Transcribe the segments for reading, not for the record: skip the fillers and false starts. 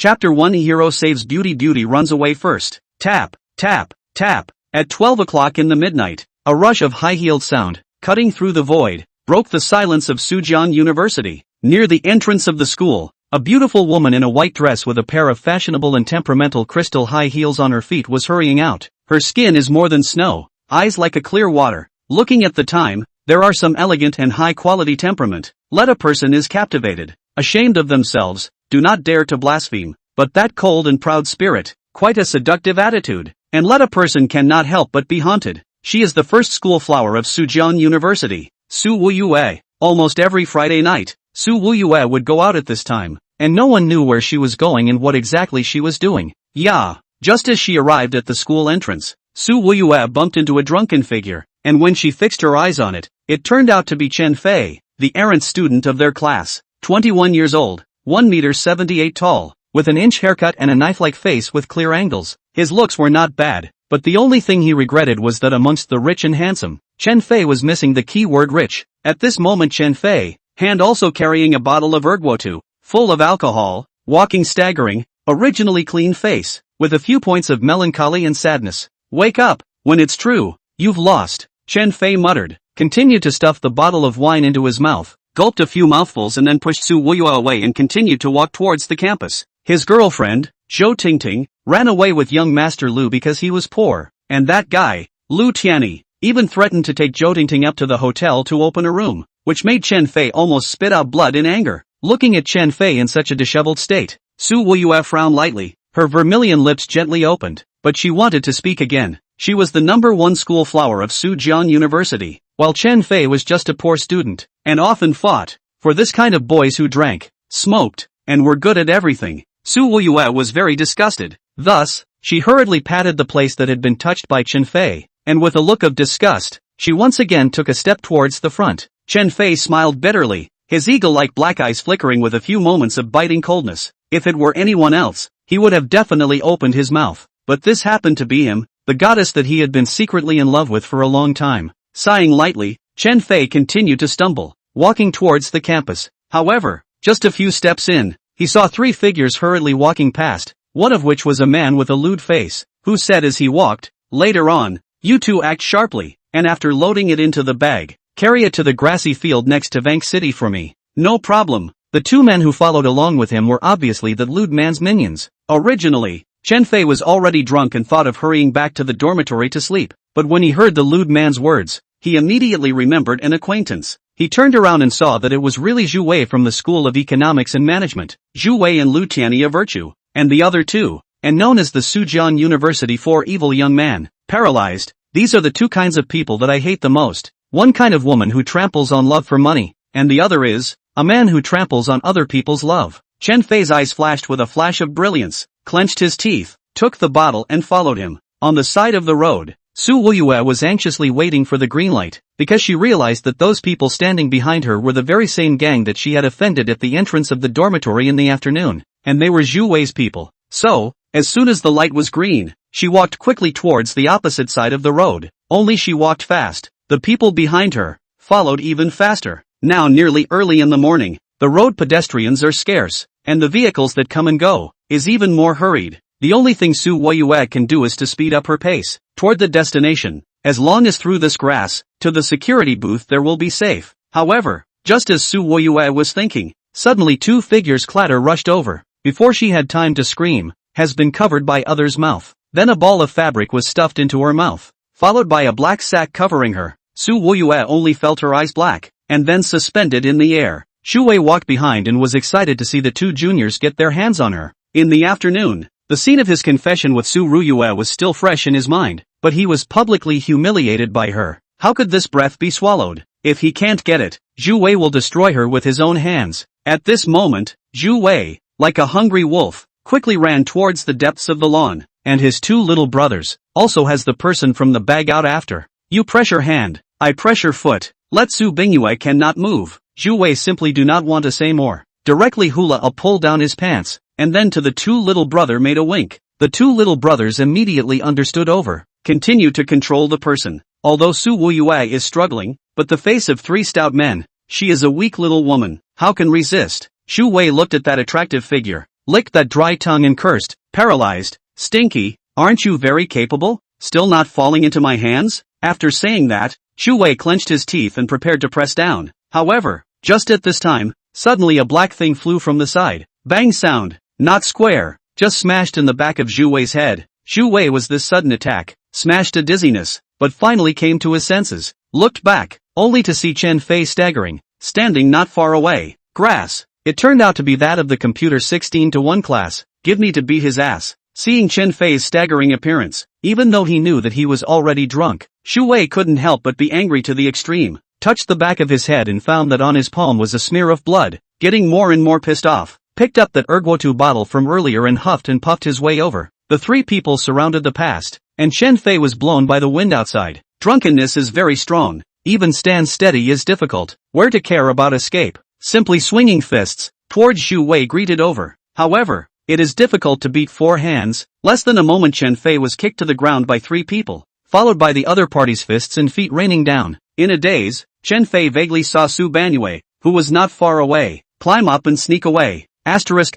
Chapter 1 Hero saves beauty runs away first. Tap, tap, tap. At 12 o'clock in the midnight, a rush of high-heeled sound, cutting through the void, broke the silence of Sujian University. Near the entrance of the school, a beautiful woman in a white dress with a pair of fashionable and temperamental crystal high heels on her feet was hurrying out. Her skin is more than snow, eyes like a clear water. Looking at the time, there are some elegant and high-quality temperament. Let a person is captivated, ashamed of themselves, do not dare to blaspheme, but that cold and proud spirit, quite a seductive attitude, and let a person cannot help but be haunted. She is the first school flower of Sujian University, Su Wuyue. Almost every Friday night, Su Wuyue would go out at this time, and no one knew where she was going and what exactly she was doing. Yeah, just as she arrived at the school entrance, Su Wuyue bumped into a drunken figure, and when she fixed her eyes on it, it turned out to be Chen Fei, the errant student of their class, 21 years old, 1 meter 78 tall, with an inch haircut and a knife-like face with clear angles. His looks were not bad, but the only thing he regretted was that amongst the rich and handsome, Chen Fei was missing the key word rich. At this moment Chen Fei, hand also carrying a bottle of ergwotu, full of alcohol, walking staggering, originally clean face, with a few points of melancholy and sadness. Wake up, when it's true, you've lost, Chen Fei muttered, continued to stuff the bottle of wine into his mouth, gulped a few mouthfuls and then pushed Su Wuyue away and continued to walk towards the campus. His girlfriend, Zhou Tingting, ran away with young Master Lu because he was poor, and that guy, Lu Tianyi, even threatened to take Zhou Tingting up to the hotel to open a room, which made Chen Fei almost spit out blood in anger. Looking at Chen Fei in such a disheveled state, Su Wuyue frowned lightly, her vermilion lips gently opened, but she wanted to speak again. She was the #1 school flower of Sujian University, while Chen Fei was just a poor student, and often fought for this kind of boys who drank, smoked, and were good at everything. Su Wuyue was very disgusted. Thus, she hurriedly patted the place that had been touched by Chen Fei, and with a look of disgust, she once again took a step towards the front. Chen Fei smiled bitterly, his eagle-like black eyes flickering with a few moments of biting coldness. If it were anyone else, he would have definitely opened his mouth, but this happened to be him, the goddess that he had been secretly in love with for a long time. Sighing lightly, Chen Fei continued to stumble, walking towards the campus. However, just a few steps in, he saw 3 figures hurriedly walking past, one of which was a man with a lewd face, who said as he walked, "Later on, you two act sharply, and after loading it into the bag, carry it to the grassy field next to Vank City for me." No problem. The 2 men who followed along with him were obviously the lewd man's minions. Originally, Chen Fei was already drunk and thought of hurrying back to the dormitory to sleep, but when he heard the lewd man's words, he immediately remembered an acquaintance. He turned around and saw that it was really Zhu Wei from the School of Economics and Management. Zhu Wei and Lu Tianyi of Virtue, and the other 2, and known as the Sujian University 4 evil young man, paralyzed. These are the 2 kinds of people that I hate the most. One kind of woman who tramples on love for money, and the other is a man who tramples on other people's love. Chen Fei's eyes flashed with a flash of brilliance, clenched his teeth, took the bottle and followed him. On the side of the road, Su Wuyue was anxiously waiting for the green light, because she realized that those people standing behind her were the very same gang that she had offended at the entrance of the dormitory in the afternoon, and they were Zhu Wei's people. So, as soon as the light was green, she walked quickly towards the opposite side of the road. Only she walked fast. The people behind her followed even faster. Now nearly early in the morning, the road pedestrians are scarce, and the vehicles that come and go is even more hurried. The only thing Su Wuyue can do is to speed up her pace toward the destination. As long as through this grass, to the security booth there will be safe. However, just as Su Wuyue was thinking, suddenly 2 figures clatter rushed over. Before she had time to scream, has been covered by other's mouth. Then a ball of fabric was stuffed into her mouth, followed by a black sack covering her. Su Wuyue only felt her eyes black, and then suspended in the air. Zhu Wei walked behind and was excited to see the 2 juniors get their hands on her. In the afternoon, the scene of his confession with Su Wuyue was still fresh in his mind, but he was publicly humiliated by her. How could this breath be swallowed? If he can't get it, Zhu Wei will destroy her with his own hands. At this moment, Zhu Wei, like a hungry wolf, quickly ran towards the depths of the lawn, and his 2 little brothers, also has the person from the bag out after. You pressure hand, I pressure foot, let Su Bingyue cannot move. Zhu Wei simply do not want to say more. Directly Hula pulled down his pants, and then to the 2 little brother made a wink. The 2 little brothers immediately understood over. Continue to control the person. Although Su Wuyue is struggling, but the face of 3 stout men, she is a weak little woman, how can resist? Zhu Wei looked at that attractive figure, licked that dry tongue and cursed, paralyzed, stinky, aren't you very capable? Still not falling into my hands? After saying that, Shu Wei clenched his teeth and prepared to press down. However, just at this time, suddenly a black thing flew from the side. Bang sound, not square, just smashed in the back of Shu Wei's head. Shu Wei was this sudden attack, smashed to dizziness, but finally came to his senses, looked back, only to see Chen Fei staggering, standing not far away. Grass. It turned out to be that of the computer 16-1 class. Give me to beat his ass. Seeing Chen Fei's staggering appearance, even though he knew that he was already drunk, Shu Wei couldn't help but be angry to the extreme, touched the back of his head and found that on his palm was a smear of blood. Getting more and more pissed off, picked up that erguotu bottle from earlier and huffed and puffed his way over. The three people surrounded the past, and Chen Fei was blown by the wind outside. Drunkenness is very strong, even stand steady is difficult. Where to care about escape? Simply swinging fists towards Shu Wei greeted over. However, it is difficult to beat four hands. Less than a moment Chen Fei was kicked to the ground by three people, followed by the other party's fists and feet raining down. In a daze, Chen Fei vaguely saw Su Banyue, who was not far away, climb up and sneak away. Asterisk.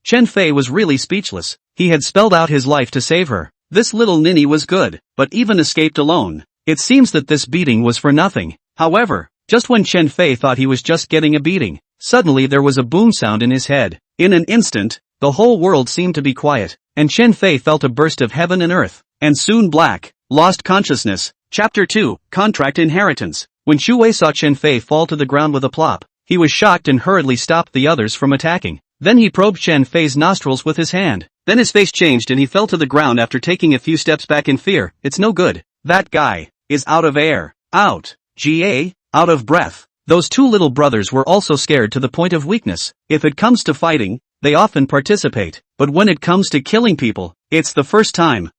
Chen Fei was really speechless. He had spelled out his life to save her. This little ninny was good, but even escaped alone. It seems that this beating was for nothing. However, just when Chen Fei thought he was just getting a beating, suddenly there was a boom sound in his head. In an instant, the whole world seemed to be quiet, and Chen Fei felt a burst of heaven and earth, and soon black, lost consciousness. Chapter 2, Contract Inheritance. When Shu Wei saw Chen Fei fall to the ground with a plop, he was shocked and hurriedly stopped the others from attacking. Then he probed Chen Fei's nostrils with his hand. Then his face changed and he fell to the ground after taking a few steps back in fear. It's no good. That guy is out of air. Out of breath. Those two little brothers were also scared to the point of weakness. If it comes to fighting, they often participate, but when it comes to killing people, it's the first time.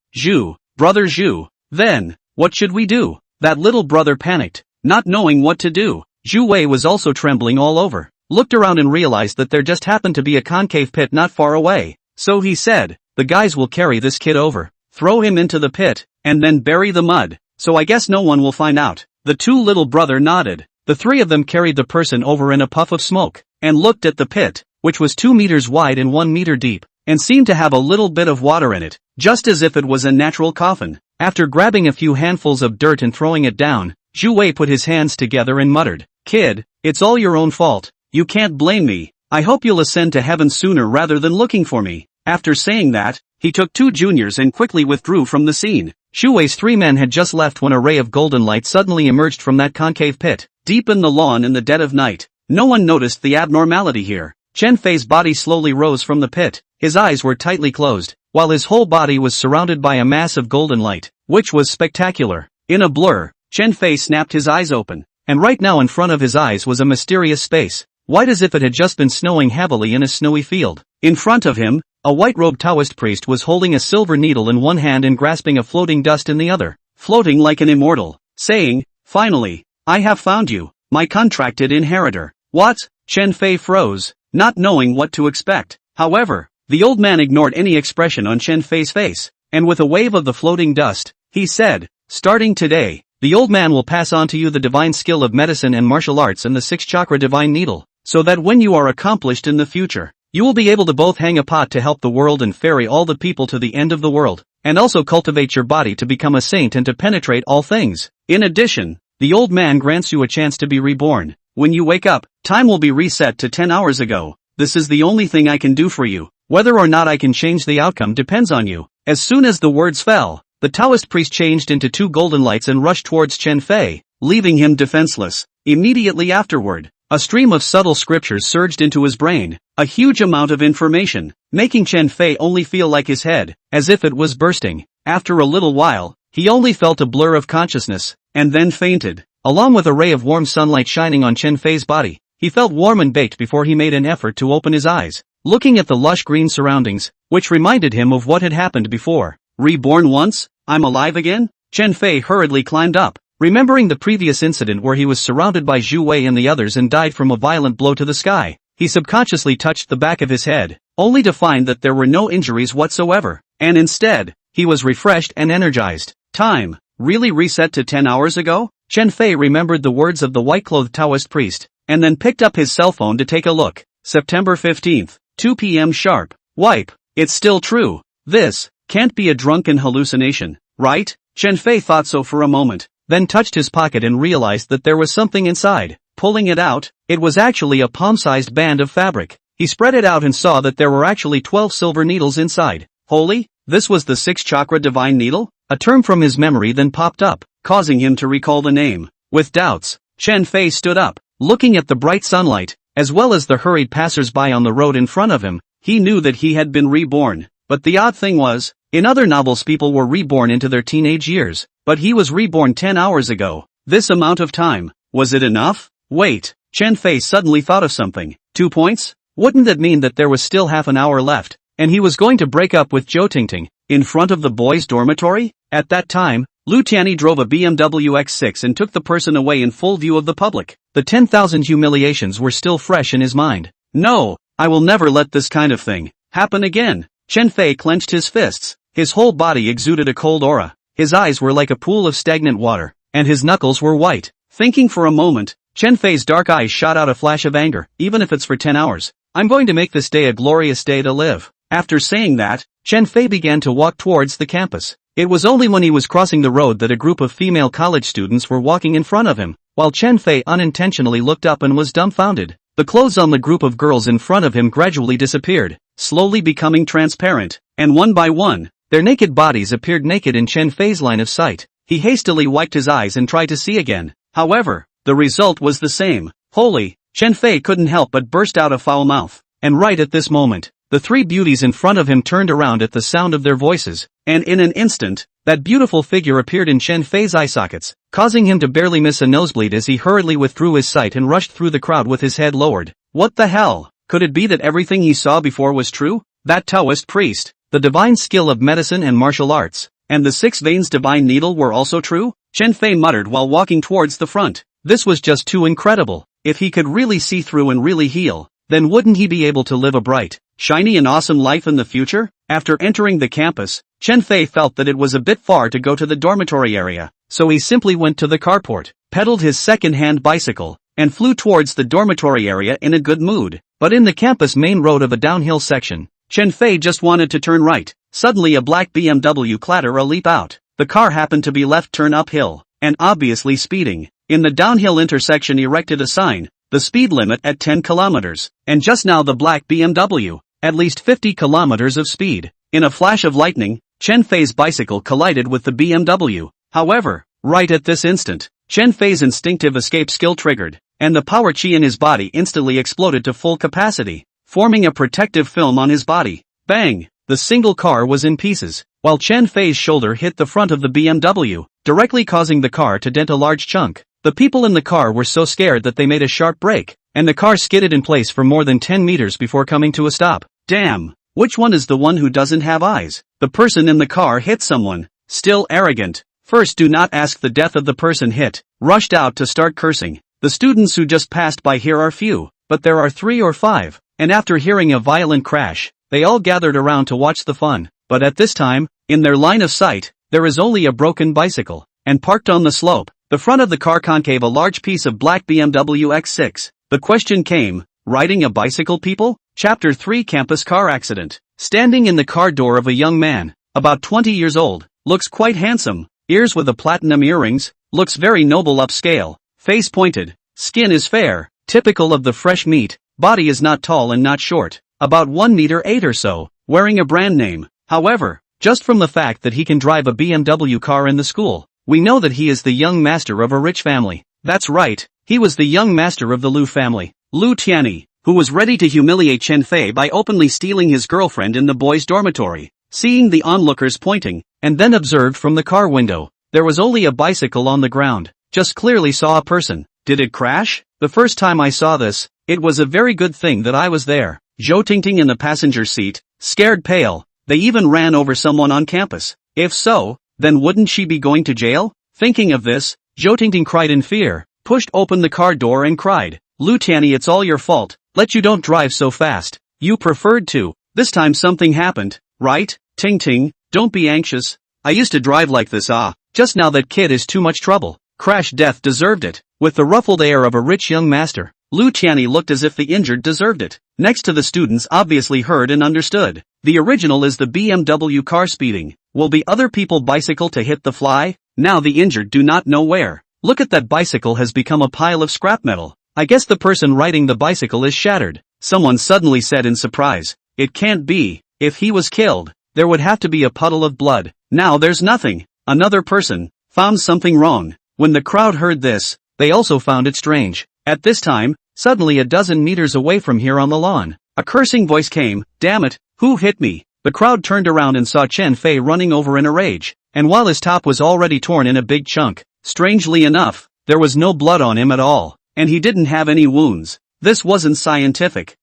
Brother Zhu. Then, what should we do? That little brother panicked, not knowing what to do. Zhu Wei was also trembling all over, looked around and realized that there just happened to be a concave pit not far away. So he said, the guys will carry this kid over, throw him into the pit, and then bury the mud, so I guess no one will find out. The two little brother nodded. The three of them carried the person over in a puff of smoke, and looked at the pit, which was 2 meters wide and 1 meter deep, and seemed to have a little bit of water in it, just as if it was a natural coffin. After grabbing a few handfuls of dirt and throwing it down, Zhu Wei put his hands together and muttered, "Kid, it's all your own fault. You can't blame me. I hope you'll ascend to heaven sooner rather than looking for me." After saying that, he took 2 juniors and quickly withdrew from the scene. Shu Wei's 3 men had just left when a ray of golden light suddenly emerged from that concave pit, deep in the lawn in the dead of night. No one noticed the abnormality here. Chen Fei's body slowly rose from the pit. His eyes were tightly closed, while his whole body was surrounded by a mass of golden light, which was spectacular. In a blur, Chen Fei snapped his eyes open, and right now in front of his eyes was a mysterious space, white as if it had just been snowing heavily in a snowy field. In front of him, a white-robed Taoist priest was holding a silver needle in one hand and grasping a floating dust in the other, floating like an immortal, saying, "Finally, I have found you, my contracted inheritor." What? Chen Fei froze, not knowing what to expect. However, the old man ignored any expression on Chen Fei's face, and with a wave of the floating dust, he said, "Starting today, the old man will pass on to you the divine skill of medicine and martial arts and the 6th-chakra divine needle, so that when you are accomplished in the future, you will be able to both hang a pot to help the world and ferry all the people to the end of the world, and also cultivate your body to become a saint and to penetrate all things. In addition, the old man grants you a chance to be reborn. When you wake up, time will be reset to 10 hours ago. This is the only thing I can do for you. Whether or not I can change the outcome depends on you." As soon as the words fell, the Taoist priest changed into 2 golden lights and rushed towards Chen Fei, leaving him defenseless. Immediately afterward, a stream of subtle scriptures surged into his brain, a huge amount of information, making Chen Fei only feel like his head, as if it was bursting. After a little while, he only felt a blur of consciousness, and then fainted. Along with a ray of warm sunlight shining on Chen Fei's body, he felt warm and baked before he made an effort to open his eyes, looking at the lush green surroundings, which reminded him of what had happened before. Reborn once? I'm alive again? Chen Fei hurriedly climbed up, remembering the previous incident where he was surrounded by Zhu Wei and the others and died from a violent blow to the sky. He subconsciously touched the back of his head, only to find that there were no injuries whatsoever, and instead, he was refreshed and energized. Time really reset to 10 hours ago? Chen Fei remembered the words of the white-clothed Taoist priest, and then picked up his cell phone to take a look. September 15th. 2 p.m. sharp. Wipe. It's still true. This can't be a drunken hallucination, right? Chen Fei thought so for a moment, then touched his pocket and realized that there was something inside. Pulling it out, it was actually a palm-sized band of fabric. He spread it out and saw that there were actually 12 silver needles inside. Holy, this was the 6th chakra divine needle? A term from his memory then popped up, causing him to recall the name. With doubts, Chen Fei stood up, looking at the bright sunlight, as well as the hurried passers-by on the road in front of him. He knew that he had been reborn, but the odd thing was, in other novels people were reborn into their teenage years, but he was reborn 10 hours ago. This amount of time, was it enough? Wait, Chen Fei suddenly thought of something. 2 points? Wouldn't that mean that there was still half an hour left, and he was going to break up with Zhou Tingting, in front of the boys' dormitory? At that time, Lu Tianyi drove a BMW X6 and took the person away in full view of the public. The 10,000 humiliations were still fresh in his mind. No, I will never let this kind of thing happen again. Chen Fei clenched his fists. His whole body exuded a cold aura. His eyes were like a pool of stagnant water, and his knuckles were white. Thinking for a moment, Chen Fei's dark eyes shot out a flash of anger. Even if it's for 10 hours, I'm going to make this day a glorious day to live. After saying that, Chen Fei began to walk towards the campus. It was only when he was crossing the road that a group of female college students were walking in front of him, while Chen Fei unintentionally looked up and was dumbfounded. The clothes on the group of girls in front of him gradually disappeared, slowly becoming transparent, and one by one, their naked bodies appeared naked in Chen Fei's line of sight. He hastily wiped his eyes and tried to see again. However, the result was the same. Holy, Chen Fei couldn't help but burst out a foul mouth. And right at this moment, the 3 beauties in front of him turned around at the sound of their voices, and in an instant, that beautiful figure appeared in Chen Fei's eye sockets, causing him to barely miss a nosebleed as he hurriedly withdrew his sight and rushed through the crowd with his head lowered. What the hell? Could it be that everything he saw before was true? That Taoist priest, the divine skill of medicine and martial arts, and the 6 veins divine needle were also true? Chen Fei muttered while walking towards the front. This was just too incredible. If he could really see through and really heal, then wouldn't he be able to live a bright, shiny and awesome life in the future? After entering the campus, Chen Fei felt that it was a bit far to go to the dormitory area, so he simply went to the carport, pedaled his second-hand bicycle, and flew towards the dormitory area in a good mood. But in the campus main road of a downhill section, Chen Fei just wanted to turn right. Suddenly a black BMW clattered a leap out. The car happened to be left turn uphill, and obviously speeding. In the downhill intersection erected a sign, the speed limit at 10 kilometers, and just now the black BMW, at least 50 kilometers of speed. In a flash of lightning, Chen Fei's bicycle collided with the BMW. However, right at this instant, Chen Fei's instinctive escape skill triggered, and the power chi in his body instantly exploded to full capacity, forming a protective film on his body. Bang! The single car was in pieces, while Chen Fei's shoulder hit the front of the BMW, directly causing the car to dent a large chunk. The people in the car were so scared that they made a sharp brake, and the car skidded in place for more than 10 meters before coming to a stop. Damn! Which one is the one who doesn't have eyes? The person in the car hit someone. Still arrogant. First, do not ask the death of the person hit. Rushed out to start cursing. The students who just passed by here are few, but there are 3 or 5, and after hearing a violent crash, they all gathered around to watch the fun. But at this time, in their line of sight, there is only a broken bicycle, and parked on the slope. The front of the car concave a large piece of black BMW X6. The question came, riding a bicycle people? Chapter 3 Campus Car Accident. Standing in the car door of a young man, about 20 years old, looks quite handsome, ears with a platinum earrings, looks very noble upscale, face pointed, skin is fair, typical of the fresh meat, body is not tall and not short, about 1 meter 8 or so, wearing a brand name. However, just from the fact that he can drive a BMW car in the school, we know that he is the young master of a rich family. That's right, he was the young master of the Lu family, Lu Tianyi, who was ready to humiliate Chen Fei by openly stealing his girlfriend in the boys' dormitory. Seeing the onlookers pointing, and then observed from the car window, there was only a bicycle on the ground, just clearly saw a person. Did it crash? The first time I saw this, it was a very good thing that I was there. Zhou Tingting in the passenger seat, scared pale, they even ran over someone on campus. If so, then wouldn't she be going to jail? Thinking of this, Zhou Tingting cried in fear, pushed open the car door and cried, Lu Tianyi, it's all your fault, let you don't drive so fast, you preferred to. This time something happened, right? Ting Ting, don't be anxious, I used to drive like this just now that kid is too much trouble. Crash death deserved it. With the ruffled air of a rich young master, Lu Tianyi looked as if the injured deserved it. Next to the students obviously heard and understood. The original is the BMW car speeding. Will the other people bicycle to hit the fly? Now the injured do not know where. Look at that bicycle has become a pile of scrap metal. I guess the person riding the bicycle is shattered. Someone suddenly said in surprise. It can't be. If he was killed, there would have to be a puddle of blood. Now there's nothing. Another person found something wrong. When the crowd heard this, they also found it strange. At this time, suddenly a dozen meters away from here on the lawn, a cursing voice came. Damn it, who hit me? The crowd turned around and saw Chen Fei running over in a rage, and while his top was already torn in a big chunk, strangely enough, there was no blood on him at all, and he didn't have any wounds. This wasn't scientific.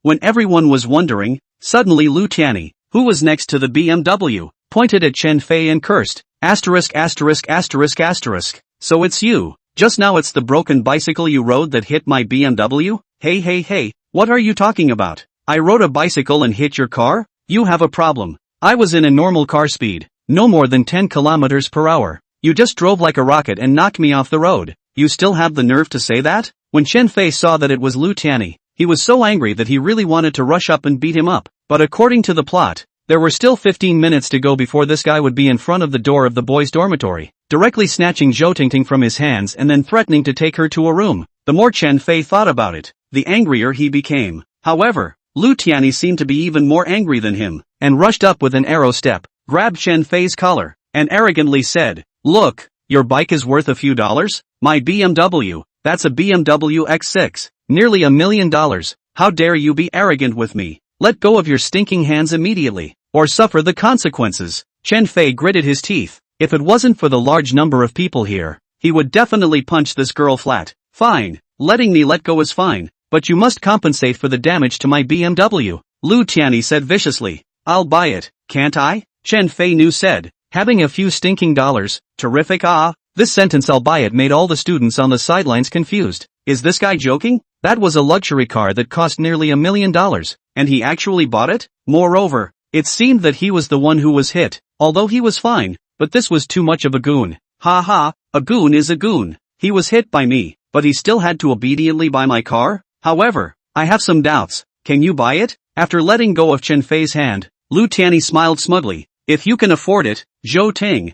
When everyone was wondering, suddenly Lu Tianyi, who was next to the BMW, pointed at Chen Fei and cursed. Asterisk asterisk asterisk asterisk. So it's you. Just now it's the broken bicycle you rode that hit my BMW? Hey, what are you talking about? I rode a bicycle and hit your car? You have a problem. I was in a normal car speed, no more than 10 kilometers per hour. You just drove like a rocket and knocked me off the road. You still have the nerve to say that? When Chen Fei saw that it was Lu Tianyi, he was so angry that he really wanted to rush up and beat him up. But according to the plot, there were still 15 minutes to go before this guy would be in front of the door of the boys' dormitory, directly snatching Zhou Tingting from his hands and then threatening to take her to a room. The more Chen Fei thought about it, the angrier he became. However, Lu Tianyi seemed to be even more angry than him, and rushed up with an arrow step, grabbed Chen Fei's collar, and arrogantly said, "Look, your bike is worth a few dollars? My BMW, that's a BMW X6, nearly $1 million. How dare you be arrogant with me? Let go of your stinking hands immediately, or suffer the consequences." Chen Fei gritted his teeth. If it wasn't for the large number of people here, he would definitely punch this girl flat. Fine, letting me let go is fine, but you must compensate for the damage to my BMW, Lu Tianyi said viciously. I'll buy it, can't I? Chen Fei Nu said, having a few stinking dollars. Terrific. This sentence "I'll buy it" made all the students on the sidelines confused. Is this guy joking? That was a luxury car that cost nearly $1 million, and he actually bought it? Moreover, it seemed that he was the one who was hit, although he was fine, but this was too much of a goon. A goon is a goon. He was hit by me, but he still had to obediently buy my car? However, I have some doubts. Can you buy it? After letting go of Chen Fei's hand, Lu Tianyi smiled smugly. If you can afford it, Zhou Ting.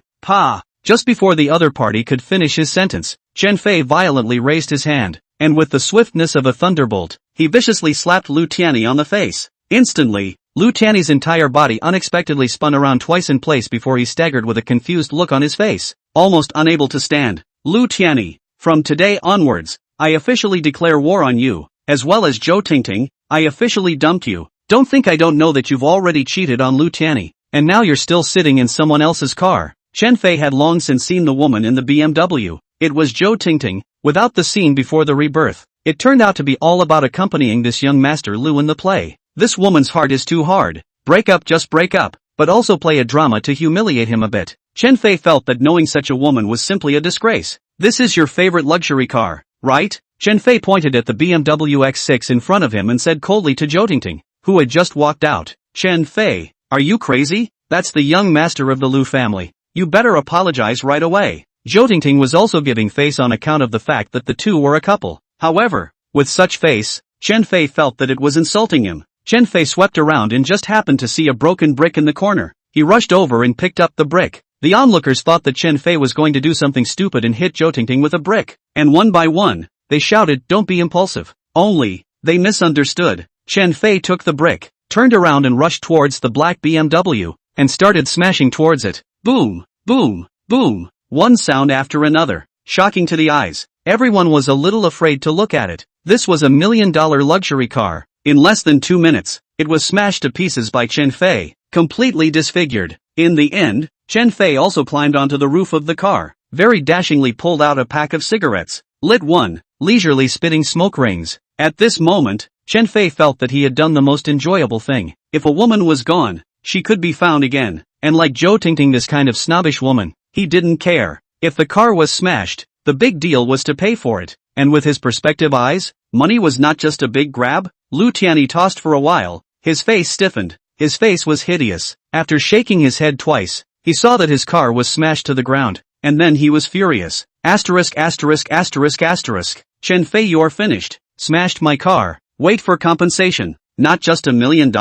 Just before the other party could finish his sentence, Chen Fei violently raised his hand, and with the swiftness of a thunderbolt, he viciously slapped Lu Tianyi on the face. Instantly, Lu Tianyi's entire body unexpectedly spun around twice in place before he staggered with a confused look on his face, almost unable to stand. Lu Tianyi, from today onwards, I officially declare war on you, as well as Zhou Tingting. I officially dumped you. Don't think I don't know that you've already cheated on Lu Tianyi, and now you're still sitting in someone else's car. Chen Fei had long since seen the woman in the BMW. It was Zhou Tingting. Without the scene before the rebirth, it turned out to be all about accompanying this young master Lu in the play. This woman's heart is too hard. Break up, just break up, but also play a drama to humiliate him a bit. Chen Fei felt that knowing such a woman was simply a disgrace. This is your favorite luxury car, right? Chen Fei pointed at the BMW X6 in front of him and said coldly to Zhou Tingting, who had just walked out. Chen Fei, are you crazy? That's the young master of the Lu family. You better apologize right away. Zhou Tingting was also giving face on account of the fact that the two were a couple. However, with such face, Chen Fei felt that it was insulting him. Chen Fei swept around and just happened to see a broken brick in the corner. He rushed over and picked up the brick. The onlookers thought that Chen Fei was going to do something stupid and hit Zhou Tingting with a brick, and one by one, they shouted, "Don't be impulsive." Only, they misunderstood. Chen Fei took the brick, turned around and rushed towards the black BMW, and started smashing towards it. Boom, boom, boom, one sound after another, shocking to the eyes. Everyone was a little afraid to look at it. This was $1 million luxury car. In less than 2 minutes, it was smashed to pieces by Chen Fei, completely disfigured. In the end, Chen Fei also climbed onto the roof of the car, very dashingly pulled out a pack of cigarettes, lit one, leisurely spitting smoke rings. At this moment, Chen Fei felt that he had done the most enjoyable thing. If a woman was gone, she could be found again, and like Zhou Tingting, this kind of snobbish woman, he didn't care. If the car was smashed, the big deal was to pay for it, and with his perspective eyes, money was not just a big grab. Lu Tianyi tossed for a while, his face stiffened, his face was hideous. After shaking his head twice, he saw that his car was smashed to the ground, and then he was furious. Asterisk asterisk asterisk asterisk. Chen Fei, you're finished. Smashed my car. Wait for compensation. Not just $1 million?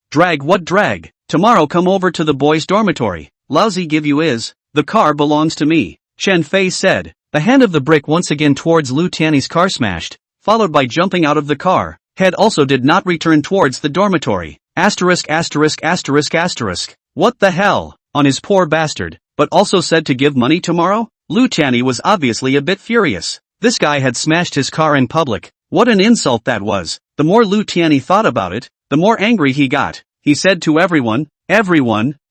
Drag what drag? Tomorrow come over to the boys' dormitory. Lousy give you is. The car belongs to me. Chen Fei said. The hand of the brick once again towards Lu Tiany's car smashed, followed by jumping out of the car. Head also did not return towards the dormitory. Asterisk asterisk asterisk asterisk. What the hell? On his poor bastard. But also said to give money tomorrow? Lu Tiany was obviously a bit furious. This guy had smashed his car in public. What an insult that was. The more Lu Tiany thought about it, the more angry he got. He said to everyone,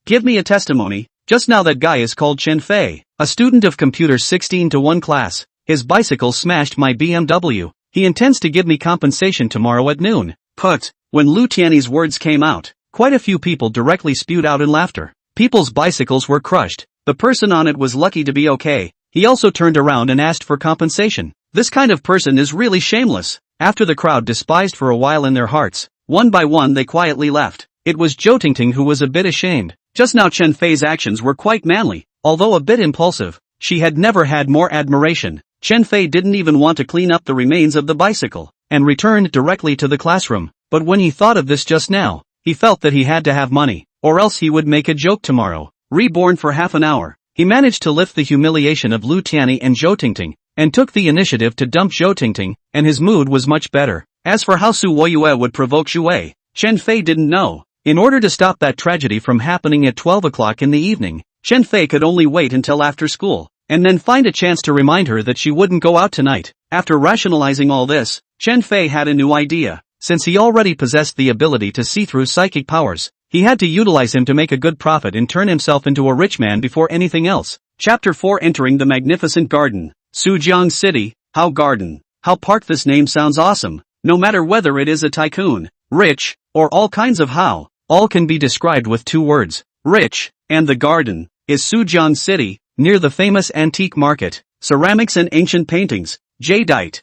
give me a testimony. Just now that guy is called Chen Fei, a student of computer 16-1 class. His bicycle smashed my BMW. He intends to give me compensation tomorrow at noon. Put. When Lu Tiany's words came out, quite a few people directly spewed out in laughter. People's bicycles were crushed. The person on it was lucky to be okay. He also turned around and asked for compensation. This kind of person is really shameless. After the crowd despised for a while in their hearts, one by one they quietly left. It was Zhou Tingting who was a bit ashamed. Just now Chen Fei's actions were quite manly, although a bit impulsive. She had never had more admiration. Chen Fei didn't even want to clean up the remains of the bicycle, and returned directly to the classroom. But when he thought of this just now, he felt that he had to have money, or else he would make a joke tomorrow. Reborn for half an hour. He managed to lift the humiliation of Lu Tiany and Zhou Tingting, and took the initiative to dump Zhou Tingting, and his mood was much better. As for how Su Woyue would provoke Xue, Chen Fei didn't know. In order to stop that tragedy from happening at 12 o'clock in the evening, Chen Fei could only wait until after school, and then find a chance to remind her that she wouldn't go out tonight. After rationalizing all this, Chen Fei had a new idea. Since he already possessed the ability to see through psychic powers, he had to utilize him to make a good profit and turn himself into a rich man before anything else. Chapter 4 Entering the Magnificent Garden. Sujiang City, How Garden. How Park. This name sounds awesome. No matter whether it is a tycoon, rich, or all kinds of how, all can be described with two words, rich, and the garden, is Sujiang City, near the famous antique market, ceramics and ancient paintings, jadeite,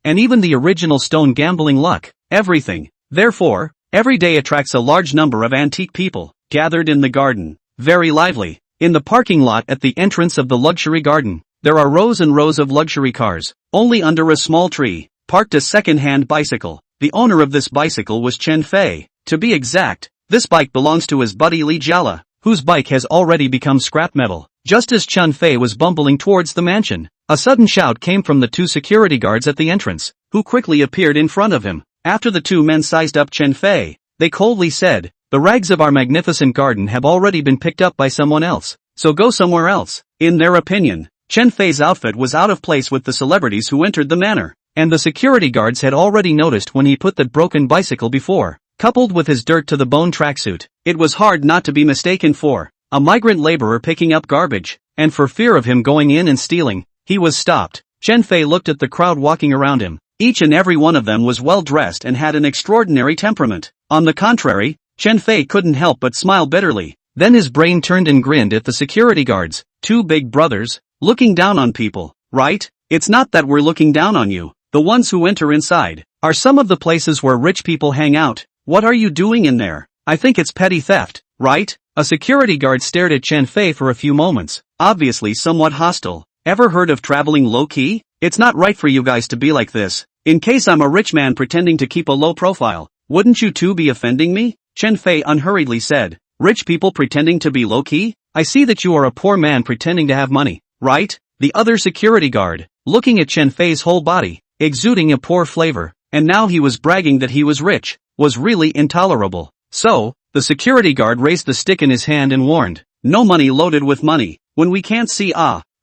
and even the original stone gambling luck, everything. Therefore, every day attracts a large number of antique people, gathered in the garden, very lively. In the parking lot at the entrance of the luxury garden, there are rows and rows of luxury cars. Only under a small tree, parked a second-hand bicycle. The owner of this bicycle was Chen Fei. To be exact, this bike belongs to his buddy Li Jiala, whose bike has already become scrap metal. Just as Chen Fei was bumbling towards the mansion, a sudden shout came from the two security guards at the entrance, who quickly appeared in front of him. After the two men sized up Chen Fei, they coldly said, "The rags of our magnificent garden have already been picked up by someone else, so go somewhere else." In their opinion, Chen Fei's outfit was out of place with the celebrities who entered the manor, and the security guards had already noticed when he put that broken bicycle before. Coupled with his dirt-to-the-bone tracksuit, it was hard not to be mistaken for a migrant laborer picking up garbage, and for fear of him going in and stealing, he was stopped. Chen Fei looked at the crowd walking around him. Each and every one of them was well-dressed and had an extraordinary temperament. On the contrary, Chen Fei couldn't help but smile bitterly. Then his brain turned and grinned at the security guards. Two big brothers, looking down on people, right? It's not that we're looking down on you. The ones who enter inside are some of the places where rich people hang out. What are you doing in there? I think it's petty theft, right? A security guard stared at Chen Fei for a few moments, obviously somewhat hostile. Ever heard of traveling low-key? It's not right for you guys to be like this. In case I'm a rich man pretending to keep a low profile, wouldn't you two be offending me? Chen Fei unhurriedly said. Rich people pretending to be low-key? I see that you are a poor man pretending to have money, right? The other security guard, looking at Chen Fei's whole body, exuding a poor flavor, and now he was bragging that he was rich, was really intolerable. So, the security guard raised the stick in his hand and warned, "No money loaded with money, when we can't see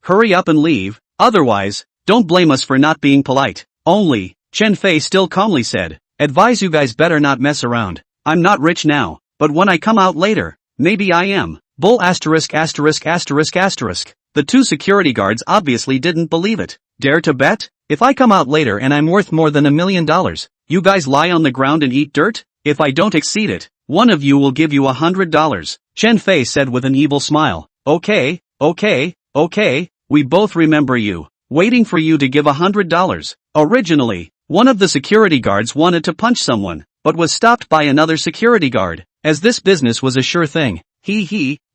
hurry up and leave, otherwise, don't blame us for not being polite." Only, Chen Fei still calmly said, "Advise you guys better not mess around. I'm not rich now, but when I come out later, maybe I am." Bull asterisk asterisk asterisk asterisk. The two security guards obviously didn't believe it. Dare to bet? If I come out later and I'm worth more than $1 million, you guys lie on the ground and eat dirt? If I don't exceed it, one of you will give you $100. Chen Fei said with an evil smile. Okay, we both remember you. Waiting for you to give $100. Originally, one of the security guards wanted to punch someone, but was stopped by another security guard, as this business was a sure thing.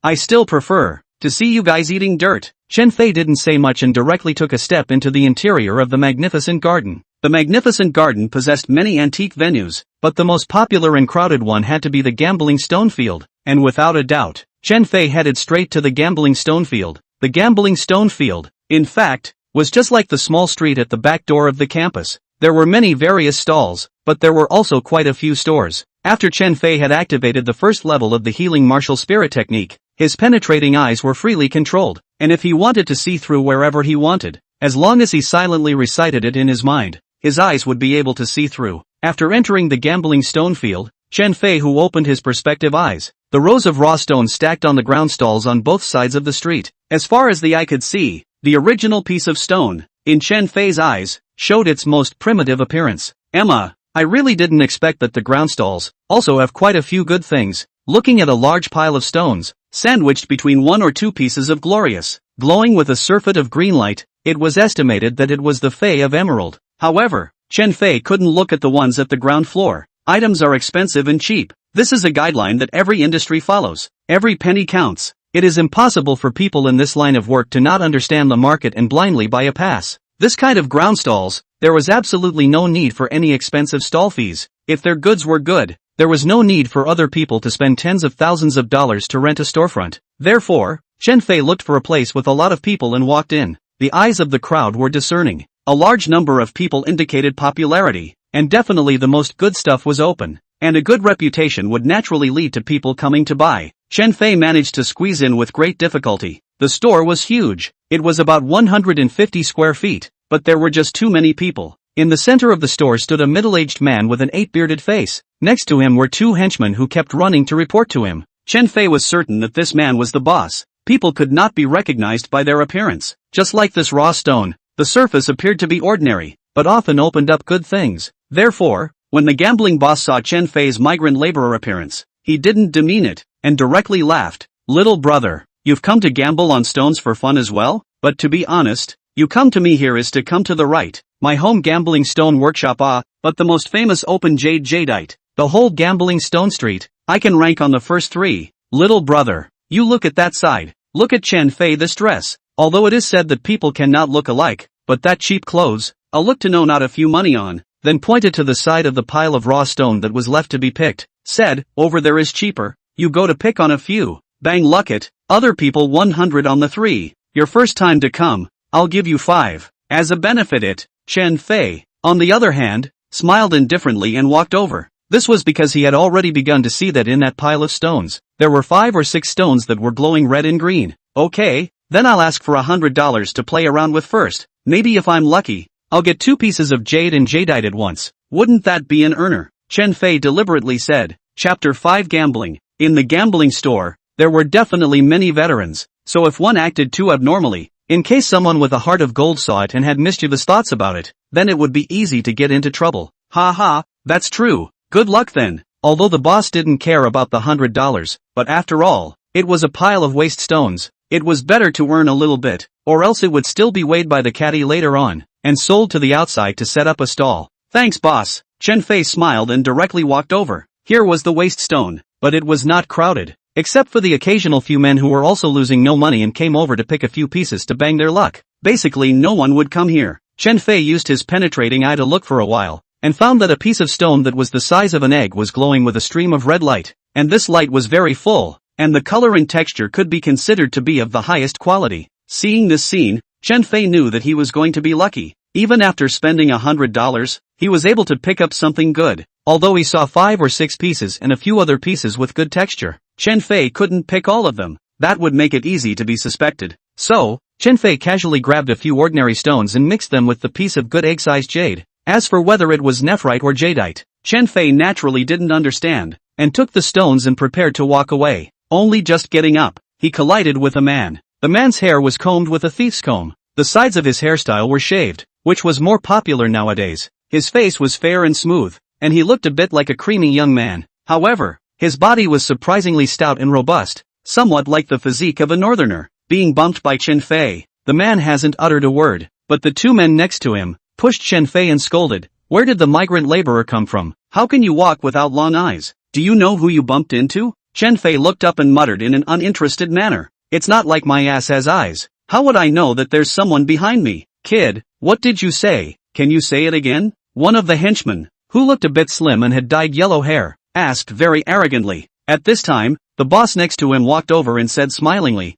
I still prefer to see you guys eating dirt. Chen Fei didn't say much and directly took a step into the interior of the magnificent garden. The magnificent garden possessed many antique venues, but the most popular and crowded one had to be the gambling stone field, and without a doubt, Chen Fei headed straight to the gambling stone field. The gambling stone field, in fact, was just like the small street at the back door of the campus. There were many various stalls, but there were also quite a few stores. After Chen Fei had activated the first level of the healing martial spirit technique, his penetrating eyes were freely controlled, and if he wanted to see through wherever he wanted, as long as he silently recited it in his mind, his eyes would be able to see through. After entering the gambling stone field, Chen Fei who opened his perspective eyes, the rows of raw stones stacked on the ground stalls on both sides of the street. As far as the eye could see, the original piece of stone, in Chen Fei's eyes, showed its most primitive appearance. Emma, I really didn't expect that the ground stalls also have quite a few good things. Looking at a large pile of stones, sandwiched between one or two pieces of glorious, glowing with a surfeit of green light, it was estimated that it was the Fei of Emerald. However, Chen Fei couldn't look at the ones at the ground floor. Items are expensive and cheap. This is a guideline that every industry follows. Every penny counts. It is impossible for people in this line of work to not understand the market and blindly buy a pass. This kind of ground stalls, there was absolutely no need for any expensive stall fees. If their goods were good, there was no need for other people to spend tens of thousands of dollars to rent a storefront. Therefore, Chen Fei looked for a place with a lot of people and walked in. The eyes of the crowd were discerning. A large number of people indicated popularity, and definitely the most good stuff was open, and a good reputation would naturally lead to people coming to buy. Chen Fei managed to squeeze in with great difficulty. The store was huge. It was about 150 square feet, but there were just too many people. In the center of the store stood a middle-aged man with an eight-bearded face. Next to him were two henchmen who kept running to report to him. Chen Fei was certain that this man was the boss. People could not be recognized by their appearance. Just like this raw stone, the surface appeared to be ordinary, but often opened up good things. Therefore, when the gambling boss saw Chen Fei's migrant laborer appearance, he didn't demean it, and directly laughed. Little brother, you've come to gamble on stones for fun as well? But to be honest, you come to me here is to come to the right. My home gambling stone workshop but the most famous open jadeite. The whole gambling stone street, I can rank on the first three. Little brother, you look at that side. Look at Chen Fei this dress. Although it is said that people cannot look alike, but that cheap clothes, I'll look to know not a few money on. Then pointed to the side of the pile of raw stone that was left to be picked. Said, over there is cheaper. You go to pick on a few. Bang luck it. Other people 100 on the 3. Your first time to come, I'll give you 5. As a benefit it. Chen Fei, on the other hand, smiled indifferently and walked over. This was because he had already begun to see that in that pile of stones, there were 5 or 6 stones that were glowing red and green. Okay, then I'll ask for $100 to play around with first. Maybe if I'm lucky, I'll get 2 pieces of jade and jadeite at once. Wouldn't that be an earner? Chen Fei deliberately said. Chapter 5 Gambling. In the gambling store, there were definitely many veterans, so if one acted too abnormally, in case someone with a heart of gold saw it and had mischievous thoughts about it, then it would be easy to get into trouble. Ha ha, that's true. Good luck then. Although the boss didn't care about the $100, but after all, it was a pile of waste stones. It was better to earn a little bit, or else it would still be weighed by the caddy later on, and sold to the outside to set up a stall. Thanks boss. Chen Fei smiled and directly walked over. Here was the waste stone, but it was not crowded, except for the occasional few men who were also losing no money and came over to pick a few pieces to bang their luck. Basically no one would come here. Chen Fei used his penetrating eye to look for a while, and found that a piece of stone that was the size of an egg was glowing with a stream of red light, and this light was very full, and the color and texture could be considered to be of the highest quality. Seeing this scene, Chen Fei knew that he was going to be lucky. Even after spending $100, he was able to pick up something good. Although he saw 5 or 6 pieces and a few other pieces with good texture, Chen Fei couldn't pick all of them. That would make it easy to be suspected. So, Chen Fei casually grabbed a few ordinary stones and mixed them with the piece of good egg-sized jade. As for whether it was nephrite or jadeite, Chen Fei naturally didn't understand, and took the stones and prepared to walk away. Only just getting up, he collided with a man. The man's hair was combed with a thief's comb. The sides of his hairstyle were shaved, which was more popular nowadays. His face was fair and smooth, and he looked a bit like a creamy young man. However, his body was surprisingly stout and robust, somewhat like the physique of a northerner. Being bumped by Chen Fei, the man hasn't uttered a word, but the 2 men next to him pushed Chen Fei and scolded. Where did the migrant laborer come from? How can you walk without long eyes? Do you know who you bumped into? Chen Fei looked up and muttered in an uninterested manner. It's not like my ass has eyes. How would I know that there's someone behind me? Kid, what did you say? Can you say it again? One of the henchmen, who looked a bit slim and had dyed yellow hair, asked very arrogantly. At this time, the boss next to him walked over and said smilingly,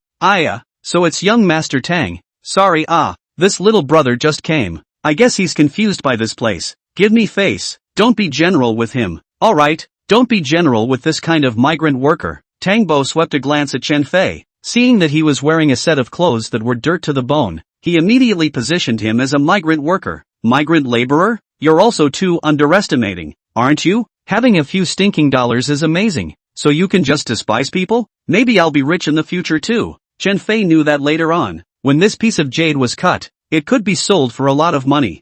so it's young Master Tang. Sorry, this little brother just came. I guess he's confused by this place. Give me face. Don't be general with him. Alright, don't be general with this kind of migrant worker. Tang Bo swept a glance at Chen Fei. Seeing that he was wearing a set of clothes that were dirt to the bone, he immediately positioned him as a migrant worker. Migrant laborer? You're also too underestimating, aren't you? Having a few stinking dollars is amazing. So you can just despise people? Maybe I'll be rich in the future too. Chen Fei knew that later on, when this piece of jade was cut, it could be sold for a lot of money.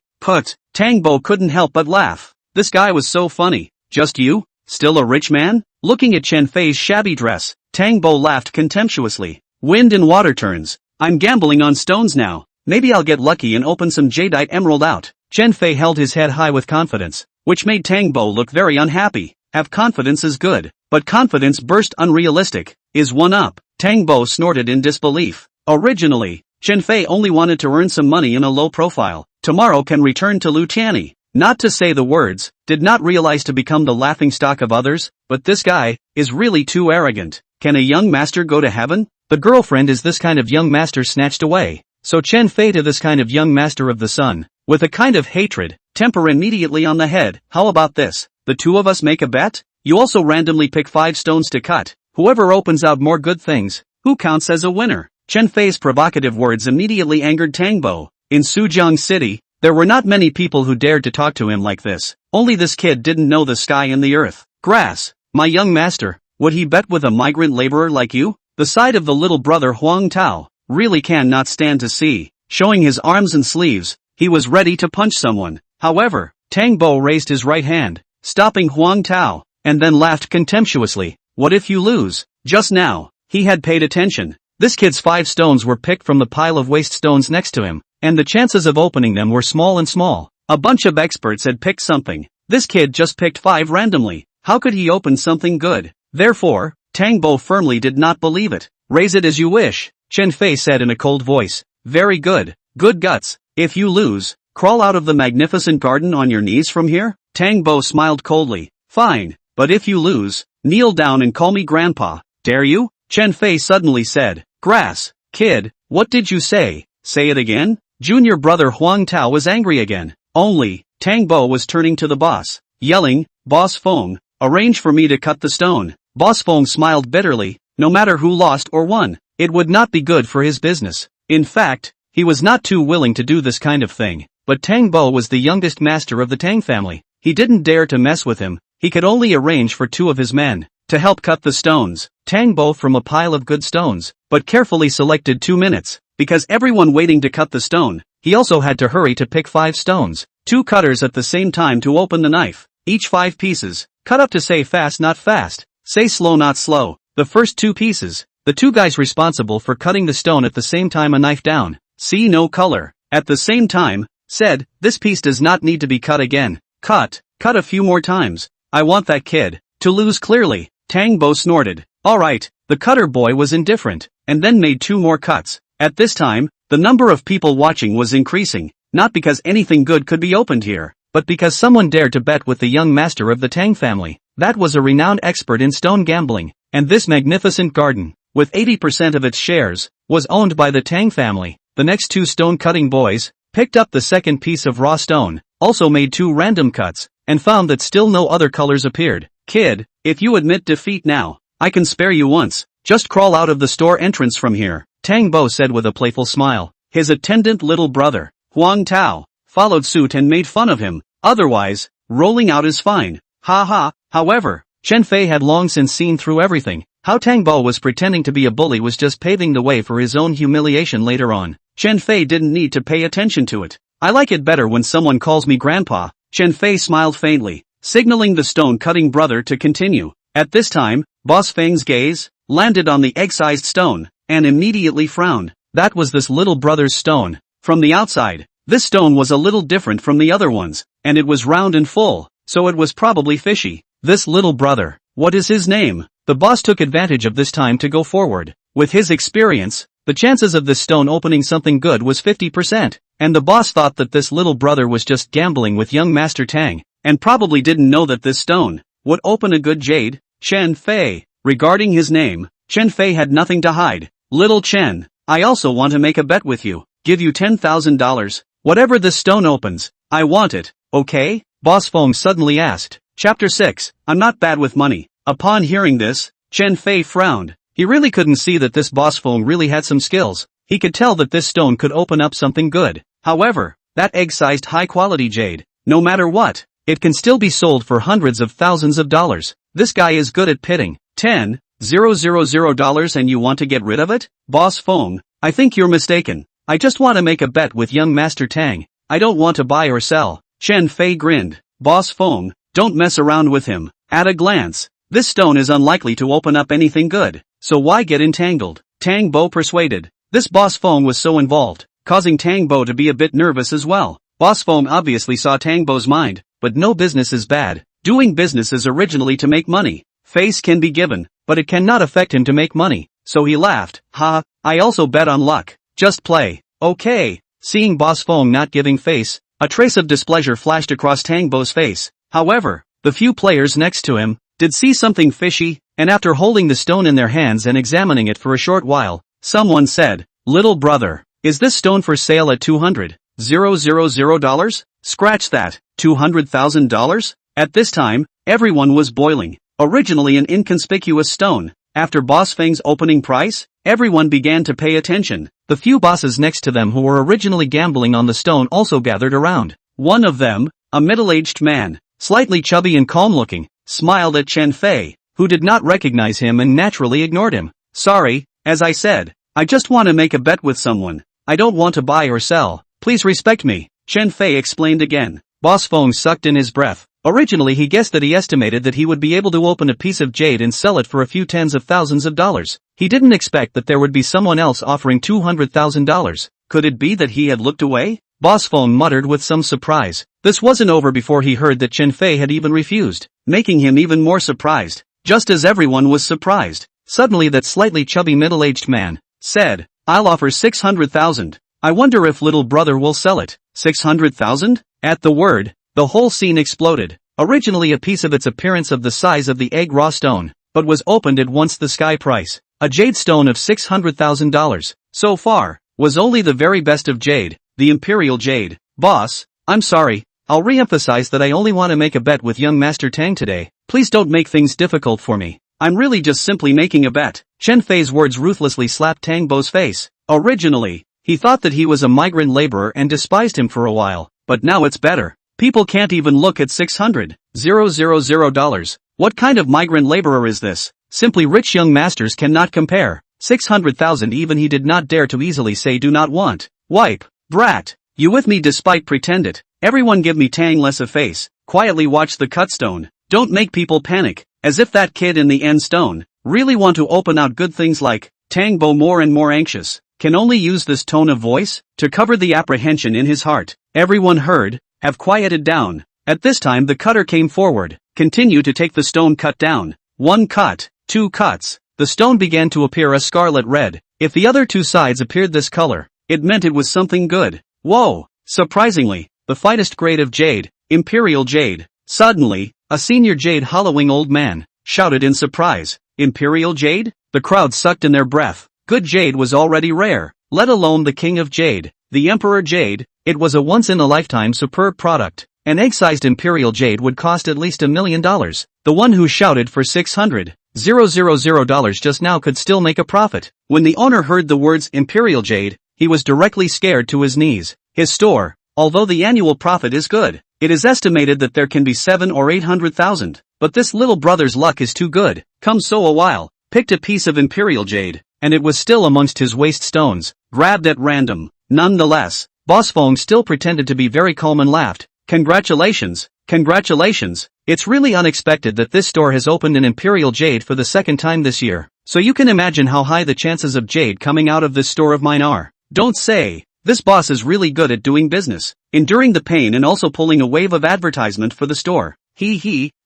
Tang Bo couldn't help but laugh. This guy was so funny. Just you? Still a rich man? Looking at Chen Fei's shabby dress, Tang Bo laughed contemptuously. Wind and water turns. I'm gambling on stones now. Maybe I'll get lucky and open some jadeite emerald out. Chen Fei held his head high with confidence, which made Tang Bo look very unhappy. Have confidence is good, but confidence burst unrealistic. Is one up? Tang Bo snorted in disbelief. Originally, Chen Fei only wanted to earn some money in a low profile. Tomorrow can return to Lu Tianyi. Not to say the words, did not realize to become the laughingstock of others, but this guy is really too arrogant. Can a young master go to heaven? The girlfriend is this kind of young master snatched away. So Chen Fei to this kind of young master of the sun, with a kind of hatred, temper immediately on the head. How about this? The two of us make a bet? You also randomly pick 5 stones to cut. Whoever opens out more good things, who counts as a winner? Chen Fei's provocative words immediately angered Tang Bo. In Sujiang City, there were not many people who dared to talk to him like this. Only this kid didn't know the sky and the earth. Grass. My young master, would he bet with a migrant laborer like you? The sight of the little brother Huang Tao really can not stand to see. Showing his arms and sleeves, he was ready to punch someone. However, Tang Bo raised his right hand, stopping Huang Tao, and then laughed contemptuously. What if you lose? Just now, he had paid attention. This kid's 5 stones were picked from the pile of waste stones next to him, and the chances of opening them were small and small. A bunch of experts had picked something. This kid just picked 5 randomly. How could he open something good? Therefore, Tang Bo firmly did not believe it. Raise it as you wish, Chen Fei said in a cold voice. Very good. Good guts. If you lose, crawl out of the magnificent garden on your knees from here? Tang Bo smiled coldly. Fine, but if you lose, kneel down and call me grandpa. Dare you? Chen Fei suddenly said. Grass. Kid, what did you say? Say it again? Junior brother Huang Tao was angry again. Only, Tang Bo was turning to the boss, yelling, Boss Feng, arrange for me to cut the stone. Boss Feng smiled bitterly. No matter who lost or won, it would not be good for his business. In fact, he was not too willing to do this kind of thing. But Tang Bo was the youngest master of the Tang family. He didn't dare to mess with him. He could only arrange for 2 of his men to help cut the stones. Tang Bo from a pile of good stones, but carefully selected 2 minutes. Because everyone waiting to cut the stone, he also had to hurry to pick 5 stones. 2 cutters at the same time to open the knife. Each 5 pieces. Cut up to say fast not fast. Say slow not slow. The first 2 pieces. The 2 guys responsible for cutting the stone at the same time a knife down. See no color. At the same time, said, this piece does not need to be cut again. Cut a few more times. I want that kid to lose clearly. Tang Bo snorted. Alright, the cutter boy was indifferent, and then made 2 more cuts. At this time, the number of people watching was increasing, not because anything good could be opened here, but because someone dared to bet with the young master of the Tang family. That was a renowned expert in stone gambling, and this magnificent garden, with 80% of its shares, was owned by the Tang family. The next 2 stone-cutting boys picked up the second piece of raw stone, also made 2 random cuts, and found that still no other colors appeared. Kid, if you admit defeat now, I can spare you once. Just crawl out of the store entrance from here, Tang Bo said with a playful smile. His attendant little brother, Huang Tao, followed suit and made fun of him. Otherwise, rolling out is fine. Ha ha. However, Chen Fei had long since seen through everything. How Tang Bo was pretending to be a bully was just paving the way for his own humiliation later on. Chen Fei didn't need to pay attention to it. I like it better when someone calls me grandpa. Chen Fei smiled faintly, signaling the stone-cutting brother to continue. At this time, Boss Feng's gaze landed on the egg-sized stone, and immediately frowned. That was this little brother's stone. From the outside, this stone was a little different from the other ones, and it was round and full, so it was probably fishy. This little brother, what is his name? The boss took advantage of this time to go forward. With his experience, the chances of this stone opening something good was 50%, and the boss thought that this little brother was just gambling with young Master Tang, and probably didn't know that this stone would open a good jade. Chen Fei. Regarding his name, Chen Fei had nothing to hide. Little Chen, I also want to make a bet with you. Give you $10,000. Whatever this stone opens, I want it, okay? Boss Feng suddenly asked. Chapter 6, I'm not bad with money. Upon hearing this, Chen Fei frowned. He really couldn't see that this boss Feng really had some skills. He could tell that this stone could open up something good. However, that egg-sized high-quality jade, no matter what, it can still be sold for hundreds of thousands of dollars. This guy is good at pitting. $10,000 and you want to get rid of it? Boss Feng, I think you're mistaken. I just want to make a bet with young Master Tang. I don't want to buy or sell. Chen Fei grinned. Boss Feng, don't mess around with him. At a glance, this stone is unlikely to open up anything good, so why get entangled? Tang Bo persuaded. This Boss Feng was so involved, causing Tang Bo to be a bit nervous as well. Boss Feng obviously saw Tang Bo's mind, but no business is bad. Doing business is originally to make money. Face can be given, but it cannot affect him to make money, so he laughed. Ha, I also bet on luck. Just play. Okay. Seeing Boss Feng not giving face, a trace of displeasure flashed across Tang Bo's face. However, the few players next to him did see something fishy, and after holding the stone in their hands and examining it for a short while, someone said, "Little brother, is this stone for sale at $200,000? Scratch that, $200,000? At this time, everyone was boiling. Originally an inconspicuous stone, after Boss Feng's opening price, everyone began to pay attention. The few bosses next to them who were originally gambling on the stone also gathered around. One of them, a middle-aged man, slightly chubby and calm-looking, smiled at Chen Fei, who did not recognize him and naturally ignored him. Sorry, as I said, I just want to make a bet with someone. I don't want to buy or sell. Please respect me, Chen Fei explained again. Boss Feng sucked in his breath. Originally he guessed that he estimated that he would be able to open a piece of jade and sell it for a few tens of thousands of dollars. He didn't expect that there would be someone else offering $200,000. Could it be that he had looked away? Boss Feng muttered with some surprise. This wasn't over before he heard that Chen Fei had even refused, making him even more surprised. Just as everyone was surprised, suddenly that slightly chubby middle-aged man said, I'll offer $600,000. I wonder if little brother will sell it. $600,000? At the word, the whole scene exploded. Originally a piece of its appearance of the size of the egg raw stone, but was opened at once the sky price. A jade stone of $600,000. So far, was only the very best of jade, the imperial jade. Boss, I'm sorry, I'll re-emphasize that I only want to make a bet with young Master Tang today. Please don't make things difficult for me. I'm really just simply making a bet. Chen Fei's words ruthlessly slapped Tang Bo's face. Originally, he thought that he was a migrant laborer and despised him for a while, but now it's better. People can't even look at $600,000. What kind of migrant laborer is this? Simply rich young masters cannot compare. 600,000 even he did not dare to easily say do not want. Wipe. Brat. You with me despite pretend it. Everyone give me Tang less a face. Quietly watch the cut stone. Don't make people panic. As if that kid in the end stone really want to open out good things like Tang Bo more and more anxious. Can only use this tone of voice to cover the apprehension in his heart. Everyone heard. Have quieted down. At this time the cutter came forward. Continue to take the stone cut down. 1 cut, 2 cuts. The stone began to appear a scarlet red. If the other 2 sides appeared this color, it meant it was something good. Whoa! Surprisingly, the finest grade of jade, imperial jade. Suddenly, a senior jade hollowing old man shouted in surprise. Imperial jade? The crowd sucked in their breath. Good jade was already rare, let alone the king of jade, the emperor jade. It was a once-in-a-lifetime superb product. An egg-sized imperial jade would cost at least $1 million. The one who shouted for $600,000 just now could still make a profit. When the owner heard the words imperial jade, he was directly scared to his knees. His store, although the annual profit is good, it is estimated that there can be 700,000 or 800,000. But this little brother's luck is too good. Come so a while, picked a piece of imperial jade, and it was still amongst his waste stones, grabbed at random. Nonetheless, Boss Feng still pretended to be very calm and laughed. Congratulations, congratulations. It's really unexpected that this store has opened an imperial jade for the 2nd time this year. So you can imagine how high the chances of jade coming out of this store of mine are. Don't say. This boss is really good at doing business, enduring the pain and also pulling a wave of advertisement for the store.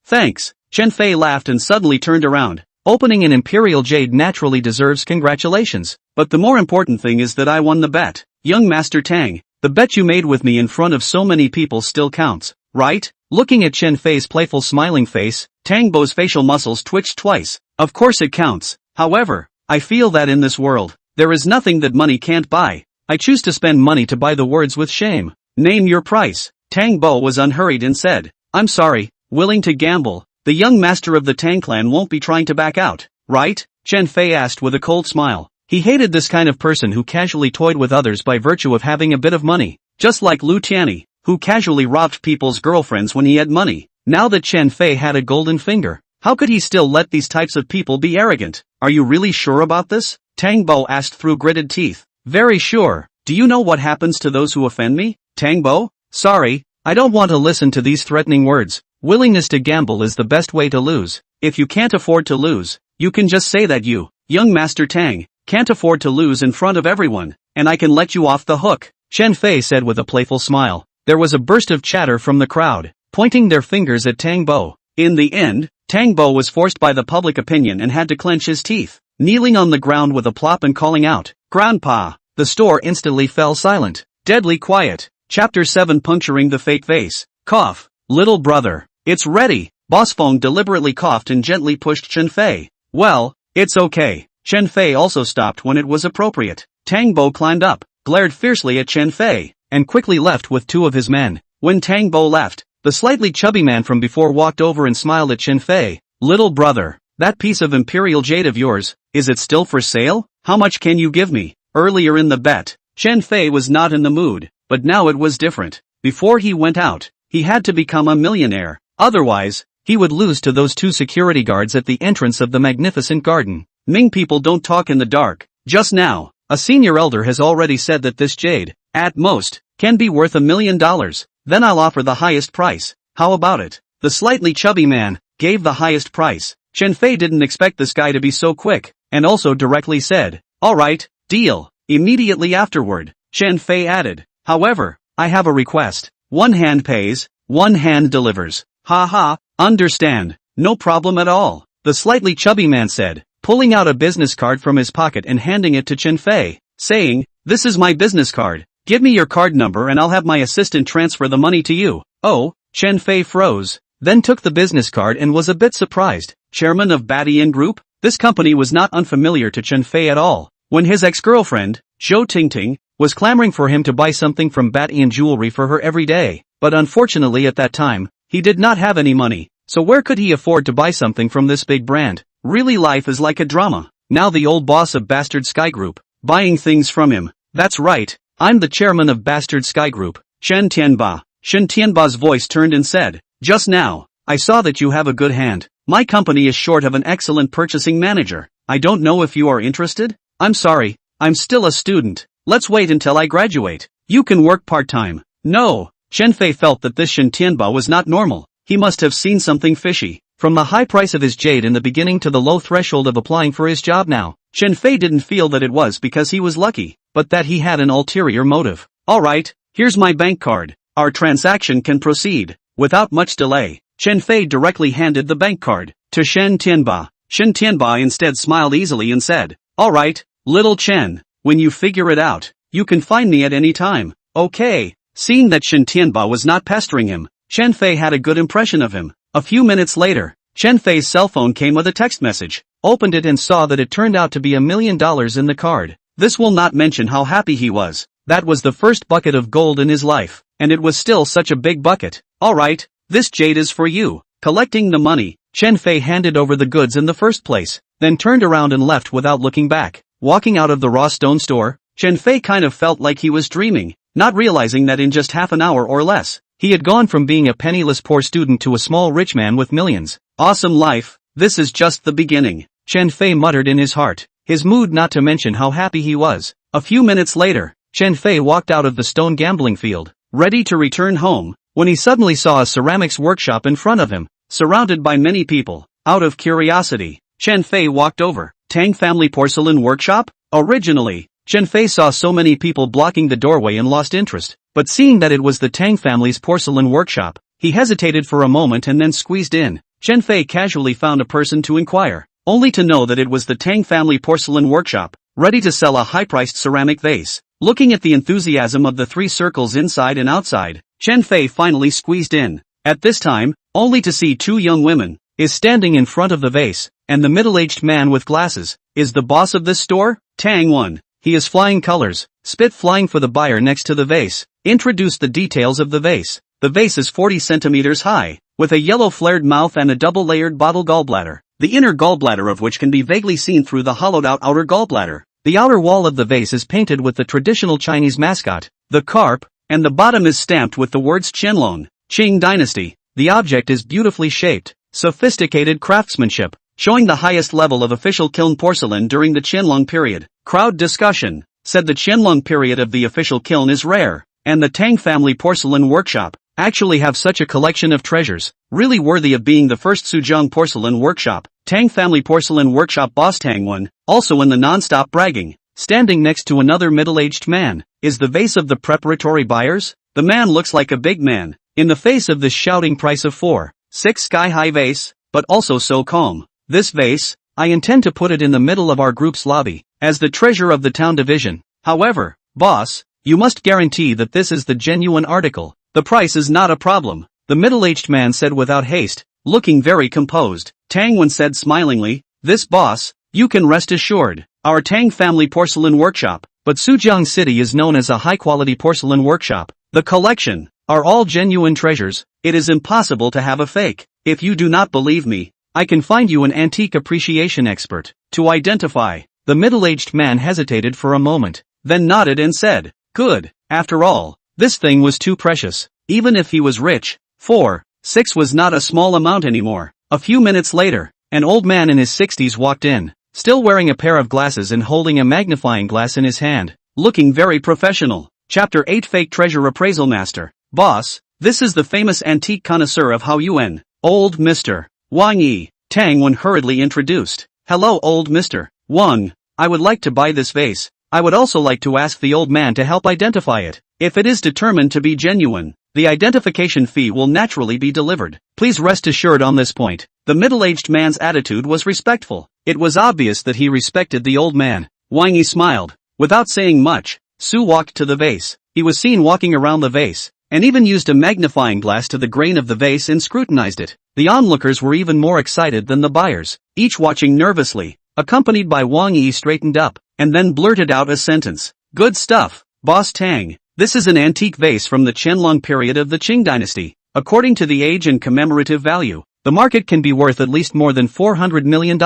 Thanks. Chen Fei laughed and suddenly turned around. Opening an imperial jade naturally deserves congratulations. But the more important thing is that I won the bet. Young Master Tang, The bet you made with me in front of so many people still counts, right? Looking at Chen Fei's playful smiling face, Tang Bo's facial muscles twitched twice. Of course it counts. However, I feel that in this world, there is nothing that money can't buy. I choose to spend money to buy the words with shame. Name your price. Tang Bo was unhurried and said, I'm sorry, willing to gamble. The young master of the Tang clan won't be trying to back out, right? Chen Fei asked with a cold smile. He hated this kind of person who casually toyed with others by virtue of having a bit of money. Just like Lu Tianyi, who casually robbed people's girlfriends when he had money. Now that Chen Fei had a golden finger, how could he still let these types of people be arrogant? Are you really sure about this? Tang Bo asked through gritted teeth. Very sure. Do you know what happens to those who offend me? Tang Bo? Sorry, I don't want to listen to these threatening words. Willingness to gamble is the best way to lose. If you can't afford to lose, you can just say that you, young Master Tang, can't afford to lose in front of everyone, and I can let you off the hook, Chen Fei said with a playful smile. There was a burst of chatter from the crowd, pointing their fingers at Tang Bo. In the end, Tang Bo was forced by the public opinion and had to clench his teeth, kneeling on the ground with a plop and calling out, Grandpa! The store instantly fell silent, deadly quiet. Chapter 7 Puncturing the Fake Vase. Cough. Little brother. It's ready. Boss Feng deliberately coughed and gently pushed Chen Fei. Well, it's okay. Chen Fei also stopped when it was appropriate. Tang Bo climbed up, glared fiercely at Chen Fei, and quickly left with two of his men. When Tang Bo left, the slightly chubby man from before walked over and smiled at Chen Fei. Little brother, that piece of imperial jade of yours, is it still for sale? How much can you give me? Earlier in the bet, Chen Fei was not in the mood, but now it was different. Before he went out, he had to become a millionaire. Otherwise, he would lose to those two security guards at the entrance of the magnificent garden. Ming people don't talk in the dark. Just now, a senior elder has already said that this jade, at most, can be worth $1 million. Then I'll offer the highest price. How about it? The slightly chubby man gave the highest price. Chen Fei didn't expect this guy to be so quick, and also directly said, alright, deal. Immediately afterward, Chen Fei added, however, I have a request. One hand pays, one hand delivers. Ha ha, understand. No problem at all. The slightly chubby man said, pulling out a business card from his pocket and handing it to Chen Fei, saying, this is my business card. Give me your card number and I'll have my assistant transfer the money to you. Oh, Chen Fei froze, then took the business card and was a bit surprised. Chairman of Batian Group? This company was not unfamiliar to Chen Fei at all. When his ex-girlfriend, Zhou Tingting, was clamoring for him to buy something from Batian jewelry for her every day, but unfortunately at that time, he did not have any money, so where could he afford to buy something from this big brand? Really, life is like a drama. Now the old boss of Bastard Sky Group, buying things from him. That's right, I'm the chairman of Bastard Sky Group, Shen Tianba. Shen Tianba's voice turned and said, just now, I saw that you have a good hand. My company is short of an excellent purchasing manager. I don't know if you are interested? I'm sorry, I'm still a student. Let's wait until I graduate. You can work part-time. No. Chen Fei felt that this Shen Tianba was not normal. He must have seen something fishy. From the high price of his jade in the beginning to the low threshold of applying for his job now, Chen Fei didn't feel that it was because he was lucky, but that he had an ulterior motive. Alright, here's my bank card. Our transaction can proceed. Without much delay, Chen Fei directly handed the bank card to Shen Tianba. Shen Tianba instead smiled easily and said, alright, little Chen, when you figure it out, you can find me at any time. Okay. Seeing that Shen Tianba was not pestering him, Chen Fei had a good impression of him. A few minutes later, Chen Fei's cell phone came with a text message, opened it and saw that it turned out to be $1 million in the card. This will not mention how happy he was. That was the first bucket of gold in his life, and it was still such a big bucket. Alright, this jade is for you. Collecting the money, Chen Fei handed over the goods in the first place, then turned around and left without looking back. Walking out of the raw stone store, Chen Fei kind of felt like he was dreaming, not realizing that in just half an hour or less, he had gone from being a penniless poor student to a small rich man with millions. Awesome life, this is just the beginning, Chen Fei muttered in his heart, his mood not to mention how happy he was. A few minutes later, Chen Fei walked out of the stone gambling field, ready to return home, when he suddenly saw a ceramics workshop in front of him, surrounded by many people. Out of curiosity, Chen Fei walked over. Tang Family Porcelain Workshop? Originally, Chen Fei saw so many people blocking the doorway and lost interest, but seeing that it was the Tang family's porcelain workshop, he hesitated for a moment and then squeezed in. Chen Fei casually found a person to inquire, only to know that it was the Tang Family Porcelain Workshop, ready to sell a high-priced ceramic vase. Looking at the enthusiasm of the three circles inside and outside, Chen Fei finally squeezed in. At this time, only to see two young women, is standing in front of the vase, and the middle-aged man with glasses, is the boss of this store? Tang Wen. He is flying colors, spit flying for the buyer next to the vase. Introduced the details of the vase. The vase is 40 centimeters high, with a yellow flared mouth and a double-layered bottle gallbladder, the inner gallbladder of which can be vaguely seen through the hollowed-out outer gallbladder. The outer wall of the vase is painted with the traditional Chinese mascot, the carp, and the bottom is stamped with the words Qianlong, Qing Dynasty. The object is beautifully shaped, sophisticated craftsmanship, showing the highest level of official kiln porcelain during the Qianlong period. Crowd discussion said the Qianlong period of the official kiln is rare, and the Tang family porcelain workshop actually have such a collection of treasures, really worthy of being the first Suzhou porcelain workshop. Tang family porcelain workshop boss Tang Wen, also in the non-stop bragging, standing next to another middle-aged man, is the vase of the preparatory buyers? The man looks like a big man, in the face of this shouting price of 4.6 sky-high vase, but also so calm. This vase, I intend to put it in the middle of our group's lobby, as the treasure of the town division. However, boss, you must guarantee that this is the genuine article. The price is not a problem, the middle-aged man said without haste, looking very composed. Tang Wen said smilingly, this boss, you can rest assured, our Tang family porcelain workshop, but Suzhou City is known as a high-quality porcelain workshop. The collection are all genuine treasures. It is impossible to have a fake. If you do not believe me, I can find you an antique appreciation expert to identify. The middle-aged man hesitated for a moment, then nodded and said, good, after all, this thing was too precious. Even if he was rich, 4.6 was not a small amount anymore. A few minutes later, an old man in his 60s walked in, still wearing a pair of glasses and holding a magnifying glass in his hand, looking very professional. Chapter 8 Fake Treasure Appraisal Master. Boss, this is the famous antique connoisseur of Hao Yuan, old Mr. Wang Yi. Tang Wen hurriedly introduced. Hello old Mr. Wang, I would like to buy this vase. I would also like to ask the old man to help identify it. If it is determined to be genuine, the identification fee will naturally be delivered. Please rest assured on this point. The middle-aged man's attitude was respectful. It was obvious that he respected the old man. Wang Yi smiled. Without saying much, Su walked to the vase. He was seen walking around the vase, and even used a magnifying glass to the grain of the vase and scrutinized it. The onlookers were even more excited than the buyers, each watching nervously. Accompanied by Wang Yi straightened up, and then blurted out a sentence. Good stuff, Boss Tang. This is an antique vase from the Qianlong period of the Qing dynasty. According to the age and commemorative value, the market can be worth at least more than $400 million.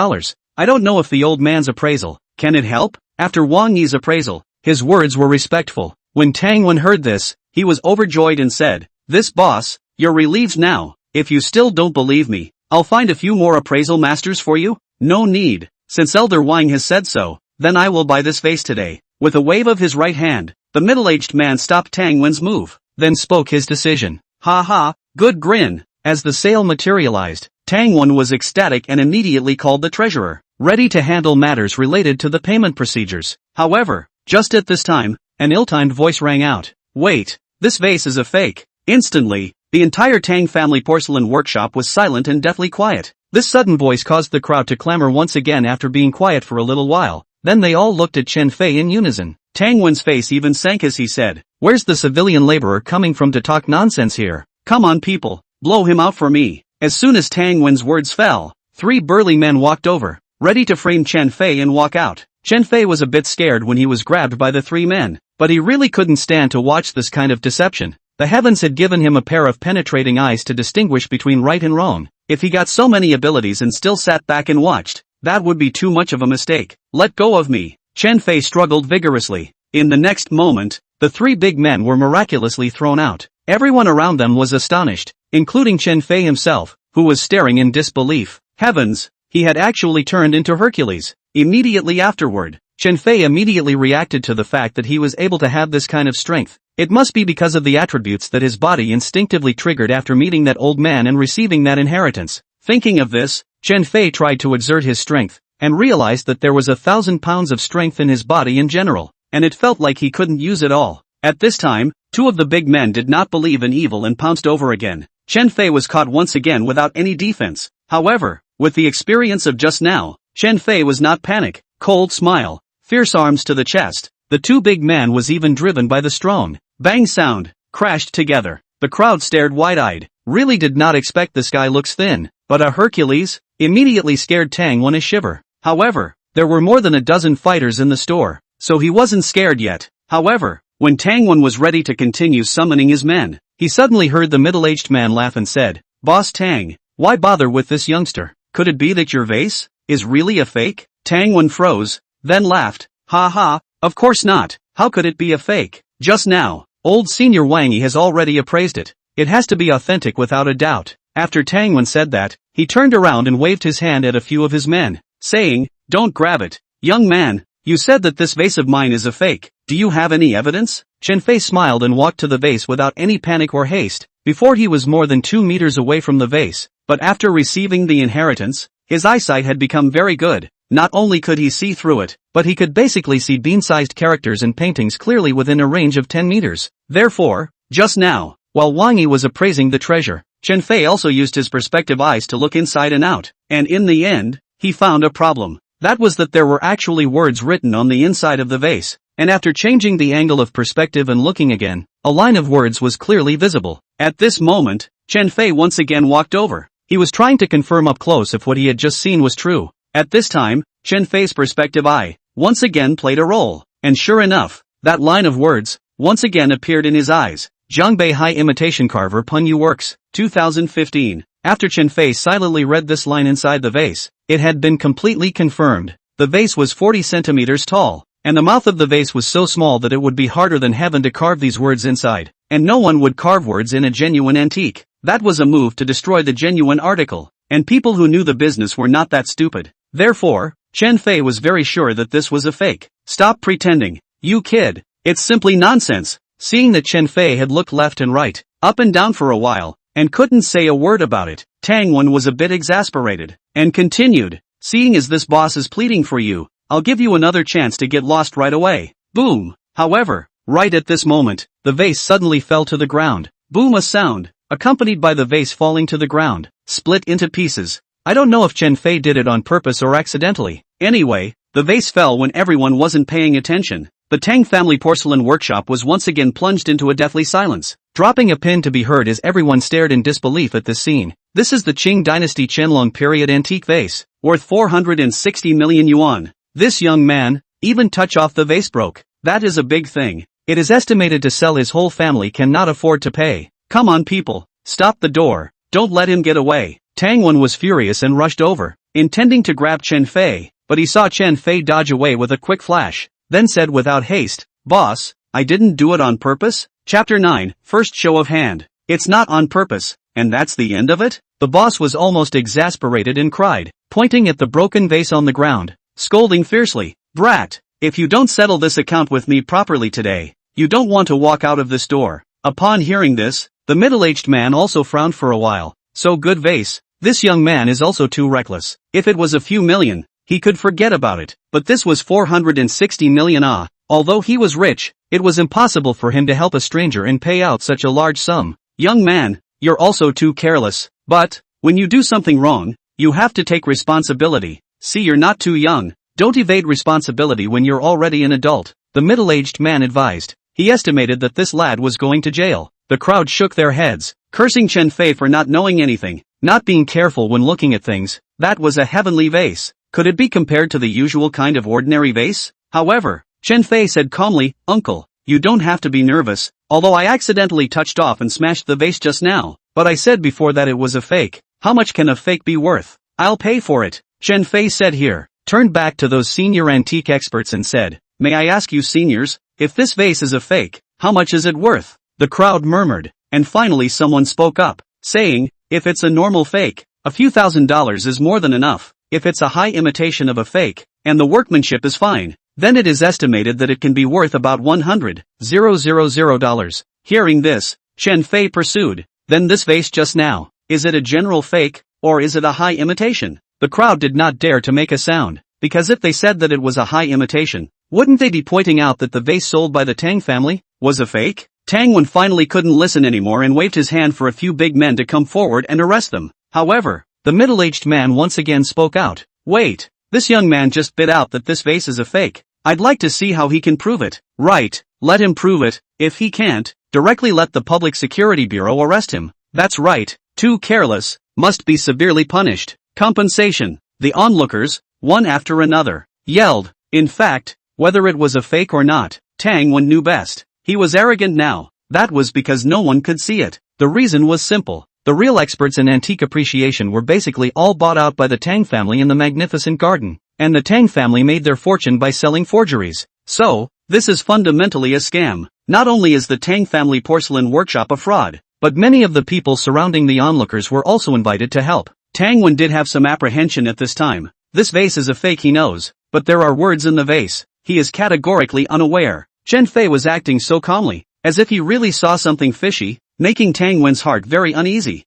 I don't know if the old man's appraisal, can it help? After Wang Yi's appraisal, his words were respectful. When Tang Wen heard this, he was overjoyed and said, this boss, you're relieved now. If you still don't believe me, I'll find a few more appraisal masters for you. No need, since Elder Wang has said so, then I will buy this vase today. With a wave of his right hand, the middle-aged man stopped Tang Wen's move, then spoke his decision. Ha ha, good grin. As the sale materialized, Tang Wen was ecstatic and immediately called the treasurer, ready to handle matters related to the payment procedures. However, just at this time, an ill-timed voice rang out. Wait, this vase is a fake. Instantly, the entire Tang family porcelain workshop was silent and deathly quiet. This sudden voice caused the crowd to clamor once again after being quiet for a little while. Then they all looked at Chen Fei in unison. Tang Wen's face even sank as he said, where's the civilian laborer coming from to talk nonsense here? Come on people, blow him out for me. As soon as Tang Wen's words fell, 3 burly men walked over, ready to frame Chen Fei and walk out. Chen Fei was a bit scared when he was grabbed by the 3 men, but he really couldn't stand to watch this kind of deception. The heavens had given him a pair of penetrating eyes to distinguish between right and wrong. If he got so many abilities and still sat back and watched, that would be too much of a mistake. Let go of me. Chen Fei struggled vigorously. In the next moment, the 3 big men were miraculously thrown out. Everyone around them was astonished, including Chen Fei himself, who was staring in disbelief. Heavens, he had actually turned into Hercules. Immediately afterward, Chen Fei immediately reacted to the fact that he was able to have this kind of strength. It must be because of the attributes that his body instinctively triggered after meeting that old man and receiving that inheritance. Thinking of this, Chen Fei tried to exert his strength, and realized that there was 1,000 pounds of strength in his body in general, and it felt like he couldn't use it all. At this time, 2 of the big men did not believe in evil and pounced over again. Chen Fei was caught once again without any defense. However, with the experience of just now, Chen Fei was not panic. Cold smile, fierce arms to the chest, The two big men was even driven by the strong bang sound, crashed together. The crowd stared wide-eyed, really did not expect this guy looks thin, but a Hercules, immediately scared Tang Wen a shiver. However, there were more than a dozen fighters in the store, so he wasn't scared yet. However, when Tang Wen was ready to continue summoning his men, he suddenly heard the middle-aged man laugh and said, "Boss Tang, why bother with this youngster? Could it be that your vase is really a fake?" Tang Wen froze, then laughed, "Ha ha, of course not. How could it be a fake? Just now, old Senior Wang Yi has already appraised it. It has to be authentic without a doubt." After Tang Wen said that, he turned around and waved his hand at a few of his men, saying, "Don't grab it. Young man, you said that this vase of mine is a fake. Do you have any evidence?" Chen Fei smiled and walked to the vase without any panic or haste. Before he was more than 2 meters away from the vase, but after receiving the inheritance, his eyesight had become very good. Not only could he see through it, but he could basically see bean-sized characters and paintings clearly within a range of 10 meters. Therefore, just now, while Wang Yi was appraising the treasure, Chen Fei also used his perspective eyes to look inside and out, and in the end, he found a problem. That was that there were actually words written on the inside of the vase, and after changing the angle of perspective and looking again, a line of words was clearly visible. At this moment, Chen Fei once again walked over. He was trying to confirm up close if what he had just seen was true. At this time, Chen Fei's perspective eye once again played a role, and sure enough, that line of words once again appeared in his eyes. Zhangbei High Imitation Carver Punyu Works, 2015. After Chen Fei silently read this line inside the vase, it had been completely confirmed. The vase was 40 centimeters tall, and the mouth of the vase was so small that it would be harder than heaven to carve these words inside, and no one would carve words in a genuine antique. That was a move to destroy the genuine article, and people who knew the business were not that stupid. Therefore, Chen Fei was very sure that this was a fake. "Stop pretending, you kid. It's simply nonsense." Seeing that Chen Fei had looked left and right, up and down for a while, and couldn't say a word about it, Tang Wen was a bit exasperated, and continued, "Seeing as this boss is pleading for you, I'll give you another chance to get lost right away." Boom! However, right at this moment, the vase suddenly fell to the ground. Boom, a sound, accompanied by the vase falling to the ground, split into pieces. I don't know if Chen Fei did it on purpose or accidentally. Anyway, the vase fell when everyone wasn't paying attention. The Tang family porcelain workshop was once again plunged into a deathly silence, dropping a pin to be heard as everyone stared in disbelief at this scene. This is the Qing Dynasty Qianlong period antique vase, worth 460 million yuan. This young man, even touch off the vase broke. That is a big thing. It is estimated to sell his whole family cannot afford to pay. Come on people, stop the door, don't let him get away. Tang Wen was furious and rushed over, intending to grab Chen Fei, but he saw Chen Fei dodge away with a quick flash, then said without haste, "Boss, I didn't do it on purpose." Chapter 9, First Show of Hand. "It's not on purpose, and that's the end of it?" The boss was almost exasperated and cried, pointing at the broken vase on the ground, scolding fiercely, "Brat, if you don't settle this account with me properly today, you don't want to walk out of this door." Upon hearing this, the middle-aged man also frowned for a while. So good vase, this young man is also too reckless. If it was a few million, he could forget about it, but this was 460 million ah. Although he was rich, it was impossible for him to help a stranger and pay out such a large sum. "Young man, you're also too careless, but, when you do something wrong, you have to take responsibility. See, you're not too young, don't evade responsibility when you're already an adult," the middle-aged man advised. He estimated that this lad was going to jail. The crowd shook their heads, cursing Chen Fei for not knowing anything, not being careful when looking at things. That was a heavenly vase. Could it be compared to the usual kind of ordinary vase? However, Chen Fei said calmly, "Uncle, you don't have to be nervous, although I accidentally touched off and smashed the vase just now, but I said before that it was a fake. How much can a fake be worth? I'll pay for it." Chen Fei said here, turned back to those senior antique experts and said, "May I ask you seniors, if this vase is a fake, how much is it worth?" The crowd murmured, and finally someone spoke up, saying, "If it's a normal fake, a few $1,000s is more than enough. If it's a high imitation of a fake, and the workmanship is fine, then it is estimated that it can be worth about $100,000. Hearing this, Chen Fei pursued, "Then this vase just now, is it a general fake, or is it a high imitation?" The crowd did not dare to make a sound, because if they said that it was a high imitation, wouldn't they be pointing out that the vase sold by the Tang family was a fake? Tang Wen finally couldn't listen anymore and waved his hand for a few big men to come forward and arrest them. However, the middle-aged man once again spoke out, "Wait, this young man just bit out that this vase is a fake. I'd like to see how he can prove it. Right, let him prove it. If he can't, directly let the Public Security Bureau arrest him. That's right, too careless, must be severely punished. Compensation. The onlookers, one after another, yelled. In fact, whether it was a fake or not, Tang Wen knew best. He was arrogant now. That was because no one could see it. The reason was simple. The real experts in antique appreciation were basically all bought out by the Tang family in the Magnificent Garden, and the Tang family made their fortune by selling forgeries. So, this is fundamentally a scam. Not only is the Tang family porcelain workshop a fraud, but many of the people surrounding the onlookers were also invited to help. Tang Wen did have some apprehension at this time. This vase is a fake, he knows, but there are words in the vase. He is categorically unaware. Chen Fei was acting so calmly, as if he really saw something fishy, making Tang Wen's heart very uneasy.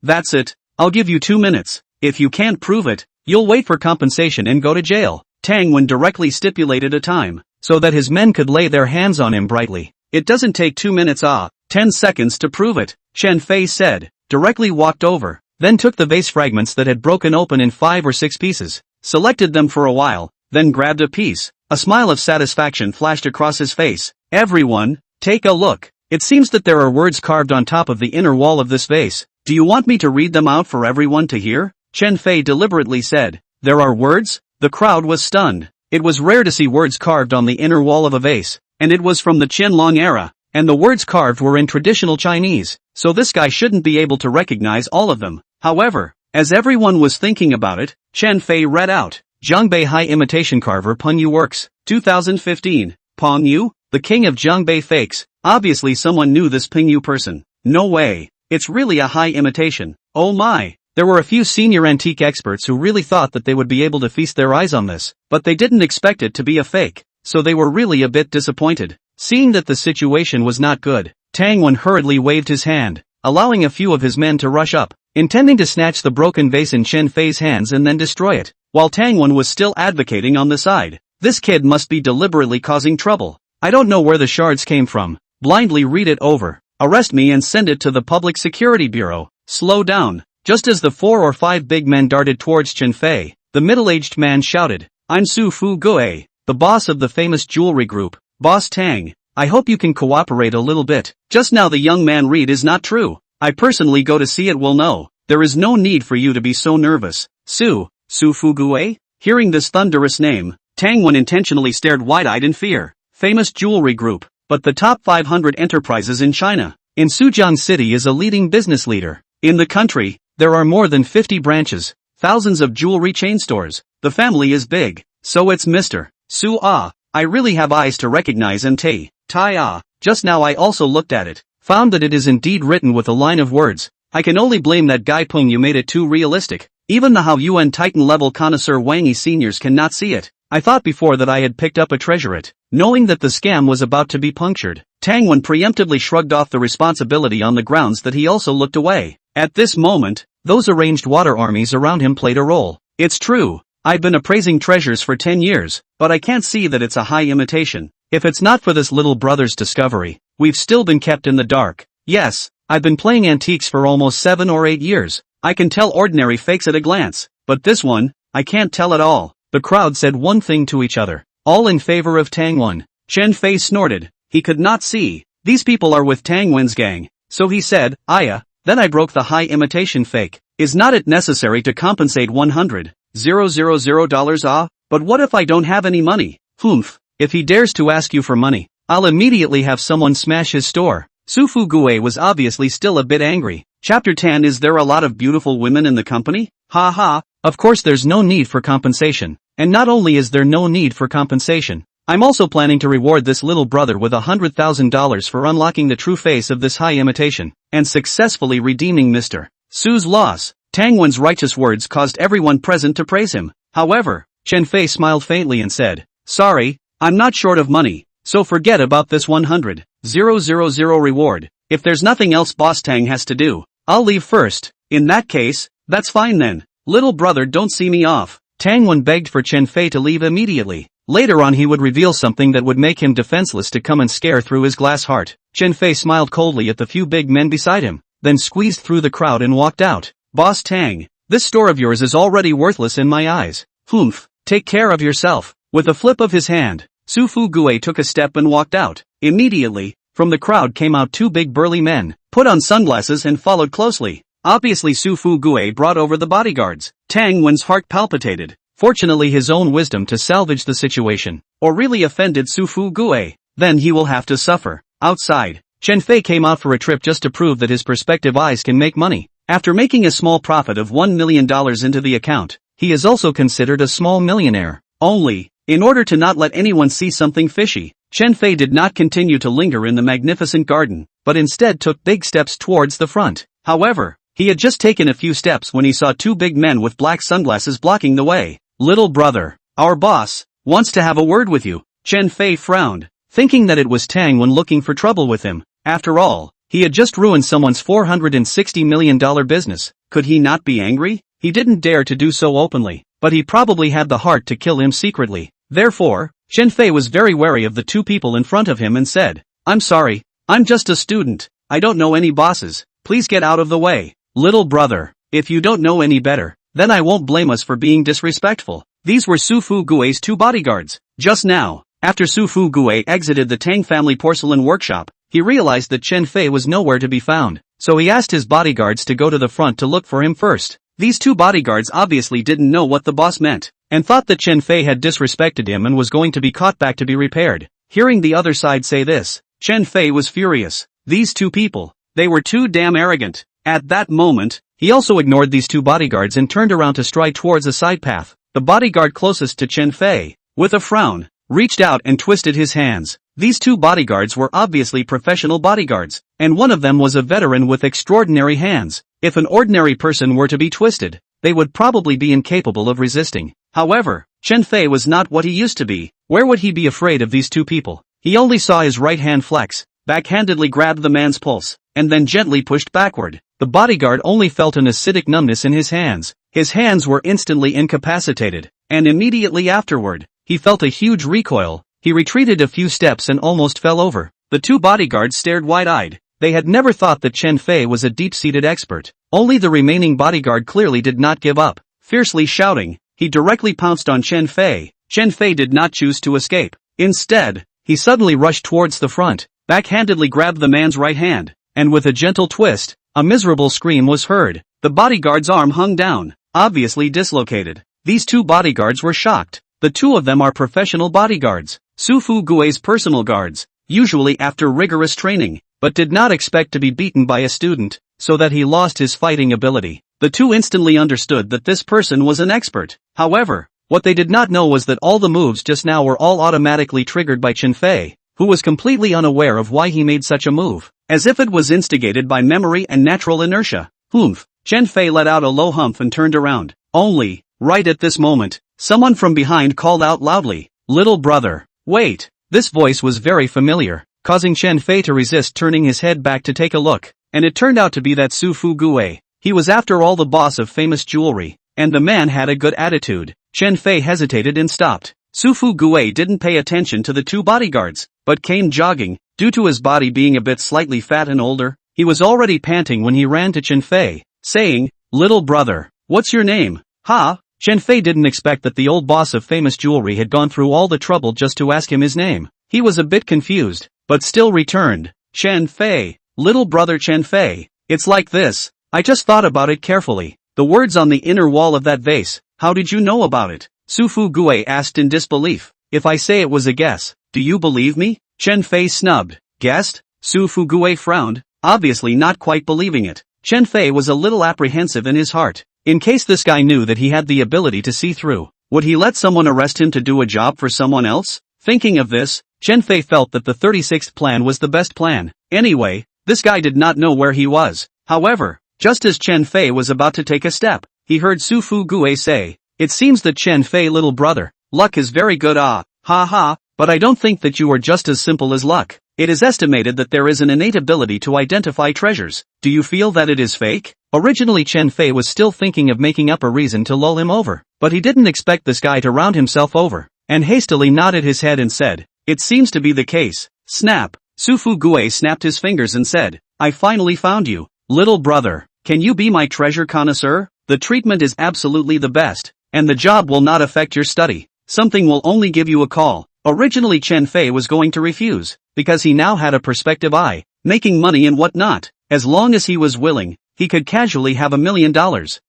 That's it. I'll give you 2 minutes. If you can't prove it, you'll wait for compensation and go to jail. Tang Wen directly stipulated a time, so that his men could lay their hands on him brightly. It doesn't take 2 minutes 10 seconds to prove it, Chen Fei said, directly walked over, then took the vase fragments that had broken open in 5 or 6 pieces, selected them for a while, then grabbed a piece. A smile of satisfaction flashed across his face. Everyone, take a look. It seems that there are words carved on top of the inner wall of this vase. Do you want me to read them out for everyone to hear? Chen Fei deliberately said. There are words? The crowd was stunned. It was rare to see words carved on the inner wall of a vase, and it was from the Qianlong era, and the words carved were in traditional Chinese, so this guy shouldn't be able to recognize all of them. However, as everyone was thinking about it, Chen Fei read out. Zhongbei High Imitation Carver Pengyu Works, 2015. Pengyu, the king of Zhongbei fakes. Obviously someone knew this Pengyu person. No way. It's really a high imitation. Oh my. There were a few senior antique experts who really thought that they would be able to feast their eyes on this, but they didn't expect it to be a fake, so they were really a bit disappointed. Seeing that the situation was not good, Tang Wen hurriedly waved his hand, allowing a few of his men to rush up, intending to snatch the broken vase in Chen Fei's hands and then destroy it. While Tang Wen was still advocating on the side, this kid must be deliberately causing trouble. I don't know where the shards came from. Blindly read it over. Arrest me and send it to the Public Security Bureau. Slow down. Just as the 4 or 5 big men darted towards Chen Fei, the middle-aged man shouted, I'm Su Fu Gui, the boss of the famous jewelry group. Boss Tang, I hope you can cooperate a little bit. Just now the young man read is not true. I personally go to see it will know. There is no need for you to be so nervous. Su Fu Gui? Hearing this thunderous name, Tang Wen intentionally stared wide-eyed in fear. Famous jewelry group, but the top 500 enterprises in China. In Suzhou City is a leading business leader. In the country, there are more than 50 branches, thousands of jewelry chain stores. The family is big, so it's Mr. Su Ah. I really have eyes to recognize and Tai Ah. Just now I also looked at it, found that it is indeed written with a line of words. I can only blame that guy Peng Yu made it too realistic. Even the Hao Yuan Titan-level connoisseur Wang Yi seniors cannot see it. I thought before that I had picked up a treasure. Knowing that the scam was about to be punctured, Tang Wen preemptively shrugged off the responsibility on the grounds that he also looked away. At this moment, those arranged water armies around him played a role. It's true, I've been appraising treasures for 10 years, but I can't see that it's a high imitation. If it's not for this little brother's discovery, we've still been kept in the dark. Yes, I've been playing antiques for almost 7 or 8 years. I can tell ordinary fakes at a glance, but this one, I can't tell at all. The crowd said one thing to each other, all in favor of Tang Wen. Chen Fei snorted. He could not see. These people are with Tang Wen's gang. So he said, then I broke the high imitation fake. Is not it necessary to compensate $100,000? But what if I don't have any money? Humph. If he dares to ask you for money, I'll immediately have someone smash his store. Su Fu Gui was obviously still a bit angry. Chapter 10. Is there a lot of beautiful women in the company? Ha ha. Of course there's no need for compensation. And not only is there no need for compensation, I'm also planning to reward this little brother with $100,000 for unlocking the true face of this high imitation, and successfully redeeming Mr. Su's loss. Tang Wen's righteous words caused everyone present to praise him. However, Chen Fei smiled faintly and said, sorry, I'm not short of money, so forget about this 100,000 reward. If there's nothing else Boss Tang has to do, I'll leave first. In that case, that's fine then. Little brother, don't see me off. Tang Wen begged for Chen Fei to leave immediately. Later on he would reveal something that would make him defenseless to come and scare through his glass heart. Chen Fei smiled coldly at the few big men beside him, then squeezed through the crowd and walked out. Boss Tang, this store of yours is already worthless in my eyes. Humph, take care of yourself. With a flip of his hand, Su Fu Gue took a step and walked out. Immediately, from the crowd came out two big burly men, put on sunglasses and followed closely. Obviously Su Fu Gue brought over the bodyguards. Tang Wen's heart palpitated. Fortunately his own wisdom to salvage the situation, or really offended Su Fu Gue, then he will have to suffer. Outside, Chen Fei came out for a trip just to prove that his perspective eyes can make money. After making a small profit of $1 million into the account, he is also considered a small millionaire. Only, in order to not let anyone see something fishy, Chen Fei did not continue to linger in the magnificent garden, but instead took big steps towards the front. However, he had just taken a few steps when he saw two big men with black sunglasses blocking the way. "Little brother, our boss wants to have a word with you." Chen Fei frowned, thinking that it was Tang Wen looking for trouble with him. After all, he had just ruined someone's $460 million business. Could he not be angry? He didn't dare to do so openly, but he probably had the heart to kill him secretly. Therefore, Chen Fei was very wary of the two people in front of him and said, "I'm sorry, I'm just a student. I don't know any bosses. Please get out of the way." "Little brother, if you don't know any better, then I won't blame us for being disrespectful." These were Su Fu Gue's two bodyguards. Just now, after Su Fu Gue exited the Tang family porcelain workshop, he realized that Chen Fei was nowhere to be found, so he asked his bodyguards to go to the front to look for him first. These two bodyguards obviously didn't know what the boss meant, and thought that Chen Fei had disrespected him and was going to be caught back to be repaired. Hearing the other side say this, Chen Fei was furious. These two people, they were too damn arrogant. At that moment, he also ignored these two bodyguards and turned around to stride towards a side path. The bodyguard closest to Chen Fei, with a frown, reached out and twisted his hands. These two bodyguards were obviously professional bodyguards, and one of them was a veteran with extraordinary hands. If an ordinary person were to be twisted, they would probably be incapable of resisting. However, Chen Fei was not what he used to be. Where would he be afraid of these two people? He only saw his right hand flex, backhandedly grabbed the man's pulse, and then gently pushed backward. The bodyguard only felt an acidic numbness in his hands. His hands were instantly incapacitated, and immediately afterward, he felt a huge recoil. He retreated a few steps and almost fell over. The two bodyguards stared wide-eyed. They had never thought that Chen Fei was a deep-seated expert. Only the remaining bodyguard clearly did not give up. Fiercely shouting, he directly pounced on Chen Fei. Chen Fei did not choose to escape. Instead, he suddenly rushed towards the front, backhandedly grabbed the man's right hand, and with a gentle twist, a miserable scream was heard. The bodyguard's arm hung down, obviously dislocated. These two bodyguards were shocked. The two of them are professional bodyguards, Su Fu Gue's personal guards, usually after rigorous training, but did not expect to be beaten by a student, so that he lost his fighting ability. The two instantly understood that this person was an expert. However, what they did not know was that all the moves just now were all automatically triggered by Chen Fei, who was completely unaware of why he made such a move, as if it was instigated by memory and natural inertia. Humph! Chen Fei let out a low humph and turned around. Only, right at this moment, someone from behind called out loudly, "Little brother, wait!" This voice was very familiar, causing Chen Fei to resist turning his head back to take a look, and it turned out to be that Su Fu Gue. He was after all the boss of famous jewelry, and the man had a good attitude. Chen Fei hesitated and stopped. Su Fu Gue didn't pay attention to the two bodyguards, but came jogging. Due to his body being a bit slightly fat and older, he was already panting when he ran to Chen Fei, saying, "Little brother, what's your name?" "Ha?" Chen Fei didn't expect that the old boss of famous jewelry had gone through all the trouble just to ask him his name. He was a bit confused, but still returned, "Chen Fei, little brother Chen Fei. It's like this. I just thought about it carefully. The words on the inner wall of that vase, how did you know about it?" Su Fu Gue asked in disbelief. "If I say it was a guess, do you believe me?" Chen Fei snubbed. "Guessed?" Su Fu Gue frowned, obviously not quite believing it. Chen Fei was a little apprehensive in his heart. In case this guy knew that he had the ability to see through, would he let someone arrest him to do a job for someone else? Thinking of this, Chen Fei felt that the 36th plan was the best plan. Anyway, this guy did not know where he was. However, just as Chen Fei was about to take a step, he heard Su Fu Gue say, "It seems that Chen Fei, little brother, luck is very good. Ha ha, but I don't think that you are just as simple as luck. It is estimated that there is an innate ability to identify treasures. Do you feel that it is fake?" Originally Chen Fei was still thinking of making up a reason to lull him over, but he didn't expect this guy to round himself over, and hastily nodded his head and said, "It seems to be the case." Snap! Su Fu Gue snapped his fingers and said, "I finally found you. Little brother, can you be my treasure connoisseur? The treatment is absolutely the best, and the job will not affect your study." something will only give you a call. Originally Chen Fei was going to refuse, because he now had a prospective eye, making money and whatnot. As long as he was willing, he could casually have $1 million.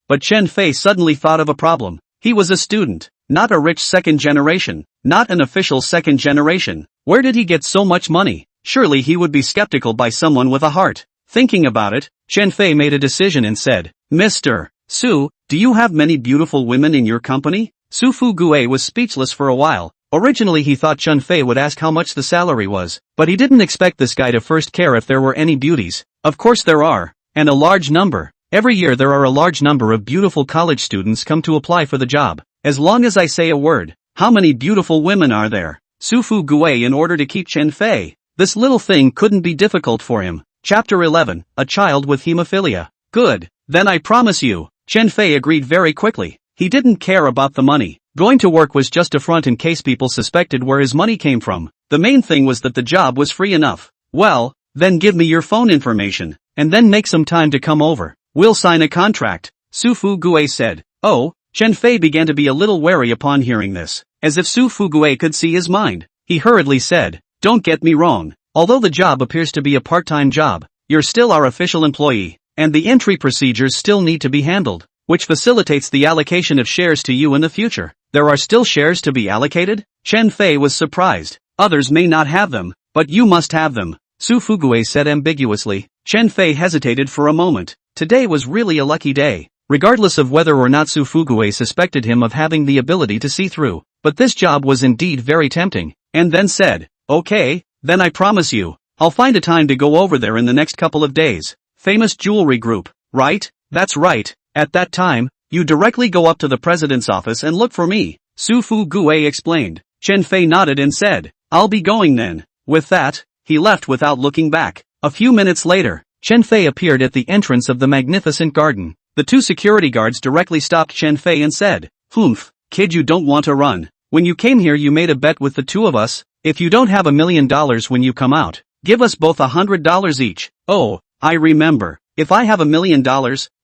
But Chen Fei suddenly thought of a problem. He was a student, not a rich second generation, not an official second generation. Where did he get so much money? Surely he would be skeptical by someone with a heart. Thinking about it, Chen Fei made a decision and said, Mr. Su, do you have many beautiful women in your company? Su Fugue was speechless for a while. Originally he thought Chen Fei would ask how much the salary was, but he didn't expect this guy to first care if there were any beauties. Of course there are, and a large number. Every year there are a large number of beautiful college students come to apply for the job. As long as I say a word, how many beautiful women are there? Su Fugue in order to keep Chen Fei. This little thing couldn't be difficult for him. Chapter 11, A Child with Hemophilia. Good, then I promise you. Chen Fei agreed very quickly. He didn't care about the money. Going to work was just a front in case people suspected where his money came from. The main thing was that the job was free enough. Well, then give me your phone information, and then make some time to come over. We'll sign a contract, Su Fugue said. Oh, Chen Fei began to be a little wary upon hearing this. As if Su Fugue could see his mind, he hurriedly said, Don't get me wrong. Although the job appears to be a part-time job, you're still our official employee, and the entry procedures still need to be handled, which facilitates the allocation of shares to you in the future. There are still shares to be allocated? Chen Fei was surprised. Others may not have them, but you must have them, Su Fugue said ambiguously. Chen Fei hesitated for a moment. Today was really a lucky day, regardless of whether or not Su Fugue suspected him of having the ability to see through. But this job was indeed very tempting, and then said, Okay, then I promise you, I'll find a time to go over there in the next couple of days. Famous jewelry group, right? That's right. At that time, you directly go up to the president's office and look for me, Su Fugue explained. Chen Fei nodded and said, I'll be going then. With that, he left without looking back. A few minutes later, Chen Fei appeared at the entrance of the magnificent garden. The two security guards directly stopped Chen Fei and said, Humph, kid, you don't want to run. When you came here you made a bet with the two of us. If you don't have $1 million when you come out, give us both $100 each. Oh, I remember. If I have $1 million,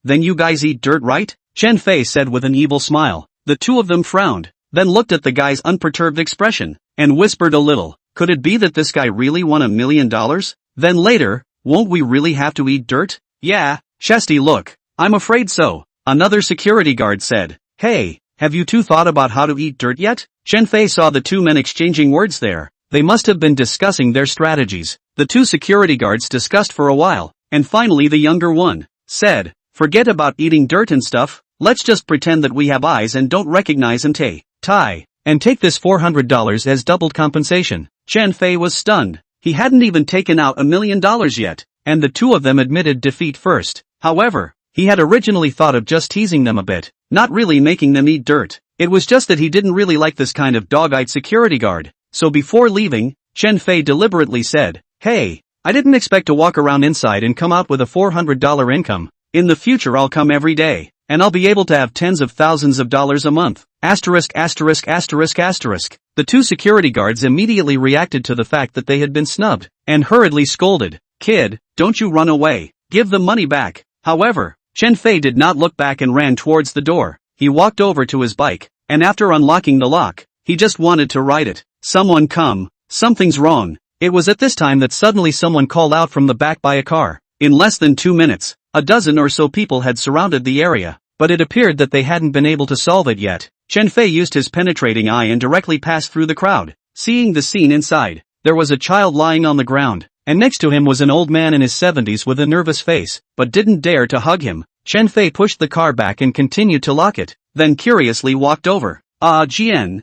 then you guys eat dirt, right? Chen Fei said with an evil smile. The two of them frowned, then looked at the guy's unperturbed expression, and whispered a little. Could it be that this guy really won $1 million? Then later, won't we really have to eat dirt? Yeah, Chesty, look. I'm afraid so. Another security guard said. Hey, have you two thought about how to eat dirt yet? Chen Fei saw the two men exchanging words there. They must have been discussing their strategies. The two security guards discussed for a while, and finally the younger one said, Forget about eating dirt and stuff. Let's just pretend that we have eyes and don't recognize and and take this $400 as doubled compensation. Chen Fei was stunned. He hadn't even taken out $1 million yet, and the two of them admitted defeat first. However, he had originally thought of just teasing them a bit, not really making them eat dirt. It was just that he didn't really like this kind of dog-eyed security guard. So before leaving, Chen Fei deliberately said, Hey, I didn't expect to walk around inside and come out with a $400 income. In the future I'll come every day, and I'll be able to have tens of thousands of dollars a month. Asterisk. The two security guards immediately reacted to the fact that they had been snubbed, and hurriedly scolded, Kid, don't you run away. Give the money back. However, Chen Fei did not look back and ran towards the door. He walked over to his bike, and after unlocking the lock, he just wanted to ride it. Someone come. Something's wrong. It was at this time that suddenly someone called out from the back by a car. In less than 2 minutes, a dozen or so people had surrounded the area, but it appeared that they hadn't been able to solve it yet. Chen Fei used his penetrating eye and directly passed through the crowd. Seeing the scene inside, there was a child lying on the ground, and next to him was an old man in his 70s with a nervous face, but didn't dare to hug him. Chen Fei pushed the car back and continued to lock it, then curiously walked over. Jian,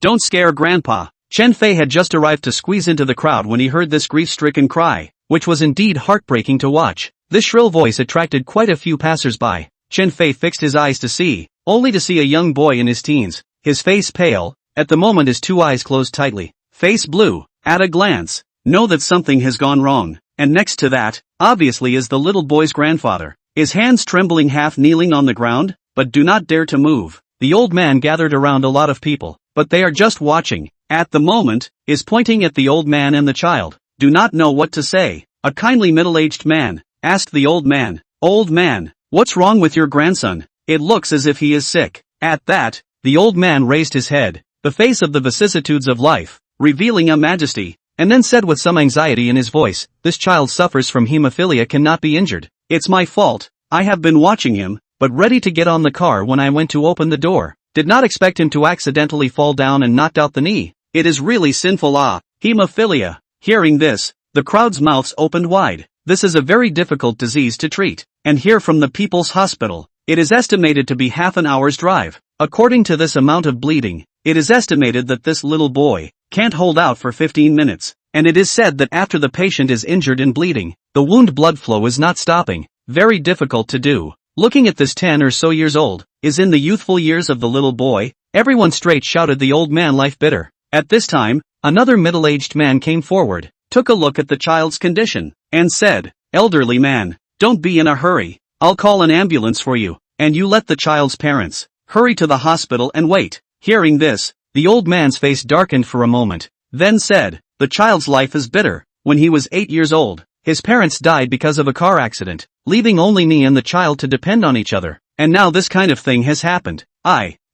don't scare Grandpa. Chen Fei had just arrived to squeeze into the crowd when he heard this grief-stricken cry, which was indeed heartbreaking to watch. This shrill voice attracted quite a few passers-by. Chen Fei fixed his eyes to see, only to see a young boy in his teens, his face pale, at the moment his two eyes closed tightly, face blue. At a glance, know that something has gone wrong, and next to that, obviously is the little boy's grandfather. His hands trembling, half kneeling on the ground, but do not dare to move. The old man gathered around a lot of people, but they are just watching. At the moment, is pointing at the old man and the child. Do not know what to say. A kindly middle-aged man asked the old man, Old man, what's wrong with your grandson? It looks as if he is sick. At that, The old man raised his head, the face of the vicissitudes of life, revealing a majesty, and then said with some anxiety in his voice, "This child suffers from hemophilia, cannot be injured. It's my fault. I have been watching him, but ready to get on the car when I went to open the door. Did not expect him to accidentally fall down and knocked out the knee. It is really sinful. Hemophilia." Hearing this, the crowd's mouths opened wide. This is a very difficult disease to treat, and here from the People's Hospital, it is estimated to be half an hour's drive. According to this amount of bleeding, it is estimated that this little boy can't hold out for 15 minutes, and it is said that after the patient is injured and bleeding, the wound blood flow is not stopping. Very difficult to do. Looking at this 10 or so years old, is in the youthful years of the little boy, everyone straight shouted the old man life bitter. At this time, another middle-aged man came forward, took a look at the child's condition, and said, "Elderly man, don't be in a hurry. I'll call an ambulance for you, and you let the child's parents hurry to the hospital and wait." Hearing this, the old man's face darkened for a moment, then said, "The child's life is bitter. When he was 8 years old, his parents died because of a car accident, leaving only me and the child to depend on each other, and now this kind of thing has happened."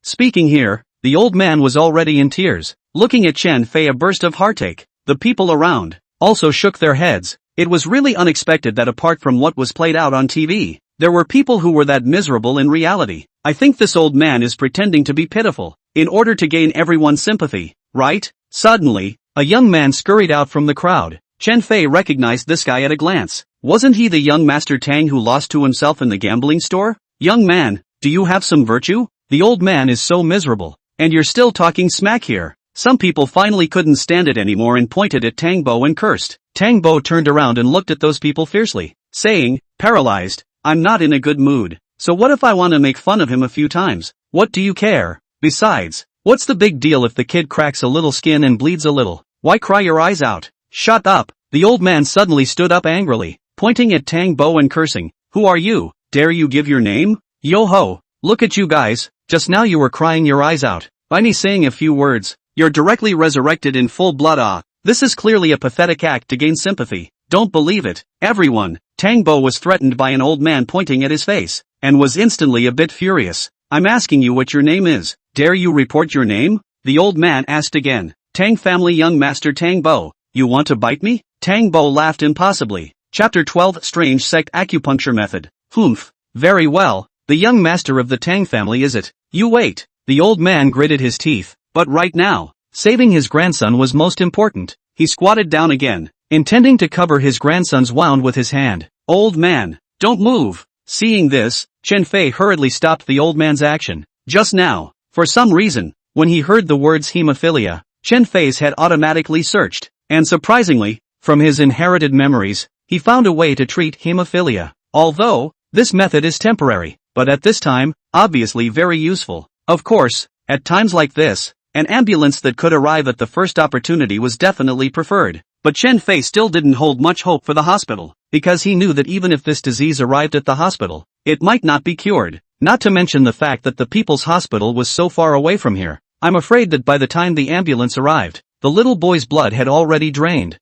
Speaking here, the old man was already in tears, looking at Chen Fei, a burst of heartache. The people around also shook their heads. It was really unexpected that apart from what was played out on TV, there were people who were that miserable in reality. I think this old man is pretending to be pitiful, in order to gain everyone's sympathy, right? Suddenly, a young man scurried out from the crowd. Chen Fei recognized this guy at a glance. Wasn't he the young Master Tang who lost to himself in the gambling store? "Young man, do you have some virtue? The old man is so miserable, and you're still talking smack here." Some people finally couldn't stand it anymore and pointed at Tang Bo and cursed. Tang Bo turned around and looked at those people fiercely, saying, paralyzed, "I'm not in a good mood, so what if I want to make fun of him a few times? What do you care? Besides, what's the big deal if the kid cracks a little skin and bleeds a little? Why cry your eyes out?" "Shut up!" The old man suddenly stood up angrily, pointing at Tang Bo and cursing, "Who are you? Dare you give your name? Yo-ho, look at you guys, just now you were crying your eyes out. By me saying a few words, you're directly resurrected in full blood. This is clearly a pathetic act to gain sympathy. Don't believe it, everyone." Tang Bo was threatened by an old man pointing at his face, and was instantly a bit furious. "I'm asking you what your name is. Dare you report your name?" The old man asked again. "Tang family young master Tang Bo, you want to bite me?" Tang Bo laughed impossibly. Chapter 12 Strange Sect Acupuncture Method. "Humph, very well, the young master of the Tang family is it? You wait." The old man gritted his teeth, but right now, saving his grandson was most important. He squatted down again, intending to cover his grandson's wound with his hand. "Old man, don't move." Seeing this, Chen Fei hurriedly stopped the old man's action. Just now, for some reason, when he heard the words hemophilia, Chen Fei's head automatically searched, and surprisingly, from his inherited memories, he found a way to treat hemophilia. Although, this method is temporary, but at this time, obviously very useful. Of course, at times like this, an ambulance that could arrive at the first opportunity was definitely preferred. But Chen Fei still didn't hold much hope for the hospital, because he knew that even if this disease arrived at the hospital, it might not be cured, not to mention the fact that the People's Hospital was so far away from here. I'm afraid that by the time the ambulance arrived, the little boy's blood had already drained.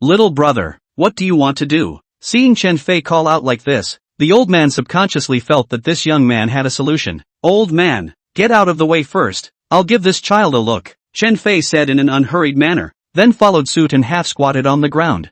Little brother, what do you want to do?" Seeing Chen Fei call out like this, the old man subconsciously felt that this young man had a solution. "Old man, get out of the way first, I'll give this child a look," Chen Fei said in an unhurried manner, then followed suit and half-squatted on the ground.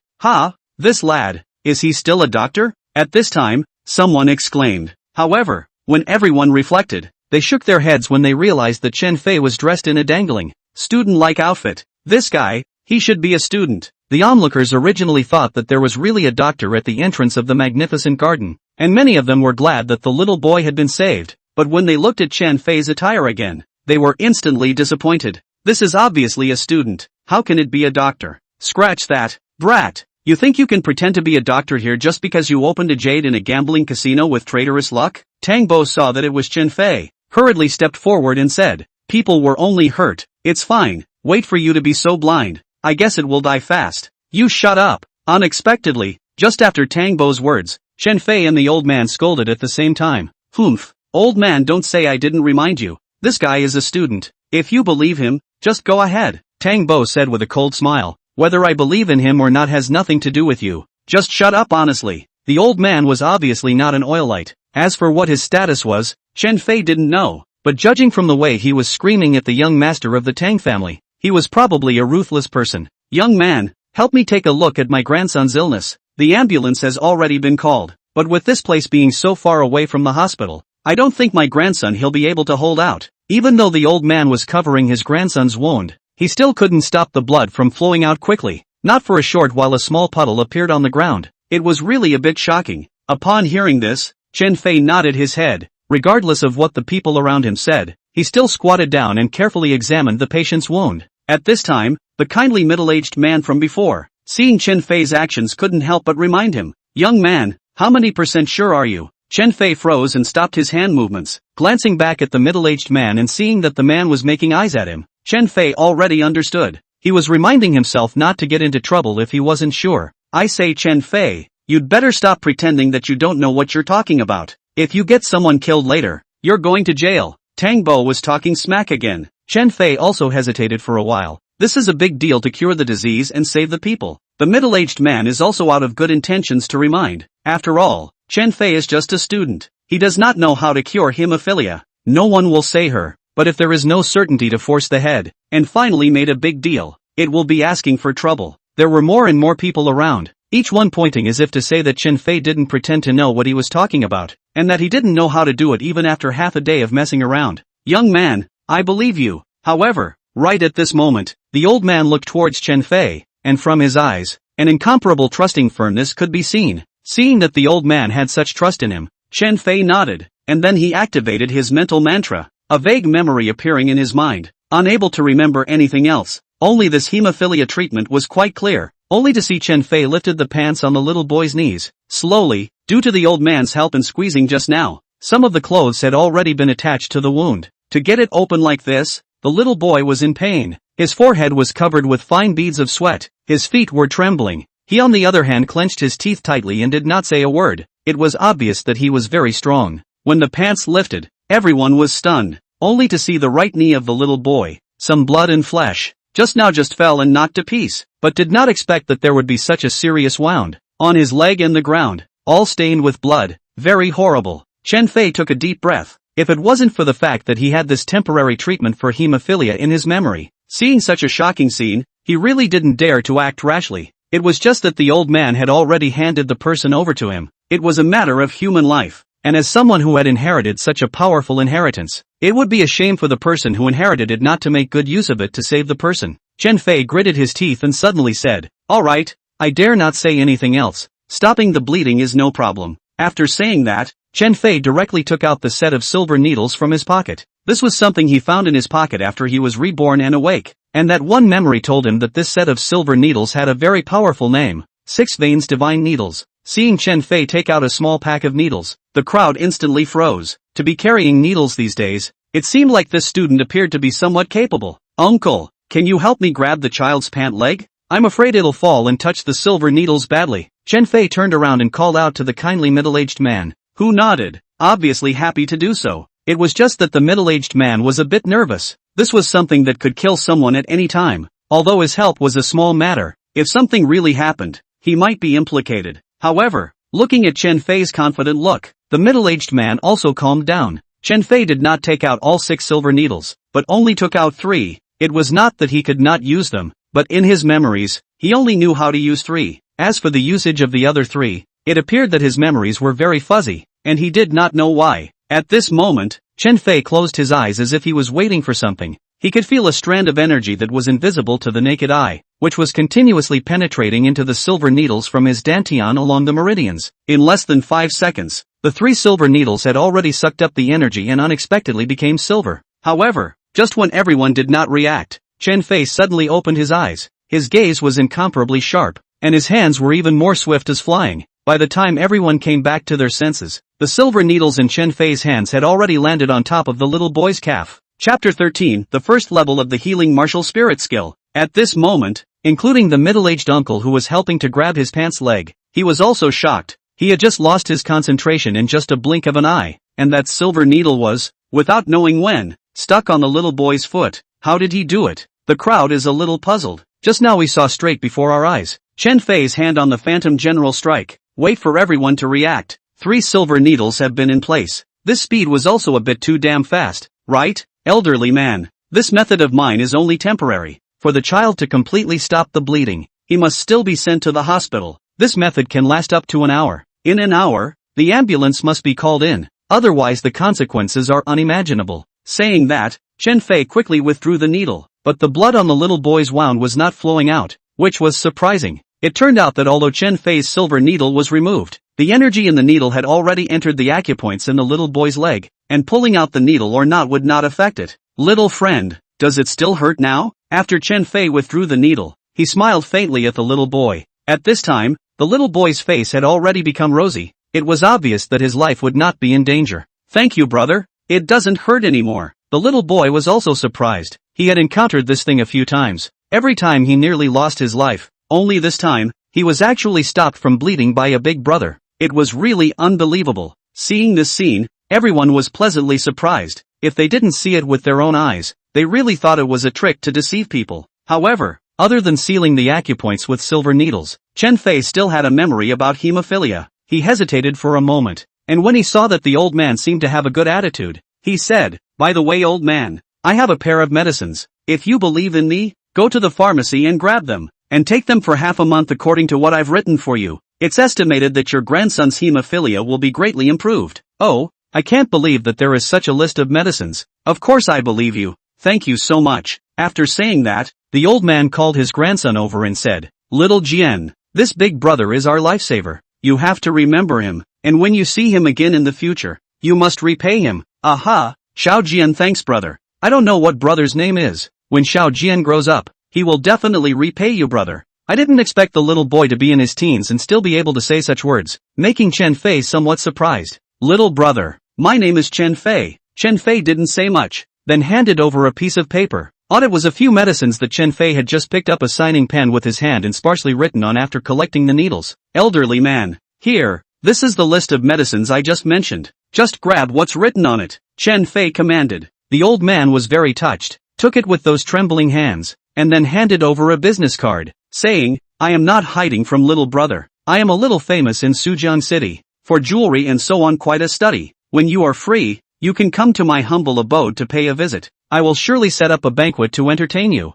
This lad, is he still a doctor?" At this time, someone exclaimed. However, when everyone reflected, they shook their heads when they realized that Chen Fei was dressed in a dangling, student-like outfit. This guy, he should be a student. The onlookers originally thought that there was really a doctor at the entrance of the magnificent garden, and many of them were glad that the little boy had been saved, but when they looked at Chen Fei's attire again, they were instantly disappointed. This is obviously a student. How can it be a doctor? Scratch that, brat. You think you can pretend to be a doctor here just because you opened a jade in a gambling casino with traitorous luck? Tang Bo saw that it was Chen Fei, hurriedly stepped forward and said, "People were only hurt. It's fine. Wait for you to be so blind. I guess it will die fast." "You shut up." Unexpectedly, just after Tang Bo's words, Chen Fei and the old man scolded at the same time. "Humph, old man, don't say I didn't remind you. This guy is a student. If you believe him, just go ahead," Tang Bo said with a cold smile. "Whether I believe in him or not has nothing to do with you. Just shut up honestly." The old man was obviously not an oilite. As for what his status was, Chen Fei didn't know, but judging from the way he was screaming at the young master of the Tang family, he was probably a ruthless person. "Young man, help me take a look at my grandson's illness. The ambulance has already been called, but with this place being so far away from the hospital, I don't think my grandson he'll be able to hold out." Even though the old man was covering his grandson's wound, he still couldn't stop the blood from flowing out quickly. Not for a short while a small puddle appeared on the ground. It was really a bit shocking. Upon hearing this, Chen Fei nodded his head. Regardless of what the people around him said, he still squatted down and carefully examined the patient's wound. At this time, the kindly middle-aged man from before, seeing Chen Fei's actions, couldn't help but remind him, "Young man, how many % sure are you?" Chen Fei froze and stopped his hand movements, glancing back at the middle-aged man and seeing that the man was making eyes at him. Chen Fei already understood. He was reminding himself not to get into trouble if he wasn't sure. "I say, Chen Fei, you'd better stop pretending that you don't know what you're talking about. If you get someone killed later, you're going to jail." Tang Bo was talking smack again. Chen Fei also hesitated for a while. This is a big deal to cure the disease and save the people. The middle-aged man is also out of good intentions to remind. After all, Chen Fei is just a student. He does not know how to cure hemophilia. No one will say her, but if there is no certainty to force the head, and finally made a big deal, it will be asking for trouble. There were more and more people around, each one pointing as if to say that Chen Fei didn't pretend to know what he was talking about, and that he didn't know how to do it even after half a day of messing around. "Young man, I believe you." However, right at this moment, the old man looked towards Chen Fei, and from his eyes, an incomparable trusting firmness could be seen. Seeing that the old man had such trust in him, Chen Fei nodded, and then he activated his mental mantra, a vague memory appearing in his mind. Unable to remember anything else, only this hemophilia treatment was quite clear, only to see Chen Fei lifted the pants on the little boy's knees. Slowly, due to the old man's help and squeezing just now, some of the clothes had already been attached to the wound. To get it open like this, the little boy was in pain. His forehead was covered with fine beads of sweat, his feet were trembling. He on the other hand clenched his teeth tightly and did not say a word. It was obvious that he was very strong. When the pants lifted, everyone was stunned, only to see the right knee of the little boy, some blood and flesh, just fell and knocked to piece, but did not expect that there would be such a serious wound. On his leg and the ground, all stained with blood, very horrible. Chen Fei took a deep breath. If it wasn't for the fact that he had this temporary treatment for hemophilia in his memory, seeing such a shocking scene, he really didn't dare to act rashly. It was just that the old man had already handed the person over to him. It was a matter of human life, and as someone who had inherited such a powerful inheritance, it would be a shame for the person who inherited it not to make good use of it to save the person. Chen Fei gritted his teeth and suddenly said, "All right, I dare not say anything else. Stopping the bleeding is no problem." After saying that, Chen Fei directly took out the set of silver needles from his pocket. This was something he found in his pocket after he was reborn and awake, and that one memory told him that this set of silver needles had a very powerful name, 6 Veins Divine Needles. Seeing Chen Fei take out a small pack of needles, the crowd instantly froze. To be carrying needles these days, it seemed like this student appeared to be somewhat capable. "Uncle, can you help me grab the child's pant leg? I'm afraid it'll fall and touch the silver needles badly." Chen Fei turned around and called out to the kindly middle-aged man, who nodded, obviously happy to do so. It was just that the middle-aged man was a bit nervous. This was something that could kill someone at any time. Although his help was a small matter, if something really happened, he might be implicated. However, looking at Chen Fei's confident look, the middle-aged man also calmed down. Chen Fei did not take out all 6 silver needles, but only took out 3. It was not that he could not use them, but in his memories, he only knew how to use 3. As for the usage of the other 3, it appeared that his memories were very fuzzy, and he did not know why. At this moment, Chen Fei closed his eyes as if he was waiting for something. He could feel a strand of energy that was invisible to the naked eye, which was continuously penetrating into the silver needles from his dantian along the meridians. In less than 5 seconds, the 3 silver needles had already sucked up the energy and unexpectedly became silver. However, just when everyone did not react, Chen Fei suddenly opened his eyes. His gaze was incomparably sharp, and his hands were even more swift as flying. By the time everyone came back to their senses, the silver needles in Chen Fei's hands had already landed on top of the little boy's calf. Chapter 13, the first level of the healing martial spirit skill. At this moment, including the middle-aged uncle who was helping to grab his pants leg, he was also shocked. He had just lost his concentration in just a blink of an eye, and that silver needle was, without knowing when, stuck on the little boy's foot. How did he do it? The crowd is a little puzzled. Just now we saw straight before our eyes Chen Fei's hand on the Phantom General Strike. Wait for everyone to react. 3 silver needles have been in place. This speed was also a bit too damn fast. right, elderly man? This method of mine is only temporary. For the child to completely stop the bleeding, he must still be sent to the hospital. This method can last up to an hour. In an hour, the ambulance must be called in, otherwise the consequences are unimaginable. Saying that, Chen Fei quickly withdrew the needle, but the blood on the little boy's wound was not flowing out, which was surprising. It turned out that although Chen Fei's silver needle was removed, the energy in the needle had already entered the acupoints in the little boy's leg, and pulling out the needle or not would not affect it. Little friend, does it still hurt now? After Chen Fei withdrew the needle, he smiled faintly at the little boy. At this time, the little boy's face had already become rosy. It was obvious that his life would not be in danger. Thank you, brother. It doesn't hurt anymore. The little boy was also surprised. He had encountered this thing a few times. Every time he nearly lost his life. Only this time, he was actually stopped from bleeding by a big brother. It was really unbelievable. Seeing this scene, everyone was pleasantly surprised. If they didn't see it with their own eyes, they really thought it was a trick to deceive people. However, other than sealing the acupoints with silver needles, Chen Fei still had a memory about hemophilia. He hesitated for a moment, and when he saw that the old man seemed to have a good attitude, he said, "By the way, old man, I have a pair of medicines. If you believe in me, go to the pharmacy and grab them, and take them for half a month according to what I've written for you. It's estimated that your grandson's hemophilia will be greatly improved." Oh, I can't believe that there is such a list of medicines. Of course I believe you. Thank you so much. After saying that, the old man called his grandson over and said, "Little Jian, this big brother is our lifesaver. You have to remember him, and when you see him again in the future, you must repay him." Aha, Xiao Jian, thanks brother. I don't know what brother's name is. When Xiao Jian grows up, he will definitely repay you, brother. I didn't expect the little boy to be in his teens and still be able to say such words, making Chen Fei somewhat surprised. Little brother, my name is Chen Fei. Chen Fei didn't say much, then handed over a piece of paper. On it was a few medicines that Chen Fei had just picked up a signing pen with his hand and sparsely written on after collecting the needles. Elderly man, here, this is the list of medicines I just mentioned. Just grab what's written on it, Chen Fei commanded. The old man was very touched, took it with those trembling hands, and then handed over a business card, saying, "I am not hiding from little brother. I am a little famous in Sujian City, for jewelry and so on, quite a study. When you are free, you can come to my humble abode to pay a visit. I will surely set up a banquet to entertain you."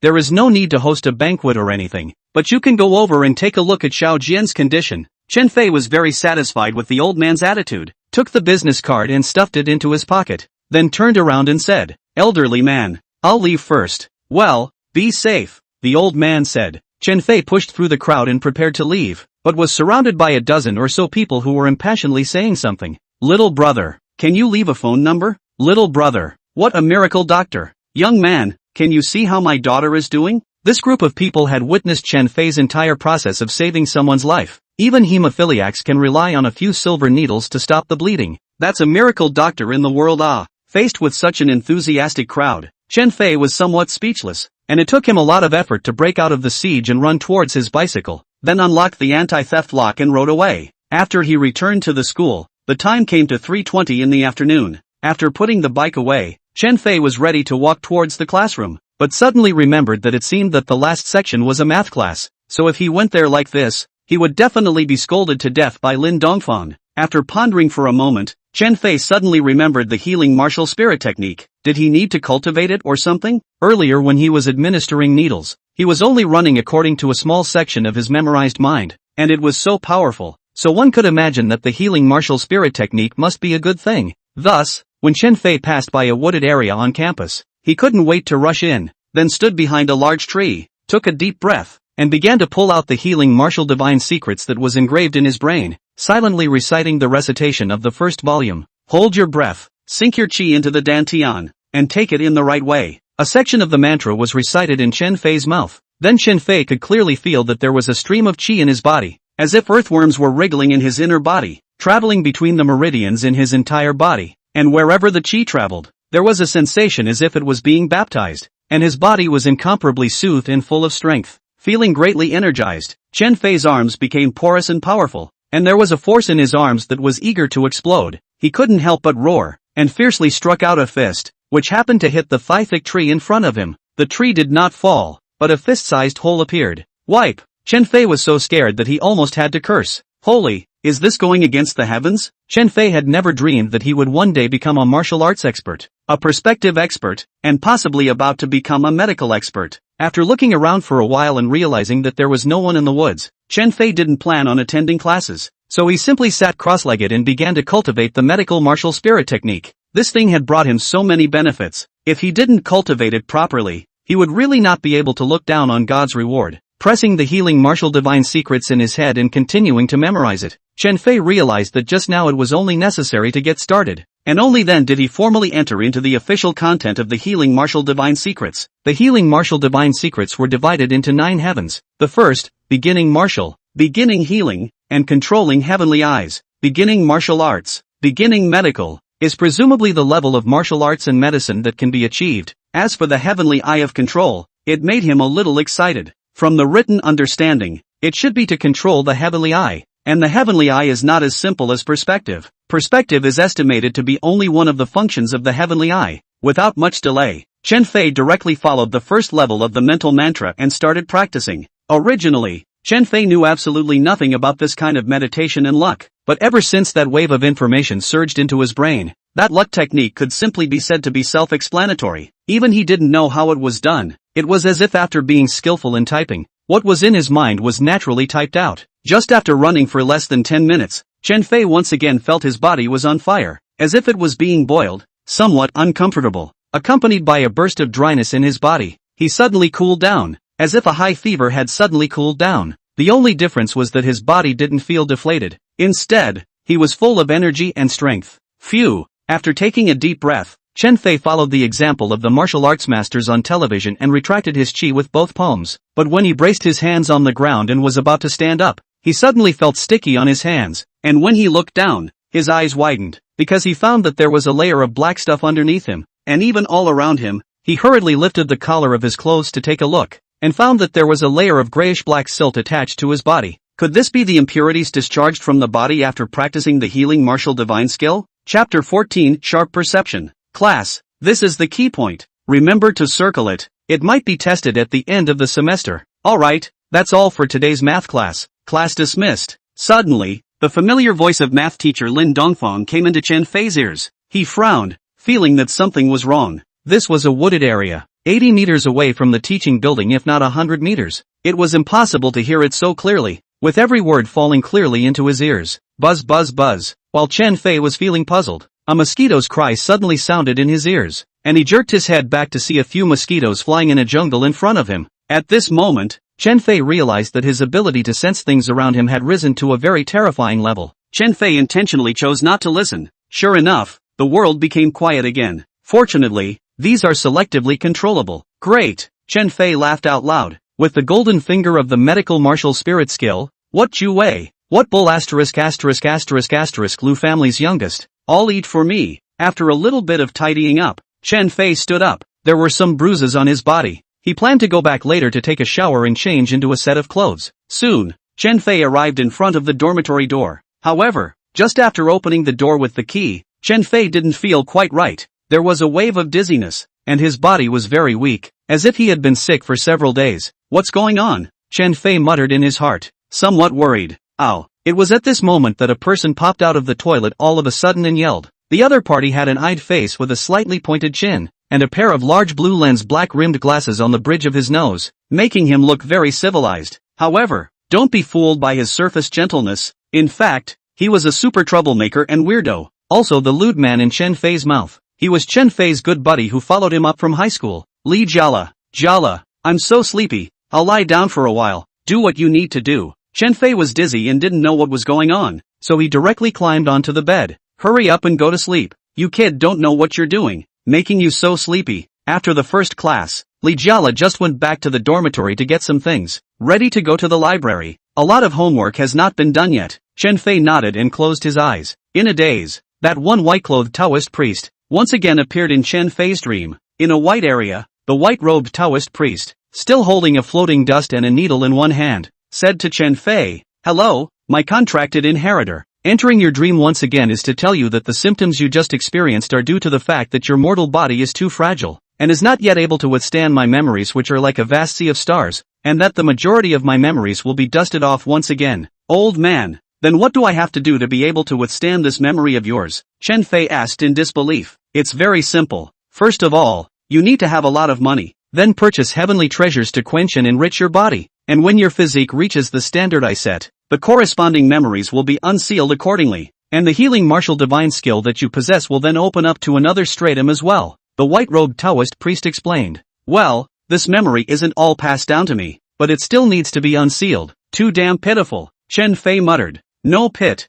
There is no need to host a banquet or anything, but you can go over and take a look at Xiao Jian's condition. Chen Fei was very satisfied with the old man's attitude, took the business card and stuffed it into his pocket, then turned around and said, "Elderly man, I'll leave first." "Well, be safe," the old man said. Chen Fei pushed through the crowd and prepared to leave, but was surrounded by a dozen or so people who were impassionedly saying something. "Little brother, can you leave a phone number? Little brother, what a miracle doctor. Young man, can you see how my daughter is doing?" This group of people had witnessed Chen Fei's entire process of saving someone's life. Even hemophiliacs can rely on a few silver needles to stop the bleeding. That's a miracle doctor in the world. Faced with such an enthusiastic crowd, Chen Fei was somewhat speechless, and it took him a lot of effort to break out of the siege and run towards his bicycle, then unlocked the anti-theft lock and rode away. After he returned to the school, the time came to 3:20 in the afternoon. After putting the bike away, Chen Fei was ready to walk towards the classroom, but suddenly remembered that it seemed that the last section was a math class, so if he went there like this, he would definitely be scolded to death by Lin Dongfang. After pondering for a moment, Chen Fei suddenly remembered the healing martial spirit technique. Did he need to cultivate it or something? Earlier when he was administering needles, he was only running according to a small section of his memorized mind, and it was so powerful, so one could imagine that the healing martial spirit technique must be a good thing. Thus, when Chen Fei passed by a wooded area on campus, he couldn't wait to rush in, then stood behind a large tree, took a deep breath, and began to pull out the healing martial divine secrets that was engraved in his brain, silently reciting the recitation of the first volume. Hold your breath, sink your chi into the dantian, and take it in the right way. A section of the mantra was recited in Chen Fei's mouth. Then Chen Fei could clearly feel that there was a stream of chi in his body, as if earthworms were wriggling in his inner body, traveling between the meridians in his entire body, and wherever the chi traveled, there was a sensation as if it was being baptized, and his body was incomparably soothed and full of strength. Feeling greatly energized, Chen Fei's arms became porous and powerful, and there was a force in his arms that was eager to explode. He couldn't help but roar, and fiercely struck out a fist, which happened to hit the thigh-thick tree in front of him. The tree did not fall, but a fist-sized hole appeared. Wipe! Chen Fei was so scared that he almost had to curse. Holy, Is this going against the heavens? Chen Fei had never dreamed that he would one day become a martial arts expert, a perspective expert, and possibly about to become a medical expert. After looking around for a while and realizing that there was no one in the woods, Chen Fei didn't plan on attending classes, so he simply sat cross-legged and began to cultivate the medical martial spirit technique. This thing had brought him so many benefits. If he didn't cultivate it properly, he would really not be able to look down on God's reward. Pressing the healing martial divine secrets in his head and continuing to memorize it, Chen Fei realized that just now it was only necessary to get started, and only then did he formally enter into the official content of the healing martial divine secrets. The healing martial divine secrets were divided into 9 heavens. The first, beginning martial, beginning healing, and controlling heavenly eyes, beginning martial arts, beginning medical, is presumably the level of martial arts and medicine that can be achieved. As for the heavenly eye of control, it made him a little excited. From the written understanding, it should be to control the heavenly eye, and the heavenly eye is not as simple as perspective. Perspective is estimated to be only one of the functions of the heavenly eye. Without much delay, Chen Fei directly followed the first level of the mental mantra and started practicing. Originally, Chen Fei knew absolutely nothing about this kind of meditation and luck, but ever since that wave of information surged into his brain, that luck technique could simply be said to be self-explanatory. Even he didn't know how it was done. It was as if after being skillful in typing, what was in his mind was naturally typed out. Just after running for less than 10 minutes, Chen Fei once again felt his body was on fire, as if it was being boiled, somewhat uncomfortable, accompanied by a burst of dryness in his body. He suddenly cooled down, as if a high fever had suddenly cooled down. The only difference was that his body didn't feel deflated. Instead, he was full of energy and strength. Phew! After taking a deep breath, Chen Fei followed the example of the martial arts masters on television and retracted his chi with both palms. But when he braced his hands on the ground and was about to stand up, he suddenly felt sticky on his hands, and when he looked down, his eyes widened, because he found that there was a layer of black stuff underneath him, and even all around him. He hurriedly lifted the collar of his clothes to take a look, and found that there was a layer of grayish-black silt attached to his body. Could this be the impurities discharged from the body after practicing the healing martial divine skill? Chapter 14, Sharp Perception. Class, this is the key point. Remember to circle it. It might be tested at the end of the semester. Alright, that's all for today's math class. Class dismissed. Suddenly, the familiar voice of math teacher Lin Dongfang came into Chen Fei's ears. He frowned, feeling that something was wrong. This was a wooded area, 80 meters away from the teaching building if not 100 meters. It was impossible to hear it so clearly, with every word falling clearly into his ears. Buzz buzz buzz. While Chen Fei was feeling puzzled, a mosquito's cry suddenly sounded in his ears, and he jerked his head back to see a few mosquitoes flying in a jungle in front of him. At this moment, Chen Fei realized that his ability to sense things around him had risen to a very terrifying level. Chen Fei intentionally chose not to listen. Sure enough, the world became quiet again. Fortunately, these are selectively controllable. Great! Chen Fei laughed out loud. With the golden finger of the medical martial spirit skill, what Ju Wei? What bull asterisk asterisk asterisk asterisk Lu family's youngest? All eat for me. After a little bit of tidying up, Chen Fei stood up. There were some bruises on his body. He planned to go back later to take a shower and change into a set of clothes. Soon, Chen Fei arrived in front of the dormitory door. However, just after opening the door with the key, Chen Fei didn't feel quite right. There was a wave of dizziness, and his body was very weak, as if he had been sick for several days. What's going on? Chen Fei muttered in his heart, somewhat worried. Ow. It was at this moment that a person popped out of the toilet all of a sudden and yelled. The other party had an eyed face with a slightly pointed chin, and a pair of large blue lens black-rimmed glasses on the bridge of his nose, making him look very civilized. However, don't be fooled by his surface gentleness. In fact, he was a super troublemaker and weirdo. Also the lewd man in Chen Fei's mouth. He was Chen Fei's good buddy who followed him up from high school. Li Jala. Jala, I'm so sleepy. I'll lie down for a while. Do what you need to do. Chen Fei was dizzy and didn't know what was going on, so he directly climbed onto the bed. Hurry up and go to sleep. You kid don't know what you're doing, making you so sleepy. After the first class, Li Jiala just went back to the dormitory to get some things, ready to go to the library. A lot of homework has not been done yet. Chen Fei nodded and closed his eyes. In a daze, that one white-clothed Taoist priest once again appeared in Chen Fei's dream. In a white area, the white-robed Taoist priest, still holding a floating dust and a needle in one hand, said to Chen Fei, "Hello, my contracted inheritor. Entering your dream once again is to tell you that the symptoms you just experienced are due to the fact that your mortal body is too fragile, and is not yet able to withstand my memories which are like a vast sea of stars, and that the majority of my memories will be dusted off once again. Old man, Then what do I have to do to be able to withstand this memory of yours? Chen Fei asked in disbelief. It's very simple. First of all, you need to have a lot of money. Then purchase heavenly treasures to quench and enrich your body. And when your physique reaches the standard I set, the corresponding memories will be unsealed accordingly. And the healing martial divine skill that you possess will then open up to another stratum as well, the white-robed Taoist priest explained. Well, this memory isn't all passed down to me, but it still needs to be unsealed. Too damn pitiful, Chen Fei muttered. No pit,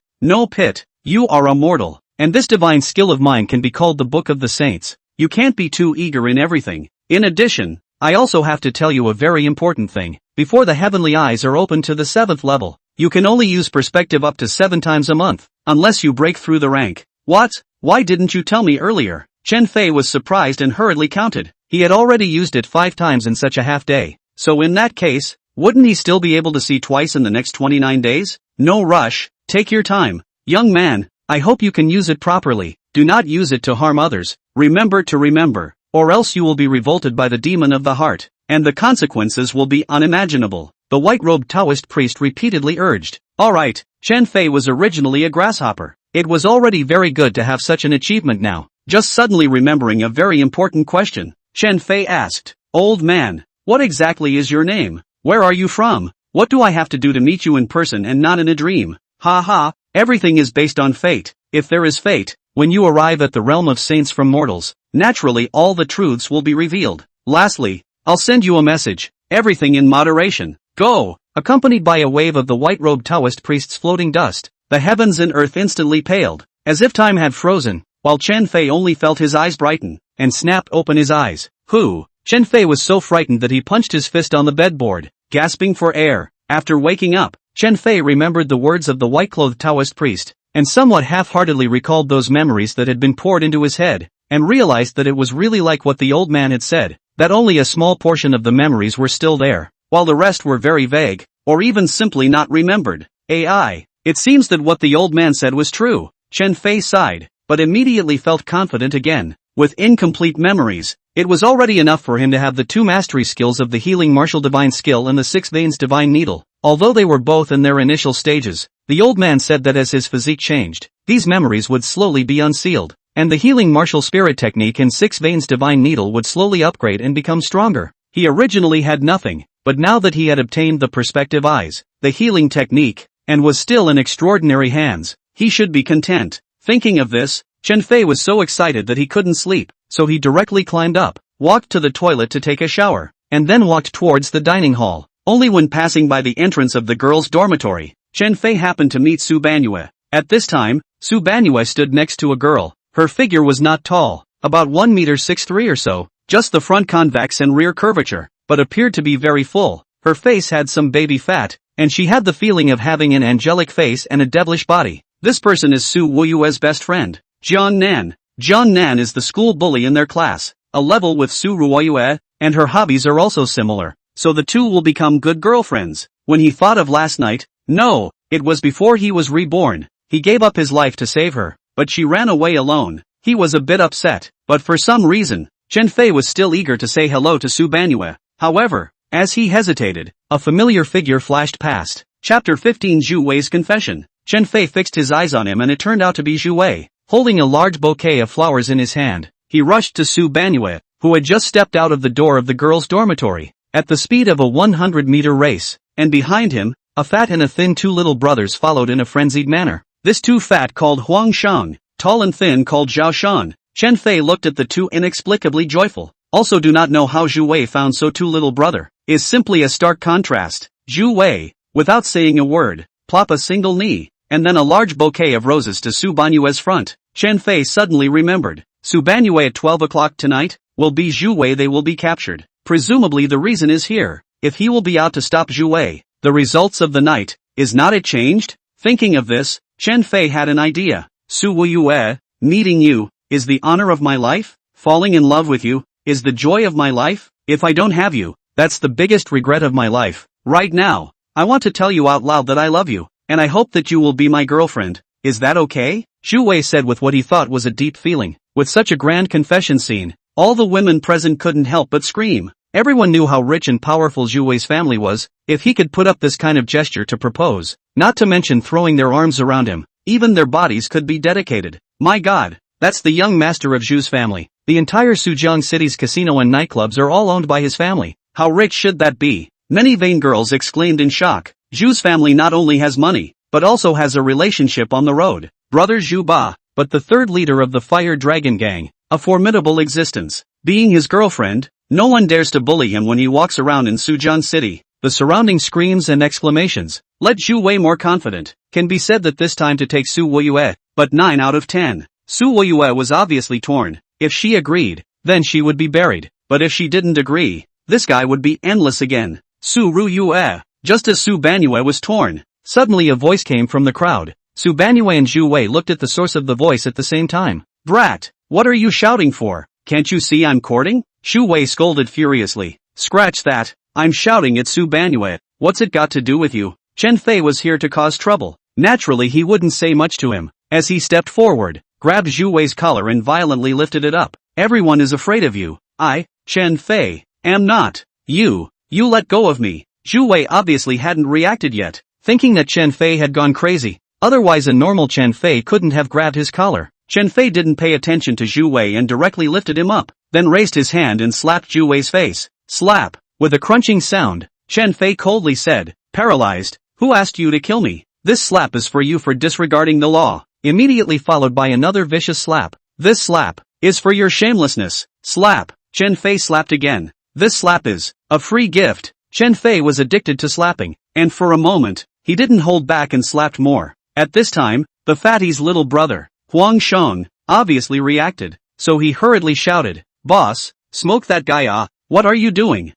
you are a mortal, and this divine skill of mine can be called the Book of the Saints. You can't be too eager in everything. In addition, I also have to tell you a very important thing. Before the heavenly eyes are open to the 7th level, you can only use perspective up to 7 times a month, unless you break through the rank. What? Why didn't you tell me earlier? Chen Fei was surprised and hurriedly counted. He had already used it 5 times in such a half day. So in that case, wouldn't he still be able to see twice in the next 29 days? No rush, take your time. Young man, I hope you can use it properly. Do not use it to harm others. Remember to remember, or else you will be revolted by the demon of the heart, and the consequences will be unimaginable, the white-robed Taoist priest repeatedly urged. Alright, Chen Fei was originally a grasshopper. It was already very good to have such an achievement now. Just suddenly remembering a very important question, Chen Fei asked, Old man, what exactly is your name? Where are you from? What do I have to do to meet you in person and not in a dream? Ha ha, everything is based on fate. If there is fate, when you arrive at the realm of saints from mortals, naturally all the truths will be revealed. Lastly, I'll send you a message, everything in moderation. Go! Accompanied by a wave of the white-robed Taoist priest's floating dust, the heavens and earth instantly paled, as if time had frozen, while Chen Fei only felt his eyes brighten, and snap open his eyes. Who? Chen Fei was so frightened that he punched his fist on the bedboard, gasping for air. After waking up, Chen Fei remembered the words of the white-clothed Taoist priest, and somewhat half-heartedly recalled those memories that had been poured into his head, and realized that it was really like what the old man had said, that only a small portion of the memories were still there, while the rest were very vague, or even simply not remembered. AI. It seems that what the old man said was true. Chen Fei sighed, but immediately felt confident again. With incomplete memories, it was already enough for him to have the 2 mastery skills of the healing martial divine skill and the 6 veins divine needle. Although they were both in their initial stages, the old man said that as his physique changed, these memories would slowly be unsealed, and the healing martial spirit technique and 6 veins divine needle would slowly upgrade and become stronger. He originally had nothing, but now that he had obtained the perspective eyes, the healing technique, and was still in extraordinary hands, he should be content. Thinking of this, Chen Fei was so excited that he couldn't sleep, so he directly climbed up, walked to the toilet to take a shower, and then walked towards the dining hall. Only when passing by the entrance of the girls' dormitory, Chen Fei happened to meet Su Banyue. At this time, Su Banyue stood next to a girl. Her figure was not tall, about 1 meter 6'3" or so, just the front convex and rear curvature, but appeared to be very full. Her face had some baby fat, and she had the feeling of having an angelic face and a devilish body. This person is Su Wuyue's best friend, Jian Nan. Jian Nan is the school bully in their class, a level with Su Ruoyue, and her hobbies are also similar, so the two will become good girlfriends. When he thought of last night, no, it was before he was reborn, he gave up his life to save her, but she ran away alone. He was a bit upset, but for some reason, Chen Fei was still eager to say hello to Su Banyue. However, as he hesitated, a familiar figure flashed past. Chapter 15 Zhu Wei's Confession. Chen Fei fixed his eyes on him and it turned out to be Zhu Wei. Holding a large bouquet of flowers in his hand, he rushed to Su Banyue, who had just stepped out of the door of the girls' dormitory, at the speed of a 100-meter race, and behind him, a fat and a thin 2 little brothers followed in a frenzied manner. This 2 fat called Huang Shang, tall and thin called Zhao Shan. Chen Fei looked at the 2 inexplicably joyful. Also do not know how Zhu Wei found so 2 little brother, is simply a stark contrast. Zhu Wei, without saying a word, plop a single knee, and then a large bouquet of roses to Su Banyue's front. Chen Fei suddenly remembered, Su Banyue at 12 o'clock tonight, will be Zhu Wei. They will be captured. Presumably the reason is here, if he will be out to stop Zhu Wei, the results of the night, is not it changed? Thinking of this, Chen Fei had an idea. Su Wuyue, meeting you, is the honor of my life? Falling in love with you, is the joy of my life? If I don't have you, that's the biggest regret of my life. Right now, I want to tell you out loud that I love you, and I hope that you will be my girlfriend. Is that okay? Zhu Wei said with what he thought was a deep feeling. With such a grand confession scene, all the women present couldn't help but scream. Everyone knew how rich and powerful Zhu Wei's family was, if he could put up this kind of gesture to propose, not to mention throwing their arms around him, even their bodies could be dedicated. My god, that's the young master of Zhu's family. The entire Sujiang city's casino and nightclubs are all owned by his family. How rich should that be? Many vain girls exclaimed in shock. Zhu's family not only has money, but also has a relationship on the road. Brother Zhu Ba, but the third leader of the Fire Dragon Gang, a formidable existence. Being his girlfriend, no one dares to bully him when he walks around in Sujiang City. The surrounding screams and exclamations let Zhu Wei more confident. Can be said that this time to take Su Weiyue, but 9 out of 10. Su Weiyue was obviously torn. If she agreed, then she would be buried, but if she didn't agree, this guy would be endless again. Su Ruyue. Just as Su Banyue was torn, suddenly a voice came from the crowd. Su Banyue and Zhu Wei looked at the source of the voice at the same time. Brat, what are you shouting for? Can't you see I'm courting? Zhu Wei scolded furiously. Scratch that, I'm shouting at Su Banyue. What's it got to do with you? Chen Fei was here to cause trouble. Naturally he wouldn't say much to him. As he stepped forward, grabbed Zhu Wei's collar and violently lifted it up. Everyone is afraid of you. I, Chen Fei, am not. You let go of me. Zhu Wei obviously hadn't reacted yet, thinking that Chen Fei had gone crazy. Otherwise a normal Chen Fei couldn't have grabbed his collar. Chen Fei didn't pay attention to Zhu Wei and directly lifted him up, then raised his hand and slapped Zhu Wei's face. Slap. With a crunching sound, Chen Fei coldly said, paralyzed, who asked you to kill me? This slap is for you for disregarding the law. Immediately followed by another vicious slap. This slap is for your shamelessness. Slap. Chen Fei slapped again. This slap is a free gift. Chen Fei was addicted to slapping, and for a moment, he didn't hold back and slapped more. At this time, the fatty's little brother, Huang Sheng, obviously reacted, so he hurriedly shouted, Boss, smoke that guy. What are you doing?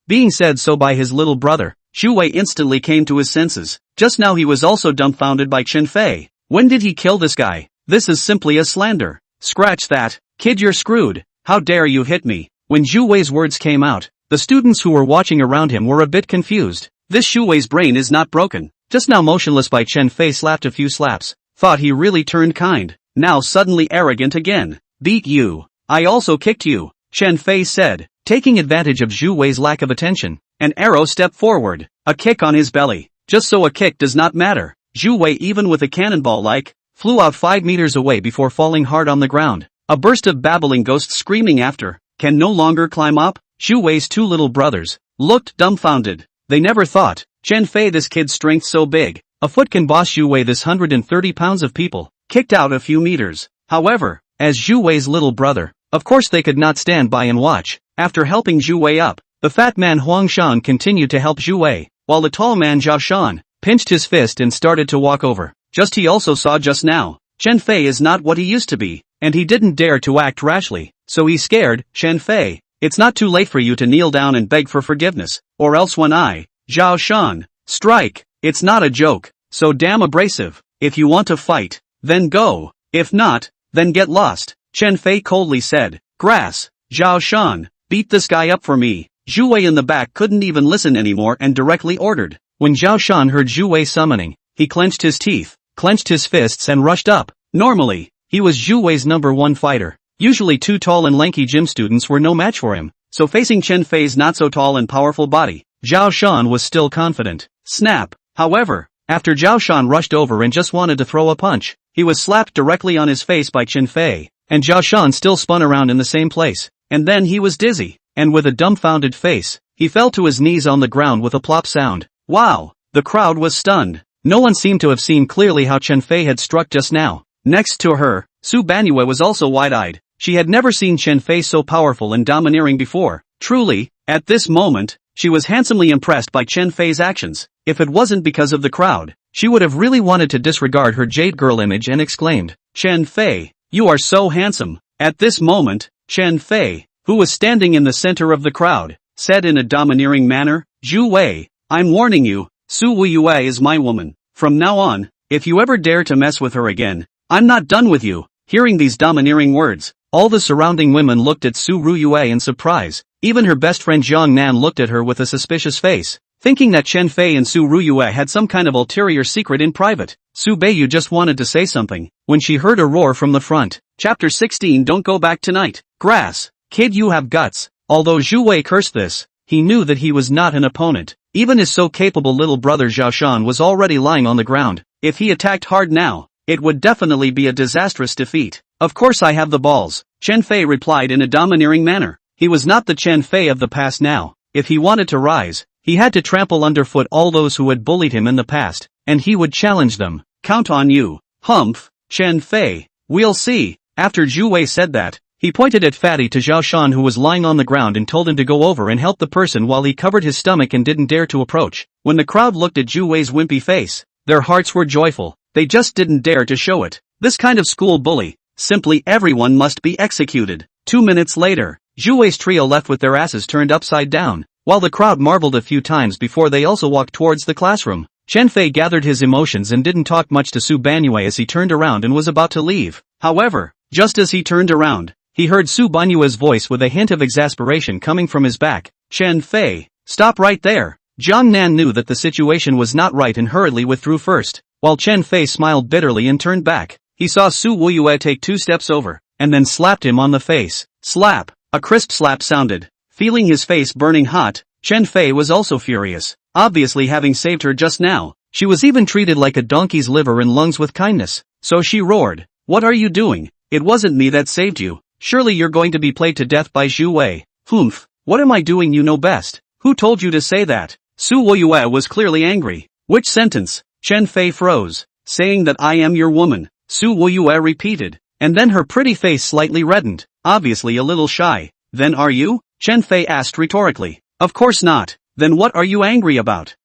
Being said so by his little brother, Zhu Wei instantly came to his senses. Just now he was also dumbfounded by Chen Fei. When did he kill this guy? This is simply a slander. Scratch that, kid, you're screwed. How dare you hit me? When Zhu Wei's words came out, the students who were watching around him were a bit confused. This Zhu Wei's brain is not broken. Just now motionless by Chen Fei slapped a few slaps. Thought he really turned kind. Now suddenly arrogant again. Beat you. I also kicked you, Chen Fei said, taking advantage of Zhu Wei's lack of attention. An arrow stepped forward. A kick on his belly. Just so a kick does not matter. Zhu Wei, even with a cannonball flew out 5 meters away before falling hard on the ground. A burst of babbling ghosts screaming after, can no longer climb up? Zhu Wei's 2 little brothers looked dumbfounded. They never thought, Chen Fei, this kid's strength so big, a foot can boss Zhu Wei, this 130 pounds of people, kicked out a few meters. However, as Zhu Wei's little brother, of course they could not stand by and watch. After helping Zhu Wei up, the fat man Huang Shan continued to help Zhu Wei, while the tall man Zhao Shan pinched his fist and started to walk over. He also saw just now, Chen Fei is not what he used to be, and he didn't dare to act rashly, so he scared Chen Fei. It's not too late for you to kneel down and beg for forgiveness, or else when I, Zhao Shan, strike, it's not a joke, so damn abrasive. If you want to fight, then go. If not, then get lost, Chen Fei coldly said. Grass, Zhao Shan, beat this guy up for me. Zhu Wei in the back couldn't even listen anymore and directly ordered. When Zhao Shan heard Zhu Wei summoning, he clenched his teeth, clenched his fists and rushed up. Normally, he was Zhu Wei's #1 fighter. Usually 2 tall and lanky gym students were no match for him, so facing Chen Fei's not so tall and powerful body, Zhao Shan was still confident. Snap! However, after Zhao Shan rushed over and just wanted to throw a punch, he was slapped directly on his face by Chen Fei, and Zhao Shan still spun around in the same place, and then he was dizzy, and with a dumbfounded face, he fell to his knees on the ground with a plop sound. Wow! The crowd was stunned. No one seemed to have seen clearly how Chen Fei had struck just now. Next to her, Su Banyue was also wide-eyed. She had never seen Chen Fei so powerful and domineering before. Truly, at this moment, she was handsomely impressed by Chen Fei's actions. If it wasn't because of the crowd, she would have really wanted to disregard her jade girl image and exclaimed, Chen Fei, you are so handsome. At this moment, Chen Fei, who was standing in the center of the crowd, said in a domineering manner, Zhu Wei, I'm warning you, Su Weiyue is my woman. From now on, if you ever dare to mess with her again, I'm not done with you. Hearing these domineering words, all the surrounding women looked at Su Ruyue in surprise. Even her best friend Jiang Nan looked at her with a suspicious face, thinking that Chen Fei and Su Ruyue had some kind of ulterior secret in private. Su Beiyu just wanted to say something, when she heard a roar from the front. Chapter 16. Don't go back tonight. Grass. Kid, you have guts. Although Zhu Wei cursed this, he knew that he was not an opponent. Even his so capable little brother Zhao Shan was already lying on the ground. If he attacked hard now, it would definitely be a disastrous defeat. Of course I have the balls, Chen Fei replied in a domineering manner. He was not the Chen Fei of the past now. If he wanted to rise, he had to trample underfoot all those who had bullied him in the past, and he would challenge them. Count on you. Humph, Chen Fei. We'll see. After Zhu Wei said that, he pointed at Fatty to Zhao Shan who was lying on the ground and told him to go over and help the person while he covered his stomach and didn't dare to approach. When the crowd looked at Zhu Wei's wimpy face, their hearts were joyful. They just didn't dare to show it. This kind of school bully, simply everyone must be executed. 2 minutes later, Zhu Wei's trio left with their asses turned upside down, while the crowd marveled a few times before they also walked towards the classroom. Chen Fei gathered his emotions and didn't talk much to Su Banyue as he turned around and was about to leave. However, just as he turned around, he heard Su Banyue's voice with a hint of exasperation coming from his back. Chen Fei, stop right there. Jiang Nan knew that the situation was not right and hurriedly withdrew first, while Chen Fei smiled bitterly and turned back. He saw Su Wuyue take 2 steps over, and then slapped him on the face. Slap! A crisp slap sounded. Feeling his face burning hot, Chen Fei was also furious. Obviously having saved her just now, she was even treated like a donkey's liver and lungs with kindness. So she roared, "What are you doing? It wasn't me that saved you. Surely you're going to be played to death by Zhu Wei." "Humph, what am I doing? You know best. Who told you to say that?" Su Wuyue was clearly angry. "Which sentence?" Chen Fei froze. "Saying that I am your woman," Su Wuyue repeated, and then her pretty face slightly reddened, obviously a little shy. "Then are you?" Chen Fei asked rhetorically. "Of course not. Then what are you angry about?"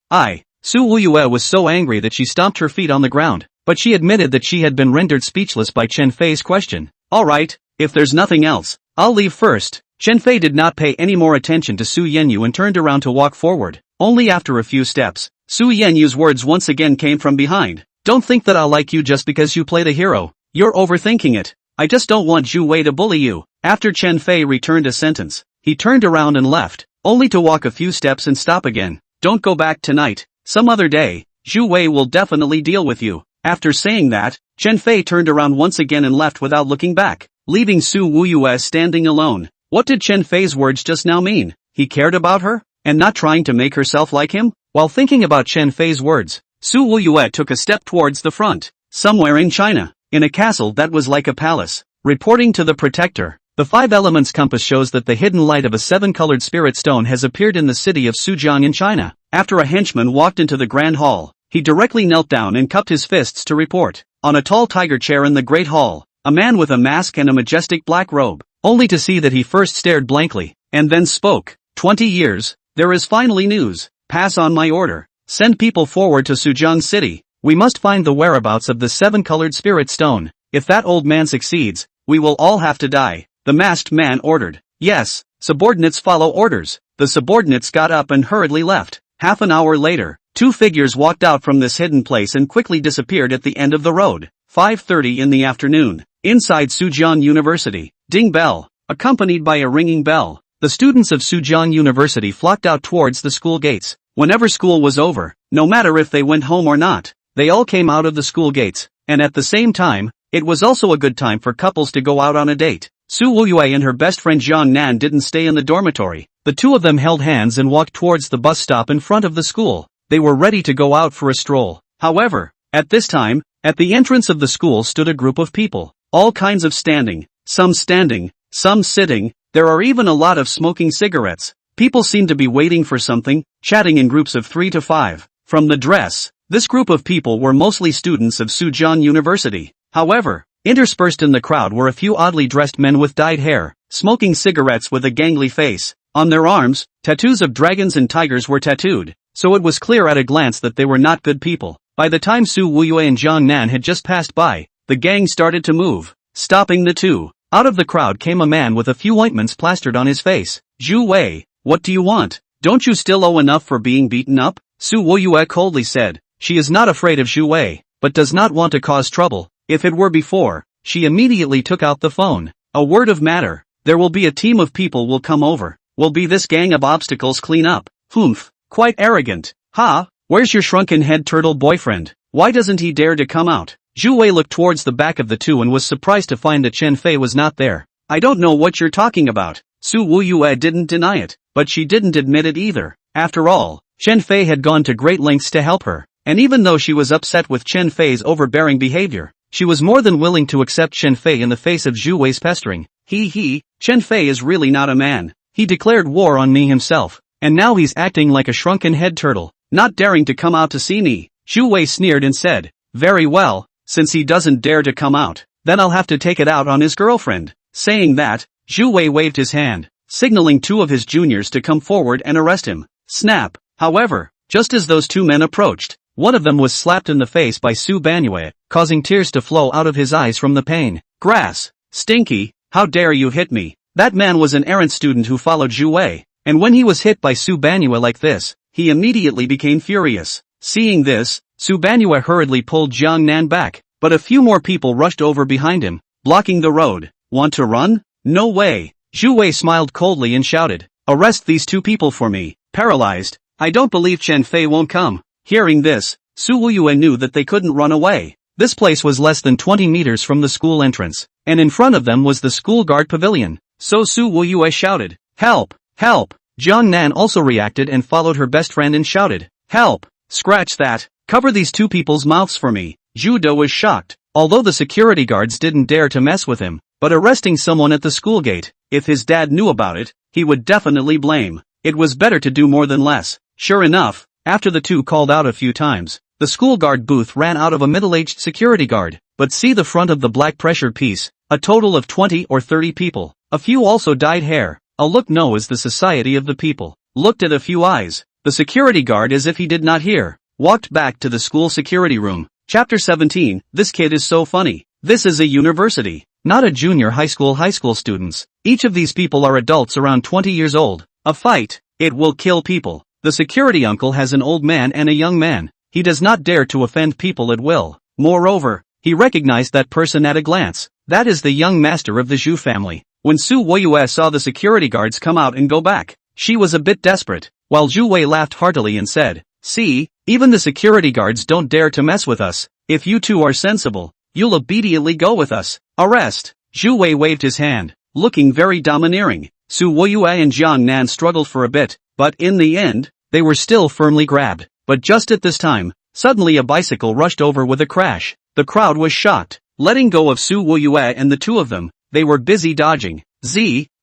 Su Wuyue was so angry that she stomped her feet on the ground, but she admitted that she had been rendered speechless by Chen Fei's question. "Alright, if there's nothing else, I'll leave first." Chen Fei did not pay any more attention to Su Yenyu and turned around to walk forward. Only after a few steps, Su Yenyu's words once again came from behind. "Don't think that I'll like you just because you play the hero. You're overthinking it. I just don't want Zhu Wei to bully you." After Chen Fei returned a sentence, he turned around and left, only to walk a few steps and stop again. "Don't go back tonight. Some other day, Zhu Wei will definitely deal with you." After saying that, Chen Fei turned around once again and left without looking back, leaving Su Wuyue standing alone. What did Chen Fei's words just now mean? He cared about her, and not trying to make herself like him? While thinking about Chen Fei's words, Su Wuyue took a step towards the front. Somewhere in China, in a castle that was like a palace, reporting to the protector, the 5 elements compass shows that the hidden light of a 7-colored spirit stone has appeared in the city of Sujiang in China. After a henchman walked into the grand hall, he directly knelt down and cupped his fists to report. On a tall tiger chair in the great hall, a man with a mask and a majestic black robe, only to see that he first stared blankly, and then spoke. 20 years, there is finally news. Pass on my order. Send people forward to Sujiang City. We must find the whereabouts of the 7-colored spirit stone. If that old man succeeds, we will all have to die. The masked man ordered. Yes, subordinates follow orders. The subordinates got up and hurriedly left. Half an hour later, 2 figures walked out from this hidden place and quickly disappeared at the end of the road. 5:30 in the afternoon. Inside Sujiang University. Ding bell. Accompanied by a ringing bell, the students of Sujiang University flocked out towards the school gates. Whenever school was over, no matter if they went home or not, they all came out of the school gates, and at the same time, it was also a good time for couples to go out on a date. Su Wuyue and her best friend Jiang Nan didn't stay in the dormitory. The two of them held hands and walked towards the bus stop in front of the school. They were ready to go out for a stroll. However, at this time, at the entrance of the school stood a group of people. All kinds of standing, some sitting, there are even a lot of smoking cigarettes. People seem to be waiting for something, chatting in groups of 3 to 5. From the dress, this group of people were mostly students of Sujiang University. However, interspersed in the crowd were a few oddly dressed men with dyed hair, smoking cigarettes with a gangly face. On their arms, tattoos of dragons and tigers were tattooed, so it was clear at a glance that they were not good people. By the time Su Wuyue and Jiang Nan had just passed by, the gang started to move, stopping the two. Out of the crowd came a man with a few ointments plastered on his face. "Zhu Wei, what do you want? Don't you still owe enough for being beaten up?" Su Wuyue coldly said. She is not afraid of Zhu Wei, but does not want to cause trouble. If it were before, she immediately took out the phone. "A word of matter, there will be a team of people will come over. Will be this gang of obstacles clean up." "Humph, quite arrogant. Ha, where's your shrunken head turtle boyfriend? Why doesn't he dare to come out?" Zhu Wei looked towards the back of the two and was surprised to find that Chen Fei was not there. "I don't know what you're talking about." Su Wuyue didn't deny it, but she didn't admit it either. After all, Chen Fei had gone to great lengths to help her, and even though she was upset with Chen Fei's overbearing behavior, she was more than willing to accept Chen Fei in the face of Zhu Wei's pestering. Chen Fei is really not a man. He declared war on me himself, and now he's acting like a shrunken head turtle, not daring to come out to see me. Zhu Wei sneered and said, very well, since he doesn't dare to come out, then I'll have to take it out on his girlfriend. Saying that, Zhu Wei waved his hand, signaling two of his juniors to come forward and arrest him. Snap! However, just as those two men approached, one of them was slapped in the face by Su Banyue, causing tears to flow out of his eyes from the pain. Grass! Stinky! How dare you hit me! That man was an errant student who followed Zhu Wei, and when he was hit by Su Banyue like this, he immediately became furious. Seeing this, Su Banyue hurriedly pulled Jiang Nan back, but a few more people rushed over behind him, blocking the road. Want to run? No way! Zhu Wei smiled coldly and shouted, arrest these two people for me. Paralyzed, I don't believe Chen Fei won't come. Hearing this, Su Wuyue knew that they couldn't run away. This place was less than 20 meters from the school entrance, and in front of them was the school guard pavilion. So Su Wuyue shouted, help! Help! Jiang Nan also reacted and followed her best friend and shouted, help! Scratch that! Cover these two people's mouths for me. Zhu Do was shocked, although the security guards didn't dare to mess with him, but arresting someone at the school gate, if his dad knew about it, he would definitely blame. It was better to do more than less. Sure enough, after the two called out a few times, the school guard booth ran out of a middle-aged security guard. But see the front of the black pressure piece, a total of 20 or 30 people. A few also dyed hair. A look no as the society of the people. Looked at a few eyes. The security guard, as if he did not hear, walked back to the school security room. Chapter 17, this kid is so funny. This is a university, not a junior high school students. Each of these people are adults around 20 years old. A fight, it will kill people. The security uncle has an old man and a young man. He does not dare to offend people at will. Moreover, he recognized that person at a glance. That is the young master of the Zhu family. When Su Wuyue saw the security guards come out and go back, she was a bit desperate, while Zhu Wei laughed heartily and said, see, even the security guards don't dare to mess with us. If you two are sensible, you'll obediently go with us. Arrest! Zhu Wei waved his hand, looking very domineering. Su Wuyue and Jiang Nan struggled for a bit, but in the end, they were still firmly grabbed. But just at this time, suddenly a bicycle rushed over with a crash. The crowd was shocked. Letting go of Su Wuyue and the two of them, they were busy dodging.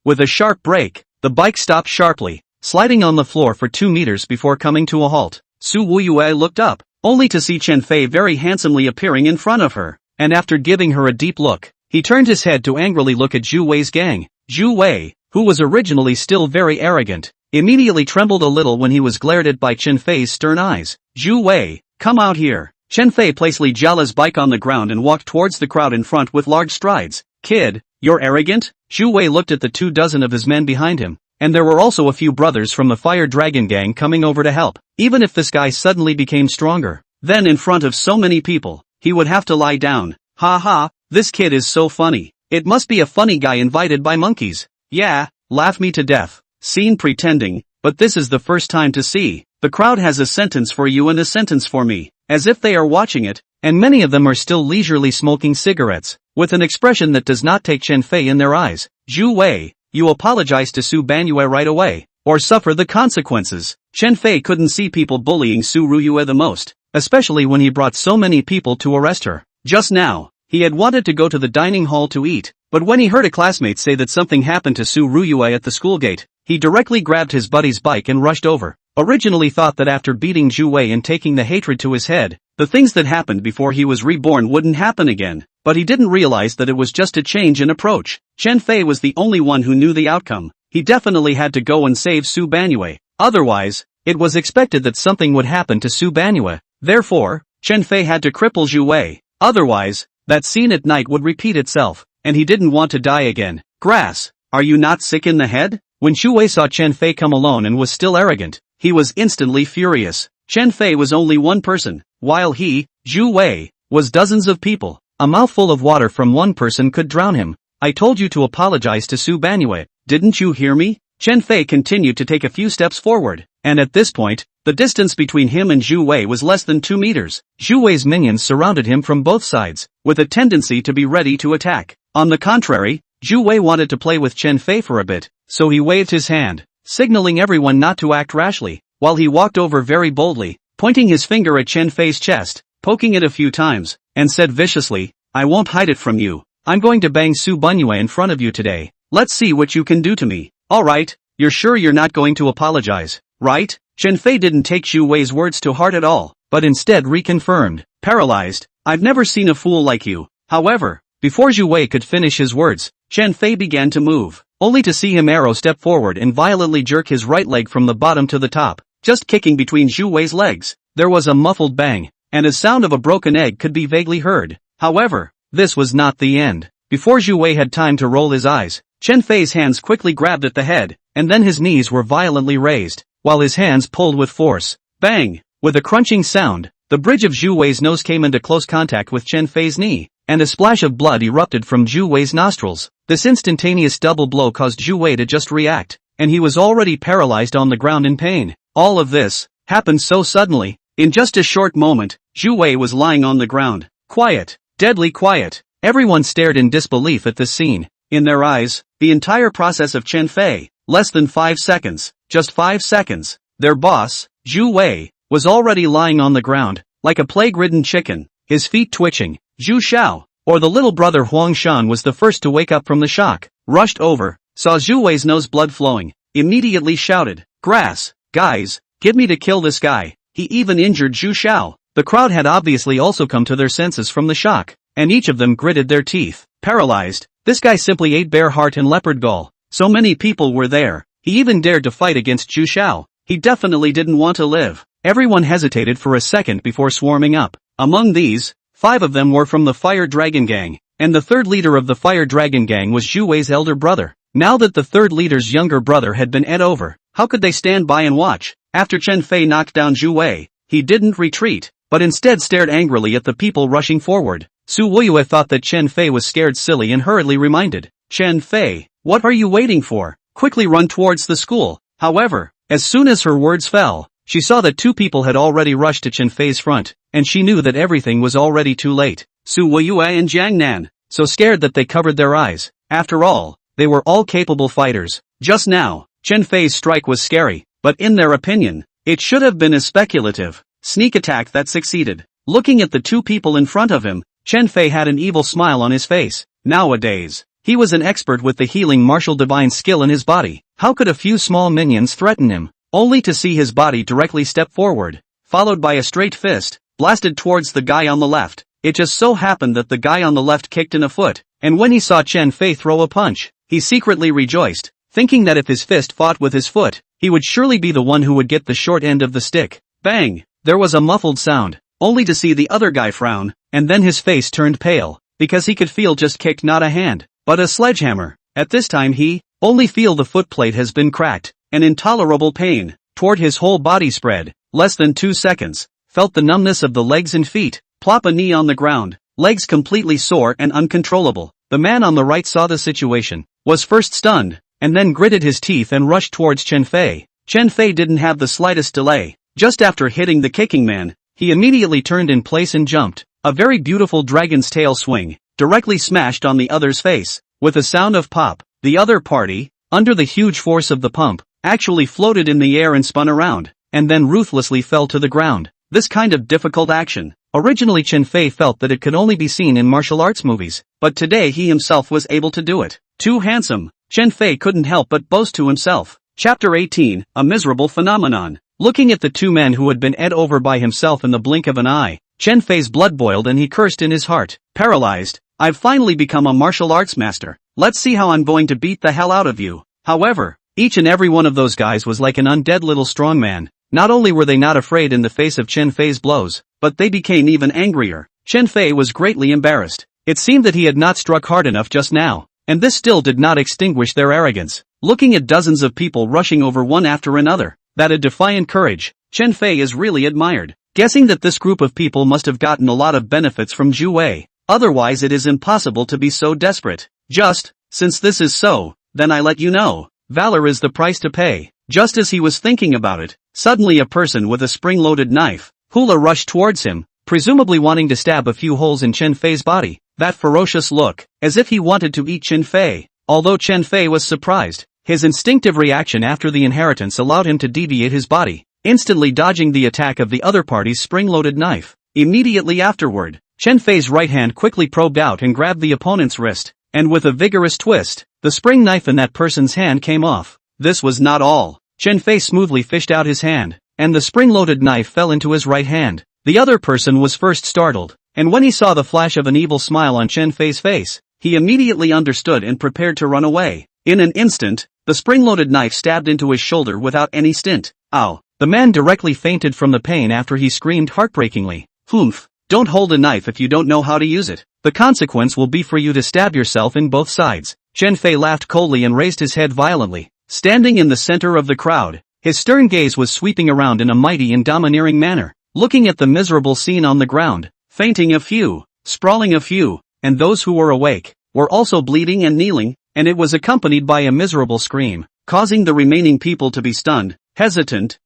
With a sharp brake, the bike stopped sharply, sliding on the floor for 2 meters before coming to a halt. Su Wuyue looked up, only to see Chen Fei very handsomely appearing in front of her, and after giving her a deep look, he turned his head to angrily look at Zhu Wei's gang. Zhu Wei, who was originally still very arrogant, immediately trembled a little when he was glared at by Chen Fei's stern eyes. Zhu Wei, come out here. Chen Fei placed Li Jiala's bike on the ground and walked towards the crowd in front with large strides. Kid, you're arrogant? Zhu Wei looked at the 24 of his men behind him, and there were also a few brothers from the Fire Dragon gang coming over to help. Even if this guy suddenly became stronger, then in front of so many people, he would have to lie down. Ha ha, this kid is so funny. It must be a funny guy invited by monkeys. Yeah, laugh me to death. Seen pretending, but this is the first time to see. The crowd has a sentence for you and a sentence for me, as if they are watching it, and many of them are still leisurely smoking cigarettes, with an expression that does not take Chen Fei in their eyes. Zhu Wei, you apologize to Su Banyue right away, or suffer the consequences. Chen Fei couldn't see people bullying Su Ruyue the most, especially when he brought so many people to arrest her. Just now, he had wanted to go to the dining hall to eat, but when he heard a classmate say that something happened to Su Ruyue at the school gate, he directly grabbed his buddy's bike and rushed over. Originally thought that after beating Zhu Wei and taking the hatred to his head, the things that happened before he was reborn wouldn't happen again, but he didn't realize that it was just a change in approach. Chen Fei was the only one who knew the outcome. He definitely had to go and save Su Banyue. Otherwise, it was expected that something would happen to Su Banyue. Therefore, Chen Fei had to cripple Zhu Wei. Otherwise, that scene at night would repeat itself, and he didn't want to die again. Grass, are you not sick in the head? When Zhu Wei saw Chen Fei come alone and was still arrogant, he was instantly furious. Chen Fei was only one person, while he, Zhu Wei, was dozens of people. A mouthful of water from one person could drown him. I told you to apologize to Su Banyue, didn't you hear me? Chen Fei continued to take a few steps forward, and at this point, the distance between him and Zhu Wei was less than 2 meters. Zhu Wei's minions surrounded him from both sides, with a tendency to be ready to attack. On the contrary, Zhu Wei wanted to play with Chen Fei for a bit, so he waved his hand, signaling everyone not to act rashly, while he walked over very boldly, pointing his finger at Chen Fei's chest, poking it a few times, and said viciously, "I won't hide it from you. I'm going to bang Su Bunyue in front of you today. Let's see what you can do to me." "Alright, you're sure you're not going to apologize, right?" Chen Fei didn't take Zhu Wei's words to heart at all, but instead reconfirmed, paralyzed, "I've never seen a fool like you." However, before Zhu Wei could finish his words, Chen Fei began to move, only to see him arrow step forward and violently jerk his right leg from the bottom to the top, just kicking between Zhu Wei's legs. There was a muffled bang, and a sound of a broken egg could be vaguely heard. However, this was not the end. Before Zhu Wei had time to roll his eyes, Chen Fei's hands quickly grabbed at the head, and then his knees were violently raised, while his hands pulled with force. Bang! With a crunching sound, the bridge of Zhu Wei's nose came into close contact with Chen Fei's knee, and a splash of blood erupted from Zhu Wei's nostrils. This instantaneous double blow caused Zhu Wei to just react, and he was already paralyzed on the ground in pain. All of this happened so suddenly. In just a short moment, Zhu Wei was lying on the ground, quiet, deadly quiet. Everyone stared in disbelief at this scene. In their eyes, the entire process of Chen Fei, less than 5 seconds, just 5 seconds, their boss, Zhu Wei, was already lying on the ground, like a plague-ridden chicken, his feet twitching. Zhu Xiao, or the little brother Huang Shan, was the first to wake up from the shock, rushed over, saw Zhu Wei's nose blood flowing, immediately shouted, "Grass, guys, get me to kill this guy, he even injured Zhu Xiao." The crowd had obviously also come to their senses from the shock, and each of them gritted their teeth, paralyzed. This guy simply ate bear heart and leopard gall. So many people were there, he even dared to fight against Zhu Xiao. He definitely didn't want to live. Everyone hesitated for a second before swarming up. Among these, 5 of them were from the Fire Dragon Gang, and the third leader of the Fire Dragon Gang was Zhu Wei's elder brother. Now that the third leader's younger brother had been ed over, how could they stand by and watch? After Chen Fei knocked down Zhu Wei, he didn't retreat, but instead stared angrily at the people rushing forward. Su Wuyue thought that Chen Fei was scared silly and hurriedly reminded, "Chen Fei, what are you waiting for? Quickly run towards the school." However, as soon as her words fell, she saw that 2 people had already rushed to Chen Fei's front, and she knew that everything was already too late. Su Wuyue and Jiang Nan, so scared that they covered their eyes. After all, they were all capable fighters. Just now, Chen Fei's strike was scary, but in their opinion, it should have been a speculative sneak attack that succeeded. Looking at the 2 people in front of him, Chen Fei had an evil smile on his face. Nowadays, he was an expert with the healing martial divine skill in his body. How could a few small minions threaten him? Only to see his body directly step forward, followed by a straight fist, blasted towards the guy on the left. It just so happened that the guy on the left kicked in a foot, and when he saw Chen Fei throw a punch, he secretly rejoiced, thinking that if his fist fought with his foot, he would surely be the one who would get the short end of the stick. Bang! There was a muffled sound, only to see the other guy frown, and then his face turned pale, because he could feel just kicked not a hand, but a sledgehammer. At this time he only feel the footplate has been cracked. An intolerable pain toward his whole body spread. Less than 2 seconds, felt the numbness of the legs and feet, plop a knee on the ground, legs completely sore and uncontrollable. The man on the right saw the situation, was first stunned, and then gritted his teeth and rushed towards Chen Fei. Chen Fei didn't have the slightest delay. Just after hitting the kicking man, he immediately turned in place and jumped. A very beautiful dragon's tail swing, directly smashed on the other's face. With a sound of pop, the other party, under the huge force of the pump, actually floated in the air and spun around, and then ruthlessly fell to the ground. This kind of difficult action, originally Chen Fei felt that it could only be seen in martial arts movies, but today he himself was able to do it. Too handsome, Chen Fei couldn't help but boast to himself. Chapter 18, A Miserable Phenomenon. Looking at the 2 men who had been ed over by himself in the blink of an eye, Chen Fei's blood boiled and he cursed in his heart. Paralyzed, "I've finally become a martial arts master. Let's see how I'm going to beat the hell out of you." However, each and every one of those guys was like an undead little strongman. Not only were they not afraid in the face of Chen Fei's blows, but they became even angrier. Chen Fei was greatly embarrassed. It seemed that he had not struck hard enough just now, and this still did not extinguish their arrogance. Looking at dozens of people rushing over one after another, that a defiant courage, Chen Fei is really admired, guessing that this group of people must have gotten a lot of benefits from Zhu Wei. Otherwise it is impossible to be so desperate. Just, since this is so, then I let you know. Valor is the price to pay. Just as he was thinking about it, suddenly a person with a spring-loaded knife, hula rushed towards him, presumably wanting to stab a few holes in Chen Fei's body. that ferocious look, as if he wanted to eat Chen Fei. Although Chen Fei was surprised, his instinctive reaction after the inheritance allowed him to deviate his body, instantly dodging the attack of the other party's spring-loaded knife. Immediately afterward, Chen Fei's right hand quickly probed out and grabbed the opponent's wrist, and with a vigorous twist, the spring knife in that person's hand came off. This was not all. Chen Fei smoothly fished out his hand, and the spring-loaded knife fell into his right hand. The other person was first startled, and when he saw the flash of an evil smile on Chen Fei's face, he immediately understood and prepared to run away. In an instant, the spring-loaded knife stabbed into his shoulder without any stint. Ow! The man directly fainted from the pain after he screamed heartbreakingly. Humph! Don't hold a knife if you don't know how to use it. The consequence will be for you to stab yourself in both sides. Chen Fei laughed coldly and raised his head violently. Standing in the center of the crowd, his stern gaze was sweeping around in a mighty and domineering manner, looking at the miserable scene on the ground. Fainting a few, sprawling a few, and those who were awake, were also bleeding and kneeling, and it was accompanied by a miserable scream, causing the remaining people to be stunned, hesitant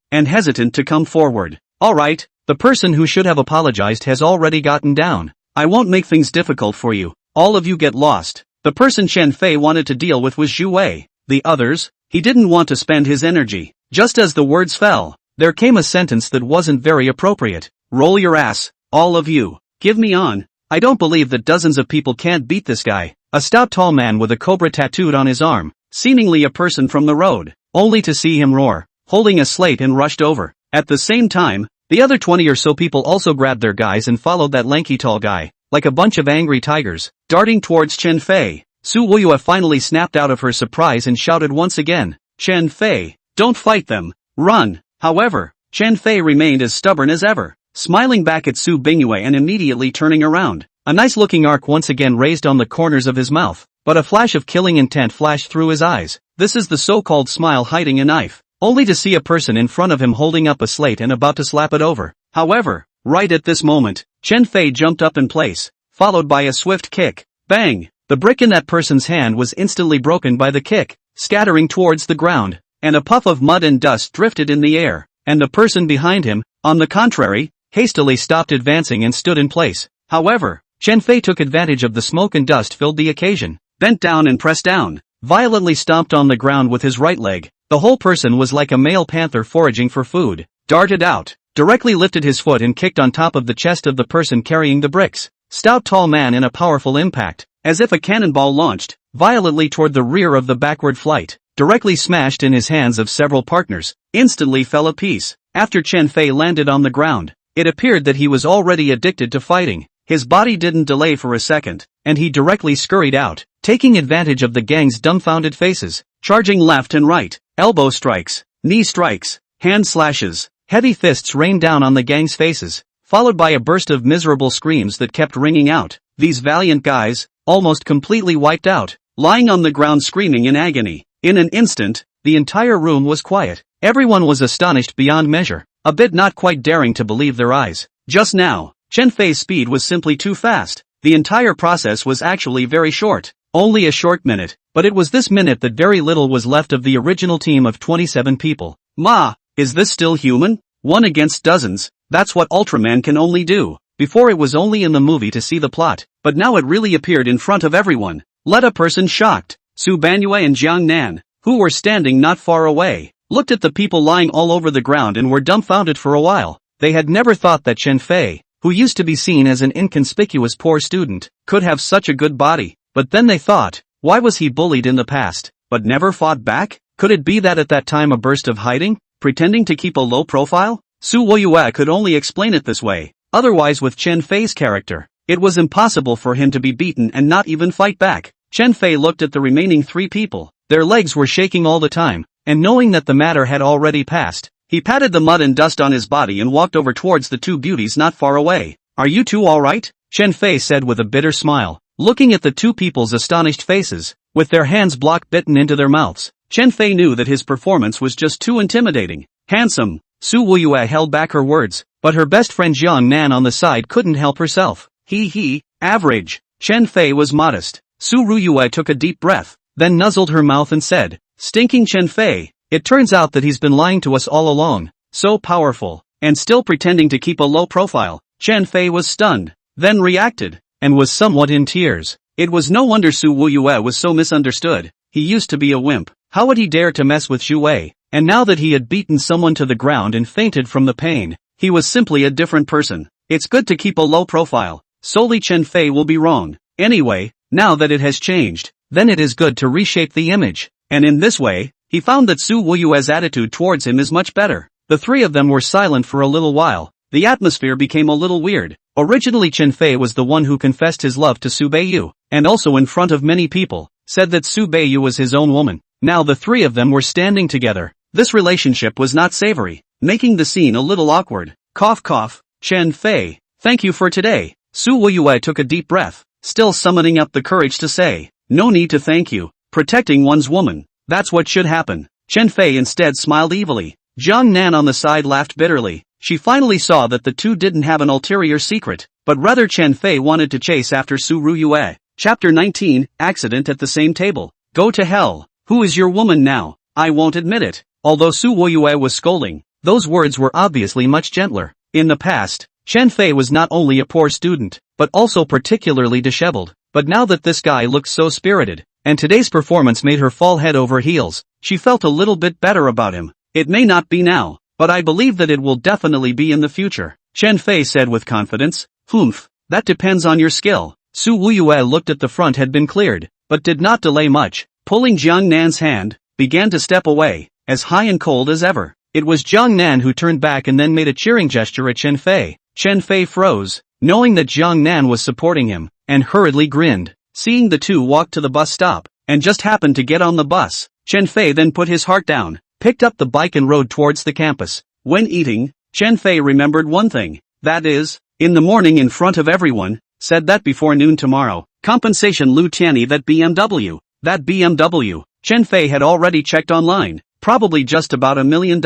to come forward. Alright, the person who should have apologized has already gotten down. I won't make things difficult for you. All of you get lost. The person Chen Fei wanted to deal with was Zhu Wei. The others, he didn't want to spend his energy. Just as the words fell, there came a sentence that wasn't very appropriate. Roll your ass, all of you. Give me on. I don't believe that dozens of people can't beat this guy. A stout tall man with a cobra tattooed on his arm, seemingly a person from the road, only to see him roar, holding a slate and rushed over. At the same time, the other 20 or so people also grabbed their guys and followed that lanky tall guy, like a bunch of angry tigers, darting towards Chen Fei. Su Woyue finally snapped out of her surprise and shouted once again, Chen Fei, don't fight them, run. However, Chen Fei remained as stubborn as ever, smiling back at Su Bingyue and immediately turning around. A nice-looking arc once again raised on the corners of his mouth, but a flash of killing intent flashed through his eyes. This is the so-called smile hiding a knife, only to see a person in front of him holding up a slate and about to slap it over. However, right at this moment, Chen Fei jumped up in place, followed by a swift kick. Bang! The brick in that person's hand was instantly broken by the kick, scattering towards the ground, and a puff of mud and dust drifted in the air, and the person behind him, on the contrary, hastily stopped advancing and stood in place. However, Chen Fei took advantage of the smoke and dust filled the occasion, bent down and pressed down, violently stomped on the ground with his right leg. The whole person was like a male panther foraging for food, darted out, directly lifted his foot and kicked on top of the chest of the person carrying the bricks. Stout tall man in a powerful impact, as if a cannonball launched, violently toward the rear of the backward flight, directly smashed in his hands of several partners, instantly fell a piece. After Chen Fei landed on the ground, it appeared that he was already addicted to fighting. His body didn't delay for a second, and he directly scurried out, taking advantage of the gang's dumbfounded faces, charging left and right, elbow strikes, knee strikes, hand slashes, heavy fists rained down on the gang's faces, followed by a burst of miserable screams that kept ringing out. These valiant guys, almost completely wiped out, lying on the ground screaming in agony. In an instant, the entire room was quiet. Everyone was astonished beyond measure, a bit not quite daring to believe their eyes. Just now, Chen Fei's speed was simply too fast. The entire process was actually very short, only a short minute, but it was this minute that very little was left of the original team of 27 people. Ma, is this still human? One against dozens, that's what Ultraman can only do. Before it was only in the movie to see the plot, but now it really appeared in front of everyone. Let a person shocked. Su Banyue and Jiang Nan, who were standing not far away, looked at the people lying all over the ground and were dumbfounded for a while. They had never thought that Chen Fei, who used to be seen as an inconspicuous poor student, could have such a good body. But then they thought, why was he bullied in the past, but never fought back? Could it be that at that time a burst of hiding, pretending to keep a low profile? Su Woyue could only explain it this way. Otherwise with Chen Fei's character, it was impossible for him to be beaten and not even fight back. Chen Fei looked at the remaining 3 people. Their legs were shaking all the time, and knowing that the matter had already passed, he patted the mud and dust on his body and walked over towards the 2 beauties not far away. Are you two alright? Chen Fei said with a bitter smile, looking at the 2 people's astonished faces, with their hands bitten into their mouths. Chen Fei knew that his performance was just too intimidating. Handsome. Su Woyue held back her words, but her best friend Jiang Nan on the side couldn't help herself. Average. Chen Fei was modest. Su Ruyue took a deep breath, then nuzzled her mouth and said, stinking Chen Fei, it turns out that he's been lying to us all along. So powerful, and still pretending to keep a low profile. Chen Fei was stunned, then reacted. and was somewhat in tears. It was no wonder Su Wuyue was so misunderstood. He used to be a wimp. How would he dare to mess with Xu Wei? And now that he had beaten someone to the ground and fainted from the pain, he was simply a different person. It's good to keep a low profile. Solely Chen Fei will be wrong. Anyway, now that it has changed, then it is good to reshape the image. And in this way, he found that Su Wuyue's attitude towards him is much better. The three of them were silent for a little while. The atmosphere became a little weird. Originally Chen Fei was the one who confessed his love to Su Beiyu, and also in front of many people, said that Su Beiyu was his own woman. Now the three of them were standing together. This relationship was not savory, making the scene a little awkward. Cough cough, Chen Fei, thank you for today. Su Wuyue took a deep breath, still summoning up the courage to say, no need to thank you. Protecting one's woman, that's what should happen. Chen Fei instead smiled evilly. Jiang Nan on the side laughed bitterly. She finally saw that the two didn't have an ulterior secret, but rather Chen Fei wanted to chase after Su Ruyue. Chapter 19, Accident at the Same Table. Go to hell. Who is your woman now? I won't admit it. Although Su Wuyue was scolding, those words were obviously much gentler. In the past, Chen Fei was not only a poor student, but also particularly disheveled. But now that this guy looked so spirited, and today's performance made her fall head over heels, she felt a little bit better about him. It may not be now, but I believe that it will definitely be in the future, Chen Fei said with confidence. Humph, that depends on your skill. Su Wuyue looked at the front had been cleared, but did not delay much. Pulling Jiang Nan's hand, began to step away, as high and cold as ever. It was Jiang Nan who turned back and then made a cheering gesture at Chen Fei. Chen Fei froze, knowing that Jiang Nan was supporting him, and hurriedly grinned. Seeing the two walk to the bus stop, and just happened to get on the bus, Chen Fei then put his heart down, picked up the bike and rode towards the campus. When eating, Chen Fei remembered one thing, that is, in the morning in front of everyone, said that before noon tomorrow, compensation Lu Tianyi that BMW. That BMW, Chen Fei had already checked online, probably just about $1 million.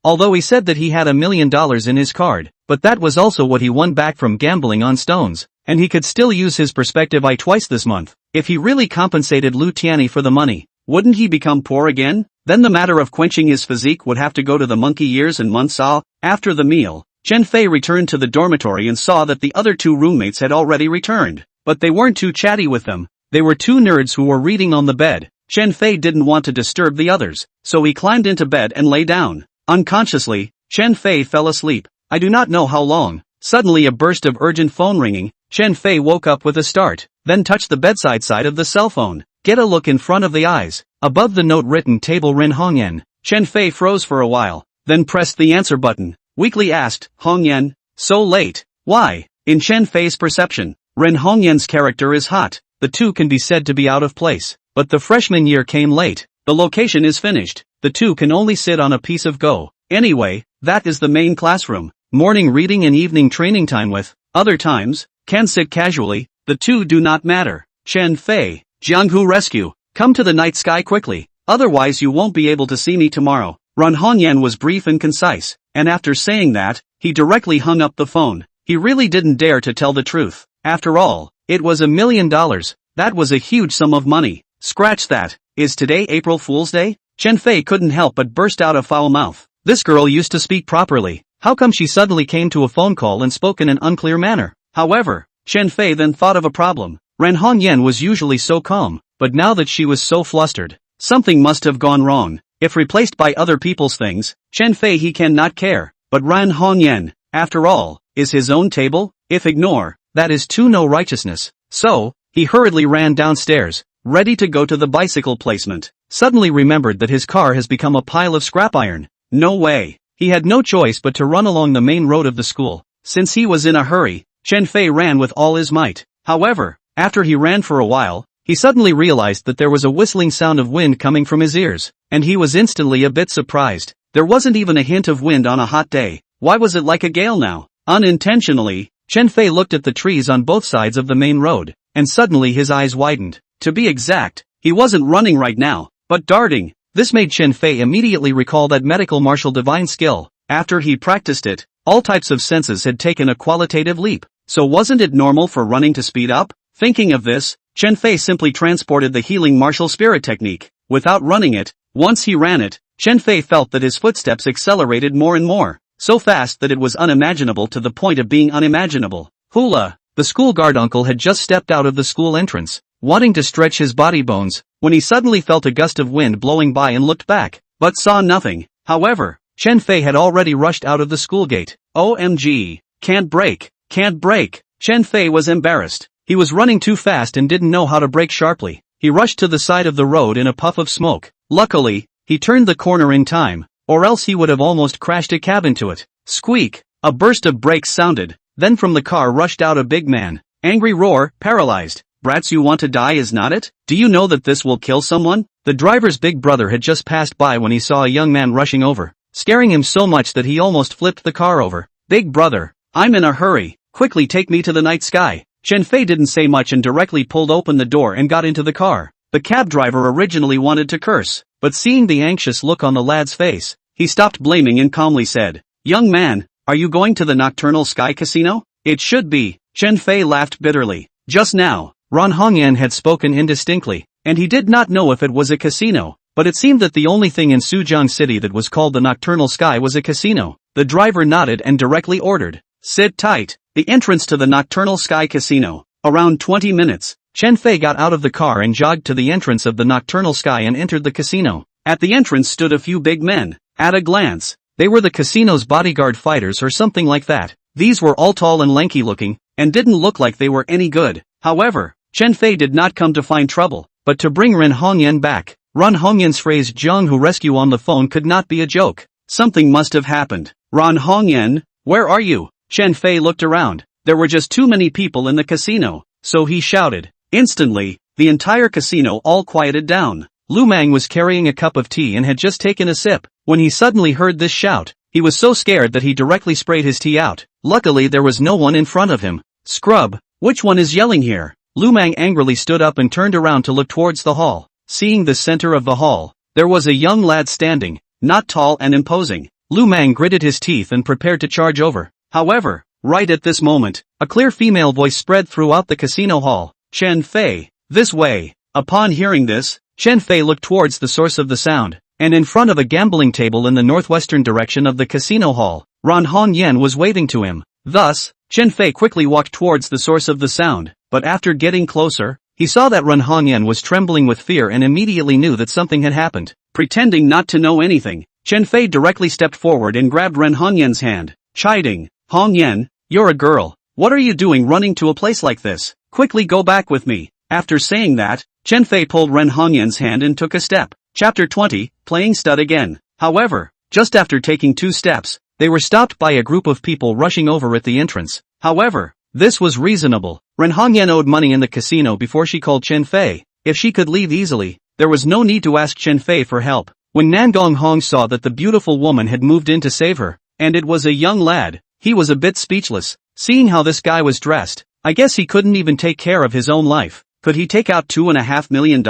Although he said that he had $1 million in his card, but that was also what he won back from gambling on stones, and he could still use his perspective eye twice this month. If he really compensated Lu Tianyi for the money, wouldn't he become poor again? Then the matter of quenching his physique would have to go to the monkey years and months. After the meal, Chen Fei returned to the dormitory and saw that the other two roommates had already returned, but they weren't too chatty with them. They were two nerds who were reading on the bed. Chen Fei didn't want to disturb the others, so he climbed into bed and lay down. Unconsciously, Chen Fei fell asleep. I do not know how long. Suddenly a burst of urgent phone ringing. Chen Fei woke up with a start, then touched the bedside side of the cell phone. Get a look in front of the eyes. Above the note written table Ren Hongyan. Chen Fei froze for a while, then pressed the answer button. Weakly asked, Hongyan, so late? Why? In Chen Fei's perception, Ren Hongyan's character is hot. The two can be said to be out of place, but the freshman year came late. The location is finished. The two can only sit on a piece of go. Anyway, that is the main classroom. Morning reading and evening training time with. Other times, can sit casually. The two do not matter. Chen Fei, Jianghu rescue. Come to the night sky quickly. Otherwise you won't be able to see me tomorrow. Ren Hongyan was brief and concise, and after saying that, he directly hung up the phone. He really didn't dare to tell the truth. After all, it was $1 million. That was a huge sum of money. Scratch that. Is today April Fool's Day? Chen Fei couldn't help but burst out a foul mouth. This girl used to speak properly. How come she suddenly came to a phone call and spoke in an unclear manner? However, Chen Fei then thought of a problem. Ren Hongyan was usually so calm, but now that she was so flustered, something must have gone wrong. If replaced by other people's things, Chen Fei he cannot care. But Ren Hongyan, after all, is his own table? If ignore, that is too no righteousness. So, he hurriedly ran downstairs, ready to go to the bicycle placement. Suddenly remembered that his car has become a pile of scrap iron. No way. He had no choice but to run along the main road of the school. Since he was in a hurry, Chen Fei ran with all his might. However, after he ran for a while, he suddenly realized that there was a whistling sound of wind coming from his ears, and he was instantly a bit surprised. There wasn't even a hint of wind on a hot day. Why was it like a gale now? Unintentionally, Chen Fei looked at the trees on both sides of the main road, and suddenly his eyes widened. To be exact, he wasn't running right now, but darting. This made Chen Fei immediately recall that medical martial divine skill. After he practiced it, all types of senses had taken a qualitative leap. So wasn't it normal for running to speed up? Thinking of this, Chen Fei simply transported the healing martial spirit technique. Without running it, once he ran it, Chen Fei felt that his footsteps accelerated more and more, so fast that it was unimaginable to the point of being unimaginable. Hula! The school guard uncle had just stepped out of the school entrance, wanting to stretch his body bones, when he suddenly felt a gust of wind blowing by and looked back, but saw nothing. However, Chen Fei had already rushed out of the school gate. OMG. Can't brake. Can't brake. Chen Fei was embarrassed. He was running too fast and didn't know how to brake sharply. He rushed to the side of the road in a puff of smoke. Luckily, he turned the corner in time, or else he would have almost crashed a cab into it. Squeak! A burst of brakes sounded, then from the car rushed out a big man. Angry roar, paralyzed. Brats, you want to die, is not it? Do you know that this will kill someone? The driver's big brother had just passed by when he saw a young man rushing over, scaring him so much that he almost flipped the car over. Big brother, I'm in a hurry, quickly take me to the night sky. Chen Fei didn't say much and directly pulled open the door and got into the car. The cab driver originally wanted to curse, but seeing the anxious look on the lad's face, he stopped blaming and calmly said, "Young man, are you going to the Nocturnal Sky Casino?" "It should be." Chen Fei laughed bitterly. Just now, Ran Hongyan had spoken indistinctly, and he did not know if it was a casino, but it seemed that the only thing in Sujiang City that was called the Nocturnal Sky was a casino. The driver nodded and directly ordered, "Sit tight." The entrance to the Nocturnal Sky Casino. Around 20 minutes, Chen Fei got out of the car and jogged to the entrance of the Nocturnal Sky and entered the casino. At the entrance stood a few big men. At a glance, they were the casino's bodyguard fighters or something like that. These were all tall and lanky looking, and didn't look like they were any good. However, Chen Fei did not come to find trouble, but to bring Ran Hongyan back. Ran Hongyan's phrase "Jiang Hu rescue" on the phone could not be a joke. Something must have happened. "Ran Hongyan, where are you?" Chen Fei looked around. There were just too many people in the casino, so he shouted. Instantly, the entire casino all quieted down. Lu Mang was carrying a cup of tea and had just taken a sip. When he suddenly heard this shout, he was so scared that he directly sprayed his tea out. Luckily there was no one in front of him. "Scrub, which one is yelling here?" Lu Mang angrily stood up and turned around to look towards the hall. Seeing the center of the hall, there was a young lad standing, not tall and imposing. Lu Mang gritted his teeth and prepared to charge over. However, right at this moment, a clear female voice spread throughout the casino hall. "Chen Fei, this way." Upon hearing this, Chen Fei looked towards the source of the sound, and in front of a gambling table in the northwestern direction of the casino hall, Ran Hongyan was waving to him. Thus, Chen Fei quickly walked towards the source of the sound, but after getting closer, he saw that Ran Hongyan was trembling with fear and immediately knew that something had happened. Pretending not to know anything, Chen Fei directly stepped forward and grabbed Ran Hongyan's hand, chiding, "Hongyan, you're a girl. What are you doing running to a place like this? Quickly go back with me." After saying that, Chen Fei pulled Ran Hongyan's hand and took a step. Chapter 20, Playing Stud Again. However, just after taking 2 steps, they were stopped by a group of people rushing over at the entrance. However, this was reasonable. Ran Hongyan owed money in the casino before she called Chen Fei. If she could leave easily, there was no need to ask Chen Fei for help. When Nangong Hong saw that the beautiful woman had moved in to save her, and it was a young lad, he was a bit speechless. Seeing how this guy was dressed, I guess he couldn't even take care of his own life. Could he take out $2.5 million?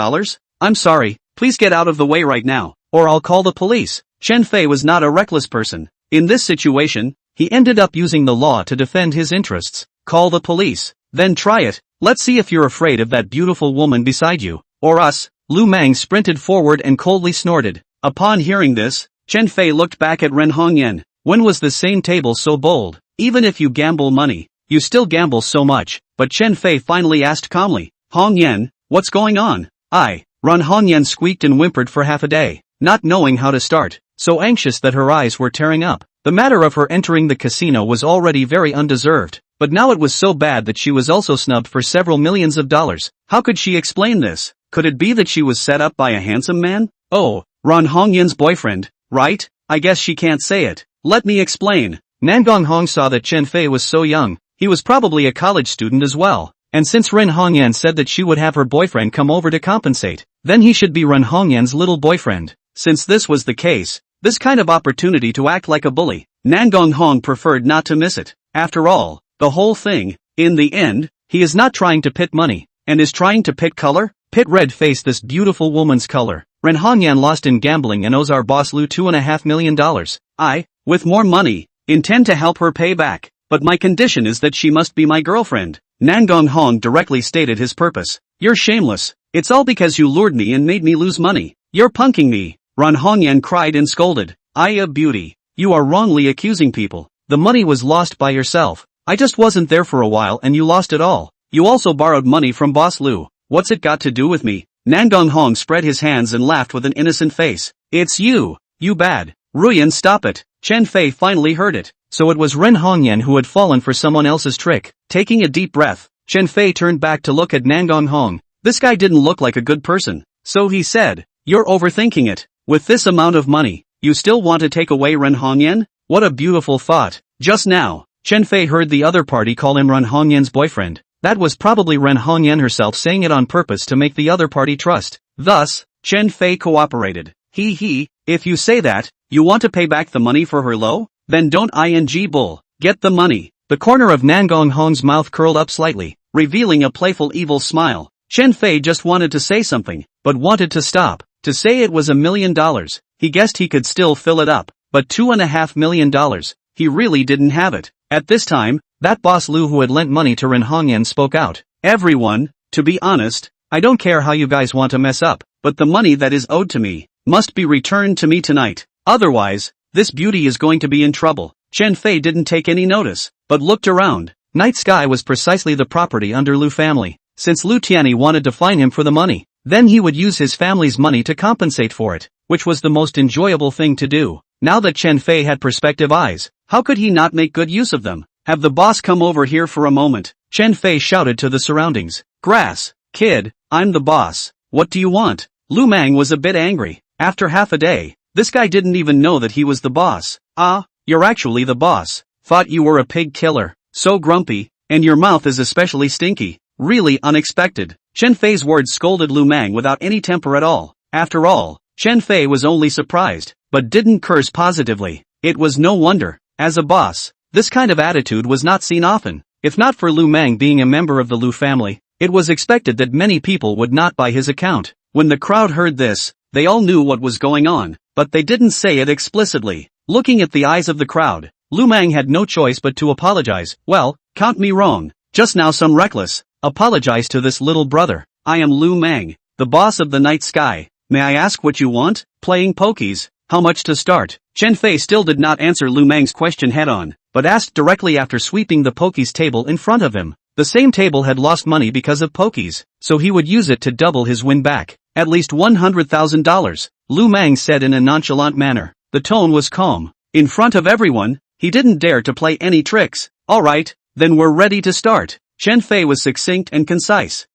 "I'm sorry, please get out of the way right now, or I'll call the police." Chen Fei was not a reckless person. In this situation, he ended up using the law to defend his interests. "Call the police. Then try it. Let's see if you're afraid of that beautiful woman beside you, or us." Lu Mang sprinted forward and coldly snorted. Upon hearing this, Chen Fei looked back at Ran Hongyan. When was the same table so bold? Even if you gamble money, you still gamble so much. But Chen Fei finally asked calmly, "Hongyan, what's going on?" Ran Hongyan squeaked and whimpered for half a day, not knowing how to start, so anxious that her eyes were tearing up. The matter of her entering the casino was already very undeserved, but now it was so bad that she was also snubbed for several millions of dollars. How could she explain this? Could it be that she was set up by a handsome man? Oh, Ran Hongyan's boyfriend, right? I guess she can't say it. Let me explain. Nangong Hong saw that Chen Fei was so young. He was probably a college student as well. And since Ran Hongyan said that she would have her boyfriend come over to compensate, then he should be Ran Hongyan's little boyfriend. Since this was the case, this kind of opportunity to act like a bully, Nangong Hong preferred not to miss it. After all, the whole thing, in the end, he is not trying to pit money, and is trying to pit color? Pit red face this beautiful woman's color. Ran Hongyan lost in gambling and owes our boss Lu $2.5 million. I, with more money, intend to help her pay back, but my condition is that she must be my girlfriend. Nangong Hong directly stated his purpose. "You're shameless. It's all because you lured me and made me lose money. You're punking me." Ran Hongyan cried and scolded. "A beauty. You are wrongly accusing people. The money was lost by yourself. I just wasn't there for a while and you lost it all. You also borrowed money from Boss Lu. What's it got to do with me? Nangong Hong spread his hands and laughed with an innocent face. It's you. You bad. Ruyan, stop it. Chen Fei finally heard it. So it was Ren Hongyan who had fallen for someone else's trick. Taking a deep breath, Chen Fei turned back to look at Nangong Hong. This guy didn't look like a good person. So he said, "You're overthinking it. With this amount of money, you still want to take away Ren Hongyan? What a beautiful thought." Just now, Chen Fei heard the other party call him Ren Hongyan's boyfriend. That was probably Ren Hongyan herself saying it on purpose to make the other party trust. Thus, Chen Fei cooperated. If you say that, you want to pay back the money for her lo? Then don't ing bull. Get the money. The corner of Nangong Hong's mouth curled up slightly, revealing a playful evil smile. Chen Fei just wanted to say something, but wanted to stop. To say it was $1 million. He guessed he could still fill it up, but $2.5 million. He really didn't have it. At this time, that boss Lu who had lent money to Ren Hongyan spoke out. Everyone, to be honest, I don't care how you guys want to mess up, but the money that is owed to me must be returned to me tonight. Otherwise, this beauty is going to be in trouble. Chen Fei didn't take any notice, but looked around. Night Sky was precisely the property under Lu family. Since Lu Tianyi wanted to fine him for the money, then he would use his family's money to compensate for it, which was the most enjoyable thing to do. Now that Chen Fei had perspective eyes, how could he not make good use of them? Have the boss come over here for a moment. Chen Fei shouted to the surroundings. Grass, kid, I'm the boss. What do you want? Lu Mang was a bit angry. After half a day, this guy didn't even know that he was the boss. Ah, you're actually the boss. Thought you were a pig killer. So grumpy, and your mouth is especially stinky. Really unexpected. Chen Fei's words scolded Lu Mang without any temper at all. After all, Chen Fei was only surprised, but didn't curse positively. It was no wonder. As a boss, this kind of attitude was not seen often. If not for Lu Mang being a member of the Lu family, it was expected that many people would not buy his account. When the crowd heard this, they all knew what was going on, but they didn't say it explicitly. Looking at the eyes of the crowd, Lu Mang had no choice but to apologize. Well, count me wrong. Just now some reckless. Apologize to this little brother. I am Lu Mang, the boss of the night sky. May I ask what you want? Playing pokies. How much to start? Chen Fei still did not answer Lu Mang's question head-on, but asked directly after sweeping the pokies table in front of him. The same table had lost money because of pokies, so he would use it to double his win back. At least $100,000, Lu Mang said in a nonchalant manner. The tone was calm. In front of everyone, he didn't dare to play any tricks. Alright, then we're ready to start. Chen Fei was succinct and concise.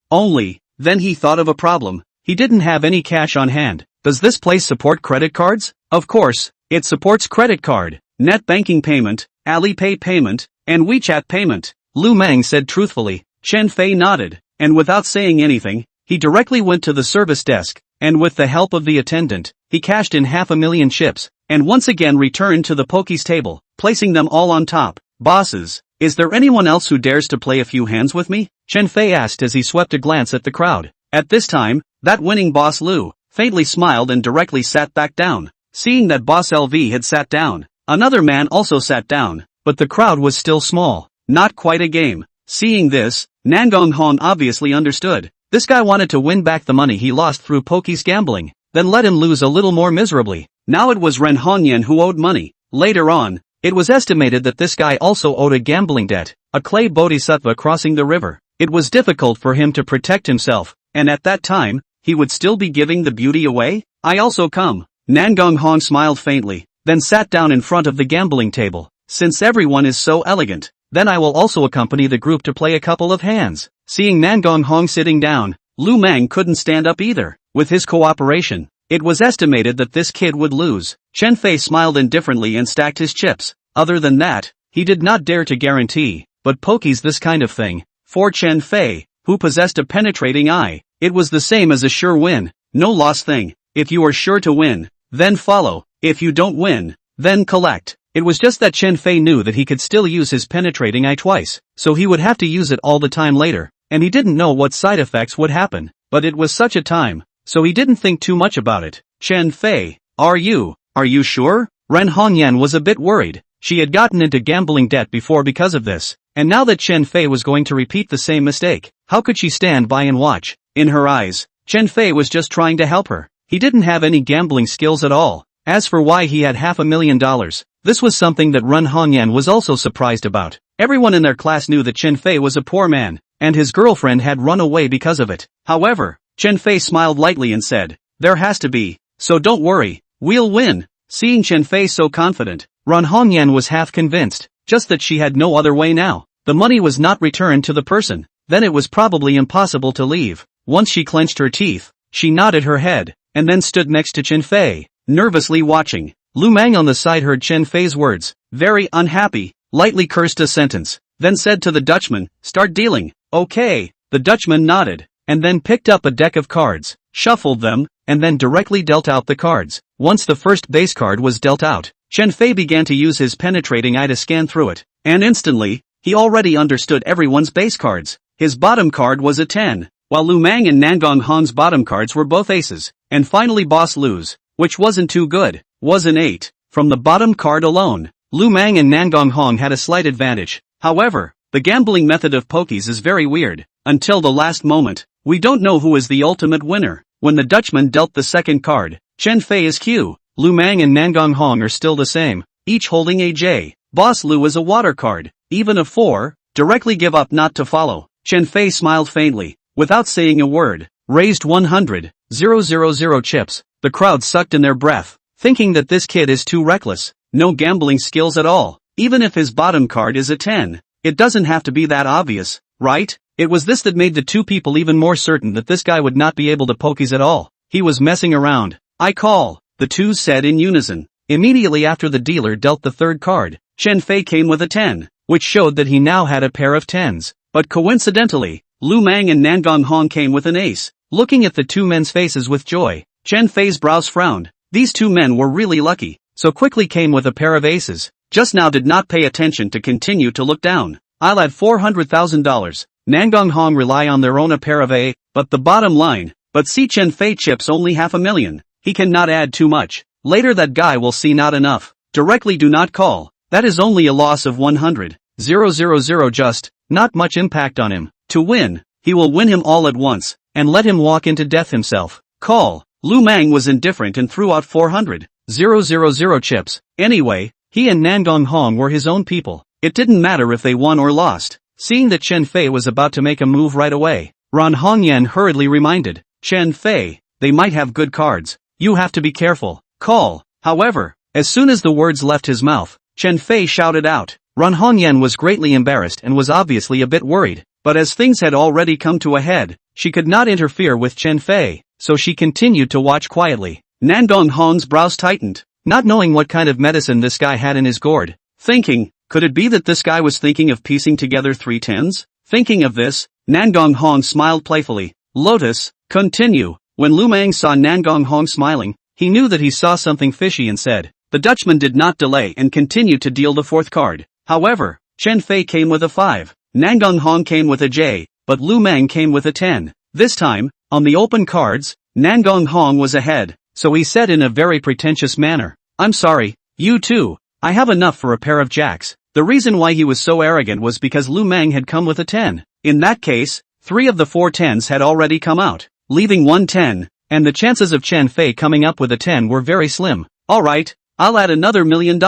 Then he thought of a problem. He didn't have any cash on hand. Does this place support credit cards? Of course, it supports credit card, net banking payment, Alipay payment, and WeChat payment. Lu Mang said truthfully. Chen Fei nodded, and without saying anything, he directly went to the service desk, and with the help of the attendant, he cashed in 500,000 chips, and once again returned to the pokies table, placing them all on top. Bosses, is there anyone else who dares to play a few hands with me? Chen Fei asked as he swept a glance at the crowd. At this time, that winning boss Lu faintly smiled and directly sat back down. Seeing that boss LV had sat down, another man also sat down, but the crowd was still small. Not quite a game. Seeing this, Nangong Hong obviously understood. This guy wanted to win back the money he lost through pokies gambling, then let him lose a little more miserably. Now it was Ren Hongyan who owed money. Later on, it was estimated that this guy also owed a gambling debt, a clay bodhisattva crossing the river. It was difficult for him to protect himself, and at that time, he would still be giving the beauty away? I also come. Nangong Hong smiled faintly, then sat down in front of the gambling table. Since everyone is so elegant, then I will also accompany the group to play a couple of hands. Seeing Nangong Hong sitting down, Lu Mang couldn't stand up either. With his cooperation, it was estimated that this kid would lose. Chen Fei smiled indifferently and stacked his chips. Other than that, he did not dare to guarantee, but pokies this kind of thing. For Chen Fei, who possessed a penetrating eye, it was the same as a sure win, no loss thing. If you are sure to win, then follow. If you don't win, then collect. It was just that Chen Fei knew that he could still use his penetrating eye twice, so he would have to use it all the time later, and he didn't know what side effects would happen, but it was such a time, so he didn't think too much about it. Chen Fei, are you sure? Ren Hongyan was a bit worried. She had gotten into gambling debt before because of this, and now that Chen Fei was going to repeat the same mistake, how could she stand by and watch? In her eyes, Chen Fei was just trying to help her. He didn't have any gambling skills at all. As for why he had $500,000, this was something that Ren Hongyan was also surprised about. Everyone in their class knew that Chen Fei was a poor man, and his girlfriend had run away because of it. However, Chen Fei smiled lightly and said, "There has to be, so don't worry, we'll win." Seeing Chen Fei so confident, Ran Hongyan was half convinced, just that she had no other way now. The money was not returned to the person, then it was probably impossible to leave. Once she clenched her teeth, she nodded her head, and then stood next to Chen Fei, nervously watching. Lu Mang on the side heard Chen Fei's words, very unhappy, lightly cursed a sentence, then said to the Dutchman, "Start dealing." "Okay." The Dutchman nodded, and then picked up a deck of cards, shuffled them, and then directly dealt out the cards. Once the first base card was dealt out, Chen Fei began to use his penetrating eye to scan through it, and instantly, he already understood everyone's base cards. His bottom card was a 10, while Lu Mang and Nangong Hong's bottom cards were both aces, and finally Boss Lu's, which wasn't too good, was an 8. From the bottom card alone, Lu Mang and Nangong Hong had a slight advantage. However, the gambling method of pokies is very weird. Until the last moment, we don't know who is the ultimate winner. When the Dutchman dealt the second card, Chen Fei is Q, Lu Mang and Nangong Hong are still the same, each holding a J. Boss Lu is a water card, even a 4, directly give up not to follow. Chen Fei smiled faintly, without saying a word, raised 100,000 chips. The crowd sucked in their breath, thinking that this kid is too reckless, no gambling skills at all. Even if his bottom card is a 10, it doesn't have to be that obvious, right? It was this that made the two people even more certain that this guy would not be able to pokies at all. He was messing around. "I call," the two said in unison. Immediately after the dealer dealt the third card, Chen Fei came with a 10, which showed that he now had a pair of 10s. But coincidentally, Lu Mang and Nangong Hong came with an ace. Looking at the two men's faces with joy, Chen Fei's brows frowned. These two men were really lucky, so quickly came with a pair of aces. Just now did not pay attention to continue to look down. "I'll add $400,000. Nangong Hong rely on their own a pair of A, but the bottom line, but see Chen Fei chips only $500,000. He cannot add too much. Later that guy will see not enough. Directly do not call. That is only a loss of 100,000 just, not much impact on him. To win, he will win him all at once, and let him walk into death himself. Call." Lu Mang was indifferent and threw out 400,000 chips. Anyway, he and Nangong Hong were his own people. It didn't matter if they won or lost. Seeing that Chen Fei was about to make a move right away, Ran Hongyan hurriedly reminded, "Chen Fei, they might have good cards. You have to be careful. Call." However, as soon as the words left his mouth, Chen Fei shouted out. Ran Hongyan was greatly embarrassed and was obviously a bit worried, but as things had already come to a head, she could not interfere with Chen Fei, so she continued to watch quietly. Nangong Hong's brows tightened, not knowing what kind of medicine this guy had in his gourd, thinking, could it be that this guy was thinking of piecing together 3 10s? Thinking of this, Nangong Hong smiled playfully. "Lotus, continue." When Lu Mang saw Nangong Hong smiling, he knew that he saw something fishy and said. The Dutchman did not delay and continued to deal the fourth card. However, Chen Fei came with a 5, Nangong Hong came with a J, but Lu Mang came with a 10. This time, on the open cards, Nangong Hong was ahead, so he said in a very pretentious manner, "I'm sorry, you too, I have enough for a pair of jacks." The reason why he was so arrogant was because Lu Mang had come with a 10. In that case, 3 of the 4 10s had already come out, leaving 1 10, and the chances of Chen Fei coming up with a 10 were very slim. "Alright, I'll add another $1 million.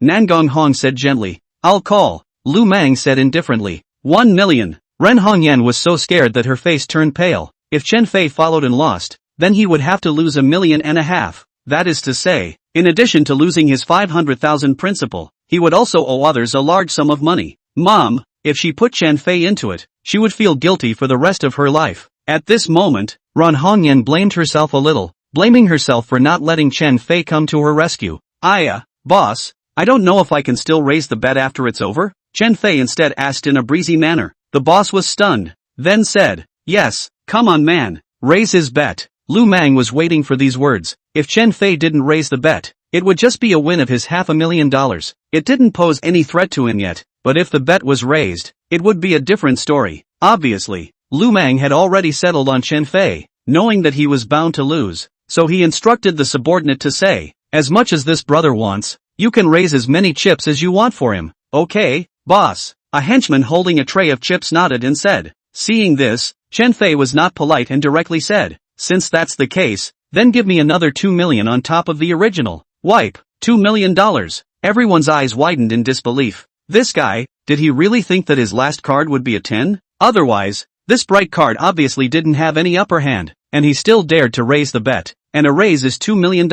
Nangong Hong said gently. "I'll call," Lu Mang said indifferently. 1 million. Ren Hongyan was so scared that her face turned pale. If Chen Fei followed and lost, then he would have to lose $1.5 million. That is to say, in addition to losing his 500,000 principal, he would also owe others a large sum of money. Mom, if she put Chen Fei into it, she would feel guilty for the rest of her life. At this moment, Ran Hongyan blamed herself a little, blaming herself for not letting Chen Fei come to her rescue. Boss, I don't know if I can still raise the bet after it's over? Chen Fei instead asked in a breezy manner. The boss was stunned, then said, "Yes, come on man, raise his bet." Lu Mang was waiting for these words. If Chen Fei didn't raise the bet, it would just be a win of his $500,000. It didn't pose any threat to him yet, but if the bet was raised, it would be a different story. Obviously, Lu Mang had already settled on Chen Fei, knowing that he was bound to lose, so he instructed the subordinate to say, "As much as this brother wants, you can raise as many chips as you want for him." "Okay, boss." A henchman holding a tray of chips nodded and said. Seeing this, Chen Fei was not polite and directly said, "Since that's the case, then give me another 2 million on top of the original." Wipe, $2 million. Everyone's eyes widened in disbelief. This guy, Did he really think that his last card would be a 10? Otherwise, this bright card obviously didn't have any upper hand, and he still dared to raise the bet, and a raise is $2 million.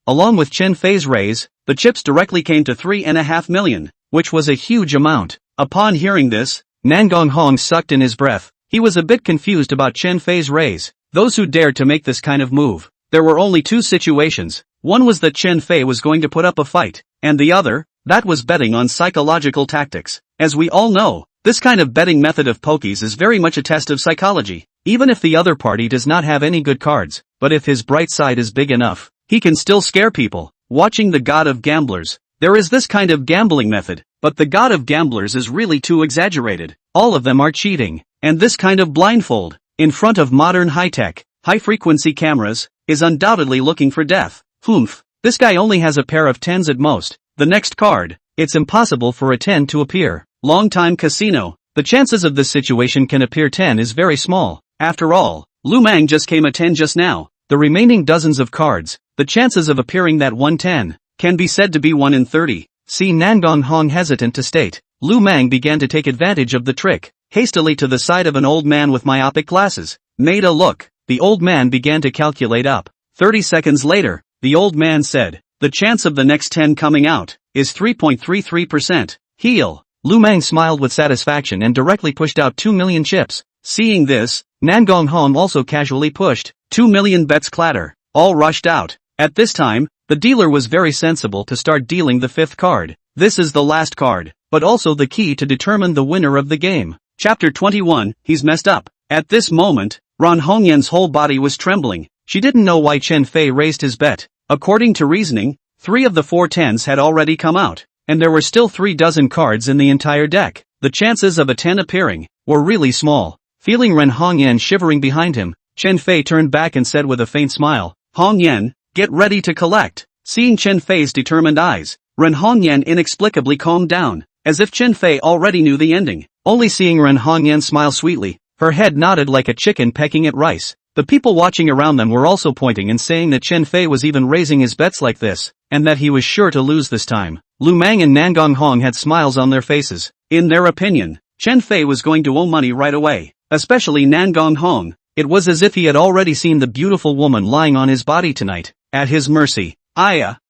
Along with Chen Fei's raise, the chips directly came to $3.5 million, which was a huge amount. Upon hearing this, Nan Gonghong sucked in his breath. He was a bit confused about Chen Fei's raise. Those who dared to make this kind of move. There were only two situations. One was that Chen Fei was going to put up a fight, and the other, that was betting on psychological tactics. As we all know, this kind of betting method of pokies is very much a test of psychology. Even if the other party does not have any good cards, but if his bright side is big enough, he can still scare people. Watching the God of Gamblers. There is this kind of gambling method, but the God of Gamblers is really too exaggerated. All of them are cheating, and this kind of blindfold, in front of modern high-tech, high-frequency cameras, is undoubtedly looking for death. Humph, this guy only has a pair of 10s at most. The next card, it's impossible for a 10 to appear. Long-time casino, the chances of this situation can appear 10 is very small. After all, Lu Mang just came a 10 just now. The remaining dozens of cards, the chances of appearing that 110, can be said to be 1 in 30. See Nan Gonghong hesitant to state. Lu Mang began to take advantage of the trick, hastily to the side of an old man with myopic glasses. Made a look. The old man began to calculate up. 30 seconds later, the old man said, the chance of the next 10 coming out is 3.33%. Heal. Lu Mang smiled with satisfaction and directly pushed out 2 million chips. Seeing this, Nan Gonghong also casually pushed. 2 million bets clatter. All rushed out. At this time, the dealer was very sensible to start dealing the fifth card. This is the last card, but also the key to determine the winner of the game. Chapter 21, he's messed up. At this moment, Ran Hongyan's whole body was trembling. She didn't know why Chen Fei raised his bet. According to reasoning, 3 of the 4 10s had already come out, and there were still 3 dozen cards in the entire deck. The chances of a 10 appearing were really small. Feeling Ren Hongyan shivering behind him, Chen Fei turned back and said with a faint smile, Hongyan, get ready to collect. Seeing Chen Fei's determined eyes, Ren Hongyan inexplicably calmed down, as if Chen Fei already knew the ending. Only seeing Ren Hongyan smile sweetly, her head nodded like a chicken pecking at rice. The people watching around them were also pointing and saying that Chen Fei was even raising his bets like this, and that he was sure to lose this time. Lu Mang and Nan Gonghong had smiles on their faces. In their opinion, Chen Fei was going to owe money right away, especially Nan Gonghong. It was as if he had already seen the beautiful woman lying on his body tonight, at his mercy.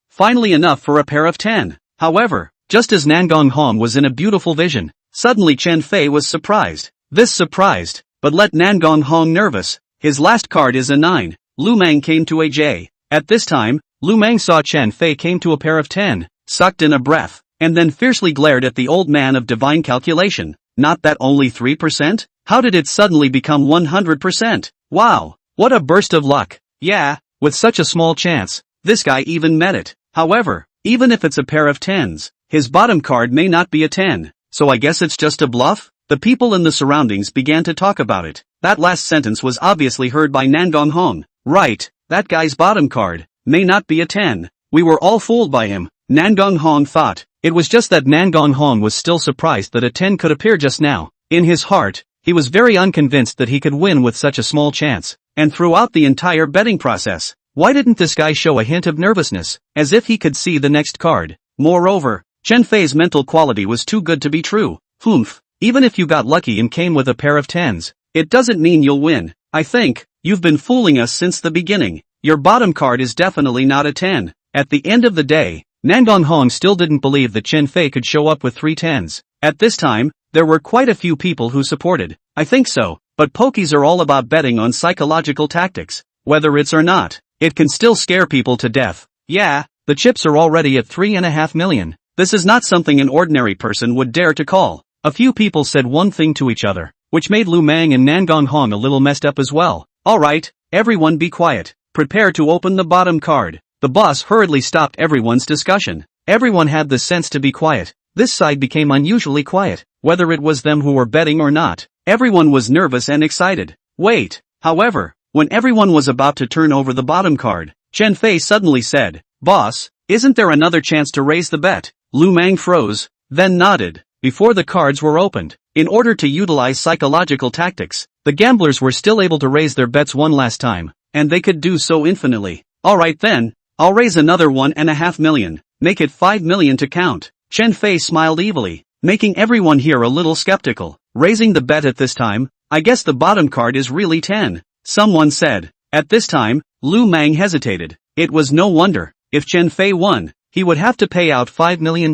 Finally enough for a pair of 10. However, just as Nan Gonghong was in a beautiful vision, suddenly Chen Fei was surprised. This surprised, but let Nan Gonghong nervous. His last card is a 9. Lu Mang came to a J. At this time, Lu Mang saw Chen Fei came to a pair of 10, sucked in a breath, and then fiercely glared at the old man of divine calculation. Not that only 3%? How did it suddenly become 100%? Wow, what a burst of luck. Yeah, with such a small chance, this guy even met it. However, even if it's a pair of 10s, his bottom card may not be a 10, so I guess it's just a bluff? The people in the surroundings began to talk about it. That last sentence was obviously heard by Nan Gonghong. Right, that guy's bottom card may not be a 10. We were all fooled by him, Nan Gonghong thought. It was just that Nan Gonghong was still surprised that a 10 could appear just now. In his heart, he was very unconvinced that he could win with such a small chance. And throughout the entire betting process, why didn't this guy show a hint of nervousness, as if he could see the next card? Moreover, Chen Fei's mental quality was too good to be true. Humph. Even if you got lucky and came with a pair of 10s, it doesn't mean you'll win. I think you've been fooling us since the beginning. Your bottom card is definitely not a 10. At the end of the day, Nan Gonghong still didn't believe that Chen Fei could show up with 3 10s. At this time, there were quite a few people who supported. I think so, but pokies are all about betting on psychological tactics. Whether it's or not, it can still scare people to death. Yeah, the chips are already at 3.5 million. This is not something an ordinary person would dare to call. A few people said one thing to each other, which made Lu Mang and Nan Gonghong a little messed up as well. Alright, everyone be quiet. Prepare to open the bottom card. The boss hurriedly stopped everyone's discussion. Everyone had the sense to be quiet. This side became unusually quiet, whether it was them who were betting or not. Everyone was nervous and excited. Wait, however, when everyone was about to turn over the bottom card, Chen Fei suddenly said, Boss, isn't there another chance to raise the bet? Lu Mang froze, then nodded. Before the cards were opened, in order to utilize psychological tactics, the gamblers were still able to raise their bets one last time, and they could do so infinitely. Alright then, I'll raise another 1.5 million, make it 5 million to count. Chen Fei smiled evilly. making everyone here a little skeptical. Raising the bet at this time, I guess the bottom card is really 10. Someone said. At this time, Lu Mang hesitated. It was no wonder. If Chen Fei won, he would have to pay out $5 million.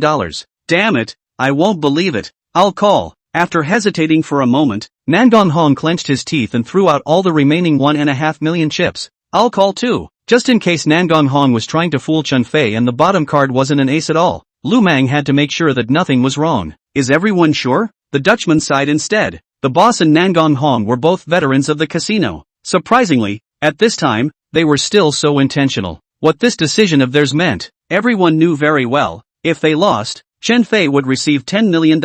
Damn it, I won't believe it. I'll call. After hesitating for a moment, Nangong Hong clenched his teeth and threw out all the remaining 1.5 million chips. I'll call too. Just in case Nangong Hong was trying to fool Chen Fei and the bottom card wasn't an ace at all, Lu Mang had to make sure that nothing was wrong. Is everyone sure? The Dutchman sighed instead. The boss and Nangong Hong were both veterans of the casino. Surprisingly, at this time, they were still so intentional. What this decision of theirs meant, everyone knew very well. If they lost, Chen Fei would receive $10 million.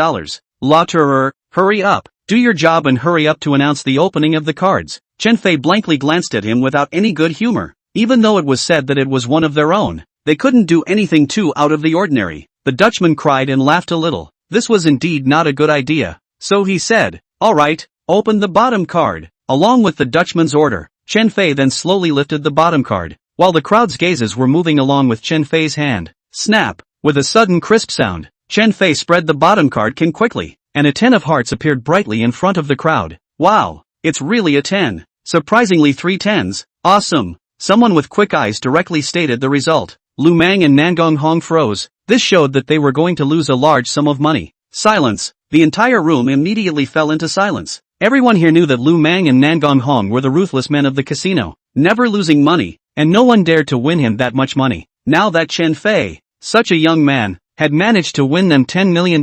Lauterer, hurry up. Do your job and hurry up to announce the opening of the cards. Chen Fei blankly glanced at him without any good humor. Even though it was said that it was one of their own, they couldn't do anything too out of the ordinary. The Dutchman cried and laughed a little. This was indeed not a good idea. So he said, all right, open the bottom card. Along with the Dutchman's order, Chen Fei then slowly lifted the bottom card, while the crowd's gazes were moving along with Chen Fei's hand. Snap! With a sudden crisp sound, Chen Fei spread the bottom card quickly, and a 10 of hearts appeared brightly in front of the crowd. Wow! It's really a 10. Surprisingly 3 tens. Awesome! Someone with quick eyes directly stated the result. Lu Mang and Nangong Hong froze. This showed that they were going to lose a large sum of money. Silence. The entire room immediately fell into silence. Everyone here knew that Lu Mang and Nangong Hong were the ruthless men of the casino, never losing money, and no one dared to win him that much money. Now that Chen Fei, such a young man, had managed to win them $10 million,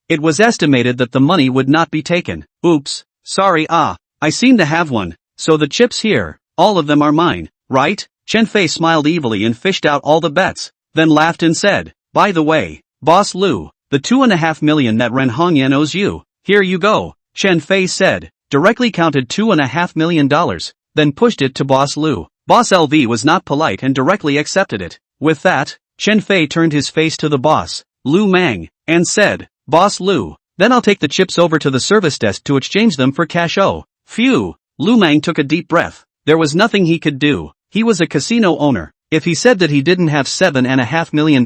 it was estimated that the money would not be taken. Oops, sorry I seem to have one, so the chips here, all of them are mine, right? Chen Fei smiled evilly and fished out all the bets, then laughed and said, by the way, Boss Lu, the 2.5 million that Ren Hongyan owes you, here you go. Chen Fei said, directly counted $2.5 million, then pushed it to Boss Lu. Boss LV was not polite and directly accepted it. With that, Chen Fei turned his face to the boss, Lu Mang, and said, Boss Lu, then I'll take the chips over to the service desk to exchange them for cash. Oh, phew. Lu Mang took a deep breath. There was nothing he could do. He was a casino owner. If he said that he didn't have $7.5 million,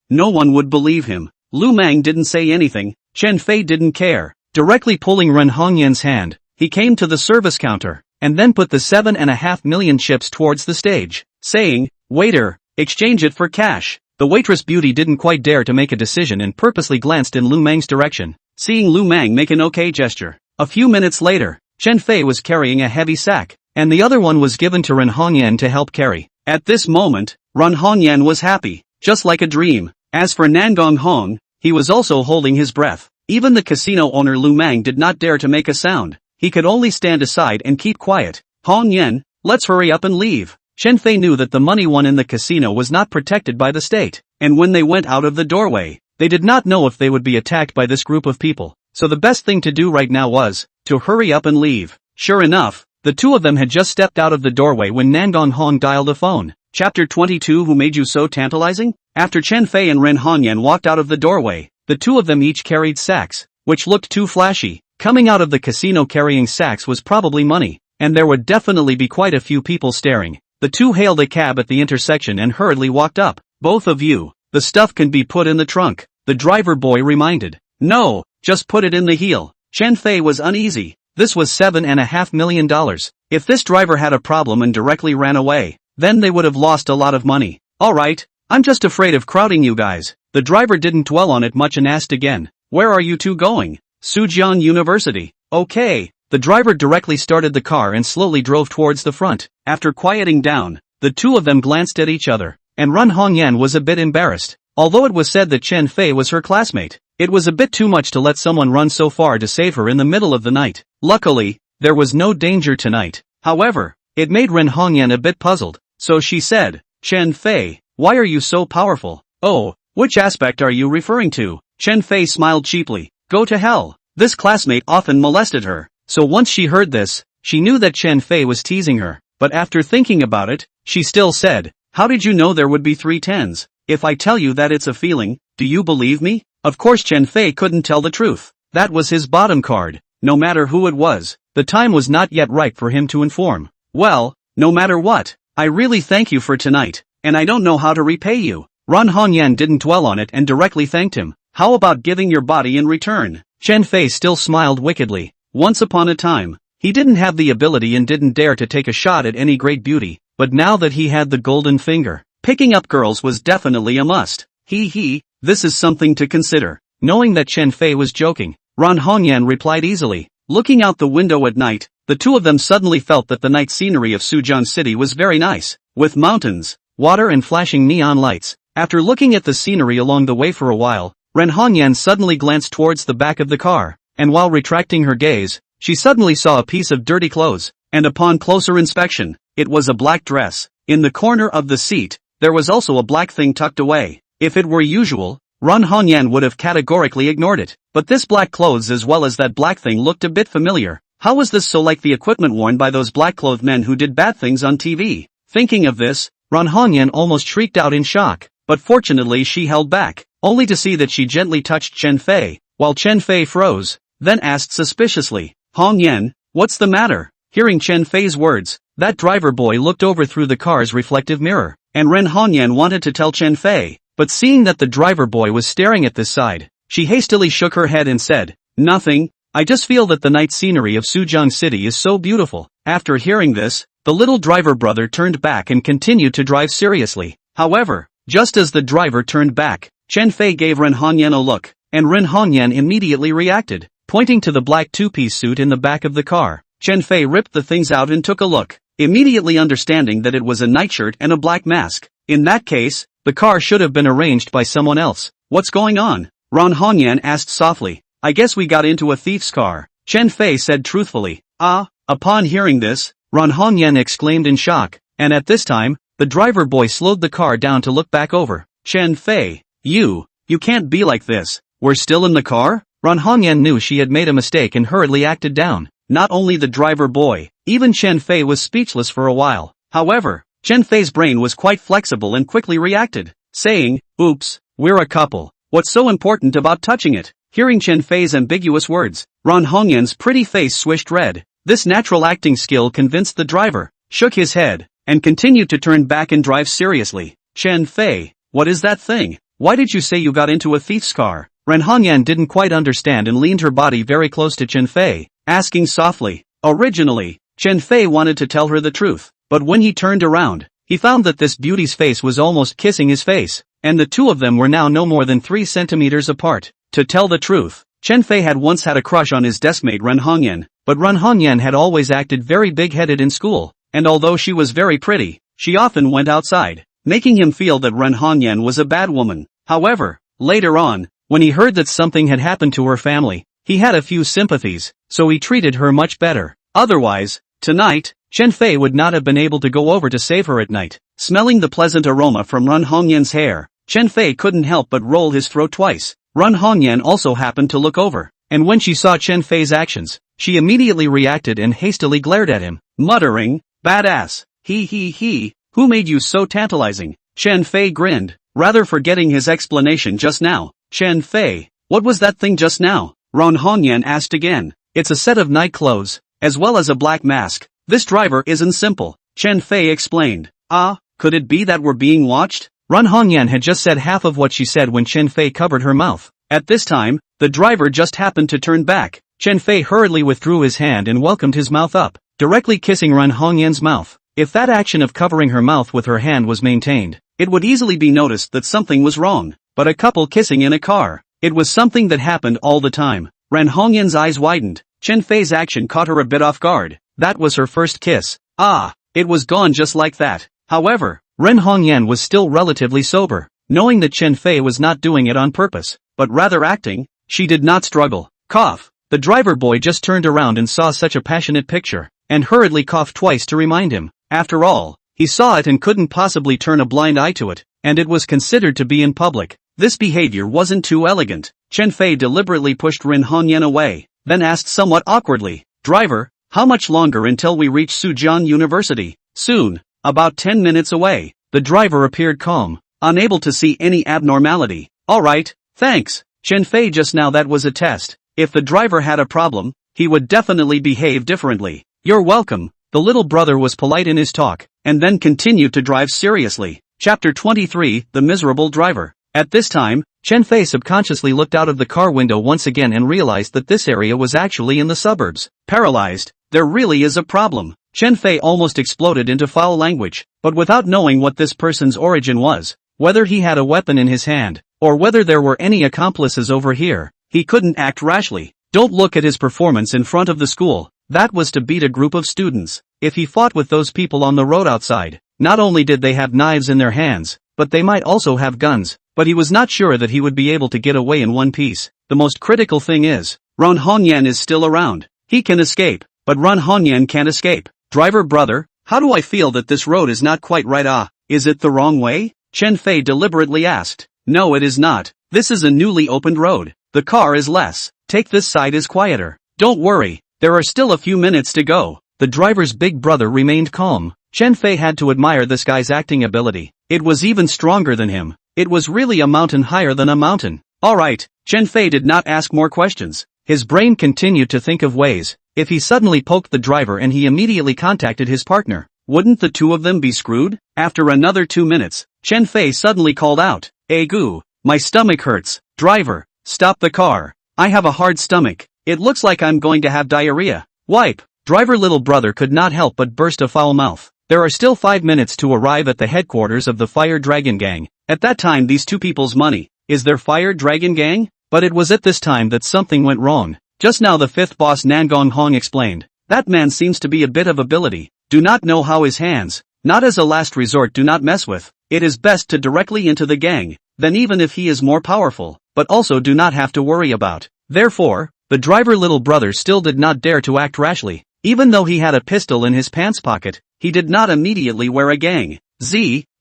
no one would believe him. Lu Mang didn't say anything. Chen Fei didn't care. Directly pulling Ren Hongyan's hand, he came to the service counter, and then put the 7.5 million chips towards the stage, saying, waiter, exchange it for cash. The waitress beauty didn't quite dare to make a decision and purposely glanced in Lu Mang's direction, seeing Lu Mang make an okay gesture. A few minutes later, Chen Fei was carrying a heavy sack, and the other one was given to Ren Hongyan to help carry. At this moment, Ren Hongyan was happy, just like a dream. As for Nangong Hong, he was also holding his breath. Even the casino owner Lu Mang did not dare to make a sound. He could only stand aside and keep quiet. Hong Yan, let's hurry up and leave. Chen Fei knew that the money won in the casino was not protected by the state, and when they went out of the doorway, they did not know if they would be attacked by this group of people. So the best thing to do right now was to hurry up and leave. Sure enough, the two of them had just stepped out of the doorway when Nangong Hong dialed the phone. Chapter 22 Who made you so tantalizing? After Chen Fei and Ren Hongyan walked out of the doorway, the two of them each carried sacks, which looked too flashy. Coming out of the casino carrying sacks was probably money, and there would definitely be quite a few people staring. The two hailed a cab at the intersection and hurriedly walked up. Both of you, the stuff can be put in the trunk, the driver boy reminded. No, just put it in the heel. Chen Fei was uneasy. This was $7.5 million. If this driver had a problem and directly ran away, then they would have lost a lot of money. Alright, I'm just afraid of crowding you guys. The driver didn't dwell on it much and asked again, where are you two going? Sujian University. Okay. The driver directly started the car and slowly drove towards the front. After quieting down, the two of them glanced at each other, and Ren Hongyan was a bit embarrassed. Although it was said that Chen Fei was her classmate, it was a bit too much to let someone run so far to save her in the middle of the night. Luckily, there was no danger tonight. However, it made Ren Hongyan a bit puzzled, so she said, Chen Fei, why are you so powerful? Oh, which aspect are you referring to? Chen Fei smiled cheaply. Go to hell. This classmate often molested her, so once she heard this, she knew that Chen Fei was teasing her, but after thinking about it, she still said, how did you know there would be 3 tens? If I tell you that it's a feeling, do you believe me? Of course Chen Fei couldn't tell the truth. That was his bottom card. No matter who it was, the time was not yet ripe for him to inform. Well, no matter what, I really thank you for tonight, and I don't know how to repay you. Ren Hongyan didn't dwell on it and directly thanked him. How about giving your body in return? Chen Fei still smiled wickedly. Once upon a time, he didn't have the ability and didn't dare to take a shot at any great beauty, but now that he had the golden finger, picking up girls was definitely a must. This is something to consider. Knowing that Chen Fei was joking, Ran Hongyan replied easily. Looking out the window at night, the two of them suddenly felt that the night scenery of Sujian City was very nice, with mountains, water and flashing neon lights. After looking at the scenery along the way for a while, Ran Hongyan suddenly glanced towards the back of the car, and while retracting her gaze, she suddenly saw a piece of dirty clothes, and upon closer inspection, it was a black dress. In the corner of the seat, there was also a black thing tucked away. If it were usual, Ran Hongyan would have categorically ignored it, but this black clothes as well as that black thing looked a bit familiar. How was this so like the equipment worn by those black-clothed men who did bad things on TV? Thinking of this, Ran Hongyan almost shrieked out in shock, but fortunately she held back, only to see that she gently touched Chen Fei, while Chen Fei froze, then asked suspiciously, Hongyan, what's the matter? Hearing Chen Fei's words, that driver boy looked over through the car's reflective mirror, and Ran Hongyan wanted to tell Chen Fei, but seeing that the driver boy was staring at this side, she hastily shook her head and said, nothing, I just feel that the night scenery of Sujiang City is so beautiful. After hearing this, the little driver brother turned back and continued to drive seriously. However, just as the driver turned back, Chen Fei gave Ran Hongyan a look, and Ran Hongyan immediately reacted, pointing to the black two-piece suit in the back of the car. Chen Fei ripped the things out and took a look, immediately understanding that it was a nightshirt and a black mask. In that case, the car should have been arranged by someone else. What's going on? Ran Hongyan asked softly. I guess we got into a thief's car, Chen Fei said truthfully. Upon hearing this, Ran Hongyan exclaimed in shock, and at this time, the driver boy slowed the car down to look back over. Chen Fei, you can't be like this. We're still in the car? Ran Hongyan knew she had made a mistake and hurriedly acted down. Not only the driver boy, even Chen Fei was speechless for a while. However, Chen Fei's brain was quite flexible and quickly reacted, saying, oops, we're a couple. What's so important about touching it? Hearing Chen Fei's ambiguous words, Ran Hongyan's pretty face swished red. This natural acting skill convinced the driver, shook his head, and continued to turn back and drive seriously. Chen Fei, what is that thing? Why did you say you got into a thief's car? Ran Hongyan didn't quite understand and leaned her body very close to Chen Fei, asking softly. Originally, Chen Fei wanted to tell her the truth, but when he turned around, he found that this beauty's face was almost kissing his face, and the two of them were now no more than 3 centimeters apart. To tell the truth, Chen Fei had once had a crush on his deskmate Ran Hongyan, but Ran Hongyan had always acted very big-headed in school, and although she was very pretty, she often went outside, making him feel that Ran Hongyan was a bad woman. However, later on, when he heard that something had happened to her family, he had a few sympathies, so he treated her much better. Otherwise, tonight, Chen Fei would not have been able to go over to save her at night. Smelling the pleasant aroma from Ran Hongyan's hair, Chen Fei couldn't help but roll his throat twice. Ran Hongyan also happened to look over, and when she saw Chen Fei's actions, she immediately reacted and hastily glared at him, muttering, badass, who made you so tantalizing? Chen Fei grinned, rather forgetting his explanation just now. Chen Fei, what was that thing just now? Ran Hongyan asked again. It's a set of night clothes, as well as a black mask. This driver isn't simple, Chen Fei explained. Could it be that we're being watched? Ran Hongyan had just said half of what she said when Chen Fei covered her mouth. At this time, the driver just happened to turn back. Chen Fei hurriedly withdrew his hand and welcomed his mouth up, directly kissing Ran Hongyan's mouth. If that action of covering her mouth with her hand was maintained, it would easily be noticed that something was wrong. But a couple kissing in a car, it was something that happened all the time. Ran Hongyan's eyes widened. Chen Fei's action caught her a bit off guard. That was her first kiss. It was gone just like that. However, Ran Hongyan was still relatively sober, knowing that Chen Fei was not doing it on purpose, but rather acting. She did not struggle. Cough. The driver boy just turned around and saw such a passionate picture, and hurriedly coughed twice to remind him. After all, he saw it and couldn't possibly turn a blind eye to it, and it was considered to be in public. This behavior wasn't too elegant. Chen Fei deliberately pushed Ran Hongyan away, then asked somewhat awkwardly, driver, how much longer until we reach Sujian University? Soon. About 10 minutes away. The driver appeared calm, unable to see any abnormality. Alright, thanks. Chen Fei just now that was a test. If the driver had a problem, he would definitely behave differently. You're welcome. The little brother was polite in his talk, and then continued to drive seriously. Chapter 23, The Miserable Driver. At this time, Chen Fei subconsciously looked out of the car window once again and realized that this area was actually in the suburbs. Paralyzed. There really is a problem. Chen Fei almost exploded into foul language, but without knowing what this person's origin was, whether he had a weapon in his hand, or whether there were any accomplices over here, he couldn't act rashly. Don't look at his performance in front of the school. That was to beat a group of students. If he fought with those people on the road outside, not only did they have knives in their hands, but they might also have guns, but he was not sure that he would be able to get away in one piece. The most critical thing is, Ran Hongyan is still around. He can escape, but Ran Hongyan can't escape. Driver brother, how do I feel that this road is not quite right? Is it the wrong way? Chen Fei deliberately asked. No, it is not. This is a newly opened road. The car is less. Take this side is quieter. Don't worry, there are still a few minutes to go. The driver's big brother remained calm. Chen Fei had to admire this guy's acting ability. It was even stronger than him. It was really a mountain higher than a mountain. Alright, Chen Fei did not ask more questions. His brain continued to think of ways. If he suddenly poked the driver and he immediately contacted his partner, wouldn't the two of them be screwed? After another 2 minutes, Chen Fei suddenly called out, "Goo, my stomach hurts. Driver, stop the car. I have a hard stomach. It looks like I'm going to have diarrhea. Wipe." Driver little brother could not help but burst a foul mouth. There are still 5 minutes to arrive at the headquarters of the Fire Dragon Gang. At that time these two people's money. Is there Fire Dragon Gang? But it was at this time that something went wrong. Just now the fifth boss Nangong Hong explained. That man seems to be a bit of ability. Do not know how his hands. Not as a last resort, do not mess with. It is best to directly into the gang. Then even if he is more powerful, but also do not have to worry about. Therefore, the driver little brother still did not dare to act rashly. Even though he had a pistol in his pants pocket, he did not immediately wear a gang.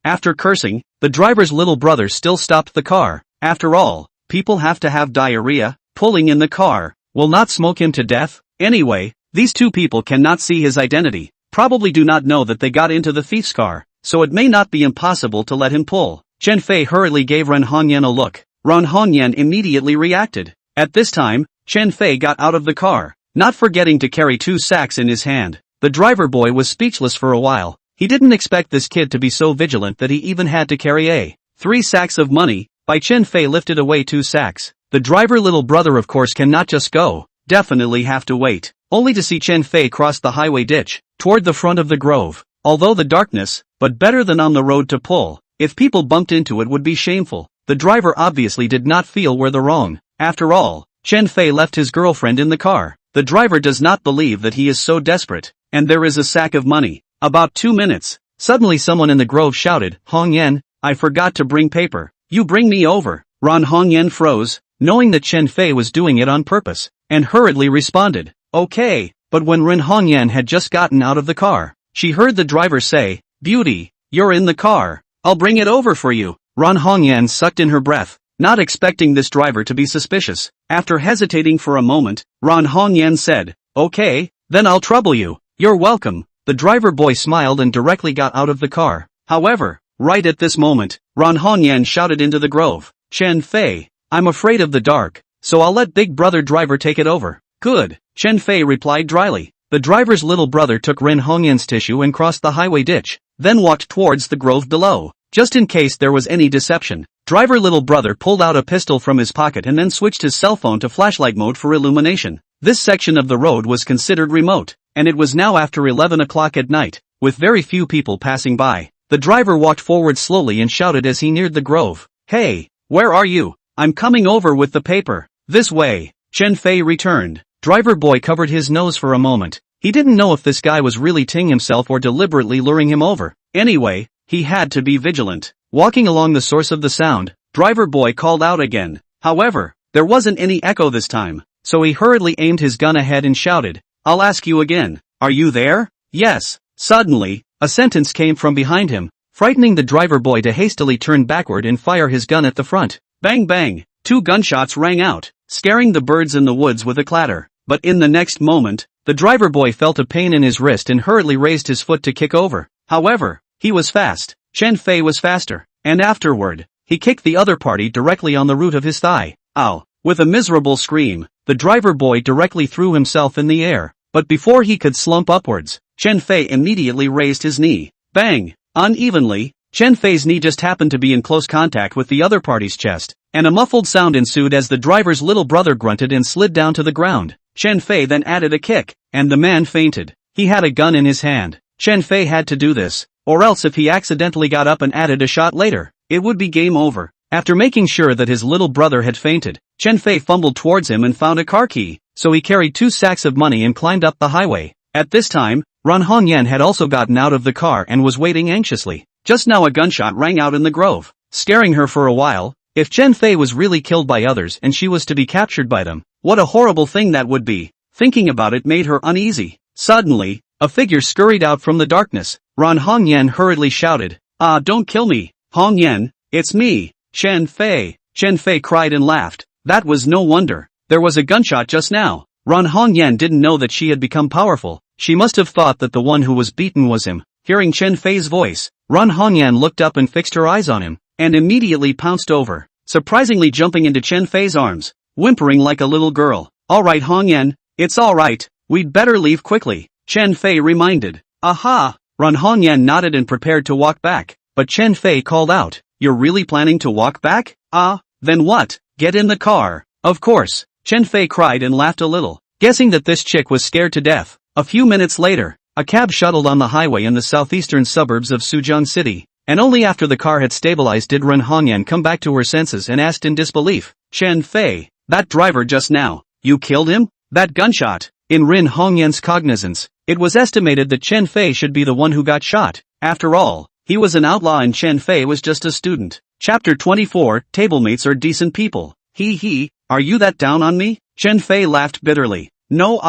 After cursing, the driver's little brother still stopped the car. After all, people have to have diarrhea. Pulling in the car will not smoke him to death. Anyway, these two people cannot see his identity. Probably do not know that they got into the thief's car, so it may not be impossible to let him pull. Chen Fei hurriedly gave Ran Hongyan a look. Ran Hongyan immediately reacted. At this time, Chen Fei got out of the car, not forgetting to carry 2 sacks in his hand. The driver boy was speechless for a while. He didn't expect this kid to be so vigilant that he even had to carry 3 sacks of money. By Chen Fei lifted away 2 sacks. The driver little brother of course cannot just go. Definitely have to wait. Only to see Chen Fei cross the highway ditch, toward the front of the grove. Although the darkness, but better than on the road to pull. If people bumped into it would be shameful. The driver obviously did not feel we're the wrong. After all, Chen Fei left his girlfriend in the car. The driver does not believe that he is so desperate. And there is a sack of money. About 2 minutes. Suddenly someone in the grove shouted, "Hongyan, I forgot to bring paper. You bring me over." Ran Hongyan froze, knowing that Chen Fei was doing it on purpose, and hurriedly responded, "Okay." But when Ran Hongyan had just gotten out of the car, she heard the driver say, "Beauty, you're in the car. I'll bring it over for you." Ran Hongyan sucked in her breath, not expecting this driver to be suspicious. After hesitating for a moment, Ran Hongyan said, "Okay, then I'll trouble you." "You're welcome." The driver boy smiled and directly got out of the car. However, right at this moment, Ran Hongyan shouted into the grove, "Chen Fei, I'm afraid of the dark, so I'll let big brother driver take it over." "Good," Chen Fei replied dryly. The driver's little brother took Ran Hongyan's tissue and crossed the highway ditch, then walked towards the grove below. Just in case there was any deception, driver little brother pulled out a pistol from his pocket and then switched his cell phone to flashlight mode for illumination. This section of the road was considered remote, and it was now after 11 o'clock at night, with very few people passing by. The driver walked forward slowly and shouted as he neared the grove, "Hey, where are you? I'm coming over with the paper." "This way." Chen Fei returned. Driver boy covered his nose for a moment. He didn't know if this guy was really Ting himself or deliberately luring him over. Anyway, he had to be vigilant. Walking along the source of the sound, driver boy called out again. However, there wasn't any echo this time, so he hurriedly aimed his gun ahead and shouted, "I'll ask you again. Are you there?" "Yes." Suddenly, a sentence came from behind him, frightening the driver boy to hastily turn backward and fire his gun at the front. Bang bang, 2 gunshots rang out, scaring the birds in the woods with a clatter. But in the next moment, the driver boy felt a pain in his wrist and hurriedly raised his foot to kick over. However, he was fast. Chen Fei was faster, and afterward, he kicked the other party directly on the root of his thigh. Ow! With a miserable scream, the driver boy directly threw himself in the air. But before he could slump upwards, Chen Fei immediately raised his knee. Bang! Unevenly, Chen Fei's knee just happened to be in close contact with the other party's chest, and a muffled sound ensued as the driver's little brother grunted and slid down to the ground. Chen Fei then added a kick, and the man fainted. He had a gun in his hand. Chen Fei had to do this, or else if he accidentally got up and added a shot later, it would be game over. After making sure that his little brother had fainted, Chen Fei fumbled towards him and found a car key, so he carried 2 sacks of money and climbed up the highway. At this time, Ran Hongyan had also gotten out of the car and was waiting anxiously. Just now a gunshot rang out in the grove, scaring her for a while. If Chen Fei was really killed by others and she was to be captured by them, what a horrible thing that would be. Thinking about it made her uneasy. Suddenly, a figure scurried out from the darkness. Ran Hongyan hurriedly shouted, "Ah, don't kill me, Hongyan, it's me, Chen Fei." Chen Fei cried and laughed. That was no wonder. There was a gunshot just now. Ran Hongyan didn't know that she had become powerful. She must have thought that the one who was beaten was him. Hearing Chen Fei's voice, Ran Hongyan looked up and fixed her eyes on him, and immediately pounced over, surprisingly jumping into Chen Fei's arms, whimpering like a little girl. "Alright Hongyan, it's alright, we'd better leave quickly," Chen Fei reminded. "Aha!" Ran Hongyan nodded and prepared to walk back, but Chen Fei called out, "You're really planning to walk back? Ah, then what? Get in the car." "Of course," Chen Fei cried and laughed a little, guessing that this chick was scared to death. A few minutes later, a cab shuttled on the highway in the southeastern suburbs of Suzhou City, and only after the car had stabilized did Ran Hongyan come back to her senses and asked in disbelief, "Chen Fei, that driver just now, you killed him? That gunshot?" In Ran Hongyan's cognizance, it was estimated that Chen Fei should be the one who got shot. After all, he was an outlaw and Chen Fei was just a student. Chapter 24, Tablemates are decent people. He, are you that down on me? Chen Fei laughed bitterly. No,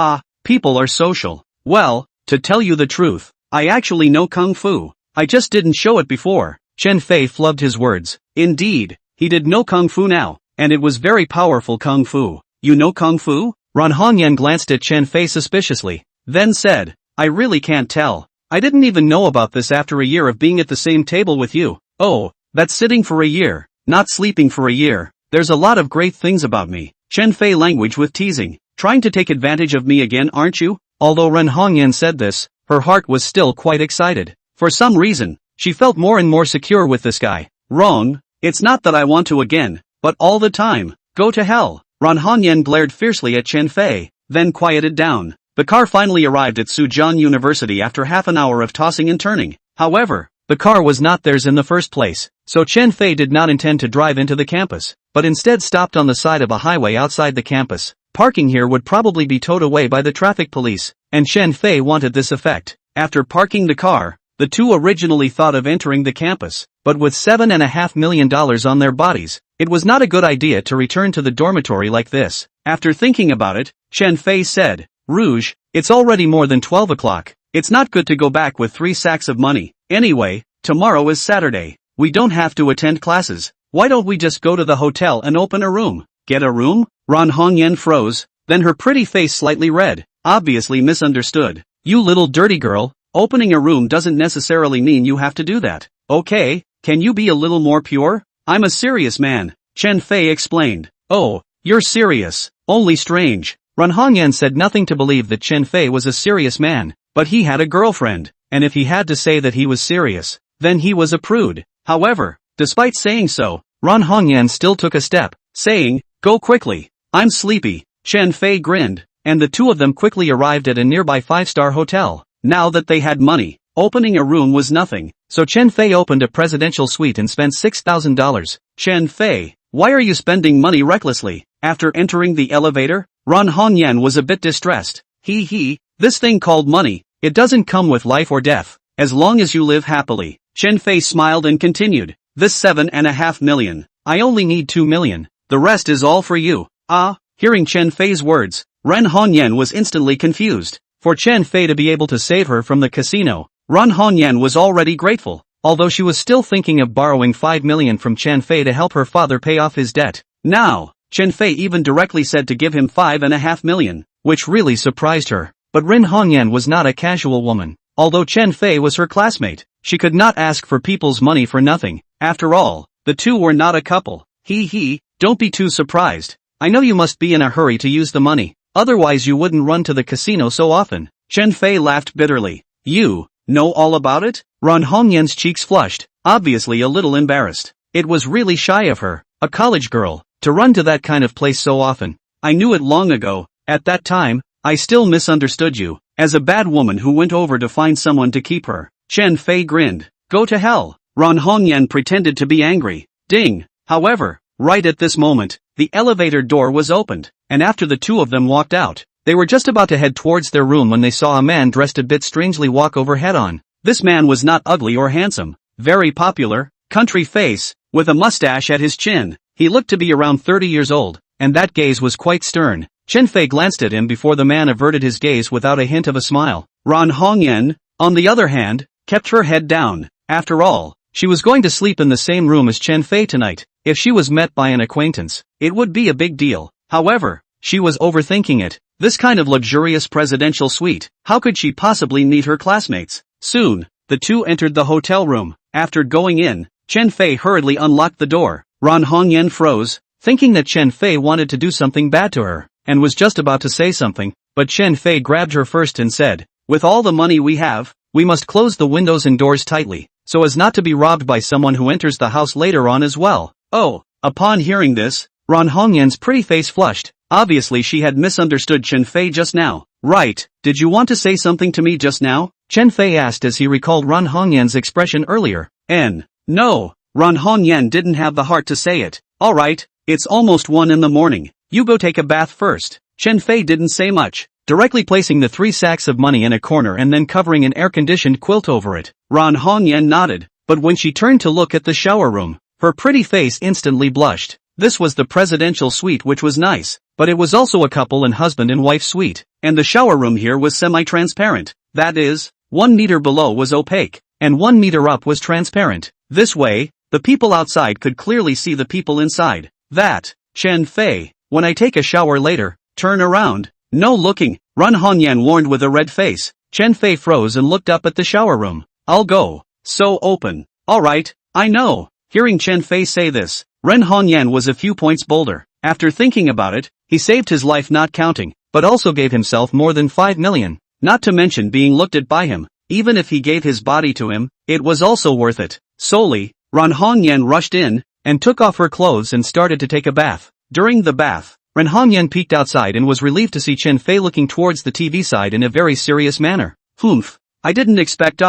people are social. Well, to tell you the truth, I actually know Kung Fu. I just didn't show it before. Chen Fei flubbed his words. Indeed, he did know Kung Fu now, and it was very powerful Kung Fu. You know Kung Fu? Ran Hongyan glanced at Chen Fei suspiciously, then said, I really can't tell. I didn't even know about this after a year of being at the same table with you. Oh, that's sitting for a year, not sleeping for a year. There's a lot of great things about me. Chen Fei languaged with teasing. Trying to take advantage of me again, aren't you? Although Ran Hongyan said this, her heart was still quite excited. For some reason, she felt more and more secure with this guy. Wrong, it's not that I want to again, but all the time. Go to hell. Ran Hongyan glared fiercely at Chen Fei, then quieted down. The car finally arrived at Suzhou University after half an hour of tossing and turning. However, the car was not theirs in the first place, so Chen Fei did not intend to drive into the campus, but instead stopped on the side of a highway outside the campus. Parking here would probably be towed away by the traffic police, and Chen Fei wanted this effect. After parking the car, the two originally thought of entering the campus, but with $7.5 million on their bodies, it was not a good idea to return to the dormitory like this. After thinking about it, Chen Fei said, Rouge, it's already more than 12 o'clock. It's not good to go back with 3 sacks of money. Anyway, tomorrow is Saturday. We don't have to attend classes. Why don't we just go to the hotel and open a room? Get a room? Ran Hongyan froze, then her pretty face slightly red, obviously misunderstood. You little dirty girl, opening a room doesn't necessarily mean you have to do that. Okay, can you be a little more pure? I'm a serious man, Chen Fei explained. Oh, you're serious. Only strange. Ran Hongyan said nothing to believe that Chen Fei was a serious man, but he had a girlfriend, and if he had to say that he was serious, then he was a prude. However, despite saying so, Ran Hongyan still took a step, saying, Go quickly. I'm sleepy. Chen Fei grinned, and the two of them quickly arrived at a nearby 5-star hotel. Now that they had money, opening a room was nothing, so Chen Fei opened a presidential suite and spent $6,000. Chen Fei, why are you spending money recklessly? After entering the elevator, Ran Hongyan was a bit distressed. This thing called money, it doesn't come with life or death, as long as you live happily. Chen Fei smiled and continued, this $7.5 million, I only need $2 million, the rest is all for you. Hearing Chen Fei's words, Ran Hongyan was instantly confused. For Chen Fei to be able to save her from the casino, Ran Hongyan was already grateful, although she was still thinking of borrowing $5 million from Chen Fei to help her father pay off his debt. Now, Chen Fei even directly said to give him $5.5 million, which really surprised her. But Ran Hongyan was not a casual woman. Although Chen Fei was her classmate, she could not ask for people's money for nothing. After all, the two were not a couple. Don't be too surprised. I know you must be in a hurry to use the money, otherwise you wouldn't run to the casino so often. Chen Fei laughed bitterly. You know all about it? Ron Hongyan's cheeks flushed, obviously a little embarrassed. It was really shy of her, a college girl, to run to that kind of place so often. I knew it long ago. At that time, I still misunderstood you, as a bad woman who went over to find someone to keep her. Chen Fei grinned. Go to hell. Ron Hongyan pretended to be angry. Ding. However, right at this moment, the elevator door was opened, and after the two of them walked out, they were just about to head towards their room when they saw a man dressed a bit strangely walk over head-on. This man was not ugly or handsome, very popular, country face, with a mustache at his chin. He looked to be around 30 years old, and that gaze was quite stern. Chen Fei glanced at him before the man averted his gaze without a hint of a smile. Ron Hongyan, on the other hand, kept her head down. After all, she was going to sleep in the same room as Chen Fei tonight. If she was met by an acquaintance, it would be a big deal. However, she was overthinking it. This kind of luxurious presidential suite, how could she possibly meet her classmates? Soon, the two entered the hotel room. After going in, Chen Fei hurriedly unlocked the door. Ron Hongyan froze, thinking that Chen Fei wanted to do something bad to her, and was just about to say something, but Chen Fei grabbed her first and said, with all the money we have, we must close the windows and doors tightly, so as not to be robbed by someone who enters the house later on as well. Oh, upon hearing this, Ron Hongyan's pretty face flushed. Obviously she had misunderstood Chen Fei just now. Right, did you want to say something to me just now? Chen Fei asked as he recalled Ron Hongyan's expression earlier. No, Ron Hongyan didn't have the heart to say it. Alright, it's almost 1 in the morning. You go take a bath first. Chen Fei didn't say much, directly placing the 3 sacks of money in a corner and then covering an air-conditioned quilt over it. Ron Hongyan nodded, but when she turned to look at the shower room, her pretty face instantly blushed. This was the presidential suite, which was nice, but it was also a couple and husband and wife suite, and the shower room here was semi-transparent. That is, 1 meter below was opaque, and 1 meter up was transparent. This way, the people outside could clearly see the people inside. That, Chen Fei, when I take a shower later, turn around. No looking, Ron Hongyan warned with a red face. Chen Fei froze and looked up at the shower room. I'll go. So open. Alright, I know. Hearing Chen Fei say this, Ren Hongyan was a few points bolder. After thinking about it, he saved his life not counting, but also gave himself more than 5 million. Not to mention being looked at by him. Even if he gave his body to him, it was also worth it. Solely, Ron Hongyan rushed in, and took off her clothes and started to take a bath. During the bath, Ren Hongyan peeked outside and was relieved to see Chen Fei looking towards the TV side in a very serious manner. Humph, I didn't expect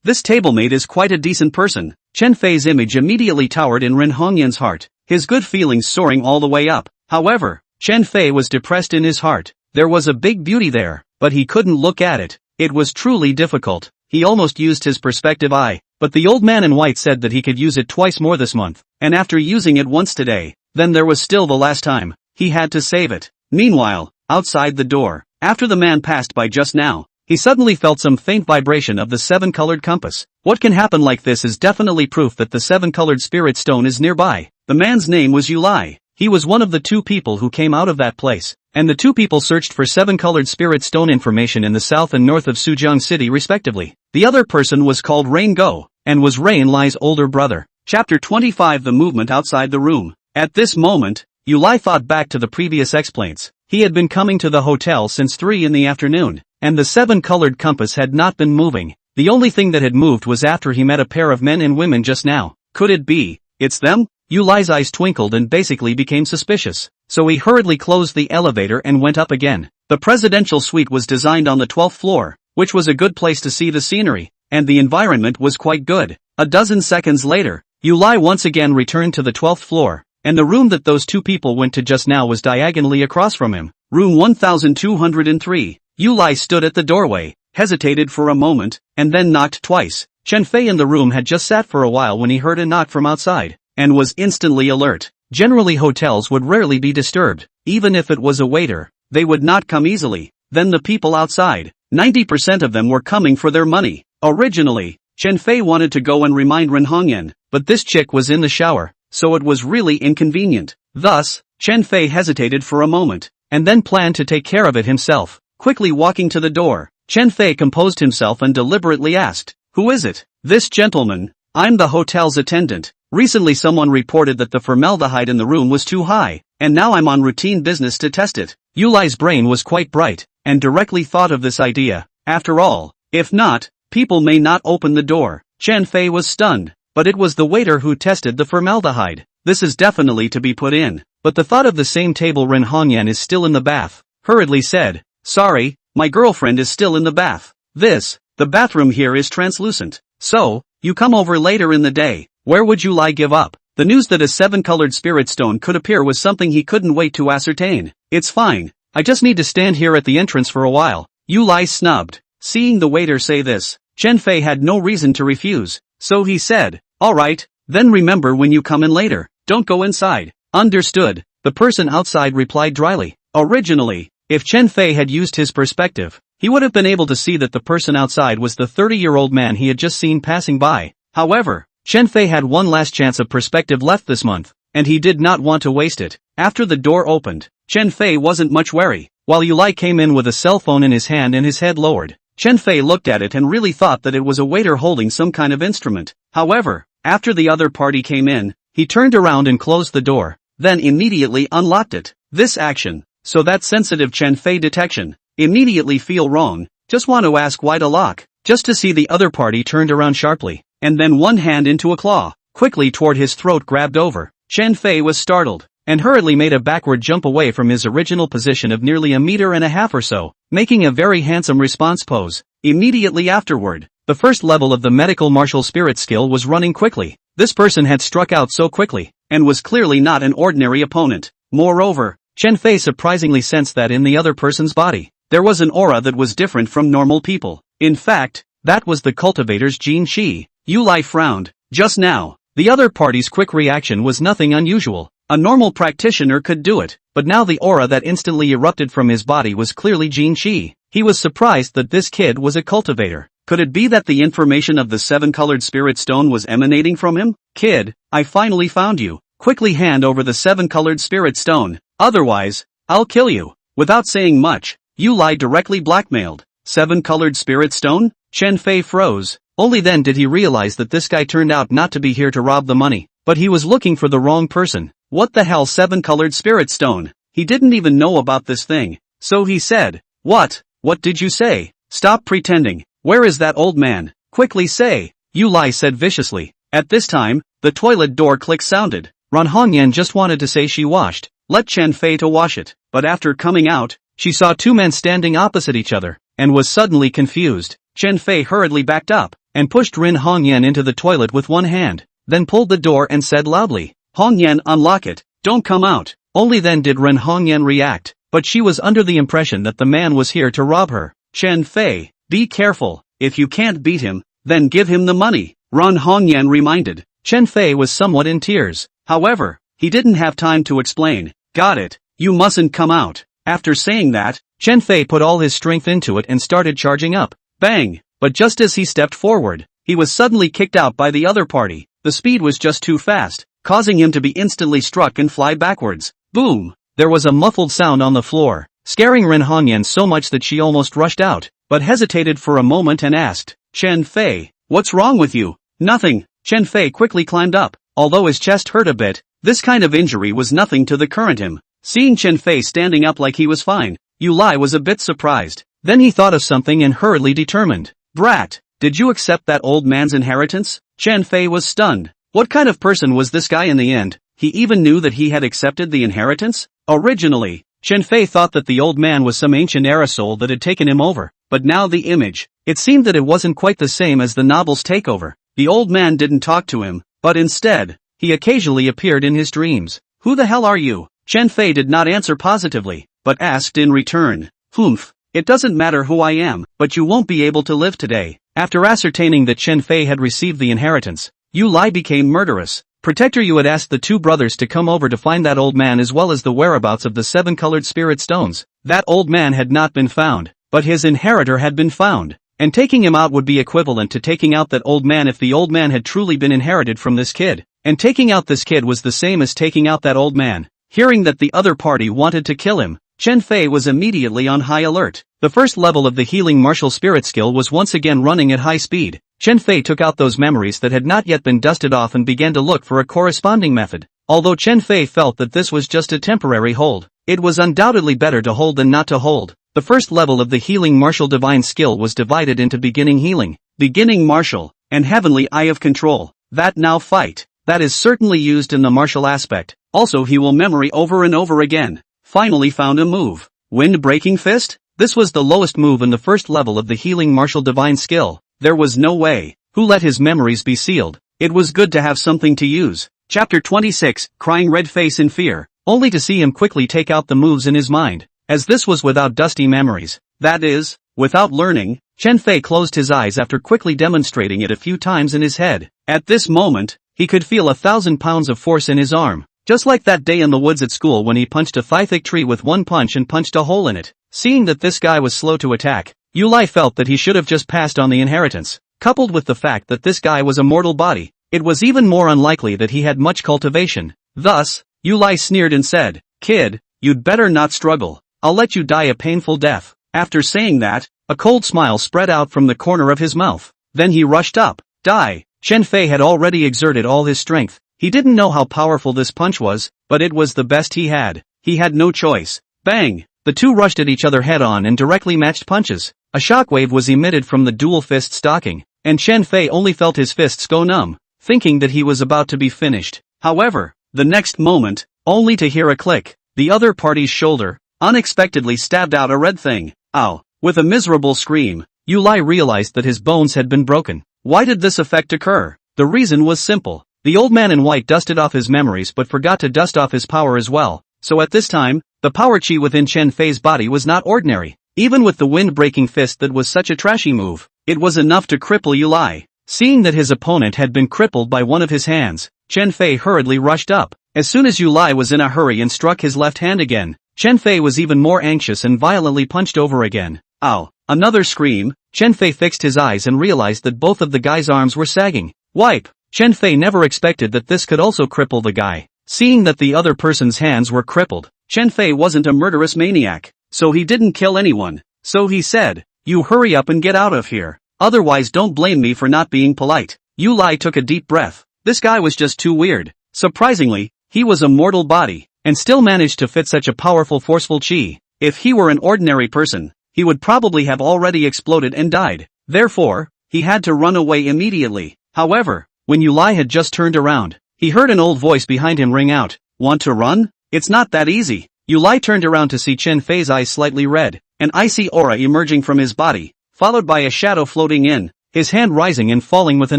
this tablemate is quite a decent person. Chen Fei's image immediately towered in Ren Hongyan's heart, his good feelings soaring all the way up. However, Chen Fei was depressed in his heart. There was a big beauty there, but he couldn't look at it. It was truly difficult. He almost used his perspective eye, but the old man in white said that he could use it twice more this month, and after using it once today, then there was still the last time. He had to save it. Meanwhile, outside the door, after the man passed by just now, he suddenly felt some faint vibration of the 7-colored compass. What can happen like this is definitely proof that the 7-colored spirit stone is nearby. The man's name was Yulai. He was one of the 2 people who came out of that place, and the 2 people searched for 7-colored spirit stone information in the south and north of Sujiang City respectively. The other person was called Rain Go, and was Rain Lai's older brother. Chapter 25. The movement outside the room. At this moment, Yulai thought back to the previous explains. He had been coming to the hotel since 3 in the afternoon, and the 7-colored compass had not been moving. The only thing that had moved was after he met a pair of men and women just now. Could it be, it's them? Yulai's eyes twinkled and basically became suspicious, so he hurriedly closed the elevator and went up again. The presidential suite was designed on the 12th floor, which was a good place to see the scenery, and the environment was quite good. A dozen seconds later, Yulai once again returned to the 12th floor, and the room that those 2 people went to just now was diagonally across from him. Room 1203. Yulai stood at the doorway, hesitated for a moment, and then knocked twice. Chen Fei in the room had just sat for a while when he heard a knock from outside, and was instantly alert. Generally hotels would rarely be disturbed. Even if it was a waiter, they would not come easily. Then the people outside, 90% of them were coming for their money. Originally, Chen Fei wanted to go and remind Ren Hongyan, but this chick was in the shower, so it was really inconvenient. Thus, Chen Fei hesitated for a moment, and then planned to take care of it himself. Quickly walking to the door, Chen Fei composed himself and deliberately asked, "Who is it?" "This gentleman. I'm the hotel's attendant. Recently someone reported that the formaldehyde in the room was too high, and now I'm on routine business to test it." Yulai's brain was quite bright, and directly thought of this idea. After all, if not, people may not open the door. Chen Fei was stunned, but it was the waiter who tested the formaldehyde. This is definitely to be put in. But the thought of the same table Ren Hongyan is still in the bath, hurriedly said, sorry, my girlfriend is still in the bath. The bathroom here is translucent. So, you come over later in the day. Where would you lie give up? The news that a 7-colored spirit stone could appear was something he couldn't wait to ascertain. It's fine. I just need to stand here at the entrance for a while. Yu Lai snubbed. Seeing the waiter say this, Chen Fei had no reason to refuse. So he said, alright, then remember when you come in later, don't go inside. Understood, the person outside replied dryly. Originally, if Chen Fei had used his perspective, he would have been able to see that the person outside was the 30-year-old man he had just seen passing by. However, Chen Fei had one last chance of perspective left this month, and he did not want to waste it. After the door opened, Chen Fei wasn't much wary. While Yu Lai came in with a cell phone in his hand and his head lowered, Chen Fei looked at it and really thought that it was a waiter holding some kind of instrument. However, after the other party came in, he turned around and closed the door, then immediately unlocked it. This action, so that sensitive Chen Fei detection, immediately feel wrong, just want to ask why to lock, just to see the other party turned around sharply, and then one hand into a claw, quickly toward his throat grabbed over. Chen Fei was startled, and hurriedly made a backward jump away from his original position of nearly 1.5 meters or so, making a very handsome response pose. Immediately afterward, the first level of the medical martial spirit skill was running quickly. This person had struck out so quickly, and was clearly not an ordinary opponent. Moreover, Chen Fei surprisingly sensed that in the other person's body, there was an aura that was different from normal people. In fact, that was the cultivator's Jin Shi. Yu Lai frowned. Just now, the other party's quick reaction was nothing unusual. A normal practitioner could do it, but now the aura that instantly erupted from his body was clearly Jin Shi. He was surprised that this kid was a cultivator. Could it be that the information of the 7-colored spirit stone was emanating from him? Kid, I finally found you. Quickly hand over the 7-colored spirit stone, otherwise, I'll kill you. Without saying much, Yu Lai directly blackmailed. 7-colored spirit stone? Chen Fei froze. Only then did he realize that this guy turned out not to be here to rob the money, but he was looking for the wrong person. What the hell 7-colored spirit stone? He didn't even know about this thing. So he said, What did you say? Stop pretending. Where is that old man? Quickly say, Yu Lai said viciously. At this time, the toilet door click sounded. Ran Hongyan just wanted to say she washed, let Chen Fei to wash it, but after coming out, she saw 2 men standing opposite each other, and was suddenly confused. Chen Fei hurriedly backed up, and pushed Rin Hongyan into the toilet with one hand, then pulled the door and said loudly, Hongyan, unlock it, don't come out. Only then did Ren Hongyan react, but she was under the impression that the man was here to rob her. Chen Fei, be careful, if you can't beat him, then give him the money, Ran Hongyan reminded. Chen Fei was somewhat in tears. However, he didn't have time to explain. Got it, you mustn't come out. After saying that, Chen Fei put all his strength into it and started charging up. Bang! But just as he stepped forward, he was suddenly kicked out by the other party. The speed was just too fast, causing him to be instantly struck and fly backwards. Boom! There was a muffled sound on the floor, scaring Ren Hongyan so much that she almost rushed out, but hesitated for a moment and asked, Chen Fei, what's wrong with you? Nothing. Chen Fei quickly climbed up. Although his chest hurt a bit, this kind of injury was nothing to the current him. Seeing Chen Fei standing up like he was fine, Yu Lai was a bit surprised. Then he thought of something and hurriedly determined. Brat, did you accept that old man's inheritance? Chen Fei was stunned. What kind of person was this guy in the end? He even knew that he had accepted the inheritance? Originally, Chen Fei thought that the old man was some ancient era soul that had taken him over, but now the image, it seemed that it wasn't quite the same as the noble's takeover. The old man didn't talk to him, but instead, he occasionally appeared in his dreams. Who the hell are you? Chen Fei did not answer positively, but asked in return. Humph, it doesn't matter who I am, but you won't be able to live today. After ascertaining that Chen Fei had received the inheritance, Yu Lai became murderous. Protector Yu had asked the 2 brothers to come over to find that old man as well as the whereabouts of the 7-colored spirit stones. That old man had not been found, but his inheritor had been found. And taking him out would be equivalent to taking out that old man if the old man had truly been inherited from this kid. And taking out this kid was the same as taking out that old man. Hearing that the other party wanted to kill him, Chen Fei was immediately on high alert. The first level of the healing martial spirit skill was once again running at high speed. Chen Fei took out those memories that had not yet been dusted off and began to look for a corresponding method. Although Chen Fei felt that this was just a temporary hold, it was undoubtedly better to hold than not to hold. The first level of the healing martial divine skill was divided into beginning healing, beginning martial, and heavenly eye of control. That now fight. That is certainly used in the martial aspect. Also he will memory over and over again. Finally found a move. Wind-breaking fist? This was the lowest move in the first level of the healing martial divine skill. There was no way. Who let his memories be sealed? It was good to have something to use. Chapter 26, crying red face in fear, only to see him quickly take out the moves in his mind. As this was without dusty memories. That is, without learning, Chen Fei closed his eyes after quickly demonstrating it a few times in his head. At this moment, he could feel 1,000 pounds of force in his arm. Just like that day in the woods at school when he punched a thigh-thick tree with one punch and punched a hole in it. Seeing that this guy was slow to attack, Yu Lai felt that he should have just passed on the inheritance. Coupled with the fact that this guy was a mortal body, it was even more unlikely that he had much cultivation. Thus, Yu Lai sneered and said, "Kid, you'd better not struggle. I'll let you die a painful death." After saying that, a cold smile spread out from the corner of his mouth. Then he rushed up. Die. Chen Fei had already exerted all his strength. He didn't know how powerful this punch was, but it was the best he had. He had no choice. Bang! The two rushed at each other head-on and directly matched punches. A shockwave was emitted from the dual fist stocking, and Chen Fei only felt his fists go numb, thinking that he was about to be finished. However, the next moment, only to hear a click, the other party's shoulder unexpectedly stabbed out a red thing. Ow! With a miserable scream, Yu Lai realized that his bones had been broken. Why did this effect occur? The reason was simple. The old man in white dusted off his memories but forgot to dust off his power as well, so at this time, the power chi within Chen Fei's body was not ordinary. Even with the wind-breaking fist that was such a trashy move, it was enough to cripple Yu Lai. Seeing that his opponent had been crippled by one of his hands, Chen Fei hurriedly rushed up. As soon as Yu Lai was in a hurry and struck his left hand again, Chen Fei was even more anxious and violently punched over again. Ow! Another scream. Chen Fei fixed his eyes and realized that both of the guy's arms were sagging. Wipe! Chen Fei never expected that this could also cripple the guy. Seeing that the other person's hands were crippled, Chen Fei wasn't a murderous maniac, so he didn't kill anyone. So he said, "You hurry up and get out of here. Otherwise don't blame me for not being polite." Yu Lai took a deep breath. This guy was just too weird. Surprisingly, he was a mortal body, and still managed to fit such a powerful forceful chi. If he were an ordinary person, he would probably have already exploded and died. Therefore, he had to run away immediately. However, when Yu Lai had just turned around, he heard an old voice behind him ring out, "Want to run? It's not that easy." Yu Lai turned around to see Chen Fei's eyes slightly red, an icy aura emerging from his body, followed by a shadow floating in, his hand rising and falling with a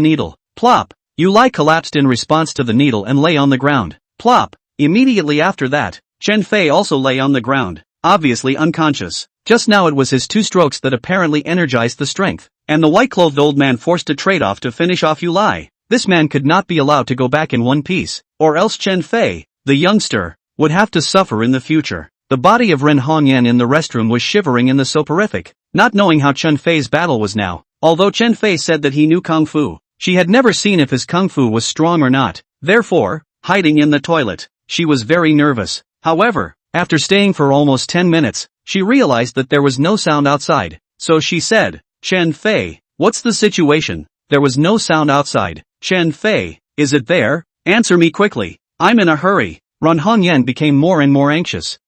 needle. Plop! Yu Lai collapsed in response to the needle and lay on the ground. Plop! Immediately after that, Chen Fei also lay on the ground, obviously unconscious. Just now it was his two strokes that apparently energized the strength, and the white-clothed old man forced a trade-off to finish off Yu Lai. This man could not be allowed to go back in one piece, or else Chen Fei, the youngster, would have to suffer in the future. The body of Ren Hongyan in the restroom was shivering in the soporific, not knowing how Chen Fei's battle was now. Although Chen Fei said that he knew Kung Fu, she had never seen if his Kung Fu was strong or not. Therefore, hiding in the toilet, she was very nervous. However, after staying for almost 10 minutes, she realized that there was no sound outside. So she said, "Chen Fei, what's the situation?" There was no sound outside. "Chen Fei, is it there? Answer me quickly. I'm in a hurry." Ren Hongyan became more and more anxious.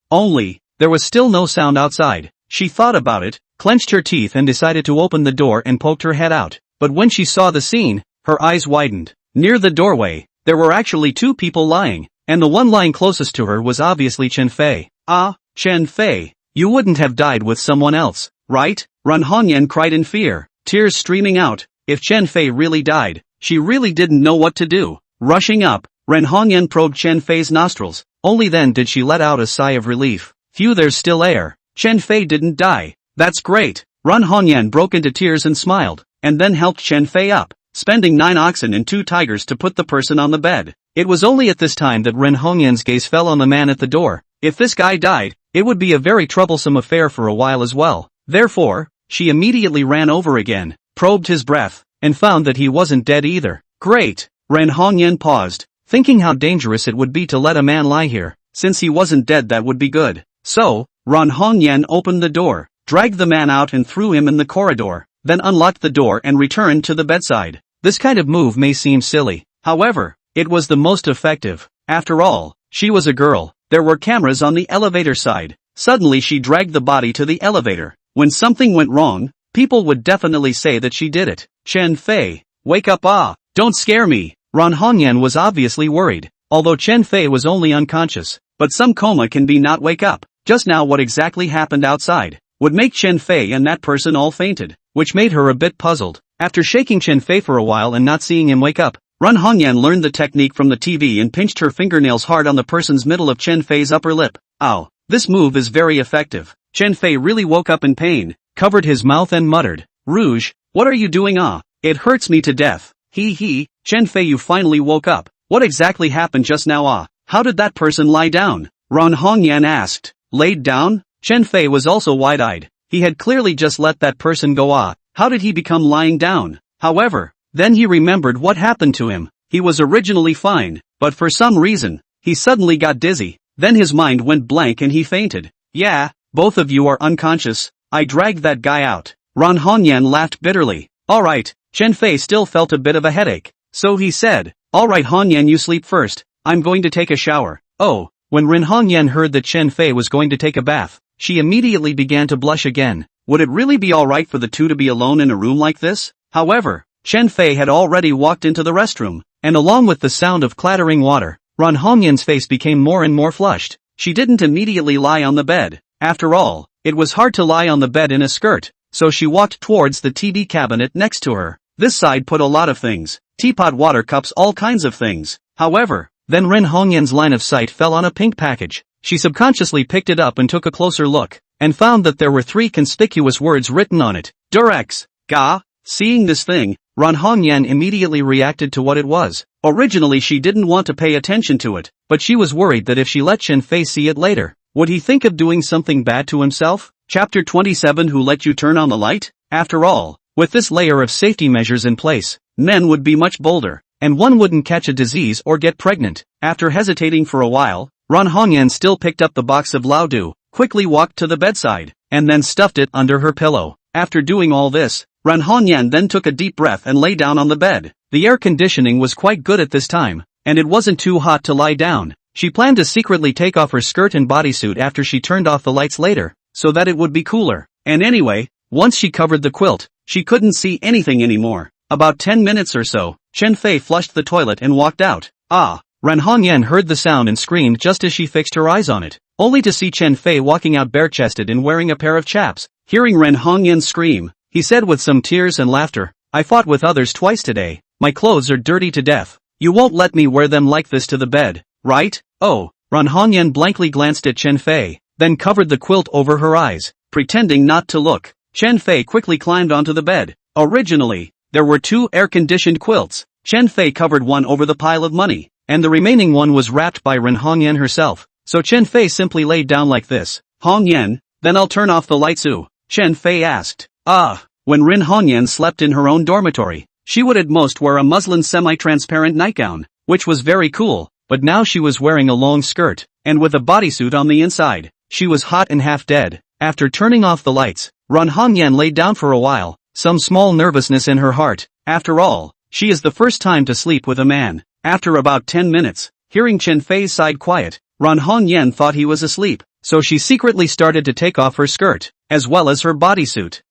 There was still no sound outside. She thought about it, clenched her teeth and decided to open the door and poked her head out. But when she saw the scene, her eyes widened. Near the doorway, there were actually two people lying, and the one lying closest to her was obviously Chen Fei. "Ah, Chen Fei, you wouldn't have died with someone else, right?" Ren Hongyan cried in fear, tears streaming out. If Chen Fei really died, she really didn't know what to do. Rushing up, Ren Hongyan probed Chen Fei's nostrils. Only then did she let out a sigh of relief. Phew, there's still air. Chen Fei didn't die. That's great. Ren Hongyan broke into tears and smiled, and then helped Chen Fei up, spending 9 oxen and 2 tigers to put the person on the bed. It was only at this time that Ren Hongyan's gaze fell on the man at the door. If this guy died, it would be a very troublesome affair for a while as well. Therefore, she immediately ran over again, probed his breath, and found that he wasn't dead either. Great! Ren Hongyan paused, thinking how dangerous it would be to let a man lie here. Since he wasn't dead, that would be good. So, Ren Hongyan opened the door, dragged the man out and threw him in the corridor, then unlocked the door and returned to the bedside. This kind of move may seem silly. However, it was the most effective. After all, she was a girl. There were cameras on the elevator side. Suddenly she dragged the body to the elevator. When something went wrong, people would definitely say that she did it. Chen Fei, wake up don't scare me. Ran Hongyan was obviously worried, although Chen Fei was only unconscious, but some coma can be not wake up. Just now what exactly happened outside would make Chen Fei and that person all fainted, which made her a bit puzzled. After shaking Chen Fei for a while and not seeing him wake up, Ran Hongyan learned the technique from the TV and pinched her fingernails hard on the person's middle of Chen Fei's upper lip. Ow. This move is very effective. Chen Fei really woke up in pain, covered his mouth and muttered, "Rouge, what are you doing? It hurts me to death." He, Chen Fei, you finally woke up. What exactly happened just now? How did that person lie down? Ran Hongyan asked. Laid down? Chen Fei was also wide-eyed. He had clearly just let that person go. How did he become lying down? However, then he remembered what happened to him. He was originally fine, but for some reason, he suddenly got dizzy. Then his mind went blank and he fainted. Yeah, both of you are unconscious. I dragged that guy out. Ran Hongyan laughed bitterly. Alright, Chen Fei still felt a bit of a headache. So he said, Alright Hongyan, you sleep first. I'm going to take a shower. Oh, when Ran Hongyan heard that Chen Fei was going to take a bath, she immediately began to blush again. Would it really be alright for the two to be alone in a room like this? However, Chen Fei had already walked into the restroom, and along with the sound of clattering water, Ran Hongyan's face became more and more flushed. She didn't immediately lie on the bed. After all, it was hard to lie on the bed in a skirt, so she walked towards the TV cabinet next to her. This side put a lot of things. Teapot, water cups, all kinds of things. However, then Ran Hongyan's line of sight fell on a pink package. She subconsciously picked it up and took a closer look, and found that there were 3 conspicuous words written on it. Durex. Ga. Seeing this thing, Ran Hongyan immediately reacted to what it was. Originally she didn't want to pay attention to it, but she was worried that if she let Chen Fei see it later, would he think of doing something bad to himself? Chapter 27. Who let you turn on the light? After all, with this layer of safety measures in place, men would be much bolder, and one wouldn't catch a disease or get pregnant. After hesitating for a while, Ran Hongyan still picked up the box of Laodu, quickly walked to the bedside, and then stuffed it under her pillow. After doing all this, Ran Hongyan then took a deep breath and lay down on the bed. The air conditioning was quite good at this time, and it wasn't too hot to lie down. She planned to secretly take off her skirt and bodysuit after she turned off the lights later, so that it would be cooler. And anyway, once she covered the quilt, she couldn't see anything anymore. About 10 minutes or so, Chen Fei flushed the toilet and walked out. Ran Hongyan heard the sound and screamed just as she fixed her eyes on it, only to see Chen Fei walking out bare-chested and wearing a pair of chaps. Hearing Ran Hongyan scream, he said with some tears and laughter, I fought with others twice today. My clothes are dirty to death. You won't let me wear them like this to the bed, right? Oh, Ran Hongyan blankly glanced at Chen Fei, then covered the quilt over her eyes, pretending not to look. Chen Fei quickly climbed onto the bed. Originally, there were 2 air-conditioned quilts. Chen Fei covered one over the pile of money, and the remaining one was wrapped by Ran Hongyan herself. So Chen Fei simply laid down like this. Hongyan, then I'll turn off the lights. Chen Fei asked. When Ran Hongyan slept in her own dormitory, she would at most wear a muslin semi-transparent nightgown, which was very cool, but now she was wearing a long skirt, and with a bodysuit on the inside. She was hot and half dead. After turning off the lights, Ran Hongyan laid down for a while, some small nervousness in her heart. After all, she is the first time to sleep with a man. After about 10 minutes, hearing Chen Fei's side quiet, Ran Hongyan thought he was asleep, so she secretly started to take off her skirt, as well as her bodysuit.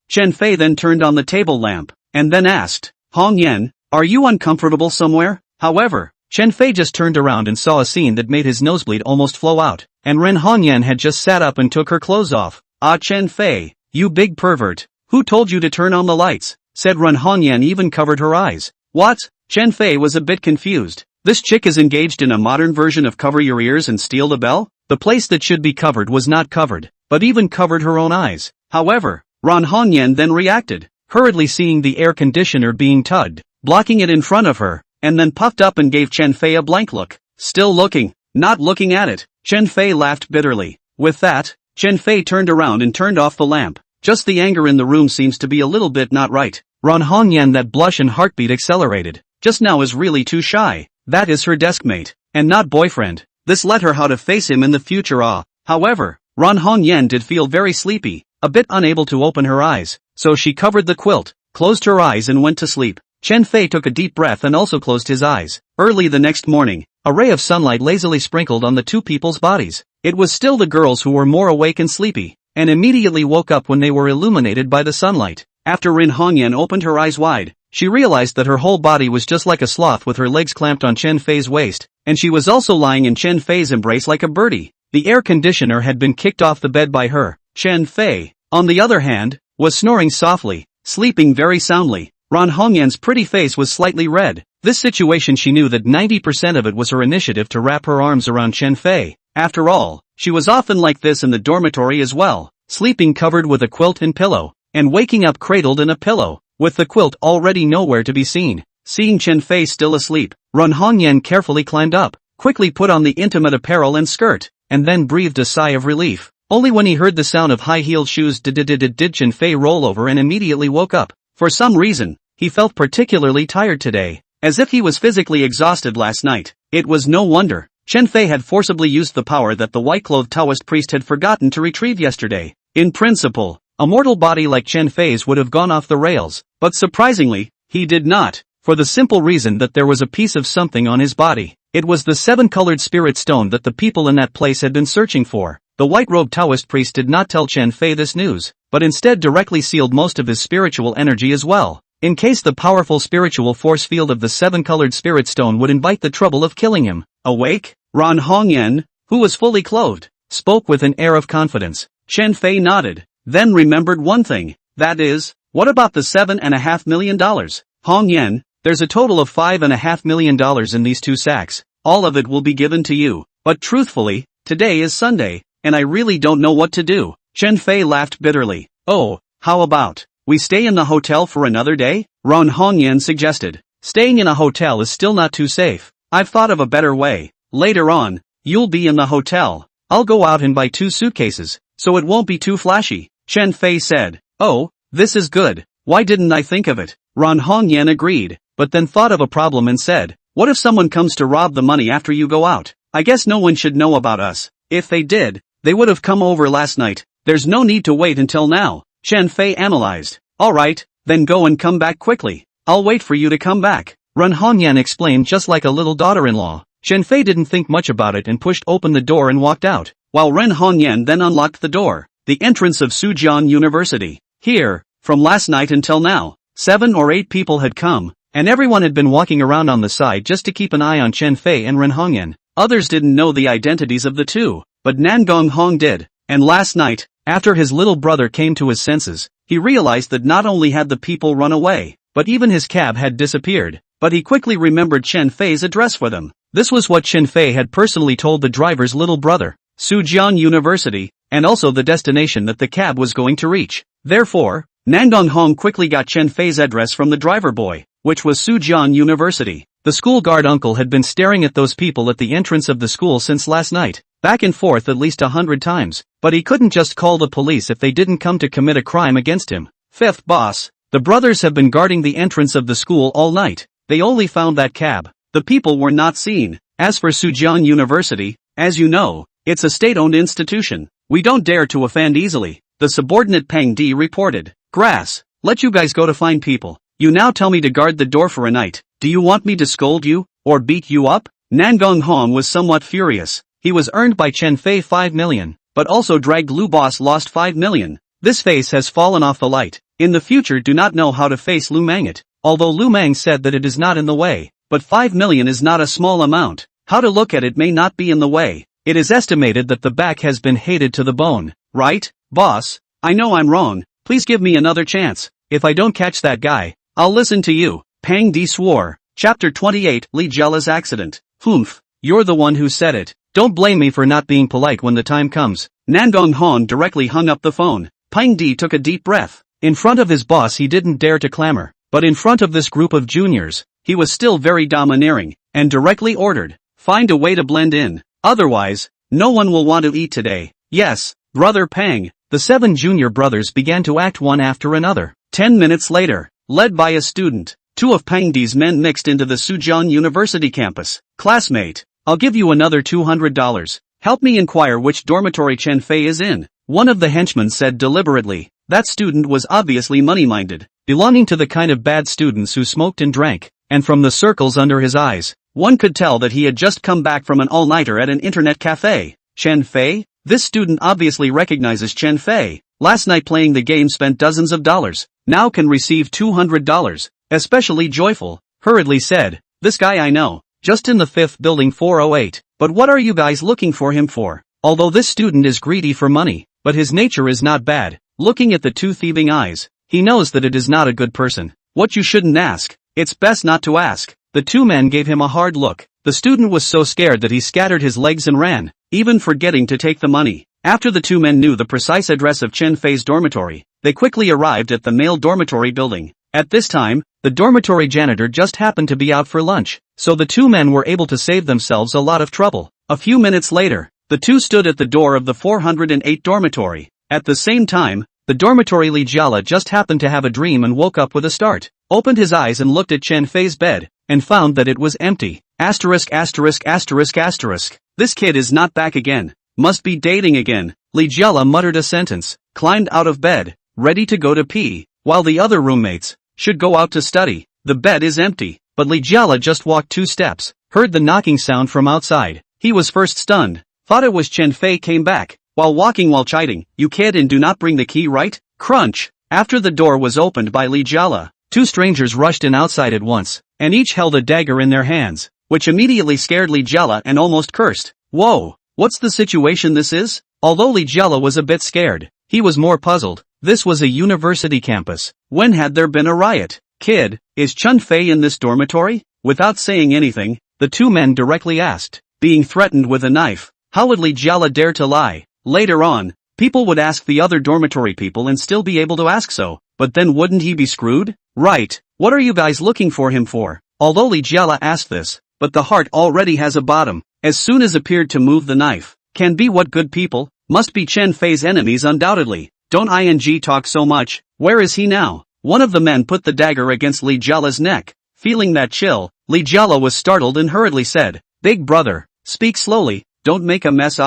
Chen Fei then turned on the table lamp, and then asked, Hongyan, are you uncomfortable somewhere? However, Chen Fei just turned around and saw a scene that made his nosebleed almost flow out, and Ran Hongyan had just sat up and took her clothes off. Chen Fei, you big pervert, who told you to turn on the lights? Said Ran Hongyan, even covered her eyes. What? Chen Fei was a bit confused. This chick is engaged in a modern version of cover your ears and steal the bell? The place that should be covered was not covered, but even covered her own eyes. However, Ran Hongyan then reacted, hurriedly seeing the air conditioner being tugged, blocking it in front of her, and then puffed up and gave Chen Fei a blank look. Still looking, not looking at it. Chen Fei laughed bitterly. With that, Chen Fei turned around and turned off the lamp. Just the anger in the room seems to be a little bit not right. Ran Hongyan, that blush and heartbeat accelerated. Just now is really too shy. That is her deskmate, and not boyfriend. This let her how to face him in the future. However, Ran Hongyan did feel very sleepy, a bit unable to open her eyes, so she covered the quilt, closed her eyes and went to sleep. Chen Fei took a deep breath and also closed his eyes. Early the next morning, a ray of sunlight lazily sprinkled on the 2 people's bodies. It was still the girls who were more awake and sleepy, and immediately woke up when they were illuminated by the sunlight. After Rin Hongyan opened her eyes wide, she realized that her whole body was just like a sloth with her legs clamped on Chen Fei's waist, and she was also lying in Chen Fei's embrace like a birdie. The air conditioner had been kicked off the bed by her. Chen Fei, on the other hand, was snoring softly, sleeping very soundly. Ran Hongyan's pretty face was slightly red. This situation, she knew that 90% of it was her initiative to wrap her arms around Chen Fei. After all, she was often like this in the dormitory as well, sleeping covered with a quilt and pillow, and waking up cradled in a pillow, with the quilt already nowhere to be seen. Seeing Chen Fei still asleep, Ran Hongyan carefully climbed up, quickly put on the intimate apparel and skirt, and then breathed a sigh of relief. Only when he heard the sound of high-heeled shoes did Chen Fei roll over and immediately woke up. For some reason, he felt particularly tired today, as if he was physically exhausted last night. It was no wonder. Chen Fei had forcibly used the power that the white-clothed Taoist priest had forgotten to retrieve yesterday. In principle, a mortal body like Chen Fei's would have gone off the rails, but surprisingly, he did not, for the simple reason that there was a piece of something on his body. It was the seven-colored spirit stone that the people in that place had been searching for. The white-robed Taoist priest did not tell Chen Fei this news, but instead directly sealed most of his spiritual energy as well, in case the powerful spiritual force field of the seven-colored spirit stone would invite the trouble of killing him. Awake, Ran Hongyan, who was fully clothed, spoke with an air of confidence. Chen Fei nodded, then remembered one thing, that is, what about the $7.5 million? Hongyan, there's a total of $5.5 million in these two sacks. All of it will be given to you, but truthfully, today is Sunday, and I really don't know what to do. Chen Fei laughed bitterly. Oh, how about we stay in the hotel for another day? Ran Hongyan suggested. Staying in a hotel is still not too safe. I've thought of a better way. Later on, you'll be in the hotel. I'll go out and buy 2 suitcases, so it won't be too flashy. Chen Fei said. Oh, this is good. Why didn't I think of it? Ran Hongyan agreed, but then thought of a problem and said, what if someone comes to rob the money after you go out? I guess no one should know about us. If they did, they would have come over last night. There's no need to wait until now. Chen Fei analyzed. Alright, then go and come back quickly. I'll wait for you to come back. Ran Hongyan explained just like a little daughter-in-law. Chen Fei didn't think much about it and pushed open the door and walked out, while Ran Hongyan then unlocked the door. The entrance of Sujian University. Here, from last night until now, 7 or 8 people had come, and everyone had been walking around on the side just to keep an eye on Chen Fei and Ran Hongyan. Others didn't know the identities of the two, but Nangong Hong did, and last night, after his little brother came to his senses, he realized that not only had the people run away, but even his cab had disappeared, but he quickly remembered Chen Fei's address for them. This was what Chen Fei had personally told the driver's little brother, Sujian University, and also the destination that the cab was going to reach. Therefore, Nangong Hong quickly got Chen Fei's address from the driver boy, which was Sujian University. The school guard uncle had been staring at those people at the entrance of the school since last night, back and forth at least 100 times, but he couldn't just call the police if they didn't come to commit a crime against him. Fifth boss, the brothers have been guarding the entrance of the school all night. They only found that cab. The people were not seen. As for Sujian University, as you know, it's a state-owned institution. We don't dare to offend easily, the subordinate Pang Di reported. Grass, let you guys go to find people. You now tell me to guard the door for a night. Do you want me to scold you, or beat you up? Nangong Hong was somewhat furious. He was earned by Chen Fei 5 million, but also dragged Lu Boss lost 5 million. This face has fallen off the light. In the future do not know how to face Lu Mangit, although Lu Mang said that it is not in the way, but 5 million is not a small amount. How to look at it may not be in the way. It is estimated that the back has been hated to the bone, right, boss? I know I'm wrong, please give me another chance. If I don't catch that guy, I'll listen to you. Pang Di swore. Chapter 28, Li Jella's accident. Humph, you're the one who said it. Don't blame me for not being polite when the time comes. Nangong Hong directly hung up the phone. Pang Di took a deep breath. In front of his boss he didn't dare to clamor, but in front of this group of juniors, he was still very domineering, and directly ordered, find a way to blend in, otherwise, no one will want to eat today. Yes, brother Pang. The 7 junior brothers began to act one after another. 10 minutes later, led by a student, 2 of Pang Di's men mixed into the Sujian University campus. Classmate, I'll give you another $200. Help me inquire which dormitory Chen Fei is in. One of the henchmen said deliberately. That student was obviously money-minded, belonging to the kind of bad students who smoked and drank, and from the circles under his eyes, one could tell that he had just come back from an all-nighter at an internet cafe. Chen Fei? This student obviously recognizes Chen Fei. Last night playing the game spent dozens of dollars. now can receive $200, especially joyful, hurriedly said, this guy I know, just in the 5th building 408, but what are you guys looking for him for? Although this student is greedy for money, but his nature is not bad, looking at the two thieving eyes, he knows that it is not a good person. What you shouldn't ask, it's best not to ask. The two men gave him a hard look. The student was so scared that he scattered his legs and ran, even forgetting to take the money. After the two men knew the precise address of Chen Fei's dormitory, they quickly arrived at the male dormitory building. At this time, the dormitory janitor just happened to be out for lunch, so the two men were able to save themselves a lot of trouble. A few minutes later, the two stood at the door of the 408 dormitory. At the same time, the dormitory Li Jiala just happened to have a dream and woke up with a start, opened his eyes and looked at Chen Fei's bed, and found that it was empty. Asterisk asterisk asterisk asterisk. This kid is not back again. Must be dating again. Li Jiala muttered a sentence, climbed out of bed, ready to go to pee, while the other roommates should go out to study. The bed is empty, but Li Jiala just walked 2 steps, heard the knocking sound from outside. He was first stunned, thought it was Chen Fei came back, while chiding, you kid and do not bring the key right? Crunch! After the door was opened by Li Jiala, 2 strangers rushed in outside at once, and each held a dagger in their hands, which immediately scared Li Jiala and almost cursed. Whoa! What's the situation this is? Although Li Jiala was a bit scared, he was more puzzled. This was a university campus. When had there been a riot? Kid, is Chen Fei in this dormitory? Without saying anything, the two men directly asked, being threatened with a knife. How would Li Jiala dare to lie? Later on, people would ask the other dormitory people and still be able to ask so, but then wouldn't he be screwed? Right, what are you guys looking for him for? Although Li Jiala asked this, but the heart already has a bottom, as soon as appeared to move the knife. Can be what good people? Must be Chen Fei's enemies undoubtedly. Don't ing talk so much, where is he now? One of the men put the dagger against Li Jiala's neck. Feeling that chill, Li Jiala was startled and hurriedly said, Big brother, speak slowly, don't make a mess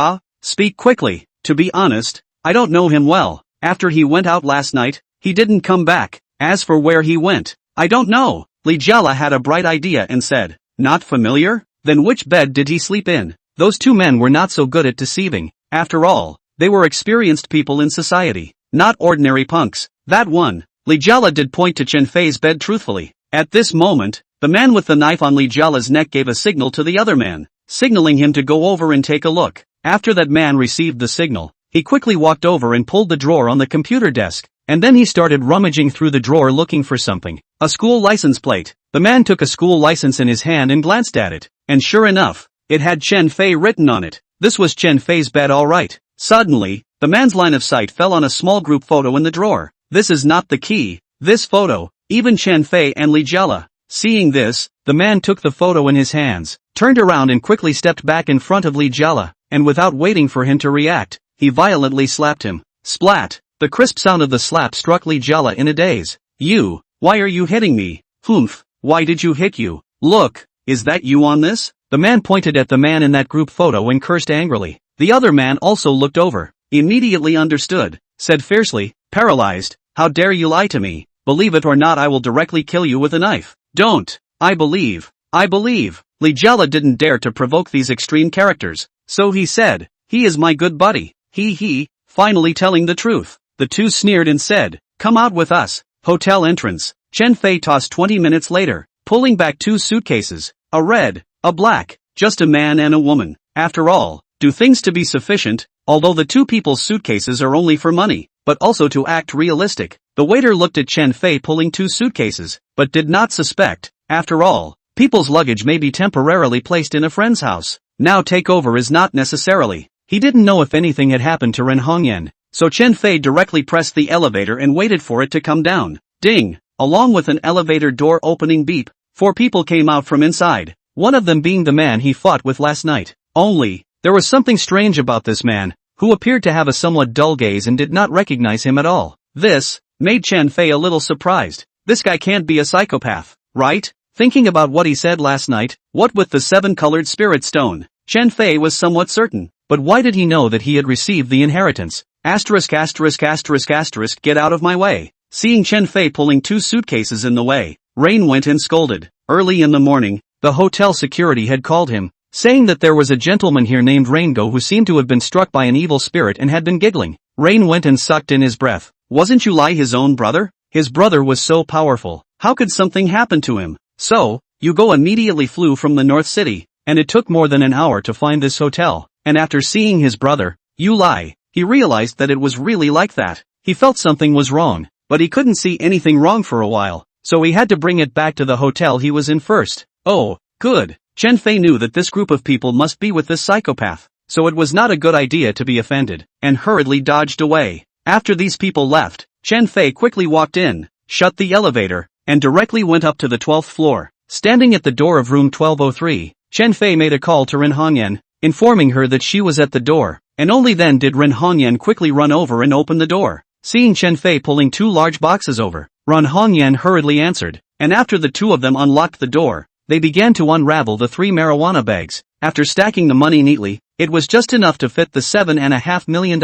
speak quickly. To be honest, I don't know him well. After he went out last night, he didn't come back. As for where he went, I don't know. Li Jiala had a bright idea and said, not familiar? Then which bed did he sleep in? Those two men were not so good at deceiving. After all, they were experienced people in society, not ordinary punks. That one, Li Jiala did point to Chen Fei's bed truthfully. At this moment, the man with the knife on Li Jiala's neck gave a signal to the other man, signaling him to go over and take a look. After that man received the signal, he quickly walked over and pulled the drawer on the computer desk, and then he started rummaging through the drawer looking for something. A school license plate. The man took a school license in his hand and glanced at it, and sure enough, it had Chen Fei written on it. This was Chen Fei's bed alright. Suddenly, the man's line of sight fell on a small group photo in the drawer. This is not the key. This photo, even Chen Fei and Li Jiala. Seeing this, the man took the photo in his hands, turned around and quickly stepped back in front of Li Jiala, and without waiting for him to react, he violently slapped him. Splat! The crisp sound of the slap struck Li Jiala in a daze. You, why are you hitting me? Humph, why did you hit you? Look, is that you on this? The man pointed at the man in that group photo and cursed angrily. The other man also looked over, immediately understood, said fiercely, paralyzed, how dare you lie to me? Believe it or not, I will directly kill you with a knife. Don't. I believe. Li Jiala didn't dare to provoke these extreme characters, so he said, he is my good buddy. He, finally telling the truth. The two sneered and said, come out with us. Hotel entrance. Chen Fei tossed 20 minutes later, pulling back 2 suitcases, a red, a black, just a man and a woman. After all, do things to be sufficient, although the 2 people's suitcases are only for money, but also to act realistic. The waiter looked at Chen Fei pulling 2 suitcases, but did not suspect. After all, people's luggage may be temporarily placed in a friend's house. Now takeover is not necessarily. He didn't know if anything had happened to Ren Hongyan, so Chen Fei directly pressed the elevator and waited for it to come down. Ding! Along with an elevator door opening beep, 4 people came out from inside, one of them being the man he fought with last night. Only, there was something strange about this man, who appeared to have a somewhat dull gaze and did not recognize him at all. This made Chen Fei a little surprised. This guy can't be a psychopath, right? Thinking about what he said last night, what with the 7-colored spirit stone, Chen Fei was somewhat certain. But why did he know that he had received the inheritance? Asterisk asterisk asterisk asterisk, get out of my way. Seeing Chen Fei pulling 2 suitcases in the way, Rain went and scolded. Early in the morning, the hotel security had called him, saying that there was a gentleman here named Raingo who seemed to have been struck by an evil spirit and had been giggling. Rain went and sucked in his breath. Wasn't you Lai his own brother? His brother was so powerful. How could something happen to him? So, Hugo immediately flew from the North City, and it took more than an hour to find this hotel, and after seeing his brother, Yulai, he realized that it was really like that. He felt something was wrong, but he couldn't see anything wrong for a while, so he had to bring it back to the hotel he was in first. Oh, good. Chen Fei knew that this group of people must be with this psychopath, so it was not a good idea to be offended, and hurriedly dodged away. After these people left, Chen Fei quickly walked in, shut the elevator, and directly went up to the 12th floor. Standing at the door of room 1203, Chen Fei made a call to Ren Hongyan, informing her that she was at the door, and only then did Ren Hongyan quickly run over and open the door. Seeing Chen Fei pulling 2 large boxes over, Ren Hongyan hurriedly answered, and after the 2 of them unlocked the door, they began to unravel the 3 marijuana bags. After stacking the money neatly, it was just enough to fit the $7.5 million.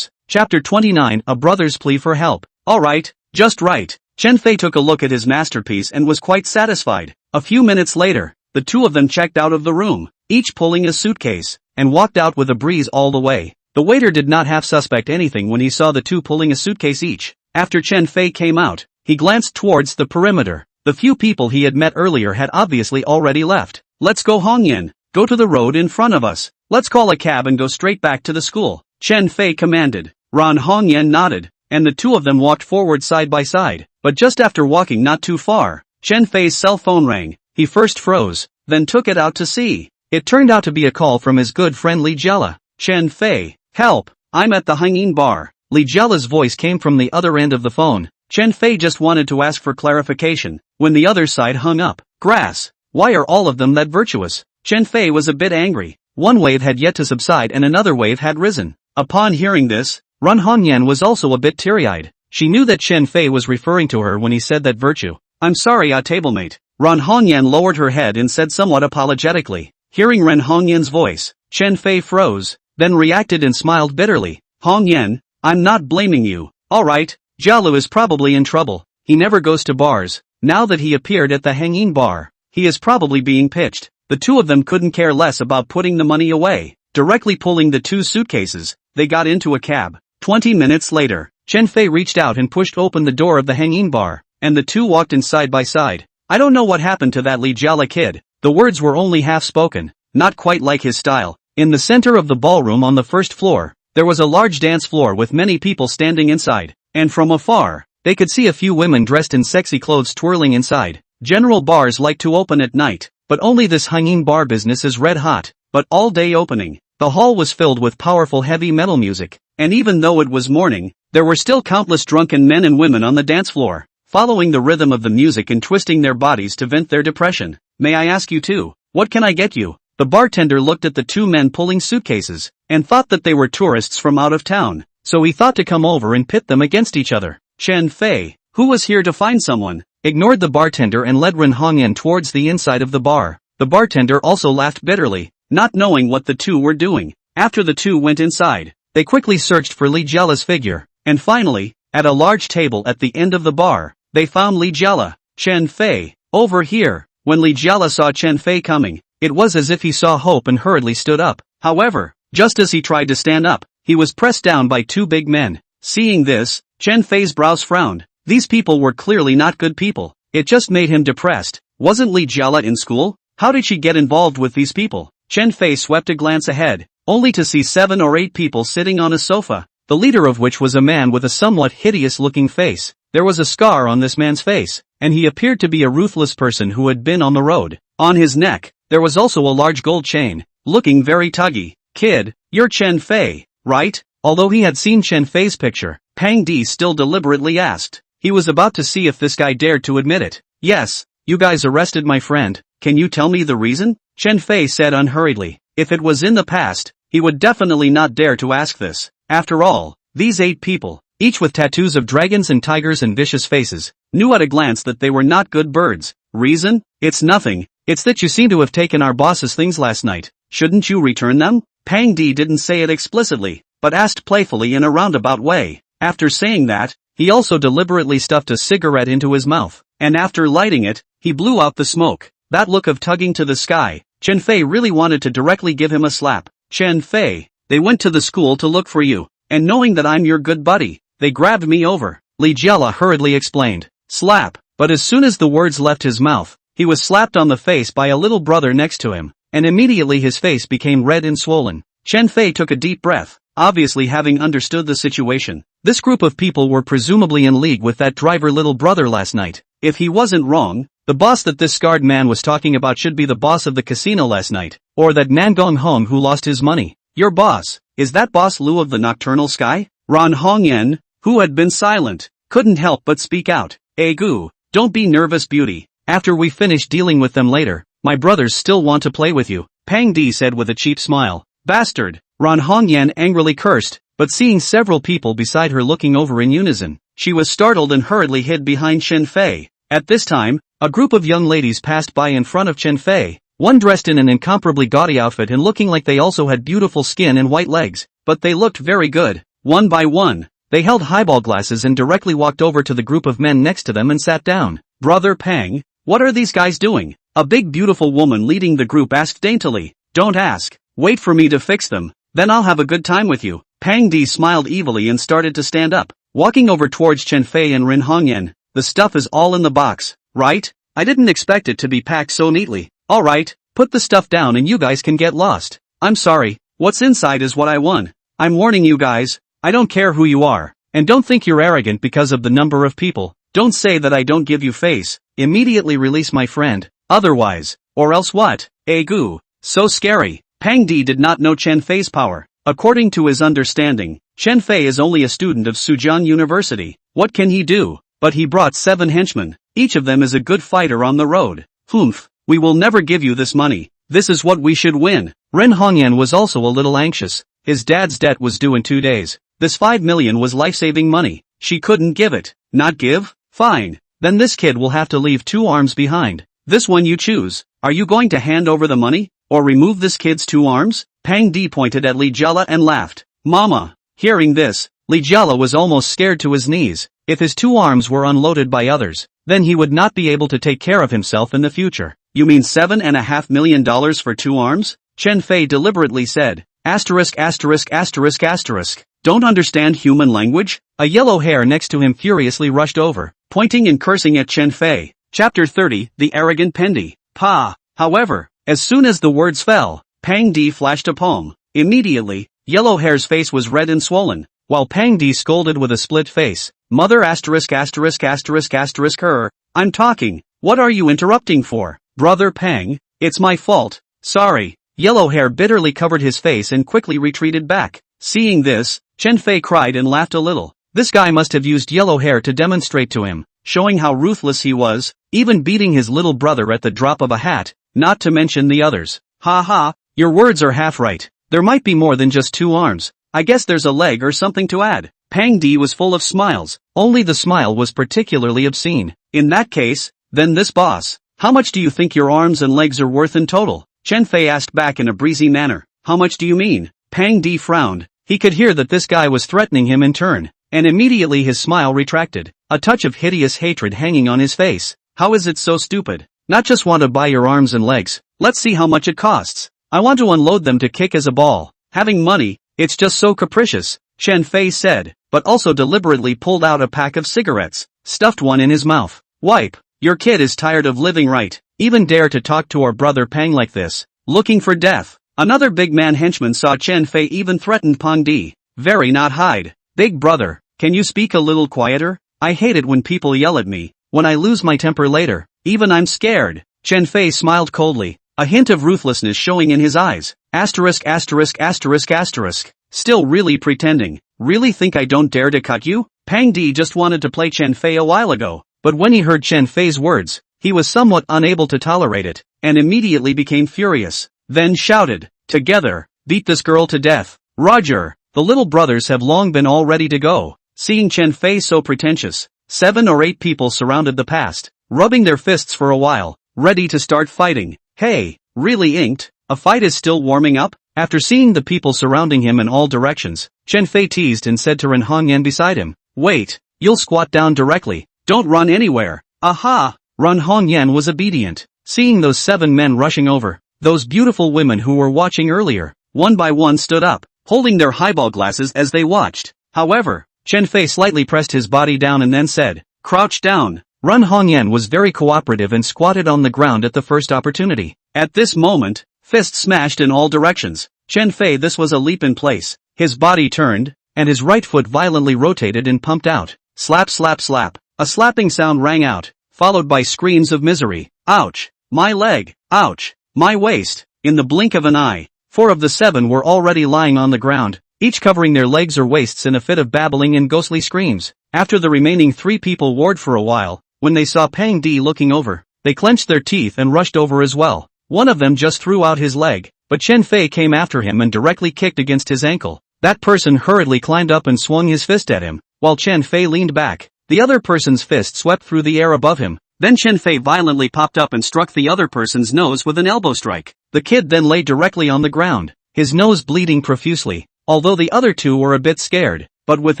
Chapter 29, A Brother's Plea for Help. Alright, just right. Chen Fei took a look at his masterpiece and was quite satisfied. A few minutes later, the 2 of them checked out of the room, each pulling a suitcase, and walked out with a breeze all the way. The waiter did not half suspect anything when he saw the 2 pulling a suitcase each. After Chen Fei came out, he glanced towards the perimeter. The few people he had met earlier had obviously already left. Let's go, Hongyan. Go to the road in front of us. Let's call a cab and go straight back to the school. Chen Fei commanded. Ran Hongyan nodded, and the 2 of them walked forward side by side. But just after walking not too far, Chen Fei's cell phone rang. He first froze, then took it out to see. It turned out to be a call from his good friend Li Jella. Chen Fei, help, I'm at the hanging bar. Li Jella's voice came from the other end of the phone. Chen Fei just wanted to ask for clarification, when the other side hung up. Grass, why are all of them that virtuous? Chen Fei was a bit angry. One wave had yet to subside and another wave had risen. Upon hearing this, Ran Hongyan was also a bit teary-eyed. She knew that Chen Fei was referring to her when he said that virtue. I'm sorry, tablemate. Ran Hongyan lowered her head and said somewhat apologetically. Hearing Ren Hongyan's voice, Chen Fei froze, then reacted and smiled bitterly. Hongyan, I'm not blaming you. Alright, Jialu is probably in trouble. He never goes to bars. Now that he appeared at the hanging bar, he is probably being pitched. The 2 of them couldn't care less about putting the money away. Directly pulling the 2 suitcases, they got into a cab. 20 minutes later, Chen Fei reached out and pushed open the door of the hanging bar, and the 2 walked in side by side. I don't know what happened to that Li Jiala kid. The words were only half spoken, not quite like his style. In the center of the ballroom on the first floor, there was a large dance floor with many people standing inside, and from afar, they could see a few women dressed in sexy clothes twirling inside. General bars like to open at night, but only this hanging bar business is red hot, but all day opening. The hall was filled with powerful heavy metal music, and even though it was morning, there were still countless drunken men and women on the dance floor, following the rhythm of the music and twisting their bodies to vent their depression. May I ask you too, what can I get you? The bartender looked at the 2 men pulling suitcases, and thought that they were tourists from out of town, so he thought to come over and pit them against each other. Chen Fei, who was here to find someone, ignored the bartender and led Ren Hongyan towards the inside of the bar. The bartender also laughed bitterly, not knowing what the 2 were doing. After the 2 went inside, they quickly searched for Li Jiala's figure, and finally, at a large table at the end of the bar, they found Li Jiala. Chen Fei, over here. When Li Jiala saw Chen Fei coming, it was as if he saw hope and hurriedly stood up. However, just as he tried to stand up, he was pressed down by 2 big men. Seeing this, Chen Fei's brows frowned. These people were clearly not good people. It just made him depressed. Wasn't Li Jiala in school? How did she get involved with these people? Chen Fei swept a glance ahead, only to see 7 or 8 people sitting on a sofa, the leader of which was a man with a somewhat hideous-looking face. There was a scar on this man's face, and he appeared to be a ruthless person who had been on the road. On his neck, there was also a large gold chain, looking very tuggy. Kid, you're Chen Fei, right? Although he had seen Chen Fei's picture, Pang Di still deliberately asked. He was about to see if this guy dared to admit it. Yes, you guys arrested my friend. Can you tell me the reason? Chen Fei said unhurriedly. If it was in the past, he would definitely not dare to ask this. After all, these 8 people, each with tattoos of dragons and tigers and vicious faces, knew at a glance that they were not good birds. Reason? It's nothing. It's that you seem to have taken our boss's things last night. Shouldn't you return them? Pang Di didn't say it explicitly, but asked playfully in a roundabout way. After saying that, he also deliberately stuffed a cigarette into his mouth, and after lighting it, he blew out the smoke. That look of tugging to the sky, Chen Fei really wanted to directly give him a slap. Chen Fei, they went to the school to look for you, and knowing that I'm your good buddy, they grabbed me over. Li Jiala hurriedly explained. slap. But as soon as the words left his mouth, he was slapped on the face by a little brother next to him, and immediately his face became red and swollen. Chen Fei took a deep breath, obviously having understood the situation. This group of people were presumably in league with that driver little brother last night. If he wasn't wrong, the boss that this scarred man was talking about should be the boss of the casino last night, or that man Gong Hong who lost his money. Your boss, is that boss Lu of the Nocturnal Sky? Ran Hongyan, who had been silent, couldn't help but speak out. Gu, don't be nervous beauty, after we finish dealing with them later, my brothers still want to play with you, Pang Di said with a cheap smile. Bastard, Ran Hongyan angrily cursed, but seeing several people beside her looking over in unison, she was startled and hurriedly hid behind Chen Fei. At this time, a group of young ladies passed by in front of Chen Fei, one dressed in an incomparably gaudy outfit and looking like they also had beautiful skin and white legs, but they looked very good. One by one, they held highball glasses and directly walked over to the group of men next to them and sat down. Brother Pang, what are these guys doing? A big beautiful woman leading the group asked daintily. Don't ask, wait for me to fix them, then I'll have a good time with you. Pang Di smiled evilly and started to stand up, walking over towards Chen Fei and Rin Hongyan. The stuff is all in the box, right? I didn't expect it to be packed so neatly. Alright, put the stuff down and you guys can get lost. I'm sorry, what's inside is what I won. I'm warning you guys, I don't care who you are, and don't think you're arrogant because of the number of people. Don't say that I don't give you face. Immediately release my friend, otherwise, or else what? Gu, so scary. Pang Di did not know Chen Fei's power. According to his understanding, Chen Fei is only a student of Sujian University. What can he do? But he brought 7 henchmen. Each of them is a good fighter on the road. Humph, we will never give you this money. This is what we should win. Ren Hongyan was also a little anxious. His dad's debt was due in 2 days. This 5 million was life-saving money. She couldn't give it. Not give? Fine. Then this kid will have to leave 2 arms behind. This one you choose. Are you going to hand over the money, or remove this kid's 2 arms? Pang Di pointed at Li Jiala and laughed. Mama. Hearing this, Li Jiala was almost scared to his knees. If his 2 arms were unloaded by others, then he would not be able to take care of himself in the future. You mean $7.5 million for 2 arms? Chen Fei deliberately said. Asterisk asterisk asterisk asterisk. Don't understand human language? A yellow hair next to him furiously rushed over, pointing and cursing at Chen Fei. Chapter 30, The Arrogant Pendi. Pa. However, as soon as the words fell, Pang Di flashed a palm. Immediately, Yellow Hair's face was red and swollen, while Pang Di scolded with a split face. Mother asterisk asterisk asterisk asterisk her. I'm talking. What are you interrupting for? Brother Pang, it's my fault. Sorry. Yellow Hair bitterly covered his face and quickly retreated back. Seeing this, Chen Fei cried and laughed a little. This guy must have used Yellow Hair to demonstrate to him, showing how ruthless he was, even beating his little brother at the drop of a hat, not to mention the others. Ha ha, your words are half right. There might be more than just 2 arms. I guess there's a leg or something to add. Pang Di was full of smiles, only the smile was particularly obscene. In that case, then this boss, how much do you think your arms and legs are worth in total? Chen Fei asked back in a breezy manner. How much do you mean? Pang Di frowned. He could hear that this guy was threatening him in turn, and immediately his smile retracted, a touch of hideous hatred hanging on his face. How is it so stupid? Not just want to buy your arms and legs. Let's see how much it costs. I want to unload them to kick as a ball. Having money, it's just so capricious, Chen Fei said, but also deliberately pulled out a pack of cigarettes, stuffed one in his mouth. Wipe, your kid is tired of living right, even dare to talk to our brother Pang like this, looking for death. Another big man henchman saw Chen Fei even threatened Pang Di. Very not hide. Big brother, can you speak a little quieter? I hate it when people yell at me, when I lose my temper later, even I'm scared. Chen Fei smiled coldly, a hint of ruthlessness showing in his eyes. Asterisk asterisk asterisk asterisk. Still really pretending. Really think I don't dare to cut you? Pang Di just wanted to play Chen Fei a while ago, but when he heard Chen Fei's words, he was somewhat unable to tolerate it, and immediately became furious. Then shouted, together, beat this girl to death. Roger, the little brothers have long been all ready to go. Seeing Chen Fei so pretentious, 7 or 8 people surrounded the past, rubbing their fists for a while, ready to start fighting. Hey, really inked? A fight is still warming up? After seeing the people surrounding him in all directions, Chen Fei teased and said to Ren Hongyan beside him, wait, you'll squat down directly, don't run anywhere. Aha! Ren Hongyan was obedient. Seeing those 7 men rushing over, those beautiful women who were watching earlier, one by one stood up, holding their highball glasses as they watched. However, Chen Fei slightly pressed his body down and then said, crouch down. Run Hongyan was very cooperative and squatted on the ground at the first opportunity. At this moment, fists smashed in all directions. Chen Fei, this was a leap in place. His body turned, and his right foot violently rotated and pumped out. Slap slap slap. A slapping sound rang out, followed by screams of misery. Ouch! My leg! Ouch! My waist! In the blink of an eye, 4 of the 7 were already lying on the ground, each covering their legs or waists in a fit of babbling and ghostly screams. After the remaining 3 people warred for a while, when they saw Pang Di looking over, they clenched their teeth and rushed over as well. One of them just threw out his leg, but Chen Fei came after him and directly kicked against his ankle. That person hurriedly climbed up and swung his fist at him, while Chen Fei leaned back. The other person's fist swept through the air above him. Then Chen Fei violently popped up and struck the other person's nose with an elbow strike. The kid then lay directly on the ground, his nose bleeding profusely, although the other 2 were a bit scared, but with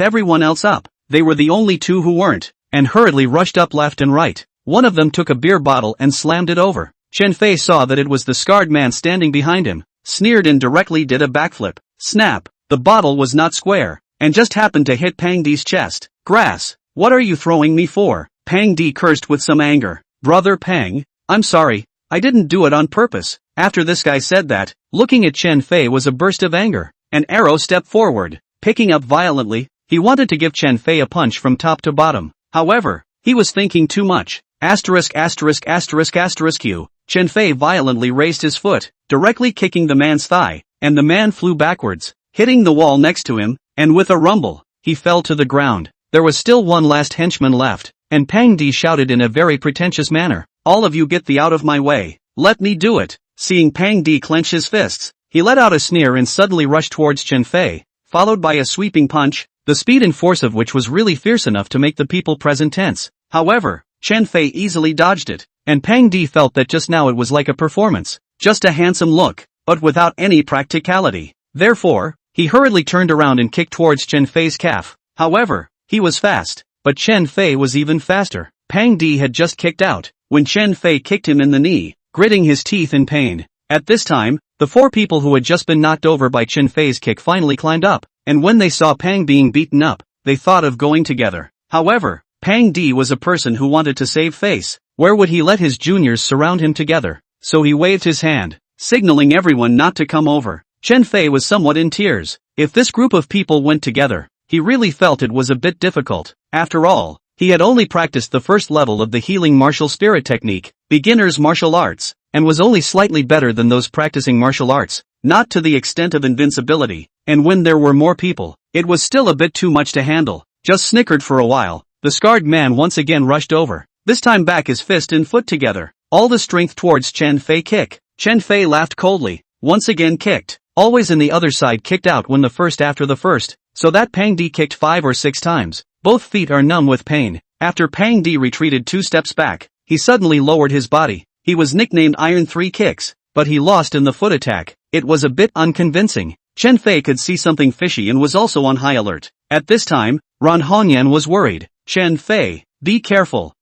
everyone else up, they were the only 2 who weren't, and hurriedly rushed up left and right. One of them took a beer bottle and slammed it over. Chen Fei saw that it was the scarred man standing behind him, sneered and directly did a backflip. Snap! The bottle was not square, and just happened to hit Pang Di's chest. Grass! What are you throwing me for? Pang Di cursed with some anger. Brother Pang, I'm sorry, I didn't do it on purpose. After this guy said that, looking at Chen Fei was a burst of anger. An arrow stepped forward, picking up violently. He wanted to give Chen Fei a punch from top to bottom. However, he was thinking too much. Asterisk asterisk asterisk asterisk Q. Chen Fei violently raised his foot, directly kicking the man's thigh, and the man flew backwards, hitting the wall next to him, and with a rumble, he fell to the ground. There was still one last henchman left, and Pang Di shouted in a very pretentious manner, "All of you get the out of my way. Let me do it." Seeing Pang Di clench his fists, he let out a sneer and suddenly rushed towards Chen Fei, followed by a sweeping punch, the speed and force of which was really fierce enough to make the people present tense. However, Chen Fei easily dodged it, and Pang Di felt that just now it was like a performance, just a handsome look, but without any practicality. Therefore, he hurriedly turned around and kicked towards Chen Fei's calf. However, he was fast, but Chen Fei was even faster. Pang Di had just kicked out, when Chen Fei kicked him in the knee, gritting his teeth in pain. At this time, the 4 people who had just been knocked over by Chen Fei's kick finally climbed up, and when they saw Pang being beaten up, they thought of going together. However, Pang Di was a person who wanted to save face. Where would he let his juniors surround him together? So he waved his hand, signaling everyone not to come over. Chen Fei was somewhat in tears. If this group of people went together, he really felt it was a bit difficult. After all, he had only practiced the first level of the healing martial spirit technique, beginner's martial arts, and was only slightly better than those practicing martial arts, not to the extent of invincibility, and when there were more people, it was still a bit too much to handle. Just snickered for a while, the scarred man once again rushed over, this time back his fist and foot together, all the strength towards Chen Fei kick. Chen Fei laughed coldly, once again kicked, always in the other side kicked out when the first after the first, so that Pang Di kicked 5 or 6 times. Both feet are numb with pain. After Pang Di retreated 2 steps back, he suddenly lowered his body. He was nicknamed Iron 3 Kicks, but he lost in the foot attack. It was a bit unconvincing. Chen Fei could see something fishy and was also on high alert. At this time, Ran Hongyan was worried. Chen Fei, be careful.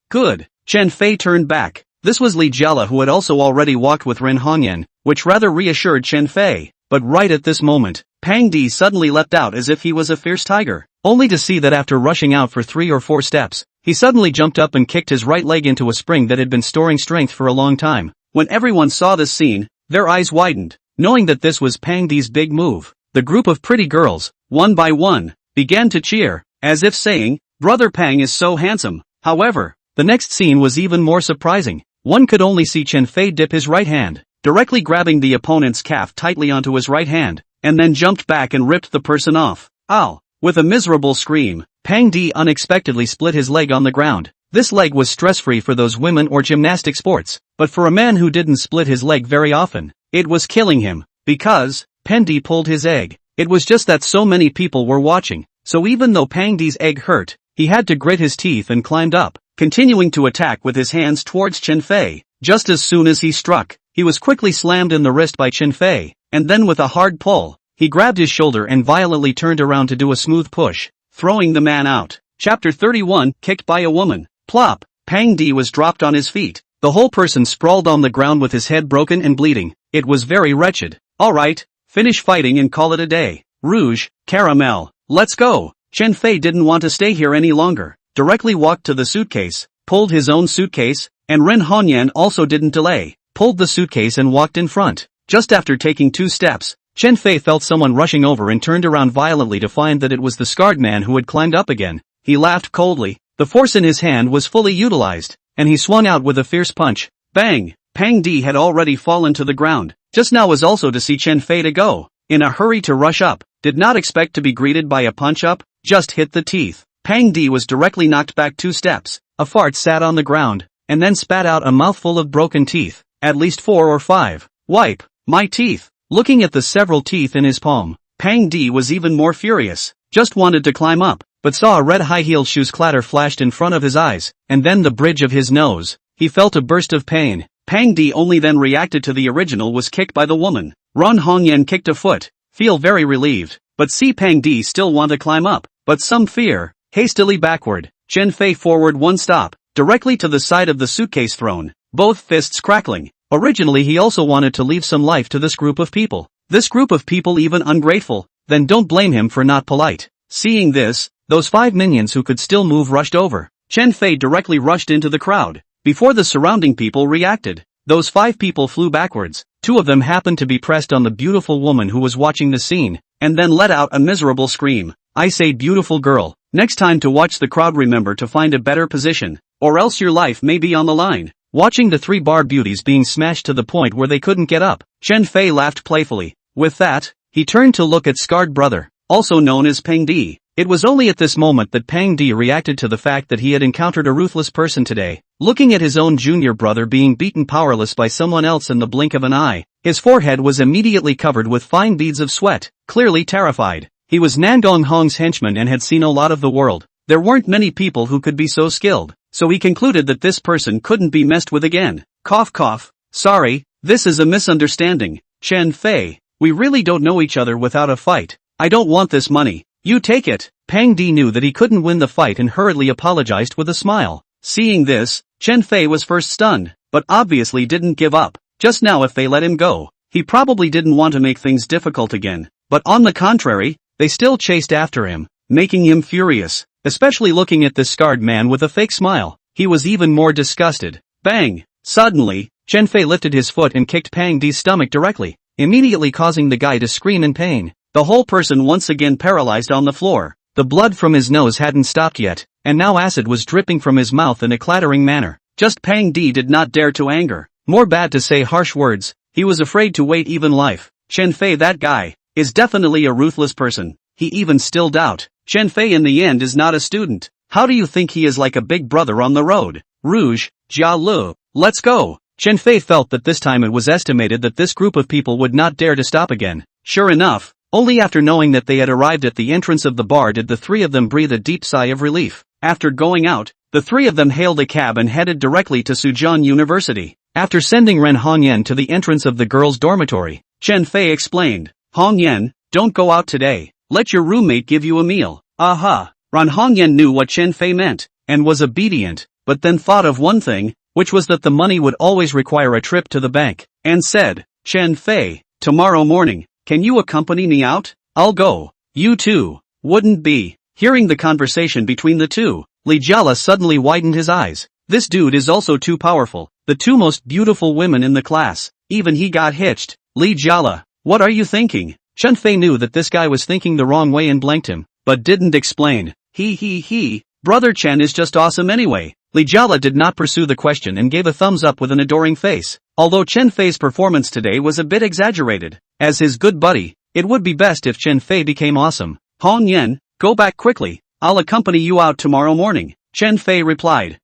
Good. Chen Fei turned back. This was Li Jiala who had also already walked with Ran Hongyan, which rather reassured Chen Fei. But right at this moment, Pang Di suddenly leapt out as if he was a fierce tiger, only to see that after rushing out for 3 or 4 steps, he suddenly jumped up and kicked his right leg into a spring that had been storing strength for a long time. When everyone saw this scene, their eyes widened, knowing that this was Pang Di's big move. The group of pretty girls, one by one, began to cheer, as if saying, "Brother Pang is so handsome." However, the next scene was even more surprising. One could only see Chen Fei dip his right hand, directly grabbing the opponent's calf tightly onto his right hand, and then jumped back and ripped the person off. Ow! With a miserable scream, Pang Di unexpectedly split his leg on the ground. This leg was stress-free for those women or gymnastic sports, but for a man who didn't split his leg very often, it was killing him, because, Pang Di pulled his egg. It was just that so many people were watching, so even though Pang Di's egg hurt, he had to grit his teeth and climbed up, continuing to attack with his hands towards Chen Fei. Just as soon as he struck, he was quickly slammed in the wrist by Chen Fei, and then with a hard pull, he grabbed his shoulder and violently turned around to do a smooth push, throwing the man out. Chapter 31, Kicked by a Woman. Plop! Pang Di was dropped on his feet. The whole person sprawled on the ground with his head broken and bleeding. It was very wretched. Alright, finish fighting and call it a day. Rouge, Caramel, let's go. Chen Fei didn't want to stay here any longer, directly walked to the suitcase, pulled his own suitcase, and Ren Hongyan also didn't delay, pulled the suitcase and walked in front. Just after taking 2 steps, Chen Fei felt someone rushing over and turned around violently to find that it was the scarred man who had climbed up again. He laughed coldly. The force in his hand was fully utilized, and he swung out with a fierce punch. Bang! Pang Di had already fallen to the ground. Just now was also to see Chen Fei to go. In a hurry to rush up, did not expect to be greeted by a punch-up, just hit the teeth. Pang Di was directly knocked back 2 steps. A fart sat on the ground, and then spat out a mouthful of broken teeth. At least 4 or 5. Wipe my teeth. Looking at the several teeth in his palm, Pang Di was even more furious. Just wanted to climb up, but saw a red high-heeled shoe's clatter flashed in front of his eyes, and then the bridge of his nose. He felt a burst of pain. Pang Di only then reacted to the original was kicked by the woman. Ron Hongyan kicked a foot. Feel very relieved, but see Pang Di still want to climb up, but some fear. Hastily backward, Chen Fei forward 1 stop, directly to the side of the suitcase thrown, both fists crackling. Originally he also wanted to leave some life to this group of people. This group of people even ungrateful, then don't blame him for not polite. Seeing this, those 5 minions who could still move rushed over. Chen Fei directly rushed into the crowd. Before the surrounding people reacted, those 5 people flew backwards. 2 of them happened to be pressed on the beautiful woman who was watching the scene, and then let out a miserable scream. I say beautiful girl, next time to watch the crowd remember to find a better position, or else your life may be on the line. Watching the 3 bar beauties being smashed to the point where they couldn't get up, Chen Fei laughed playfully. With that, he turned to look at scarred brother, also known as Pang Di. It was only at this moment that Pang Di reacted to the fact that he had encountered a ruthless person today. Looking at his own junior brother being beaten powerless by someone else in the blink of an eye, his forehead was immediately covered with fine beads of sweat, clearly terrified. He was Nangong Hong's henchman and had seen a lot of the world. There weren't many people who could be so skilled, so he concluded that this person couldn't be messed with again. Cough cough. Sorry, this is a misunderstanding. Chen Fei, we really don't know each other without a fight. I don't want this money. You take it. Pang Di knew that he couldn't win the fight and hurriedly apologized with a smile. Seeing this, Chen Fei was first stunned, but obviously didn't give up. Just now if they let him go, he probably didn't want to make things difficult again. But on the contrary, they still chased after him, making him furious. Especially looking at this scarred man with a fake smile, he was even more disgusted. Bang! Suddenly, Chen Fei lifted his foot and kicked Pang Di's stomach directly, immediately causing the guy to scream in pain. The whole person once again paralyzed on the floor. The blood from his nose hadn't stopped yet, and now acid was dripping from his mouth in a clattering manner. Just Pang Di did not dare to anger. More bad to say harsh words, he was afraid to wait even life. Chen Fei, that guy, is definitely a ruthless person. He even still doubt. Chen Fei in the end is not a student. How do you think he is like a big brother on the road? Rouge, Jia Lu, let's go. Chen Fei felt that this time it was estimated that this group of people would not dare to stop again. Sure enough, only after knowing that they had arrived at the entrance of the bar did the 3 of them breathe a deep sigh of relief. After going out, the 3 of them hailed a cab and headed directly to Suzhou University. After sending Ren Hongyan to the entrance of the girls' dormitory, Chen Fei explained, Hongyan, don't go out today. Let your roommate give you a meal. Aha! Ran Hongyan knew what Chen Fei meant, and was obedient, but then thought of one thing, which was that the money would always require a trip to the bank, and said, Chen Fei, tomorrow morning, can you accompany me out? I'll go. You too. Wouldn't be. Hearing the conversation between the 2, Li Jiala suddenly widened his eyes. This dude is also too powerful, the 2 most beautiful women in the class, even he got hitched. Li Jiala, what are you thinking? Chen Fei knew that this guy was thinking the wrong way and blanked him, but didn't explain. He, brother Chen is just awesome anyway. Li Jiala did not pursue the question and gave a thumbs up with an adoring face. Although Chen Fei's performance today was a bit exaggerated, as his good buddy, it would be best if Chen Fei became awesome. Hong Yan, go back quickly, I'll accompany you out tomorrow morning. Chen Fei replied,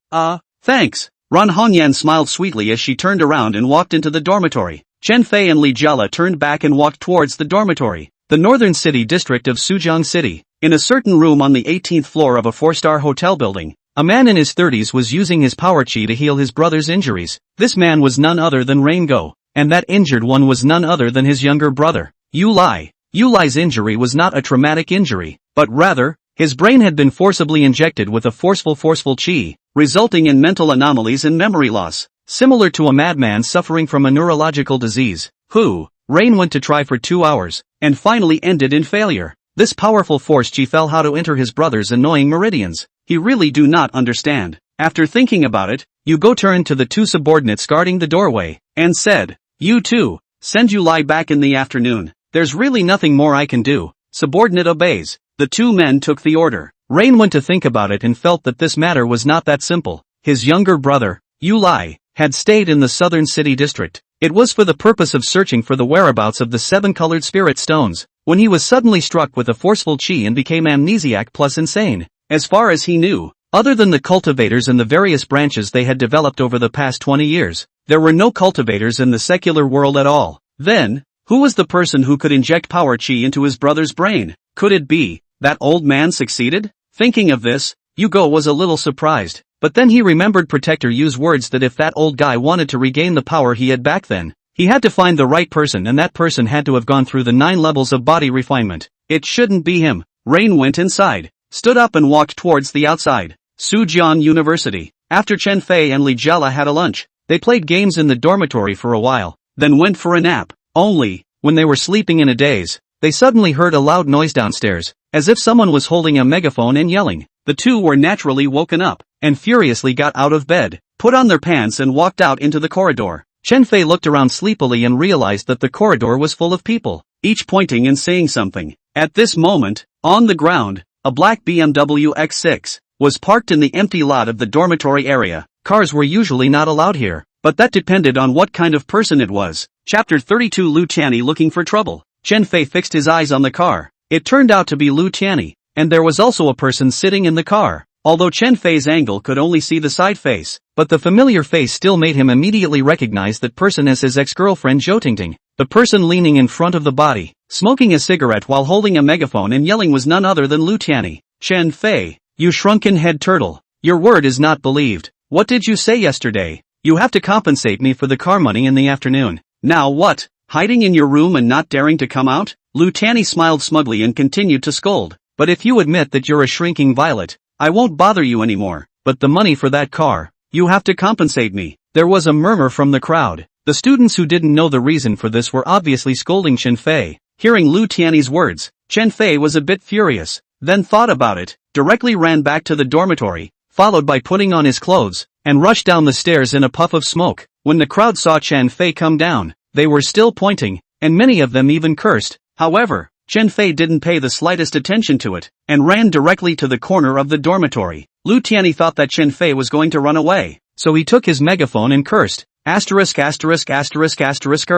thanks. Ran Hongyan smiled sweetly as she turned around and walked into the dormitory. Chen Fei and Li Jiala turned back and walked towards the dormitory. The northern city district of Suzhou City. In a certain room on the 18th floor of a 4-star hotel building, a man in his 30s was using his power chi to heal his brother's injuries. This man was none other than Rain Go, and that injured one was none other than his younger brother, Yu Lai. Yu Lai's injury was not a traumatic injury, but rather, his brain had been forcibly injected with a forceful chi, resulting in mental anomalies and memory loss, similar to a madman suffering from a neurological disease, who, Rain went to try for 2 hours, and finally ended in failure. This powerful force chi felt how to enter his brother's annoying meridians. He really do not understand. After thinking about it, Hugo turned to the two subordinates guarding the doorway, and said, "You two, send you lie back in the afternoon. There's really nothing more I can do." Subordinate obeys. The two men took the order. Rain went to think about it and felt that this matter was not that simple. His younger brother, Yu Lai, had stayed in the southern city district. It was for the purpose of searching for the whereabouts of the 7-colored spirit stones, when he was suddenly struck with a forceful chi and became amnesiac plus insane. As far as he knew, other than the cultivators and the various branches they had developed over the past 20 years, there were no cultivators in the secular world at all. Then, who was the person who could inject power chi into his brother's brain? Could it be that old man succeeded? Thinking of this, Hugo was a little surprised, but then he remembered Protector Yu's words that if that old guy wanted to regain the power he had back then, he had to find the right person, and that person had to have gone through the 9 levels of body refinement. It shouldn't be him. Rain went inside, stood up and walked towards the outside. Sujian University. After Chen Fei and Li Jiala had a lunch, they played games in the dormitory for a while, then went for a nap. Only, when they were sleeping in a daze, they suddenly heard a loud noise downstairs, as if someone was holding a megaphone and yelling. The two were naturally woken up, and furiously got out of bed, put on their pants and walked out into the corridor. Chen Fei looked around sleepily and realized that the corridor was full of people, each pointing and saying something. At this moment, on the ground, a black BMW X6 was parked in the empty lot of the dormitory area. Cars were usually not allowed here, but that depended on what kind of person it was. Chapter 32 Lu Tianyi looking for trouble. Chen Fei fixed his eyes on the car. It turned out to be Lu Tianyi, and there was also a person sitting in the car. Although Chen Fei's angle could only see the side face, but the familiar face still made him immediately recognize that person as his ex-girlfriend Zhou Tingting. The person leaning in front of the body, smoking a cigarette while holding a megaphone and yelling was none other than Lu Tianyi. Chen Fei, you shrunken head turtle. Your word is not believed. What did you say yesterday? You have to compensate me for the car money in the afternoon. Now what? Hiding in your room and not daring to come out? Lu Tianyi smiled smugly and continued to scold. But if you admit that you're a shrinking violet, I won't bother you anymore. But the money for that car, you have to compensate me. There was a murmur from the crowd. The students who didn't know the reason for this were obviously scolding Chen Fei. Hearing Lu Tianyi's words, Chen Fei was a bit furious, then thought about it, directly ran back to the dormitory, followed by putting on his clothes, and rushed down the stairs in a puff of smoke. When the crowd saw Chen Fei come down, they were still pointing, and many of them even cursed. However, Chen Fei didn't pay the slightest attention to it, and ran directly to the corner of the dormitory. Lu Tianyi thought that Chen Fei was going to run away, so he took his megaphone and cursed, asterisk asterisk asterisk asterisk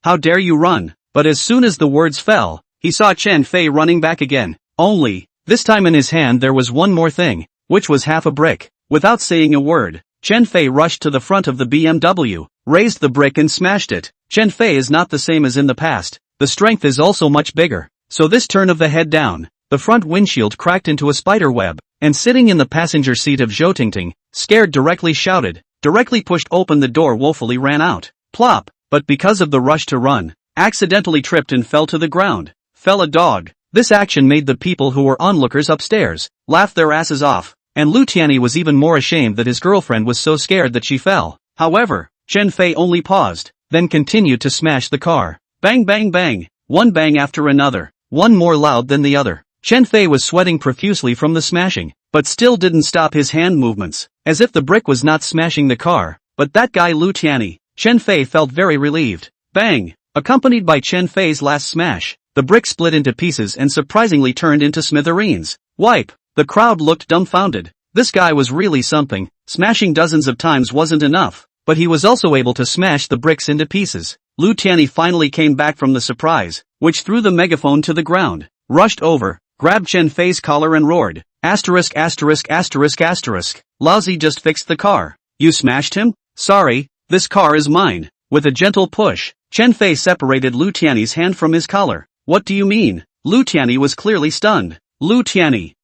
how dare you run? But as soon as the words fell, he saw Chen Fei running back again. Only, this time in his hand there was one more thing, which was half a brick. Without saying a word, Chen Fei rushed to the front of the BMW, raised the brick and smashed it. Chen Fei is not the same as in the past. The strength is also much bigger. So this turn of the head down, the front windshield cracked into a spider web, and sitting in the passenger seat of Zhou Tingting, scared directly shouted, directly pushed open the door woefully ran out. Plop! But because of the rush to run, accidentally tripped and fell to the ground. Fell a dog. This action made the people who were onlookers upstairs laugh their asses off, and Lu Tianyi was even more ashamed that his girlfriend was so scared that she fell. However, Chen Fei only paused, then continued to smash the car. Bang bang bang, one bang after another, one more loud than the other. Chen Fei was sweating profusely from the smashing, but still didn't stop his hand movements, as if the brick was not smashing the car, but that guy Lu Tianyi. Chen Fei felt very relieved. Bang! Accompanied by Chen Fei's last smash, the brick split into pieces and surprisingly turned into smithereens. Wipe! The crowd looked dumbfounded. This guy was really something. Smashing dozens of times wasn't enough, but he was also able to smash the bricks into pieces. Lu Tianyi finally came back from the surprise, which threw the megaphone to the ground, rushed over, grabbed Chen Fei's collar and roared, asterisk asterisk asterisk asterisk, lousy just fixed the car. You smashed him? Sorry, this car is mine. With a gentle push, Chen Fei separated Lu Tianyi's hand from his collar. What do you mean? Lu Tianyi was clearly stunned. Lu Tianyi,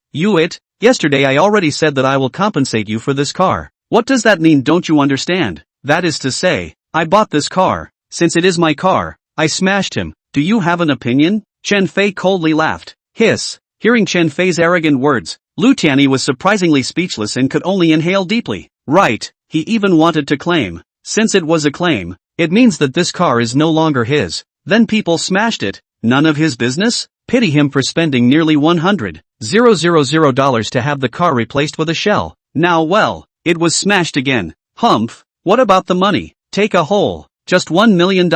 yesterday I already said that I will compensate you for this car. What does that mean, don't you understand? That is to say, I bought this car. Since it is my car, I smashed him. Do you have an opinion? Chen Fei coldly laughed. Hiss. Hearing Chen Fei's arrogant words, Lu Tianyi was surprisingly speechless and could only inhale deeply. Right, he even wanted to claim. Since it was a claim, it means that this car is no longer his. Then people smashed it. None of his business? Pity him for spending nearly $100,000 to have the car replaced with a shell. Now well, It was smashed again. Humph, what about the money? Take a hole. Just $1 million.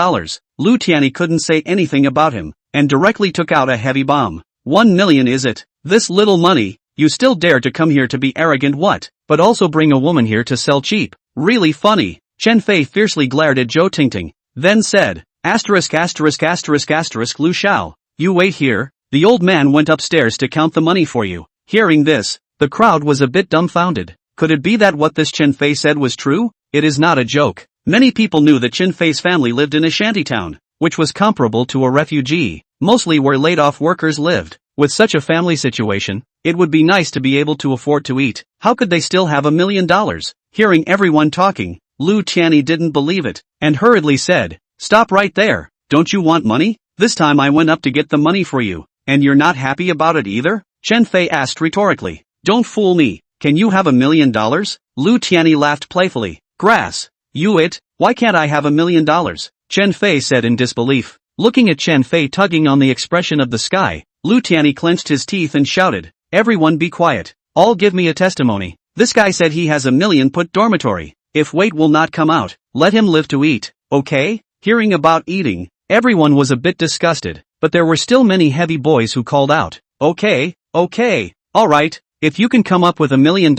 Lu Tianyi couldn't say anything about him, and directly took out a heavy bomb. 1 million is it? This little money? You still dare to come here to be arrogant what? But also bring a woman here to sell cheap. Really funny. Chen Fei fiercely glared at Zhou Tingting, then said, ******** Lu Xiao. You wait here. The old man went upstairs to count the money for you. Hearing this, the crowd was a bit dumbfounded. Could it be that what this Chen Fei said was true? It is not a joke. Many people knew that Chen Fei's family lived in a shantytown, which was comparable to a refugee, mostly where laid-off workers lived. With such a family situation, it would be nice to be able to afford to eat. How could they still have $1 million? Hearing everyone talking, Lu Tianyi didn't believe it, and hurriedly said, *Stop right there. Don't you want money? This time I went up to get the money for you, and you're not happy about it either? Chen Fei asked rhetorically. Don't fool me. Can you have $1 million? Lu Tianyi laughed playfully. Grass. You it? Why can't I have $1 million? Chen Fei said in disbelief. Looking at Chen Fei tugging on the expression of the sky, Lu Tianyi clenched his teeth and shouted, Everyone be quiet. All give me a testimony. This guy said he has $1 million put dormitory. If weight will not come out, let him live to eat, okay? Hearing about eating, everyone was a bit disgusted, but there were still many heavy boys who called out, okay, alright, if you can come up with $1 million,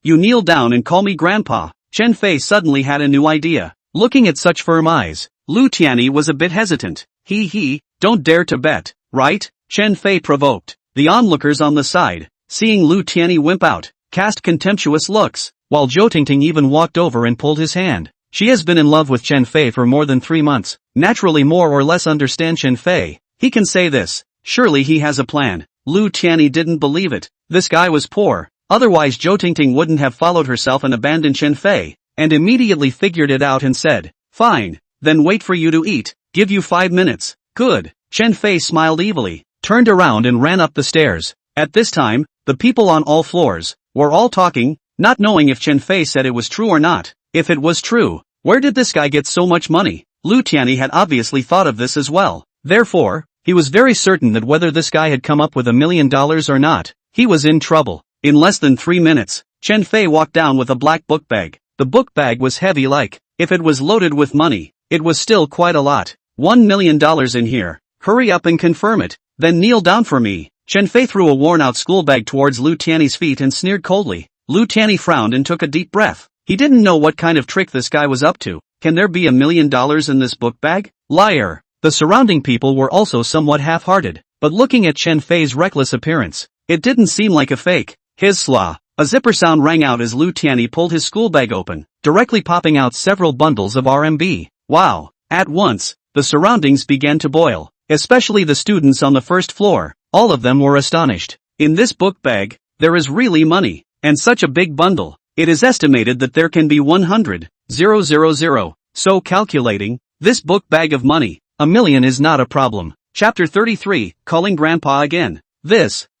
you kneel down and call me grandpa. Chen Fei suddenly had a new idea. Looking at such firm eyes, Lu Tianyi was a bit hesitant. Don't dare to bet, right? Chen Fei provoked. The onlookers on the side, seeing Lu Tianyi wimp out, cast contemptuous looks, while Zhou Tingting even walked over and pulled his hand. She has been in love with Chen Fei for more than 3 months, naturally more or less understand Chen Fei. He can say this. Surely he has a plan. Lu Tianyi didn't believe it. This guy was poor. Otherwise Zhou Tingting wouldn't have followed herself and abandoned Chen Fei, and immediately figured it out and said, Fine, then wait for you to eat. Give you 5 minutes. Good. Chen Fei smiled evilly, turned around and ran up the stairs. At this time, the people on all floors were all talking, not knowing if Chen Fei said it was true or not. If it was true, where did this guy get so much money? Lu Tianyi had obviously thought of this as well. Therefore, he was very certain that whether this guy had come up with $1 million or not, he was in trouble. In less than 3 minutes, Chen Fei walked down with a black book bag. The book bag was heavy if it was loaded with money, it was still quite a lot. $1 million in here. Hurry up and confirm it, then kneel down for me. Chen Fei threw a worn-out school bag towards Lu Tianyi's feet and sneered coldly. Lu Tianyi frowned and took a deep breath. He didn't know what kind of trick this guy was up to. Can there be $1 million in this book bag? Liar. The surrounding people were also somewhat half-hearted, but looking at Chen Fei's reckless appearance, it didn't seem like a fake. His slaw. A zipper sound rang out as Lu Tianyi pulled his school bag open, directly popping out several bundles of RMB. Wow. At once, the surroundings began to boil, especially the students on the first floor. All of them were astonished. In this book bag, there is really money, and such a big bundle. It is estimated that there can be 100,000. So calculating, this book bag of money, $1 million is not a problem. Chapter 33, Calling Grandpa Again.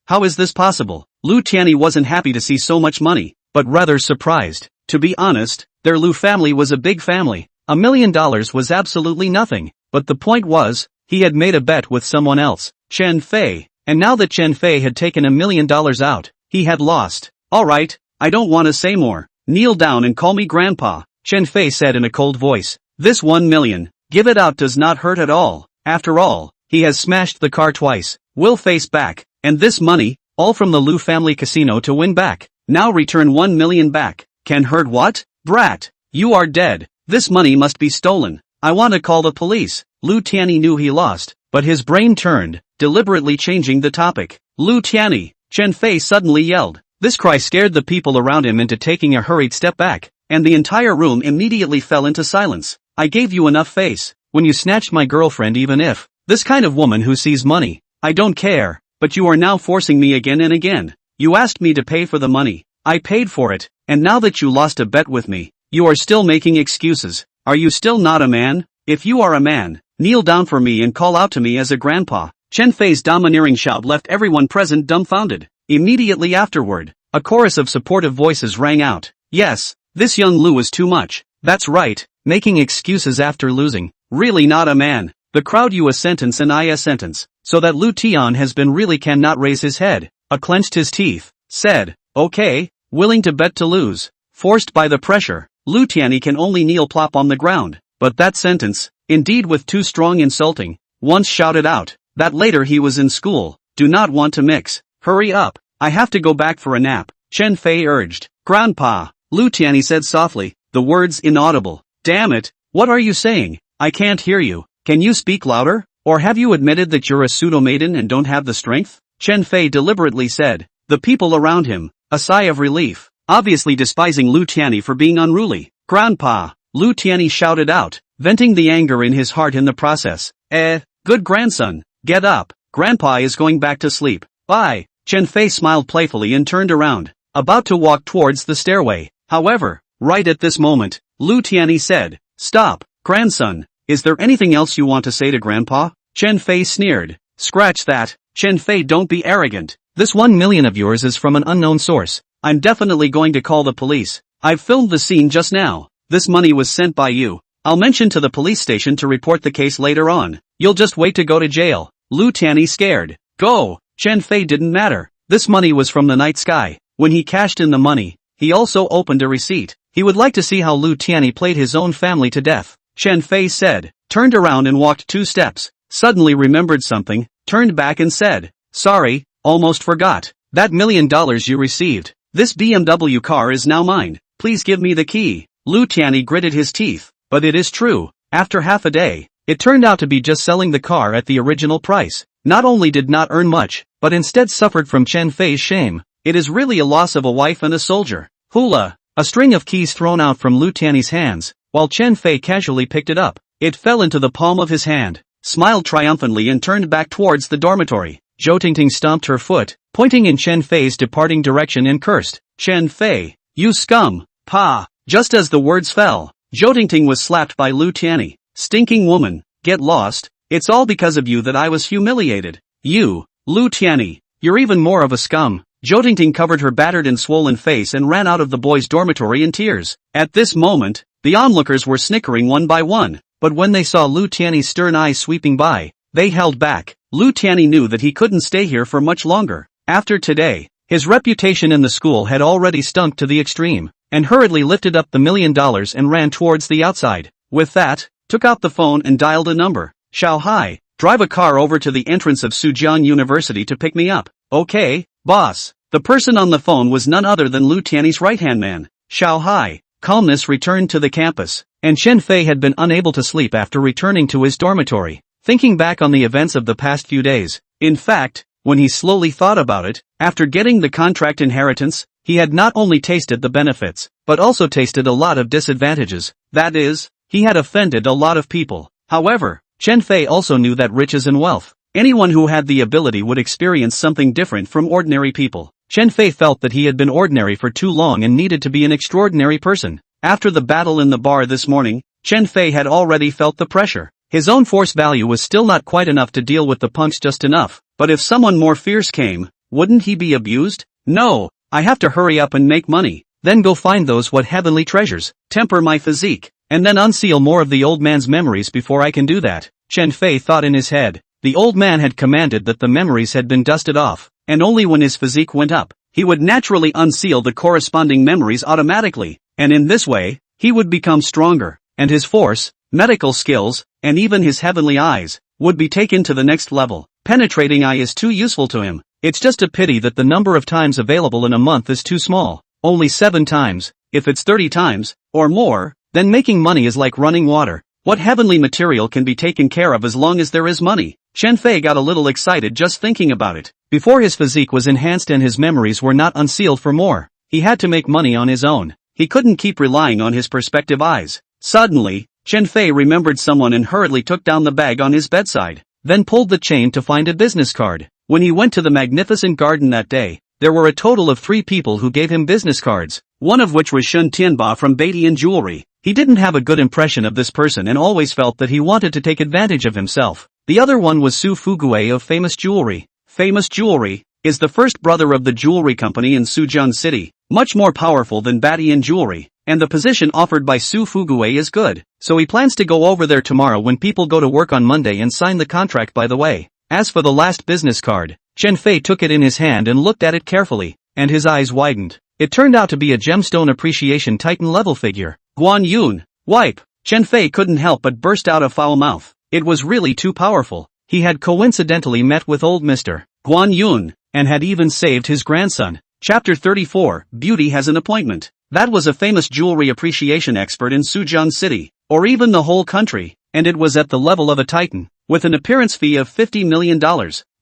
How is this possible? Lu Tianyi wasn't happy to see so much money, but rather surprised. To be honest, their Lu family was a big family. $1 million was absolutely nothing, but the point was, he had made a bet with someone else, Chen Fei, and now that Chen Fei had taken $1 million out, he had lost. Alright, I don't want to say more. Kneel down and call me grandpa, Chen Fei said in a cold voice. This 1 million, give it out does not hurt at all. After all, he has smashed the car twice. We'll face back, and this money, all from the Lu family casino to win back. Now return 1 million back. Can hurt what? Brat, you are dead. This money must be stolen. I want to call the police. Lu Tianyi knew he lost, but his brain turned, deliberately changing the topic. Lu Tianyi, Chen Fei suddenly yelled. This cry scared the people around him into taking a hurried step back, and the entire room immediately fell into silence. I gave you enough face, when you snatched my girlfriend even if, this kind of woman who sees money. I don't care, but you are now forcing me again and again. You asked me to pay for the money. I paid for it, and now that you lost a bet with me, you are still making excuses. Are you still not a man? If you are a man, kneel down for me and call out to me as a grandpa. Chen Fei's domineering shout left everyone present dumbfounded. Immediately afterward, a chorus of supportive voices rang out. Yes, this young Lu is too much. That's right, making excuses after losing. Really not a man. The crowd you a sentence and I a sentence, so that Lu Tian has been really cannot raise his head, clenched his teeth, said, okay, willing to bet to lose. Forced by the pressure, Lu Tianyi can only kneel plop on the ground. But that sentence, indeed with too strong insulting, once shouted out, that later he was in school, do not want to mix. Hurry up, I have to go back for a nap, Chen Fei urged. Grandpa, Lu Tianyi said softly, the words inaudible. Damn it, what are you saying? I can't hear you. Can you speak louder? Or have you admitted that you're a pseudo-maiden and don't have the strength? Chen Fei deliberately said. The people around him, a sigh of relief, obviously despising Lu Tianyi for being unruly. Grandpa, Lu Tianyi shouted out, venting the anger in his heart in the process. Good grandson, get up, Grandpa is going back to sleep. Bye. Chen Fei smiled playfully and turned around, about to walk towards the stairway. However, right at this moment, Lu Tianyi said, Stop, grandson, is there anything else you want to say to Grandpa? Chen Fei sneered. Scratch that, Chen Fei, don't be arrogant. This 1 million of yours is from an unknown source. I'm definitely going to call the police. I've filmed the scene just now. This money was sent by you. I'll mention to the police station to report the case later on. You'll just wait to go to jail. Lu Tianyi scared. Go. Chen Fei didn't matter. This money was from the night sky. When he cashed in the money, he also opened a receipt. He would like to see how Lu Tianyi played his own family to death. Chen Fei said, turned around and walked 2 steps, suddenly remembered something, turned back and said, Sorry, almost forgot. That $1 million you received. This BMW car is now mine. Please give me the key. Lu Tianyi gritted his teeth. But it is true. After half a day, it turned out to be just selling the car at the original price. Not only did not earn much, but instead suffered from Chen Fei's shame. It is really a loss of a wife and a soldier. Hula. A string of keys thrown out from Lu Tianyi's hands, while Chen Fei casually picked it up. It fell into the palm of his hand, smiled triumphantly and turned back towards the dormitory. Zhou Tingting stomped her foot, pointing in Chen Fei's departing direction and cursed. Chen Fei, you scum! Pa! Just as the words fell, Zhou Tingting was slapped by Lu Tianyi. Stinking woman, get lost, it's all because of you that I was humiliated. You, Lu Tianyi, you're even more of a scum. Zhou Tingting covered her battered and swollen face and ran out of the boys' dormitory in tears. At this moment, the onlookers were snickering one by one, but when they saw Lu Tianyi's stern eyes sweeping by, they held back. Lu Tianyi knew that he couldn't stay here for much longer. After today, his reputation in the school had already stunk to the extreme, and hurriedly lifted up the $1 million and ran towards the outside. With that, took out the phone and dialed a number. Shanghai, drive a car over to the entrance of Sujian University to pick me up. Okay, boss. The person on the phone was none other than Lu Tianyi's right-hand man. Shanghai. Calmness returned to the campus, and Chen Fei had been unable to sleep after returning to his dormitory, thinking back on the events of the past few days. In fact, when he slowly thought about it, after getting the contract inheritance, he had not only tasted the benefits, but also tasted a lot of disadvantages. That is, he had offended a lot of people. However, Chen Fei also knew that riches and wealth, anyone who had the ability would experience something different from ordinary people. Chen Fei felt that he had been ordinary for too long and needed to be an extraordinary person. After the battle in the bar this morning, Chen Fei had already felt the pressure. His own force value was still not quite enough to deal with the punks just enough, but if someone more fierce came, wouldn't he be abused? No, I have to hurry up and make money, then go find those what heavenly treasures, temper my physique, and then unseal more of the old man's memories before I can do that. Chen Fei thought in his head. The old man had commanded that the memories had been dusted off, and only when his physique went up, he would naturally unseal the corresponding memories automatically, and in this way, he would become stronger, and his force, medical skills, and even his heavenly eyes, would be taken to the next level. Penetrating eye is too useful to him. It's just a pity that the number of times available in a month is too small. Only 7 times. If it's 30 times, or more, then making money is like running water. What heavenly material can be taken care of as long as there is money? Chen Fei got a little excited just thinking about it. Before his physique was enhanced and his memories were not unsealed for more, he had to make money on his own. He couldn't keep relying on his perspective eyes. Suddenly, Chen Fei remembered someone and hurriedly took down the bag on his bedside, then pulled the chain to find a business card. When he went to the magnificent garden that day, there were a total of 3 people who gave him business cards, one of which was Shun Tianba from Beitian Jewelry. He didn't have a good impression of this person and always felt that he wanted to take advantage of himself. The other one was Su Fugue of Famous Jewelry. Famous Jewelry is the first brother of the jewelry company in Sujian City, much more powerful than Beitian Jewelry, and the position offered by Su Fugue is good, so he plans to go over there tomorrow when people go to work on Monday and sign the contract by the way. As for the last business card, Chen Fei took it in his hand and looked at it carefully, and his eyes widened. It turned out to be a gemstone appreciation Titan level figure. Guan Yun, wipe. Chen Fei couldn't help but burst out a foul mouth. It was really too powerful. He had coincidentally met with old Mr. Guan Yun, and had even saved his grandson. Chapter 34, Beauty has an appointment. That was a famous jewelry appreciation expert in Sujian City, or even the whole country, and it was at the level of a titan, with an appearance fee of $50 million.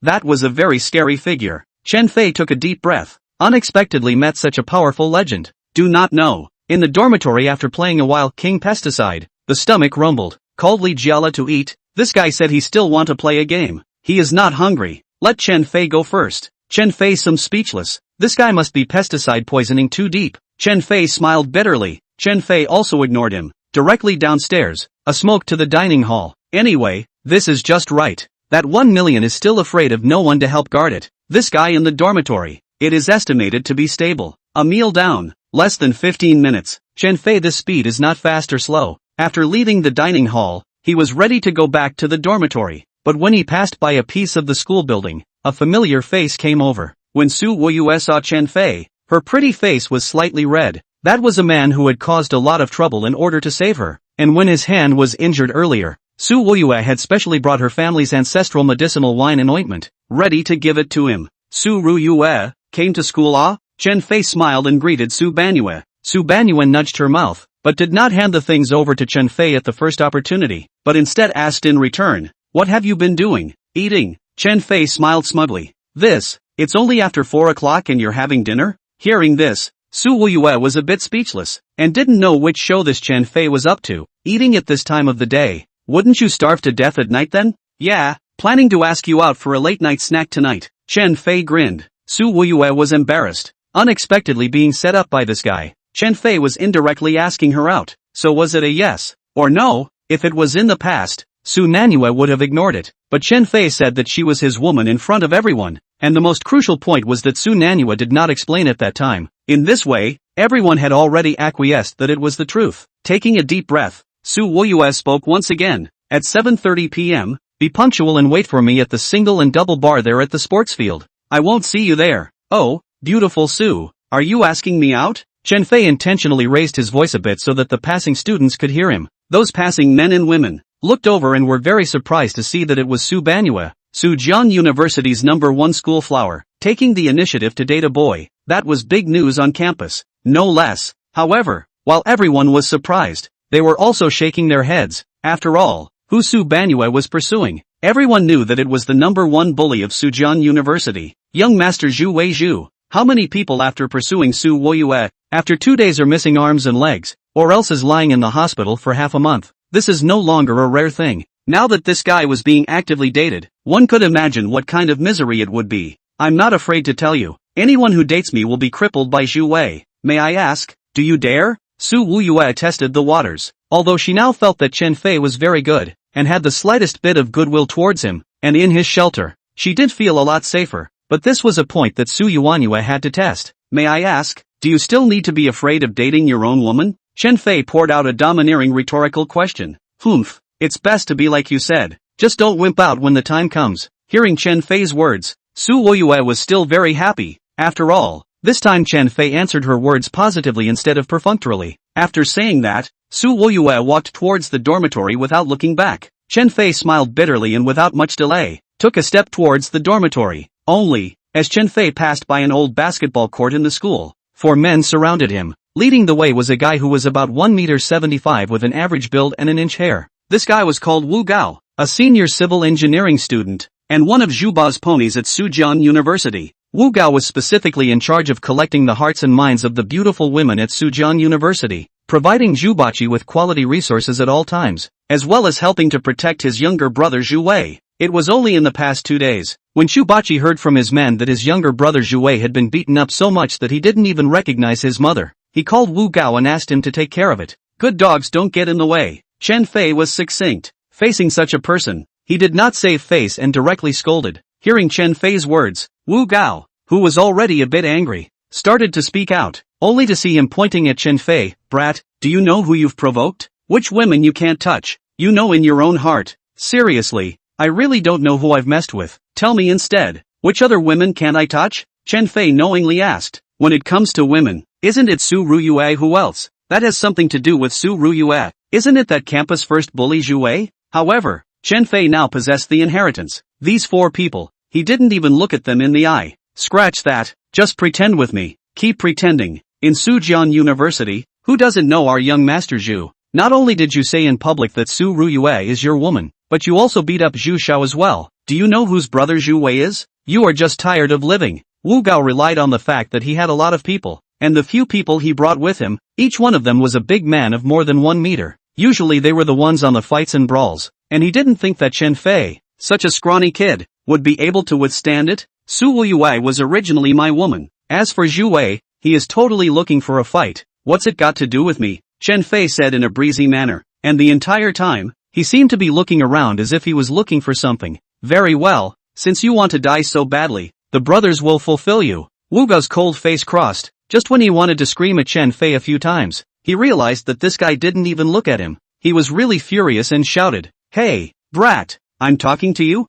That was a very scary figure. Chen Fei took a deep breath. Unexpectedly met such a powerful legend. Do not know. In the dormitory after playing a while King Pesticide, the stomach rumbled. Called Li Jiala to eat. This guy said he still want to play a game. He is not hungry. Let Chen Fei go first. Chen Fei some speechless. This guy must be pesticide poisoning too deep. Chen Fei smiled bitterly. Chen Fei also ignored him. Directly downstairs, a smoke to the dining hall. Anyway, this is just right. That 1 million is still afraid of no one to help guard it. This guy in the dormitory. It is estimated to be stable. A meal down. Less than 15 minutes. Chen Fei, this speed is not fast or slow. After leaving the dining hall, he was ready to go back to the dormitory. But when he passed by a piece of the school building, a familiar face came over. When Su Woyue saw Chen Fei, her pretty face was slightly red. That was a man who had caused a lot of trouble in order to save her. And when his hand was injured earlier, Su Woyue had specially brought her family's ancestral medicinal wine and ointment, ready to give it to him. Su Ruyue came to school ah? Chen Fei smiled and greeted Su Banyue. Su Banyue nudged her mouth, but did not hand the things over to Chen Fei at the first opportunity, but instead asked in return, "What have you been doing?" "Eating." Chen Fei smiled smugly. It's only after 4 o'clock and you're having dinner?" Hearing this, Su Wuyue was a bit speechless, and didn't know which show this Chen Fei was up to. Eating at this time of the day. Wouldn't you starve to death at night then? Yeah, planning to ask you out for a late night snack tonight. Chen Fei grinned. Su Wuyue was embarrassed. Unexpectedly being set up by this guy. Chen Fei was indirectly asking her out. So was it a yes or no? If it was in the past, Su Nanyue would have ignored it, but Chen Fei said that she was his woman in front of everyone, and the most crucial point was that Su Nanyue did not explain at that time. In this way, everyone had already acquiesced that it was the truth. Taking a deep breath, Su Woyue spoke once again. At 7:30 p.m., be punctual and wait for me at the single and double bar there at the sports field. I won't see you there. Oh, beautiful Su, are you asking me out? Chen Fei intentionally raised his voice a bit so that the passing students could hear him. Those passing men and women looked over and were very surprised to see that it was Su Banyue, Sujian University's #1 school flower, taking the initiative to date a boy. That was big news on campus, no less. However, while everyone was surprised, they were also shaking their heads. After all, who Su Banyue was pursuing? Everyone knew that it was the #1 bully of Sujian University, young master Zhu Weizhu. How many people after pursuing Su Woyue, after 2 days are missing arms and legs, or else is lying in the hospital for half a month? This is no longer a rare thing. Now that this guy was being actively dated, one could imagine what kind of misery it would be. I'm not afraid to tell you, anyone who dates me will be crippled by Zhu Wei. May I ask, do you dare? Su Wuyue tested the waters. Although she now felt that Chen Fei was very good, and had the slightest bit of goodwill towards him, and in his shelter, she did feel a lot safer. But this was a point that Su Yuanyue had to test. May I ask, do you still need to be afraid of dating your own woman? Chen Fei poured out a domineering rhetorical question. Humph, it's best to be like you said. Just don't wimp out when the time comes. Hearing Chen Fei's words, Su Woyue was still very happy. After all, this time Chen Fei answered her words positively instead of perfunctorily. After saying that, Su Woyue walked towards the dormitory without looking back. Chen Fei smiled bitterly and without much delay, took a step towards the dormitory. Only, as Chen Fei passed by an old basketball court in the school, 4 men surrounded him. Leading the way was a guy who was about 1.75 m with an average build and an inch hair. This guy was called Wu Gao, a senior civil engineering student, and one of Zhuba's ponies at Sujian University. Wu Gao was specifically in charge of collecting the hearts and minds of the beautiful women at Sujian University, providing Zhubachi with quality resources at all times, as well as helping to protect his younger brother Zhu Wei. It was only in the past 2 days, when Zhubachi heard from his men that his younger brother Zhu Wei had been beaten up so much that he didn't even recognize his mother. He called Wu Gao and asked him to take care of it. Good dogs don't get in the way. Chen Fei was succinct. Facing such a person, he did not save face and directly scolded. Hearing Chen Fei's words, Wu Gao, who was already a bit angry, started to speak out, only to see him pointing at Chen Fei. Brat, do you know who you've provoked? Which women you can't touch? You know in your own heart. Seriously, I really don't know who I've messed with. Tell me instead, which other women can't I touch? Chen Fei knowingly asked. When it comes to women, Isn't it Su Ruyue? Who else? That has something to do with Su Ruyue. Isn't it that campus first bully Jue? However, Chen Fei now possessed the inheritance. These 4 people, he didn't even look at them in the eye. Scratch that, just pretend with me. Keep pretending. In Sujian University, who doesn't know our young master Zhu? Not only did you say in public that Su Ruyue is your woman, but you also beat up Zhu Xiao as well. Do you know whose brother Zhu Wei is? You are just tired of living. Wu Gao relied on the fact that he had a lot of people, and the few people he brought with him, each one of them was a big man of more than 1 meter. Usually they were the ones on the fights and brawls, and he didn't think that Chen Fei, such a scrawny kid, would be able to withstand it. Su Ruyue was originally my woman. As for Zhu Wei, he is totally looking for a fight. What's it got to do with me? Chen Fei said in a breezy manner, and the entire time, he seemed to be looking around as if he was looking for something. Very well, since you want to die so badly, the brothers will fulfill you. Wu Gao's cold face crossed. Just when he wanted to scream at Chen Fei a few times, he realized that this guy didn't even look at him. He was really furious and shouted, "Hey, brat, I'm talking to you?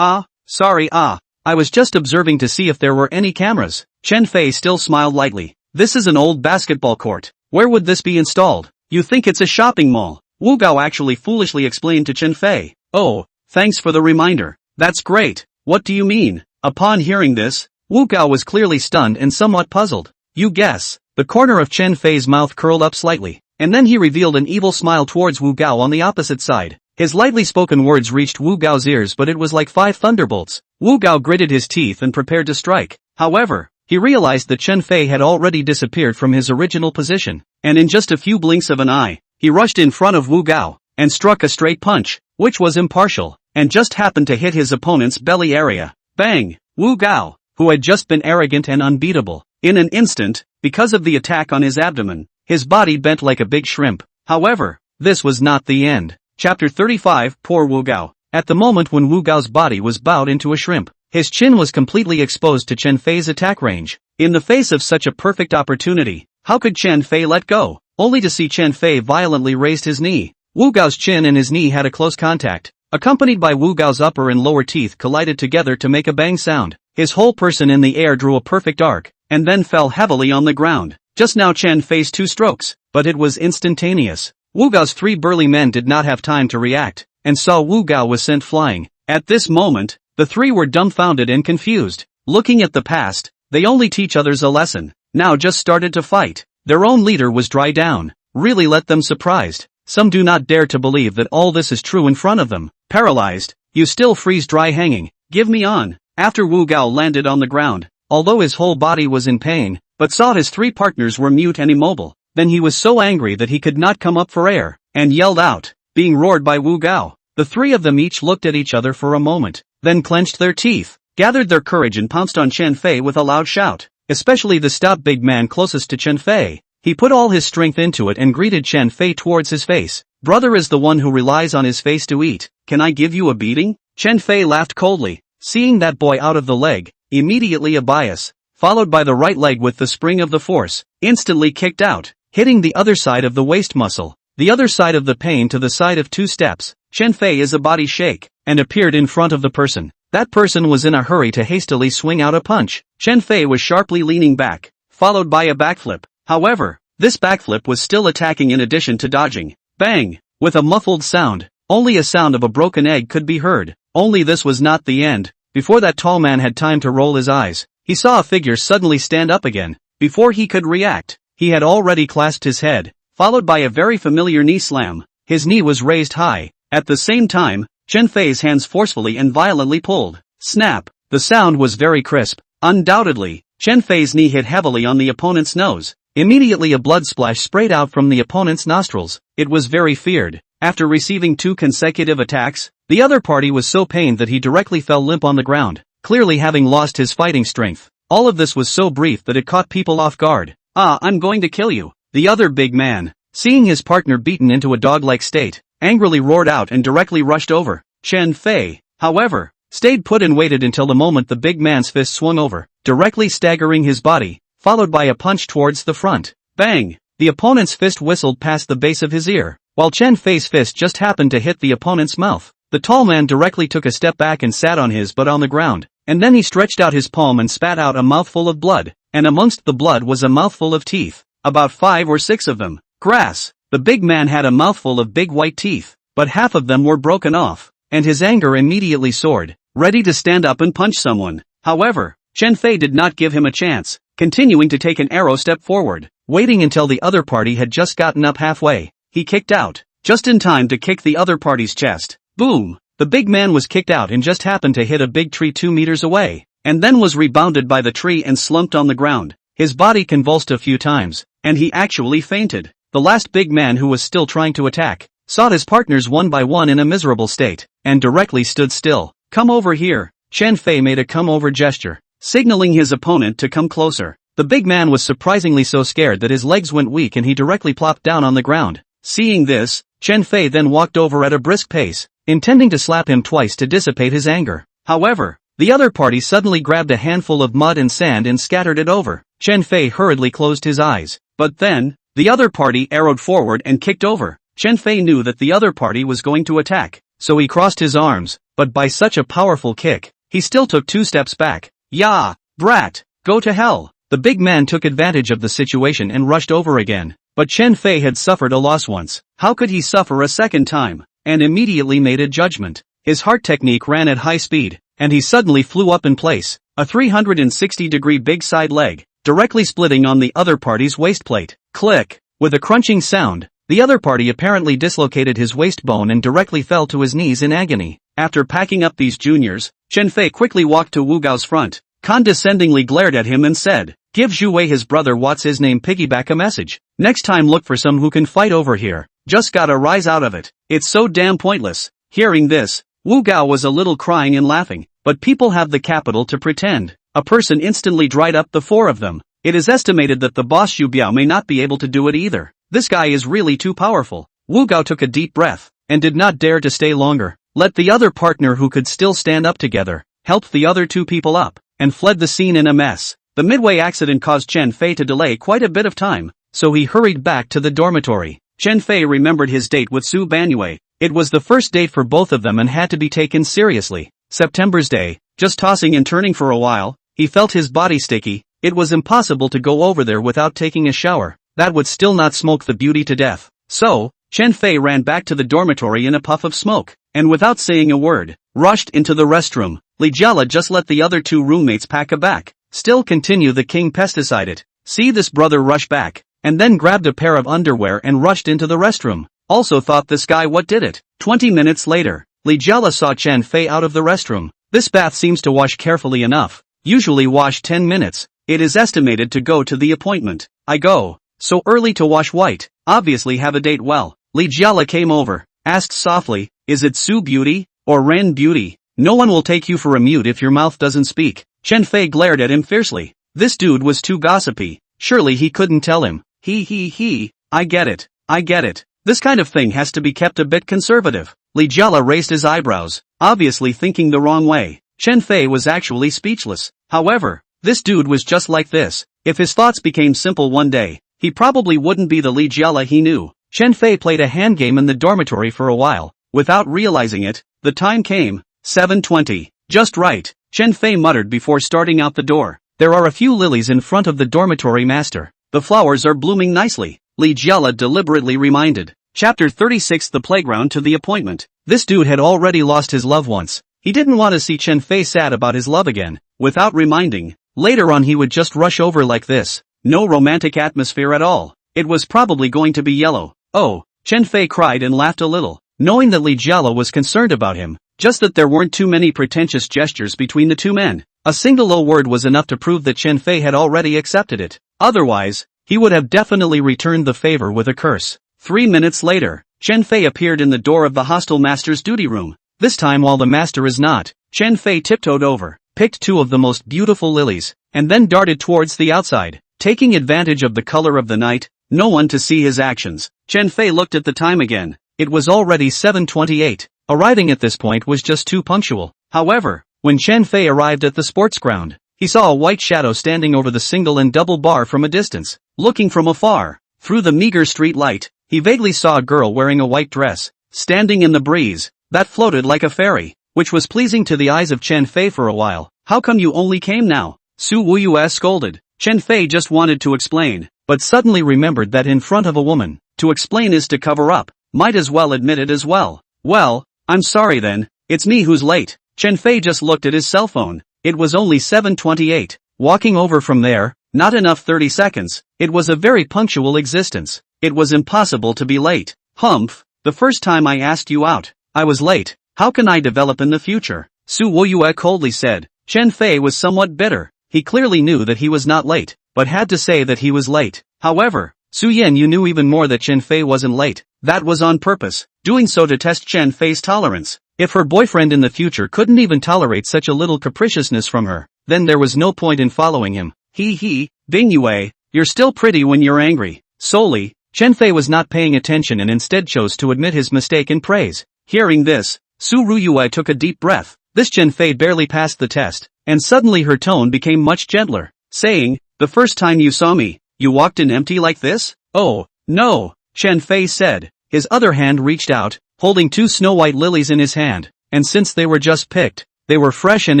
Sorry, I was just observing to see if there were any cameras." Chen Fei still smiled lightly. This is an old basketball court. Where would this be installed? You think it's a shopping mall? Wu Gao actually foolishly explained to Chen Fei. Oh, thanks for the reminder. That's great. What do you mean? Upon hearing this, Wu Gao was clearly stunned and somewhat puzzled. You guess. The corner of Chen Fei's mouth curled up slightly, and then he revealed an evil smile towards Wu Gao on the opposite side. His lightly spoken words reached Wu Gao's ears, but it was like 5 thunderbolts. Wu Gao gritted his teeth and prepared to strike. However, he realized that Chen Fei had already disappeared from his original position, and in just a few blinks of an eye, he rushed in front of Wu Gao, and struck a straight punch, which was impartial, and just happened to hit his opponent's belly area. Bang! Wu Gao, who had just been arrogant and unbeatable, in an instant, because of the attack on his abdomen, his body bent like a big shrimp. However, this was not the end. Chapter 35. Poor Wu Gao. At the moment when Wu Gao's body was bowed into a shrimp, his chin was completely exposed to Chen Fei's attack range. In the face of such a perfect opportunity, how could Chen Fei let go? Only to see Chen Fei violently raised his knee. Wu Gao's chin and his knee had a close contact, accompanied by Wu Gao's upper and lower teeth collided together to make a bang sound. His whole person in the air drew a perfect arc, and then fell heavily on the ground. Just now Chen Fei's 2 strokes, but it was instantaneous. Wu Gao's 3 burly men did not have time to react, and saw Wu Gao was sent flying. At this moment, the 3 were dumbfounded and confused. Looking at the past, they only teach others a lesson. Now just started to fight. Their own leader was dry down. Really let them surprised. Some do not dare to believe that all this is true in front of them. Paralyzed, you still freeze dry hanging. Give me on. After Wu Gao landed on the ground, although his whole body was in pain, but saw his 3 partners were mute and immobile, then he was so angry that he could not come up for air, and yelled out, being roared by Wu Gao. The 3 of them each looked at each other for a moment, then clenched their teeth, gathered their courage and pounced on Chen Fei with a loud shout, especially the stout big man closest to Chen Fei. He put all his strength into it and greeted Chen Fei towards his face. Brother is the one who relies on his face to eat. Can I give you a beating? Chen Fei laughed coldly, seeing that boy out of the leg, immediately a bias, followed by the right leg with the spring of the force, instantly kicked out, hitting the other side of the waist muscle, the other side of the pain to the side of 2 steps. Chen Fei is a body shake, and appeared in front of the person. That person was in a hurry to hastily swing out a punch. Chen Fei was sharply leaning back, followed by a backflip. However, this backflip was still attacking in addition to dodging. Bang! With a muffled sound, only a sound of a broken egg could be heard. Only this was not the end. Before that tall man had time to roll his eyes, he saw a figure suddenly stand up again. Before he could react, he had already clasped his head, followed by a very familiar knee slam. His knee was raised high. At the same time, Chen Fei's hands forcefully and violently pulled. Snap! The sound was very crisp. Undoubtedly, Chen Fei's knee hit heavily on the opponent's nose. Immediately a blood splash sprayed out from the opponent's nostrils. It was very feared. After receiving 2 consecutive attacks, the other party was so pained that he directly fell limp on the ground, clearly having lost his fighting strength. All of this was so brief that it caught people off guard. I'm going to kill you. The other big man, seeing his partner beaten into a dog-like state, angrily roared out and directly rushed over. Chen Fei, however, stayed put and waited until the moment the big man's fist swung over, directly staggering his body, followed by a punch towards the front. Bang! The opponent's fist whistled past the base of his ear, while Chen Fei's fist just happened to hit the opponent's mouth. The tall man directly took a step back and sat on his butt on the ground, and then he stretched out his palm and spat out a mouthful of blood, and amongst the blood was a mouthful of teeth. about 5 or 6 of them. Grass. The big man had a mouthful of big white teeth, but half of them were broken off, and his anger immediately soared, ready to stand up and punch someone. However, Chen Fei did not give him a chance, continuing to take an arrow step forward, waiting until the other party had just gotten up halfway. He kicked out, just in time to kick the other party's chest. Boom! The big man was kicked out and just happened to hit a big tree 2 meters away, and then was rebounded by the tree and slumped on the ground. His body convulsed a few times, and he actually fainted. The last big man, who was still trying to attack, saw his partners one by one in a miserable state, and directly stood still. Come over here. Chen Fei made a come-over gesture, signaling his opponent to come closer. The big man was surprisingly so scared that his legs went weak and he directly plopped down on the ground. Seeing this, Chen Fei then walked over at a brisk pace, intending to slap him twice to dissipate his anger. However, the other party suddenly grabbed a handful of mud and sand and scattered it over. Chen Fei hurriedly closed his eyes. But then, the other party arrowed forward and kicked over. Chen Fei knew that the other party was going to attack, so he crossed his arms, but by such a powerful kick, he still took 2 steps back. "Yah, brat, go to hell." The big man took advantage of the situation and rushed over again. But Chen Fei had suffered a loss once. How could he suffer a second time? And immediately made a judgment. His heart technique ran at high speed, and he suddenly flew up in place, a 360-degree big side leg, directly splitting on the other party's waistplate. Click! With a crunching sound, the other party apparently dislocated his waist bone and directly fell to his knees in agony. After packing up these juniors, Chen Fei quickly walked to Wu Gao's front, condescendingly glared at him and said, "Give Zhu Wei his brother what's his name piggyback a message. Next time look for some who can fight over here. Just got a rise out of it. It's so damn pointless." Hearing this, Wu Gao was a little crying and laughing, but people have the capital to pretend. A person instantly dried up the 4 of them. It is estimated that the boss Xu Biao may not be able to do it either. This guy is really too powerful. Wu Gao took a deep breath, and did not dare to stay longer. Let the other partner who could still stand up together, helped the other 2 people up, and fled the scene in a mess. The midway accident caused Chen Fei to delay quite a bit of time, so he hurried back to the dormitory. Chen Fei remembered his date with Su Banyue. It was the first date for both of them and had to be taken seriously. September's day, just tossing and turning for a while, he felt his body sticky. It was impossible to go over there without taking a shower. That would still not smoke the beauty to death. So, Chen Fei ran back to the dormitory in a puff of smoke, and without saying a word, rushed into the restroom. Li Jiala just let the other 2 roommates pack a back. Still continue, the king pesticided. See this brother rush back, and then grabbed a pair of underwear and rushed into the restroom. Also thought this guy what did it. 20 minutes later, Li Jiala saw Chen Fei out of the restroom. This bath seems to wash carefully enough. Usually wash 10 minutes. It is estimated to go to the appointment. I go. So early to wash white. Obviously have a date well. Li Jiala came over, asked softly, is it Su Beauty, or Ren Beauty? No one will take you for a mute if your mouth doesn't speak. Chen Fei glared at him fiercely. This dude was too gossipy. Surely he couldn't tell him. He. I get it. This kind of thing has to be kept a bit conservative. Li Jiala raised his eyebrows, obviously thinking the wrong way. Chen Fei was actually speechless. However, this dude was just like this. If his thoughts became simple one day, he probably wouldn't be the Li Jiala he knew. Chen Fei played a hand game in the dormitory for a while. Without realizing it, the time came. 7:20. Just right, Chen Fei muttered before starting out the door. There are a few lilies in front of the dormitory master. The flowers are blooming nicely, Li Jiala deliberately reminded. Chapter 36. The playground to the appointment. This dude had already lost his love once. He didn't want to see Chen Fei sad about his love again. Without reminding, later on he would just rush over like this. No romantic atmosphere at all. It was probably going to be yellow. Oh, Chen Fei cried and laughed a little, knowing that Li Jiala was concerned about him, just that there weren't too many pretentious gestures between the 2 men. A single low word was enough to prove that Chen Fei had already accepted it. Otherwise, he would have definitely returned the favor with a curse. 3 minutes later, Chen Fei appeared in the door of the hostel master's duty room. This time while the master is not, Chen Fei tiptoed over, picked 2 of the most beautiful lilies, and then darted towards the outside. Taking advantage of the color of the night, no one to see his actions, Chen Fei looked at the time again. It was already 7:28. Arriving at this point was just too punctual. However, when Chen Fei arrived at the sports ground, he saw a white shadow standing over the single and double bar from a distance. Looking from afar, through the meager street light, he vaguely saw a girl wearing a white dress, standing in the breeze, that floated like a fairy, which was pleasing to the eyes of Chen Fei for a while. How come you only came now? Su Wuyue scolded. Chen Fei just wanted to explain, but suddenly remembered that in front of a woman, to explain is to cover up, might as well admit it as well. Well, I'm sorry then, it's me who's late. Chen Fei just looked at his cell phone. It was only 7:28. Walking over from there, not enough 30 seconds, it was a very punctual existence. It was impossible to be late. Humph, the first time I asked you out, I was late. How can I develop in the future? Su Woyue coldly said. Chen Fei was somewhat bitter. He clearly knew that he was not late, but had to say that he was late. However, Su Yan you knew even more that Chen Fei wasn't late. That was on purpose, doing so to test Chen Fei's tolerance. If her boyfriend in the future couldn't even tolerate such a little capriciousness from her, then there was no point in following him. Ding Yue, you're still pretty when you're angry. Solely, Chen Fei was not paying attention and instead chose to admit his mistake in praise. Hearing this, Su Ruyue took a deep breath. This Chen Fei barely passed the test, and suddenly her tone became much gentler, saying, the first time you saw me, you walked in empty like this? Oh, no, Chen Fei said. His other hand reached out, holding 2 snow-white lilies in his hand, and since they were just picked, they were fresh and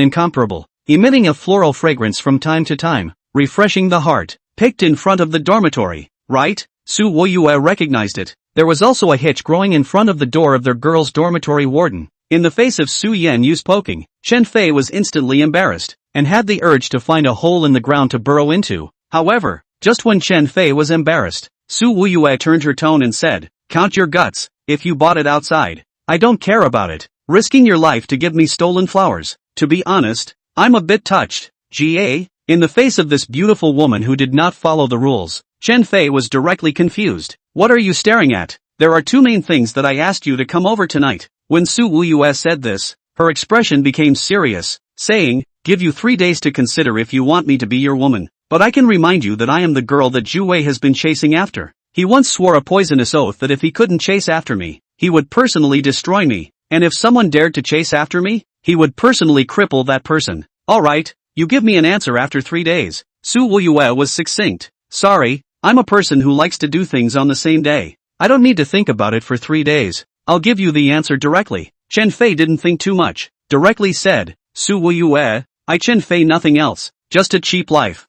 incomparable, emitting a floral fragrance from time to time, refreshing the heart. Picked in front of the dormitory, right? Su Woyue recognized it. There was also a hitch growing in front of the door of their girls' dormitory warden. In the face of Su Yan Yu's poking, Chen Fei was instantly embarrassed, and had the urge to find a hole in the ground to burrow into. However, just when Chen Fei was embarrassed, Su Woyue turned her tone and said, count your guts, if you bought it outside. I don't care about it, risking your life to give me stolen flowers. To be honest, I'm a bit touched. Ga? In the face of this beautiful woman who did not follow the rules, Chen Fei was directly confused. What are you staring at? There are 2 main things that I asked you to come over tonight. When Su Wuyue said this, her expression became serious, saying, give you 3 days to consider if you want me to be your woman, but I can remind you that I am the girl that Zhu Wei has been chasing after. He once swore a poisonous oath that if he couldn't chase after me, he would personally destroy me, and if someone dared to chase after me, he would personally cripple that person. Alright, you give me an answer after 3 days. Su Wuyue was succinct. Sorry, I'm a person who likes to do things on the same day. I don't need to think about it for 3 days. I'll give you the answer directly. Chen Fei didn't think too much. Directly said, Su Wuyue, I Chen Fei nothing else, just a cheap life.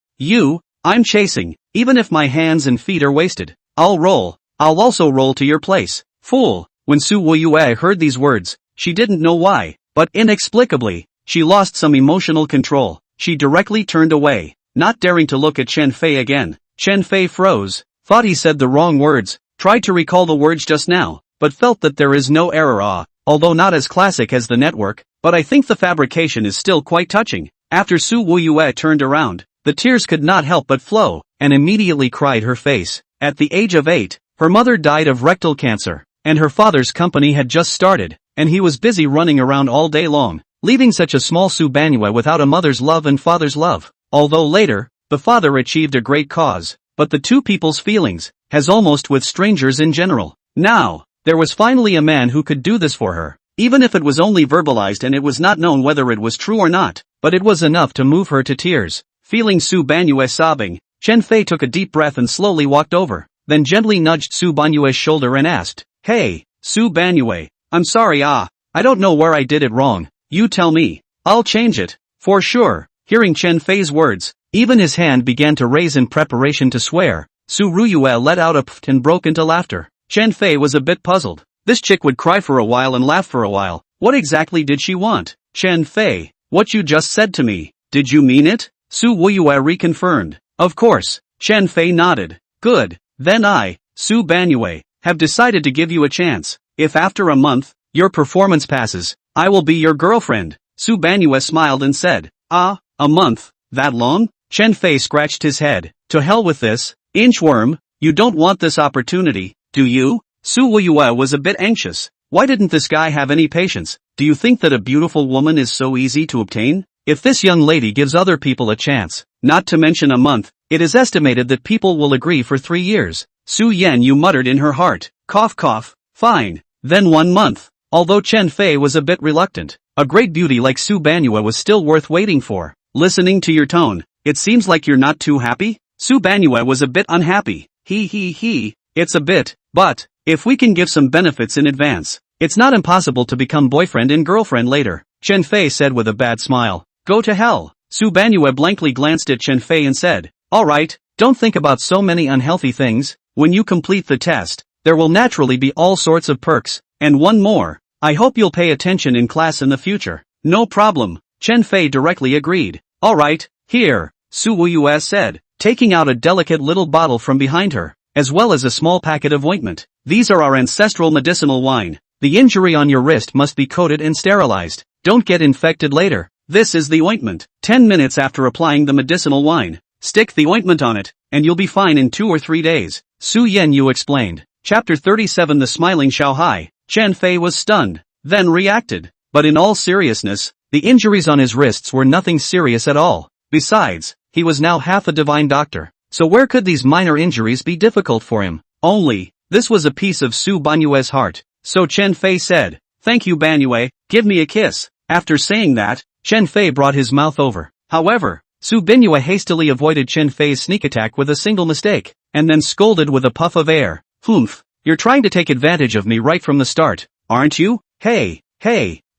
I'm chasing, even if my hands and feet are wasted. I'll also roll to your place. Fool. When Su Wuyue heard these words, she didn't know why, but inexplicably, she lost some emotional control. She directly turned away, not daring to look at Chen Fei again. Chen Fei froze, thought he said the wrong words, tried to recall the words just now, but felt that there is no error. Although not as classic as the network, but I think the fabrication is still quite touching. After Su Wuyue turned around, the tears could not help but flow, and immediately cried her face. At the age of 8, her mother died of rectal cancer, and her father's company had just started, and he was busy running around all day long, leaving such a small Su Banyue without a mother's love and father's love. Although later, the father achieved a great cause, but the two people's feelings, has almost with strangers in general. Now, there was finally a man who could do this for her, even if it was only verbalized and it was not known whether it was true or not, but it was enough to move her to tears. Feeling Su Banyue sobbing, Chen Fei took a deep breath and slowly walked over, then gently nudged Su Banyue's shoulder and asked, "Hey, Su Banyue, I'm sorry I don't know where I did it wrong, you tell me, I'll change it, for sure." Hearing Chen Fei's words, even his hand began to raise in preparation to swear. Su Ruyue let out a pft and broke into laughter. Chen Fei was a bit puzzled. This chick would cry for a while and laugh for a while. What exactly did she want? Chen Fei, what you just said to me, did you mean it? Su Wuyue reconfirmed. Of course. Chen Fei nodded. Good. Then I, Su Banyue, have decided to give you a chance. If after a month, your performance passes, I will be your girlfriend. Su Banyue smiled and said, a month, that long? Chen Fei scratched his head. To hell with this. Inchworm, you don't want this opportunity, do you? Su Wuyue was a bit anxious. Why didn't this guy have any patience? Do you think that a beautiful woman is so easy to obtain? If this young lady gives other people a chance, not to mention a month, it is estimated that people will agree for 3 years. Su Yanyu muttered in her heart. Cough cough, fine, then 1 month. Although Chen Fei was a bit reluctant, a great beauty like Su Banyue was still worth waiting for. Listening to your tone, it seems like you're not too happy? Su Banyue was a bit unhappy. It's a bit, but, if we can give some benefits in advance, it's not impossible to become boyfriend and girlfriend later, Chen Fei said with a bad smile. Go to hell. Su Banyue blankly glanced at Chen Fei and said, alright, Don't think about so many unhealthy things. When you complete the test, there will naturally be all sorts of perks. And one more, I hope you'll pay attention in class in the future. No problem, Chen Fei directly agreed. Alright, here, Su Wuyue said, taking out a delicate little bottle from behind her, as well as a small packet of ointment. These are our ancestral medicinal wine. The injury on your wrist must be coated and sterilized. Don't get infected later. This is the ointment. 10 minutes after applying the medicinal wine, stick the ointment on it, and you'll be fine in 2 or 3 days, Su Yenyu explained. Chapter 37 The Smiling Xiaohai. Chen Fei was stunned, then reacted. But in all seriousness, the injuries on his wrists were nothing serious at all. Besides, he was now half a divine doctor. So where could these minor injuries be difficult for him? Only, this was a piece of Su Banyue's heart. So Chen Fei said, "Thank you Banyue, give me a kiss." After saying that, Chen Fei brought his mouth over. However, Su Banyue hastily avoided Chen Fei's sneak attack with a single mistake, and then scolded with a puff of air. "Humph, you're trying to take advantage of me right from the start, aren't you? Hey,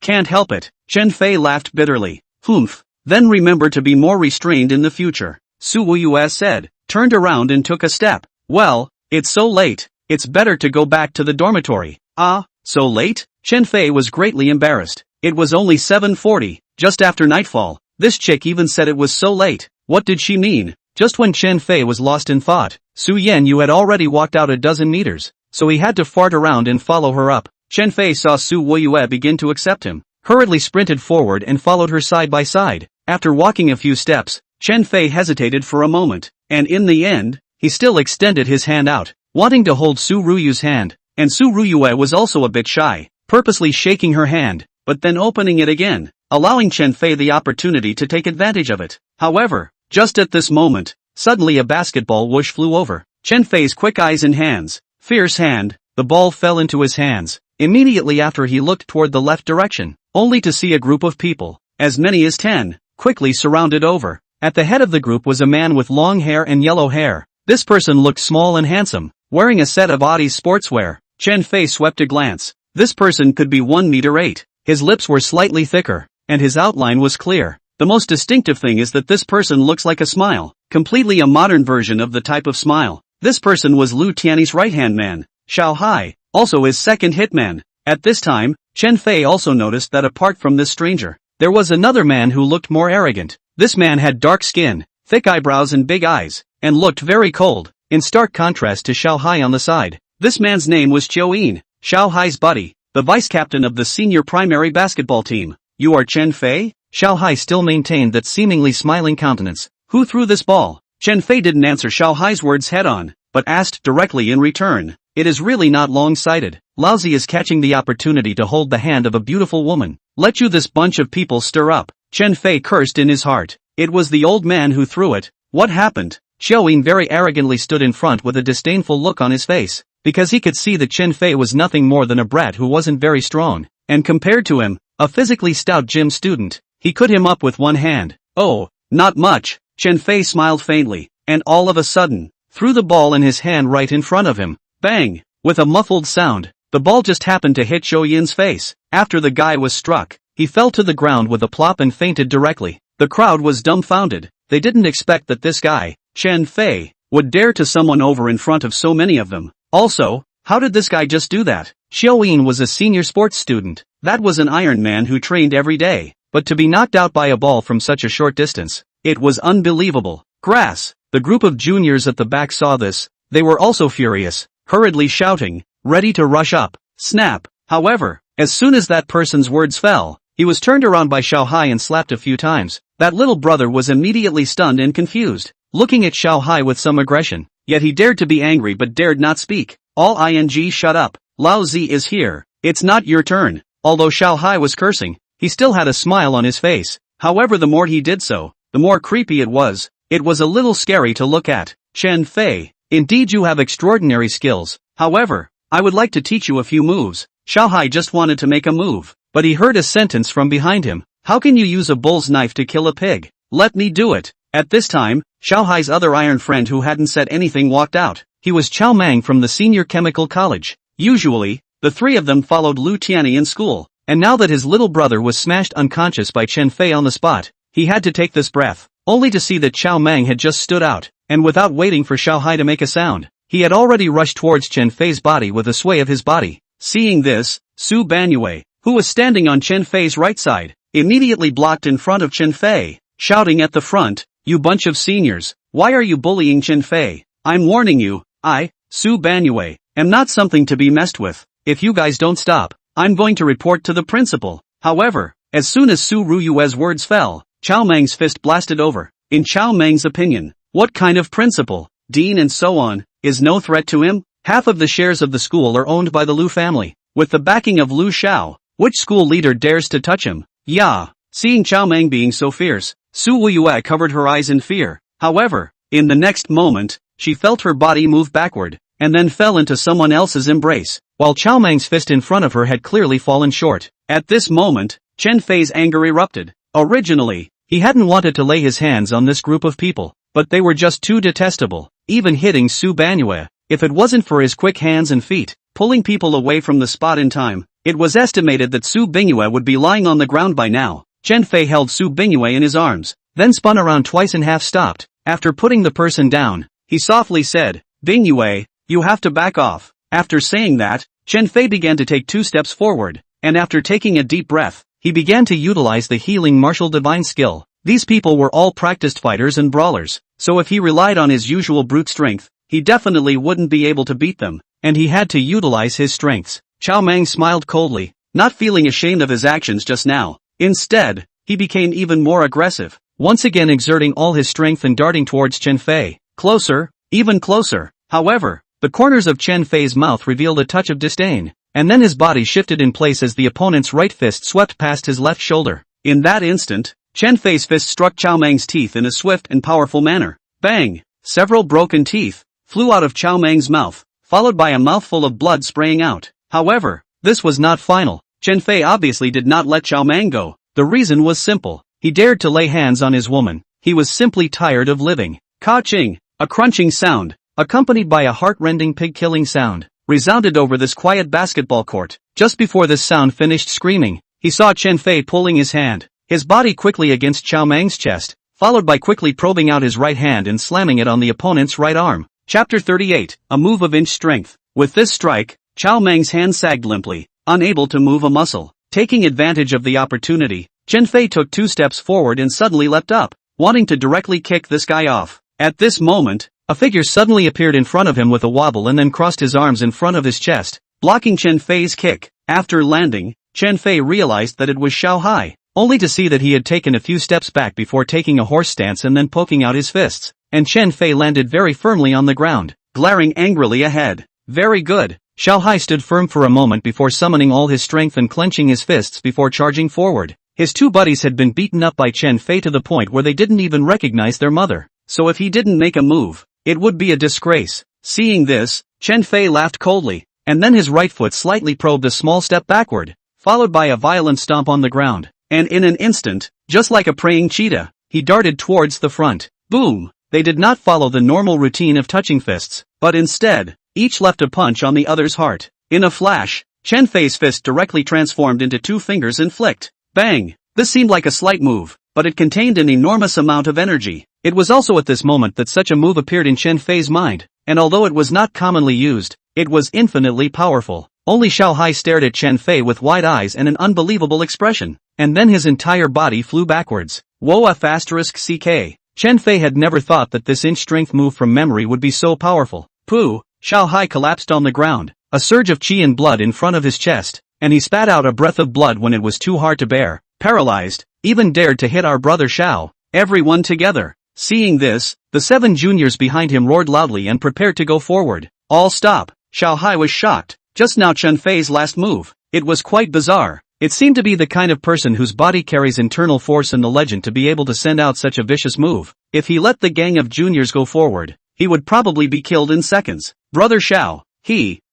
can't help it." Chen Fei laughed bitterly. "Humph, then remember to be more restrained in the future," Su Wuyue said, turned around and took a step. "Well, it's so late, it's better to go back to the dormitory." "Ah, so late?" Chen Fei was greatly embarrassed. It was only 7:40, just after nightfall. This chick even said it was so late. What did she mean? Just when Chen Fei was lost in thought, Su Yenyu had already walked out a dozen meters, so he had to fart around and follow her up. Chen Fei saw Su Wuyue begin to accept him, hurriedly sprinted forward and followed her side by side. After walking a few steps, Chen Fei hesitated for a moment, and in the end, he still extended his hand out, wanting to hold Su Ruyu's hand, and Su Ruyue was also a bit shy, purposely shaking her hand, but then opening it again, allowing Chen Fei the opportunity to take advantage of it. However, just at this moment, suddenly a basketball whoosh flew over Chen Fei's quick eyes and hands. Fierce hand, the ball fell into his hands. Immediately after he looked toward the left direction, only to see a group of people, as many as 10, quickly surrounded over. At the head of the group was a man with long hair and yellow hair. This person looked small and handsome, wearing a set of Adi's sportswear. Chen Fei swept a glance. This person could be 1 meter 8. His lips were slightly thicker, and his outline was clear. The most distinctive thing is that this person looks like a smile, completely a modern version of the type of smile. This person was Lu Tiany's right-hand man, Xiaohai, also his second hitman. At this time, Chen Fei also noticed that apart from this stranger, there was another man who looked more arrogant. This man had dark skin, thick eyebrows and big eyes, and looked very cold, in stark contrast to Xiaohai on the side. This man's name was Yin, Xiaohai's buddy, the vice-captain of the senior primary basketball team. "You are Chen Fei?" Xiaohai still maintained that seemingly smiling countenance. "Who threw this ball?" Chen Fei didn't answer Xiaohai's words head-on, but asked directly in return. "It is really not long-sighted. Lousy is catching the opportunity to hold the hand of a beautiful woman. Let you this bunch of people stir up." Chen Fei cursed in his heart. It was the old man who threw it. What happened? Yin very arrogantly stood in front with a disdainful look on his face, because he could see that Chen Fei was nothing more than a brat who wasn't very strong, and compared to him, a physically stout gym student, he could him up with one hand. "Oh, not much." Chen Fei smiled faintly, and all of a sudden, threw the ball in his hand right in front of him. Bang! With a muffled sound, the ball just happened to hit Yin's face. After the guy was struck, he fell to the ground with a plop and fainted directly. The crowd was dumbfounded. They didn't expect that this guy, Chen Fei, would dare to someone over in front of so many of them. Also, how did this guy just do that? Yin was a senior sports student. That was an Iron Man who trained every day. But to be knocked out by a ball from such a short distance, it was unbelievable. Grass. The group of juniors at the back saw this. They were also furious, hurriedly shouting, ready to rush up. Snap. However, as soon as that person's words fell, he was turned around by Xiaohai and slapped a few times. That little brother was immediately stunned and confused, looking at Xiaohai with some aggression. Yet he dared to be angry but dared not speak. All ing shut up. Lao Zi is here. It's not your turn. Although Xiaohai was cursing, he still had a smile on his face. However, the more he did so, the more creepy it was. It was a little scary to look at. Chen Fei, indeed you have extraordinary skills. However, I would like to teach you a few moves. Xiaohai just wanted to make a move, but he heard a sentence from behind him. How can you use a bull's knife to kill a pig? Let me do it. At this time, Xiaohai's other iron friend who hadn't said anything walked out. He was Chao Mang from the senior chemical college. Usually, the three of them followed Lu Tianyi in school, and now that his little brother was smashed unconscious by Chen Fei on the spot, he had to take this breath, only to see that Chao Mang had just stood out. and without waiting for Xiao Hai to make a sound, he had already rushed towards Chen Fei's body with a sway of his body. Seeing this, Su Banyue, who was standing on Chen Fei's right side, immediately blocked in front of Chen Fei, shouting at the front, "You bunch of seniors, why are you bullying Chen Fei? I'm warning you, I, Su Banyue, am not something to be messed with. If you guys don't stop, I'm going to report to the principal." However, as soon as Su Ruyue's words fell, Chao Meng's fist blasted over. In Chao Meng's opinion, what kind of principal, dean and so on, is no threat to him? Half of the shares of the school are owned by the Lu family, with the backing of Lu Xiao. Which school leader dares to touch him? Yeah. Seeing Chao Meng being so fierce, Su Ruyue covered her eyes in fear. However, in the next moment, she felt her body move backward, and then fell into someone else's embrace, while Chao Meng's fist in front of her had clearly fallen short. At this moment, Chen Fei's anger erupted. Originally, he hadn't wanted to lay his hands on this group of people, but they were just too detestable, even hitting Su Banyue. If it wasn't for his quick hands and feet, pulling people away from the spot in time, it was estimated that Su Banyue would be lying on the ground by now. Chen Fei held Su Banyue in his arms, then spun around twice and half stopped. After putting the person down, he softly said, "Banyue, you have to back off." After saying that, Chen Fei began to take 2 steps forward, and after taking a deep breath, he began to utilize the healing martial divine skill. These people were all practiced fighters and brawlers, so if he relied on his usual brute strength, he definitely wouldn't be able to beat them, and he had to utilize his strengths. Chao Meng smiled coldly, not feeling ashamed of his actions just now. Instead, he became even more aggressive, once again exerting all his strength and darting towards Chen Fei. Closer, even closer. However, the corners of Chen Fei's mouth revealed a touch of disdain, and then his body shifted in place as the opponent's right fist swept past his left shoulder. In that instant, Chen Fei's fist struck Chao Meng's teeth in a swift and powerful manner. Bang! Several broken teeth flew out of Chao Meng's mouth, followed by a mouthful of blood spraying out. However, this was not final. Chen Fei obviously did not let Chao Meng go. The reason was simple. He dared to lay hands on his woman. He was simply tired of living. Ka-ching! A crunching sound, accompanied by a heart-rending pig-killing sound, resounded over this quiet basketball court. Just before this sound finished screaming, he saw Chen Fei pulling his hand, his body quickly against Chao Meng's chest, followed by quickly probing out his right hand and slamming it on the opponent's right arm. Chapter 38, A Move of Inch Strength. With this strike, Chao Meng's hand sagged limply, unable to move a muscle. Taking advantage of the opportunity, Chen Fei took 2 steps forward and suddenly leapt up, wanting to directly kick this guy off. At this moment, a figure suddenly appeared in front of him with a wobble and then crossed his arms in front of his chest, blocking Chen Fei's kick. After landing, Chen Fei realized that it was Xiao Hai, only to see that he had taken a few steps back before taking a horse stance and then poking out his fists, and Chen Fei landed very firmly on the ground, glaring angrily ahead. Very good. Xiao Hai stood firm for a moment before summoning all his strength and clenching his fists before charging forward. His 2 buddies had been beaten up by Chen Fei to the point where they didn't even recognize their mother, so if he didn't make a move, it would be a disgrace. Seeing this, Chen Fei laughed coldly, and then his right foot slightly probed a small step backward, followed by a violent stomp on the ground, and in an instant, just like a praying cheetah, he darted towards the front. Boom! They did not follow the normal routine of touching fists, but instead, each left a punch on the other's heart. In a flash, Chen Fei's fist directly transformed into 2 fingers and flicked. Bang! This seemed like a slight move, but it contained an enormous amount of energy. It was also at this moment that such a move appeared in Chen Fei's mind, and although it was not commonly used, it was infinitely powerful. Only Xiao Hai stared at Chen Fei with wide eyes and an unbelievable expression, and then his entire body flew backwards. Whoa! *CK. Chen Fei had never thought that this inch strength move from memory would be so powerful. Pooh! Xiao Hai collapsed on the ground, a surge of qi and blood in front of his chest, and he spat out a breath of blood when it was too hard to bear. Paralyzed, even dared to hit our brother Xiao. Everyone together. Seeing this, the 7 juniors behind him roared loudly and prepared to go forward. All stop. Xiao Hai was shocked. Just now Chen Fei's last move. It was quite bizarre. It seemed to be the kind of person whose body carries internal force and the legend to be able to send out such a vicious move. If he let the gang of juniors go forward, he would probably be killed in seconds. Brother Xiao,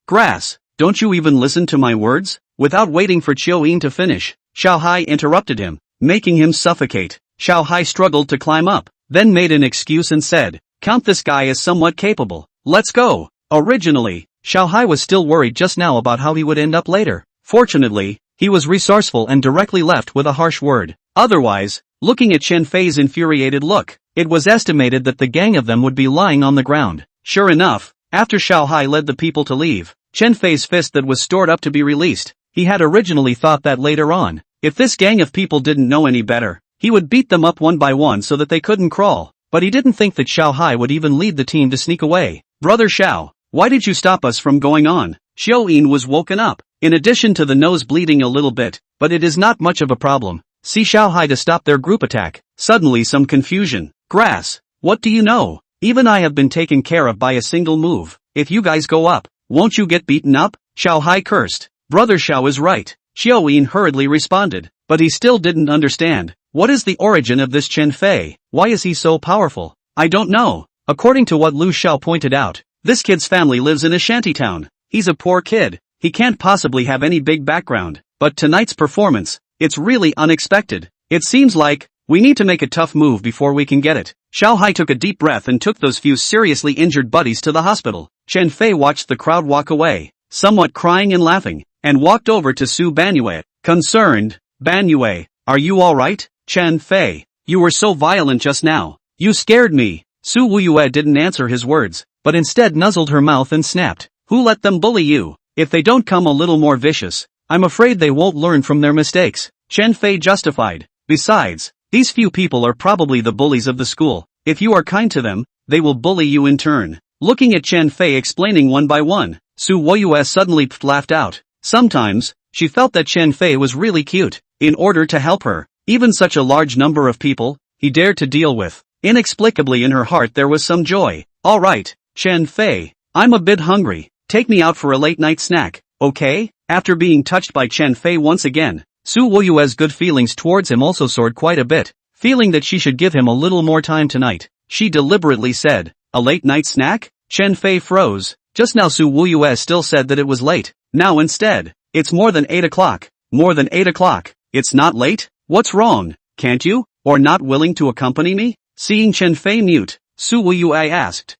grass, don't you even listen to my words? Without waiting for Chiu Yin to finish, Xiao Hai interrupted him, making him suffocate. Xiao Hai struggled to climb up, then made an excuse and said, "Count this guy as somewhat capable. Let's go." Originally, Xiao Hai was still worried just now about how he would end up later. Fortunately, he was resourceful and directly left with a harsh word. Otherwise, looking at Chen Fei's infuriated look, It was estimated that the gang of them would be lying on the ground. Sure enough, after Xiao Hai led the people to leave, Chen Fei's fist that was stored up to be released. He had originally thought that later on, if this gang of people didn't know any better, he would beat them up one by one so that they couldn't crawl. But he didn't think that Xiao Hai would even lead the team to sneak away. Brother Xiao, why did you stop us from going on? Xiao Yin was woken up, in addition to the nose bleeding a little bit, but it is not much of a problem. See Xiao Hai to stop their group attack. Suddenly some confusion. Grass, what do you know? Even I have been taken care of by a single move. If you guys go up, won't you get beaten up? Xiao Hai cursed. Brother Xiao is right. Xiao Yin hurriedly responded, but he still didn't understand. What is the origin of this Chen Fei? Why is he so powerful? I don't know. According to what Lu Xiao pointed out, this kid's family lives in a shantytown. He's a poor kid. He can't possibly have any big background. But tonight's performance, it's really unexpected. It seems like we need to make a tough move before we can get it. Xiao Hai took a deep breath and took those few seriously injured buddies to the hospital. Chen Fei watched the crowd walk away, somewhat crying and laughing, and walked over to Su Banyue. Concerned, Banyue, are you alright? Chen Fei, you were so violent just now. You scared me. Su Wuyue didn't answer his words, but instead nuzzled her mouth and snapped. Who let them bully you? If they don't come a little more vicious, I'm afraid they won't learn from their mistakes. Chen Fei justified. Besides, these few people are probably the bullies of the school. If you are kind to them, they will bully you in turn. Looking at Chen Fei explaining one by one, Su Wuyue suddenly laughed out. Sometimes, she felt that Chen Fei was really cute. In order to help her, even such a large number of people, he dared to deal with. Inexplicably in her heart there was some joy. Alright, Chen Fei, I'm a bit hungry. Take me out for a late night snack, okay? After being touched by Chen Fei once again, Su Wuyue's good feelings towards him also soared quite a bit. Feeling that she should give him a little more time tonight, she deliberately said, a late night snack? Chen Fei froze. Just now Su Wuyue still said that it was late. Now instead, it's more than 8 o'clock. More than 8 o'clock. It's not late? What's wrong? Can't you? Or not willing to accompany me? Seeing Chen Fei mute, Su Wuyue asked.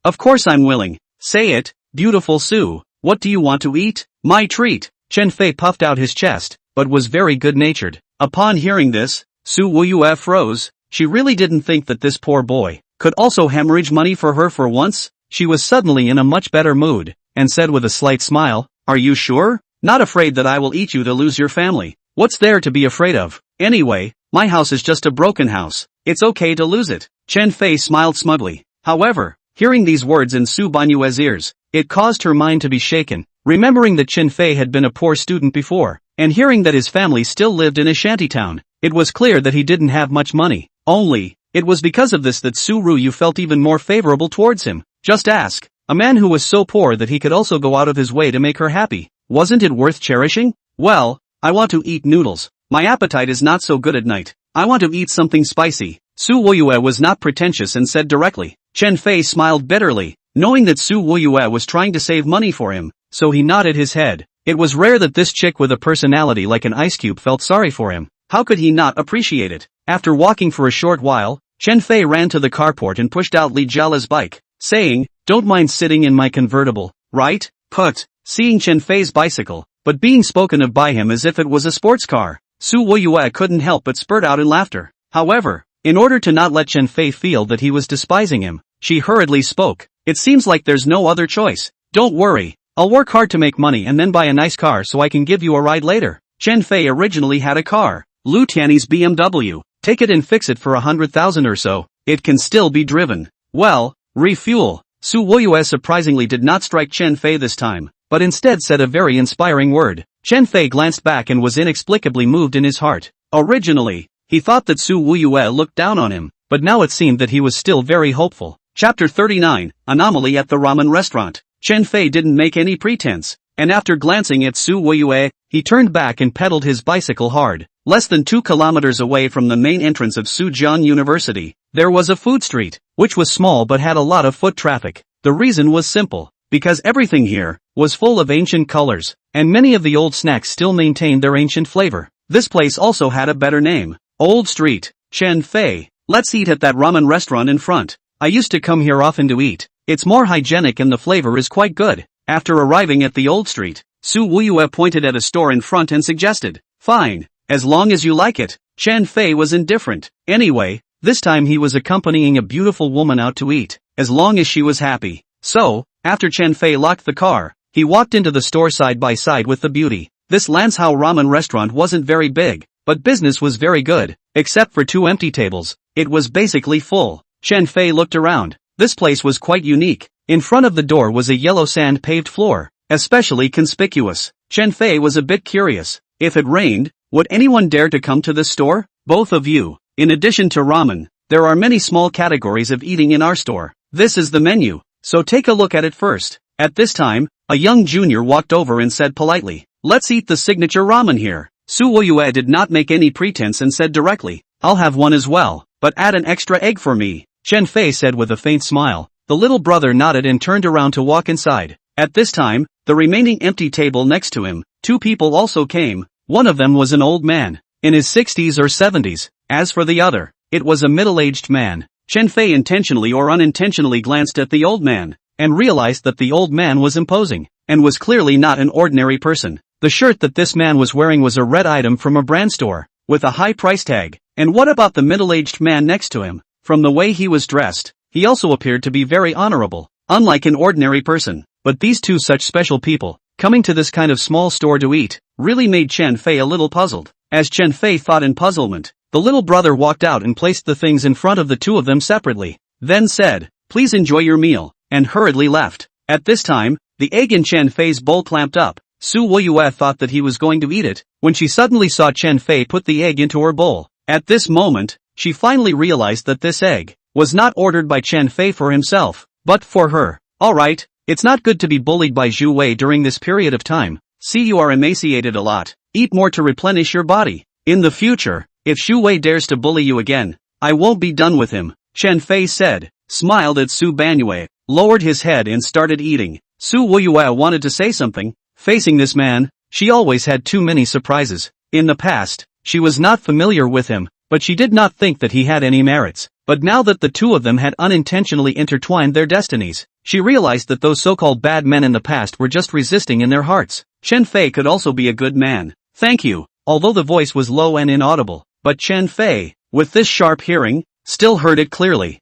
Of course I'm willing. Say it, beautiful Su. What do you want to eat? My treat. Chen Fei puffed out his chest, but was very good-natured. Upon hearing this, Su Wuyue froze. She really didn't think that this poor boy could also hemorrhage money for her for once. She was suddenly in a much better mood, and said with a slight smile, are you sure? Not afraid that I will eat you to lose your family. What's there to be afraid of? Anyway, my house is just a broken house. It's okay to lose it. Chen Fei smiled smugly. However, hearing these words in Su Banyue's ears, it caused her mind to be shaken, remembering that Chen Fei had been a poor student before, and hearing that his family still lived in a shantytown. It was clear that he didn't have much money. Only, it was because of this that Su Ruyu felt even more favorable towards him. Just ask, a man who was so poor that he could also go out of his way to make her happy. Wasn't it worth cherishing? Well, I want to eat noodles. My appetite is not so good at night. I want to eat something spicy. Su Wuyue was not pretentious and said directly. Chen Fei smiled bitterly, knowing that Su Wuyue was trying to save money for him, so he nodded his head. It was rare that this chick with a personality like an ice cube felt sorry for him. How could he not appreciate it? After walking for a short while, Chen Fei ran to the carport and pushed out Li Jiala's bike, saying, don't mind sitting in my convertible, right? Put. Seeing Chen Fei's bicycle, but being spoken of by him as if it was a sports car, Su Wuyue couldn't help but spurt out in laughter. However, in order to not let Chen Fei feel that he was despising him, she hurriedly spoke. It seems like there's no other choice. Don't worry, I'll work hard to make money and then buy a nice car so I can give you a ride later. Chen Fei originally had a car, Lu Tianyi's BMW. Take it and fix it for 100,000 or so. It can still be driven. Well, refuel. Su Wuyue surprisingly did not strike Chen Fei this time, but instead said a very inspiring word. Chen Fei glanced back and was inexplicably moved in his heart. Originally, he thought that Su Wuyue looked down on him, but now it seemed that he was still very hopeful. Chapter 39, Anomaly at the Ramen Restaurant. Chen Fei didn't make any pretense, and after glancing at Su Wuyue, he turned back and pedaled his bicycle hard. Less than 2 kilometers away from the main entrance of Sujian University, there was a food street, which was small but had a lot of foot traffic. The reason was simple, because everything here was full of ancient colors, and many of the old snacks still maintained their ancient flavor. This place also had a better name, Old Street. Chen Fei, let's eat at that ramen restaurant in front. I used to come here often to eat. It's more hygienic and the flavor is quite good. After arriving at the Old Street, Su Wuyue pointed at a store in front and suggested, fine, as long as you like it. Chen Fei was indifferent. Anyway, This time he was accompanying a beautiful woman out to eat, as long as she was happy. So, after Chen Fei locked the car, he walked into the store side by side with the beauty. This Lanzhou ramen restaurant wasn't very big, but business was very good, except for 2 empty tables. It was basically full. Chen Fei looked around. This place was quite unique. In front of the door was a yellow sand-paved floor, especially conspicuous. Chen Fei was a bit curious. If it rained, would anyone dare to come to this store? Both of you. In addition to ramen, there are many small categories of eating in our store. This is the menu, so take a look at it first. At this time, a young junior walked over and said politely, "Let's eat the signature ramen here." Su Woyue did not make any pretense and said directly, "I'll have one as well, but add an extra egg for me," Chen Fei said with a faint smile. The little brother nodded and turned around to walk inside. At this time, the remaining empty table next to him, 2 people also came. One of them was an old man, in his 60s or 70s. As for the other, it was a middle-aged man. Chen Fei intentionally or unintentionally glanced at the old man, and realized that the old man was imposing, and was clearly not an ordinary person. The shirt that this man was wearing was a red item from a brand store, with a high price tag. And what about the middle-aged man next to him? From the way he was dressed, he also appeared to be very honorable, unlike an ordinary person. But these 2 such special people, coming to this kind of small store to eat, really made Chen Fei a little puzzled. As Chen Fei thought in puzzlement, the little brother walked out and placed the things in front of the 2 of them separately, then said, "Please enjoy your meal," and hurriedly left. At this time, the egg in Chen Fei's bowl clamped up. Su Woyue thought that he was going to eat it, when she suddenly saw Chen Fei put the egg into her bowl. At this moment, she finally realized that this egg was not ordered by Chen Fei for himself, but for her. Alright, it's not good to be bullied by Zhu Wei during this period of time. See, you are emaciated a lot. Eat more to replenish your body. In the future, if Zhu Wei dares to bully you again, I won't be done with him, Chen Fei said, smiled at Su Banyue, lowered his head and started eating. Su Woyue wanted to say something. Facing this man, she always had too many surprises. In the past, she was not familiar with him, but she did not think that he had any merits. But now that the 2 of them had unintentionally intertwined their destinies, she realized that those so-called bad men in the past were just resisting in their hearts. Chen Fei could also be a good man. Thank you, although the voice was low and inaudible. But Chen Fei, with this sharp hearing, still heard it clearly.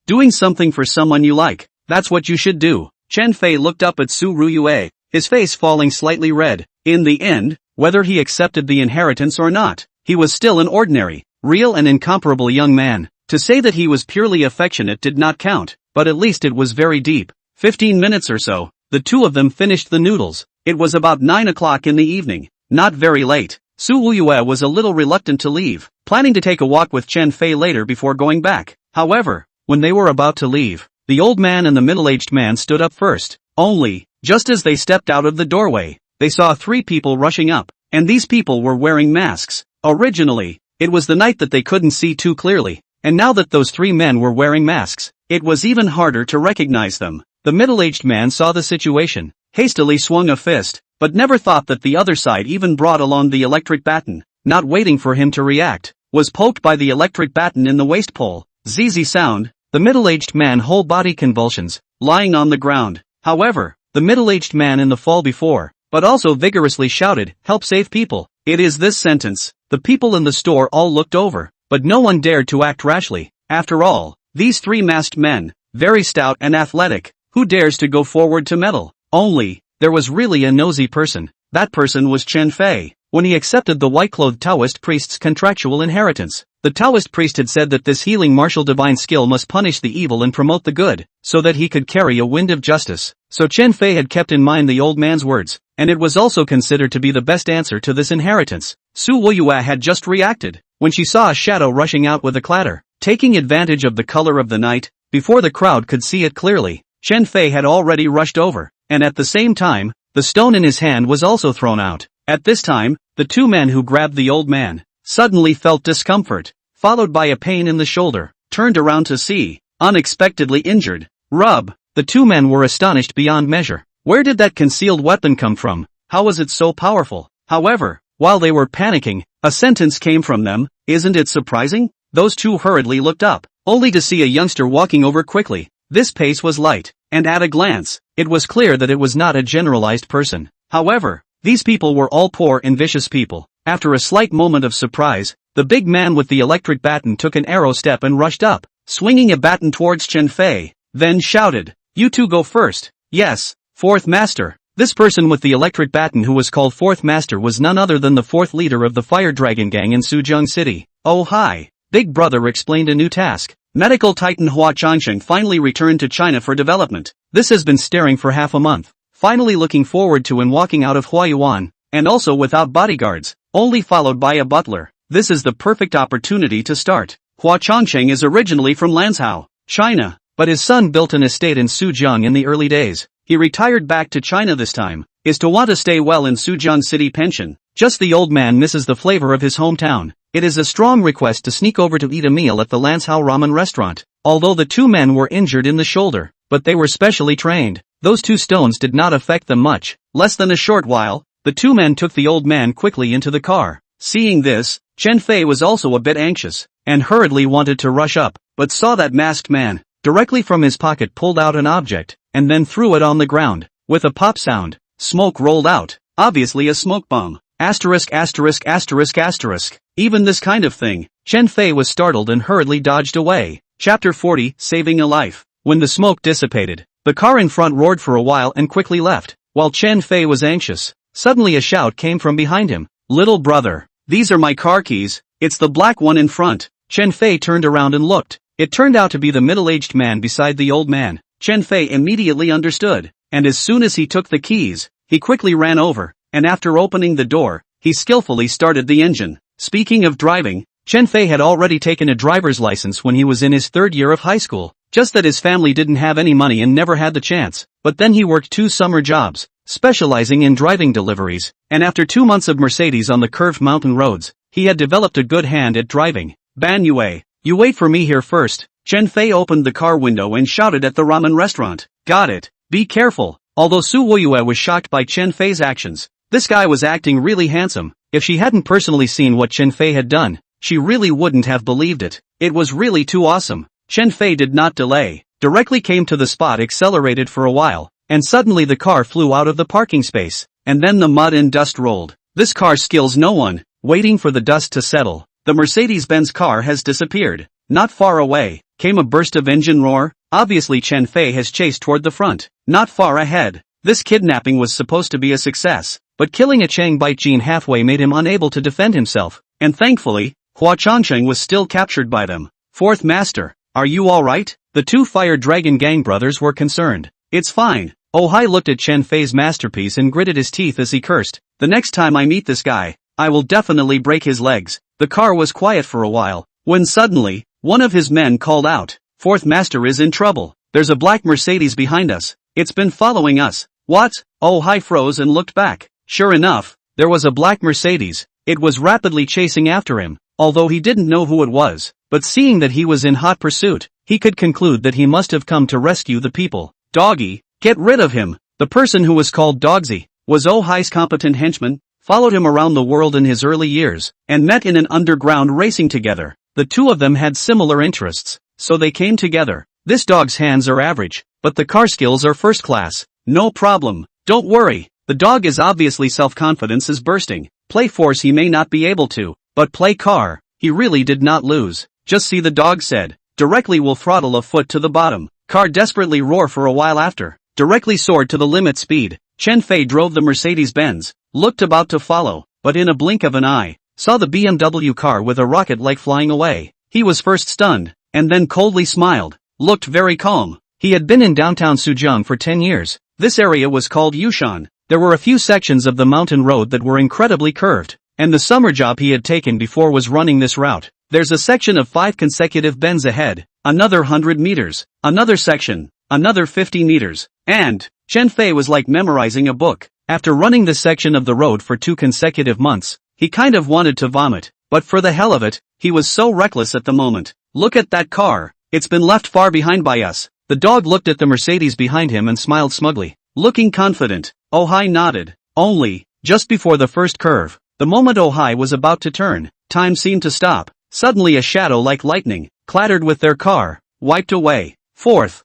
Doing something for someone you like. That's what you should do. Chen Fei looked up at Su Ruyue, his face falling slightly red. In the end, whether he accepted the inheritance or not, he was still an ordinary, real and incomparable young man. To say that he was purely affectionate did not count, but at least it was very deep. 15 minutes or so, the 2 of them finished the noodles. It was about 9 o'clock in the evening, not very late. Su Wuyue was a little reluctant to leave, planning to take a walk with Chen Fei later before going back. However, when they were about to leave, the old man and the middle-aged man stood up first. Only, just as they stepped out of the doorway, they saw 3 people rushing up, and these people were wearing masks. Originally, it was the night that they couldn't see too clearly, and now that those 3 men were wearing masks, it was even harder to recognize them. The middle-aged man saw the situation, hastily swung a fist, but never thought that the other side even brought along the electric baton. Not waiting for him to react, was poked by the electric baton in the waist pole. ZZ sound, the middle-aged man whole body convulsions, lying on the ground. However, the middle-aged man in the fall before, but also vigorously shouted, "Help save people." It is this sentence. The people in the store all looked over, but no one dared to act rashly. After all, these 3 masked men, very stout and athletic, who dares to go forward to meddle? Only, there was really a nosy person. That person was Chen Fei. When he accepted the white-clothed Taoist priest's contractual inheritance, the Taoist priest had said that this healing martial divine skill must punish the evil and promote the good, so that he could carry a wind of justice. So Chen Fei had kept in mind the old man's words, and it was also considered to be the best answer to this inheritance. Su Woyue had just reacted, when she saw a shadow rushing out with a clatter. Taking advantage of the color of the night, before the crowd could see it clearly, Chen Fei had already rushed over, and at the same time, the stone in his hand was also thrown out. At this time, the 2 men who grabbed the old man suddenly felt discomfort, followed by a pain in the shoulder, turned around to see, unexpectedly injured. Rub. The 2 men were astonished beyond measure. Where did that concealed weapon come from? How was it so powerful? However, while they were panicking, a sentence came from them. Isn't it surprising? Those 2 hurriedly looked up, only to see a youngster walking over quickly. This pace was light, and at a glance, it was clear that it was not a generalized person. However, these people were all poor and vicious people. After a slight moment of surprise, The big man with the electric baton took an arrow step and rushed up, swinging a baton towards Chen Fei, then shouted, "You two go first." "Yes, fourth master." This person with the electric baton who was called fourth master was none other than the fourth leader of the Fire Dragon Gang in Suzhou City. "Oh hi." Big brother explained a new task. Medical titan Hua Changsheng finally returned to China for development. This has been staring for half a month. Finally looking forward to and walking out of Huayuan, and also without bodyguards, only followed by a butler. This is the perfect opportunity to start. Hua Changsheng is originally from Lanzhou, China, but his son built an estate in Suzhou in the early days. He retired back to China this time, is to want to stay well in Suzhou City pension. Just the old man misses the flavor of his hometown. It is a strong request to sneak over to eat a meal at the Lanzhou ramen restaurant. Although the two men were injured in the shoulder, but they were specially trained. Those 2 stones did not affect them much. Less than a short while, the 2 men took the old man quickly into the car. Seeing this, Chen Fei was also a bit anxious, and hurriedly wanted to rush up, but saw that masked man, directly from his pocket pulled out an object, and then threw it on the ground. With a pop sound, smoke rolled out, obviously a smoke bomb. Asterisk asterisk asterisk asterisk. Even this kind of thing. Chen Fei was startled and hurriedly dodged away. Chapter 40, Saving a Life. When the smoke dissipated, the car in front roared for a while and quickly left. While Chen Fei was anxious, suddenly a shout came from behind him. "Little brother, these are my car keys." "It's the black one in front." Chen Fei turned around and looked. It turned out to be the middle-aged man beside the old man. Chen Fei immediately understood, and as soon as he took the keys, he quickly ran over, and after opening the door, he skillfully started the engine. Speaking of driving, Chen Fei had already taken a driver's license when he was in his 3rd year of high school, just that his family didn't have any money and never had the chance. But then he worked 2 summer jobs, specializing in driving deliveries, and after 2 months of Mercedes on the curved mountain roads, he had developed a good hand at driving. "Ban Yue, you wait for me here first." Chen Fei opened the car window and shouted at the ramen restaurant. "Got it. Be careful." Although Su Woyue was shocked by Chen Fei's actions, this guy was acting really handsome. If she hadn't personally seen what Chen Fei had done, she really wouldn't have believed it. It was really too awesome. Chen Fei did not delay, directly came to the spot, accelerated for a while, and suddenly the car flew out of the parking space, and then the mud and dust rolled. This car skills no one. Waiting for the dust to settle, the Mercedes-Benz car has disappeared. Not far away, came a burst of engine roar. Obviously Chen Fei has chased toward the front. Not far ahead, this kidnapping was supposed to be a success, but killing a Chang Baijin halfway made him unable to defend himself, and thankfully, Hua Changsheng was still captured by them. "Fourth master, are you alright?" The 2 Fire Dragon Gang brothers were concerned. "It's fine." Oh Hai looked at Chen Fei's masterpiece and gritted his teeth as he cursed. "The next time I meet this guy, I will definitely break his legs." The car was quiet for a while, when suddenly, one of his men called out, "Fourth master is in trouble. There's a black Mercedes behind us. It's been following us." "What?" Oh Hai froze and looked back. Sure enough, there was a black Mercedes. It was rapidly chasing after him, although he didn't know who it was, but seeing that he was in hot pursuit, he could conclude that he must have come to rescue the people. "Doggy, get rid of him." The person who was called Dogsy was Oh Hai's competent henchman, followed him around the world in his early years, and met in an underground racing together. The 2 of them had similar interests, so they came together. This dog's hands are average, but the car skills are first class. "No problem, don't worry." The dog is obviously self-confidence is bursting. Play force he may not be able to, but play car, he really did not lose. "Just see," the dog said, "directly will throttle a foot to the bottom." Car desperately roar for a while after, directly soared to the limit speed. Chen Fei drove the Mercedes-Benz, looked about to follow, but in a blink of an eye, saw the BMW car with a rocket like flying away. He was first stunned, and then coldly smiled, looked very calm. He had been in downtown Suzhou for 10 years. This area was called Yushan. There were a few sections of the mountain road that were incredibly curved, and the summer job he had taken before was running this route. There's a section of 5 consecutive bends ahead, another 100 meters, another section, another 50 meters, and Chen Fei was like memorizing a book. After running this section of the road for 2 consecutive months, he kind of wanted to vomit, but for the hell of it, he was so reckless at the moment. "Look at that car, it's been left far behind by us." The dog looked at the Mercedes behind him and smiled smugly, looking confident. Oh Hai nodded. Only, just before the first curve, the moment Oh Hai was about to turn, time seemed to stop. Suddenly a shadow like lightning, clattered with their car, wiped away. Fourth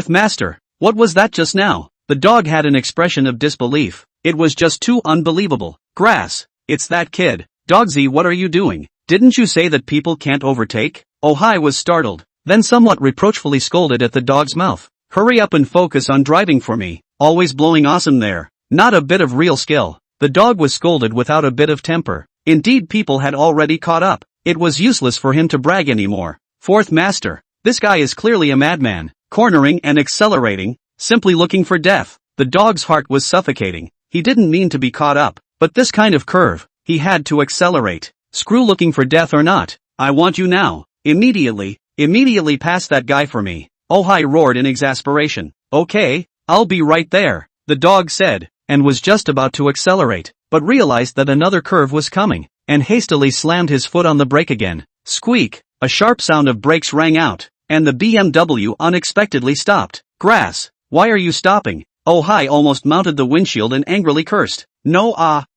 master, what was that just now?" The dog had an expression of disbelief. It was just too unbelievable. "Grass, it's that kid." "Dogsy, what are you doing?" Didn't you say that people can't overtake? Oh Hai was startled, then somewhat reproachfully scolded at the dog's mouth. Hurry up and focus on driving for me, always blowing awesome there. Not a bit of real skill. The dog was scolded without a bit of temper. Indeed, people had already caught up. It was useless for him to brag anymore. Fourth master. This guy is clearly a madman, cornering and accelerating, simply looking for death. The dog's heart was suffocating. He didn't mean to be caught up, but this kind of curve, he had to accelerate. Screw looking for death or not. I want you now. Immediately pass that guy for me. Oh Hai roared in exasperation. Okay, I'll be right there, the dog said, and was just about to accelerate, but realized that another curve was coming, and hastily slammed his foot on the brake again. Squeak! A sharp sound of brakes rang out, and the BMW unexpectedly stopped. Grass! Why are you stopping? Oh Hai almost mounted the windshield and angrily cursed. No,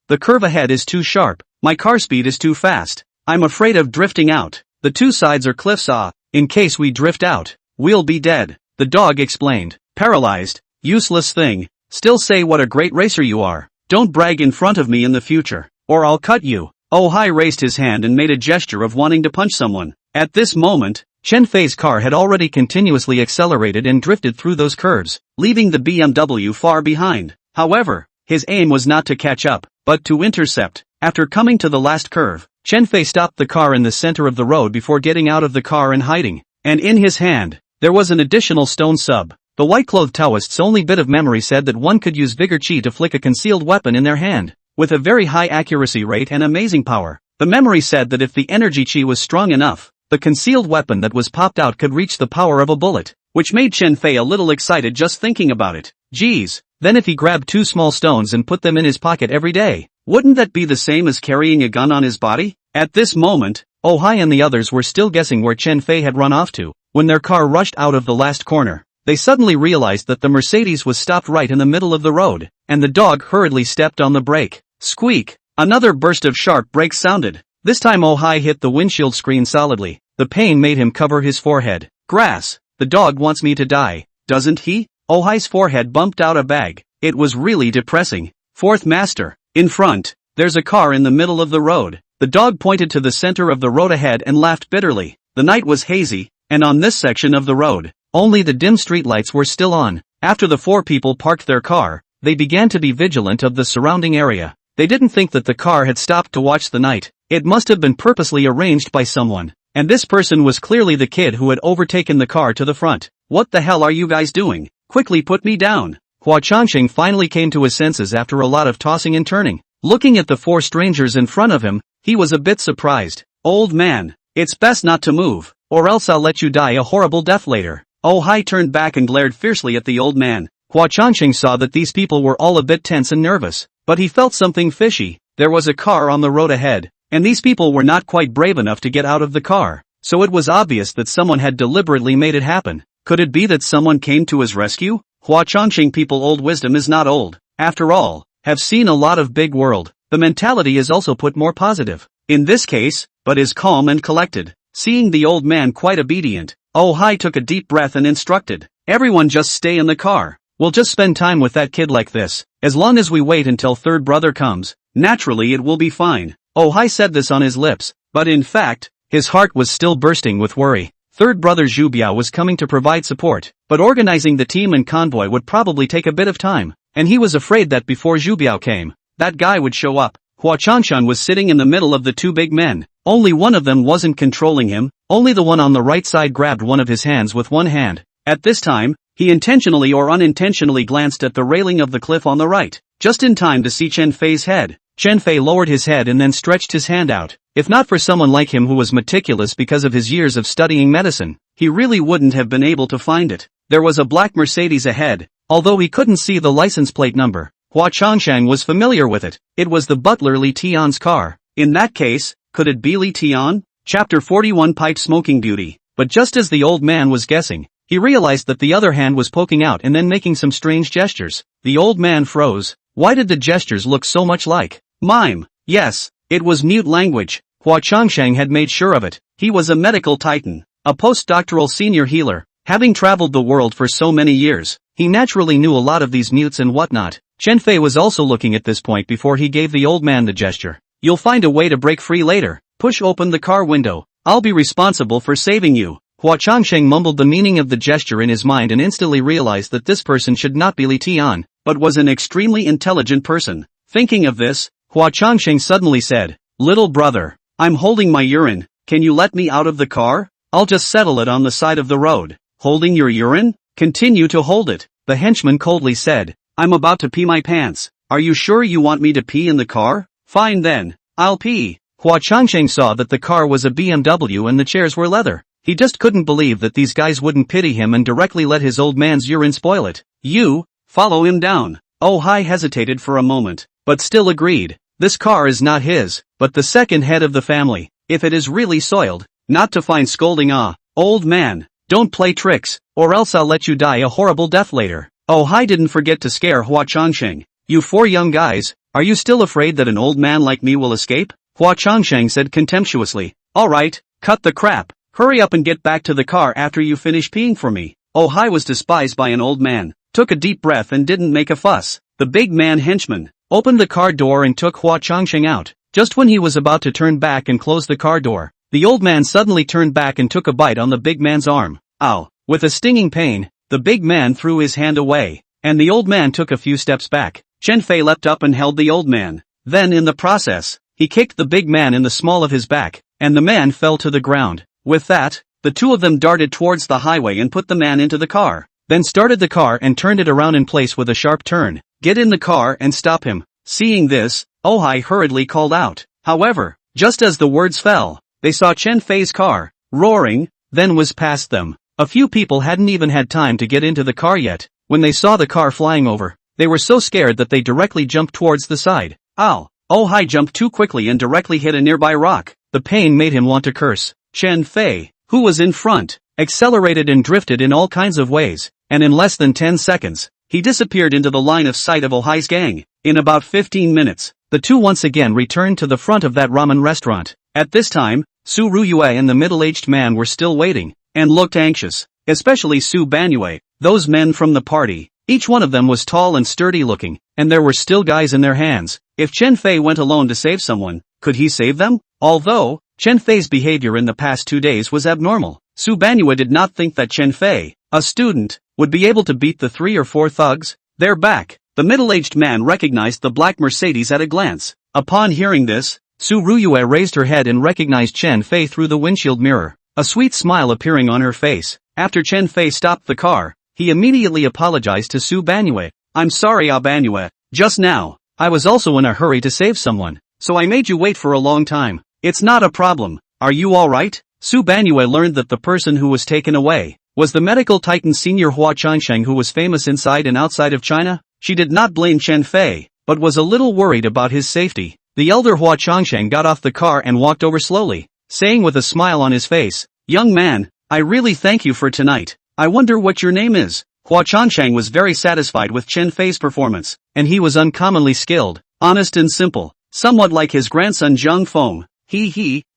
the curve ahead is too sharp. My car speed is too fast. I'm afraid of drifting out. The two sides are cliffs, in case we drift out, we'll be dead, the dog explained. Paralyzed? Useless thing. Still say what a great racer you are. Don't brag in front of me in the future, or I'll cut you. Oh Hai raised his hand and made a gesture of wanting to punch someone. At this moment, Chen Fei's car had already continuously accelerated and drifted through those curves, leaving the BMW far behind. However, his aim was not to catch up, but to intercept. After coming to the last curve, Chen Fei stopped the car in the center of the road before getting out of the car and hiding. And in his hand, there was an additional stone sub. The white-clothed Taoist's only bit of memory said that one could use vigor chi to flick a concealed weapon in their hand, with a very high accuracy rate and amazing power. The memory said that if the energy chi was strong enough, the concealed weapon that was popped out could reach the power of a bullet, which made Chen Fei a little excited just thinking about it. Geez, then if he grabbed 2 small stones and put them in his pocket every day, wouldn't that be the same as carrying a gun on his body? At this moment, Oh Hai and the others were still guessing where Chen Fei had run off to, when their car rushed out of the last corner. They suddenly realized that the Mercedes was stopped right in the middle of the road, and the dog hurriedly stepped on the brake. Squeak! Another burst of sharp brakes sounded. This time Oh Hai hit the windshield screen solidly. The pain made him cover his forehead. Grass! The dog wants me to die, doesn't he? Oh Hai's forehead bumped out a bag. It was really depressing. Fourth master. In front, there's a car in the middle of the road. The dog pointed to the center of the road ahead and laughed bitterly. The night was hazy, and on this section of the road, only the dim streetlights were still on. After the 4 people parked their car, they began to be vigilant of the surrounding area. They didn't think that the car had stopped to watch the night. It must have been purposely arranged by someone. And this person was clearly the kid who had overtaken the car to the front. What the hell are you guys doing? Quickly put me down. Hua Changqing finally came to his senses after a lot of tossing and turning. Looking at the 4 strangers in front of him, he was a bit surprised. Old man, it's best not to move, or else I'll let you die a horrible death later. Oh Hai turned back and glared fiercely at the old man. Hua Changqing saw that these people were all a bit tense and nervous, but he felt something fishy. There was a car on the road ahead, and these people were not quite brave enough to get out of the car, so it was obvious that someone had deliberately made it happen. Could it be that someone came to his rescue? Hua Changqing people old wisdom is not old, after all, have seen a lot of big world. The mentality is also put more positive, in this case, but is calm and collected. Seeing the old man quite obedient, Oh Hai took a deep breath and instructed, everyone just stay in the car. We'll just spend time with that kid like this. As long as we wait until third brother comes, naturally it will be fine. Oh Hai said this on his lips, but in fact, his heart was still bursting with worry. Third brother Zhu Biao was coming to provide support, but organizing the team and convoy would probably take a bit of time, and he was afraid that before Zhu Biao came, that guy would show up. Hua Changshan was sitting in the middle of the 2 big men. Only one of them wasn't controlling him, only the one on the right side grabbed one of his hands with one hand. At this time, he intentionally or unintentionally glanced at the railing of the cliff on the right, just in time to see Chen Fei's head. Chen Fei lowered his head and then stretched his hand out. If not for someone like him who was meticulous because of his years of studying medicine, he really wouldn't have been able to find it. There was a black Mercedes ahead, although he couldn't see the license plate number. Hua Changshang was familiar with it. It was the butler Li Tian's car. In that case, could it be Li Tian? Chapter 41 Pipe Smoking Beauty. But just as the old man was guessing, he realized that the other hand was poking out and then making some strange gestures. The old man froze. Why did the gestures look so much like mime? Yes, it was mute language. Hua Changshang had made sure of it. He was a medical titan, a postdoctoral senior healer. Having traveled the world for so many years, he naturally knew a lot of these mutes and whatnot. Chen Fei was also looking at this point before he gave the old man the gesture. You'll find a way to break free later. push open the car window. I'll be responsible for saving you. Hua Changsheng mumbled the meaning of the gesture in his mind and instantly realized that this person should not be Li Tian, but was an extremely intelligent person. Thinking of this, Hua Changsheng suddenly said, "Little brother, I'm holding my urine, can you let me out of the car? I'll just settle it on the side of the road." "Holding your urine? Continue to hold it," the henchman coldly said. "I'm about to pee my pants. Are you sure you want me to pee in the car? Fine then, I'll pee." Hua Changsheng saw that the car was a BMW and the chairs were leather. He just couldn't believe that these guys wouldn't pity him and directly let his old man's urine spoil it. "You, follow him down." Oh Hai hesitated for a moment, but still agreed. This car is not his, but the second head of the family. If it is really soiled, not to find scolding. Old man, don't play tricks, or else I'll let you die a horrible death later. Oh Hai didn't forget to scare Hua Changsheng. "You four young guys, are you still afraid that an old man like me will escape?" Hua Changsheng said contemptuously. "Alright, cut the crap. Hurry up and get back to the car after you finish peeing for me." Oh Hai was despised by an old man, took a deep breath and didn't make a fuss. The big man henchman opened the car door and took Hua Changsheng out. Just when he was about to turn back and close the car door, the old man suddenly turned back and took a bite on the big man's arm. Ow! With a stinging pain, the big man threw his hand away, and the old man took a few steps back. Chen Fei leapt up and held the old man. Then in the process, he kicked the big man in the small of his back, and the man fell to the ground. With that, the two of them darted towards the highway and put the man into the car, then started the car and turned it around in place with a sharp turn. "Get in the car and stop him." Seeing this, Oh Hai hurriedly called out. However, just as the words fell, they saw Chen Fei's car, roaring, then was past them. A few people hadn't even had time to get into the car yet, when they saw the car flying over. They were so scared that they directly jumped towards the side. Ow! Oh Hai jumped too quickly and directly hit a nearby rock. The pain made him want to curse. Chen Fei, who was in front, accelerated and drifted in all kinds of ways, and in less than 10 seconds, he disappeared into the line of sight of Oh Hai's gang. In about 15 minutes, the two once again returned to the front of that ramen restaurant. At this time, Su Ruyue and the middle-aged man were still waiting, and looked anxious, especially Su Banyue. Those men from the party, each one of them was tall and sturdy looking, and there were still guys in their hands. If Chen Fei went alone to save someone, could he save them? Although, Chen Fei's behavior in the past 2 days was abnormal, Su Banyue did not think that Chen Fei, a student, would be able to beat the 3 or 4 thugs. They're back. The middle-aged man recognized the black Mercedes at a glance. Upon hearing this, Su Ruyue raised her head and recognized Chen Fei through the windshield mirror, a sweet smile appearing on her face. After Chen Fei stopped the car, he immediately apologized to Su Banyue. "I'm sorry, Banyue. Just now, I was also in a hurry to save someone, so I made you wait for a long time." "It's not a problem. Are you alright?" Su Banyue learned that the person who was taken away was the medical titan senior Hua Changsheng, who was famous inside and outside of China. She did not blame Chen Fei, but was a little worried about his safety. The elder Hua Changsheng got off the car and walked over slowly, saying with a smile on his face, "Young man, I really thank you for tonight. I wonder what your name is." Hua Changsheng was very satisfied with Chen Fei's performance, and he was uncommonly skilled, honest and simple, somewhat like his grandson Zhang Feng.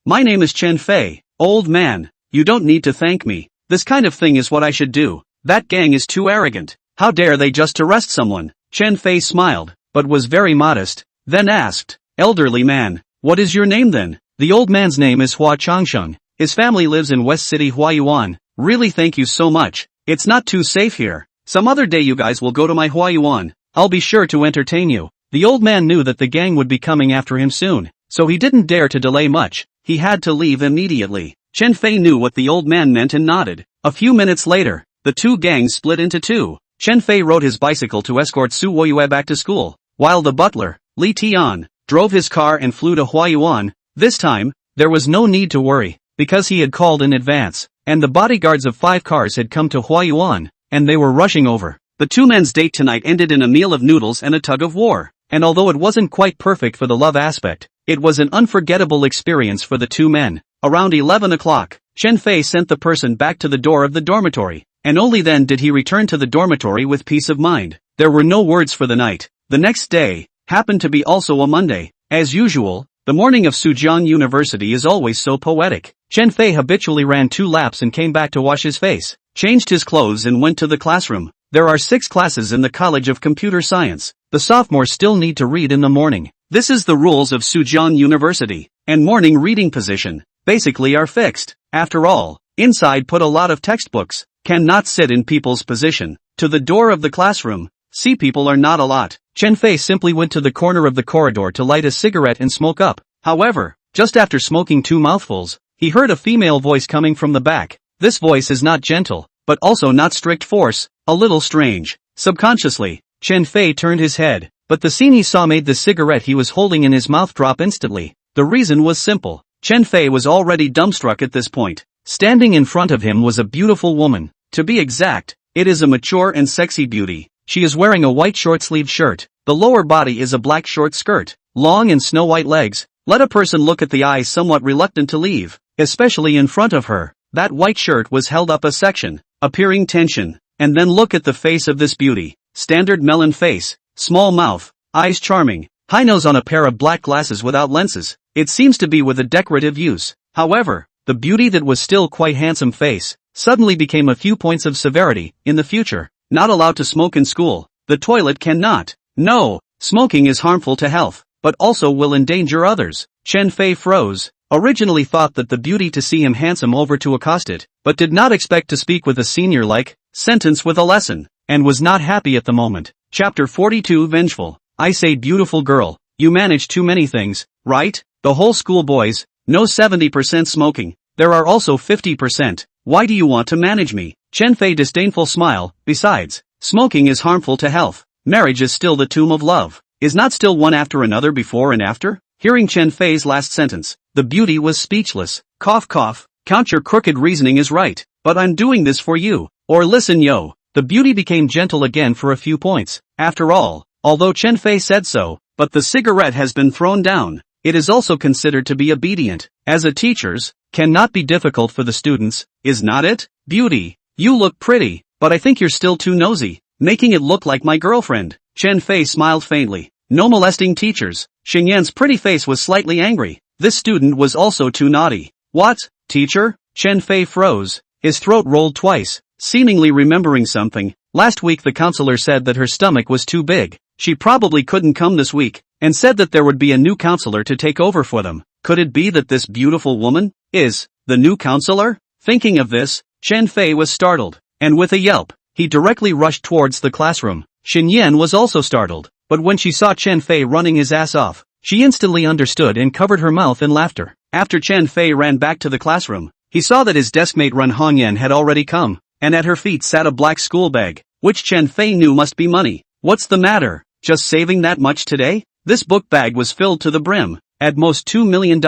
My name is Chen Fei. Old man, you don't need to thank me. This kind of thing is what I should do. That gang is too arrogant. How dare they just arrest someone?" Chen Fei smiled, but was very modest, then asked, "Elderly man, what is your name then?" The old man's name is Hua Changsheng. His family lives in West City, Huayuan. "Really, thank you so much. It's not too safe here. Some other day you guys will go to my Huayuan. I'll be sure to entertain you." The old man knew that the gang would be coming after him soon, so he didn't dare to delay much. He had to leave immediately. Chen Fei knew what the old man meant and nodded. A few minutes later, the two gangs split into two. Chen Fei rode his bicycle to escort Su Woyue back to school, while the butler, Li Tian, drove his car and flew to Huayuan. This time, there was no need to worry, because he had called in advance, and the bodyguards of 5 cars had come to Huayuan, and they were rushing over. The two men's date tonight ended in a meal of noodles and a tug of war, and although it wasn't quite perfect for the love aspect, it was an unforgettable experience for the two men. Around 11 o'clock, Chen Fei sent the person back to the door of the dormitory, and only then did he return to the dormitory with peace of mind. There were no words for the night. The next day happened to be also a Monday. As usual, the morning of Sujian University is always so poetic. Chen Fei habitually ran 2 laps and came back to wash his face, changed his clothes and went to the classroom. There are 6 classes in the College of Computer Science. The sophomores still need to read in the morning. This is the rules of Sujian University. and morning reading position, basically are fixed. After all, inside put a lot of textbooks, cannot sit in people's position. To the door of the classroom, see people are not a lot. Chen Fei simply went to the corner of the corridor to light a cigarette and smoke up. However, just after smoking 2 mouthfuls, he heard a female voice coming from the back. This voice is not gentle, but also not strict force, a little strange. Subconsciously, Chen Fei turned his head, but the scene he saw made the cigarette he was holding in his mouth drop instantly. The reason was simple. Chen Fei was already dumbstruck at this point. Standing in front of him was a beautiful woman. To be exact, it is a mature and sexy beauty. She is wearing a white short-sleeved shirt. The lower body is a black short skirt, long and snow-white legs. Let a person look at the eyes somewhat reluctant to leave, especially in front of her. That white shirt was held up a section, appearing tension. And then look at the face of this beauty. Standard melon face, small mouth, eyes charming, high nose on a pair of black glasses without lenses. It seems to be with a decorative use. However, the beauty that was still quite handsome face suddenly became a few points of severity. In the future, not allowed to smoke in school. The toilet cannot. No, smoking is harmful to health, but also will endanger others. Chen Fei froze. Originally thought that the beauty to see him handsome over to accost it, but did not expect to speak with a senior like sentence with a lesson, and was not happy at the moment. Chapter 42 Vengeful. I say beautiful girl, you manage too many things, right? The whole school boys, no 70% smoking, there are also 50%, why do you want to manage me? Chen Fei disdainful smile, besides, smoking is harmful to health, marriage is still the tomb of love, is not still one after another before and after? Hearing Chen Fei's last sentence, the beauty was speechless. Cough cough, count your crooked reasoning is right, but I'm doing this for you, or listen yo. The beauty became gentle again for a few points. After all, although Chen Fei said so, but the cigarette has been thrown down, it is also considered to be obedient. As a teacher's, cannot be difficult for the students, is not it? Beauty, you look pretty, but I think you're still too nosy, making it look like my girlfriend. Chen Fei smiled faintly. No molesting teachers. Xingyan's pretty face was slightly angry. This student was also too naughty. What, teacher? Chen Fei froze. His throat rolled twice, seemingly remembering something. Last week the counselor said that her stomach was too big. She probably couldn't come this week, and said that there would be a new counselor to take over for them. Could it be that this beautiful woman is the new counselor? Thinking of this, Chen Fei was startled, and with a yelp, he directly rushed towards the classroom. Xingyan was also startled, but when she saw Chen Fei running his ass off, she instantly understood and covered her mouth in laughter. After Chen Fei ran back to the classroom, he saw that his deskmate Ren Hongyan had already come, and at her feet sat a black school bag, which Chen Fei knew must be money. What's the matter? Just saving that much today? This book bag was filled to the brim, at most $2 million.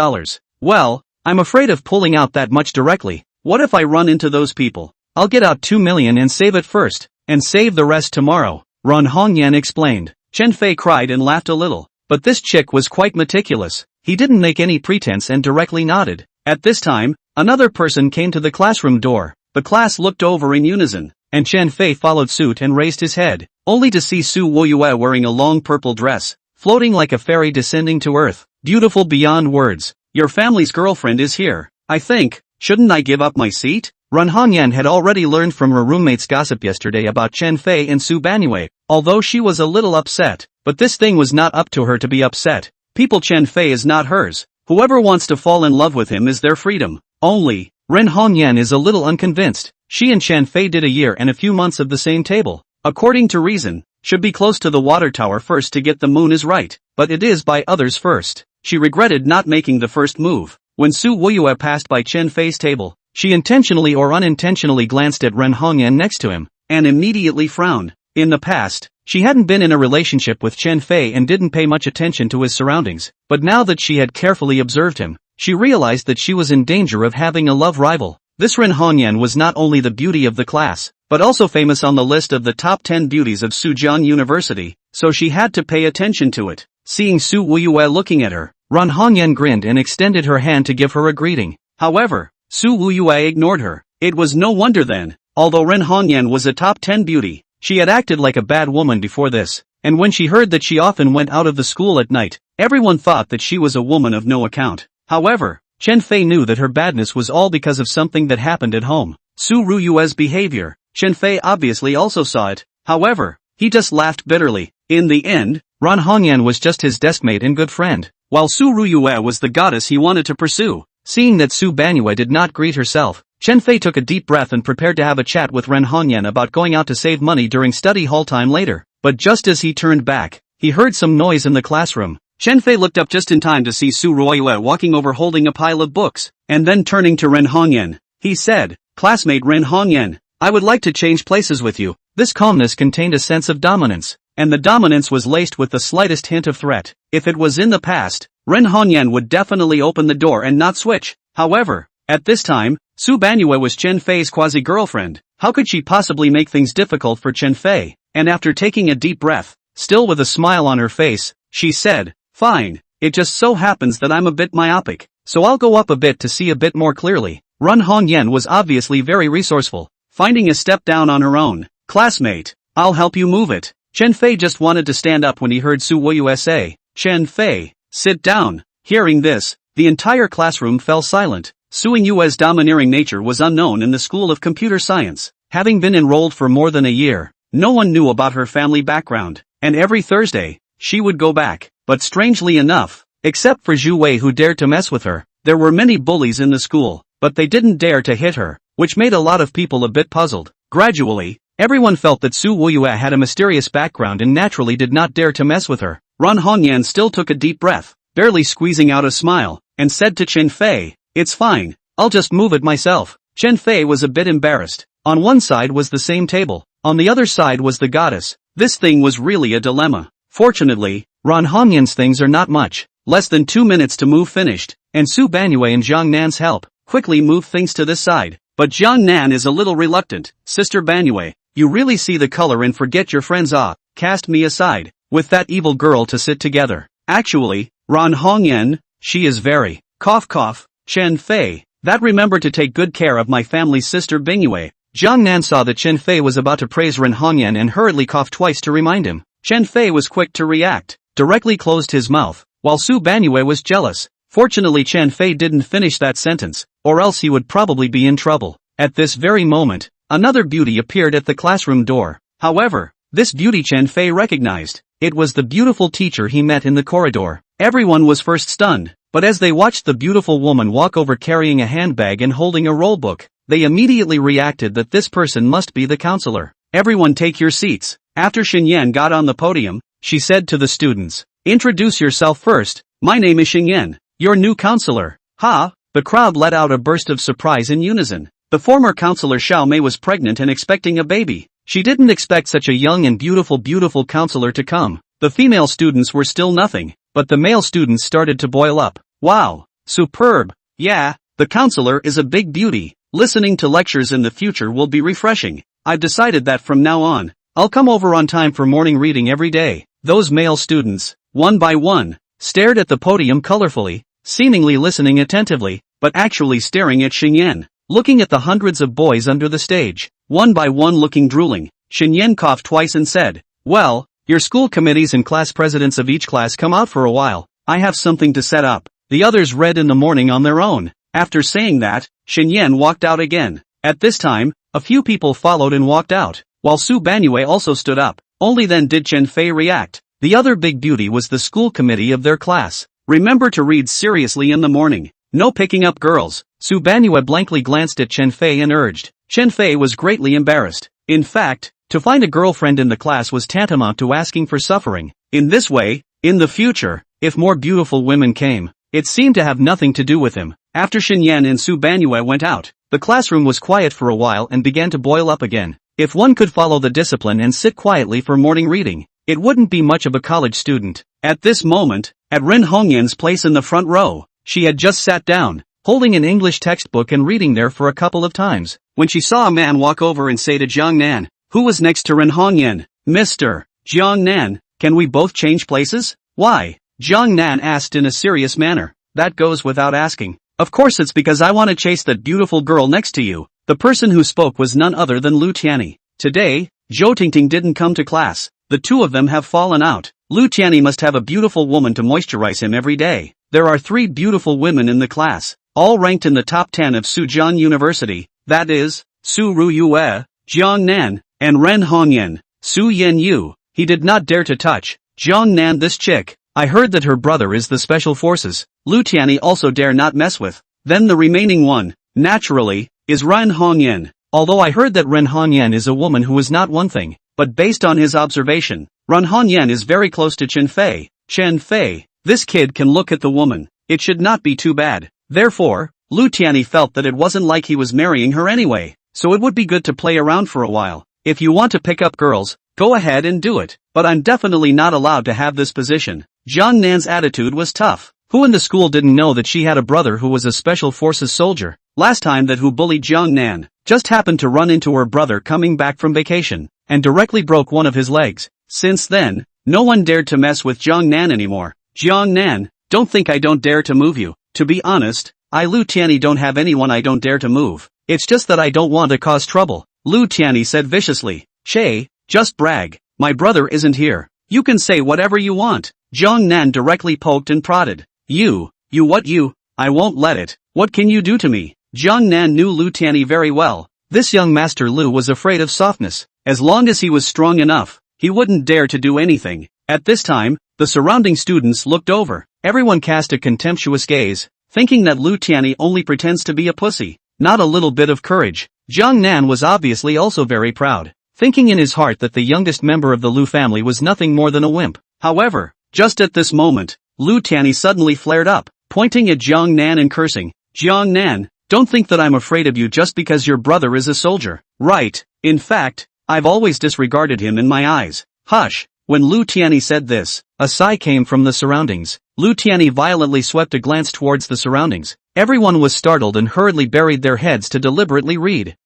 Well, I'm afraid of pulling out that much directly. What if I run into those people? I'll get out 2 million and save it first, and save the rest tomorrow, Ren Hongyan explained. Chen Fei cried and laughed a little, but this chick was quite meticulous. He didn't make any pretense and directly nodded. At this time, another person came to the classroom door. The class looked over in unison, and Chen Fei followed suit and raised his head, only to see Su Woyue wearing a long purple dress, floating like a fairy descending to earth. Beautiful beyond words. Your family's girlfriend is here. I think, shouldn't I give up my seat? Ren Hongyan had already learned from her roommate's gossip yesterday about Chen Fei and Su Banyue, although she was a little upset, but this thing was not up to her to be upset. People Chen Fei is not hers. Whoever wants to fall in love with him is their freedom. Only, Ren Hongyan is a little unconvinced. She and Chen Fei did a year and a few months of the same table. According to reason, should be close to the water tower first to get the moon is right, but it is by others first. She regretted not making the first move. When Su Woyue passed by Chen Fei's table, she intentionally or unintentionally glanced at Ren Hongyan next to him, and immediately frowned. In the past, she hadn't been in a relationship with Chen Fei and didn't pay much attention to his surroundings, but now that she had carefully observed him, she realized that she was in danger of having a love rival. This Ren Hongyan was not only the beauty of the class, but also famous on the list of the top 10 beauties of Suzhou University, so she had to pay attention to it. Seeing Su Woyue looking at her, Ren Hongyan grinned and extended her hand to give her a greeting. However, Su Woyue ignored her. It was no wonder then, although Ren Hongyan was a top 10 beauty, she had acted like a bad woman before this, and when she heard that she often went out of the school at night, everyone thought that she was a woman of no account. However, Chen Fei knew that her badness was all because of something that happened at home. Su Ruyue's behavior, Chen Fei obviously also saw it. However, he just laughed bitterly. In the end, Ren Hongyan was just his deskmate and good friend. while Su Ruyue was the goddess he wanted to pursue. Seeing that Su Banyue did not greet herself, Chen Fei took a deep breath and prepared to have a chat with Ren Hongyan about going out to save money during study hall time later. But just as he turned back, he heard some noise in the classroom. Chen Fei looked up just in time to see Su Ruyue walking over holding a pile of books, and then turning to Ren Hongyan. He said, "Classmate Ren Hongyan, I would like to change places with you." This calmness contained a sense of dominance, and the dominance was laced with the slightest hint of threat. If it was in the past, Ren Hongyan would definitely open the door and not switch. However, at this time, Su Banyue was Chen Fei's quasi-girlfriend. How could she possibly make things difficult for Chen Fei? And after taking a deep breath, still with a smile on her face, she said, "Fine, it just so happens that I'm a bit myopic, so I'll go up a bit to see a bit more clearly." Ren Hongyan was obviously very resourceful, finding a step down on her own. "Classmate, I'll help you move it." Chen Fei just wanted to stand up when he heard Su Ruyue say, "Chen Fei, sit down." Hearing this, the entire classroom fell silent. Su Yue's domineering nature was unknown in the School of Computer Science. Having been enrolled for more than a year, no one knew about her family background, and every Thursday, she would go back. But strangely enough, except for Zhu Wei who dared to mess with her, there were many bullies in the school, but they didn't dare to hit her, which made a lot of people a bit puzzled. Gradually, everyone felt that Su Ruyue had a mysterious background and naturally did not dare to mess with her. Ren Hongyan still took a deep breath, barely squeezing out a smile, and said to Chen Fei, "It's fine, I'll just move it myself." Chen Fei was a bit embarrassed. On one side was the same table, on the other side was the goddess. This thing was really a dilemma. Fortunately, Ren Hongyan's things are not much, less than 2 minutes to move finished, and Su Banyue and Jiang Nan's help quickly moved things to this side. But Jiang Nan is a little reluctant. "Sister Banyue, you really see the color and forget your friends cast me aside, with that evil girl to sit together." Actually, Ren Hongyan, she is very, cough, Chen Fei, that remember to take good care of my family's sister Banyue. Jiang Nan saw that Chen Fei was about to praise Ren Hongyan and hurriedly coughed twice to remind him. Chen Fei was quick to react, directly closed his mouth, while Su Banyue was jealous. Fortunately Chen Fei didn't finish that sentence, or else he would probably be in trouble. At this very moment, another beauty appeared at the classroom door. However, this beauty Chen Fei recognized. It was the beautiful teacher he met in the corridor. Everyone was first stunned, but as they watched the beautiful woman walk over carrying a handbag and holding a roll book, they immediately reacted that this person must be the counselor. "Everyone take your seats." After Xinyan got on the podium, she said to the students, "Introduce yourself first. My name is Xinyan, your new counselor." "Ha!" The crowd let out a burst of surprise in unison. The former counselor Xiao Mei was pregnant and expecting a baby. She didn't expect such a young and beautiful counselor to come. The female students were still nothing, but the male students started to boil up. "Wow! Superb! Yeah, the counselor is a big beauty. Listening to lectures in the future will be refreshing. I've decided that from now on, I'll come over on time for morning reading every day." Those male students, one by one, stared at the podium colorfully, seemingly listening attentively, but actually staring at Xinyan. Looking at the hundreds of boys under the stage, one by one looking drooling, Xinyan coughed twice and said, "Well, your school committees and class presidents of each class come out for a while. I have something to set up. The others read in the morning on their own." After saying that, Xinyan walked out again. At this time, a few people followed and walked out, while Su Banyue also stood up. Only then did Chen Fei react. The other big beauty was the school committee of their class. "Remember to read seriously in the morning. No picking up girls." Su Banyue blankly glanced at Chen Fei and urged. Chen Fei was greatly embarrassed. In fact, to find a girlfriend in the class was tantamount to asking for suffering. In this way, in the future, if more beautiful women came, it seemed to have nothing to do with him. After Xinyan and Su Banyue went out, the classroom was quiet for a while and began to boil up again. If one could follow the discipline and sit quietly for morning reading, it wouldn't be much of a college student. At this moment, at Ren Hongyan's place in the front row, she had just sat down, holding an English textbook and reading there for a couple of times, when she saw a man walk over and say to Jiang Nan, who was next to Ren Hongyan, "Mr. Jiang Nan, can we both change places?" "Why?" Jiang Nan asked in a serious manner. "That goes without asking. Of course it's because I want to chase that beautiful girl next to you." The person who spoke was none other than Lu Tianyi. Today, Zhou Tingting didn't come to class. The two of them have fallen out. Lu Tianyi must have a beautiful woman to moisturize him every day. There are 3 beautiful women in the class, all ranked in the top 10 of Sujian University, that is, Su Ruyue, Jiang Nan, and Ren Hongyan. Su Yenyu, he did not dare to touch. Jiang Nan, this chick, I heard that her brother is the special forces. Lu Tianyi also dare not mess with. Then the remaining one, naturally, is Ren Hongyan. Although I heard that Ren Hongyan is a woman who is not one thing, but based on his observation, Ren Hongyan is very close to Chen Fei. Chen Fei, this kid can look at the woman. It should not be too bad. Therefore, Lu Tianyi felt that it wasn't like he was marrying her anyway, so it would be good to play around for a while. If you want to pick up girls, go ahead and do it, but I'm definitely not allowed to have this position. Jiang Nan's attitude was tough. Who in the school didn't know that she had a brother who was a special forces soldier? Last time that who bullied Jiang Nan just happened to run into her brother coming back from vacation, and directly broke one of his legs. Since then, no one dared to mess with Jiang Nan anymore. Jiang Nan, don't think I don't dare to move you. To be honest, I Lu Tianyi don't have anyone I don't dare to move. It's just that I don't want to cause trouble, Lu Tianyi said viciously. Che, just brag. My brother isn't here. You can say whatever you want. Jiang Nan directly poked and prodded. You what you? I won't let it. What can you do to me? Jiang Nan knew Lu Tianyi very well. This young Master Lu was afraid of softness. As long as he was strong enough, he wouldn't dare to do anything. At this time, the surrounding students looked over. Everyone cast a contemptuous gaze, thinking that Lu Tianyi only pretends to be a pussy. Not a little bit of courage. Jiang Nan was obviously also very proud, thinking in his heart that the youngest member of the Lu family was nothing more than a wimp. However, just at this moment, Lu Tianyi suddenly flared up, pointing at Jiang Nan and cursing. Jiang Nan, don't think that I'm afraid of you just because your brother is a soldier. Right, in fact, I've always disregarded him in my eyes. Hush. When Lu Tianyi said this, a sigh came from the surroundings. Lu Tianyi violently swept a glance towards the surroundings. Everyone was startled and hurriedly buried their heads to deliberately read.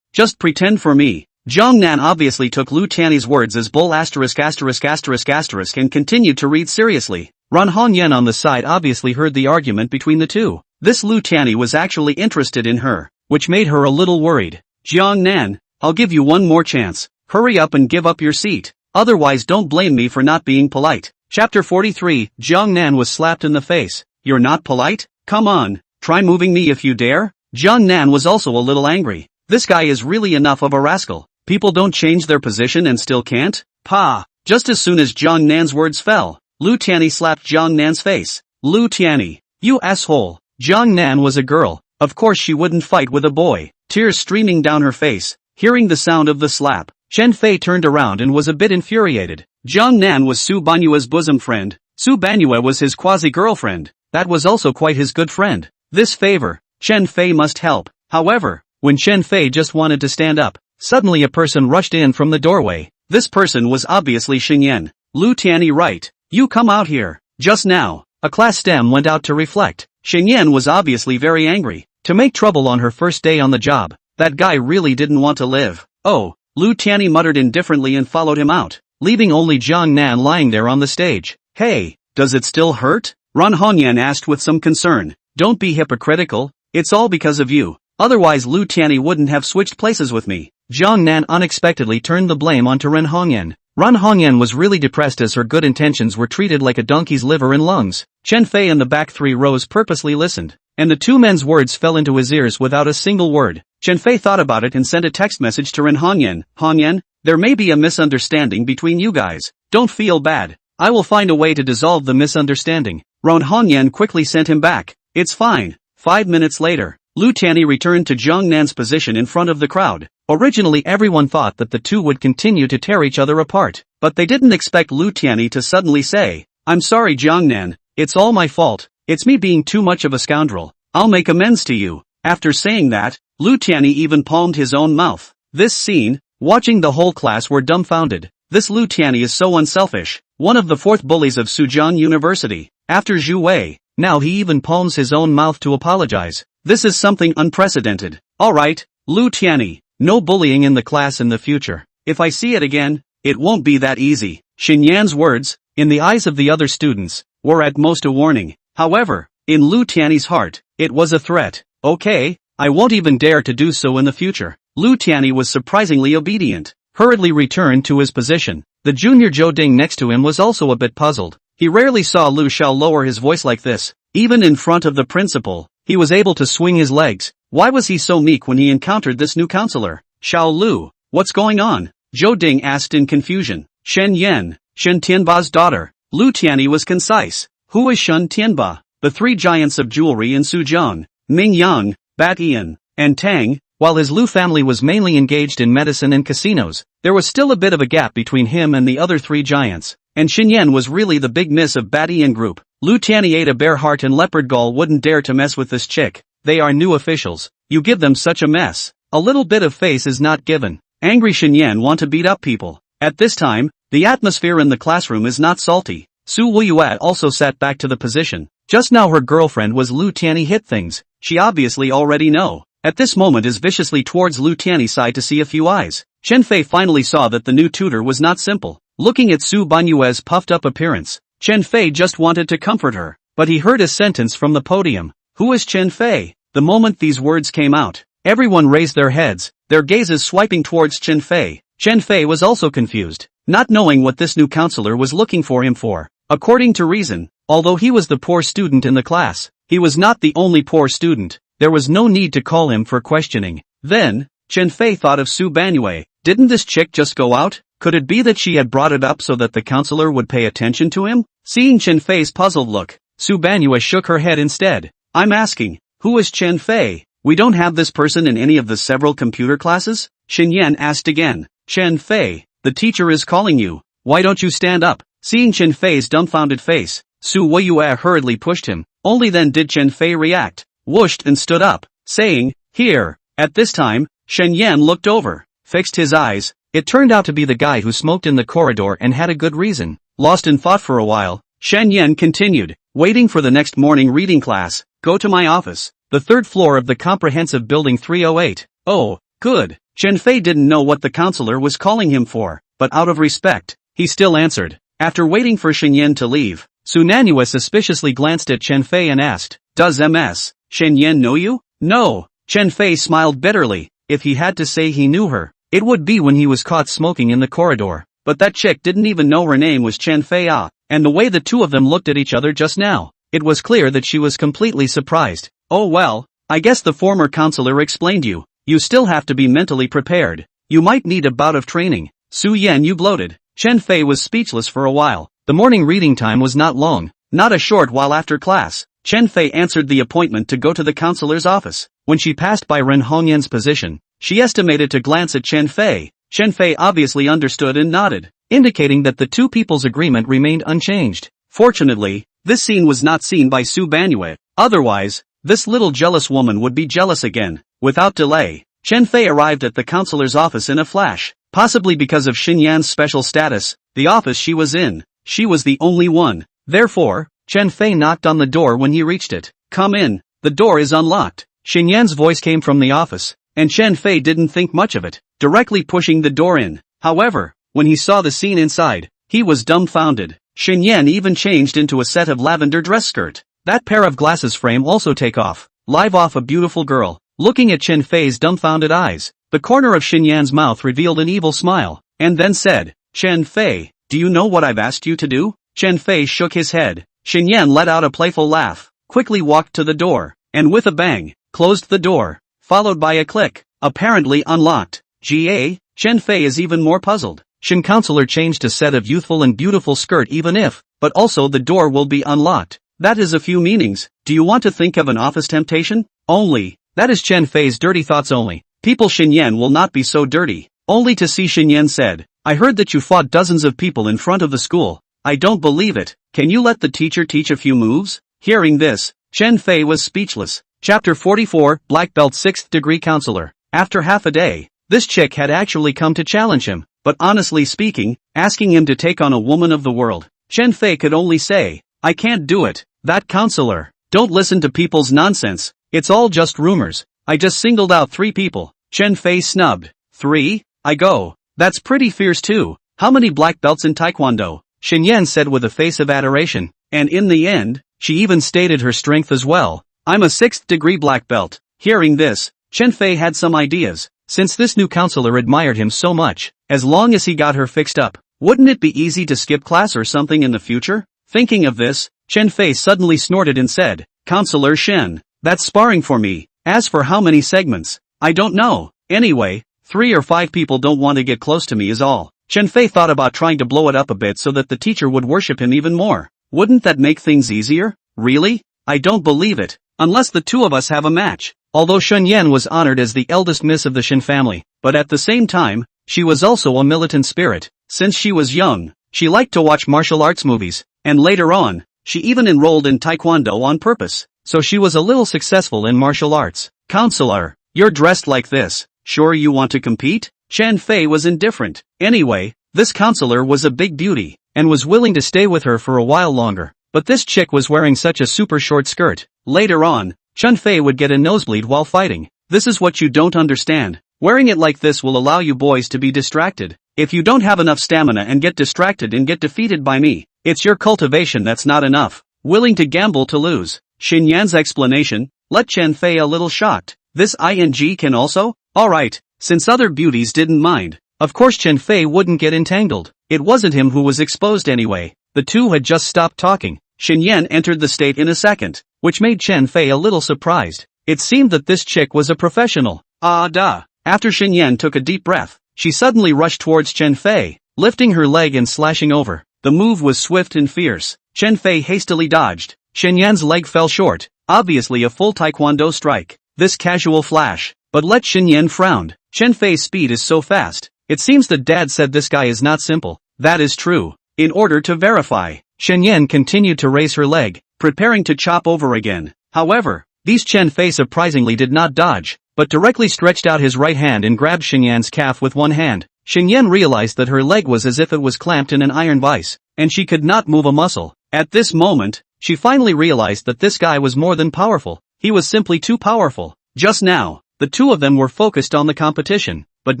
Just pretend for me. Jiang Nan obviously took Lu Tianyi's words as bull ***** and continued to read seriously. Ren Hongyan on the side obviously heard the argument between the two. This Lu Tianyi was actually interested in her, which made her a little worried. Jiang Nan, I'll give you one more chance. Hurry up and give up your seat. Otherwise don't blame me for not being polite. Chapter 43, Jiang Nan was slapped in the face. You're not polite? Come on, try moving me if you dare. Jiang Nan was also a little angry. This guy is really enough of a rascal. People don't change their position and still can't? Pa! Just as soon as Jiang Nan's words fell, Lu Tianyi slapped Jiang Nan's face. Lu Tianyi, you asshole. Jiang Nan was a girl. Of course she wouldn't fight with a boy. Tears streaming down her face. Hearing the sound of the slap, Chen Fei turned around and was a bit infuriated. Jiang Nan was Su Banyue's bosom friend. Su Banyue was his quasi-girlfriend. That was also quite his good friend. This favor, Chen Fei must help. However, when Chen Fei just wanted to stand up, suddenly a person rushed in from the doorway. This person was obviously Xingyan. Lu Tianyi, right. You come out here. Just now, a class stem went out to reflect. Xingyan was obviously very angry. To make trouble on her first day on the job. That guy really didn't want to live. Oh, Lu Tianyi muttered indifferently and followed him out, leaving only Jiang Nan lying there on the stage. Hey, does it still hurt? Ren Hongyan asked with some concern. Don't be hypocritical. It's all because of you. Otherwise Lu Tianyi wouldn't have switched places with me. Jiang Nan unexpectedly turned the blame onto Ren Hongyan. Ren Hongyan was really depressed as her good intentions were treated like a donkey's liver and lungs. Chen Fei in the back 3 rows purposely listened, and the two men's words fell into his ears without a single word. Chen Fei thought about it and sent a text message to Ren Hongyan. Hongyan, there may be a misunderstanding between you guys. Don't feel bad. I will find a way to dissolve the misunderstanding. Ren Hongyan quickly sent him back. It's fine. 5 minutes later, Lu Tianyi returned to Jiang Nan's position in front of the crowd. Originally everyone thought that the two would continue to tear each other apart, but they didn't expect Lu Tianyi to suddenly say, I'm sorry Jiang Nan, it's all my fault, it's me being too much of a scoundrel, I'll make amends to you. After saying that, Lu Tianyi even palmed his own mouth. This scene, watching the whole class were dumbfounded. This Lu Tianyi is so unselfish, one of the 4th bullies of Suzhou University. After Zhu Wei, now he even palms his own mouth to apologize. This is something unprecedented. Alright, Lu Tianyi. No bullying in the class in the future. If I see it again, it won't be that easy. Xingyan's words, in the eyes of the other students, were at most a warning. However, in Lu Tianyi's heart, it was a threat. Okay, I won't even dare to do so in the future. Lu Tianyi was surprisingly obedient, hurriedly returned to his position. The junior Zhou Ding next to him was also a bit puzzled. He rarely saw Lu Xiao lower his voice like this. Even in front of the principal, he was able to swing his legs. Why was he so meek when he encountered this new counselor? Xiao Lu, what's going on? Zhou Ding asked in confusion. Shen Yan, Shen Tianba's daughter. Lu Tianyi was concise. Who is Shun Tianba? The three giants of jewelry in Suzhou, Ming Yang, Bat Ian, and Tang. While his Lu family was mainly engaged in medicine and casinos, there was still a bit of a gap between him and the other three giants, and Xinyan was really the big miss of Bat Ian group. Lu Tianyi ate a bear heart and leopard gall wouldn't dare to mess with this chick. They are new officials. You give them such a mess. A little bit of face is not given. Angry Xinyan want to beat up people. At this time, the atmosphere in the classroom is not salty. Su Wuyuat also sat back to the position. Just now her girlfriend was Lu Tianyi hit things. She obviously already know. At this moment is viciously towards Lu Tianyi's side to see a few eyes. Chen Fei finally saw that the new tutor was not simple. Looking at Su Banyue's puffed up appearance, Chen Fei just wanted to comfort her. But he heard a sentence from the podium. Who is Chen Fei? The moment these words came out, everyone raised their heads, their gazes swiping towards Chen Fei. Chen Fei was also confused, not knowing what this new counselor was looking for him for. According to reason, although he was the poor student in the class, he was not the only poor student. There was no need to call him for questioning. Then, Chen Fei thought of Su Banyue. Didn't this chick just go out? Could it be that she had brought it up so that the counselor would pay attention to him? Seeing Chen Fei's puzzled look, Su Banyue shook her head instead. I'm asking, who is Chen Fei? We don't have this person in any of the several computer classes? Xinyan asked again. Chen Fei, the teacher is calling you. Why don't you stand up? Seeing Chen Fei's dumbfounded face, Su Weiyue hurriedly pushed him. Only then did Chen Fei react, whooshed and stood up, saying, here. At this time, Shen Yan looked over, fixed his eyes. It turned out to be the guy who smoked in the corridor and had a good reason. Lost in thought for a while, Shen Yan continued, waiting for the next morning reading class. Go to my office, the third floor of the comprehensive building 308. Oh, good. Chen Fei didn't know what the counselor was calling him for, but out of respect, he still answered. After waiting for Shen Yan to leave, Su Nanyue suspiciously glanced at Chen Fei and asked, does Ms. Shen Yan know you? No. Chen Fei smiled bitterly. If he had to say he knew her, it would be when he was caught smoking in the corridor. But that chick didn't even know her name was Chen Fei and the way the two of them looked at each other just now, it was clear that she was completely surprised. Oh well, I guess the former counselor explained you. You still have to be mentally prepared. You might need a bout of training. Su Yan, you bloated. Chen Fei was speechless for a while. The morning reading time was not long, not a short while after class. Chen Fei answered the appointment to go to the counselor's office. When she passed by Ren Hongyan's position, she estimated to glance at Chen Fei. Chen Fei obviously understood and nodded, indicating that the two people's agreement remained unchanged. Fortunately, this scene was not seen by Su Banyue. Otherwise, this little jealous woman would be jealous again. Without delay, Chen Fei arrived at the counselor's office in a flash. Possibly because of Xinyan's special status, the office she was in, she was the only one. Therefore, Chen Fei knocked on the door when he reached it. Come in, the door is unlocked. Xinyan's voice came from the office, and Chen Fei didn't think much of it, directly pushing the door in. However, when he saw the scene inside, he was dumbfounded. Xinyan even changed into a set of lavender dress skirt. That pair of glasses frame also take off, live off a beautiful girl. Looking at Chen Fei's dumbfounded eyes, the corner of Xinyan's mouth revealed an evil smile, and then said, Chen Fei, do you know what I've asked you to do? Chen Fei shook his head. Xinyan let out a playful laugh, quickly walked to the door, and with a bang, closed the door, followed by a click, apparently unlocked. Chen Fei is even more puzzled. Shin counselor changed a set of youthful and beautiful skirt even if, but also the door will be unlocked. That is a few meanings. Do you want to think of an office temptation? Only. That is Chen Fei's dirty thoughts only. People Xinyan will not be so dirty. Only to see Xinyan said, I heard that you fought dozens of people in front of the school. I don't believe it. Can you let the teacher teach a few moves? Hearing this, Chen Fei was speechless. Chapter 44, Black Belt 6th Degree Counselor. After half a day, this chick had actually come to challenge him, but honestly speaking, asking him to take on a woman of the world, Chen Fei could only say, I can't do it. That counselor, don't listen to people's nonsense. It's all just rumors. I just singled out 3 people. Chen Fei snubbed. 3? I go. That's pretty fierce too. How many black belts in Taekwondo? Xinyan said with a face of adoration, and in the end, she even stated her strength as well. I'm a 6th degree black belt. Hearing this, Chen Fei had some ideas. Since this new counselor admired him so much, as long as he got her fixed up, wouldn't it be easy to skip class or something in the future? Thinking of this, Chen Fei suddenly snorted and said, Counselor Shen, that's sparring for me. As for how many segments, I don't know. Anyway, 3 or 5 people don't want to get close to me is all. Chen Fei thought about trying to blow it up a bit so that the teacher would worship him even more. Wouldn't that make things easier? Really? I don't believe it. Unless the two of us have a match. Although Shun Yan was honored as the eldest miss of the Shin family, but at the same time, she was also a militant spirit. Since she was young, she liked to watch martial arts movies, and later on, she even enrolled in taekwondo on purpose, so she was a little successful in martial arts. Counselor, you're dressed like this. Sure you want to compete? Chen Fei was indifferent. Anyway, this counselor was a big beauty, and was willing to stay with her for a while longer. But this chick was wearing such a super short skirt. Later on, Chen Fei would get a nosebleed while fighting. This is what you don't understand. Wearing it like this will allow you boys to be distracted. If you don't have enough stamina and get distracted and get defeated by me, it's your cultivation that's not enough. Willing to gamble to lose. Xin Yan's explanation left Chen Fei a little shocked. This ing can also? Alright, since other beauties didn't mind. Of course Chen Fei wouldn't get entangled. It wasn't him who was exposed anyway. The two had just stopped talking. Xin Yan entered the state in a second, which made Chen Fei a little surprised. It seemed that this chick was a professional. Duh. After Xin Yan took a deep breath, she suddenly rushed towards Chen Fei, lifting her leg and slashing over. The move was swift and fierce. Chen Fei hastily dodged. Xin Yan's leg fell short, obviously a full taekwondo strike. This casual flash, but let Xin Yan frowned. Chen Fei's speed is so fast. It seems that Dad said this guy is not simple. That is true. In order to verify, Xin Yan continued to raise her leg, preparing to chop over again. However, these Chen Fei surprisingly did not dodge, but directly stretched out his right hand and grabbed Xin Yan's calf with one hand. Xin Yan realized that her leg was as if it was clamped in an iron vise, and she could not move a muscle. At this moment, she finally realized that this guy was more than powerful. He was simply too powerful. Just now, the two of them were focused on the competition, but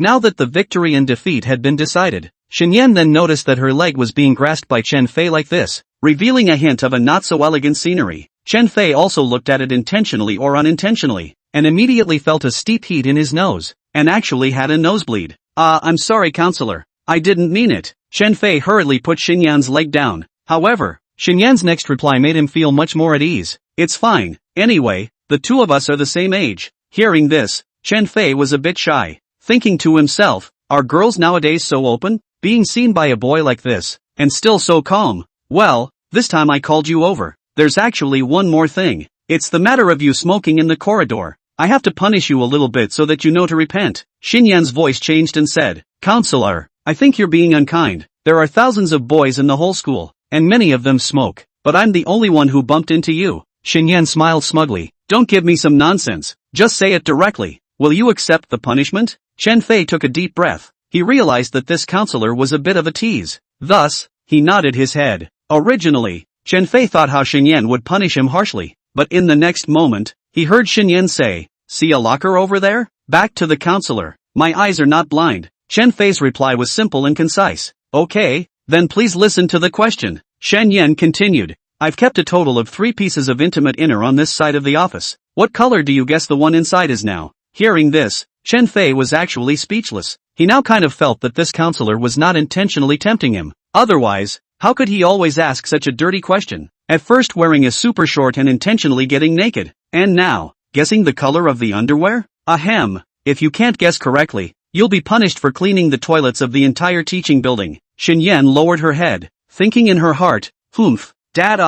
now that the victory and defeat had been decided, Xin Yan then noticed that her leg was being grasped by Chen Fei like this, revealing a hint of a not-so-elegant scenery. Chen Fei also looked at it intentionally or unintentionally, and immediately felt a steep heat in his nose, and actually had a nosebleed. I'm sorry counselor, I didn't mean it. Chen Fei hurriedly put Xin Yan's leg down. However, Xin Yan's next reply made him feel much more at ease. It's fine. Anyway, the two of us are the same age. Hearing this, Chen Fei was a bit shy, thinking to himself, are girls nowadays so open? Being seen by a boy like this, and still so calm. Well, this time I called you over. There's actually one more thing. It's the matter of you smoking in the corridor. I have to punish you a little bit so that you know to repent. Xin Yan's voice changed and said, Counselor, I think you're being unkind. There are thousands of boys in the whole school, and many of them smoke, but I'm the only one who bumped into you. Xin Yan smiled smugly. Don't give me some nonsense. Just say it directly. Will you accept the punishment? Chen Fei took a deep breath. He realized that this counselor was a bit of a tease. Thus, he nodded his head. Originally, Chen Fei thought how Xin Yan would punish him harshly, but in the next moment, he heard Xin Yan say, see a locker over there? Back to the counselor. My eyes are not blind. Chen Fei's reply was simple and concise. Okay, then please listen to the question. Shen Yan continued. I've kept a total of 3 pieces of intimate inner on this side of the office. What color do you guess the one inside is now? Hearing this, Chen Fei was actually speechless. He now kind of felt that this counselor was not intentionally tempting him. Otherwise, how could he always ask such a dirty question? At first wearing a super short and intentionally getting naked. And now, guessing the color of the underwear? Ahem. If you can't guess correctly, you'll be punished for cleaning the toilets of the entire teaching building. Xin Yan lowered her head, thinking in her heart, Humph. Dad,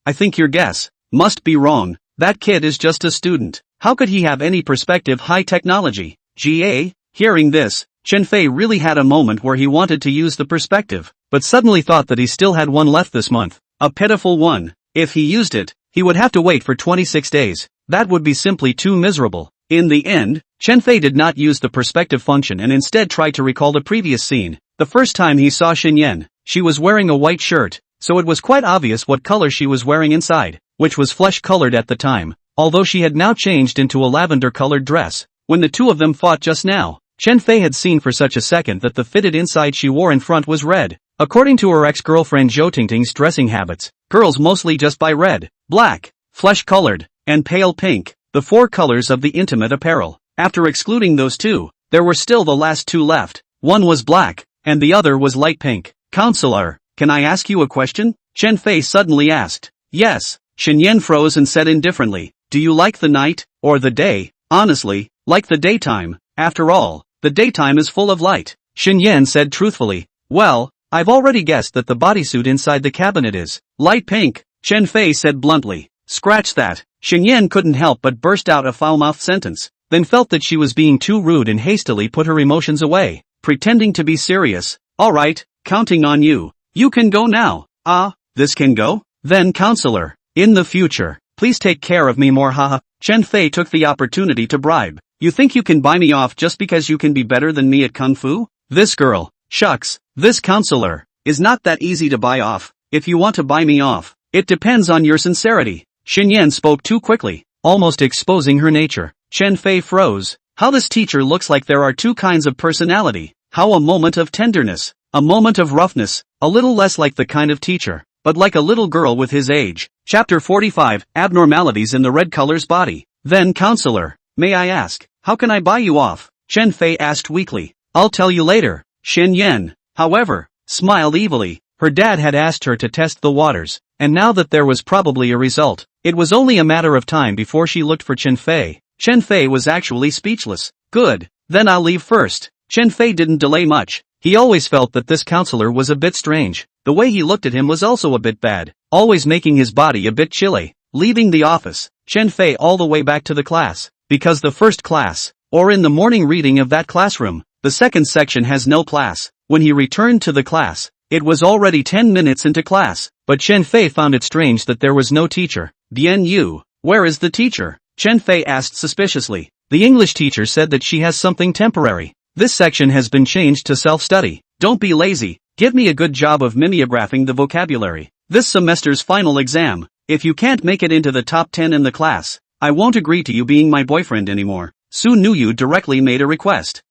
I think your guess must be wrong. That kid is just a student. How could he have any perspective high technology? Hearing this, Chen Fei really had a moment where he wanted to use the perspective, but suddenly thought that he still had one left this month. A pitiful one. If he used it, he would have to wait for 26 days. That would be simply too miserable. In the end, Chen Fei did not use the perspective function and instead tried to recall the previous scene. The first time he saw Xin Yan, she was wearing a white shirt, so it was quite obvious what color she was wearing inside, which was flesh-colored at the time, although she had now changed into a lavender-colored dress. When the two of them fought just now, Chen Fei had seen for such a second that the fitted inside she wore in front was red. According to her ex-girlfriend Zhou Tingting's dressing habits, girls mostly just buy red, black, flesh-colored, and pale pink, the 4 colors of the intimate apparel. After excluding those 2, there were still the last 2 left. One was black, and the other was light pink. Counselor, can I ask you a question? Chen Fei suddenly asked. Yes. Xin Yan froze and said indifferently, do you like the night, or the day? Honestly, like the daytime. After all, the daytime is full of light. Xin Yan said truthfully. Well, I've already guessed that the bodysuit inside the cabinet is light pink, Chen Fei said bluntly. Scratch that. Xin Yan couldn't help but burst out a foul-mouthed sentence, then felt that she was being too rude and hastily put her emotions away, pretending to be serious. Alright, counting on you. You can go now. This can go? Then counselor, in the future, please take care of me more haha. Chen Fei took the opportunity to bribe. You think you can buy me off just because you can be better than me at Kung Fu? This girl, shucks, this counselor, is not that easy to buy off. If you want to buy me off, it depends on your sincerity. Xin Yan spoke too quickly, almost exposing her nature. Chen Fei froze. How this teacher looks like there are two kinds of personality. How a moment of tenderness, a moment of roughness, a little less like the kind of teacher, but like a little girl with his age. Chapter 45, Abnormalities in the Red Color's Body. Then counselor, may I ask, how can I buy you off? Chen Fei asked weakly. I'll tell you later. Xin Yan, however, smiled evilly. Her dad had asked her to test the waters, and now that there was probably a result, it was only a matter of time before she looked for Chen Fei. Chen Fei was actually speechless. Good, then I'll leave first. Chen Fei didn't delay much. He always felt that this counselor was a bit strange. The way he looked at him was also a bit bad, always making his body a bit chilly. Leaving the office, Chen Fei all the way back to the class, because the first class, or in the morning reading of that classroom, the second section has no class. When he returned to the class, it was already 10 minutes into class, but Chen Fei found it strange that there was no teacher. Bian Yu, where is the teacher? Chen Fei asked suspiciously. The English teacher said that she has something temporary. This section has been changed to self-study. Don't be lazy. Give me a good job of mimeographing the vocabulary. This semester's final exam. If you can't make it into the top 10 in the class, I won't agree to you being my boyfriend anymore. Su Nuyu directly made a request.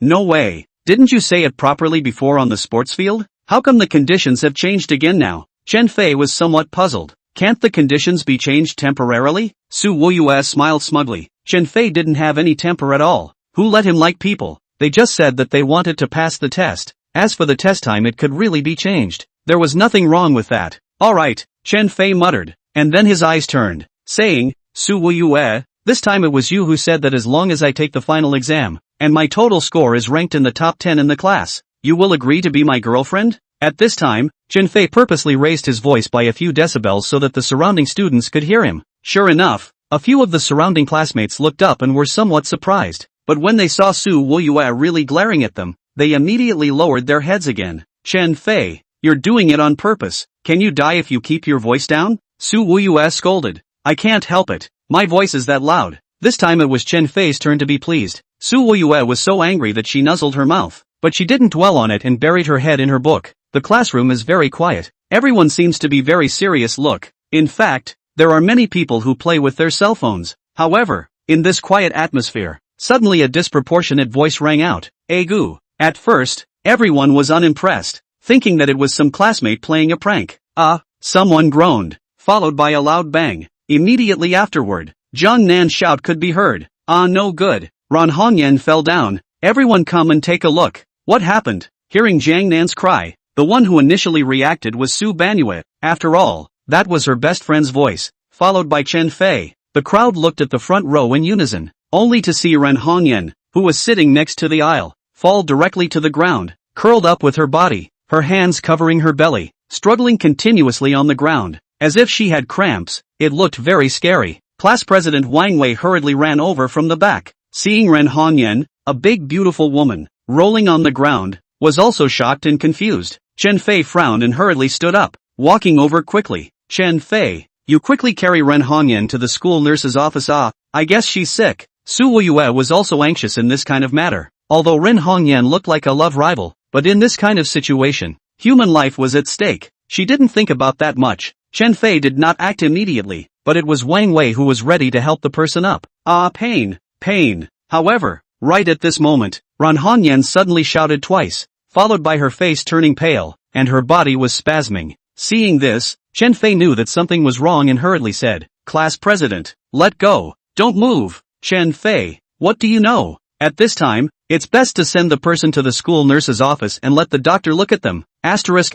No way. Didn't you say it properly before on the sports field? How come the conditions have changed again now? Chen Fei was somewhat puzzled. Can't the conditions be changed temporarily? Su Wuyu smiled smugly. Chen Fei didn't have any temper at all. Who let him like people? They just said that they wanted to pass the test. As for the test time, it could really be changed. There was nothing wrong with that. Alright, Chen Fei muttered, and then his eyes turned, saying, Su Wuyu, this time it was you who said that as long as I take the final exam, and my total score is ranked in the top 10 in the class, you will agree to be my girlfriend? At this time, Chen Fei purposely raised his voice by a few decibels so that the surrounding students could hear him. Sure enough, a few of the surrounding classmates looked up and were somewhat surprised, but when they saw Su Wuyu really glaring at them, they immediately lowered their heads again. Chen Fei, you're doing it on purpose. Can you die if you keep your voice down? Su Wuyu scolded. I can't help it. My voice is that loud. This time it was Chen Fei's turn to be pleased. Su Wuyu was so angry that she nuzzled her mouth, but she didn't dwell on it and buried her head in her book. The classroom is very quiet. Everyone seems to be very serious. Look. In fact, there are many people who play with their cell phones. However, in this quiet atmosphere, suddenly a disproportionate voice rang out. Egu. At first, everyone was unimpressed, thinking that it was some classmate playing a prank. Someone groaned, followed by a loud bang. Immediately afterward, Zhang Nan's shout could be heard. No good. Ran Hongyan fell down. Everyone come and take a look. What happened? Hearing Zhang Nan's cry, the one who initially reacted was Su Banyue. After all, that was her best friend's voice, followed by Chen Fei. The crowd looked at the front row in unison, only to see Ran Hongyan, who was sitting next to the aisle, fall directly to the ground, curled up with her body, her hands covering her belly, struggling continuously on the ground, as if she had cramps. It looked very scary. Class President Wang Wei hurriedly ran over from the back. Seeing Ran Hongyan, a big beautiful woman, rolling on the ground, was also shocked and confused. Chen Fei frowned and hurriedly stood up, walking over quickly. Chen Fei, you quickly carry Ran Hongyan to the school nurse's office. I guess she's sick. Su Wuyu was also anxious in this kind of matter. Although Ran Hongyan looked like a love rival, but in this kind of situation, human life was at stake. She didn't think about that much. Chen Fei did not act immediately, but it was Wang Wei who was ready to help the person up. Pain. However, right at this moment, Ran Hongyan suddenly shouted twice, followed by her face turning pale, and her body was spasming. Seeing this, Chen Fei knew that something was wrong and hurriedly said, Class President, let go, don't move. Chen Fei, what do you know? At this time, it's best to send the person to the school nurse's office and let the doctor look at them. Asterisk.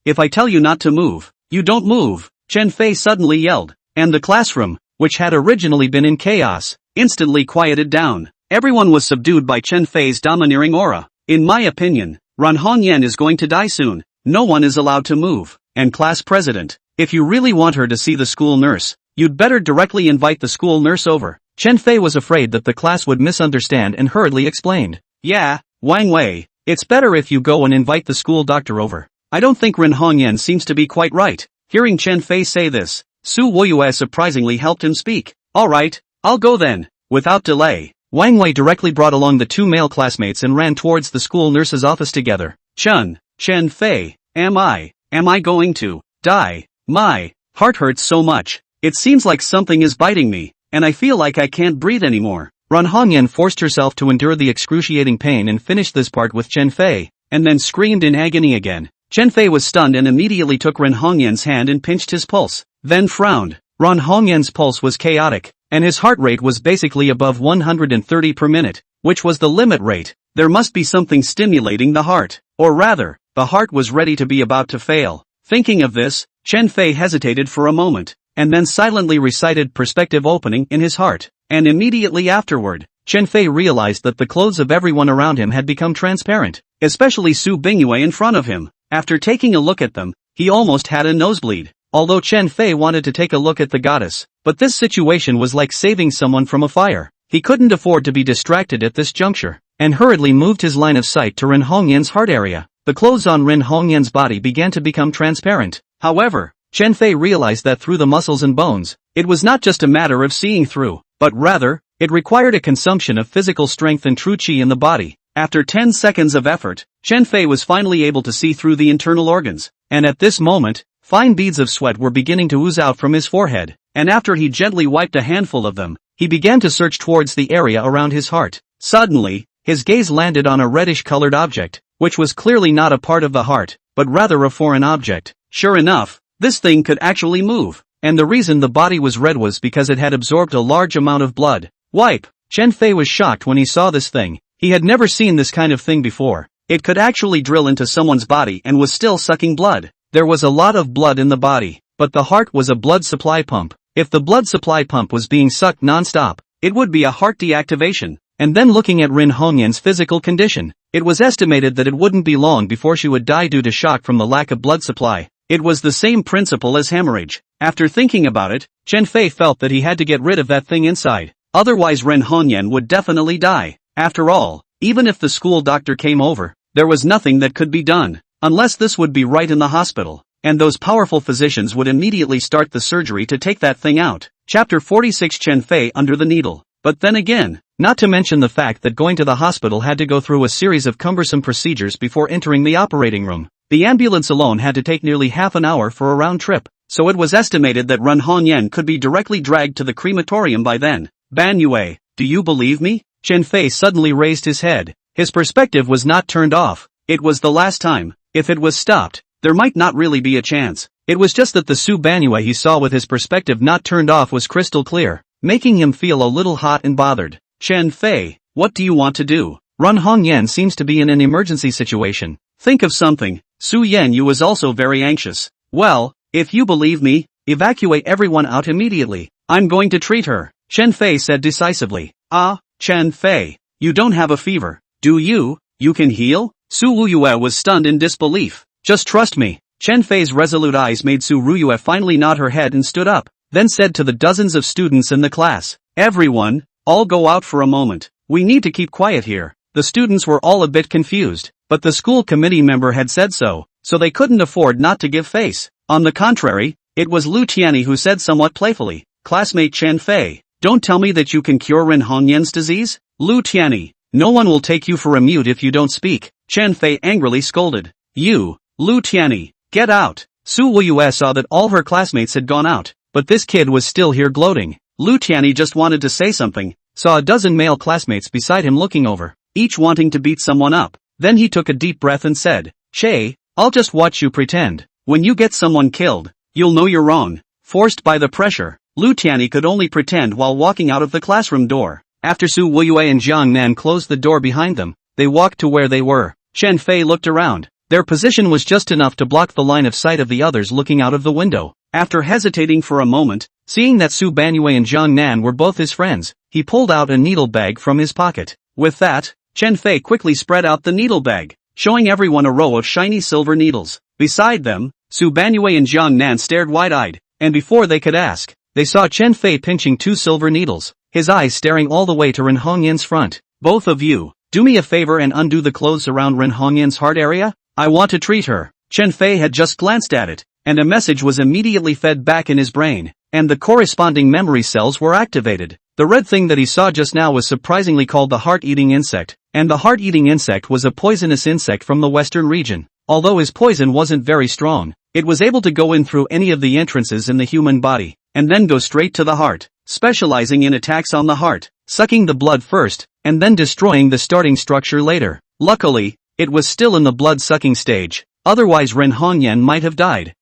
If I tell you not to move, you don't move. Chen Fei suddenly yelled, and the classroom, which had originally been in chaos, instantly quieted down. Everyone was subdued by Chen Fei's domineering aura. In my opinion, Ren Hongyan is going to die soon. No one is allowed to move. And class president, if you really want her to see the school nurse, you'd better directly invite the school nurse over. Chen Fei was afraid that the class would misunderstand and hurriedly explained. Yeah, Wang Wei, it's better if you go and invite the school doctor over. I don't think Ren Hongyan seems to be quite right. Hearing Chen Fei say this, Su Woyue surprisingly helped him speak. Alright, I'll go then. Without delay, Wang Wei directly brought along the two male classmates and ran towards the school nurse's office together. Chen Fei, am I going to die? My heart hurts so much. It seems like something is biting me, and I feel like I can't breathe anymore. Ren Hongyan forced herself to endure the excruciating pain and finished this part with Chen Fei, and then screamed in agony again. Chen Fei was stunned and immediately took Ren Hongyan's hand and pinched his pulse, then frowned. Ren Hongyan's pulse was chaotic, and his heart rate was basically above 130 per minute, which was the limit rate. There must be something stimulating the heart, or rather, the heart was ready to be about to fail. Thinking of this, Chen Fei hesitated for a moment, and then silently recited perspective opening in his heart, and immediately afterward, Chen Fei realized that the clothes of everyone around him had become transparent, especially Su Bingyue in front of him. After taking a look at them, he almost had a nosebleed. Although Chen Fei wanted to take a look at the goddess, but this situation was like saving someone from a fire. He couldn't afford to be distracted at this juncture, and hurriedly moved his line of sight to Ren Hongyan's heart area. The clothes on Ren Hongyan's body began to become transparent. However, Chen Fei realized that through the muscles and bones, it was not just a matter of seeing through, but rather, it required a consumption of physical strength and true qi in the body. After 10 seconds of effort, Chen Fei was finally able to see through the internal organs, and at this moment, fine beads of sweat were beginning to ooze out from his forehead, and after he gently wiped a handful of them, he began to search towards the area around his heart. Suddenly, his gaze landed on a reddish-colored object, which was clearly not a part of the heart, but rather a foreign object. Sure enough, this thing could actually move, and the reason the body was red was because it had absorbed a large amount of blood. Wipe! Chen Fei was shocked when he saw this thing. He had never seen this kind of thing before. It could actually drill into someone's body and was still sucking blood. There was a lot of blood in the body, but the heart was a blood supply pump. If the blood supply pump was being sucked non-stop, it would be a heart deactivation. And then looking at Ren Hongyan's physical condition, it was estimated that it wouldn't be long before she would die due to shock from the lack of blood supply. It was the same principle as hemorrhage. After thinking about it, Chen Fei felt that he had to get rid of that thing inside. Otherwise Ren Hongyan would definitely die. After all, even if the school doctor came over, there was nothing that could be done, unless this would be right in the hospital, and those powerful physicians would immediately start the surgery to take that thing out. Chapter 46 Chen Fei under the needle. But then again, not to mention the fact that going to the hospital had to go through a series of cumbersome procedures before entering the operating room. The ambulance alone had to take nearly half an hour for a round trip, so it was estimated that Ren Hongyan could be directly dragged to the crematorium by then. Ban Yue, do you believe me? Chen Fei suddenly raised his head. His perspective was not turned off. It was the last time. If it was stopped, there might not really be a chance. It was just that the Su Banyue he saw with his perspective not turned off was crystal clear, making him feel a little hot and bothered. Chen Fei, what do you want to do? Ren Hongyan seems to be in an emergency situation. Think of something. Su Yanyu was also very anxious. Well, if you believe me, evacuate everyone out immediately. I'm going to treat her, Chen Fei said decisively. Ah, Chen Fei, you don't have a fever, do you? You can heal? Su Ruyue was stunned in disbelief. Just trust me. Chen Fei's resolute eyes made Su Ruyue finally nod her head and stood up, then said to the dozens of students in the class, everyone, all go out for a moment. We need to keep quiet here. The students were all a bit confused, but the school committee member had said so they couldn't afford not to give face. On the contrary, it was Lu Tianyi who said somewhat playfully, classmate Chen Fei, don't tell me that you can cure Ren Hongyan's disease? Lu Tianyi, no one will take you for a mute if you don't speak. Chen Fei angrily scolded. You, Lu Tianyi, get out. Su Wuyue saw that all her classmates had gone out, but this kid was still here gloating. Lu Tianyi just wanted to say something, saw a dozen male classmates beside him looking over, each wanting to beat someone up. Then he took a deep breath and said, Shay, I'll just watch you pretend. When you get someone killed, you'll know you're wrong. Forced by the pressure, Lu Tianyi could only pretend while walking out of the classroom door. After Su Wuyue and Jiang Nan closed the door behind them, they walked to where they were. Chen Fei looked around. Their position was just enough to block the line of sight of the others looking out of the window. After hesitating for a moment, Seeing that Su Banyue and Jiang Nan were both his friends, he pulled out a needle bag from his pocket. With that, Chen Fei quickly spread out the needle bag, showing everyone a row of shiny silver needles. Beside them, Su Banyue and Jiang Nan stared wide-eyed, and before they could ask, they saw Chen Fei pinching 2 silver needles, his eyes staring all the way to Ren Hongyan's front. Both of you, do me a favor and undo the clothes around Ren Hongyan's heart area? I want to treat her. Chen Fei had just glanced at it, and a message was immediately fed back in his brain, and the corresponding memory cells were activated. The red thing that he saw just now was surprisingly called the heart-eating insect, and the heart-eating insect was a poisonous insect from the western region. Although his poison wasn't very strong, it was able to go in through any of the entrances in the human body, and then go straight to the heart, specializing in attacks on the heart, sucking the blood first, and then destroying the starting structure later. Luckily, it was still in the blood-sucking stage, otherwise Ren Hongyan might have died.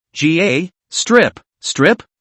Strip.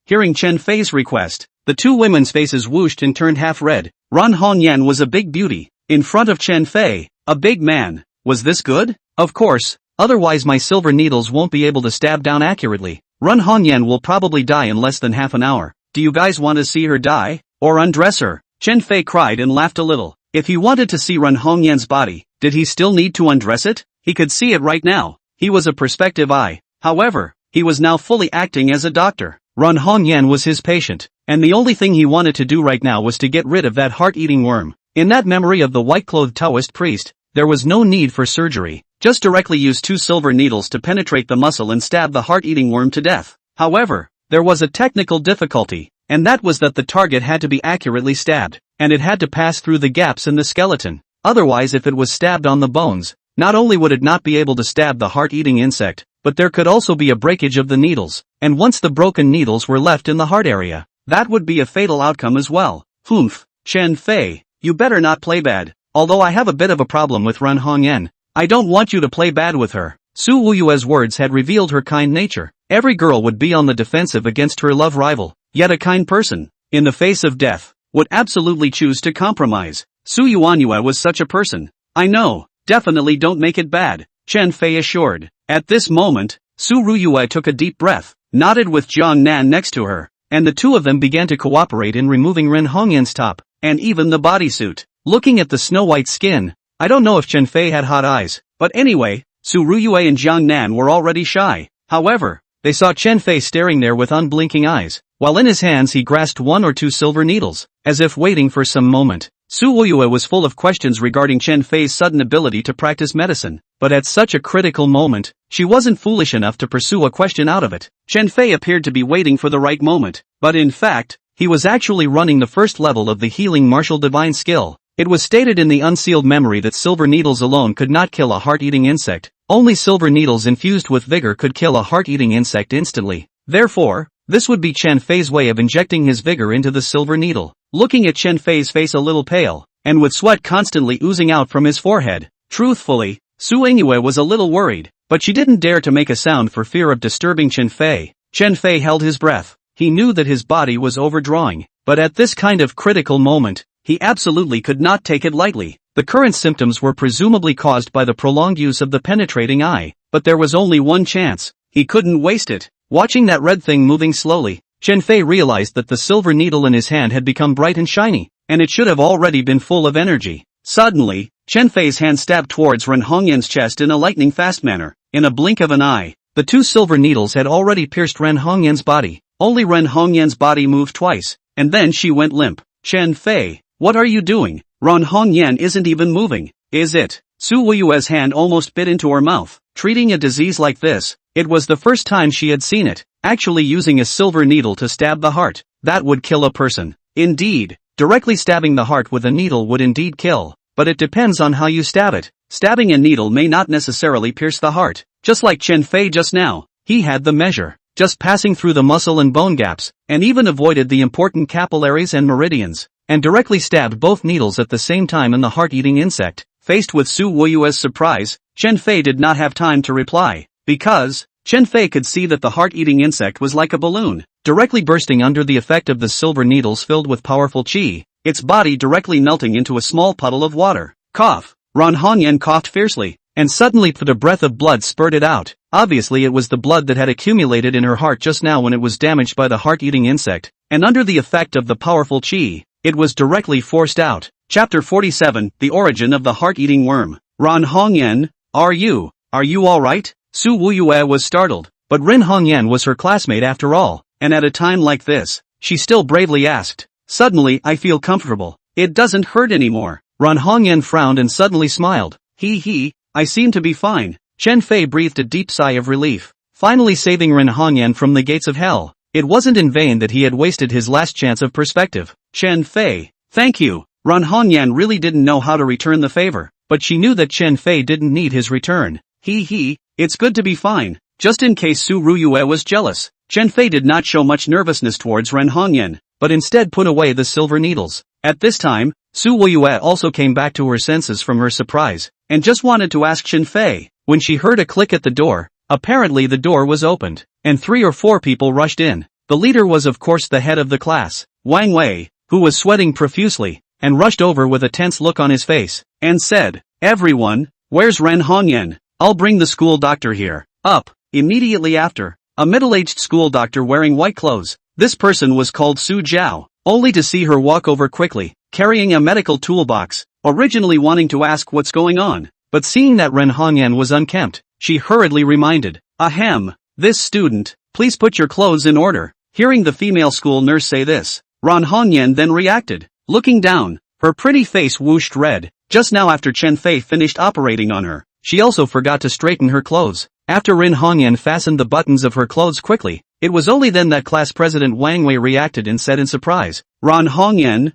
Hearing Chen Fei's request, the 2 women's faces whooshed and turned half red. Ren Hongyan was a big beauty, in front of Chen Fei, a big man. Was this good? Of course, otherwise my silver needles won't be able to stab down accurately. Ren Hongyan will probably die in less than half an hour. Do you guys want to see her die? Or undress her? Chen Fei cried and laughed a little. If he wanted to see Ren Hongyan's body, did he still need to undress it? He could see it right now. He was a perspective eye. However, he was now fully acting as a doctor. Ren Hongyan was his patient, and the only thing he wanted to do right now was to get rid of that heart-eating worm. In that memory of the white-clothed Taoist priest, there was no need for surgery. Just directly use 2 silver needles to penetrate the muscle and stab the heart-eating worm to death. However, there was a technical difficulty, and that was that the target had to be accurately stabbed, and it had to pass through the gaps in the skeleton. Otherwise, if it was stabbed on the bones, not only would it not be able to stab the heart-eating insect, but there could also be a breakage of the needles, and once the broken needles were left in the heart area, that would be a fatal outcome as well. Humph, Chen Fei, you better not play bad. Although I have a bit of a problem with Ren Hongyan, I don't want you to play bad with her. Su Wuyue's words had revealed her kind nature. Every girl would be on the defensive against her love rival, yet a kind person, in the face of death, would absolutely choose to compromise. Su Yuanyue was such a person. I know, definitely don't make it bad, Chen Fei assured. At this moment, Su Ruyue took a deep breath, nodded with Jiang Nan next to her, and the 2 of them began to cooperate in removing Ren Hongyan's top, and even the bodysuit. Looking at the snow-white skin, I don't know if Chen Fei had hot eyes, but anyway, Su Ruyue and Jiang Nan were already shy. However, they saw Chen Fei staring there with unblinking eyes, while in his hands he grasped 1 or 2 silver needles, as if waiting for some moment. Su Wuyue was full of questions regarding Chen Fei's sudden ability to practice medicine, but at such a critical moment, she wasn't foolish enough to pursue a question out of it. Chen Fei appeared to be waiting for the right moment, but in fact, he was actually running the first level of the healing martial divine skill. It was stated in the unsealed memory that silver needles alone could not kill a heart-eating insect. Only silver needles infused with vigor could kill a heart-eating insect instantly. Therefore, this would be Chen Fei's way of injecting his vigor into the silver needle. Looking at Chen Fei's face a little pale, and with sweat constantly oozing out from his forehead, truthfully, Su Yue was a little worried, but she didn't dare to make a sound for fear of disturbing Chen Fei. Chen Fei held his breath. He knew that his body was overdrawing, but at this kind of critical moment, he absolutely could not take it lightly. The current symptoms were presumably caused by the prolonged use of the penetrating eye, but there was only one chance. He couldn't waste it. Watching that red thing moving slowly, Chen Fei realized that the silver needle in his hand had become bright and shiny, and it should have already been full of energy. Suddenly, Chen Fei's hand stabbed towards Ren Hongyan's chest in a lightning-fast manner. In a blink of an eye, the 2 silver needles had already pierced Ren Hongyan's body. Only Ren Hongyan's body moved twice, and then she went limp. Chen Fei, what are you doing? Ren Hongyan isn't even moving, is it? Su Wuyue's hand almost bit into her mouth. Treating a disease like this, it was the first time she had seen it. Actually using a silver needle to stab the heart, that would kill a person. Indeed, directly stabbing the heart with a needle would indeed kill, but it depends on how you stab it. Stabbing a needle may not necessarily pierce the heart. Just like Chen Fei just now, he had the measure, just passing through the muscle and bone gaps, and even avoided the important capillaries and meridians, and directly stabbed both needles at the same time in the heart-eating insect. Faced with Su Wuyue's surprise, Chen Fei did not have time to reply, because Chen Fei could see that the heart-eating insect was like a balloon, directly bursting under the effect of the silver needles filled with powerful qi, its body directly melting into a small puddle of water. Cough! Ren Hongyan coughed fiercely, and suddenly a breath of blood spurted out. Obviously it was the blood that had accumulated in her heart just now when it was damaged by the heart-eating insect, and under the effect of the powerful qi, it was directly forced out. Chapter 47, The Origin of the Heart-Eating Worm. Ran Hongyan, are you alright? Su Wuyue was startled, but Rin Hongyan was her classmate after all, and at a time like this, she still bravely asked. Suddenly I feel comfortable. It doesn't hurt anymore. Ran Hongyan frowned and suddenly smiled. I seem to be fine. Chen Fei breathed a deep sigh of relief, finally saving Rin Hongyan from the gates of hell. It wasn't in vain that he had wasted his last chance of perspective. Chen Fei, thank you. Ran Hongyan really didn't know how to return the favor, but she knew that Chen Fei didn't need his return. It's good to be fine, just in case Su Ruyue was jealous. Chen Fei did not show much nervousness towards Ren Hongyan, but instead put away the silver needles. At this time, Su Wuyue also came back to her senses from her surprise, and just wanted to ask Chen Fei, when she heard a click at the door. Apparently the door was opened, and 3 or 4 people rushed in. The leader was of course the head of the class, Wang Wei, who was sweating profusely, and rushed over with a tense look on his face, and said, "Everyone, where's Ren Hongyan? I'll bring the school doctor here." Up. Immediately after, a middle-aged school doctor wearing white clothes. This person was called Su Jiao, only to see her walk over quickly, carrying a medical toolbox, originally wanting to ask what's going on, but seeing that Ren Hongyan was unkempt, she hurriedly reminded, "Ahem, this student, please put your clothes in order." Hearing the female school nurse say this, Ren Hongyan then reacted. Looking down, her pretty face whooshed red. Just now after Chen Fei finished operating on her, she also forgot to straighten her clothes. After Rin Hongyan fastened the buttons of her clothes quickly, it was only then that class president Wang Wei reacted and said in surprise, "Ran Hongyan,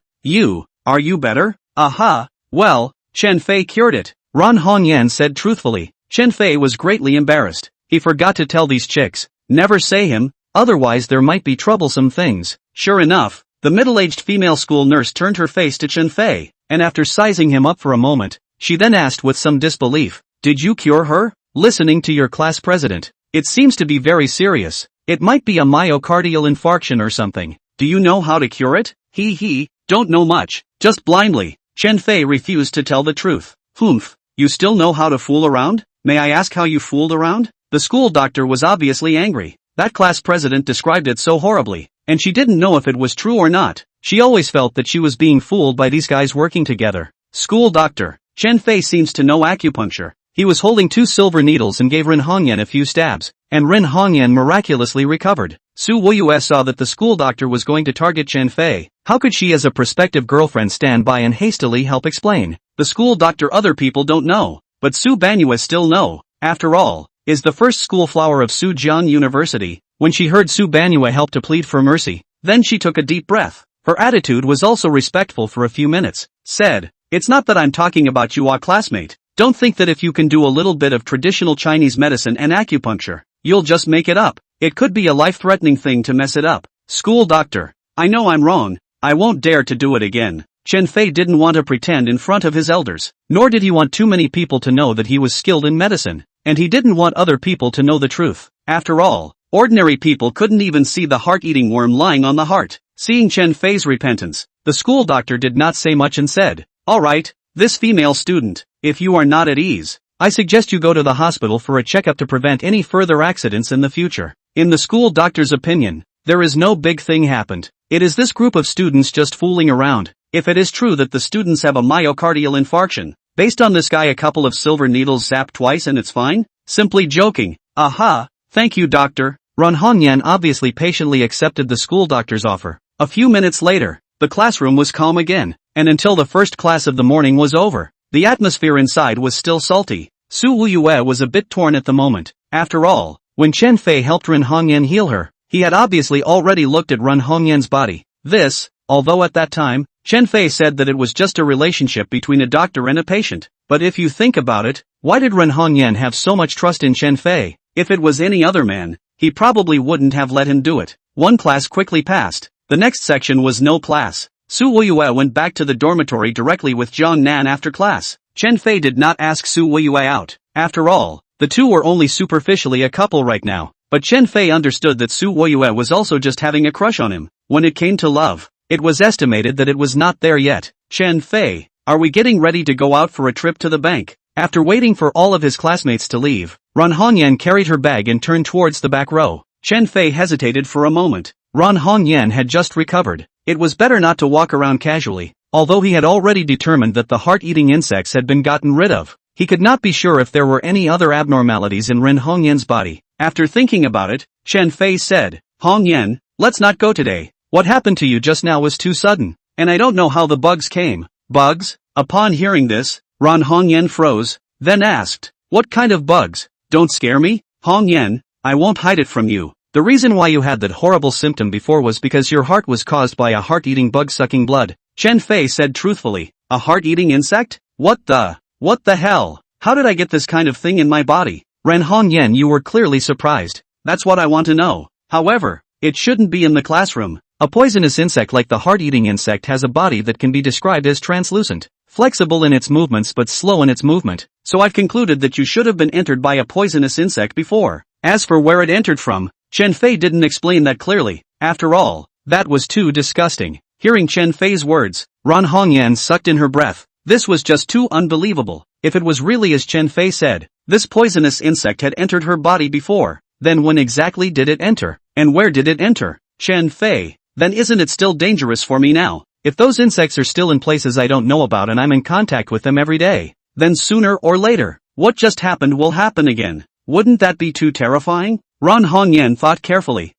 are you better?" "Aha, well, Chen Fei cured it," Ran Hongyan said truthfully. Chen Fei was greatly embarrassed. He forgot to tell these chicks, never say him, otherwise there might be troublesome things. Sure enough, the middle-aged female school nurse turned her face to Chen Fei, and after sizing him up for a moment, she then asked with some disbelief, "Did you cure her?" "Listening to your class president, it seems to be very serious. It might be a myocardial infarction or something. Do you know how to cure it?" Don't know much, just blindly." Chen Fei refused to tell the truth. "Humph, you still know how to fool around? May I ask how you fooled around?" The school doctor was obviously angry. That class president described it so horribly, and she didn't know if it was true or not. She always felt that she was being fooled by these guys working together. "School doctor, Chen Fei seems to know acupuncture." He was holding 2 silver needles and gave Rin Hongyan a few stabs, and Rin Hongyan miraculously recovered. Su Wuyue saw that the school doctor was going to target Chen Fei. How could she as a prospective girlfriend stand by and hastily help explain? The school doctor other people don't know, but Su Banyue still know. After all, is the first school flower of Sujian University. When she heard Su Banyue help to plead for mercy, then she took a deep breath. Her attitude was also respectful for a few minutes. Said, "It's not that I'm talking about you, classmate. Don't think that if you can do a little bit of traditional Chinese medicine and acupuncture, you'll just make it up. It could be a life-threatening thing to mess it up." "School doctor, I know I'm wrong. I won't dare to do it again." Chen Fei didn't want to pretend in front of his elders, nor did he want too many people to know that he was skilled in medicine, and he didn't want other people to know the truth. After all, ordinary people couldn't even see the heart-eating worm lying on the heart. Seeing Chen Fei's repentance, the school doctor did not say much and said, "All right, this female student, if you are not at ease, I suggest you go to the hospital for a checkup to prevent any further accidents in the future." In the school doctor's opinion, there is no big thing happened. It is this group of students just fooling around. If it is true that the students have a myocardial infarction, based on this guy a couple of silver needles zapped twice and it's fine? Simply joking. "Aha, thank you doctor." Ran Hongyan obviously patiently accepted the school doctor's offer. A few minutes later, the classroom was calm again, and until the first class of the morning was over, the atmosphere inside was still salty. Su Wuyue was a bit torn at the moment. After all, when Chen Fei helped Ren Hongyan heal her, he had obviously already looked at Ren Hongyan's body. This, although at that time, Chen Fei said that it was just a relationship between a doctor and a patient. But if you think about it, why did Ren Hongyan have so much trust in Chen Fei? If it was any other man, he probably wouldn't have let him do it. One class quickly passed. The next section was no class. Su Wuyue went back to the dormitory directly with Zhang Nan after class. Chen Fei did not ask Su Wuyue out. After all, the two were only superficially a couple right now. But Chen Fei understood that Su Wuyue was also just having a crush on him. When it came to love, it was estimated that it was not there yet. "Chen Fei, are we getting ready to go out for a trip to the bank?" After waiting for all of his classmates to leave, Ran Hongyan carried her bag and turned towards the back row. Chen Fei hesitated for a moment. Ran Hongyan had just recovered. It was better not to walk around casually, although he had already determined that the heart-eating insects had been gotten rid of. He could not be sure if there were any other abnormalities in Ran Hongyan's body. After thinking about it, Chen Fei said, "Hongyan, let's not go today. What happened to you just now was too sudden, and I don't know how the bugs came." "Bugs?" Upon hearing this, Ran Hongyan froze, then asked, "What kind of bugs? Don't scare me, Hongyan, I won't hide it from you. The reason why you had that horrible symptom before was because your heart was caused by a heart-eating bug sucking blood," Chen Fei said truthfully. "A heart-eating insect? What the hell? How did I get this kind of thing in my body?" Ran Hongyan, you were clearly surprised. "That's what I want to know. However, it shouldn't be in the classroom. A poisonous insect like the heart-eating insect has a body that can be described as translucent, flexible in its movements but slow in its movement, so I've concluded that you should have been entered by a poisonous insect before. As for where it entered from, Chen Fei didn't explain that clearly. After all, that was too disgusting." Hearing Chen Fei's words, Ran Hongyan sucked in her breath. This was just too unbelievable. If it was really as Chen Fei said, this poisonous insect had entered her body before, then when exactly did it enter? And where did it enter? Chen Fei, then isn't it still dangerous for me now? If those insects are still in places I don't know about and I'm in contact with them every day, then sooner or later, what just happened will happen again. Wouldn't that be too terrifying? Ran Hongyan thought carefully.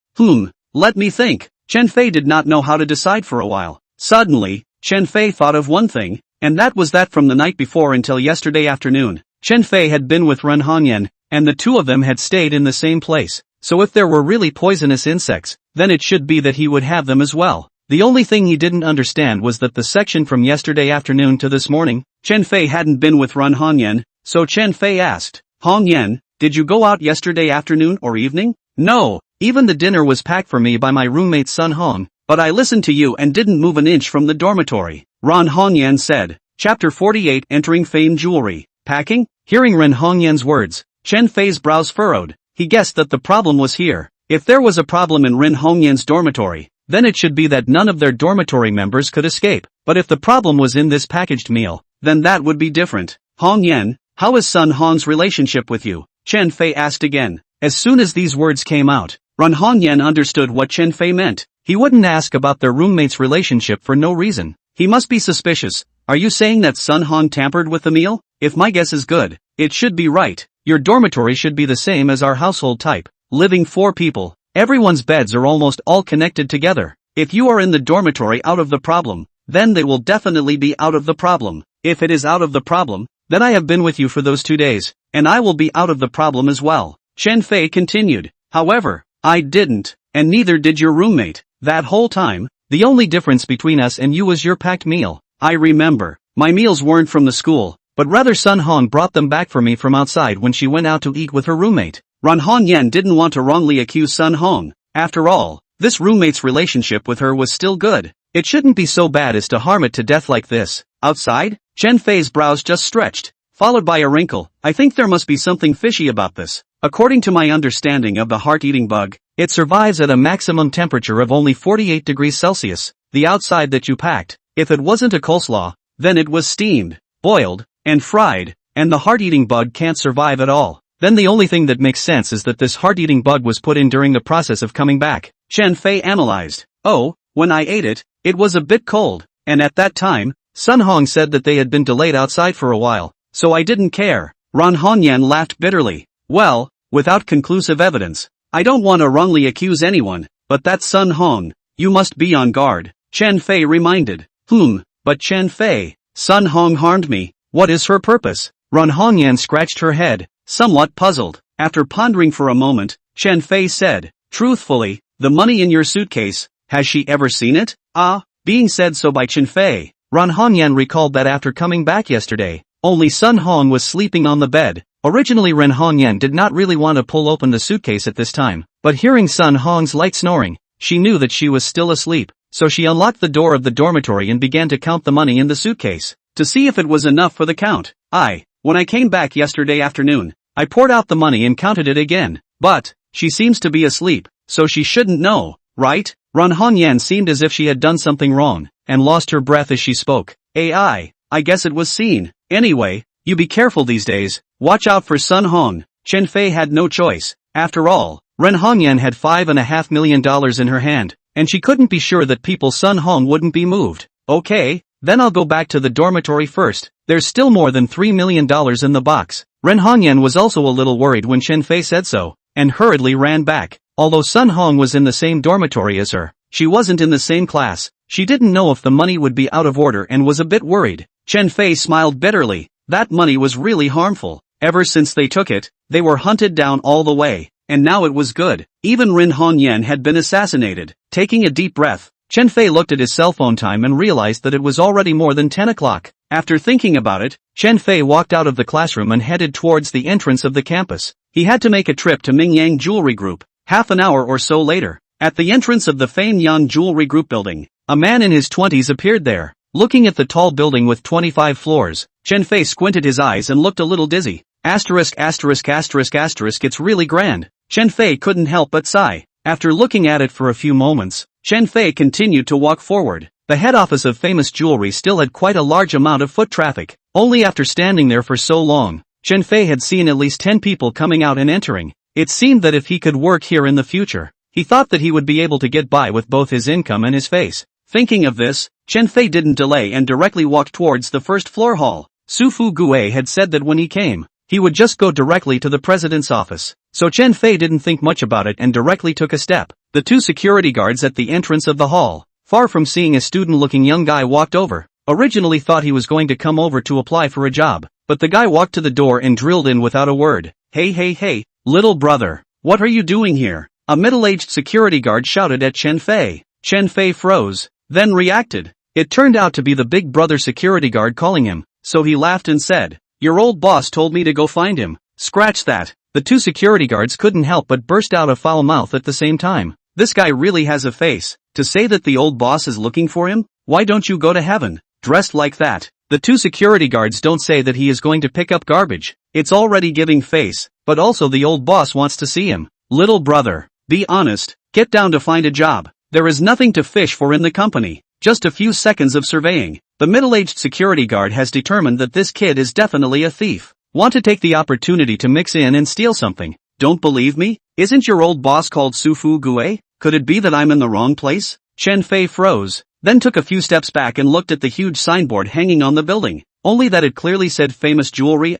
Let me think. Chen Fei did not know how to decide for a while. Suddenly, Chen Fei thought of one thing, and that was that from the night before until yesterday afternoon, Chen Fei had been with Ran Hongyan, and the two of them had stayed in the same place. So if there were really poisonous insects, then it should be that he would have them as well. The only thing he didn't understand was that the section from yesterday afternoon to this morning, Chen Fei hadn't been with Ran Hongyan, so Chen Fei asked, "Hongyan, did you go out yesterday afternoon or evening?" "No, even the dinner was packed for me by my roommate Sun Hong, but I listened to you and didn't move an inch from the dormitory," Ran Hongyan said. Chapter 48 Entering Fame Jewelry. Packing? Hearing Ran Hongyan's words, Chen Fei's brows furrowed. He guessed that the problem was here. If there was a problem in Ran Hongyan's dormitory, then it should be that none of their dormitory members could escape. But if the problem was in this packaged meal, then that would be different. "Hongyan, how is Sun Hong's relationship with you?" Chen Fei asked again. As soon as these words came out, Ran Hongyan understood what Chen Fei meant. He wouldn't ask about their roommate's relationship for no reason. He must be suspicious. "Are you saying that Sun Hong tampered with the meal? If my guess is good, it should be right. Your dormitory should be the same as our household type. Living 4 people. Everyone's beds are almost all connected together. If you are in the dormitory out of the problem, then they will definitely be out of the problem. If it is out of the problem, then I have been with you for those 2 days, and I will be out of the problem as well." Chen Fei continued. "However, I didn't, and neither did your roommate. That whole time, the only difference between us and you was your packed meal. I remember, my meals weren't from the school, but rather Sun Hong brought them back for me from outside when she went out to eat with her roommate." Ran Hongyan didn't want to wrongly accuse Sun Hong. After all, this roommate's relationship with her was still good. It shouldn't be so bad as to harm it to death like this. Outside? Chen Fei's brows just stretched, followed by a wrinkle. "I think there must be something fishy about this. According to my understanding of the heart-eating bug, it survives at a maximum temperature of only 48 degrees Celsius. The outside that you packed, if it wasn't a coleslaw, then it was steamed, boiled, and fried, and the heart-eating bug can't survive at all. Then the only thing that makes sense is that this heart-eating bug was put in during the process of coming back." Chen Fei analyzed. "Oh, when I ate it, it was a bit cold, and at that time, Sun Hong said that they had been delayed outside for a while, so I didn't care." Ran Hongyan laughed bitterly. "Well, without conclusive evidence, I don't want to wrongly accuse anyone, but that's Sun Hong. You must be on guard," Chen Fei reminded. But Chen Fei, Sun Hong harmed me. What is her purpose?" Ran Hongyan scratched her head, somewhat puzzled. After pondering for a moment, Chen Fei said, "Truthfully, the money in your suitcase, has she ever seen it?" Being said so by Chen Fei, Ran Hongyan recalled that after coming back yesterday, only Sun Hong was sleeping on the bed. Originally Ran Hongyan did not really want to pull open the suitcase at this time, but hearing Sun Hong's light snoring, she knew that she was still asleep, so she unlocked the door of the dormitory and began to count the money in the suitcase, to see if it was enough for the count. When I came back yesterday afternoon, I poured out the money and counted it again, but, she seems to be asleep, so she shouldn't know, right? Ran Hongyan seemed as if she had done something wrong, and lost her breath as she spoke. I guess it was seen. Anyway, you be careful these days, watch out for Sun Hong." Chen Fei had no choice. After all, Ran Hongyan had $5.5 million in her hand, and she couldn't be sure that people's Sun Hong wouldn't be moved. Okay, then I'll go back to the dormitory first. There's still more than $3 million in the box. Ren Hongyan was also a little worried when Chen Fei said so, and hurriedly ran back. Although Sun Hong was in the same dormitory as her, she wasn't in the same class. She didn't know if the money would be out of order and was a bit worried. Chen Fei smiled bitterly. That money was really harmful. Ever since they took it, they were hunted down all the way, and now it was good. Even Ren Hongyan had been assassinated. Taking a deep breath, Chen Fei looked at his cell phone time and realized that it was already more than 10 o'clock. After thinking about it, Chen Fei walked out of the classroom and headed towards the entrance of the campus. He had to make a trip to Mingyang Jewelry Group. Half an hour or so later, at the entrance of the Feigning Jewelry Group building, a man in his 20s appeared there. Looking at the tall building with 25 floors, Chen Fei squinted his eyes and looked a little dizzy. Asterisk asterisk asterisk asterisk, it's really grand. Chen Fei couldn't help but sigh. After looking at it for a few moments, Chen Fei continued to walk forward. The head office of Famous Jewelry still had quite a large amount of foot traffic. Only after standing there for so long, Chen Fei had seen at least 10 people coming out and entering. It seemed that if he could work here in the future, he thought that he would be able to get by with both his income and his face. Thinking of this, Chen Fei didn't delay and directly walked towards the first floor hall. Su Fu Gui had said that when he came, he would just go directly to the president's office. So Chen Fei didn't think much about it and directly took a step. The two security guards at the entrance of the hall, far from seeing a student-looking young guy, walked over. Originally thought he was going to come over to apply for a job, but the guy walked to the door and drilled in without a word. Hey, little brother, what are you doing here? A middle-aged security guard shouted at Chen Fei. Chen Fei froze, then reacted. It turned out to be the big brother security guard calling him, so he laughed and said, "Your old boss told me to go find him." Scratch that. The two security guards couldn't help but burst out a foul mouth at the same time. This guy really has a face. To say that the old boss is looking for him? Why don't you go to heaven, dressed like that? The two security guards don't say that he is going to pick up garbage. It's already giving face, but also the old boss wants to see him. Little brother, be honest, get down to find a job. There is nothing to fish for in the company. Just a few seconds of surveying. The middle-aged security guard has determined that this kid is definitely a thief. Want to take the opportunity to mix in and steal something. Don't believe me? Isn't your old boss called Su Fu Gui? Could it be that I'm in the wrong place? Chen Fei froze, then took a few steps back and looked at the huge signboard hanging on the building. Only that it clearly said Famous Jewelry.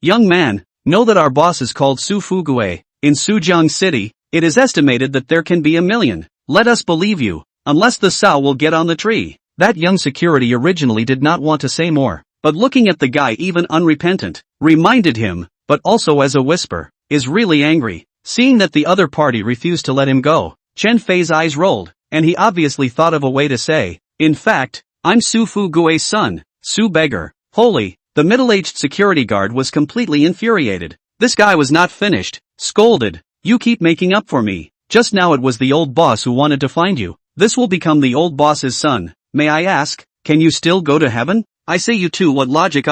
Young man, know that our boss is called Su Fu Gui. In Sujiang City, it is estimated that there can be 1 million. Let us believe you, unless the Sao will get on the tree. That young security originally did not want to say more, but looking at the guy, even unrepentant, reminded him, but also as a whisper, is really angry. Seeing that the other party refused to let him go, Chen Fei's eyes rolled, and he obviously thought of a way to say, "In fact, I'm Su Fu Gui's son, Su Beggar." Holy, the middle-aged security guard was completely infuriated. This guy was not finished, scolded, "You keep making up for me. Just now it was the old boss who wanted to find you. This will become the old boss's son. May I ask, can you still go to heaven? I say you too, what logic?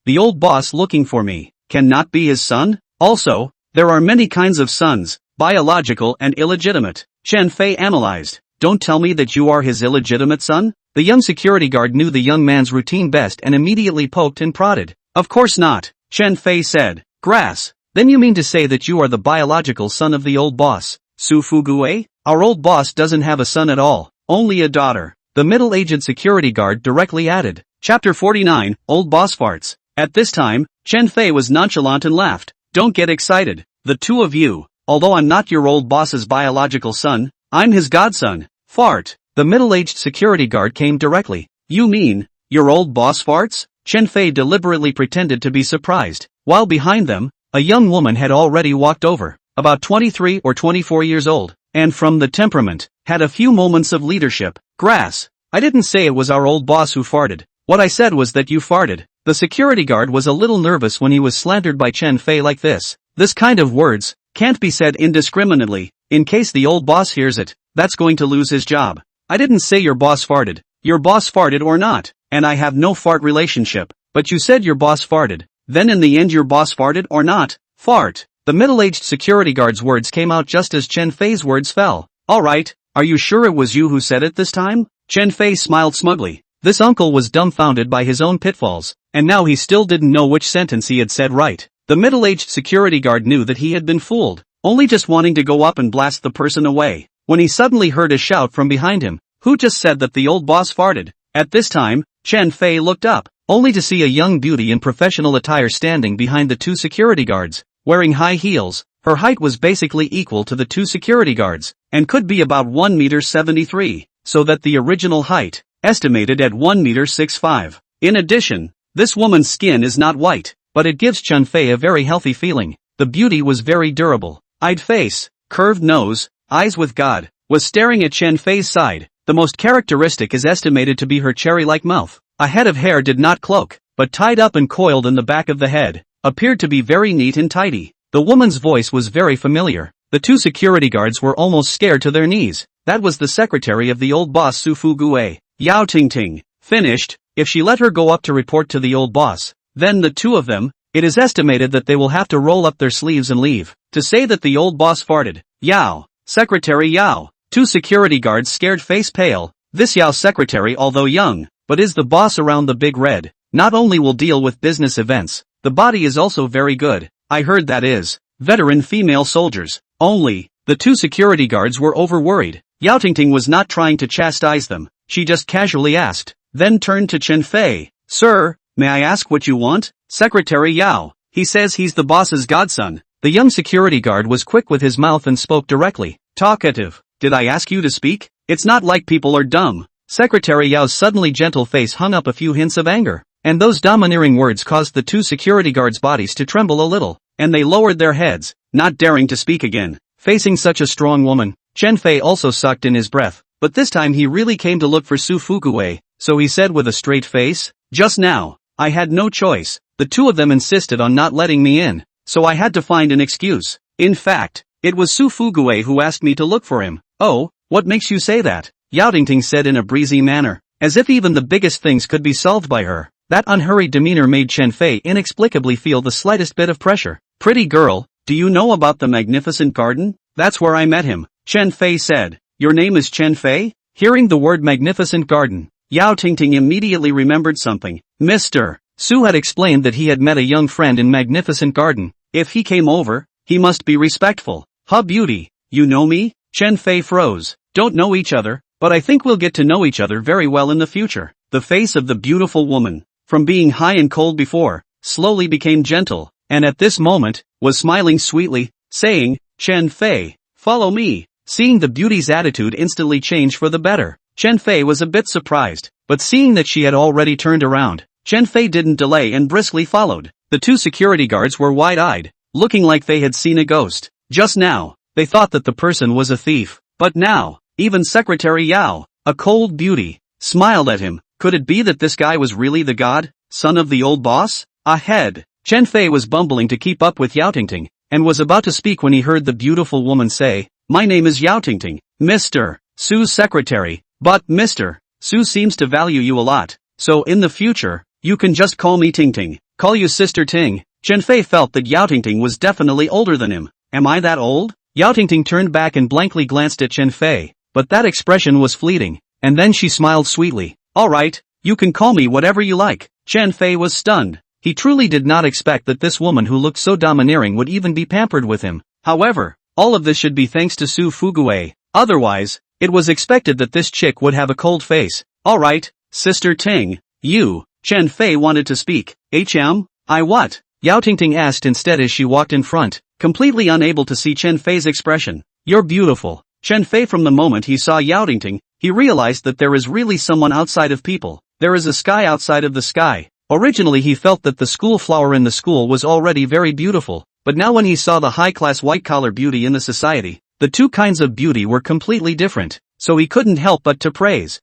The old boss looking for me cannot be his son? Also, there are many kinds of sons, biological and illegitimate." Chen Fei analyzed. Don't tell me that you are his illegitimate son? The young security guard knew the young man's routine best and immediately poked and prodded. Of course not, Chen Fei said. Grass. Then you mean to say that you are the biological son of the old boss, Su Fu Gui? Our old boss doesn't have a son at all, only a daughter. The middle-aged security guard directly added. Chapter 49, Old Boss Farts. At this time, Chen Fei was nonchalant and laughed. Don't get excited. The two of you, although I'm not your old boss's biological son, I'm his godson. Fart. The middle-aged security guard came directly. You mean, your old boss farts? Chen Fei deliberately pretended to be surprised. While behind them, a young woman had already walked over, about 23 or 24 years old, and from the temperament, had a few moments of leadership. Grass. I didn't say it was our old boss who farted. What I said was that you farted. The security guard was a little nervous when he was slandered by Chen Fei like this. This kind of words can't be said indiscriminately. In case the old boss hears it, that's going to lose his job. I didn't say your boss farted. Your boss farted or not, and I have no fart relationship. But you said your boss farted. Then in the end your boss farted or not? Fart. The middle-aged security guard's words came out just as Chen Fei's words fell. Alright, are you sure it was you who said it this time? Chen Fei smiled smugly. This uncle was dumbfounded by his own pitfalls, and now he still didn't know which sentence he had said right. The middle-aged security guard knew that he had been fooled, only just wanting to go up and blast the person away. when he suddenly heard a shout from behind him. Who just said that the old boss farted? At this time, Chen Fei looked up, only to see a young beauty in professional attire standing behind the two security guards, wearing high heels. Her height was basically equal to the two security guards, and could be about 1.73 meters, so that the original height, estimated at 1.65 meters. In addition, this woman's skin is not white, but it gives Chen Fei a very healthy feeling. The beauty was very durable. Eyed face, curved nose, eyes with God, was staring at Chen Fei's side. The most characteristic is estimated to be her cherry-like mouth. A head of hair did not cloak, but tied up and coiled in the back of the head, appeared to be very neat and tidy. The woman's voice was very familiar. The two security guards were almost scared to their knees. That was the secretary of the old boss Su Fugue, Yao Tingting. Finished, if she let her go up to report to the old boss, then the two of them, it is estimated that they will have to roll up their sleeves and leave. To say that the old boss farted. Yao, Secretary Yao. Two security guards scared face pale. This Yao secretary, although young, but is the boss around the big red. Not only will deal with business events, the body is also very good. I heard that is veteran female soldiers. Only, the two security guards were over-worried. Yao Tingting was not trying to chastise them. She just casually asked, then turned to Chen Fei. Sir, may I ask what you want? Secretary Yao. He says he's the boss's godson. The young security guard was quick with his mouth and spoke directly. Talkative. Did I ask you to speak? It's not like people are dumb. Secretary Yao's suddenly gentle face hung up a few hints of anger, and those domineering words caused the two security guards' bodies to tremble a little, and they lowered their heads, not daring to speak again. Facing such a strong woman, Chen Fei also sucked in his breath, but this time he really came to look for Su Fugue, so he said with a straight face, just now, I had no choice. The two of them insisted on not letting me in, so I had to find an excuse. In fact, it was Su Fugue who asked me to look for him. Oh, what makes you say that? Yao Tingting said in a breezy manner, as if even the biggest things could be solved by her. That unhurried demeanor made Chen Fei inexplicably feel the slightest bit of pressure. Pretty girl, do you know about the magnificent garden? That's where I met him, Chen Fei said. Your name is Chen Fei? Hearing the word magnificent garden, Yao Tingting immediately remembered something. Mr. Su had explained that he had met a young friend in magnificent garden. If he came over, he must be respectful. Huh, beauty, you know me? Chen Fei froze. Don't know each other, but I think we'll get to know each other very well in the future. The face of the beautiful woman, from being high and cold before, slowly became gentle, and at this moment, was smiling sweetly, saying, Chen Fei, follow me. Seeing the beauty's attitude instantly change for the better, Chen Fei was a bit surprised, but seeing that she had already turned around, Chen Fei didn't delay and briskly followed. The two security guards were wide-eyed, looking like they had seen a ghost. Just now, they thought that the person was a thief, but now, even Secretary Yao, a cold beauty, smiled at him. Could it be that this guy was really the god, son of the old boss? Ahead, Chen Fei was bumbling to keep up with Yao Tingting, and was about to speak when he heard the beautiful woman say, my name is Yao Tingting, Mr. Su's secretary, but Mr. Su seems to value you a lot, so in the future, you can just call me Tingting. Call you Sister Ting. Chen Fei felt that Yao Tingting was definitely older than him. Am I that old? Yao Tingting turned back and blankly glanced at Chen Fei, but that expression was fleeting, and then she smiled sweetly. Alright, you can call me whatever you like. Chen Fei was stunned. He truly did not expect that this woman who looked so domineering would even be pampered with him. However, all of this should be thanks to Su Fugue. Otherwise, it was expected that this chick would have a cold face. Alright, Sister Ting, you. Chen Fei wanted to speak. I what? Yao Tingting asked instead as she walked in front, completely unable to see Chen Fei's expression. You're beautiful. Chen Fei, from the moment he saw Yao Tingting, he realized that there is really someone outside of people. There is a sky outside of the sky. Originally he felt that the school flower in the school was already very beautiful, but now when he saw the high-class white-collar beauty in the society, the two kinds of beauty were completely different, so he couldn't help but to praise.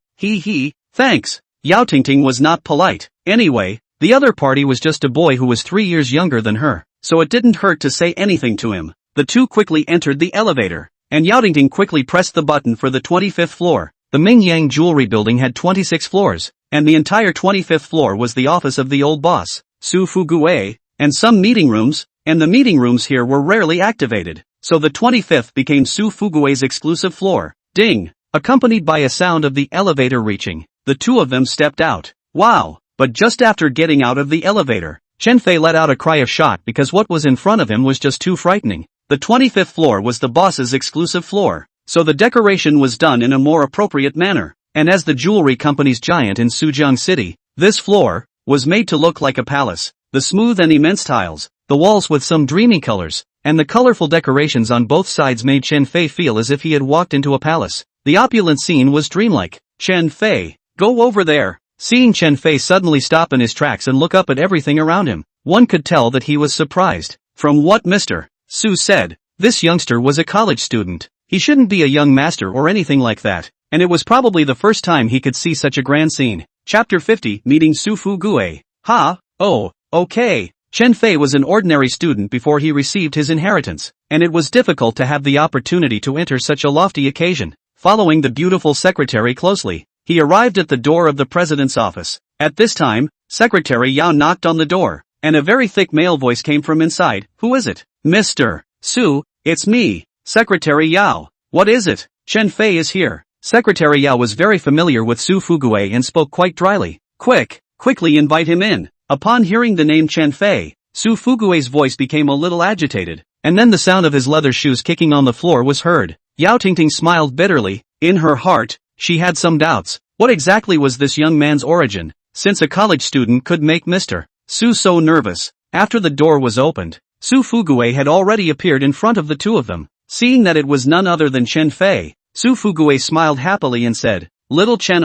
Thanks. Yao Tingting was not polite. Anyway, the other party was just a boy who was 3 years younger than her, so it didn't hurt to say anything to him. The two quickly entered the elevator, and Yao Tingting quickly pressed the button for the 25th floor. The Mingyang Jewelry Building had 26 floors, and the entire 25th floor was the office of the old boss, Su Fugue, and some meeting rooms, and the meeting rooms here were rarely activated, so the 25th became Su Fugue's exclusive floor. Ding! Accompanied by a sound of the elevator reaching, the two of them stepped out. Wow! But just after getting out of the elevator, Chen Fei let out a cry of shock because what was in front of him was just too frightening. The 25th floor was the boss's exclusive floor. so the decoration was done in a more appropriate manner. And as the jewelry company's giant in Sujiang City, this floor was made to look like a palace. The smooth and immense tiles, the walls with some dreamy colors, and the colorful decorations on both sides made Chen Fei feel as if he had walked into a palace. The opulent scene was dreamlike. Chen Fei, go over there. Seeing Chen Fei suddenly stop in his tracks and look up at everything around him, one could tell that he was surprised. From what Mr. Su said, this youngster was a college student. He shouldn't be a young master or anything like that, and it was probably the first time he could see such a grand scene. Chapter 50, Meeting Su Fugue. Ha, oh, okay. Chen Fei was an ordinary student before he received his inheritance, and it was difficult to have the opportunity to enter such a lofty occasion. Following the beautiful secretary closely, he arrived at the door of the president's office. At this time, Secretary Yao knocked on the door, and a very thick male voice came from inside. Who is it? Mr. Su, it's me, Secretary Yao. What is it? Chen Fei is here. Secretary Yao was very familiar with Su Fugue and spoke quite dryly. Quickly invite him in. Upon hearing the name Chen Fei, Su Fugue's voice became a little agitated, and then the sound of his leather shoes kicking on the floor was heard. Yao Tingting smiled bitterly. In her heart, she had some doubts. What exactly was this young man's origin, since a college student could make Mr. Su so nervous? After the door was opened, Su Fugue had already appeared in front of the two of them. Seeing that it was none other than Chen Fei, Su Fugue smiled happily and said, Little Chen,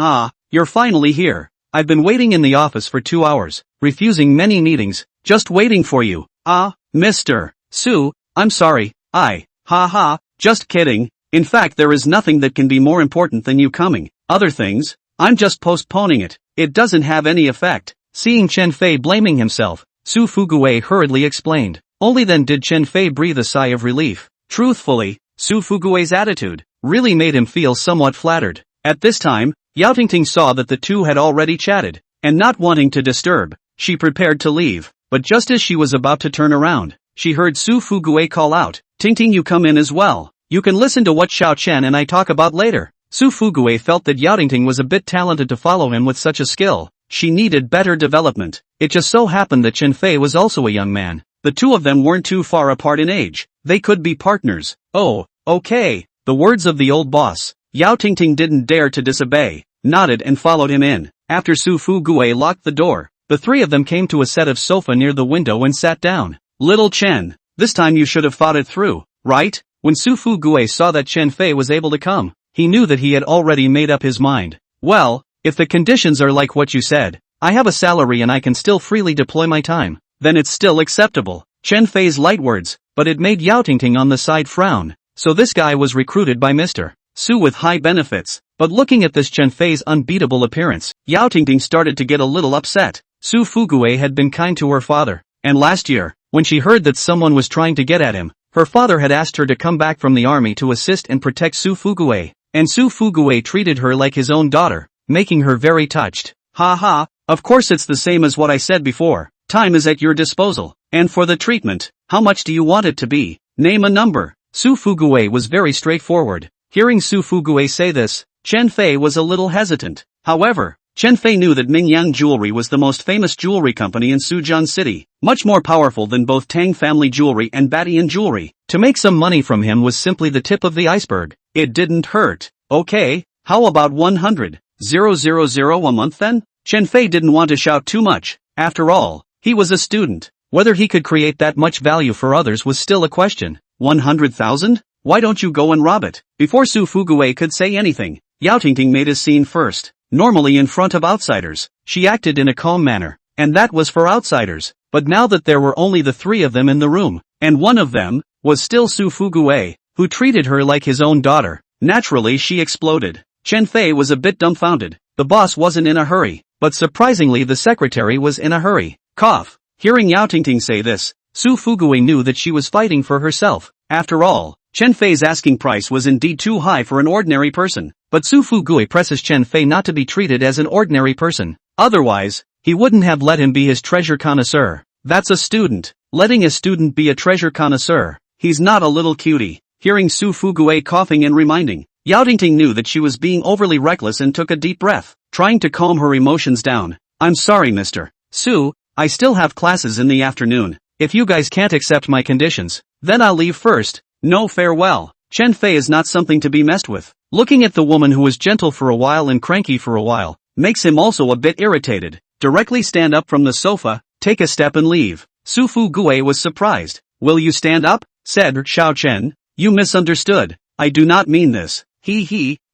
you're finally here. I've been waiting in the office for 2 hours, refusing many meetings, just waiting for you. Mr. Su, I'm sorry, just kidding. In fact, there is nothing that can be more important than you coming. Other things, I'm just postponing it. It doesn't have any effect. Seeing Chen Fei blaming himself, Su Fugue hurriedly explained. Only then did Chen Fei breathe a sigh of relief. Truthfully, Su Fugue's attitude really made him feel somewhat flattered. At this time, Yao Tingting saw that the two had already chatted, and not wanting to disturb, she prepared to leave. But just as she was about to turn around, she heard Su Fugue call out, Tingting, you come in as well. You can listen to what Xiao Chen and I talk about later. Su Fugue felt that Yao Tingting was a bit talented to follow him with such a skill. She needed better development. It just so happened that Chen Fei was also a young man. The two of them weren't too far apart in age. They could be partners. Oh, okay. The words of the old boss. Yao Tingting didn't dare to disobey, nodded and followed him in. After Su Fugue locked the door, the three of them came to a set of sofa near the window and sat down. Little Chen, this time you should have thought it through, right? When Su Fugue saw that Chen Fei was able to come, he knew that he had already made up his mind. Well, if the conditions are like what you said, I have a salary and I can still freely deploy my time, then it's still acceptable. Chen Fei's light words, but it made Yao Tingting on the side frown. So this guy was recruited by Mr. Su with high benefits. But looking at this Chen Fei's unbeatable appearance, Yao Tingting started to get a little upset. Su Fugue had been kind to her father, and last year, when she heard that someone was trying to get at him, her father had asked her to come back from the army to assist and protect Su Fugue, and Su Fugue treated her like his own daughter, making her very touched. Of course it's the same as what I said before. Time is at your disposal, and for the treatment, how much do you want it to be? Name a number. Su Fugue was very straightforward. Hearing Su Fugue say this, Chen Fei was a little hesitant. However, Chen Fei knew that Mingyang Jewelry was the most famous jewelry company in Sujiang City, much more powerful than both Tang Family Jewelry and Batian Jewelry. To make some money from him was simply the tip of the iceberg. It didn't hurt. Okay, how about 100,000 a month then? Chen Fei didn't want to shout too much. After all, he was a student. Whether he could create that much value for others was still a question. 100,000? Why don't you go and rob it? Before Su Fugue could say anything, Yao Tingting made a scene first. Normally in front of outsiders, she acted in a calm manner, and that was for outsiders. But now that there were only the three of them in the room, and one of them was still Su Fugue, who treated her like his own daughter, naturally she exploded. Chen Fei was a bit dumbfounded. The boss wasn't in a hurry, but surprisingly the secretary was in a hurry. Cough. Hearing Yao Tingting say this, Su Fugue knew that she was fighting for herself. After all, Chen Fei's asking price was indeed too high for an ordinary person. But Su Fugue presses Chen Fei not to be treated as an ordinary person. Otherwise, he wouldn't have let him be his treasure connoisseur. That's a student. Letting a student be a treasure connoisseur. He's not a little cutie. Hearing Su Fugue coughing and reminding, Yao Tingting knew that she was being overly reckless and took a deep breath, trying to calm her emotions down. I'm sorry, Mr. Su, I still have classes in the afternoon. If you guys can't accept my conditions, then I'll leave first. No, farewell. Chen Fei is not something to be messed with. Looking at the woman who was gentle for a while and cranky for a while, makes him also a bit irritated. Directly stand up from the sofa, take a step and leave. Su Fu Gui was surprised. Will you stand up? Said Xiao Chen. You misunderstood. I do not mean this.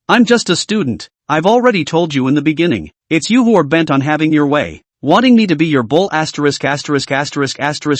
I'm just a student. I've already told you in the beginning. It's you who are bent on having your way. Wanting me to be your bull *****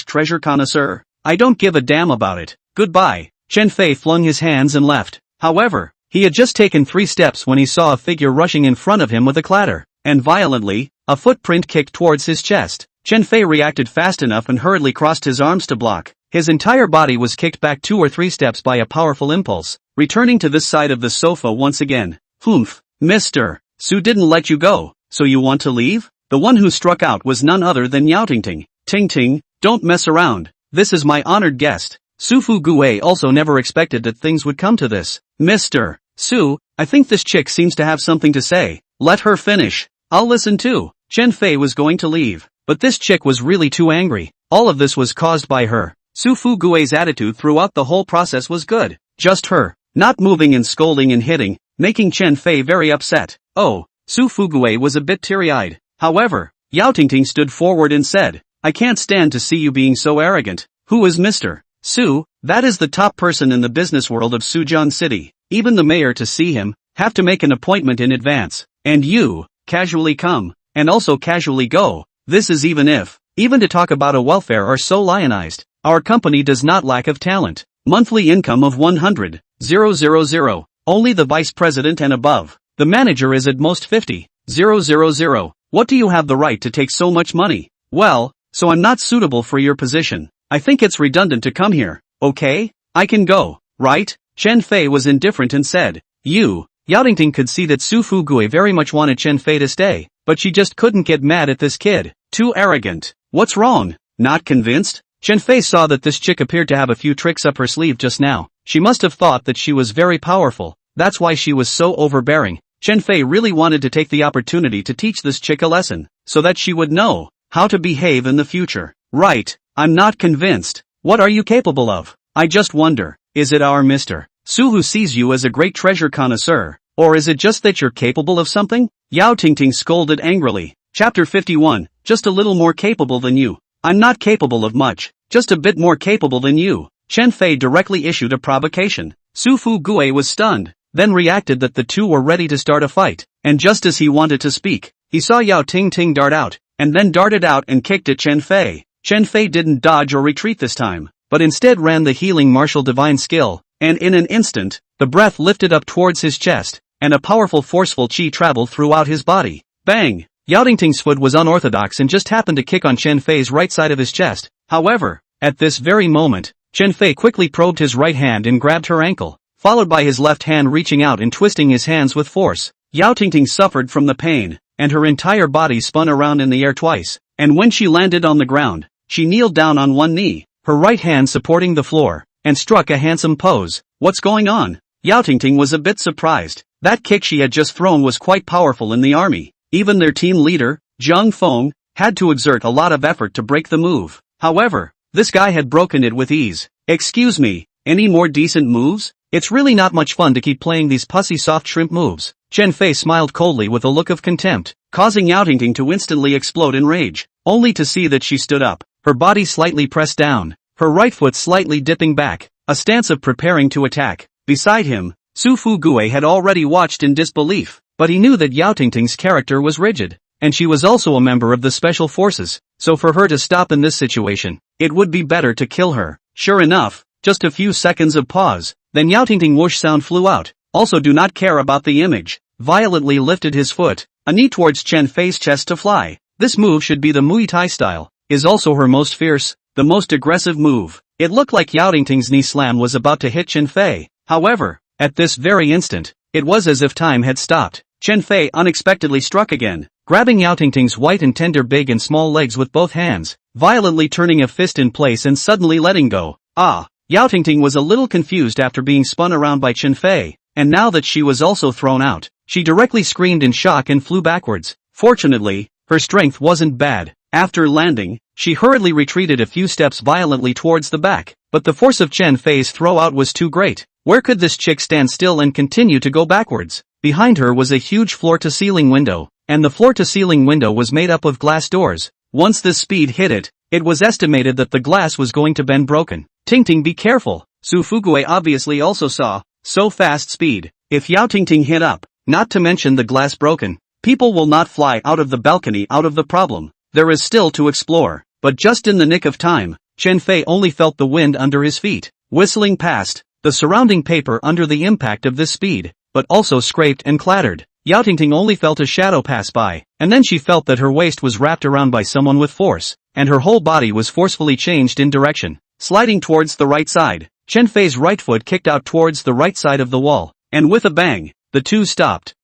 treasure connoisseur. I don't give a damn about it. Goodbye. Chen Fei flung his hands and left. However, he had just taken 3 steps when he saw a figure rushing in front of him with a clatter, and violently, a footprint kicked towards his chest. Chen Fei reacted fast enough and hurriedly crossed his arms to block. His entire body was kicked back 2 or 3 steps by a powerful impulse, returning to this side of the sofa once again. Humph, Mr. Su didn't let you go, so you want to leave? The one who struck out was none other than Yao Tingting. Ting, don't mess around. This is my honored guest. Su Fu Gui also never expected that things would come to this. Mr. Su, I think this chick seems to have something to say. Let her finish. I'll listen too. Chen Fei was going to leave, but this chick was really too angry. All of this was caused by her. Su Fu Gui's attitude throughout the whole process was good. Just her, not moving and scolding and hitting, making Chen Fei very upset. Oh, Su Fu Gui was a bit teary-eyed. However, Yao Tingting stood forward and said, I can't stand to see you being so arrogant. Who is Mr. Su? That is the top person in the business world of Sujian City. Even the mayor to see him, have to make an appointment in advance. And you, casually come, and also casually go. This is even to talk about a welfare are so lionized. Our company does not lack of talent. Monthly income of 100,000. Only the vice president and above. The manager is at most 50,000. What do you have the right to take so much money? Well, so I'm not suitable for your position. I think it's redundant to come here. Okay? I can go, right? Chen Fei was indifferent and said, Yao Tingting could see that Su Fu Gui very much wanted Chen Fei to stay, but she just couldn't get mad at this kid. Too arrogant. What's wrong? Not convinced? Chen Fei saw that this chick appeared to have a few tricks up her sleeve just now. She must have thought that she was very powerful. That's why she was so overbearing. Chen Fei really wanted to take the opportunity to teach this chick a lesson, so that she would know how to behave in the future. Right, I'm not convinced. What are you capable of? I just wonder, is it our Mr. Su who sees you as a great treasure connoisseur, or is it just that you're capable of something? Yao Tingting scolded angrily. Chapter 51, just a little more capable than you. I'm not capable of much, just a bit more capable than you. Chen Fei directly issued a provocation. Su Fu Gui was stunned, then reacted that the two were ready to start a fight, and just as he wanted to speak, he saw Yao Tingting dart out, and then darted out and kicked at Chen Fei. Chen Fei didn't dodge or retreat this time, but instead ran the healing martial divine skill, and in an instant, the breath lifted up towards his chest, and a powerful forceful chi traveled throughout his body. Bang! Yao Tingting's foot was unorthodox and just happened to kick on Chen Fei's right side of his chest. However, at this very moment, Chen Fei quickly probed his right hand and grabbed her ankle, followed by his left hand reaching out and twisting his hands with force. Yao Tingting suffered from the pain, and her entire body spun around in the air twice, and when she landed on the ground, she kneeled down on one knee, her right hand supporting the floor, and struck a handsome pose. What's going on? Yao Tingting was a bit surprised. That kick she had just thrown was quite powerful in the army. Even their team leader, Zhang Feng, had to exert a lot of effort to break the move. However, this guy had broken it with ease. Excuse me, any more decent moves? It's really not much fun to keep playing these pussy soft shrimp moves. Chen Fei smiled coldly with a look of contempt, causing Yao Tingting to instantly explode in rage, only to see that she stood up, her body slightly pressed down, her right foot slightly dipping back, a stance of preparing to attack. Beside him, Su Fu Gui had already watched in disbelief, but he knew that Yao Tingting's character was rigid, and she was also a member of the special forces, so for her to stop in this situation, it would be better to kill her. Sure enough, just a few seconds of pause, then Yao Tingting whoosh sound flew out. Also do not care about the image, violently lifted his foot, a knee towards Chen Fei's chest to fly. This move should be the Muay Thai style, is also her most fierce, the most aggressive move. It looked like Yao Tingting's knee slam was about to hit Chen Fei. However, at this very instant, it was as if time had stopped. Chen Fei unexpectedly struck again, grabbing Yao Tingting's white and tender big and small legs with both hands, violently turning a fist in place and suddenly letting go. Yao Tingting was a little confused after being spun around by Chen Fei, and now that she was also thrown out, she directly screamed in shock and flew backwards. Fortunately, her strength wasn't bad. After landing, she hurriedly retreated a few steps violently towards the back, but the force of Chen Fei's throw out was too great. Where could this chick stand still and continue to go backwards? Behind her was a huge floor-to-ceiling window, and the floor-to-ceiling window was made up of glass doors. Once this speed hit it, it was estimated that the glass was going to bend broken. Tingting, be careful. Su Fugue obviously also saw. So fast speed. If Yao Tingting hit up, not to mention the glass broken, people will not fly out of the balcony out of the problem. There is still to explore. But just in the nick of time, Chen Fei only felt the wind under his feet, whistling past the surrounding paper under the impact of this speed, but also scraped and clattered. Yao Tingting only felt a shadow pass by, and then she felt that her waist was wrapped around by someone with force, and her whole body was forcefully changed in direction, sliding towards the right side. Chen Fei's right foot kicked out towards the right side of the wall, and with a bang, the two stopped.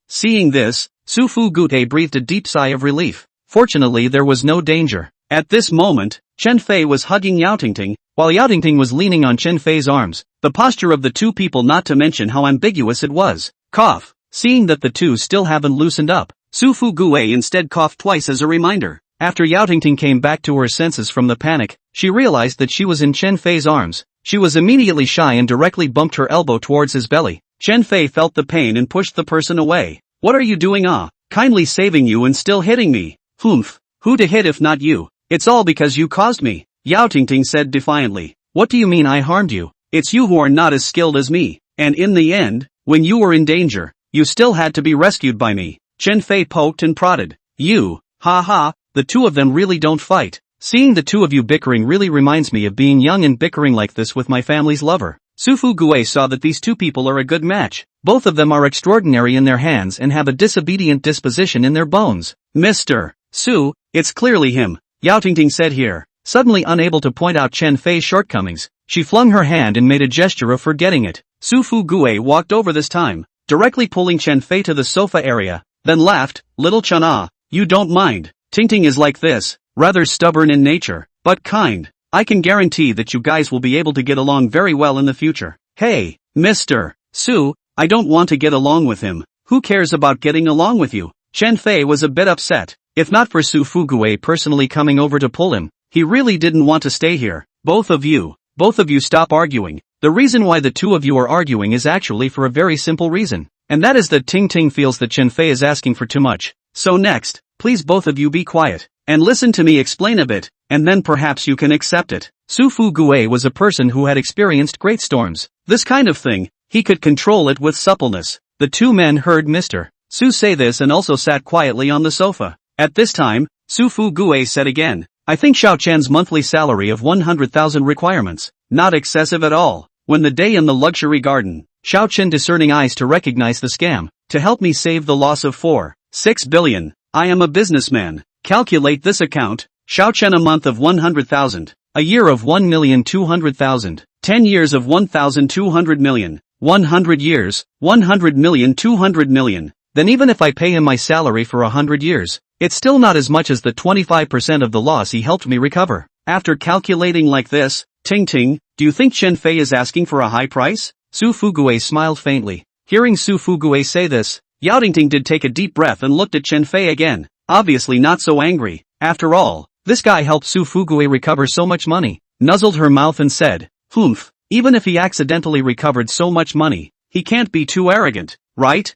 Seeing this, Su Fu Gute breathed a deep sigh of relief. Fortunately there was no danger. At this moment, Chen Fei was hugging Yao Tingting, while Yao Tingting was leaning on Chen Fei's arms. The posture of the two people, not to mention how ambiguous it was. Cough. Seeing that the two still haven't loosened up, Su Fu Gue instead coughed twice as a reminder. After Yao Tingting came back to her senses from the panic, she realized that she was in Chen Fei's arms. She was immediately shy and directly bumped her elbow towards his belly. Chen Fei felt the pain and pushed the person away. What are you doing? Kindly saving you and still hitting me. Humph. Who to hit if not you? It's all because you caused me, Yao Tingting said defiantly. What do you mean I harmed you? It's you who are not as skilled as me. And in the end, when you were in danger, you still had to be rescued by me. Chen Fei poked and prodded. You, the two of them really don't fight. Seeing the two of you bickering really reminds me of being young and bickering like this with my family's lover. Su Fu Gue saw that these two people are a good match. Both of them are extraordinary in their hands and have a disobedient disposition in their bones. Mr. Su, it's clearly him, Yao Tingting said here. Suddenly unable to point out Chen Fei's shortcomings, she flung her hand and made a gesture of forgetting it. Su Fu Gue walked over this time, directly pulling Chen Fei to the sofa area, then laughed. Little Chen, you don't mind. Tingting is like this, rather stubborn in nature, but kind. I can guarantee that you guys will be able to get along very well in the future. Hey, Mr. Su, I don't want to get along with him. Who cares about getting along with you? Chen Fei was a bit upset. If not for Su Fu Gue personally coming over to pull him, he really didn't want to stay here. Both of you stop arguing. The reason why the two of you are arguing is actually for a very simple reason. And that is that Tingting feels that Chen Fei is asking for too much. So next, please both of you be quiet, and listen to me explain a bit, and then perhaps you can accept it. Su Fu Gue was a person who had experienced great storms. This kind of thing, he could control it with suppleness. The two men heard Mr. Su say this and also sat quietly on the sofa. At this time, Su Fu Gue said again, I think Xiao Chen's monthly salary of 100,000 requirements, not excessive at all. When the day in the luxury garden, Xiao Chen discerning eyes to recognize the scam, to help me save the loss of 4.6 billion. I am a businessman. Calculate this account. Xiao Chen a month of 100,000, a year of 1,200,000, 10 years of 1,200 million, 100 years, 100 million 200 million. Then even if I pay him my salary for 100 years, it's still not as much as the 25% of the loss he helped me recover. After calculating like this, Tingting, do you think Chen Fei is asking for a high price? Su Fu Gue smiled faintly. Hearing Su Fu Gue say this, Yao Tingting did take a deep breath and looked at Chen Fei again, obviously not so angry. After all, this guy helped Su Fu Gue recover so much money. Nuzzled her mouth and said, Humph, even if he accidentally recovered so much money, he can't be too arrogant, right?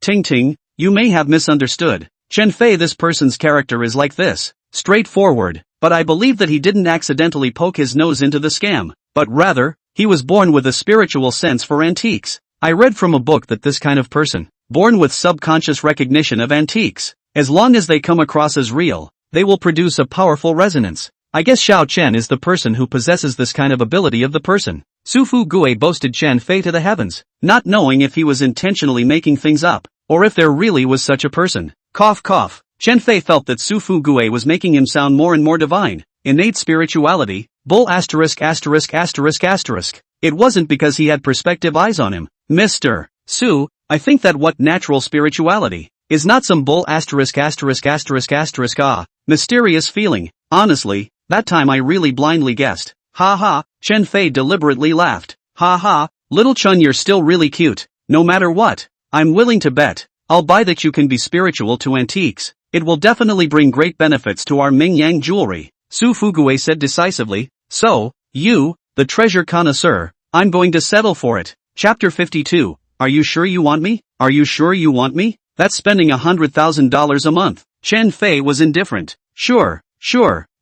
Tingting, you may have misunderstood. Chen Fei, this person's character is like this, straightforward, but I believe that he didn't accidentally poke his nose into the scam, but rather, he was born with a spiritual sense for antiques. I read from a book that this kind of person, born with subconscious recognition of antiques, as long as they come across as real, they will produce a powerful resonance. I guess Xiao Chen is the person who possesses this kind of ability of the person. Su Fu Gue boasted Chen Fei to the heavens, not knowing if he was intentionally making things up, or if there really was such a person. Cough cough. Chen Fei felt that Su Fu Gue was making him sound more and more divine. Innate spirituality, bull *******. It wasn't because he had perspective eyes on him. Mr. Su, I think that what natural spirituality is not some bull **********. Mysterious feeling. Honestly, that time I really blindly guessed. Chen Fei deliberately laughed. Little Chun, you're still really cute. No matter what, I'm willing to bet. I'll buy that you can be spiritual to antiques. It will definitely bring great benefits to our Ming Yang jewelry. Su Fu Gue said decisively. So, you, the treasure connoisseur, I'm going to settle for it. Chapter 52. Are you sure you want me? Are you sure you want me? That's spending $100,000 a month. Chen Fei was indifferent. Sure,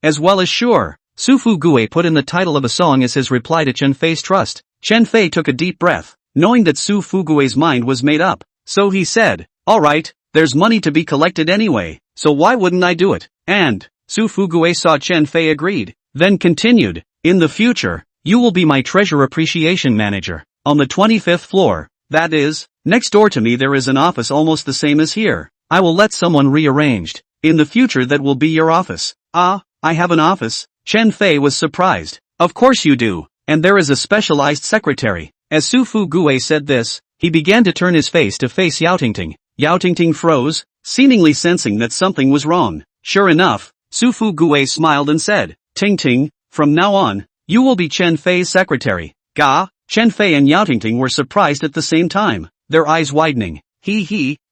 as well as sure. Su Fu Gue put in the title of a song as his reply to Chen Fei's trust. Chen Fei took a deep breath, knowing that Su Fu Gue's mind was made up. So he said, alright, there's money to be collected anyway, so why wouldn't I do it? And Su Fu Gue saw Chen Fei agreed, then continued, in the future, you will be my treasure appreciation manager. On the 25th floor, that is, next door to me there is an office almost the same as here. I will let someone rearranged. In the future that will be your office. Ah, I have an office? Chen Fei was surprised. Of course you do, and there is a specialized secretary. As Su Fu Gue said this, he began to turn his face to face Yao Tingting. Yao Tingting froze, seemingly sensing that something was wrong. Sure enough, Su Fu Gue smiled and said, Tingting, from now on, you will be Chen Fei's secretary. Ga? Chen Fei and Yao Tingting were surprised at the same time, their eyes widening.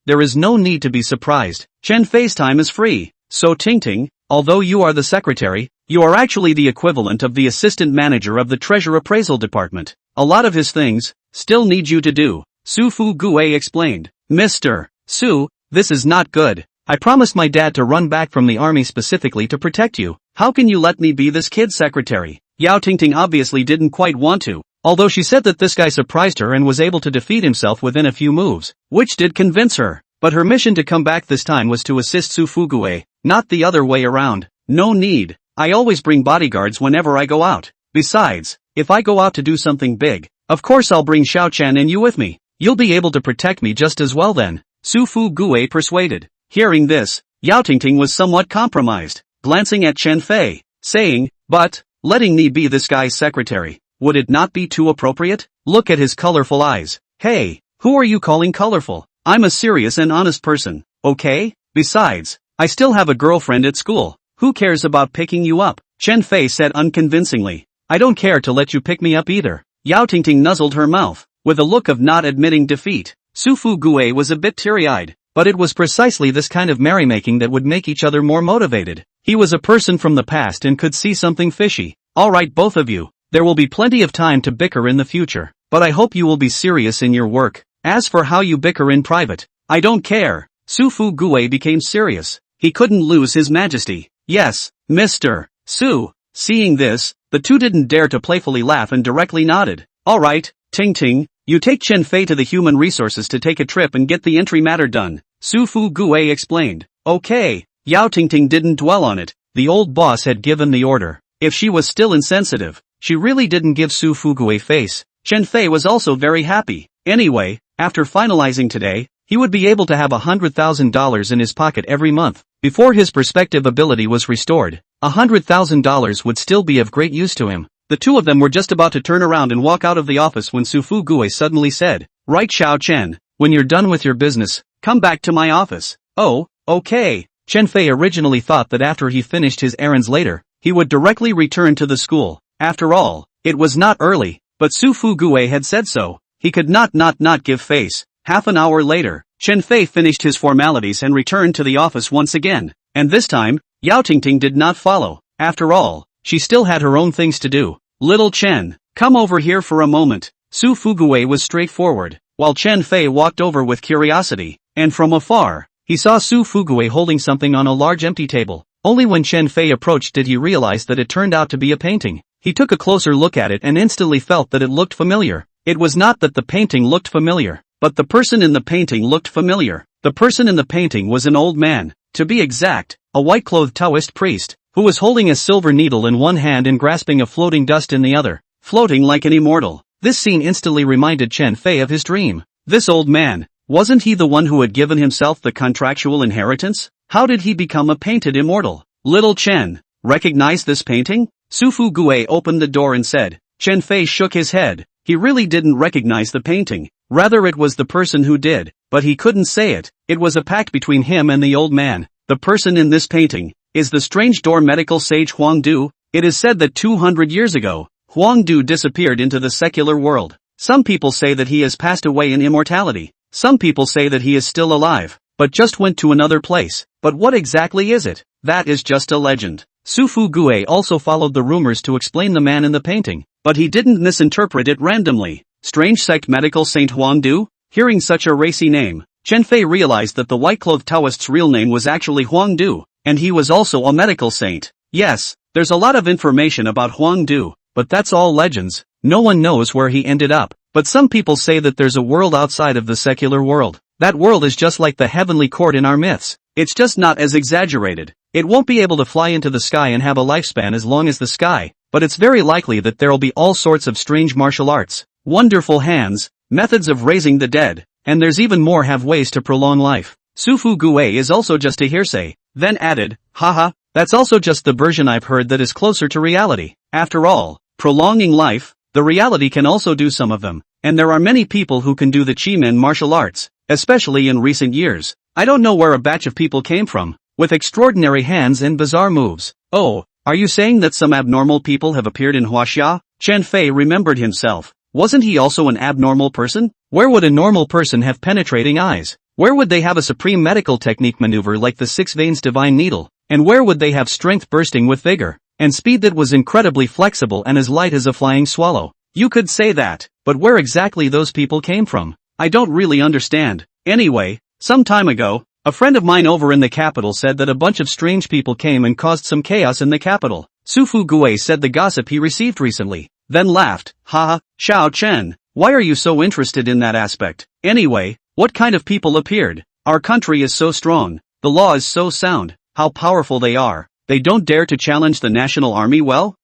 There is no need to be surprised. Chen Fei's time is free. So Tingting, although you are the secretary, you are actually the equivalent of the assistant manager of the treasure appraisal department. A lot of his things still need you to do. Su Fu Gue explained. Mr. Su, this is not good. I promised my dad to run back from the army specifically to protect you. How can you let me be this kid's secretary? Yao Tingting obviously didn't quite want to, although she said that this guy surprised her and was able to defeat himself within a few moves, which did convince her. But her mission to come back this time was to assist Su Fu Gue, not the other way around. No need. I always bring bodyguards whenever I go out. Besides, if I go out to do something big, of course I'll bring Xiao Chen and you with me. You'll be able to protect me just as well then. Su Fu Gue persuaded. Hearing this, Yao Tingting was somewhat compromised, glancing at Chen Fei, saying, but, letting me be this guy's secretary, would it not be too appropriate? Look at his colorful eyes. Hey, who are you calling colorful? I'm a serious and honest person, okay? Besides, I still have a girlfriend at school. Who cares about picking you up? Chen Fei said unconvincingly. I don't care to let you pick me up either. Yao Tingting nuzzled her mouth, with a look of not admitting defeat. Su Fu Gue was a bit teary-eyed, but it was precisely this kind of merrymaking that would make each other more motivated. He was a person from the past and could see something fishy. Alright both of you, there will be plenty of time to bicker in the future, but I hope you will be serious in your work. As for how you bicker in private, I don't care. Su Fu Gue became serious. He couldn't lose his majesty. Yes, Mr. Su. Seeing this, the two didn't dare to playfully laugh and directly nodded. Alright, Tingting, you take Chen Fei to the human resources to take a trip and get the entry matter done. Su Fu Gue explained. Okay. Yao Tingting didn't dwell on it. The old boss had given the order. If she was still insensitive, she really didn't give Su Fu Gue face. Chen Fei was also very happy. Anyway, after finalizing today, he would be able to have $100,000 in his pocket every month. Before his perspective ability was restored, $100,000 would still be of great use to him. The two of them were just about to turn around and walk out of the office when Su Fu Gue suddenly said, Right Xiao Chen, when you're done with your business, come back to my office. Oh, okay. Chen Fei originally thought that after he finished his errands later, he would directly return to the school. After all, it was not early, but Su Fu Gue had said so. He could not give face. Half an hour later, Chen Fei finished his formalities and returned to the office once again. And this time, Yao Tingting did not follow. After all, she still had her own things to do. Little Chen, come over here for a moment. Su Fu Gue was straightforward, while Chen Fei walked over with curiosity. And from afar, he saw Su Fu Gue holding something on a large empty table. Only when Chen Fei approached did he realize that it turned out to be a painting. He took a closer look at it and instantly felt that it looked familiar. It was not that the painting looked familiar, but the person in the painting looked familiar. The person in the painting was an old man, to be exact, a white-clothed Taoist priest, who was holding a silver needle in one hand and grasping a floating dust in the other, floating like an immortal. This scene instantly reminded Chen Fei of his dream. This old man, wasn't he the one who had given himself the contractual inheritance? How did he become a painted immortal? Little Chen, recognize this painting? Su Fu Gue opened the door and said. Chen Fei shook his head. He really didn't recognize the painting. Rather it was the person who did, but he couldn't say it. It was a pact between him and the old man. The person in this painting is the strange door medical sage Huang Du. It is said that 200 years ago, Huang Du disappeared into the secular world. Some people say that he has passed away in immortality. Some people say that he is still alive, but just went to another place. But what exactly is it? That is just a legend. Su Fu Gue also followed the rumors to explain the man in the painting. but he didn't misinterpret it randomly. Strange sect medical Saint Huang Du? Hearing such a racy name, Chen Fei realized that the white-clothed Taoist's real name was actually Huang Du, and he was also a medical saint. Yes, there's a lot of information about Huang Du, but that's all legends. No one knows where he ended up, but some people say that there's a world outside of the secular world. That world is just like the heavenly court in our myths. It's just not as exaggerated. It won't be able to fly into the sky and have a lifespan as long as the sky, but it's very likely that there'll be all sorts of strange martial arts, wonderful hands, methods of raising the dead, and there's even more have ways to prolong life. Su Fu Gui is also just a hearsay, then added, haha, that's also just the version I've heard that is closer to reality. After all, prolonging life, the reality can also do some of them, and there are many people who can do the Chi-Men martial arts, especially in recent years. I don't know where a batch of people came from, with extraordinary hands and bizarre moves. Oh, are you saying that some abnormal people have appeared in Huaxia? Chen Fei remembered himself. Wasn't he also an abnormal person? Where would a normal person have penetrating eyes? Where would they have a supreme medical technique maneuver like the 6 veins divine needle? And where would they have strength bursting with vigor, and speed that was incredibly flexible and as light as a flying swallow? You could say that, but where exactly those people came from? I don't really understand. Anyway, some time ago, a friend of mine over in the capital said that a bunch of strange people came and caused some chaos in the capital. Su Fu Gui said the gossip he received recently, then laughed. Haha, Xiao Chen, why are you so interested in that aspect? Anyway, what kind of people appeared? Our country is so strong, the law is so sound, how powerful they are. They don't dare to challenge the national army. Well,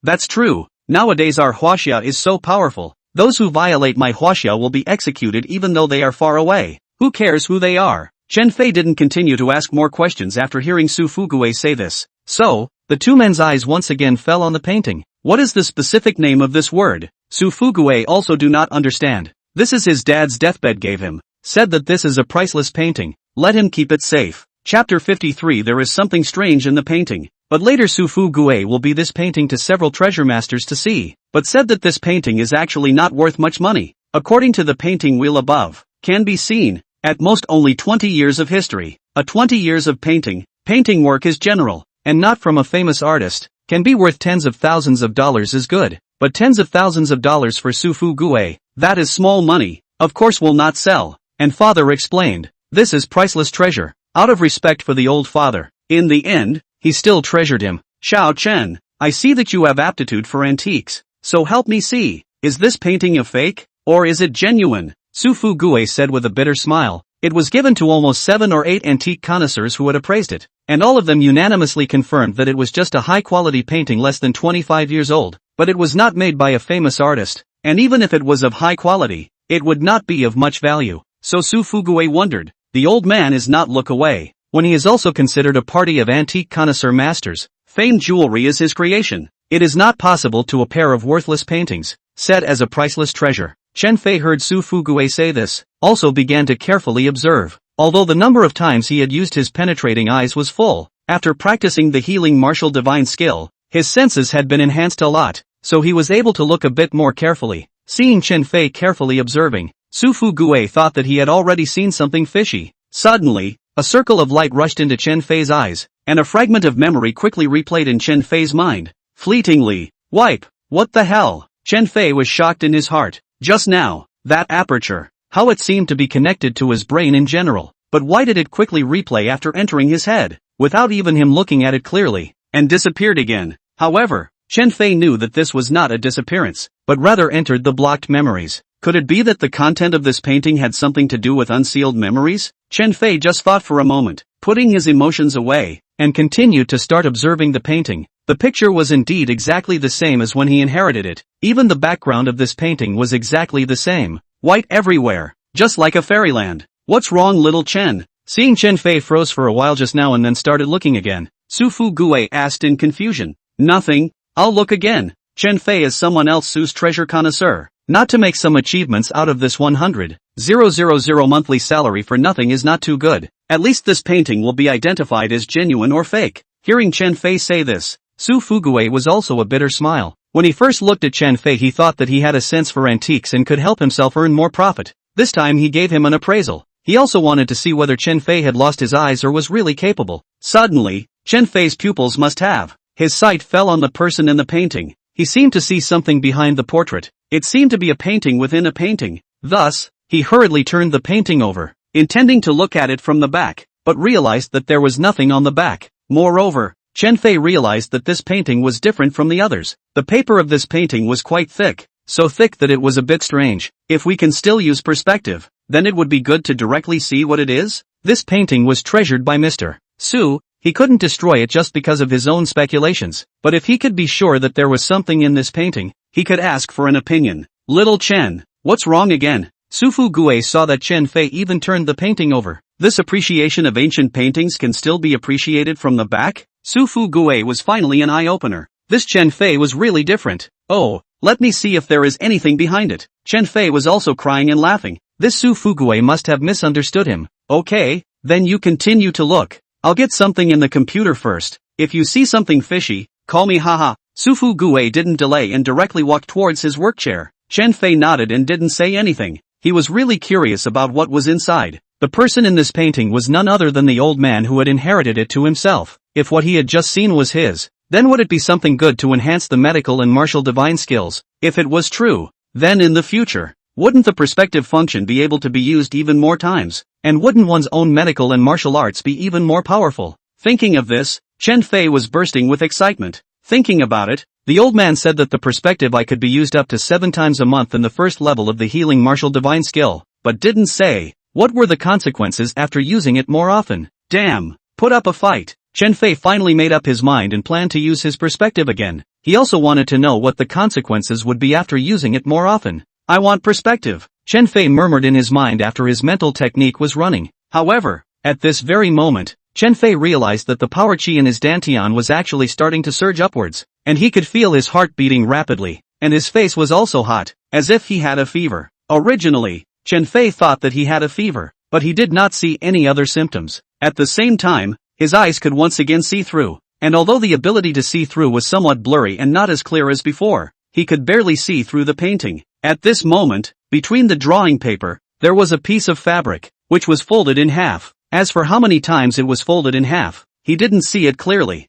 that's true. Nowadays our Huaxia is so powerful. Those who violate my Huaxia will be executed even though they are far away. Who cares who they are? Chen Fei didn't continue to ask more questions after hearing Su Fu Gui say this. So, the two men's eyes once again fell on the painting. What is the specific name of this word? Su Fu Gui also do not understand. This is his dad's deathbed gave him. Said that this is a priceless painting. Let him keep it safe. Chapter 53. There is something strange in the painting. But later Su Fu Gui will be this painting to several treasure masters to see. But said that this painting is actually not worth much money. According to the painting wheel above, can be seen, at most only 20 years of history. 20 years of painting work is general, and not from a famous artist, can be worth tens of thousands of dollars is good. But tens of thousands of dollars for Su Fu Gui, that is small money, of course will not sell. And father explained, this is priceless treasure, out of respect for the old father. In the end, he still treasured him. Xiao Chen, I see that you have aptitude for antiques, so help me see, is this painting a fake, or is it genuine? Su Fu Gui said with a bitter smile. It was given to almost 7 or 8 antique connoisseurs who had appraised it, and all of them unanimously confirmed that it was just a high-quality painting less than 25 years old, but it was not made by a famous artist, and even if it was of high quality, it would not be of much value. So Su Fu Gui wondered, the old man is not look away, when he is also considered a party of antique connoisseur masters. Famed jewelry is his creation. It is not possible to a pair of worthless paintings, said as a priceless treasure. Chen Fei heard Su Fu Gui say this, also began to carefully observe. Although the number of times he had used his penetrating eyes was full, after practicing the healing martial divine skill, his senses had been enhanced a lot, so he was able to look a bit more carefully. Seeing Chen Fei carefully observing, Su Fu Gui thought that he had already seen something fishy. Suddenly, a circle of light rushed into Chen Fei's eyes, and a fragment of memory quickly replayed in Chen Fei's mind. Fleetingly, wipe, what the hell? Chen Fei was shocked in his heart. Just now, that aperture, how it seemed to be connected to his brain in general, but why did it quickly replay after entering his head, without even him looking at it clearly, and disappeared again? However, Chen Fei knew that this was not a disappearance, but rather entered the blocked memories. Could it be that the content of this painting had something to do with unsealed memories? Chen Fei just thought for a moment, putting his emotions away, and continued to start observing the painting. The picture was indeed exactly the same as when he inherited it. Even the background of this painting was exactly the same. White everywhere, just like a fairyland. What's wrong, little Chen? Seeing Chen Fei froze for a while just now and then started looking again, Su Fu Gui asked in confusion. Nothing, I'll look again. Chen Fei is someone else's treasure connoisseur. Not to make some achievements out of this 100,000 monthly salary for nothing is not too good. At least this painting will be identified as genuine or fake. Hearing Chen Fei say this, Su Fu Gui was also a bitter smile. When he first looked at Chen Fei he thought that he had a sense for antiques and could help himself earn more profit. This time he gave him an appraisal. He also wanted to see whether Chen Fei had lost his eyes or was really capable. Suddenly, Chen Fei's pupils must have. His sight fell on the person in the painting. he seemed to see something behind the portrait. It seemed to be a painting within a painting. Thus, he hurriedly turned the painting over, intending to look at it from the back, but realized that there was nothing on the back. Moreover, Chen Fei realized that this painting was different from the others. The paper of this painting was quite thick, so thick that it was a bit strange. If we can still use perspective, then it would be good to directly see what it is. This painting was treasured by Mr. Su. He couldn't destroy it just because of his own speculations, but if he could be sure that there was something in this painting, he could ask for an opinion. Little Chen, what's wrong again? Su Fu Gui saw that Chen Fei even turned the painting over. This appreciation of ancient paintings can still be appreciated from the back? Su Fu Gui was finally an eye-opener. This Chen Fei was really different. Oh, let me see if there is anything behind it. Chen Fei was also crying and laughing. This Su Fu Gui must have misunderstood him. Okay, then you continue to look. I'll get something in the computer first. If you see something fishy, call me haha. Su Fu Gui didn't delay and directly walked towards his work chair. Chen Fei nodded and didn't say anything. He was really curious about what was inside. The person in this painting was none other than the old man who had inherited it to himself. If what he had just seen was his, then would it be something good to enhance the medical and martial divine skills? If it was true, then in the future, wouldn't the perspective function be able to be used even more times? And wouldn't one's own medical and martial arts be even more powerful? Thinking of this, Chen Fei was bursting with excitement. Thinking about it, the old man said that the perspective eye could be used up to 7 times a month in the first level of the healing martial divine skill, but didn't say what were the consequences after using it more often. Damn, put up a fight. Chen Fei finally made up his mind and planned to use his perspective again. He also wanted to know what the consequences would be after using it more often. I want perspective, Chen Fei murmured in his mind after his mental technique was running. However, at this very moment, Chen Fei realized that the power chi in his dantian was actually starting to surge upwards, and he could feel his heart beating rapidly, and his face was also hot, as if he had a fever. Originally, Chen Fei thought that he had a fever, but he did not see any other symptoms. At the same time, his eyes could once again see through, and although the ability to see through was somewhat blurry and not as clear as before, he could barely see through the painting. At this moment, between the drawing paper, there was a piece of fabric, which was folded in half. As for how many times it was folded in half, he didn't see it clearly.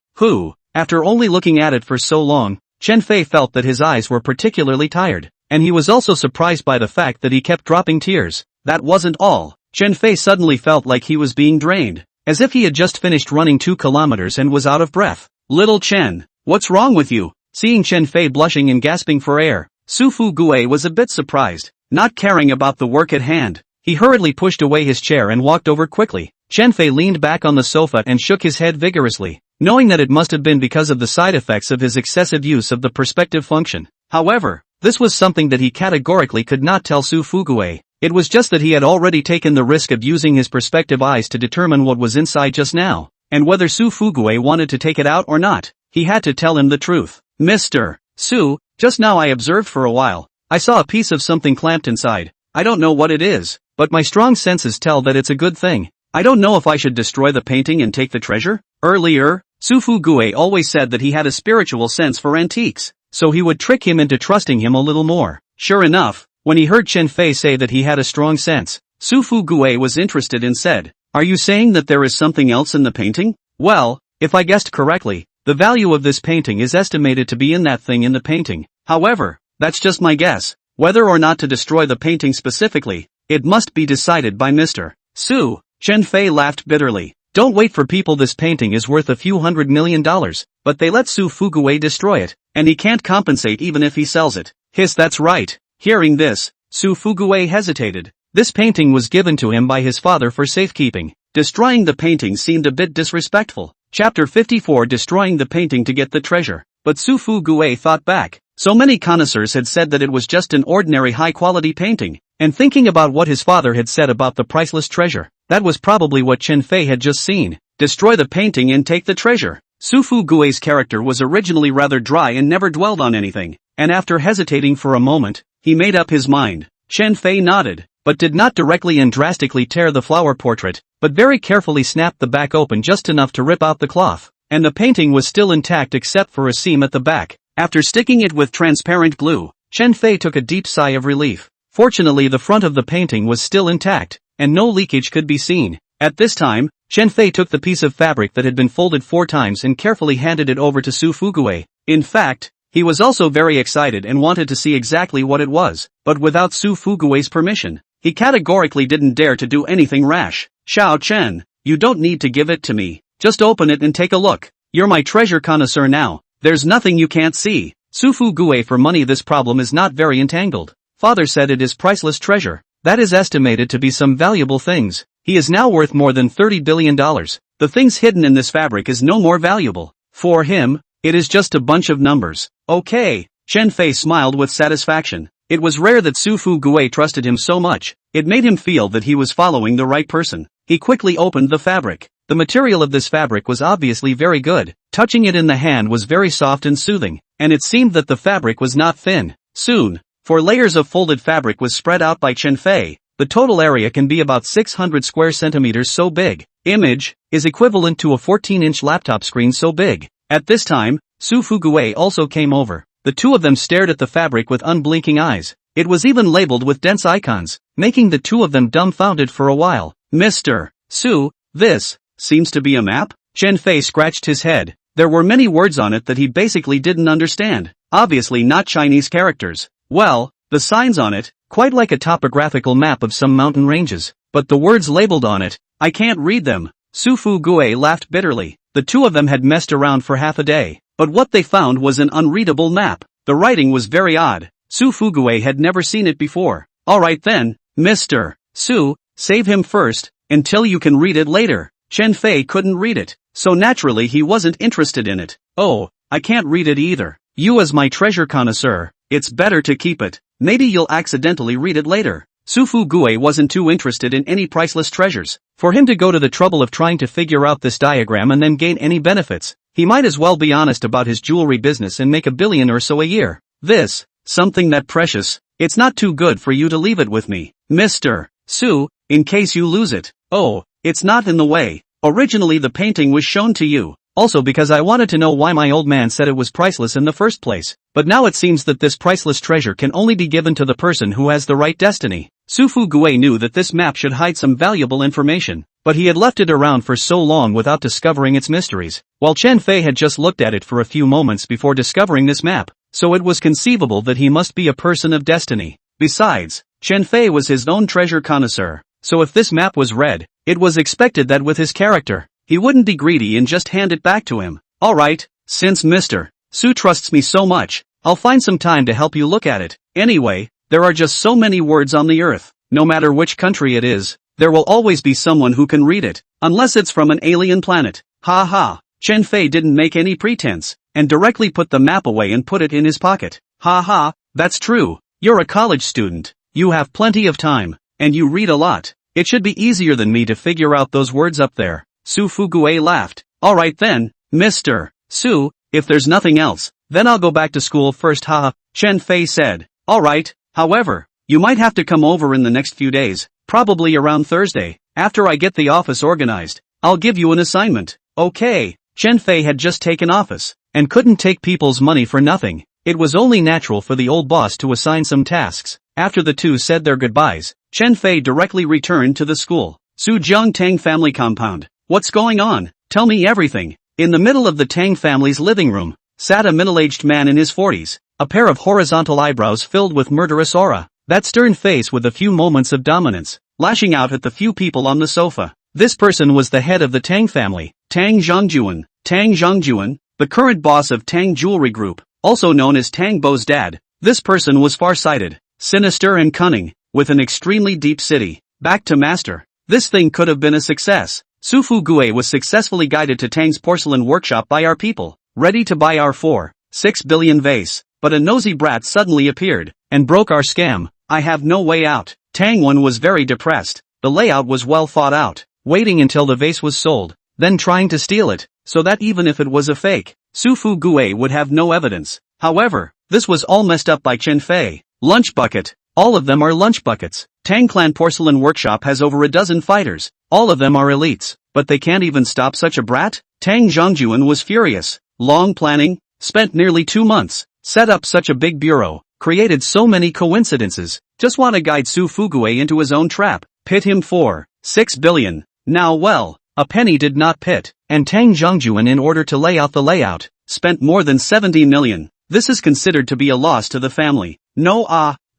After only looking at it for so long, Chen Fei felt that his eyes were particularly tired, and he was also surprised by the fact that he kept dropping tears. That wasn't all. Chen Fei suddenly felt like he was being drained, as if he had just finished running 2 kilometers and was out of breath. Little Chen, what's wrong with you? Seeing Chen Fei blushing and gasping for air, Su Fu Gui was a bit surprised. Not caring about the work at hand, he hurriedly pushed away his chair and walked over quickly. Chen Fei leaned back on the sofa and shook his head vigorously, knowing that it must have been because of the side effects of his excessive use of the perspective function. However, this was something that he categorically could not tell Su Fu Gui. It was just that he had already taken the risk of using his perspective eyes to determine what was inside just now, and whether Su Fu Gui wanted to take it out or not, he had to tell him the truth. Mr. Su, just now I observed for a while. I saw a piece of something clamped inside. I don't know what it is, but my strong senses tell that it's a good thing. I don't know if I should destroy the painting and take the treasure. Earlier, Su Fu Gui always said that he had a spiritual sense for antiques, so he would trick him into trusting him a little more. Sure enough, when he heard Chen Fei say that he had a strong sense, Su Fu Gui was interested and said, "Are you saying that there is something else in the painting?" Well, if I guessed correctly, the value of this painting is estimated to be in that thing in the painting. However, that's just my guess. Whether or not to destroy the painting specifically, it must be decided by Mr. Su. Chen Fei laughed bitterly. Don't wait for people, this painting is worth a few $100 million, but they let Su Fu Gui destroy it, and he can't compensate even if he sells it. Hiss, that's right. Hearing this, Su Fu Gui hesitated. This painting was given to him by his father for safekeeping. Destroying the painting seemed a bit disrespectful. Chapter 54, destroying the painting to get the treasure. But Su Fu Gui thought back. So many connoisseurs had said that it was just an ordinary high-quality painting, and thinking about what his father had said about the priceless treasure, that was probably what Chen Fei had just seen. Destroy the painting and take the treasure. Su Fu Gui's character was originally rather dry and never dwelled on anything, and after hesitating for a moment, he made up his mind. Chen Fei nodded, but did not directly and drastically tear the flower portrait, but very carefully snapped the back open just enough to rip out the cloth, and the painting was still intact except for a seam at the back. After sticking it with transparent glue, Chen Fei took a deep sigh of relief. Fortunately, the front of the painting was still intact, and no leakage could be seen. At this time, Chen Fei took the piece of fabric that had been folded 4 times and carefully handed it over to Su Fu Gui. In fact, He was also very excited and wanted to see exactly what it was, but without Su Fugui's permission, he categorically didn't dare to do anything rash. Xiao Chen, you don't need to give it to me, just open it and take a look. You're my treasure connoisseur now, there's nothing you can't see. Su Fugui, for money this problem is not very entangled. Father said it is priceless treasure, that is estimated to be some valuable things. He is now worth more than $30 billion. The things hidden in this fabric is no more valuable. For him, it is just a bunch of numbers. Okay, Chen Fei smiled with satisfaction. It was rare that Su Fugui trusted him so much. It made him feel that he was following the right person. He quickly opened the fabric. The material of this fabric was obviously very good. Touching it in the hand was very soft and soothing, and it seemed that the fabric was not thin. Soon, 4 layers of folded fabric was spread out by Chen Fei. The total area can be about 600 square centimeters so big. Image is equivalent to a 14-inch laptop screen so big. At this time, Su Fugui also came over. The two of them stared at the fabric with unblinking eyes. It was even labeled with dense icons, making the two of them dumbfounded for a while. Mr. Su, this seems to be a map? Chen Fei scratched his head. There were many words on it that he basically didn't understand. Obviously not Chinese characters. Well, the signs on it, quite like a topographical map of some mountain ranges. But the words labeled on it, I can't read them. Su Fugui laughed bitterly. The two of them had messed around for half a day, but what they found was an unreadable map. The writing was very odd. Su Fugui had never seen it before. Alright then, Mr. Su, save him first, until you can read it later. Chen Fei couldn't read it, so naturally he wasn't interested in it. Oh, I can't read it either. You as my treasure connoisseur, it's better to keep it. Maybe you'll accidentally read it later. Su Fugui wasn't too interested in any priceless treasures. For him to go to the trouble of trying to figure out this diagram and then gain any benefits, he might as well be honest about his jewelry business and make $1 billion or so a year. This, something that precious, it's not too good for you to leave it with me, Mr. Su, in case you lose it. Oh, it's not in the way. Originally the painting was shown to you, also because I wanted to know why my old man said it was priceless in the first place. But now it seems that this priceless treasure can only be given to the person who has the right destiny. Su Fugui knew that this map should hide some valuable information, but he had left it around for so long without discovering its mysteries, while Chen Fei had just looked at it for a few moments before discovering this map, so it was conceivable that he must be a person of destiny. Besides, Chen Fei was his own treasure connoisseur, so if this map was read, it was expected that with his character, he wouldn't be greedy and just hand it back to him. Alright, since Mr. Su trusts me so much, I'll find some time to help you look at it. Anyway, there are just so many words on the earth. No matter which country it is, there will always be someone who can read it, unless it's from an alien planet. Ha ha. Chen Fei didn't make any pretense, and directly put the map away and put it in his pocket. Ha ha, that's true. You're a college student. You have plenty of time, and you read a lot. It should be easier than me to figure out those words up there. Su Fugui laughed. Alright then, Mr. Su, if there's nothing else, then I'll go back to school first, haha, Chen Fei said. Alright, however, you might have to come over in the next few days, probably around Thursday, after I get the office organized. I'll give you an assignment. Okay, Chen Fei had just taken office, and couldn't take people's money for nothing. It was only natural for the old boss to assign some tasks. After the two said their goodbyes, Chen Fei directly returned to the school. Sujiang Tang family compound. What's going on? Tell me everything. In the middle of the Tang family's living room, sat a middle-aged man in his 40s, a pair of horizontal eyebrows filled with murderous aura, that stern face with a few moments of dominance, lashing out at the few people on the sofa. This person was the head of the Tang family, Tang Zhongjuan. Tang Zhongjuan, the current boss of Tang Jewelry Group, also known as Tang Bo's dad. This person was far-sighted, sinister and cunning, with an extremely deep city. Back to master. This thing could have been a success. Su Fugui was successfully guided to Tang's porcelain workshop by our people, ready to buy our 4.6 billion vase, but a nosy brat suddenly appeared, and broke our scam. I have no way out. Tang Wan was very depressed. The layout was well thought out, waiting until the vase was sold, then trying to steal it, so that even if it was a fake, Su Fugui would have no evidence. However, this was all messed up by Chen Fei. Lunch bucket. All of them are lunch buckets. Tang Clan Porcelain Workshop has over a dozen fighters. All of them are elites, but they can't even stop such a brat? Tang Zhongjuan was furious. Long planning, spent nearly 2 months, set up such a big bureau, created so many coincidences, just want to guide Su Fugui into his own trap, pit him for 6 billion. Now well, a penny did not pit, and Tang Zhongjuan in order to lay out the layout, spent more than 70 million. This is considered to be a loss to the family. No,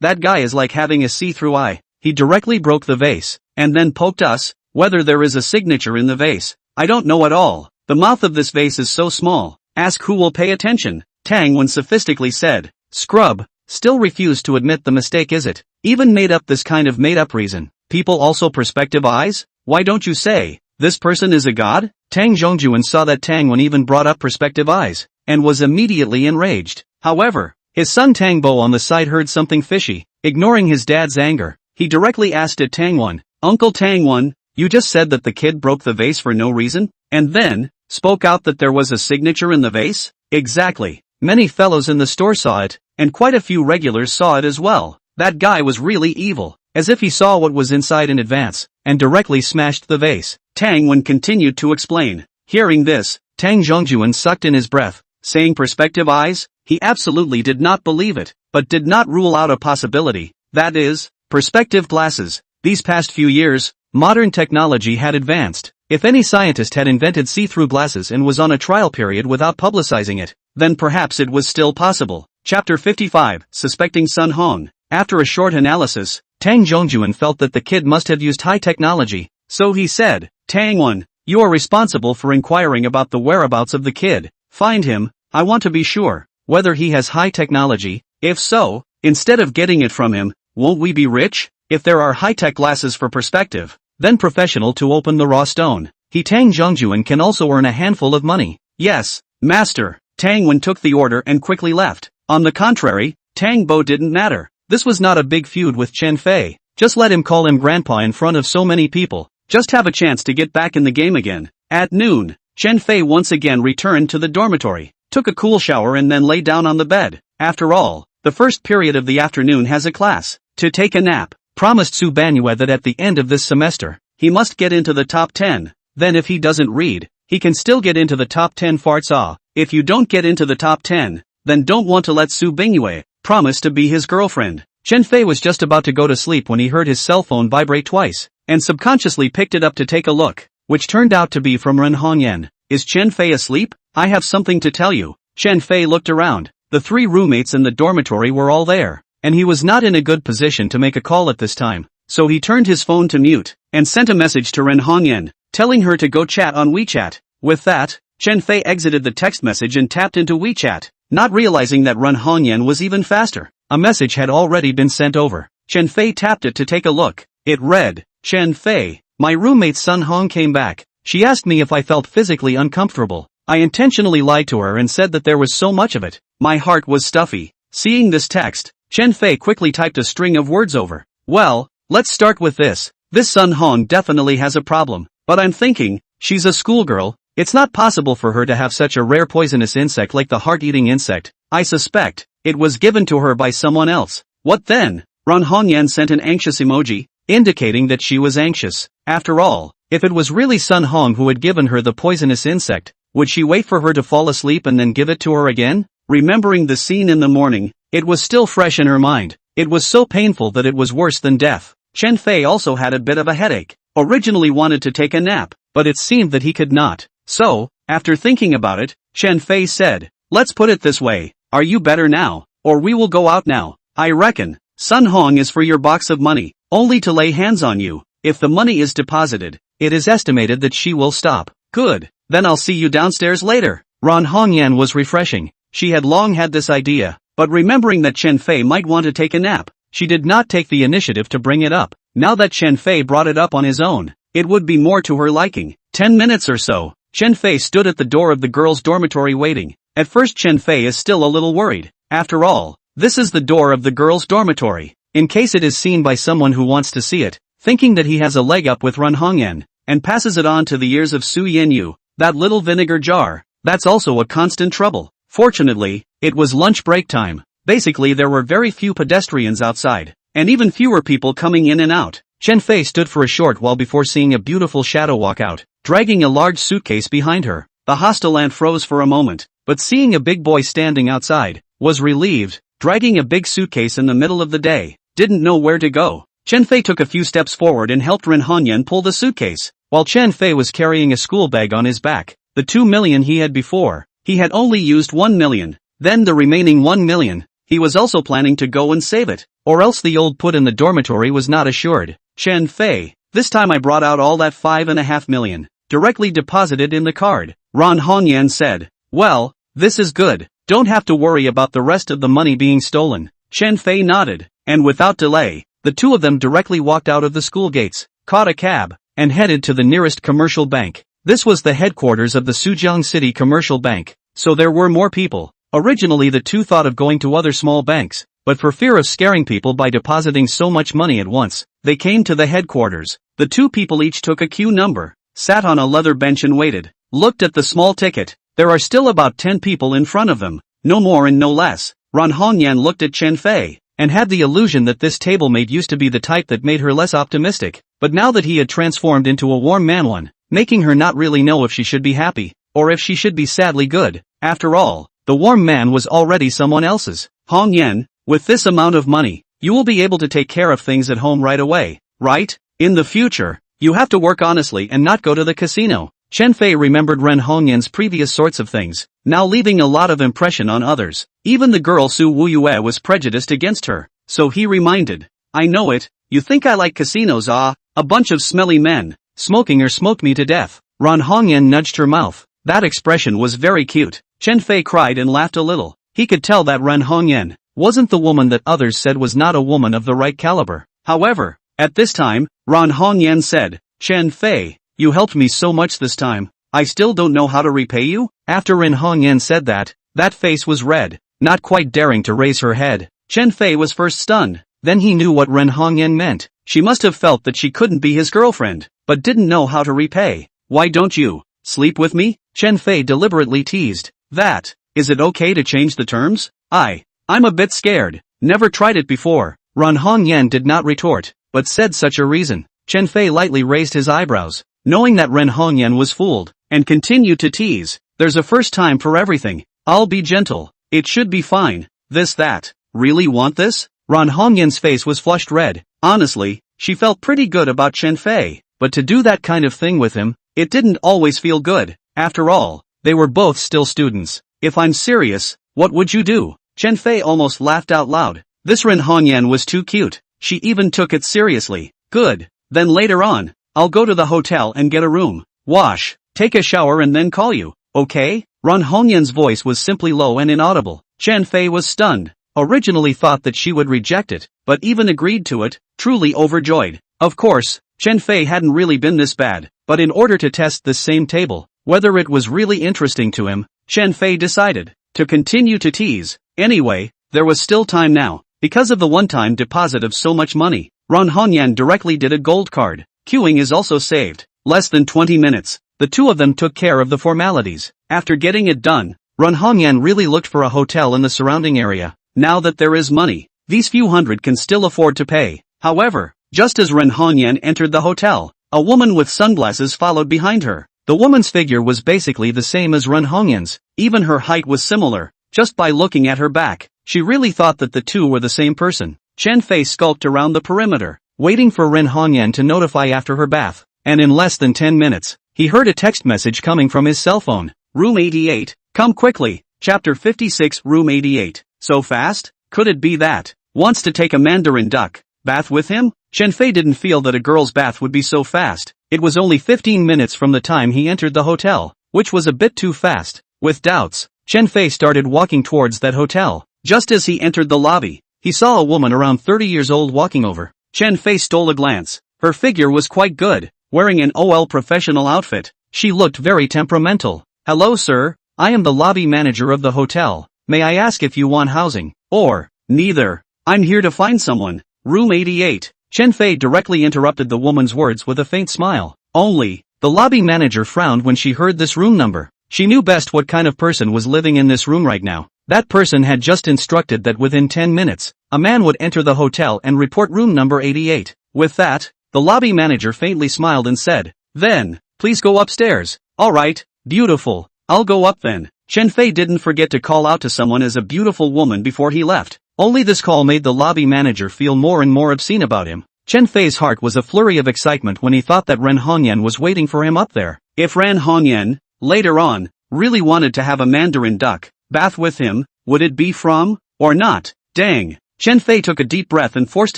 that guy is like having a see-through eye. He directly broke the vase, and then poked us. Whether there is a signature in the vase, I don't know at all. The mouth of this vase is so small. Ask who will pay attention. Tang Wen sophistically said. Scrub, still refused to admit the mistake is it. Even made up this kind of made-up reason. People also perspective eyes? Why don't you say, this person is a god? Tang Zhongjuan saw that Tang Wen even brought up perspective eyes, and was immediately enraged. However, his son Tang Bo on the side heard something fishy. Ignoring his dad's anger, he directly asked at Tang Wen, Uncle Tang Wen, you just said that the kid broke the vase for no reason? And then, spoke out that there was a signature in the vase? Exactly. Many fellows in the store saw it, and quite a few regulars saw it as well. That guy was really evil, as if he saw what was inside in advance, and directly smashed the vase. Tang Wen continued to explain. Hearing this, Tang Zhongjuan sucked in his breath, saying perspective eyes? He absolutely did not believe it, but did not rule out a possibility. That is, perspective glasses. These past few years, modern technology had advanced. If any scientist had invented see-through glasses and was on a trial period without publicizing it, then perhaps it was still possible. Chapter 55, Suspecting Sun Hong. After a short analysis, Tang Zhongjuan felt that the kid must have used high technology, so he said, Tang Wen, you are responsible for inquiring about the whereabouts of the kid. Find him, I want to be sure, whether he has high technology. If so, instead of getting it from him, won't we be rich? If there are high-tech glasses for perspective, then professional to open the raw stone. Tang Zhongjuan can also earn a handful of money. Yes, master. Tang Wen took the order and quickly left. On the contrary, Tang Bo didn't matter. This was not a big feud with Chen Fei. Just let him call him grandpa in front of so many people. Just have a chance to get back in the game again. At noon, Chen Fei once again returned to the dormitory, took a cool shower and then lay down on the bed. After all, the first period of the afternoon has a class. To take a nap. Promised Su Banyue that at the end of this semester, he must get into the top 10. Then if he doesn't read, he can still get into the top 10 farts. If you don't get into the top 10, then don't want to let Su Banyue promise to be his girlfriend. Chen Fei was just about to go to sleep when he heard his cell phone vibrate twice, and subconsciously picked it up to take a look, which turned out to be from Ren Hongyan. Is Chen Fei asleep? I have something to tell you. Chen Fei looked around. The 3 roommates in the dormitory were all there, and he was not in a good position to make a call at this time, so he turned his phone to mute, and sent a message to Ren Hongyan, telling her to go chat on WeChat. With that, Chen Fei exited the text message and tapped into WeChat, not realizing that Ren Hongyan was even faster. A message had already been sent over. Chen Fei tapped it to take a look. It read, Chen Fei, my roommate Sun Hong came back. She asked me if I felt physically uncomfortable. I intentionally lied to her and said that there was so much of it. My heart was stuffy. Seeing this text, Chen Fei quickly typed a string of words over. Well, let's start with this. This Sun Hong definitely has a problem. But I'm thinking, she's a schoolgirl. It's not possible for her to have such a rare poisonous insect like the heart-eating insect. I suspect it was given to her by someone else. What then? Ren Hongyan sent an anxious emoji, indicating that she was anxious. After all, if it was really Sun Hong who had given her the poisonous insect, would she wait for her to fall asleep and then give it to her again? Remembering the scene in the morning, it was still fresh in her mind. It was so painful that it was worse than death. Chen Fei also had a bit of a headache. Originally wanted to take a nap, but it seemed that he could not. So, after thinking about it, Chen Fei said, let's put it this way. Are you better now? Or we will go out now. I reckon, Sun Hong is for your box of money, only to lay hands on you. If the money is deposited, it is estimated that she will stop. Good, then I'll see you downstairs later. Ren Hongyan was refreshing. She had long had this idea, but remembering that Chen Fei might want to take a nap, she did not take the initiative to bring it up. Now that Chen Fei brought it up on his own, it would be more to her liking. 10 minutes or so, Chen Fei stood at the door of the girls' dormitory waiting. At first Chen Fei is still a little worried. After all, this is the door of the girls' dormitory. In case it is seen by someone who wants to see it, thinking that he has a leg up with Ren Hongyan, and passes it on to the ears of Su Yenyu, that little vinegar jar, that's also a constant trouble. Fortunately, it was lunch break time. Basically there were very few pedestrians outside, and even fewer people coming in and out. Chen Fei stood for a short while before seeing a beautiful shadow walk out, dragging a large suitcase behind her. The hostel ant froze for a moment, but seeing a big boy standing outside, was relieved. Dragging a big suitcase in the middle of the day, didn't know where to go. Chen Fei took a few steps forward and helped Ren Hongyan pull the suitcase, while Chen Fei was carrying a school bag on his back. The 2 million he had before, he had only used 1 million. Then the remaining 1 million, he was also planning to go and save it, or else the old put in the dormitory was not assured. Chen Fei, this time I brought out all that 5.5 million, directly deposited in the card. Ran Hongyan said, well, this is good, don't have to worry about the rest of the money being stolen. Chen Fei nodded, and without delay, the two of them directly walked out of the school gates, caught a cab, and headed to the nearest commercial bank. This was the headquarters of the Sujiang City Commercial Bank, so there were more people. Originally the two thought of going to other small banks, but for fear of scaring people by depositing so much money at once, they came to the headquarters. The two people each took a queue number, sat on a leather bench and waited, looked at the small ticket. There are still about 10 people in front of them, no more and no less. Ran Hongyan looked at Chen Fei, and had the illusion that this table mate used to be the type that made her less optimistic, but now that he had transformed into a warm manhwa, making her not really know if she should be happy, or if she should be sadly good. After all, the warm man was already someone else's. Hongyan, with this amount of money, you will be able to take care of things at home right away, right? In the future, you have to work honestly and not go to the casino. Chen Fei remembered Ren Hongyan's previous sorts of things, now leaving a lot of impression on others. Even the girl Su Wuyue was prejudiced against her, so he reminded, I know it, you think I like casinos a bunch of smelly men, smoking or smoked me to death. Ran Hongyan nudged her mouth. That expression was very cute. Chen Fei cried and laughed a little. He could tell that Ren Hongyan wasn't the woman that others said was not a woman of the right caliber. However, at this time, Ran Hongyan said, Chen Fei, you helped me so much this time, I still don't know how to repay you? After Ren Hongyan said that face was red, not quite daring to raise her head. Chen Fei was first stunned, then he knew what Ren Hongyan meant. She must have felt that she couldn't be his girlfriend, but didn't know how to repay. Why don't you sleep with me? Chen Fei deliberately teased. That, is it okay to change the terms? I'm a bit scared, never tried it before. Ran Hongyan did not retort, but said such a reason. Chen Fei lightly raised his eyebrows, knowing that Ren Hongyan was fooled, and continued to tease. There's a first time for everything. I'll be gentle. It should be fine. This that. Really want this? Ran Hongyan's face was flushed red. Honestly, she felt pretty good about Chen Fei, but to do that kind of thing with him, it didn't always feel good. After all, they were both still students. If I'm serious, what would you do? Chen Fei almost laughed out loud. This Ren Hongyan was too cute. She even took it seriously. Good. Then later on, I'll go to the hotel and get a room, wash, take a shower and then call you, okay? Ran Hongyan's voice was simply low and inaudible. Chen Fei was stunned. Originally thought that she would reject it, but even agreed to it, truly overjoyed. Of course, Chen Fei hadn't really been this bad, but in order to test this same table, whether it was really interesting to him, Chen Fei decided to continue to tease. Anyway, there was still time now, because of the one-time deposit of so much money. Ran Hongyan directly did a gold card. Queuing is also saved. Less than 20 minutes. The two of them took care of the formalities. After getting it done, Ran Hongyan really looked for a hotel in the surrounding area. Now that there is money, these few hundred can still afford to pay. However, just as Ren Hongyan entered the hotel, a woman with sunglasses followed behind her. The woman's figure was basically the same as Ren Hongyan's. Even her height was similar. Just by looking at her back, she really thought that the two were the same person. Chen Fei skulked around the perimeter, waiting for Ren Hongyan to notify after her bath, and in less than 10 minutes, he heard a text message coming from his cell phone. Room 88, come quickly. Chapter 56, Room 88. So fast? Could it be that? Wants to take a mandarin duck bath with him? Chen Fei didn't feel that a girl's bath would be so fast. It was only 15 minutes from the time he entered the hotel, which was a bit too fast. With doubts, Chen Fei started walking towards that hotel. Just as he entered the lobby, he saw a woman around 30 years old walking over. Chen Fei stole a glance. Her figure was quite good, wearing an OL professional outfit. She looked very temperamental. Hello sir, I am the lobby manager of the hotel. May I ask if you want housing? Or, neither. I'm here to find someone. Room 88. Chen Fei directly interrupted the woman's words with a faint smile. Only, the lobby manager frowned when she heard this room number. She knew best what kind of person was living in this room right now. That person had just instructed that within 10 minutes, a man would enter the hotel and report room number 88. With that, the lobby manager faintly smiled and said, then, please go upstairs. Alright, beautiful. I'll go up then. Chen Fei didn't forget to call out to someone as a beautiful woman before he left. Only this call made the lobby manager feel more and more obscene about him. Chen Fei's heart was a flurry of excitement when he thought that Ren Hongyan was waiting for him up there. If Ren Hongyan, later on, really wanted to have a mandarin duck bath with him, Would it be from, or not? Dang. Chen Fei took a deep breath and forced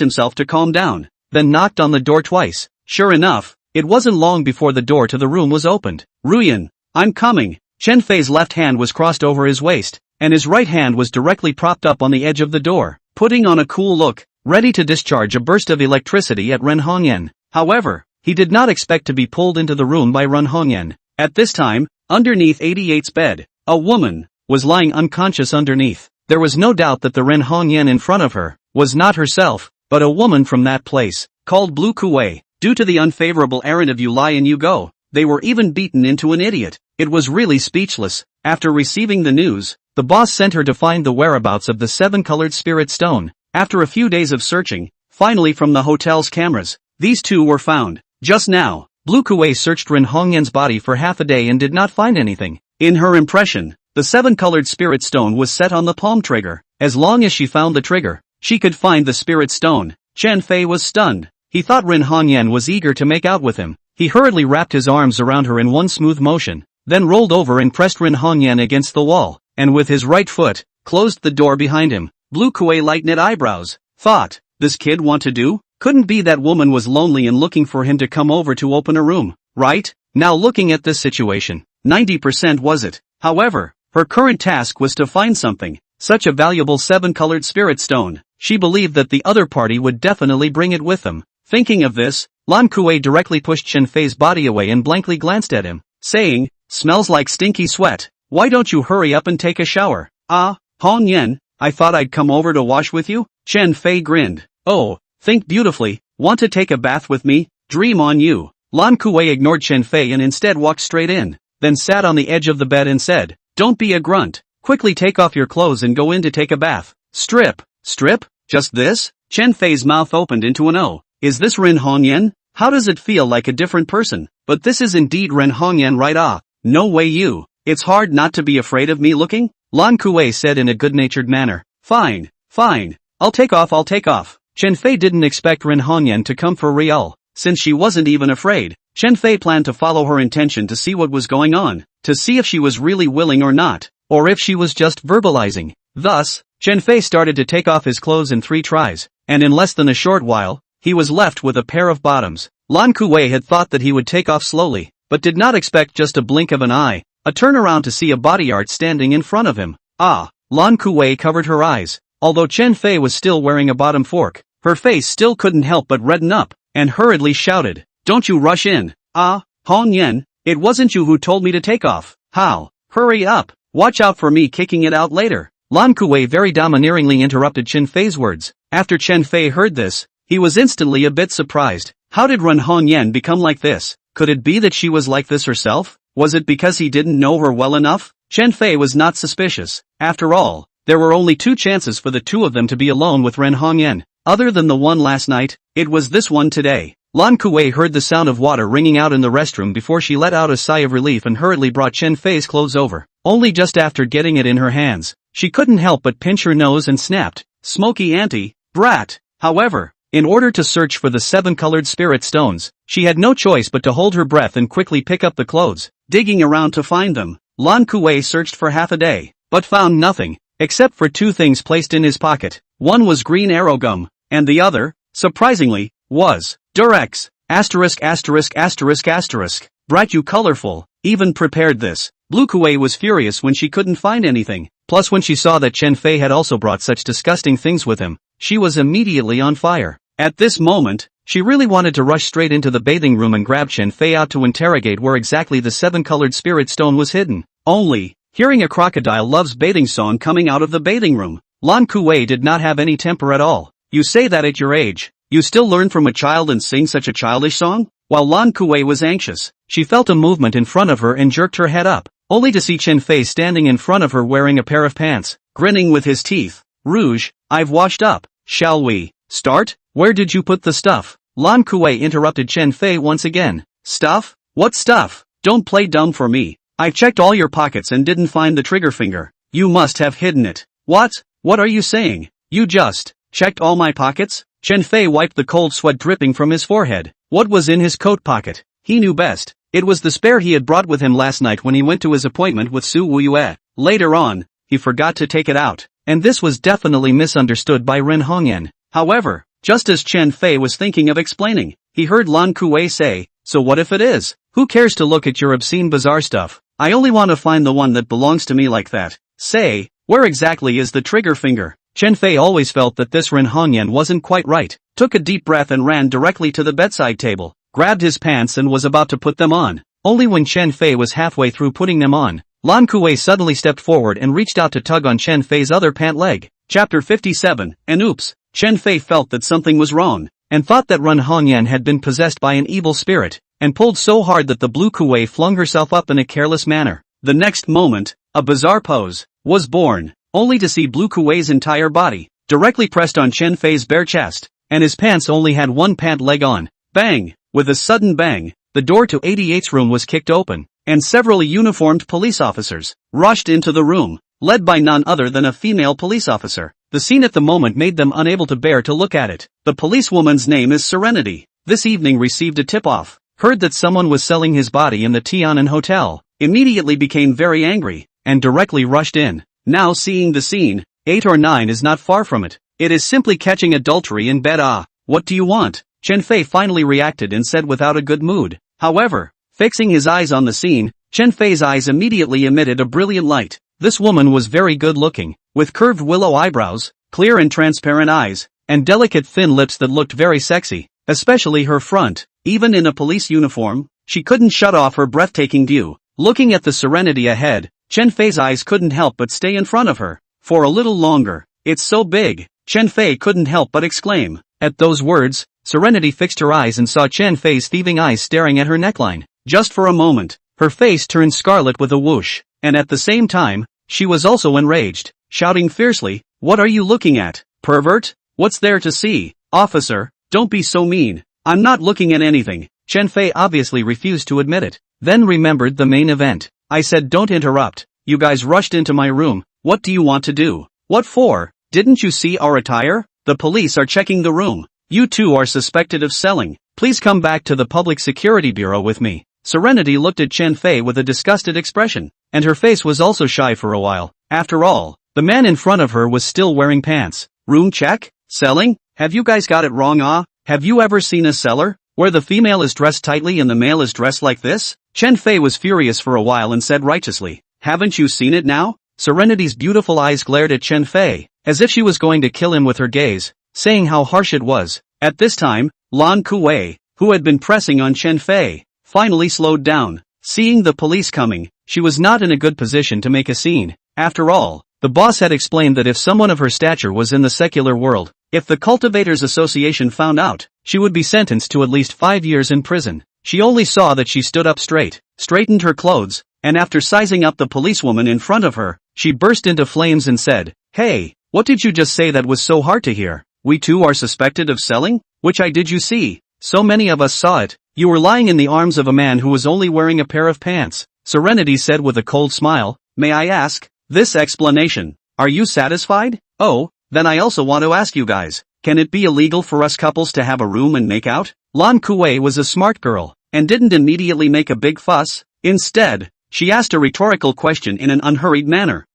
himself to calm down, then knocked on the door twice. Sure enough, it wasn't long before the door to the room was opened. Ruyan, I'm coming. Chen Fei's left hand was crossed over his waist, and his right hand was directly propped up on the edge of the door, putting on a cool look, ready to discharge a burst of electricity at Ren Hongyan. However, he did not expect to be pulled into the room by Ren Hongyan. At this time, underneath 88's bed, a woman was lying unconscious underneath. There was no doubt that the Ren Hongyan in front of her was not herself, but a woman from that place, called Blue Kuei. Due to the unfavorable errand of you lie and you go, they were even beaten into an idiot. It was really speechless. After receiving the news, the boss sent her to find the whereabouts of the 7-colored spirit stone. After a few days of searching, finally from the hotel's cameras, these two were found. Just now, Blue Kuei searched Ren Hongyan's body for half a day and did not find anything. In her impression, the 7-colored spirit stone was set on the palm trigger. As long as she found the trigger, she could find the spirit stone. Chen Fei was stunned. He thought Ren Hongyan was eager to make out with him. He hurriedly wrapped his arms around her in one smooth motion, then rolled over and pressed Ren Hongyan against the wall, and with his right foot, closed the door behind him. Blue Kuei light-knit eyebrows. Thought, this kid want to do? Couldn't be that woman was lonely and looking for him to come over to open a room, right? Now looking at this situation, 90% was it. However, her current task was to find something, such a valuable 7-colored spirit stone. She believed that the other party would definitely bring it with them. Thinking of this, Lan Kuei directly pushed Chen Fei's body away and blankly glanced at him, saying, smells like stinky sweat. Why don't you hurry up and take a shower? Ah, Hong Yen, I thought I'd come over to wash with you? Chen Fei grinned. Oh, think beautifully, want to take a bath with me? Dream on you. Lan Kuei ignored Chen Fei and instead walked straight in, then sat on the edge of the bed and said, don't be a grunt. Quickly take off your clothes and go in to take a bath. Strip. Strip? Just this? Chen Fei's mouth opened into an O. Is this Ren Hongyan? How does it feel like a different person? But this is indeed Ren Hongyan, right? Ah, no way you. It's hard not to be afraid of me looking? Lan Kuei said in a good-natured manner. Fine, fine. I'll take off. Chen Fei didn't expect Ren Hongyan to come for real. Since she wasn't even afraid, Chen Fei planned to follow her intention to see what was going on, to see if she was really willing or not, or if she was just verbalizing. Thus, Chen Fei started to take off his clothes in 3 tries, and in less than a short while, he was left with a pair of bottoms. Lan Kuei had thought that he would take off slowly, but did not expect just a blink of an eye, a turnaround to see a body art standing in front of him. Ah, Lan Kuei covered her eyes. Although Chen Fei was still wearing a bottom fork, her face still couldn't help but redden up, and hurriedly shouted, don't you rush in. Ah, Hong Yen, it wasn't you who told me to take off. How? Hurry up. Watch out for me kicking it out later. Lan Kuei very domineeringly interrupted Chen Fei's words. After Chen Fei heard this, he was instantly a bit surprised. How did Ren Hongyan become like this? Could it be that she was like this herself? Was it because he didn't know her well enough? Chen Fei was not suspicious. After all, there were only 2 chances for the 2 of them to be alone with Ren Hongyan. Other than the one last night, it was this one today. Lan Kuei heard the sound of water ringing out in the restroom before she let out a sigh of relief and hurriedly brought Chen Fei's clothes over. Only just after getting it in her hands, she couldn't help but pinch her nose and snapped, smoky auntie, brat. However, in order to search for the 7-colored spirit stones, she had no choice but to hold her breath and quickly pick up the clothes. Digging around to find them, Lan Kuei searched for half a day, but found nothing, except for 2 things placed in his pocket. One was green arrow gum, and the other, surprisingly, was Durex. *******. Brat, you colorful, even prepared this. Blue Kuei was furious when she couldn't find anything, plus when she saw that Chen Fei had also brought such disgusting things with him, she was immediately on fire. At this moment, she really wanted to rush straight into the bathing room and grab Chen Fei out to interrogate where exactly the 7-colored spirit stone was hidden. Only, hearing a crocodile loves bathing song coming out of the bathing room, Lan Kuei did not have any temper at all. You say that at your age, you still learn from a child and sing such a childish song? While Lan Kuei was anxious, she felt a movement in front of her and jerked her head up, only to see Chen Fei standing in front of her wearing a pair of pants, grinning with his teeth. Rouge, I've washed up. Shall we start? Where did you put the stuff? Lan Kuei interrupted Chen Fei once again. Stuff? What stuff? Don't play dumb for me. I checked all your pockets and didn't find the trigger finger. You must have hidden it. What? What are you saying? You just checked all my pockets? Chen Fei wiped the cold sweat dripping from his forehead. What was in his coat pocket? He knew best. It was the spare he had brought with him last night when he went to his appointment with Su Wuyue. Later on, he forgot to take it out. And this was definitely misunderstood by Lin Moyuan. However, just as Chen Fei was thinking of explaining, he heard Lan Kuei say, "So what if it is? Who cares to look at your obscene bizarre stuff? I only want to find the one that belongs to me like that. Say, where exactly is the trigger finger?" Chen Fei always felt that this Lin Moyuan wasn't quite right, took a deep breath and ran directly to the bedside table, grabbed his pants and was about to put them on. Only when Chen Fei was halfway through putting them on, Lan Kuei suddenly stepped forward and reached out to tug on Chen Fei's other pant leg. Chapter 57, and oops, Chen Fei felt that something was wrong, and thought that Lin Moyuan had been possessed by an evil spirit, and pulled so hard that the blue Kuei flung herself up in a careless manner. The next moment, a bizarre pose was born, only to see blue Kuei's entire body directly pressed on Chen Fei's bare chest, and his pants only had one pant leg on. Bang! With a sudden bang, the door to 88's room was kicked open, and several uniformed police officers rushed into the room, led by none other than a female police officer. The scene at the moment made them unable to bear to look at it. The policewoman's name is Serenity. This evening received a tip-off, heard that someone was selling his body in the Tian'an Hotel, immediately became very angry, and directly rushed in. Now seeing the scene, 8 or 9 is not far from it. It is simply catching adultery in bed. Ah, what do you want? Chen Fei finally reacted and said without a good mood. However, fixing his eyes on the scene, Chen Fei's eyes immediately emitted a brilliant light. This woman was very good looking, with curved willow eyebrows, clear and transparent eyes, and delicate thin lips that looked very sexy, especially her front. Even in a police uniform, she couldn't shut off her breathtaking view. Looking at the Serenity ahead, Chen Fei's eyes couldn't help but stay in front of her for a little longer. It's so big, Chen Fei couldn't help but exclaim. At those words, Serenity fixed her eyes and saw Chen Fei's thieving eyes staring at her neckline. Just for a moment, her face turned scarlet with a whoosh, and at the same time, she was also enraged, shouting fiercely, "What are you looking at, pervert? What's there to see? Officer, don't be so mean. I'm not looking at anything." Chen Fei obviously refused to admit it, then remembered the main event. "I said don't interrupt. You guys rushed into my room. What do you want to do? What for? Didn't you see our attire? The police are checking the room. You two are suspected of selling. Please come back to the Public Security Bureau with me." Serenity looked at Chen Fei with a disgusted expression, and her face was also shy for a while. After all, the man in front of her was still wearing pants. Room check? Selling? Have you guys got it wrong? Ah, have you ever seen a cellar where the female is dressed tightly and the male is dressed like this? Chen Fei was furious for a while and said righteously, "Haven't you seen it now?" Serenity's beautiful eyes glared at Chen Fei, as if she was going to kill him with her gaze, saying how harsh it was. At this time, Lan Kuei, who had been pressing on Chen Fei, finally slowed down. Seeing the police coming, she was not in a good position to make a scene. After all, the boss had explained that if someone of her stature was in the secular world, if the Cultivators Association found out, she would be sentenced to at least 5 years in prison. She only saw that she stood up straight, straightened her clothes, and after sizing up the policewoman in front of her, she burst into flames and said, "Hey, what did you just say that was so hard to hear? We too are suspected of selling? Which eye did you see? So many of us saw it. You were lying in the arms of a man who was only wearing a pair of pants." Serenity said with a cold smile, "May I ask this explanation? Are you satisfied? Oh, then I also want to ask you guys, can it be illegal for us couples to have a room and make out?" Lan Kuei was a smart girl, and didn't immediately make a big fuss. Instead, she asked a rhetorical question in an unhurried manner.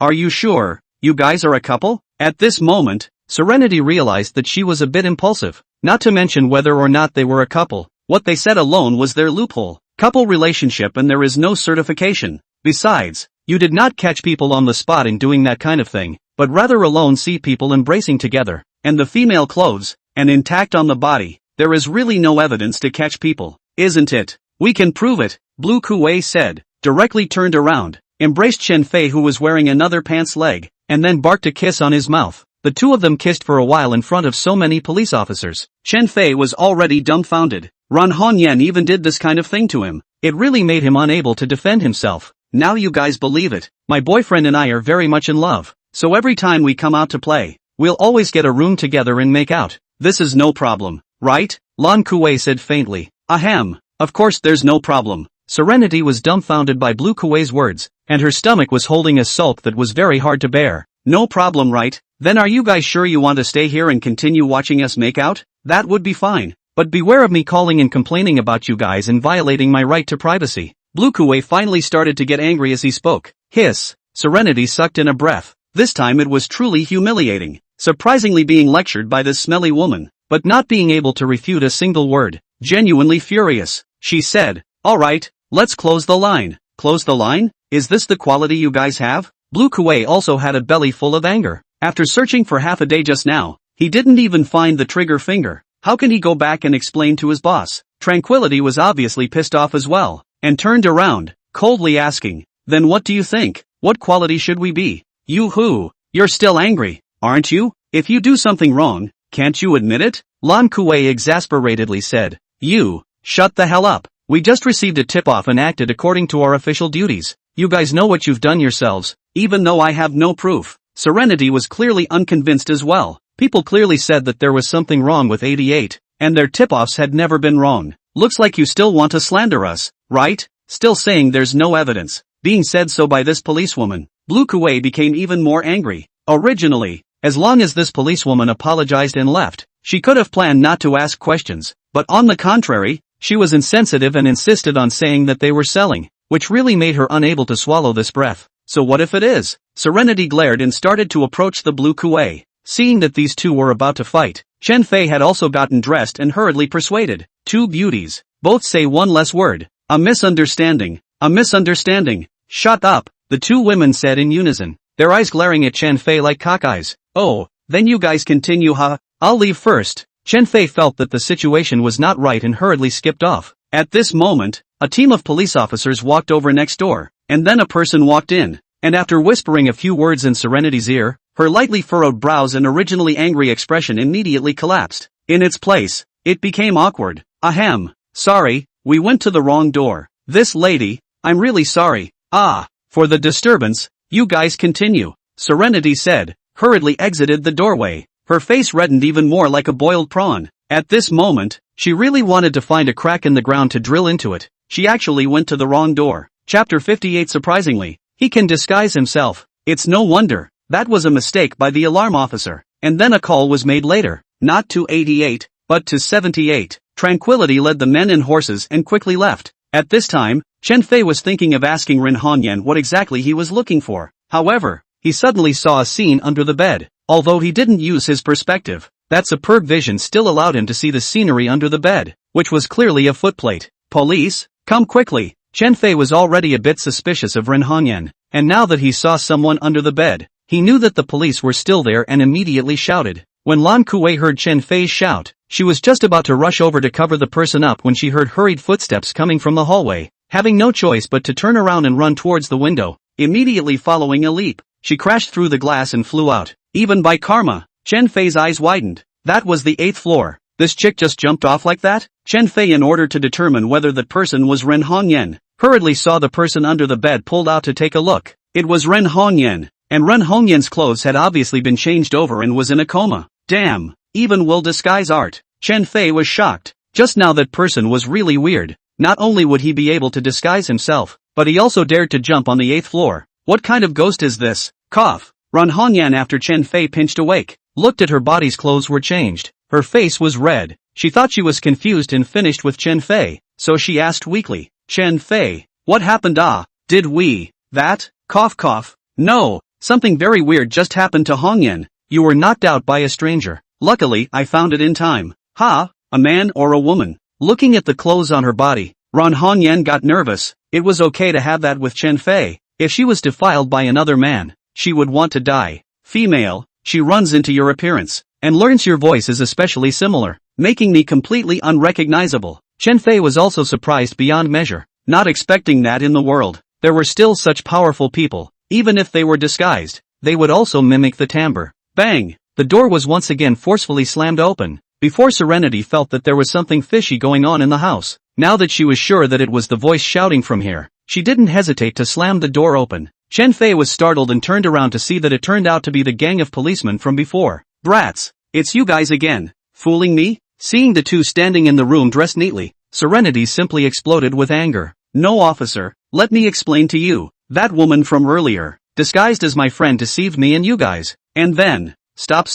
Are you sure you guys are a couple?" At this moment, Serenity realized that she was a bit impulsive, not to mention whether or not they were a couple. What they said alone was their loophole. Couple relationship and there is no certification. Besides, you did not catch people on the spot in doing that kind of thing, but rather alone see people embracing together, and the female clothes, and intact on the body. There is really no evidence to catch people, isn't it? We can prove it, Blue Kuei said, directly turned around, embraced Chen Fei who was wearing another pants leg, and then barked a kiss on his mouth. The two of them kissed for a while in front of so many police officers. Chen Fei was already dumbfounded. Lin Moyuan even did this kind of thing to him. It really made him unable to defend himself. "Now you guys believe it. My boyfriend and I are very much in love. So every time we come out to play, we'll always get a room together and make out. This is no problem, right?" Lan Kuei said faintly. "Ahem. Of course there's no problem." Serenity was dumbfounded by Blue Kuei's words, and her stomach was holding a sulk that was very hard to bear. "No problem, right? Then are you guys sure you want to stay here and continue watching us make out? That would be fine. But beware of me calling and complaining about you guys and violating my right to privacy." Blue Kuei finally started to get angry as he spoke. "Hiss, Serenity sucked in a breath. This time it was truly humiliating. Surprisingly being lectured by this smelly woman, but not being able to refute a single word. Genuinely furious, she said, "Alright, let's close the line." Close the line? Is this the quality you guys have? Blue Kuei also had a belly full of anger. After searching for half a day just now, he didn't even find the trigger finger. How can he go back and explain to his boss? Tranquility was obviously pissed off as well, and turned around, coldly asking, "Then what do you think? What quality should we be?" "You who? You're still angry, aren't you? If you do something wrong, can't you admit it?" Lin Kuei exasperatedly said. "You, shut the hell up. We just received a tip-off and acted according to our official duties. You guys know what you've done yourselves, even though I have no proof." Serenity was clearly unconvinced as well. People clearly said that there was something wrong with 88, and their tip-offs had never been wrong. "Looks like you still want to slander us, right? Still saying there's no evidence." Being said so by this policewoman, Blue Kuei became even more angry. Originally, as long as this policewoman apologized and left, she could have planned not to ask questions, but on the contrary, she was insensitive and insisted on saying that they were selling, which really made her unable to swallow this breath. So what if it is? Serenity glared and started to approach the Blue Kuei. Seeing that these two were about to fight, Chen Fei had also gotten dressed and hurriedly persuaded. Two beauties, both say one less word. A misunderstanding. A misunderstanding. Shut up, the two women said in unison, their eyes glaring at Chen Fei like cockeyes. "Oh, then you guys continue, huh? I'll leave first." Chen Fei felt that the situation was not right and hurriedly skipped off. At this moment, a team of police officers walked over next door, and then a person walked in, and after whispering a few words in Serenity's ear, her lightly furrowed brows and originally angry expression immediately collapsed. In its place, it became awkward. "Ahem. Sorry, we went to the wrong door. This lady, I'm really sorry. For the disturbance, you guys continue," Serenity said, hurriedly exited the doorway. Her face reddened even more like a boiled prawn. At this moment, she really wanted to find a crack in the ground to drill into it. She actually went to the wrong door. Chapter 58. Surprisingly, he can disguise himself. It's no wonder. That was a mistake by the alarm officer. And then a call was made later, not to 88, but to 78. Tranquility led the men and horses and quickly left. At this time, Chen Fei was thinking of asking Ren Hongyan what exactly he was looking for. However, he suddenly saw a scene under the bed. Although he didn't use his perspective, that superb vision still allowed him to see the scenery under the bed, which was clearly a footplate. "Police, come quickly." Chen Fei was already a bit suspicious of Ren Hongyan, and now that he saw someone under the bed, he knew that the police were still there and immediately shouted. When Lin Kuei heard Chen Fei's shout, she was just about to rush over to cover the person up when she heard hurried footsteps coming from the hallway. Having no choice but to turn around and run towards the window, immediately following a leap, she crashed through the glass and flew out. Even by karma, Chen Fei's eyes widened. That was the 8th floor. This chick just jumped off like that? Chen Fei, in order to determine whether that person was Ren Hongyan, hurriedly saw the person under the bed pulled out to take a look. It was Ren Hongyan, and Ren Hongyan's clothes had obviously been changed over and was in a coma. Damn, even will disguise art. Chen Fei was shocked. Just now that person was really weird. Not only would he be able to disguise himself, but he also dared to jump on the 8th floor. What kind of ghost is this? Cough. Ren Hongyan, after Chen Fei pinched awake, looked at her body's clothes were changed. Her face was red. She thought she was confused and finished with Chen Fei, so she asked weakly, "Chen Fei, what happened? Did we, that? Cough cough. No, something very weird just happened to Hongyan. You were knocked out by a stranger. Luckily, I found it in time." "Ha? A man or a woman?" Looking at the clothes on her body, Ren Hongyan got nervous. It was okay to have that with Chen Fei. If she was defiled by another man, she would want to die. "Female, she runs into your appearance, and learns your voice is especially similar, making me completely unrecognizable." Chen Fei was also surprised beyond measure, not expecting that in the world there were still such powerful people. Even if they were disguised, they would also mimic the timbre. Bang! The door was once again forcefully slammed open. Before Serenity felt that there was something fishy going on in the house. Now that she was sure that it was the voice shouting from here, she didn't hesitate to slam the door open. Chen Fei was startled and turned around to see that it turned out to be the gang of policemen from before. "Brats, it's you guys again, fooling me?" Seeing the two standing in the room dressed neatly, Serenity simply exploded with anger. "No, officer, let me explain to you. That woman from earlier, disguised as my friend, deceived me and you guys. And then, stop.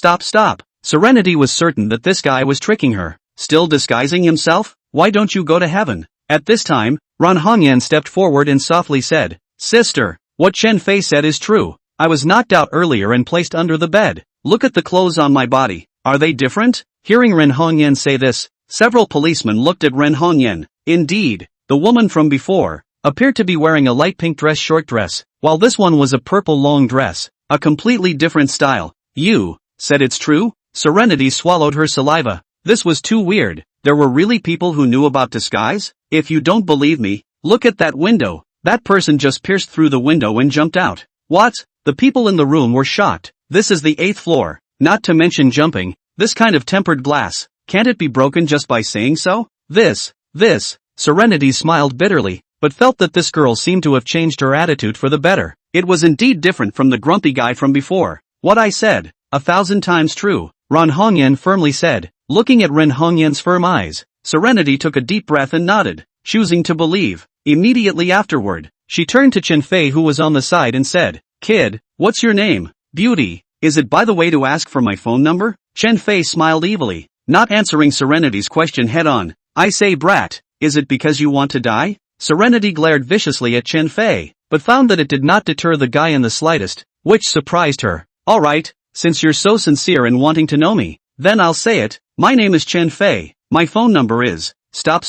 Serenity was certain that this guy was tricking her. Still disguising himself? Why don't you go to heaven? At this time, Ren Hongyan stepped forward and softly said, "Sister, What Chen Fei said is true. I was knocked out earlier and placed under the bed. Look at the clothes on my body. Are they different? Hearing Ren Hongyan say this, several policemen looked at Ren Hongyan. Indeed, the woman from before appeared to be wearing a light pink short dress, while this one was a purple long dress, a completely different style. You said it's true? Serenity swallowed her saliva. This was too weird. There were really people who knew about disguise? If you don't believe me, look at that window. That person just pierced through the window and jumped out. What? The people in the room were shocked. This is the 8th floor, not to mention jumping. This kind of tempered glass, can't it be broken just by saying so? This. Serenity smiled bitterly, but felt that this girl seemed to have changed her attitude for the better. It was indeed different from the grumpy guy from before. What I said, 1,000 times true, Ren Hongyan firmly said. Looking at Ren Hongyan's firm eyes, Serenity took a deep breath and nodded, choosing to believe. Immediately afterward, she turned to Chen Fei who was on the side and said, Kid, what's your name? Beauty. Is it by the way to ask for my phone number? Chen Fei smiled evilly, not answering Serenity's question head on. I say brat, is it because you want to die? Serenity glared viciously at Chen Fei, but found that it did not deter the guy in the slightest, which surprised her. Alright, since you're so sincere in wanting to know me, then I'll say it. My name is Chen Fei. My phone number is. Stop.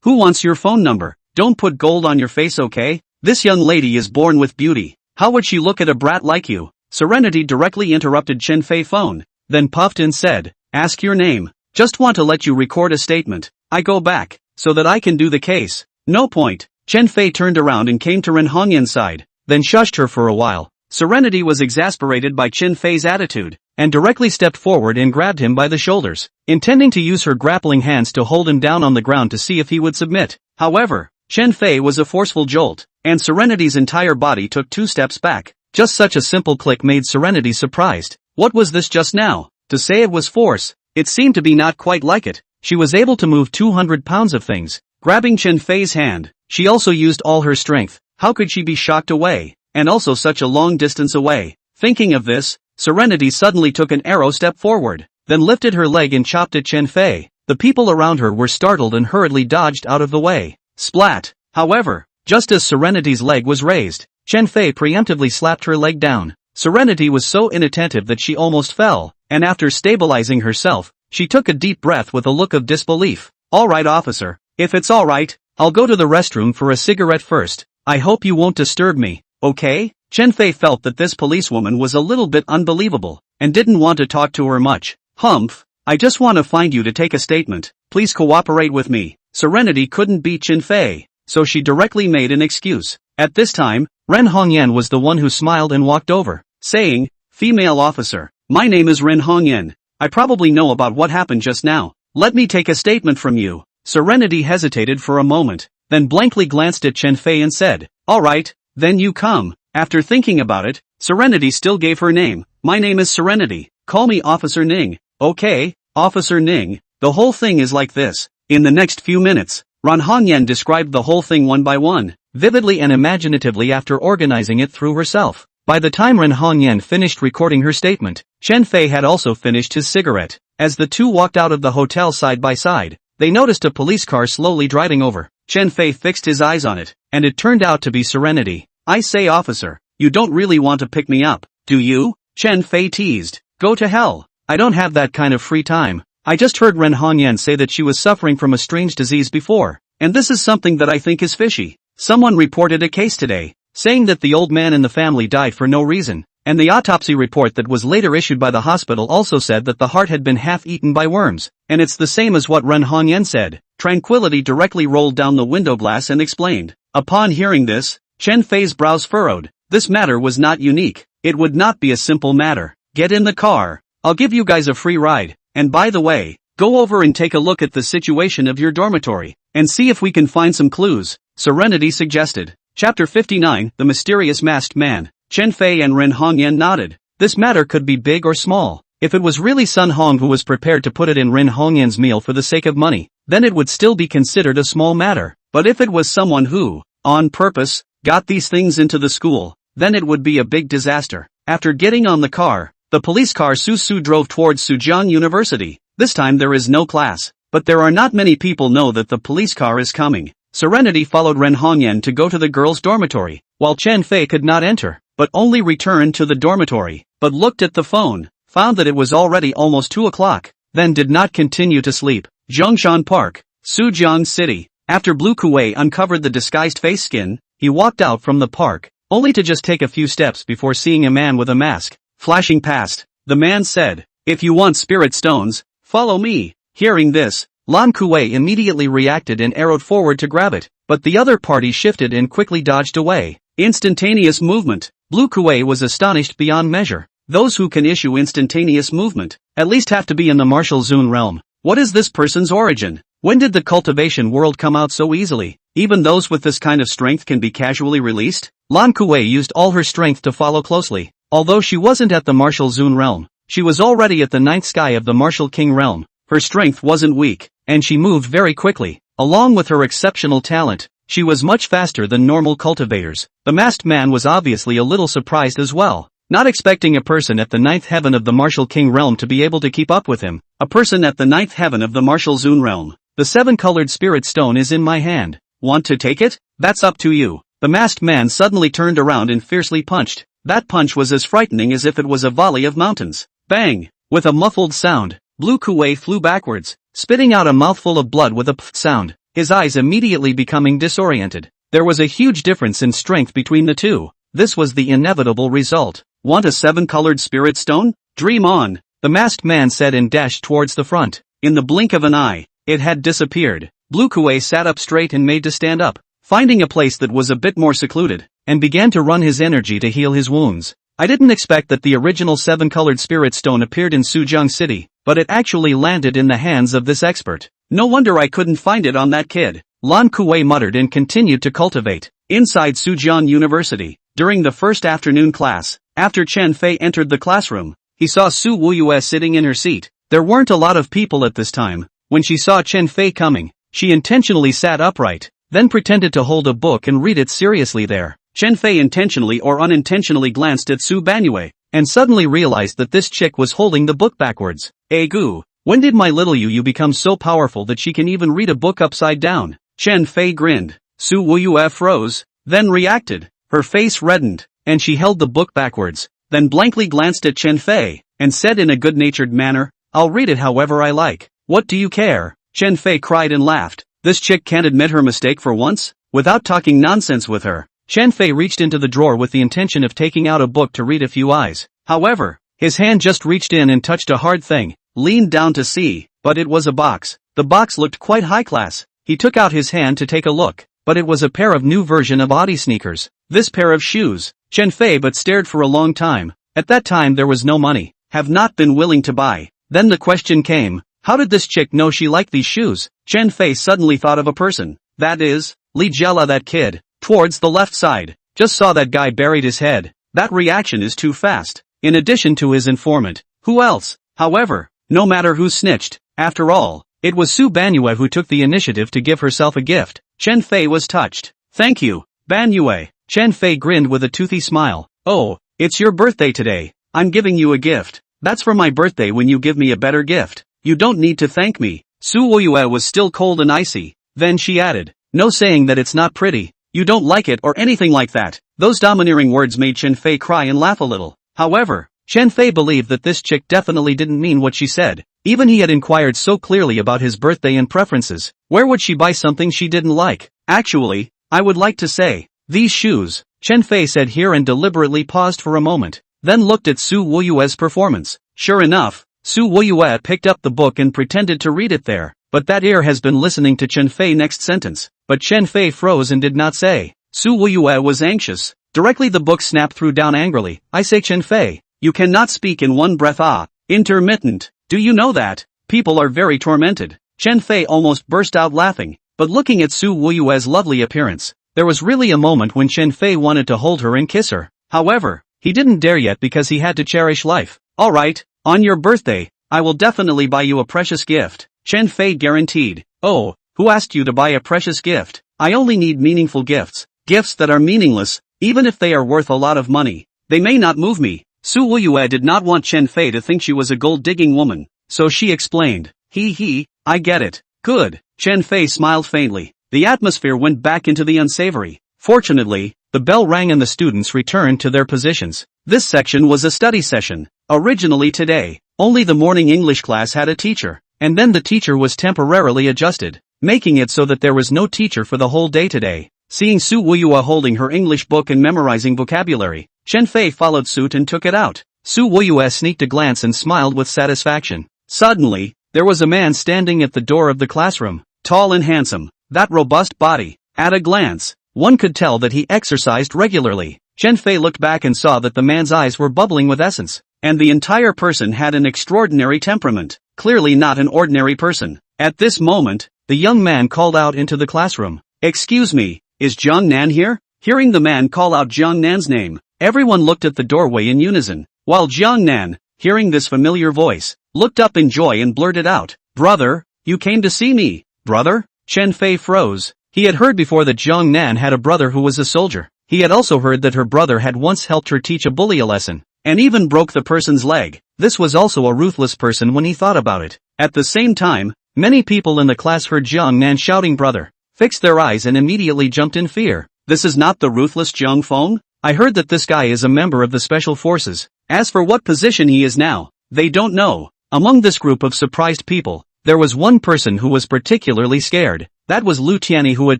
Who wants your phone number? Don't put gold on your face, okay? This young lady is born with beauty. How would she look at a brat like you? Serenity directly interrupted Chen Fei's phone, then puffed and said, ask your name. Just want to let you record a statement. I go back, so that I can do the case. No point. Chen Fei turned around and came to Ren Hongyan's side, then shushed her for a while. Serenity was exasperated by Chen Fei's attitude, and directly stepped forward and grabbed him by the shoulders, intending to use her grappling hands to hold him down on the ground to see if he would submit. However, Chen Fei was a forceful jolt, and Serenity's entire body took 2 steps back. Just such a simple click made Serenity surprised. What was this just now? To say it was force, it seemed to be not quite like it. She was able to move 200 pounds of things. Grabbing Chen Fei's hand, she also used all her strength. How could she be shocked away, and also such a long distance away? Thinking of this, Serenity suddenly took an arrow step forward, then lifted her leg and chopped at Chen Fei. The people around her were startled and hurriedly dodged out of the way. Splat! However, just as Serenity's leg was raised, Chen Fei preemptively slapped her leg down. Serenity was so inattentive that she almost fell, and after stabilizing herself, she took a deep breath with a look of disbelief. Alright officer, if it's alright, I'll go to the restroom for a cigarette first. I hope you won't disturb me, okay? Chen Fei felt that this policewoman was a little bit unbelievable, and didn't want to talk to her much. Humph, I just want to find you to take a statement. Please cooperate with me. Serenity couldn't beat Chen Fei, so she directly made an excuse. At this time, Ren Hongyan was the one who smiled and walked over, saying, female officer, my name is Ren Hongyan. I probably know about what happened just now. Let me take a statement from you. Serenity hesitated for a moment, then blankly glanced at Chen Fei and said, alright, then you come. After thinking about it, Serenity still gave her name. My name is Serenity. Call me Officer Ning. Okay, Officer Ning. The whole thing is like this. In the next few minutes, Ren Hongyan described the whole thing one by one, vividly and imaginatively after organizing it through herself. By the time Ren Hongyan finished recording her statement, Chen Fei had also finished his cigarette. As the two walked out of the hotel side by side, they noticed a police car slowly driving over. Chen Fei fixed his eyes on it, and it turned out to be Serenity. I say officer, you don't really want to pick me up, do you? Chen Fei teased. Go to hell. I don't have that kind of free time. I just heard Ren Hongyan say that she was suffering from a strange disease before, and this is something that I think is fishy. Someone reported a case today, saying that the old man in the family died for no reason, and the autopsy report that was later issued by the hospital also said that the heart had been half eaten by worms, and it's the same as what Ren Hongyan said. Tranquility directly rolled down the window glass and explained. Upon hearing this, Chen Fei's brows furrowed. This matter was not unique. It would not be a simple matter. Get in the car. I'll give you guys a free ride, and by the way, go over and take a look at the situation of your dormitory, and see if we can find some clues, Serenity suggested. Chapter 59, The Mysterious Masked Man. Chen Fei and Ren Hongyan nodded. This matter could be big or small. If it was really Sun Hong who was prepared to put it in Ren Hongyan's meal for the sake of money, then it would still be considered a small matter. But if it was someone who, on purpose, got these things into the school, then it would be a big disaster. After getting on the car, the police car Su drove towards Sujiang University. This time there is no class, but there are not many people know that the police car is coming, Serenity followed Ren Hongyan to go to the girls' dormitory, while Chen Fei could not enter, but only returned to the dormitory, but looked at the phone, found that it was already almost 2 o'clock, then did not continue to sleep. Zhongshan Park, Sujiang City. After Blue Kuei uncovered the disguised face skin, he walked out from the park, only to just take a few steps before seeing a man with a mask flashing past. The man said, "If you want spirit stones, follow me." Hearing this, Lan Kuei immediately reacted and arrowed forward to grab it, but the other party shifted and quickly dodged away. Instantaneous movement. Blue Kuei was astonished beyond measure. Those who can issue instantaneous movement at least have to be in the martial zone realm. What is this person's origin? When did the cultivation world come out so easily? Even those with this kind of strength can be casually released? Lan Kuei used all her strength to follow closely. Although she wasn't at the martial zone realm, she was already at the ninth sky of the martial king realm. Her strength wasn't weak, and she moved very quickly. Along with her exceptional talent, she was much faster than normal cultivators. The masked man was obviously a little surprised as well, not expecting a person at the ninth heaven of the martial king realm to be able to keep up with him. A person at the ninth heaven of the martial zone realm. The 7-colored spirit stone is in my hand. Want to take it? That's up to you. The masked man suddenly turned around and fiercely punched. That punch was as frightening as if it was a volley of mountains. Bang! With a muffled sound, Blue Kuei flew backwards, spitting out a mouthful of blood with a pff sound, his eyes immediately becoming disoriented. There was a huge difference in strength between the two. This was the inevitable result. Want a 7-colored spirit stone? Dream on, the masked man said and dashed towards the front. In the blink of an eye, it had disappeared. Blue Kuei sat up straight and made to stand up, finding a place that was a bit more secluded, and began to run his energy to heal his wounds. I didn't expect that the original 7-colored spirit stone appeared in Sujiang City, but it actually landed in the hands of this expert. No wonder I couldn't find it on that kid. Lan Kuei muttered and continued to cultivate. Inside Sujiang University, during the first afternoon class, after Chen Fei entered the classroom, he saw Su Wuyue sitting in her seat. There weren't a lot of people at this time. When she saw Chen Fei coming, she intentionally sat upright, then pretended to hold a book and read it seriously there. Chen Fei intentionally or unintentionally glanced at Su Banyue, and suddenly realized that this chick was holding the book backwards. Gu, when did my little Yu become so powerful that she can even read a book upside down? Chen Fei grinned. Su Wuyue froze, then reacted. Her face reddened, and she held the book backwards, then blankly glanced at Chen Fei, and said in a good-natured manner, "I'll read it however I like. What do you care?" Chen Fei cried and laughed. This chick can't admit her mistake for once? Without talking nonsense with her, Chen Fei reached into the drawer with the intention of taking out a book to read a few eyes. However, his hand just reached in and touched a hard thing, leaned down to see, but it was a box. The box looked quite high class. He took out his hand to take a look, but it was a pair of new version of Audi sneakers. This pair of shoes, Chen Fei but stared for a long time. At that time there was no money, have not been willing to buy. Then the question came, how did this chick know she liked these shoes? Chen Fei suddenly thought of a person. That is, Li Jella, that kid. Towards the left side, just saw that guy buried his head. That reaction is too fast. In addition to his informant, who else? However, no matter who snitched, after all, it was Su Banyue who took the initiative to give herself a gift. Chen Fei was touched. Thank you, Banyue. Chen Fei grinned with a toothy smile. Oh, it's your birthday today. I'm giving you a gift. That's for my birthday when you give me a better gift. You don't need to thank me. Su Wuyue was still cold and icy. Then she added, no saying that it's not pretty. You don't like it or anything like that. Those domineering words made Chen Fei cry and laugh a little. However, Chen Fei believed that this chick definitely didn't mean what she said. Even he had inquired so clearly about his birthday and preferences. Where would she buy something she didn't like? Actually, I would like to say, these shoes, Chen Fei said here and deliberately paused for a moment, then looked at Su Wuyue's performance. Sure enough, Su Wuyue picked up the book and pretended to read it there. But that ear has been listening to Chen Fei next sentence. But Chen Fei froze and did not say. Su Wuyue was anxious. Directly the book snapped through down angrily. I say Chen Fei, you cannot speak in one breath. Intermittent. Do you know that? People are very tormented. Chen Fei almost burst out laughing. But looking at Su Wuyue's lovely appearance, there was really a moment when Chen Fei wanted to hold her and kiss her. However, he didn't dare yet because he had to cherish life. Alright, on your birthday, I will definitely buy you a precious gift. Chen Fei guaranteed. Oh, who asked you to buy a precious gift? I only need meaningful gifts. Gifts that are meaningless, even if they are worth a lot of money. They may not move me. Su Wuyue did not want Chen Fei to think she was a gold-digging woman, so she explained. I get it. Good. Chen Fei smiled faintly. the atmosphere went back into the unsavory. Fortunately, the bell rang and the students returned to their positions. This section was a study session. Originally today, only the morning English class had a teacher, and then the teacher was temporarily adjusted, making it so that there was no teacher for the whole day today. Seeing Su Wuyua holding her English book and memorizing vocabulary, Chen Fei followed suit and took it out. Su Wuyua sneaked a glance and smiled with satisfaction. Suddenly, there was a man standing at the door of the classroom, tall and handsome, that robust body. At a glance, one could tell that he exercised regularly. Chen Fei looked back and saw that the man's eyes were bubbling with essence, and the entire person had an extraordinary temperament, clearly not an ordinary person. At this moment, the young man called out into the classroom, "Excuse me, is Jiang Nan here?" Hearing the man call out Jiang Nan's name, everyone looked at the doorway in unison, while Jiang Nan, hearing this familiar voice, looked up in joy and blurted out, "Brother, you came to see me." "Brother?" Chen Fei froze. He had heard before that Jiang Nan had a brother who was a soldier. He had also heard that her brother had once helped her teach a bully a lesson, and even broke the person's leg. This was also a ruthless person when he thought about it. At the same time, many people in the class heard Jiang Nan shouting "brother," fixed their eyes and immediately jumped in fear. This is not the ruthless Jiang Feng? I heard that this guy is a member of the special forces. As for what position he is now, they don't know. Among this group of surprised people, there was one person who was particularly scared. That was Lu Tianyi, who had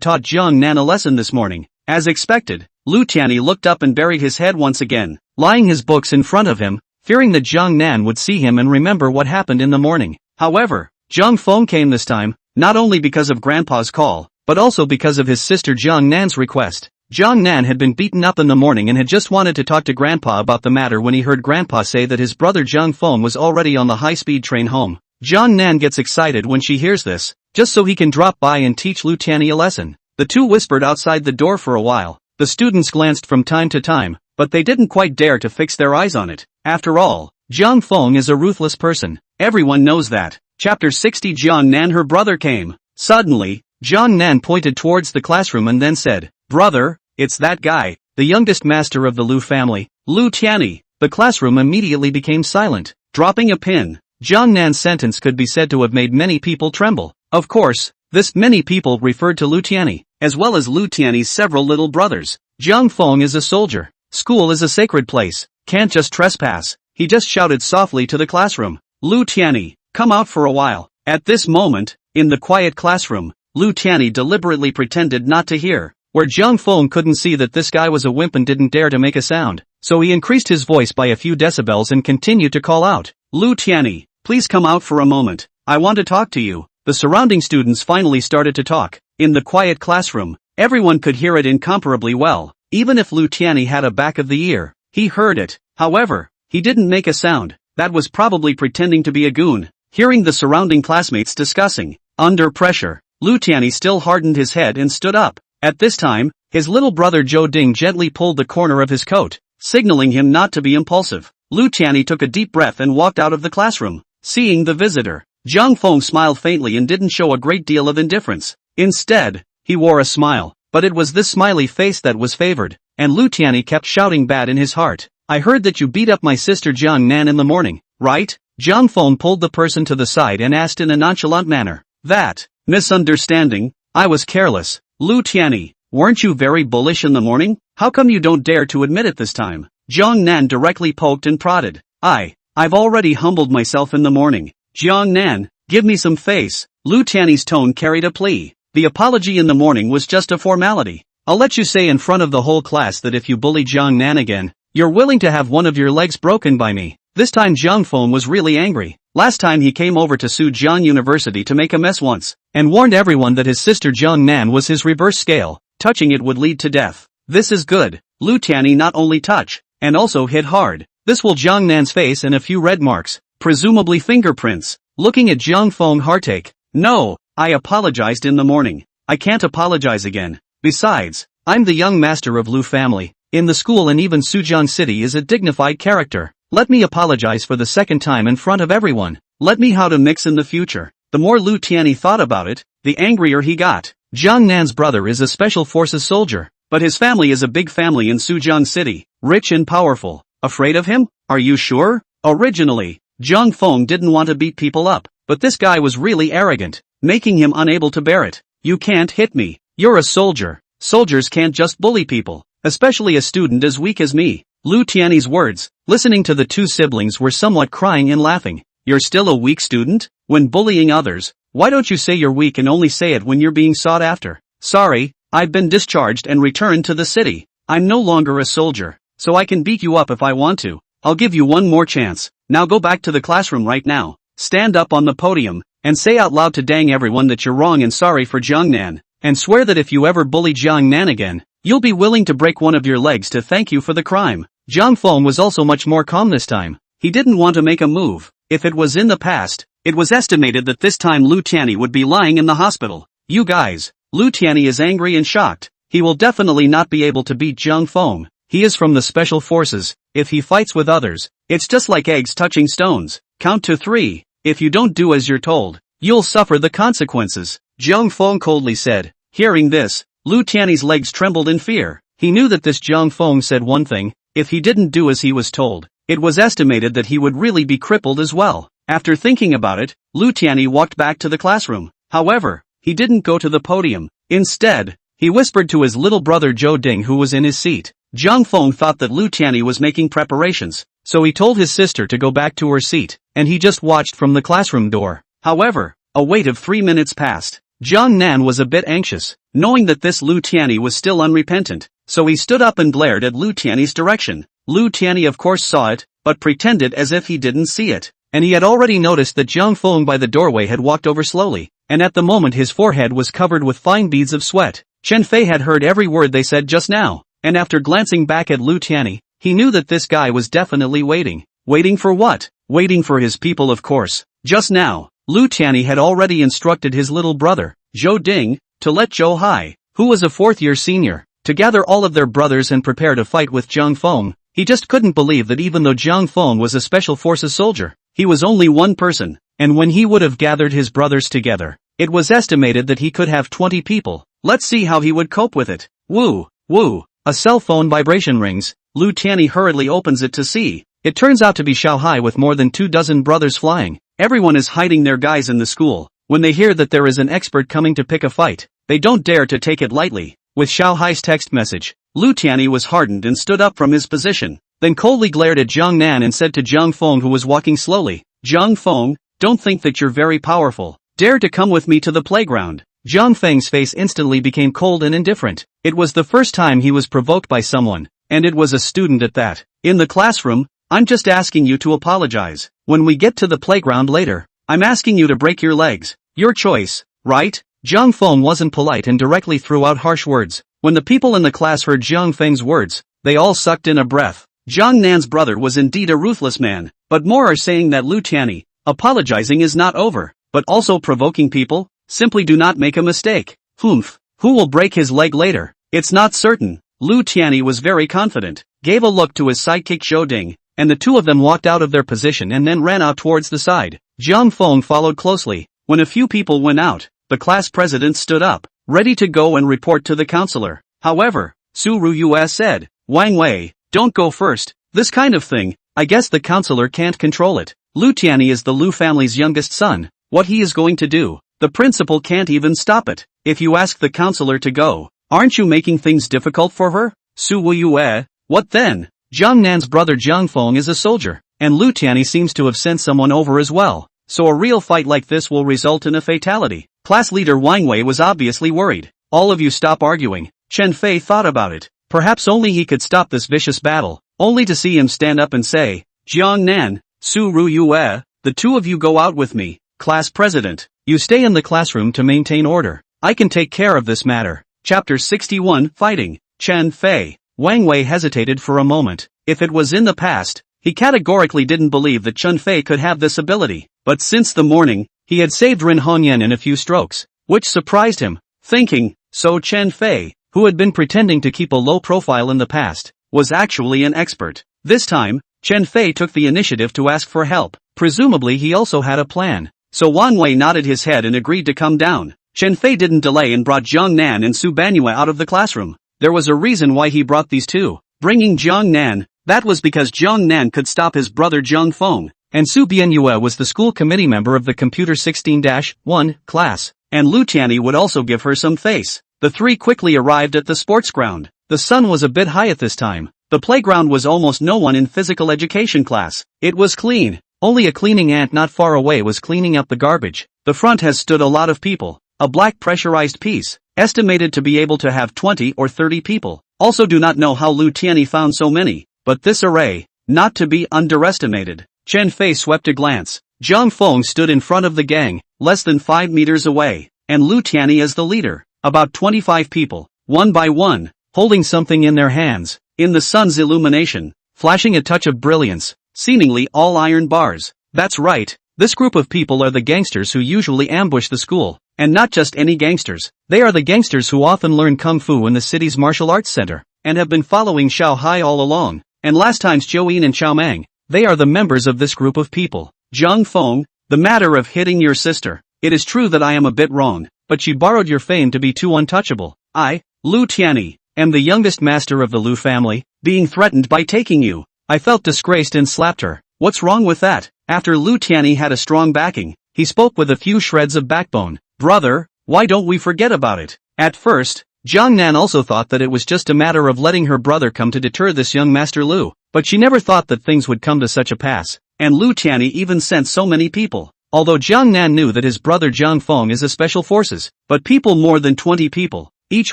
taught Jiang Nan a lesson this morning. As expected, Lu Tianyi looked up and buried his head once again, lying his books in front of him, fearing that Jiang Nan would see him and remember what happened in the morning. However, Jiang Feng came this time, not only because of Grandpa's call, but also because of his sister Jiang Nan's request. Jiang Nan had been beaten up in the morning and had just wanted to talk to Grandpa about the matter when he heard Grandpa say that his brother Jiang Feng was already on the high-speed train home. Jiang Nan gets excited when she hears this, just so he can drop by and teach Lu Tianyi a lesson. The two whispered outside the door for a while. The students glanced from time to time, but they didn't quite dare to fix their eyes on it. After all, Jiang Feng is a ruthless person. Everyone knows that. Chapter 60. Jiang Nan. Her brother came. Suddenly, Jiang Nan pointed towards the classroom and then said, "Brother, it's that guy, the youngest master of the Lu family, Lu Tianyi." The classroom immediately became silent. Dropping a pin, Jiang Nan's sentence could be said to have made many people tremble. Of course, this many people referred to Lu Tianyi, as well as Lu Tianyi's several little brothers. Jiang Feng is a soldier. School is a sacred place. Can't just trespass. He just shouted softly to the classroom, "Lu Tianyi, come out for a while." At this moment, in the quiet classroom, Lu Tianyi deliberately pretended not to hear. Where Jiang Feng couldn't see that this guy was a wimp and didn't dare to make a sound, so he increased his voice by a few decibels and continued to call out, "Lu Tianyi, please come out for a moment. I want to talk to you." The surrounding students finally started to talk. In the quiet classroom, everyone could hear it incomparably well. Even if Lu Tianyi had a back of the ear, he heard it. However, he didn't make a sound. That was probably pretending to be a goon. Hearing the surrounding classmates discussing, under pressure, Lu Tianyi still hardened his head and stood up. At this time, his little brother Zhou Ding gently pulled the corner of his coat, signaling him not to be impulsive. Lu Tianyi took a deep breath and walked out of the classroom. Seeing the visitor, Jiang Feng smiled faintly and didn't show a great deal of indifference. Instead, he wore a smile, but it was this smiley face that was favored, and Lu Tianyi kept shouting bad in his heart. "I heard that you beat up my sister Jiang Nan in the morning, right?" Jiang Feng pulled the person to the side and asked in a nonchalant manner. "That misunderstanding, I was careless." "Lu Tianyi, weren't you very bullish in the morning? How come you don't dare to admit it this time?" Jiang Nan directly poked and prodded. I've already humbled myself in the morning. Jiang Nan, give me some face." Lu Tianyi's tone carried a plea. The apology in the morning was just a formality. "I'll let you say in front of the whole class that if you bully Jiang Nan again, you're willing to have one of your legs broken by me." This time Jiang Feng was really angry. Last time he came over to Suzhou University to make a mess once, and warned everyone that his sister Jiang Nan was his reverse scale. Touching it would lead to death. This is good. Lu Tianyi not only touch, and also hit hard. This will Jiang Nan's face and a few red marks, presumably fingerprints. Looking at Jiang Feng heartache. "No, I apologized in the morning. I can't apologize again. Besides, I'm the young master of Lu family. In the school and even Suzhou City is a dignified character. Let me apologize for the second time in front of everyone. Let me how to mix in the future." The more Lu Tianyi thought about it, the angrier he got. Jiang Nan's brother is a special forces soldier, but his family is a big family in Suzhou City, rich and powerful. Afraid of him? Are you sure? Originally, Jiang Feng didn't want to beat people up, but this guy was really arrogant, making him unable to bear it. You can't hit me. You're a soldier. Soldiers can't just bully people, especially a student as weak as me. Lu Tiany's words, listening to the two siblings, were somewhat crying and laughing. You're still a weak student? When bullying others, why don't you say you're weak and only say it when you're being sought after? Sorry, I've been discharged and returned to the city. I'm no longer a soldier, so I can beat you up if I want to. I'll give you one more chance. Now go back to the classroom right now. Stand up on the podium, and say out loud to dang everyone that you're wrong and sorry for Jiangnan, and swear that if you ever bully Jiangnan again, you'll be willing to break one of your legs to thank you for the crime. Jiang Feng was also much more calm this time. He didn't want to make a move. If it was in the past, it was estimated that this time Lu Tiany would be lying in the hospital. You guys, Lu Tiany is angry and shocked. He will definitely not be able to beat Jiang Feng. He is from the special forces. If he fights with others, it's just like eggs touching stones. Count to 3. If you don't do as you're told, you'll suffer the consequences, Jiang Feng coldly said. Hearing this, Lu Tiany's legs trembled in fear. He knew that this Jiang Feng said one thing. If he didn't do as he was told, it was estimated that he would really be crippled as well. After thinking about it, Lu Tiany walked back to the classroom. However, he didn't go to the podium. Instead, he whispered to his little brother Zhou Ding, who was in his seat. Jiang Feng thought that Lu Tiany was making preparations, so he told his sister to go back to her seat, and he just watched from the classroom door. However, a wait of 3 minutes passed. Jiang Nan was a bit anxious, knowing that this Lu Tiany was still unrepentant, so he stood up and glared at Lu Tiany's direction. Lu Tiany of course saw it, but pretended as if he didn't see it, and he had already noticed that Jiang Feng by the doorway had walked over slowly, and at the moment his forehead was covered with fine beads of sweat. Chen Fei had heard every word they said just now, and after glancing back at Lu Tiany, he knew that this guy was definitely waiting. Waiting for what? Waiting for his people, of course. Just now, Lu Tiany had already instructed his little brother, Zhou Ding, to let Zhou Hai, who was a 4th-year senior, to gather all of their brothers and prepare to fight with Jiang Feng. He just couldn't believe that even though Jiang Feng was a special forces soldier, he was only one person, and when he would have gathered his brothers together, it was estimated that he could have 20 people. Let's see how he would cope with it. Woo, woo. A cell phone vibration rings. Lu Tiany hurriedly opens it to see. It turns out to be Xiao Hai with more than 24 brothers flying. Everyone is hiding their guys in the school. When they hear that there is an expert coming to pick a fight, they don't dare to take it lightly. With Xiao Hai's text message, Lu Tiany was hardened and stood up from his position, then coldly glared at Jiang Nan and said to Jiang Feng, who was walking slowly, Jiang Feng, don't think that you're very powerful. Dare to come with me to the playground. Jiang Feng's face instantly became cold and indifferent. It was the first time he was provoked by someone, and it was a student at that. In the classroom, I'm just asking you to apologize. When we get to the playground later, I'm asking you to break your legs. Your choice, right? Jiang Feng wasn't polite and directly threw out harsh words. When the people in the class heard Jiang Feng's words, they all sucked in a breath. Jiang Nan's brother was indeed a ruthless man, but more are saying that Lu Tiany, apologizing is not over, but also provoking people. Simply do not make a mistake. Humph. Who will break his leg later? It's not certain. Lu Tiany was very confident, gave a look to his sidekick Zhou Ding, and the two of them walked out of their position and then ran out towards the side. Jiang Feng followed closely. When a few people went out, the class president stood up, ready to go and report to the counselor. However, Su Ruyue said, Wang Wei, don't go first. This kind of thing, I guess the counselor can't control it. Lu Tiany is the Lu family's youngest son. What he is going to do, the principal can't even stop it. If you ask the counselor to go, aren't you making things difficult for her? Su Ruyue, what then? Jiang Nan's brother Jiang Feng is a soldier, and Lu Tiany seems to have sent someone over as well, so a real fight like this will result in a fatality. Class leader Wang Wei was obviously worried. All of you stop arguing. Chen Fei thought about it. Perhaps only he could stop this vicious battle, only to see him stand up and say, Jiang Nan, Su Ruyue, the two of you go out with me. Class president, you stay in the classroom to maintain order. I can take care of this matter. Chapter 61, Fighting. Chen Fei. Wang Wei hesitated for a moment. If it was in the past, he categorically didn't believe that Chen Fei could have this ability. But since the morning, he had saved Rin Hongyan in a few strokes, which surprised him, thinking, so Chen Fei, who had been pretending to keep a low profile in the past, was actually an expert. This time, Chen Fei took the initiative to ask for help. Presumably he also had a plan. So Wang Wei nodded his head and agreed to come down. Chen Fei didn't delay and brought Jiang Nan and Su Banyue out of the classroom. There was a reason why he brought these two. Bringing Jiang Nan, that was because Jiang Nan could stop his brother Jiang Feng, and Su Banyue was the school committee member of the Computer 16-1 class. and Lu Tianyi would also give her some face. The three quickly arrived at the sports ground. The sun was a bit high at this time. The playground was almost no one in physical education class. It was clean. Only a cleaning ant not far away was cleaning up the garbage. The front has stood a lot of people. A black pressurized piece, estimated to be able to have 20 or 30 people. Also do not know how Lu Tianyi found so many, but this array, not to be underestimated. Chen Fei swept a glance. Zhang Feng stood in front of the gang, less than 5 meters away, and Lu Tianyi as the leader. About 25 people, one by one, holding something in their hands, in the sun's illumination, flashing a touch of brilliance, seemingly all iron bars. That's right, this group of people are the gangsters who usually ambush the school, and not just any gangsters. They are the gangsters who often learn kung fu in the city's martial arts center, and have been following Xiao Hai all along, and last times Zhou Yin and Xiao Mang. They are the members of this group of people. Zhang Feng, the matter of hitting your sister. It is true that I am a bit wrong, but she borrowed your fame to be too untouchable. I, Lu Tianyi, am the youngest master of the Lu family, being threatened by taking you. I felt disgraced and slapped her. What's wrong with that? After Lu Tianyi had a strong backing, he spoke with a few shreds of backbone. Brother, why don't we forget about it? At first, Jiang Nan also thought that it was just a matter of letting her brother come to deter this young Master Lu, but she never thought that things would come to such a pass, and Lu Tianyi even sent so many people. Although Jiang Nan knew that his brother Zhang Feng is a special forces, but people more than 20 people, each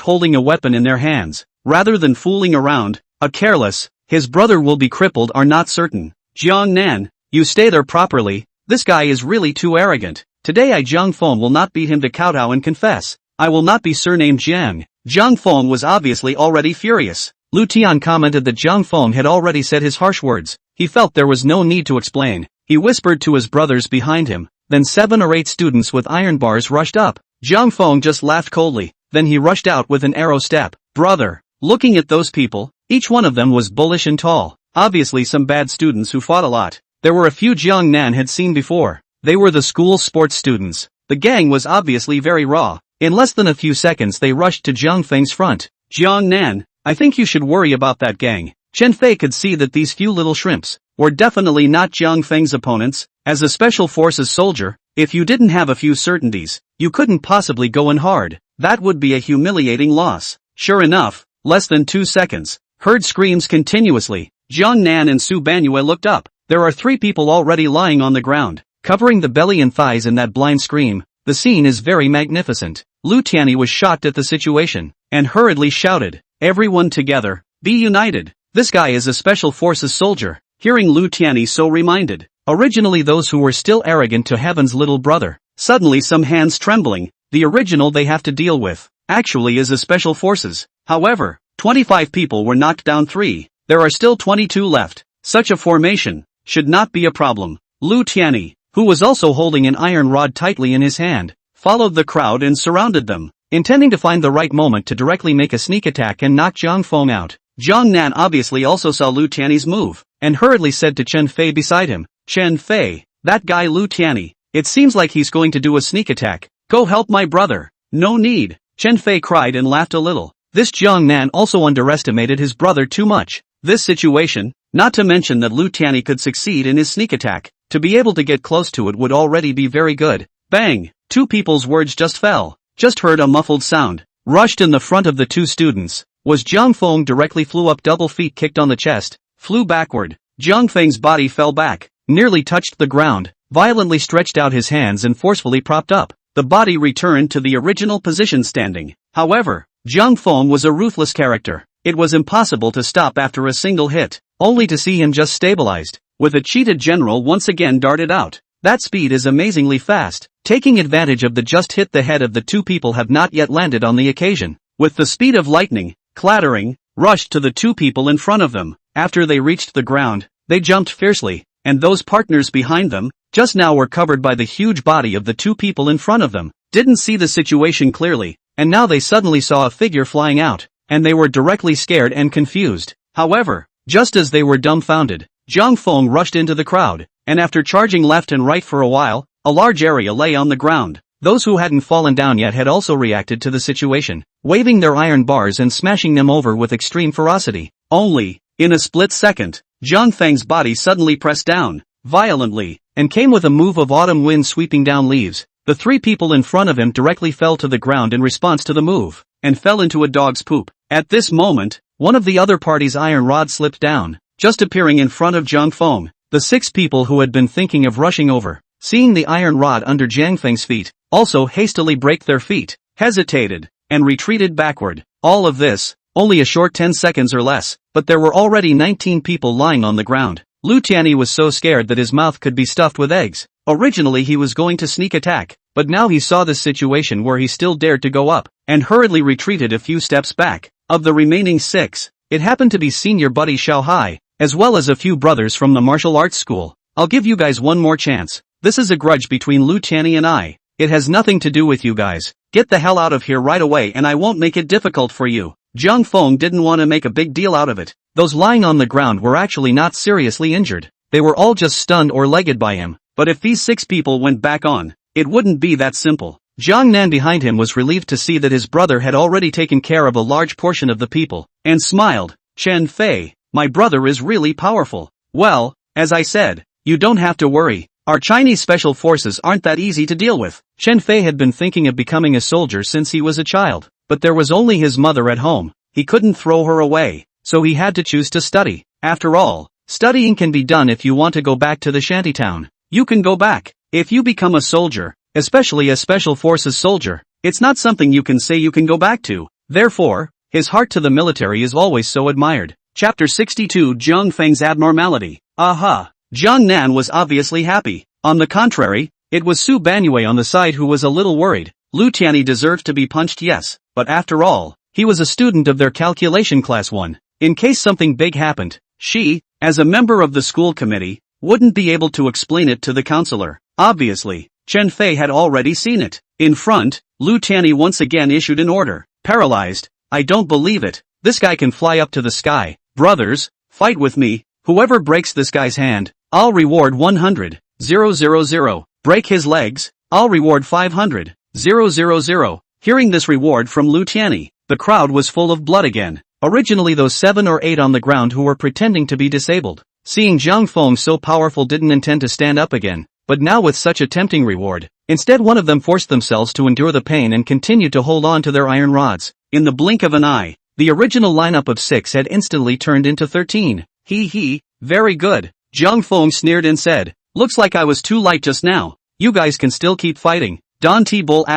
holding a weapon in their hands, rather than fooling around, a careless, his brother will be crippled are not certain. Jiang Nan, you stay there properly, this guy is really too arrogant. Today Zhang Feng will not beat him to kowtow and confess. I will not be surnamed Jiang. Zhang Feng was obviously already furious. Lu Tian commented that Zhang Feng had already said his harsh words. He felt there was no need to explain. He whispered to his brothers behind him. Then 7 or 8 students with iron bars rushed up. Zhang Feng just laughed coldly. Then he rushed out with an arrow step. Brother, looking at those people, each one of them was bullish and tall. Obviously some bad students who fought a lot. There were a few Jiang Nan had seen before. They were the school's sports students. The gang was obviously very raw. In less than a few seconds they rushed to Jiang Feng's front. Jiang Nan, I think you should worry about that gang. Chen Fei could see that these few little shrimps were definitely not Jiang Feng's opponents. As a special forces soldier, if you didn't have a few certainties, you couldn't possibly go in hard. That would be a humiliating loss. Sure enough, less than 2 seconds, heard screams continuously. Jiang Nan and Su Banyue looked up. There are 3 people already lying on the ground, covering the belly and thighs in that blind scream. The scene is very magnificent. Lu Tianyi was shocked at the situation, and hurriedly shouted, everyone together, be united. This guy is a special forces soldier. Hearing Lu Tianyi so reminded, originally those who were still arrogant to Heaven's little brother, suddenly some hands trembling, the original they have to deal with, actually is a special forces. However, 25 people were knocked down 3, there are still 22 left. Such a formation should not be a problem. Lu Tianyi, who was also holding an iron rod tightly in his hand, followed the crowd and surrounded them, intending to find the right moment to directly make a sneak attack and knock Zhang Feng out. Jiang Nan obviously also saw Lu Tianyi's move, and hurriedly said to Chen Fei beside him, Chen Fei, that guy Lu Tianyi, it seems like he's going to do a sneak attack. Go help my brother. No need. Chen Fei cried and laughed a little. This Jiang Nan also underestimated his brother too much. This situation, not to mention that Lu Tianyi could succeed in his sneak attack, to be able to get close to it would already be very good. Bang! 2 people's words just fell. Just heard a muffled sound. Rushed in the front of the 2 students. Was Zhang Feng directly flew up, double feet kicked on the chest, flew backward. Zhang Feng's body fell back, nearly touched the ground, violently stretched out his hands and forcefully propped up. The body returned to the original position standing. However, Zhang Feng was a ruthless character. It was impossible to stop after a single hit, only to see him just stabilized, with a cheated general once again darted out. That speed is amazingly fast, taking advantage of the just hit the head of the 2 people have not yet landed on the occasion. With the speed of lightning, clattering, rushed to the 2 people in front of them. After they reached the ground, they jumped fiercely, and those partners behind them, just now were covered by the huge body of the 2 people in front of them, didn't see the situation clearly, and now they suddenly saw a figure flying out, and they were directly scared and confused. However, just as they were dumbfounded, Zhang Feng rushed into the crowd, and after charging left and right for a while, a large area lay on the ground. Those who hadn't fallen down yet had also reacted to the situation, waving their iron bars and smashing them over with extreme ferocity. Only, in a split second, Zhang Feng's body suddenly pressed down, violently, and came with a move of autumn wind sweeping down leaves. The 3 people in front of him directly fell to the ground in response to the move, and fell into a dog's poop. At this moment, one of the other party's iron rod slipped down, just appearing in front of Zhang Feng. The 6 people who had been thinking of rushing over, seeing the iron rod under Jiang Feng's feet, also hastily break their feet, hesitated, and retreated backward. All of this, only a short 10 seconds or less, but there were already 19 people lying on the ground. Lu Tianyi was so scared that his mouth could be stuffed with eggs. Originally he was going to sneak attack, but now he saw this situation where he still dared to go up, and hurriedly retreated a few steps back. Of the remaining 6, it happened to be senior buddy Xiao Hai, as well as a few brothers from the martial arts school. I'll give you guys one more chance. This is a grudge between Lu Tianyi and I. It has nothing to do with you guys. Get the hell out of here right away and I won't make it difficult for you. Zhang Feng didn't want to make a big deal out of it. Those lying on the ground were actually not seriously injured. They were all just stunned or legged by him. But if these 6 people went back on, it wouldn't be that simple. Zhang Nan behind him was relieved to see that his brother had already taken care of a large portion of the people, and smiled. Chen Fei, my brother is really powerful. Well, as I said, you don't have to worry. Our Chinese special forces aren't that easy to deal with. Chen Fei had been thinking of becoming a soldier since he was a child, but there was only his mother at home. He couldn't throw her away, so he had to choose to study. After all, studying can be done if you want to go back to the shantytown. You can go back. If you become a soldier, especially a special forces soldier, it's not something you can say you can go back to. Therefore, his heart to the military is always so admired. Chapter 62 Zhang Feng's Abnormality. Aha! Zhang Nan was obviously happy. On the contrary, it was Su Banyue on the side who was a little worried. Lu Tianyi deserved to be punched, yes, but after all, he was a student of their calculation class 1. In case something big happened, she, as a member of the school committee, wouldn't be able to explain it to the counselor. Obviously, Chen Fei had already seen it. In front, Lu Tianyi once again issued an order. Paralyzed. I don't believe it. This guy can fly up to the sky. Brothers, fight with me. Whoever breaks this guy's hand, I'll reward 100. 000. Break his legs, I'll reward 500. 000. Hearing this reward from Lu Tianyi, the crowd was full of blood again. Originally those 7 or 8 on the ground who were pretending to be disabled, seeing Zhang Feng so powerful, didn't intend to stand up again, but now with such a tempting reward, instead one of them forced themselves to endure the pain and continued to hold on to their iron rods. In the blink of an eye, the original lineup of 6 had instantly turned into 13. He, very good. Zhang Feng sneered and said, looks like I was too light just now. You guys can still keep fighting. Don T Bull ****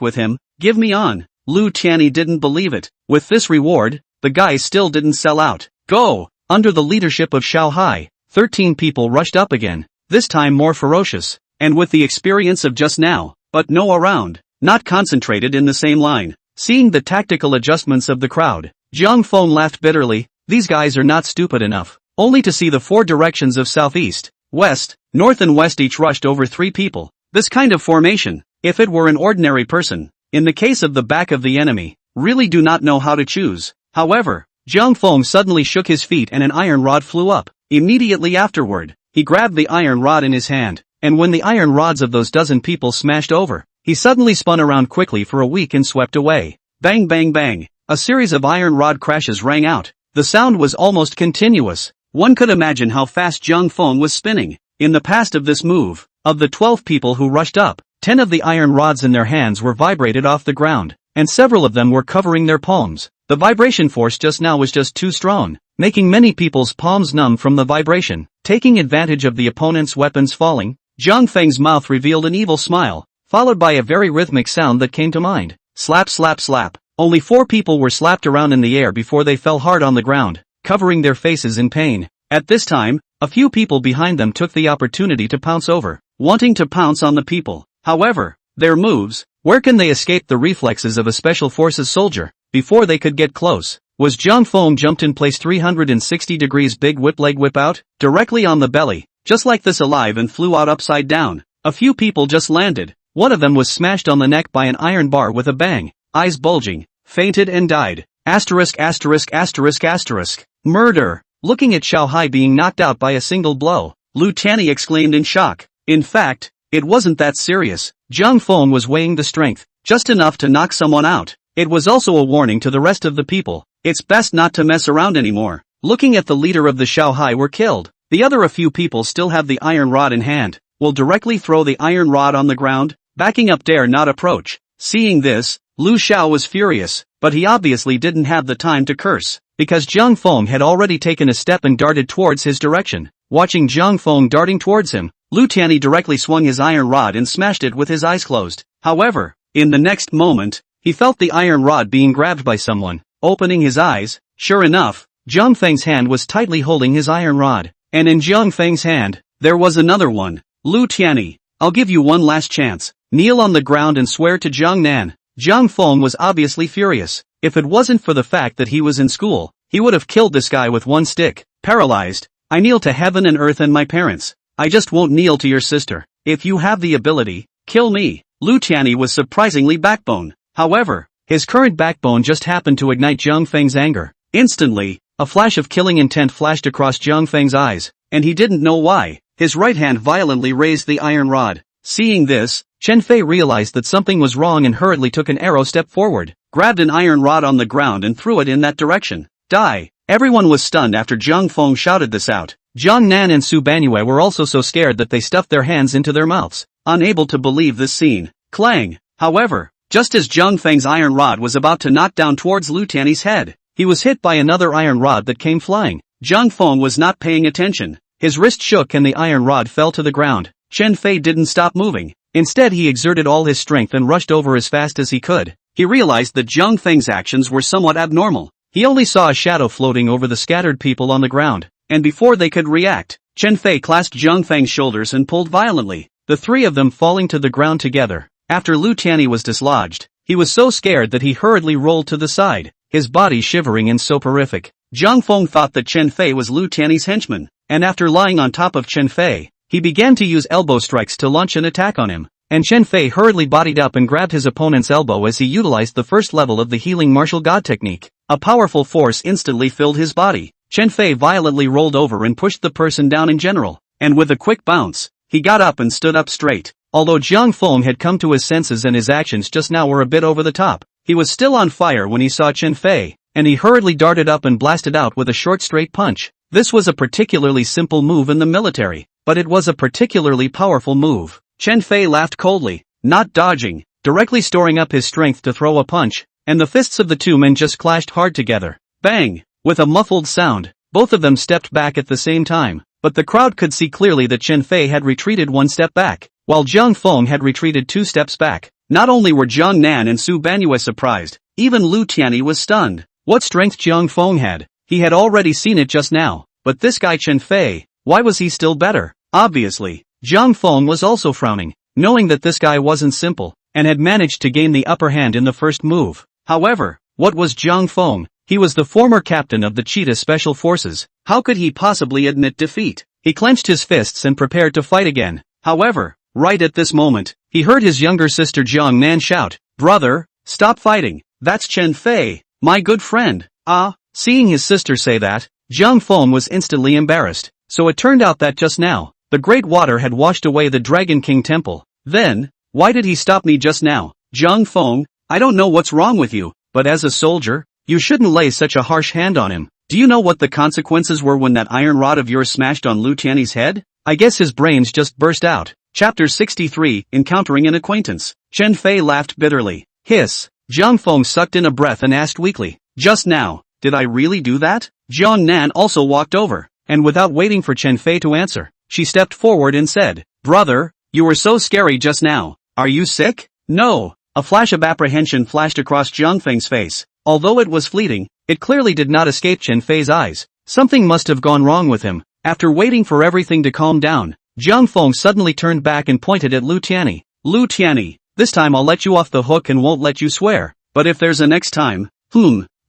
with him, give me on. Lu Tianyi didn't believe it. With this reward, the guys still didn't sell out. Go! Under the leadership of Xiao Hai, 13 people rushed up again, this time more ferocious, and with the experience of just now, but no around, not concentrated in the same line. Seeing the tactical adjustments of the crowd, Zhang Feng laughed bitterly. These guys are not stupid enough. Only to see the 4 directions of southeast, west, north and west each rushed over 3 people. This kind of formation, if it were an ordinary person, in the case of the back of the enemy, really do not know how to choose. However, Zhang Feng suddenly shook his feet and an iron rod flew up. Immediately afterward, he grabbed the iron rod in his hand, and when the iron rods of those dozen people smashed over, he suddenly spun around quickly for a week and swept away. Bang bang bang, a series of iron rod crashes rang out. The sound was almost continuous. One could imagine how fast Zhang Feng was spinning. In the past of this move, of the 12 people who rushed up, 10 of the iron rods in their hands were vibrated off the ground, and several of them were covering their palms. The vibration force just now was just too strong, making many people's palms numb from the vibration. Taking advantage of the opponent's weapons falling, Zhang Feng's mouth revealed an evil smile, followed by a very rhythmic sound that came to mind. Slap slap slap. Only 4 people were slapped around in the air before they fell hard on the ground, covering their faces in pain. At this time, a few people behind them took the opportunity to pounce over, wanting to pounce on the people. However, their moves, where can they escape the reflexes of a special forces soldier? Before they could get close, was Zhang Feng jumped in place 360 degrees big whip leg whip out, directly on the belly, just like this alive and flew out upside down. A few people just landed. One of them was smashed on the neck by an iron bar with a bang, eyes bulging, fainted and died. Murder! Looking at Xiao Hai being knocked out by a single blow, Lu Tianyi exclaimed in shock. In fact, it wasn't that serious. Zhang Feng was weighing the strength, just enough to knock someone out. It was also a warning to the rest of the people. It's best not to mess around anymore. Looking at the leader of the Xiao Hai were killed. The other a few people still have the iron rod in hand. will directly throw the iron rod on the ground, backing up dare not approach. Seeing this, Lu Xiao was furious, but he obviously didn't have the time to curse, because Zhang Feng had already taken a step and darted towards his direction. Watching Zhang Feng darting towards him, Lu Tianyi directly swung his iron rod and smashed it with his eyes closed. However, in the next moment, he felt the iron rod being grabbed by someone. Opening his eyes, sure enough, Zhang Feng's hand was tightly holding his iron rod, and in Zhang Feng's hand, there was another one. Lu Tianyi, I'll give you one last chance. Kneel on the ground and swear to Zhang Nan. Zhang Feng was obviously furious. If it wasn't for the fact that he was in school, he would have killed this guy with one stick. Paralyzed, I kneel to heaven and earth and my parents. I just won't kneel to your sister. If you have the ability, kill me. Lu Tianyi was surprisingly backbone. However, his current backbone just happened to ignite Zhang Feng's anger. Instantly, a flash of killing intent flashed across Zhang Feng's eyes, and he didn't know why. His right hand violently raised the iron rod. Seeing this, Chen Fei realized that something was wrong and hurriedly took an arrow step forward, grabbed an iron rod on the ground and threw it in that direction. Die! Everyone was stunned after Zhang Feng shouted this out. Zhang Nan and Su Banyue were also so scared that they stuffed their hands into their mouths, unable to believe this scene. Clang! However, just as Zhang Feng's iron rod was about to knock down towards Lu Tianyi's head, he was hit by another iron rod that came flying. Zhang Feng was not paying attention. His wrist shook and the iron rod fell to the ground. Chen Fei didn't stop moving. Instead he exerted all his strength and rushed over as fast as he could. He realized that Zhang Feng's actions were somewhat abnormal. He only saw a shadow floating over the scattered people on the ground, and before they could react, Chen Fei clasped Zhang Feng's shoulders and pulled violently, the three of them falling to the ground together. After Lu Tianyi was dislodged, he was so scared that he hurriedly rolled to the side, his body shivering and soporific. Zhang Feng thought that Chen Fei was Lu Tianyi's henchman, and after lying on top of Chen Fei, he began to use elbow strikes to launch an attack on him, and Chen Fei hurriedly bodied up and grabbed his opponent's elbow as he utilized the first level of the healing martial god technique. A powerful force instantly filled his body. Chen Fei violently rolled over and pushed the person down in general, and with a quick bounce, he got up and stood up straight. Although Zhang Feng had come to his senses and his actions just now were a bit over the top, he was still on fire when he saw Chen Fei, and he hurriedly darted up and blasted out with a short straight punch. This was a particularly simple move in the military, but it was a particularly powerful move. Chen Fei laughed coldly, not dodging, directly storing up his strength to throw a punch, and the fists of the two men just clashed hard together. Bang! With a muffled sound, both of them stepped back at the same time, but the crowd could see clearly that Chen Fei had retreated one step back, while Zhang Feng had retreated 2 steps back. Not only were Zhang Nan and Su Banyue surprised, even Lu Tianyi was stunned. What strength Zhang Feng had! He had already seen it just now, but this guy Chen Fei, why was he still better? Obviously, Zhang Feng was also frowning, knowing that this guy wasn't simple, and had managed to gain the upper hand in the first move. However, what was Zhang Feng? He was the former captain of the Cheetah Special Forces. How could he possibly admit defeat? He clenched his fists and prepared to fight again. However, right at this moment, he heard his younger sister Zhang Nan shout, "Brother, stop fighting, that's Chen Fei, my good friend." Seeing his sister say that, Zhang Feng was instantly embarrassed. So it turned out that just now, the great water had washed away the Dragon King temple. Then, why did he stop me just now? Zhang Feng, I don't know what's wrong with you, but as a soldier, you shouldn't lay such a harsh hand on him. Do you know what the consequences were when that iron rod of yours smashed on Lu Tianyi's head? I guess his brains just burst out. Chapter 63, Encountering an Acquaintance. Chen Fei laughed bitterly. Hiss. Zhang Feng sucked in a breath and asked weakly, "Just now, did I really do that?" Zhang Nan also walked over, and without waiting for Chen Fei to answer, she stepped forward and said, "Brother, you were so scary just now. Are you sick?" "No." A flash of apprehension flashed across Zhang Feng's face. Although it was fleeting, it clearly did not escape Chen Fei's eyes. Something must have gone wrong with him. After waiting for everything to calm down, Zhang Feng suddenly turned back and pointed at Lu Tianyi. "Lu Tianyi, this time I'll let you off the hook and won't let you swear. But if there's a next time,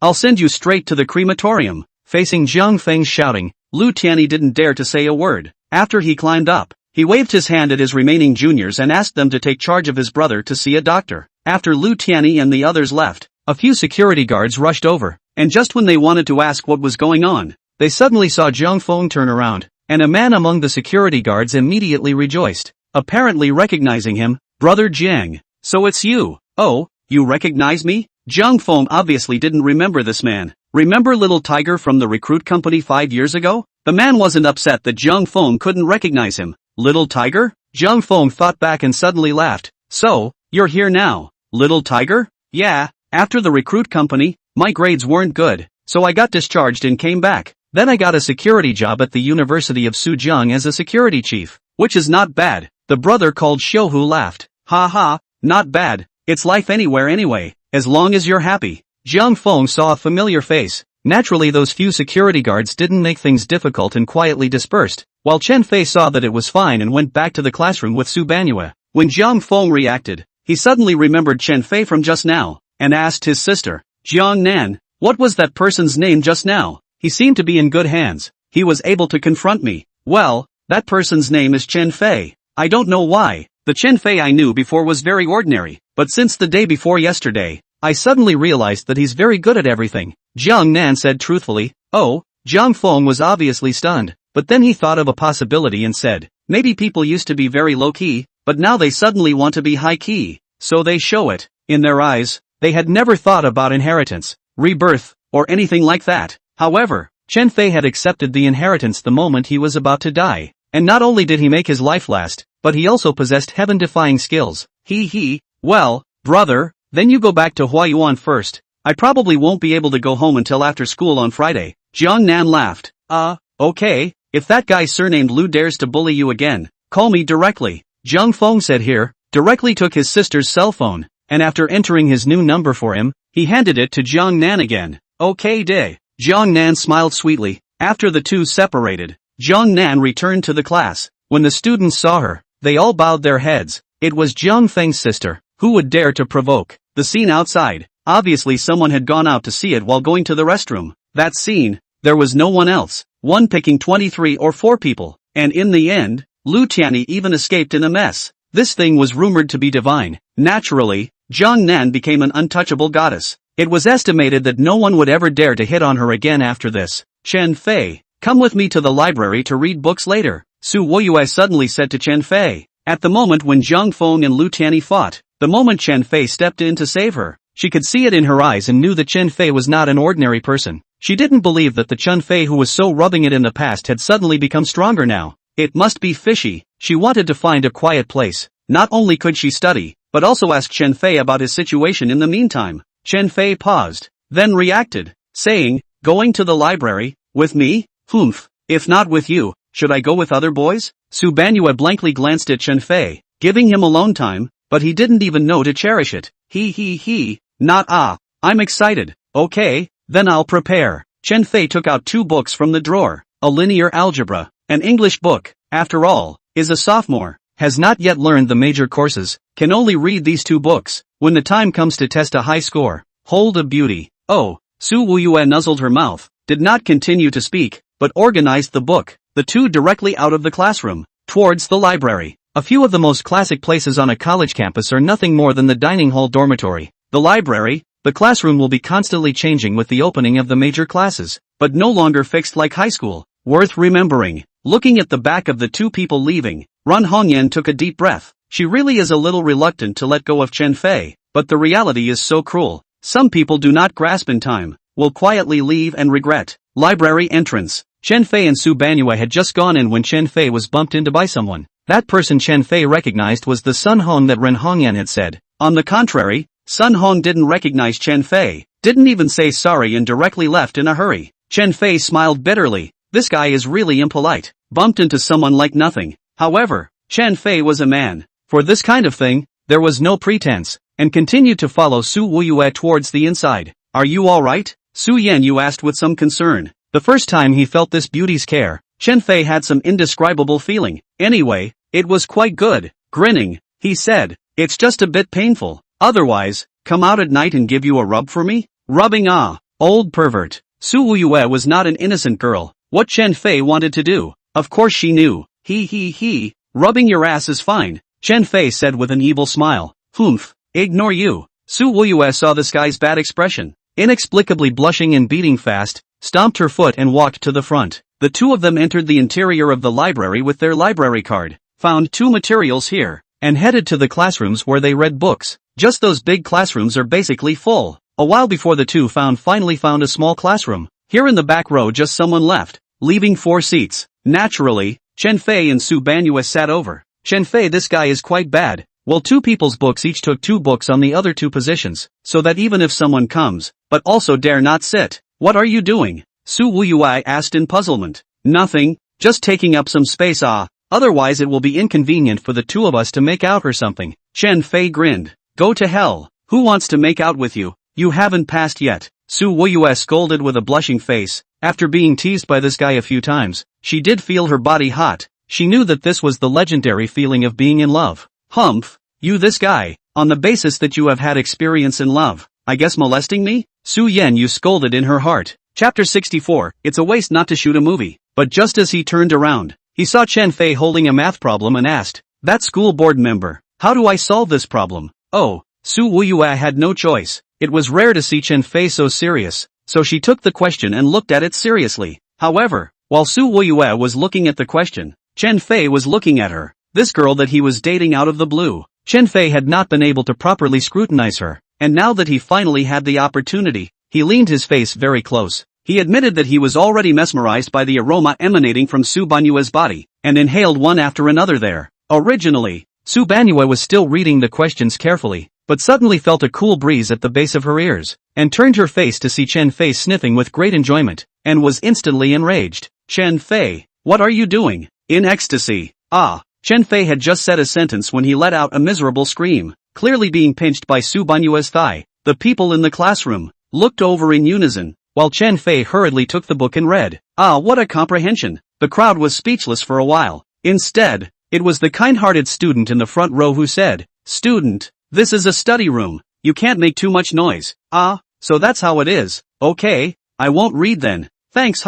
I'll send you straight to the crematorium." Facing Zhang Feng shouting, Lu Tianyi didn't dare to say a word. After he climbed up, he waved his hand at his remaining juniors and asked them to take charge of his brother to see a doctor. After Lu Tianyi and the others left, a few security guards rushed over, and just when they wanted to ask what was going on, they suddenly saw Zhang Feng turn around, and a man among the security guards immediately rejoiced, apparently recognizing him. "Brother Jiang, so it's you. Oh, you recognize me?" Zhang Feng obviously didn't remember this man. Remember Little Tiger from the recruit company 5 years ago? The man wasn't upset that Zhang Feng couldn't recognize him. "Little Tiger? Jiang Feng thought back and suddenly laughed. So, you're here now, little tiger? Yeah, after the recruit company, my grades weren't good, so I got discharged and came back. Then I got a security job at the University of Sujiang as a security chief, which is not bad. The brother called Shouhu laughed. Ha ha, not bad, it's life anywhere anyway, as long as you're happy. Jiang Feng saw a familiar face. Naturally those few security guards didn't make things difficult and quietly dispersed, while Chen Fei saw that it was fine and went back to the classroom with Su Banhua. When Jiang Feng reacted, he suddenly remembered Chen Fei from just now, and asked his sister, Jiang Nan, what was that person's name just now? He seemed to be in good hands. He was able to confront me. Well, that person's name is Chen Fei. I don't know why. The Chen Fei I knew before was very ordinary, but since the day before yesterday, I suddenly realized that he's very good at everything. Jiang Nan said truthfully. Oh, Jiang Feng was obviously stunned, but then he thought of a possibility and said, maybe people used to be very low-key, but now they suddenly want to be high-key, so they show it. In their eyes, they had never thought about inheritance, rebirth, or anything like that. However, Chen Fei had accepted the inheritance the moment he was about to die. And not only did he make his life last, but he also possessed heaven-defying skills. Well, brother, then you go back to Huayuan first. I probably won't be able to go home until after school on Friday. Jiang Nan laughed. Okay, if that guy surnamed Lu dares to bully you again, call me directly. Jiang Feng said here, directly took his sister's cell phone, and after entering his new number for him, he handed it to Jiang Nan again. Okay day. Jiang Nan smiled sweetly. After the two separated, Jiang Nan returned to the class. When the students saw her, they all bowed their heads. It was Jiang Feng's sister. Who would dare to provoke? The scene outside. Obviously someone had gone out to see it while going to the restroom. That scene, there was no one else. One picking 23 or 4 people. And in the end, Lu Tianyi even escaped in a mess. This thing was rumored to be divine. Naturally, Jiang Nan became an untouchable goddess. It was estimated that no one would ever dare to hit on her again after this. Chen Fei, come with me to the library to read books later, Su Woyue suddenly said to Chen Fei. At the moment when Jiang Feng and Lu Tianyi fought, the moment Chen Fei stepped in to save her, she could see it in her eyes and knew that Chen Fei was not an ordinary person. She didn't believe that the Chen Fei who was so rubbing it in the past had suddenly become stronger now. It must be fishy. She wanted to find a quiet place. Not only could she study, but also ask Chen Fei about his situation in the meantime. Chen Fei paused, then reacted, saying, going to the library, with me? Humph, if not with you, should I go with other boys? Su Banhua blankly glanced at Chen Fei, giving him alone time, but he didn't even know to cherish it. Not I'm excited. Okay, then I'll prepare. Chen Fei took out 2 books from the drawer. A linear algebra, an English book, after all, is a sophomore, has not yet learned the major courses, can only read these 2 books. When the time comes to test a high score, hold a beauty. Oh, Su Wuyue nuzzled her mouth, did not continue to speak, but organized the book, the 2 directly out of the classroom, towards the library. A few of the most classic places on a college campus are nothing more than the dining hall dormitory. The library, the classroom will be constantly changing with the opening of the major classes, but no longer fixed like high school. Worth remembering. Looking at the back of the 2 people leaving, Ran Hongyan took a deep breath. She really is a little reluctant to let go of Chen Fei, but the reality is so cruel. Some people do not grasp in time, will quietly leave and regret. Library entrance. Chen Fei and Su Banhua had just gone in when Chen Fei was bumped into by someone. That person Chen Fei recognized was the Sun Hong that Ren Hongyan had said. On the contrary, Sun Hong didn't recognize Chen Fei, didn't even say sorry and directly left in a hurry. Chen Fei smiled bitterly. This guy is really impolite. Bumped into someone like nothing. However, Chen Fei was a man. For this kind of thing, there was no pretense, and continued to follow Su Wuyue towards the inside. Are you alright? Su Yanyu asked with some concern. The first time he felt this beauty's care, Chen Fei had some indescribable feeling. Anyway, it was quite good. Grinning, he said, it's just a bit painful. Otherwise, come out at night and give you a rub for me? Rubbing old pervert. Su Wuyue was not an innocent girl. What Chen Fei wanted to do, of course she knew. Rubbing your ass is fine, Chen Fei said with an evil smile. Humph, ignore you. Su Wuyue saw this guy's bad expression. Inexplicably blushing and beating fast, stomped her foot and walked to the front. The 2 of them entered the interior of the library with their library card, found 2 materials here, and headed to the classrooms where they read books. Just those big classrooms are basically full. A while before the 2 finally found a small classroom. Here in the back row just someone left, leaving 4 seats. Naturally, Chen Fei and Su Banhua sat over. Chen Fei, this guy is quite bad. Well, two people's books each took 2 books on the other 2 positions, so that even if someone comes, but also dare not sit. What are you doing? Su Wuyuai asked in puzzlement. Nothing, just taking up some space. Otherwise it will be inconvenient for the 2 of us to make out or something. Chen Fei grinned. Go to hell. Who wants to make out with you? You haven't passed yet. Su Wuyuai scolded with a blushing face. After being teased by this guy a few times, she did feel her body hot. She knew that this was the legendary feeling of being in love. Humph, you this guy, on the basis that you have had experience in love, I guess molesting me? Su Yen, you scolded in her heart. Chapter 64, it's a waste not to shoot a movie. But just as he turned around, he saw Chen Fei holding a math problem and asked, that school board member, how do I solve this problem? Oh, Su Wuyuai had no choice. It was rare to see Chen Fei so serious, so she took the question and looked at it seriously. However, while Su Wuyuai was looking at the question, Chen Fei was looking at her. This girl that he was dating out of the blue. Chen Fei had not been able to properly scrutinize her, and now that he finally had the opportunity, he leaned his face very close. He admitted that he was already mesmerized by the aroma emanating from Su Banyue's body, and inhaled one after another there. Originally, Su Banyue was still reading the questions carefully, but suddenly felt a cool breeze at the base of her ears, and turned her face to see Chen Fei sniffing with great enjoyment, and was instantly enraged. Chen Fei, what are you doing? In ecstasy. Chen Fei had just said a sentence when he let out a miserable scream, clearly being pinched by Su Banyue's thigh. The people in the classroom looked over in unison, while Chen Fei hurriedly took the book and read. What a comprehension! The crowd was speechless for a while. Instead, it was the kind-hearted student in the front row who said, Student, this is a study room. You can't make too much noise. So that's how it is. Okay, I won't read then. Thanks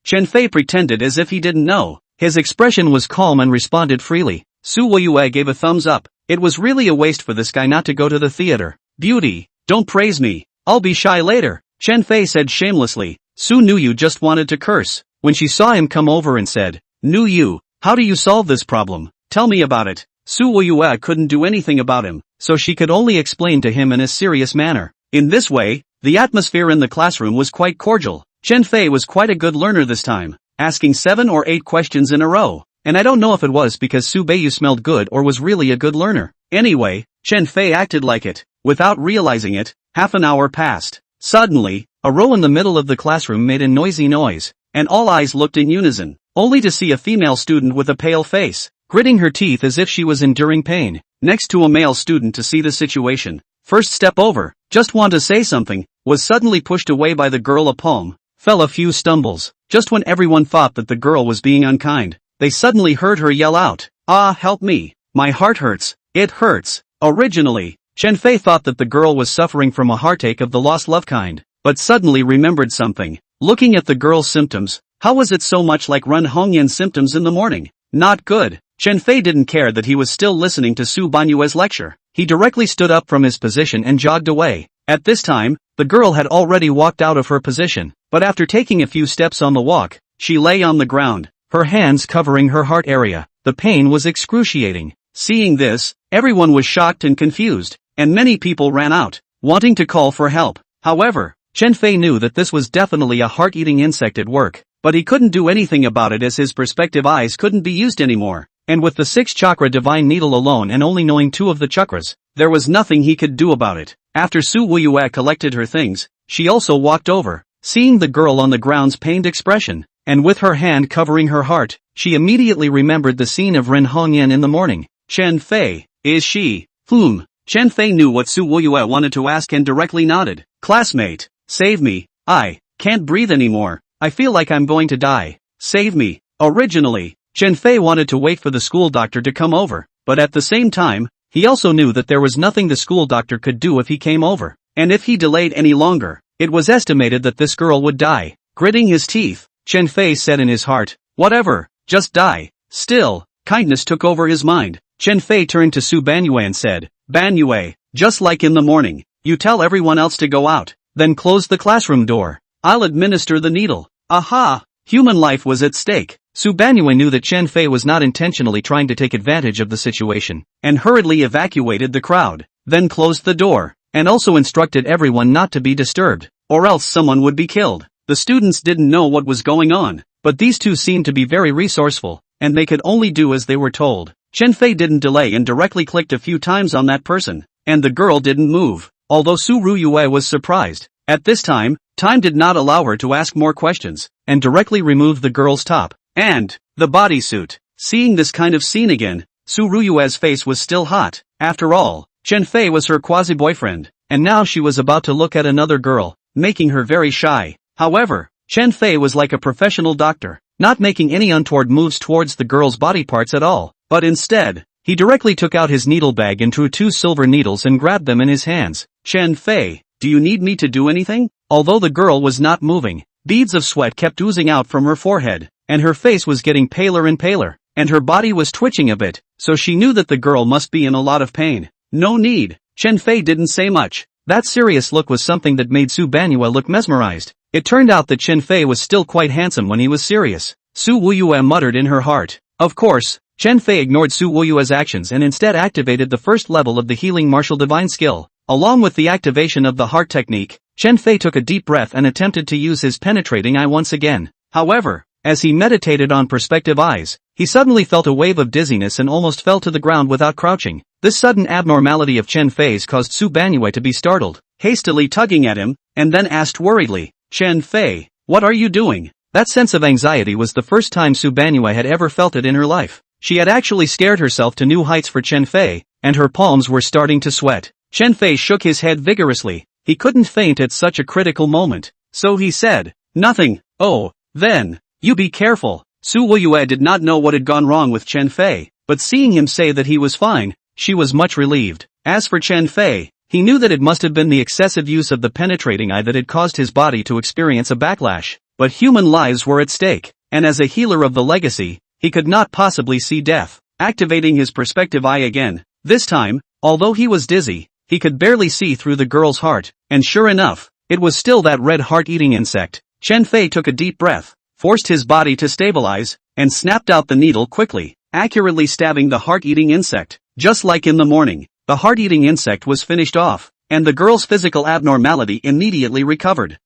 Chen Fei pretended as if he didn't know. His expression was calm and responded freely. Su Wuyuai gave a thumbs up. It was really a waste for this guy not to go to the theater. Beauty, don't praise me. I'll be shy later. Chen Fei said shamelessly. Su knew you just wanted to curse. When she saw him come over and said, Knew you, how do you solve this problem? Tell me about it. Su Wuyuai couldn't do anything about him, so she could only explain to him in a serious manner. In this way, the atmosphere in the classroom was quite cordial. Chen Fei was quite a good learner this time, asking 7 or 8 questions in a row, and I don't know if it was because Su Beiyu smelled good or was really a good learner. Anyway, Chen Fei acted like it. Without realizing it, half an hour passed. Suddenly, a row in the middle of the classroom made a noisy noise, and all eyes looked in unison, only to see a female student with a pale face, gritting her teeth as if she was enduring pain, next to a male student to see the situation. First step over, just want to say something, was suddenly pushed away by the girl. A palm fell a few stumbles. Just when everyone thought that the girl was being unkind, they suddenly heard her yell out, help me, my heart hurts, it hurts. Originally, Chen Fei thought that the girl was suffering from a heartache of the lost love kind, but suddenly remembered something. Looking at the girl's symptoms, how was it so much like Ren Hongyan's symptoms in the morning? Not good. Chen Fei didn't care that he was still listening to Su Banyue's lecture. He directly stood up from his position and jogged away. At this time, the girl had already walked out of her position, but after taking a few steps on the walk, she lay on the ground, her hands covering her heart area. The pain was excruciating. Seeing this, everyone was shocked and confused, and many people ran out, wanting to call for help. However, Chen Fei knew that this was definitely a heart-eating insect at work, but he couldn't do anything about it as his perspective eyes couldn't be used anymore. And with the 6th chakra divine needle alone and only knowing 2 of the chakras, there was nothing he could do about it. After Su Wuyuai collected her things, she also walked over, seeing the girl on the ground's pained expression, and with her hand covering her heart, she immediately remembered the scene of Ren Hongyan in the morning. Chen Fei, is she? Chen Fei knew what Su Wuyuai wanted to ask and directly nodded. Classmate, save me, I can't breathe anymore, I feel like I'm going to die, save me. Originally, Chen Fei wanted to wait for the school doctor to come over, but at the same time, he also knew that there was nothing the school doctor could do if he came over, and if he delayed any longer, it was estimated that this girl would die. Gritting his teeth, Chen Fei said in his heart, whatever, just die. Still, kindness took over his mind. Chen Fei turned to Su Banyue and said, Banyue, just like in the morning, you tell everyone else to go out, then close the classroom door. I'll administer the needle. Aha! Human life was at stake. Su Banyue knew that Chen Fei was not intentionally trying to take advantage of the situation, and hurriedly evacuated the crowd, then closed the door, and also instructed everyone not to be disturbed, or else someone would be killed. The students didn't know what was going on, but these two seemed to be very resourceful, and they could only do as they were told. Chen Fei didn't delay and directly clicked a few times on that person, and the girl didn't move. Although Su Ruyue was surprised, at this time did not allow her to ask more questions, and directly removed the girl's top and the bodysuit. Seeing this kind of scene again, Su Ruyue's face was still hot. After all, Chen Fei was her quasi-boyfriend, and now she was about to look at another girl, making her very shy. However, Chen Fei was like a professional doctor, not making any untoward moves towards the girl's body parts at all, but instead, he directly took out his needle bag and drew 2 silver needles and grabbed them in his hands. Chen Fei, do you need me to do anything? Although the girl was not moving, beads of sweat kept oozing out from her forehead, and her face was getting paler and paler, and her body was twitching a bit, so she knew that the girl must be in a lot of pain. No need. Chen Fei didn't say much. That serious look was something that made Su Banyue look mesmerized. It turned out that Chen Fei was still quite handsome when he was serious. Su Wuyue muttered in her heart. Of course, Chen Fei ignored Su Wuyue's actions and instead activated the first level of the healing martial divine skill. Along with the activation of the heart technique, Chen Fei took a deep breath and attempted to use his penetrating eye once again. However, as he meditated on perspective eyes, he suddenly felt a wave of dizziness and almost fell to the ground without crouching. This sudden abnormality of Chen Fei's caused Su Banyue to be startled, hastily tugging at him, and then asked worriedly, Chen Fei, what are you doing? That sense of anxiety was the first time Su Banyue had ever felt it in her life. She had actually scared herself to new heights for Chen Fei, and her palms were starting to sweat. Chen Fei shook his head vigorously. He couldn't faint at such a critical moment, so he said, nothing. Oh, then, you be careful. Su Wuyue did not know what had gone wrong with Chen Fei, but seeing him say that he was fine, she was much relieved. As for Chen Fei, he knew that it must have been the excessive use of the penetrating eye that had caused his body to experience a backlash. But human lives were at stake, and as a healer of the legacy, he could not possibly see death. Activating his perspective eye again, this time, although he was dizzy, he could barely see through the girl's heart, and sure enough, it was still that red heart-eating insect. Chen Fei took a deep breath, forced his body to stabilize, and snapped out the needle quickly, accurately stabbing the heart-eating insect. Just like in the morning, the heart-eating insect was finished off, and the girl's physical abnormality immediately recovered.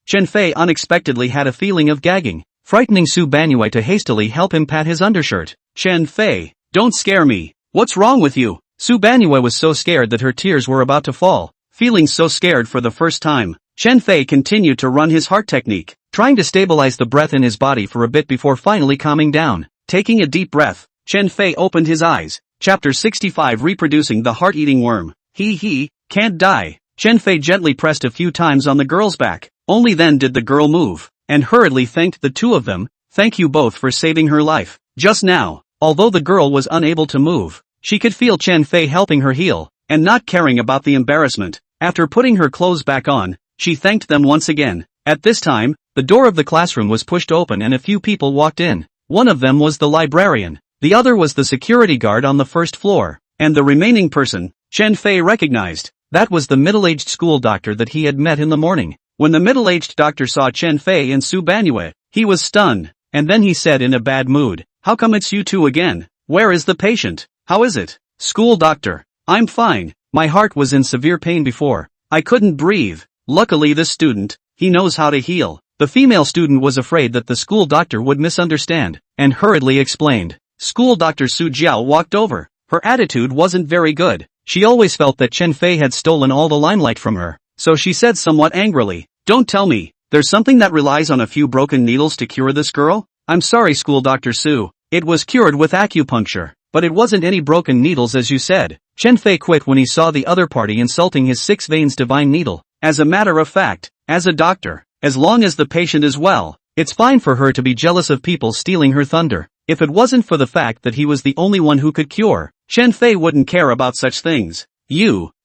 Chen Fei unexpectedly had a feeling of gagging, frightening Su Banyue to hastily help him pat his undershirt. Chen Fei, don't scare me. What's wrong with you? Su Banyue was so scared that her tears were about to fall. Feeling so scared for the first time, Chen Fei continued to run his heart technique, trying to stabilize the breath in his body for a bit before finally calming down. Taking a deep breath, Chen Fei opened his eyes. Chapter 65 Reproducing the Heart-Eating Worm. He can't die. Chen Fei gently pressed a few times on the girl's back. Only then did the girl move, and hurriedly thanked the two of them. Thank you both for saving her life. Just now, although the girl was unable to move, she could feel Chen Fei helping her heal, and not caring about the embarrassment. After putting her clothes back on, she thanked them once again. At this time, the door of the classroom was pushed open and a few people walked in. One of them was the librarian, the other was the security guard on the first floor, and the remaining person, Chen Fei recognized. That was the middle-aged school doctor that he had met in the morning. When the middle-aged doctor saw Chen Fei and Su Banyue, he was stunned, and then he said in a bad mood, how come it's you two again? Where is the patient? How is it? School doctor, I'm fine. My heart was in severe pain before. I couldn't breathe. Luckily this student, he knows how to heal. The female student was afraid that the school doctor would misunderstand, and hurriedly explained. School doctor Su Jiao walked over. Her attitude wasn't very good. She always felt that Chen Fei had stolen all the limelight from her, so she said somewhat angrily, don't tell me, there's something that relies on a few broken needles to cure this girl? I'm sorry School Dr. Su, it was cured with acupuncture, but it wasn't any broken needles as you said. Chen Fei quit when he saw the other party insulting his 6 veins divine needle. As a matter of fact, as a doctor, as long as the patient is well, it's fine for her to be jealous of people stealing her thunder. If it wasn't for the fact that he was the only one who could cure, Chen Fei wouldn't care about such things.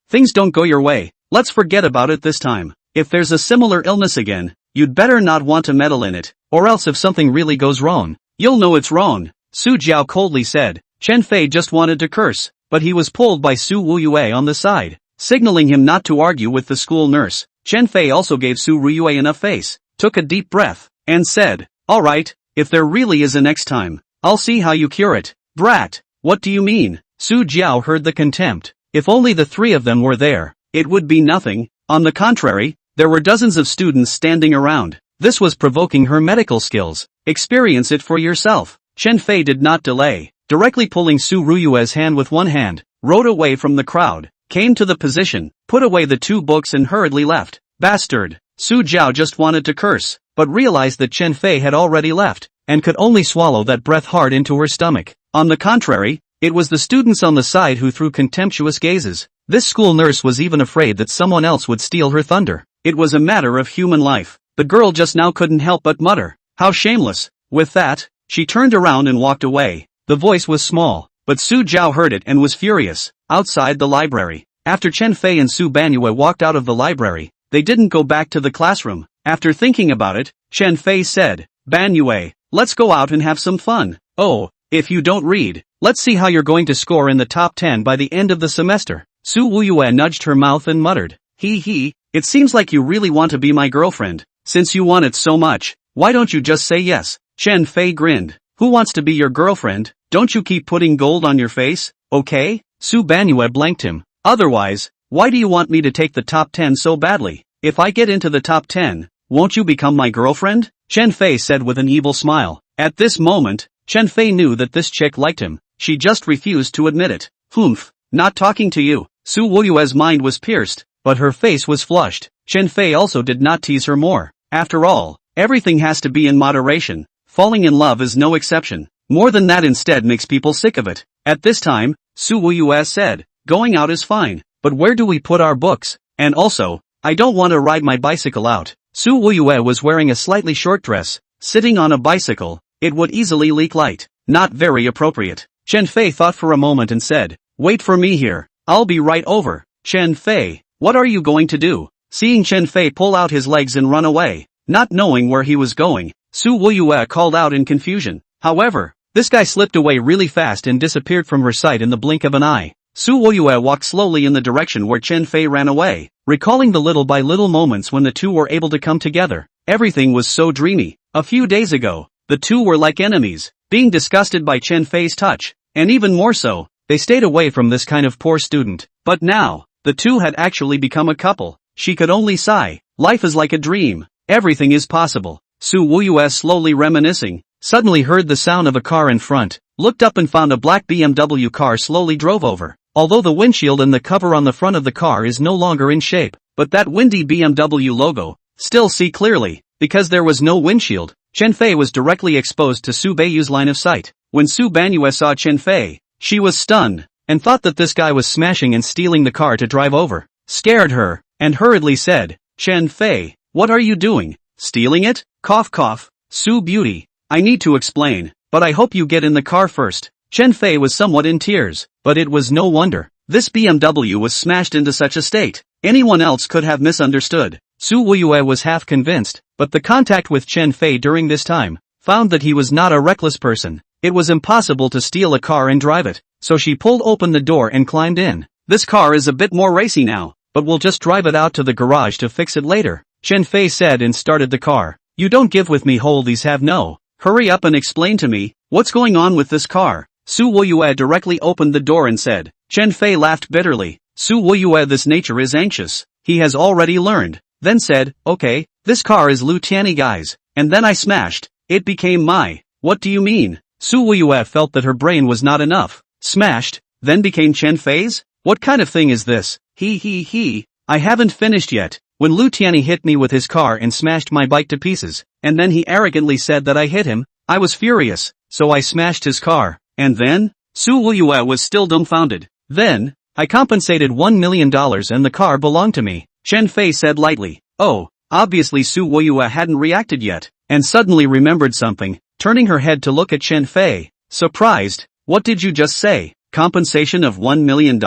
Things don't go your way, let's forget about it this time. If there's a similar illness again, you'd better not want to meddle in it, or else if something really goes wrong, you'll know it's wrong, Su Jiao coldly said. Chen Fei just wanted to curse, but he was pulled by Su Wuyue on the side, signaling him not to argue with the school nurse. Chen Fei also gave Su Wuyue enough face, took a deep breath, and said, alright, if there really is a next time, I'll see how you cure it. Brat, what do you mean? Su Jiao heard the contempt. If only the 3 of them were there, it would be nothing. On the contrary, there were dozens of students standing around. This was provoking her medical skills. Experience it for yourself. Chen Fei did not delay. directly pulling Su Ruyue's hand with one hand, rode away from the crowd, came to the position, put away the 2 books and hurriedly left. Bastard! Su Jiao just wanted to curse, but realized that Chen Fei had already left, and could only swallow that breath hard into her stomach. On the contrary, it was the students on the side who threw contemptuous gazes. This school nurse was even afraid that someone else would steal her thunder. It was a matter of human life. The girl just now couldn't help but mutter, "How shameless." With that, she turned around and walked away. The voice was small, but Su Jiao heard it and was furious. Outside the library, after Chen Fei and Su Banyue walked out of the library, they didn't go back to the classroom. After thinking about it, Chen Fei said, "Banyue, let's go out and have some fun. Oh, if you don't read, let's see how you're going to score in the top 10 by the end of the semester." Su Wuyue nudged her mouth and muttered, "Hee, it seems like you really want to be my girlfriend. Since you want it so much, why don't you just say yes?" Chen Fei grinned. "Who wants to be your girlfriend? Don't you keep putting gold on your face, okay?" Su Banyue blanked him. "Otherwise, why do you want me to take the top 10 so badly? If I get into the top 10, won't you become my girlfriend?" Chen Fei said with an evil smile. At this moment, Chen Fei knew that this chick liked him. She just refused to admit it. "Humph, not talking to you." Su Wuyue's mind was pierced, but her face was flushed. Chen Fei also did not tease her more. After all, everything has to be in moderation. Falling in love is no exception. More than that instead makes people sick of it. At this time, Su Wuyue said, "Going out is fine, but where do we put our books? And also, I don't want to ride my bicycle out." Su Wuyue was wearing a slightly short dress. Sitting on a bicycle, it would easily leak light. Not very appropriate. Chen Fei thought for a moment and said, "Wait for me here. I'll be right over." "Chen Fei, what are you going to do?" Seeing Chen Fei pull out his legs and run away, not knowing where he was going, Su Wuyue called out in confusion. However, this guy slipped away really fast and disappeared from her sight in the blink of an eye. Su Wuyue walked slowly in the direction where Chen Fei ran away, recalling the little by little moments when the two were able to come together. Everything was so dreamy. A few days ago, the two were like enemies, being disgusted by Chen Fei's touch, and even more so, they stayed away from this kind of poor student. But now, the two had actually become a couple. She could only sigh. Life is like a dream. Everything is possible. Su Wuyue, slowly reminiscing, suddenly heard the sound of a car in front, looked up and found a black BMW car slowly drove over. Although the windshield and the cover on the front of the car is no longer in shape, but that windy BMW logo, still see clearly, because there was no windshield. Chen Fei was directly exposed to Su Beiyu's line of sight. When Su Banyue saw Chen Fei, she was stunned, and thought that this guy was smashing and stealing the car to drive over. Scared her, and hurriedly said, "Chen Fei, what are you doing? Stealing it?" Cough cough. "Su Beauty, I need to explain, but I hope you get in the car first." Chen Fei was somewhat in tears, but it was no wonder. This BMW was smashed into such a state. Anyone else could have misunderstood. Su Wuyue was half convinced, but the contact with Chen Fei during this time, found that he was not a reckless person. It was impossible to steal a car and drive it, so she pulled open the door and climbed in. "This car is a bit more racy now, but we'll just drive it out to the garage to fix it later," Chen Fei said and started the car. "You don't give with me holdies have no. Hurry up and explain to me, what's going on with this car?" Su Wuyue directly opened the door and said. Chen Fei laughed bitterly. Su Wuyue, this nature is anxious. He has already learned. Then said, "Okay, this car is Lu Tianyi guy's, and then I smashed. It became my." "What do you mean?" Su Wuyue felt that her brain was not enough. Smashed, then became Chen Fei's? What kind of thing is this? He. I haven't finished yet. When Lu Tianyi hit me with his car and smashed my bike to pieces, and then he arrogantly said that I hit him, I was furious, so I smashed his car. And then? Su Wuyue was still dumbfounded. Then, I compensated $1 million and the car belonged to me, Chen Fei said lightly. Oh, obviously Su Wuyue hadn't reacted yet, and suddenly remembered something, turning her head to look at Chen Fei. Surprised, what did you just say? Compensation of $1 million?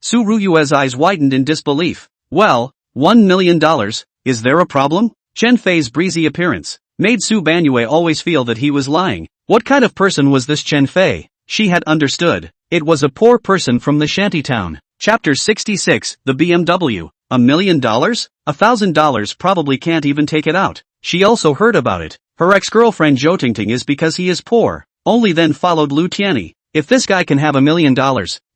Su Wuyue's eyes widened in disbelief. Well, $1 million, is there a problem? Chen Fei's breezy appearance made Su Banyue always feel that he was lying. What kind of person was this Chen Fei? She had understood. It was a poor person from the shantytown. Chapter 66, the BMW. $1 million? $1,000 probably can't even take it out. She also heard about it. Her ex-girlfriend Zhou Tingting is because he is poor. Only then followed Lu Tianyi. If this guy can have $1 million,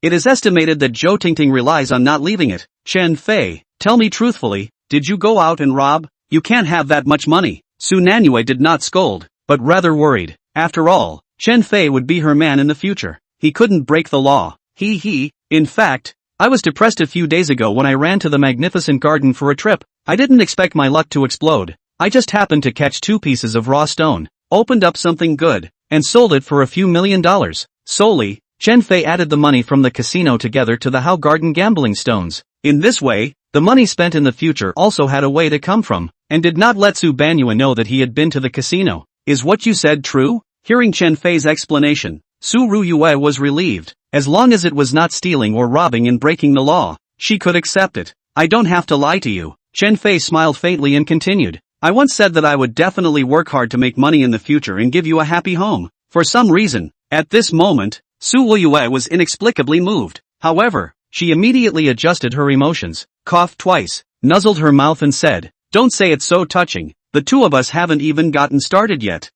it is estimated that Zhou Tingting relies on not leaving it. Chen Fei, tell me truthfully, did you go out and rob? You can't have that much money. Su Nanyue did not scold, but rather worried. After all, Chen Fei would be her man in the future. He couldn't break the law. In fact, I was depressed a few days ago when I ran to the magnificent garden for a trip. I didn't expect my luck to explode. I just happened to catch 2 pieces of raw stone, opened up something good, and sold it for a few $1,000,000. Solely, Chen Fei added the money from the casino together to the How Garden gambling stones. In this way, the money spent in the future also had a way to come from, and did not let Su Banyue know that he had been to the casino. Is what you said true? Hearing Chen Fei's explanation, Su Ruyue was relieved. As long as it was not stealing or robbing and breaking the law, she could accept it. I don't have to lie to you. Chen Fei smiled faintly and continued. I once said that I would definitely work hard to make money in the future and give you a happy home. For some reason, at this moment, Su Ruyue was inexplicably moved. However, she immediately adjusted her emotions, coughed twice, nuzzled her mouth and said, "Don't say it's so touching. The 2 of us haven't even gotten started yet.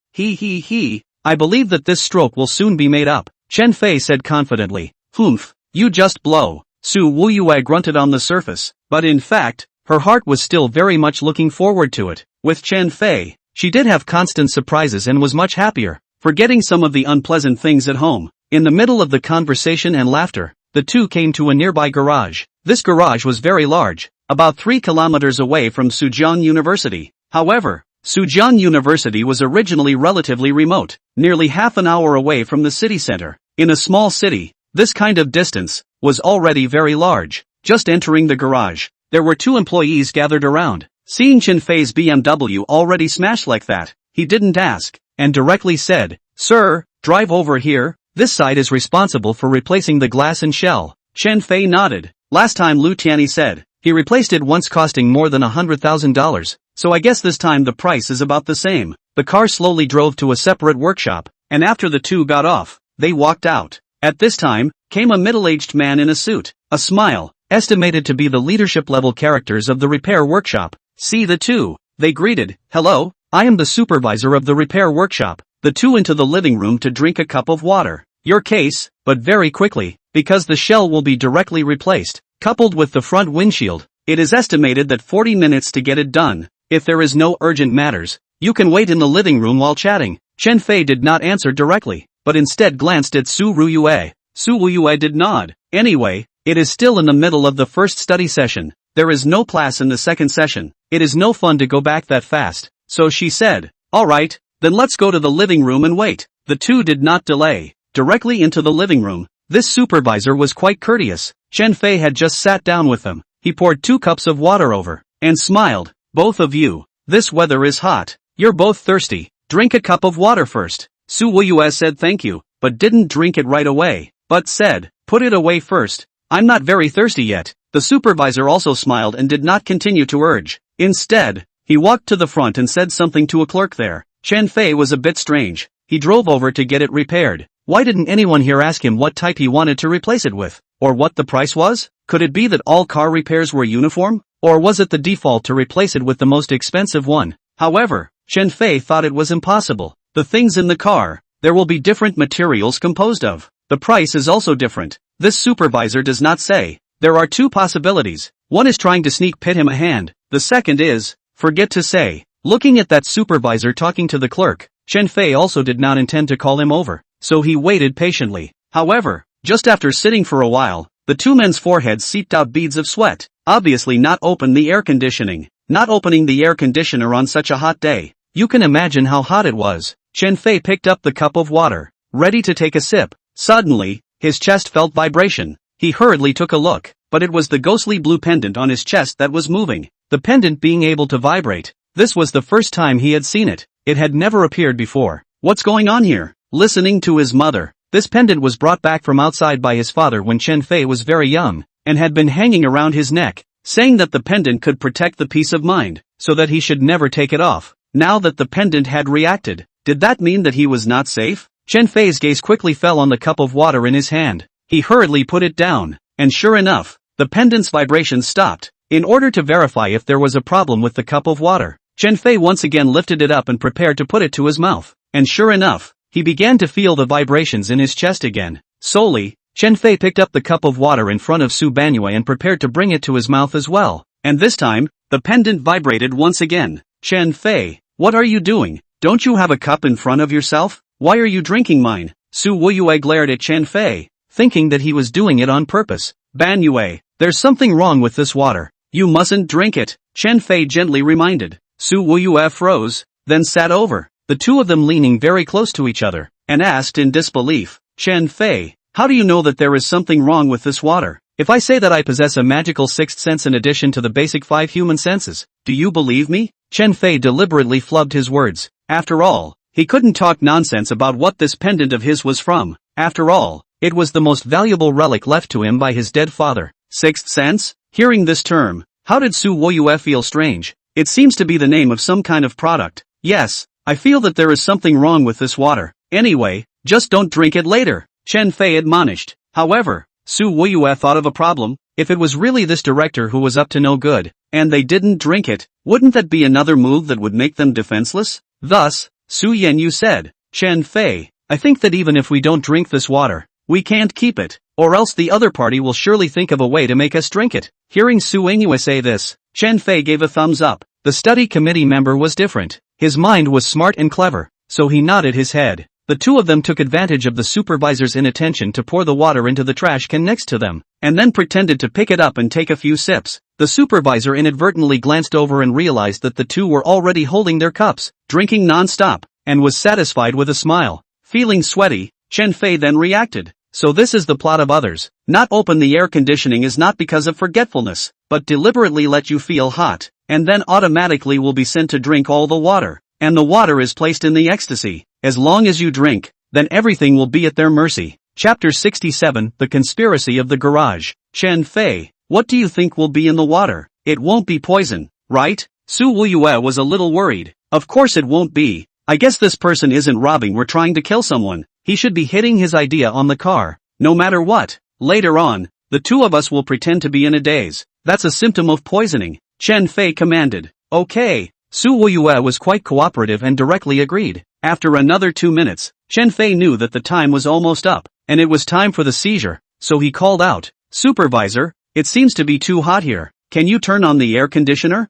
I believe that this stroke will soon be made up," Chen Fei said confidently. "Humph, you just blow." Su Ruyue grunted on the surface, but in fact, her heart was still very much looking forward to it. With Chen Fei, she did have constant surprises and was much happier, forgetting some of the unpleasant things at home. In the middle of the conversation and laughter, the 2 came to a nearby garage. This garage was very large, about 3 kilometers away from Sujian University. However, Sujian University was originally relatively remote, nearly half an hour away from the city center. In a small city, this kind of distance was already very large. Just entering the garage, there were 2 employees gathered around. Seeing Chen Fei's BMW already smashed like that, he didn't ask, and directly said, "Sir, drive over here. This side is responsible for replacing the glass and shell." Chen Fei nodded. Last time Lu Tianyi said, he replaced it once costing more than $100,000, so I guess this time the price is about the same. The car slowly drove to a separate workshop, and after the 2 got off, they walked out. At this time, came a middle-aged man in a suit, a smile, estimated to be the leadership-level characters of the repair workshop. See the 2. They greeted, "Hello, I am the supervisor of the repair workshop." The 2 into the living room to drink a cup of water. Your case, but very quickly, because the shell will be directly replaced, coupled with the front windshield. It is estimated that 40 minutes to get it done. If there is no urgent matters, you can wait in the living room while chatting. Chen Fei did not answer directly, but instead glanced at Su Ruyue. Su Ruyue did nod. Anyway, it is still in the middle of the first study session. There is no class in the second session. It is no fun to go back that fast. So she said, "Alright, then let's go to the living room and wait." The 2 did not delay. Directly into the living room. This supervisor was quite courteous. Chen Fei had just sat down with them. He poured 2 cups of water over, and smiled. "Both of you. This weather is hot. You're both thirsty. Drink a cup of water first." Su Ruyue said thank you, but didn't drink it right away, but said, "Put it away first. I'm not very thirsty yet." The supervisor also smiled and did not continue to urge. Instead, he walked to the front and said something to a clerk there. Chen Fei was a bit strange. He drove over to get it repaired. Why didn't anyone here ask him what type he wanted to replace it with? Or what the price was? Could it be that all car repairs were uniform? Or was it the default to replace it with the most expensive one? However, Chen Fei thought it was impossible. The things in the car, there will be different materials composed of. The price is also different. This supervisor does not say. There are 2 possibilities. One is trying to sneak him a hand. The second is, forget to say. Looking at that supervisor talking to the clerk, Chen Fei also did not intend to call him over. So he waited patiently. However, just after sitting for a while, the 2 men's foreheads seeped out beads of sweat. Obviously not open the air conditioning. Not opening the air conditioner on such a hot day. You can imagine how hot it was. Chen Fei picked up the cup of water, ready to take a sip. Suddenly, his chest felt vibration. He hurriedly took a look, but it was the ghostly blue pendant on his chest that was moving. The pendant being able to vibrate. This was the first time he had seen it. It had never appeared before. What's going on here? Listening to his mother, this pendant was brought back from outside by his father when Chen Fei was very young, and had been hanging around his neck, saying that the pendant could protect the peace of mind, so that he should never take it off. Now that the pendant had reacted, did that mean that he was not safe? Chen Fei's gaze quickly fell on the cup of water in his hand. He hurriedly put it down, and sure enough, the pendant's vibration stopped. In order to verify if there was a problem with the cup of water, Chen Fei once again lifted it up and prepared to put it to his mouth, and sure enough, he began to feel the vibrations in his chest again. Slowly, Chen Fei picked up the cup of water in front of Su Banyue and prepared to bring it to his mouth as well. And this time, the pendant vibrated once again. "Chen Fei, what are you doing? Don't you have a cup in front of yourself?" Why are you drinking mine? Su Wuyue glared at Chen Fei, thinking that he was doing it on purpose. Ban Yue, there's something wrong with this water. You mustn't drink it, Chen Fei gently reminded. Su Wuyue froze, then sat over, the two of them leaning very close to each other, and asked in disbelief, Chen Fei, how do you know that there is something wrong with this water? If I say that I possess a magical sixth sense in addition to the basic 5 human senses, do you believe me? Chen Fei deliberately flubbed his words. After all, he couldn't talk nonsense about what this pendant of his was from. After all, it was the most valuable relic left to him by his dead father. Sixth sense? Hearing this term, how did Su Wuyue feel strange? It seems to be the name of some kind of product. Yes, I feel that there is something wrong with this water. Anyway, just don't drink it later, Chen Fei admonished. However, Su Wuyue thought of a problem. If it was really this director who was up to no good, and they didn't drink it, wouldn't that be another move that would make them defenseless? Thus, Su Yenyu said, Chen Fei, I think that even if we don't drink this water, we can't keep it, or else the other party will surely think of a way to make us drink it. Hearing Su Yenyu say this, Chen Fei gave a thumbs up. The study committee member was different. His mind was smart and clever, so he nodded his head. The two of them took advantage of the supervisor's inattention to pour the water into the trash can next to them, and then pretended to pick it up and take a few sips. The supervisor inadvertently glanced over and realized that the two were already holding their cups, drinking non-stop, and was satisfied with a smile. Feeling sweaty, Chen Fei then reacted. So this is the plot of others. Not open the air conditioning is not because of forgetfulness, but deliberately let you feel hot, and then automatically will be sent to drink all the water, and the water is placed in the ecstasy. As long as you drink, then everything will be at their mercy. Chapter 67, The Conspiracy of the Garage. Chen Fei, what do you think will be in the water? It won't be poison, right? Su Wuyue was a little worried. Of course it won't be. I guess this person isn't robbing, we're trying to kill someone. He should be hitting his idea on the car. No matter what, later on, the two of us will pretend to be in a daze. That's a symptom of poisoning, Chen Fei commanded. Okay. Su Wuyue was quite cooperative and directly agreed. After another 2 minutes, Chen Fei knew that the time was almost up, and it was time for the seizure, so he called out, Supervisor, it seems to be too hot here. Can you turn on the air conditioner?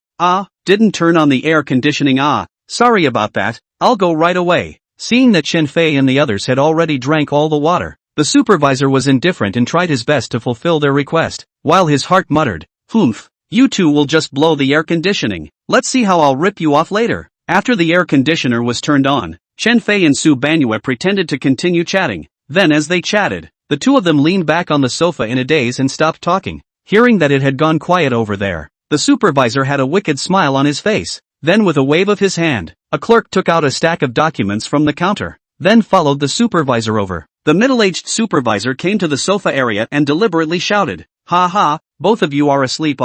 Didn't turn on the air conditioning. Sorry about that, I'll go right away. Seeing that Chen Fei and the others had already drank all the water, the supervisor was indifferent and tried his best to fulfill their request, while his heart muttered, Humph, you two will just blow the air conditioning. Let's see how I'll rip you off later. After the air conditioner was turned on, Chen Fei and Su Banyue pretended to continue chatting. Then as they chatted, the two of them leaned back on the sofa in a daze and stopped talking. Hearing that it had gone quiet over there, the supervisor had a wicked smile on his face. Then with a wave of his hand, a clerk took out a stack of documents from the counter, then followed the supervisor over. The middle-aged supervisor came to the sofa area and deliberately shouted, Ha ha, both of you are asleep.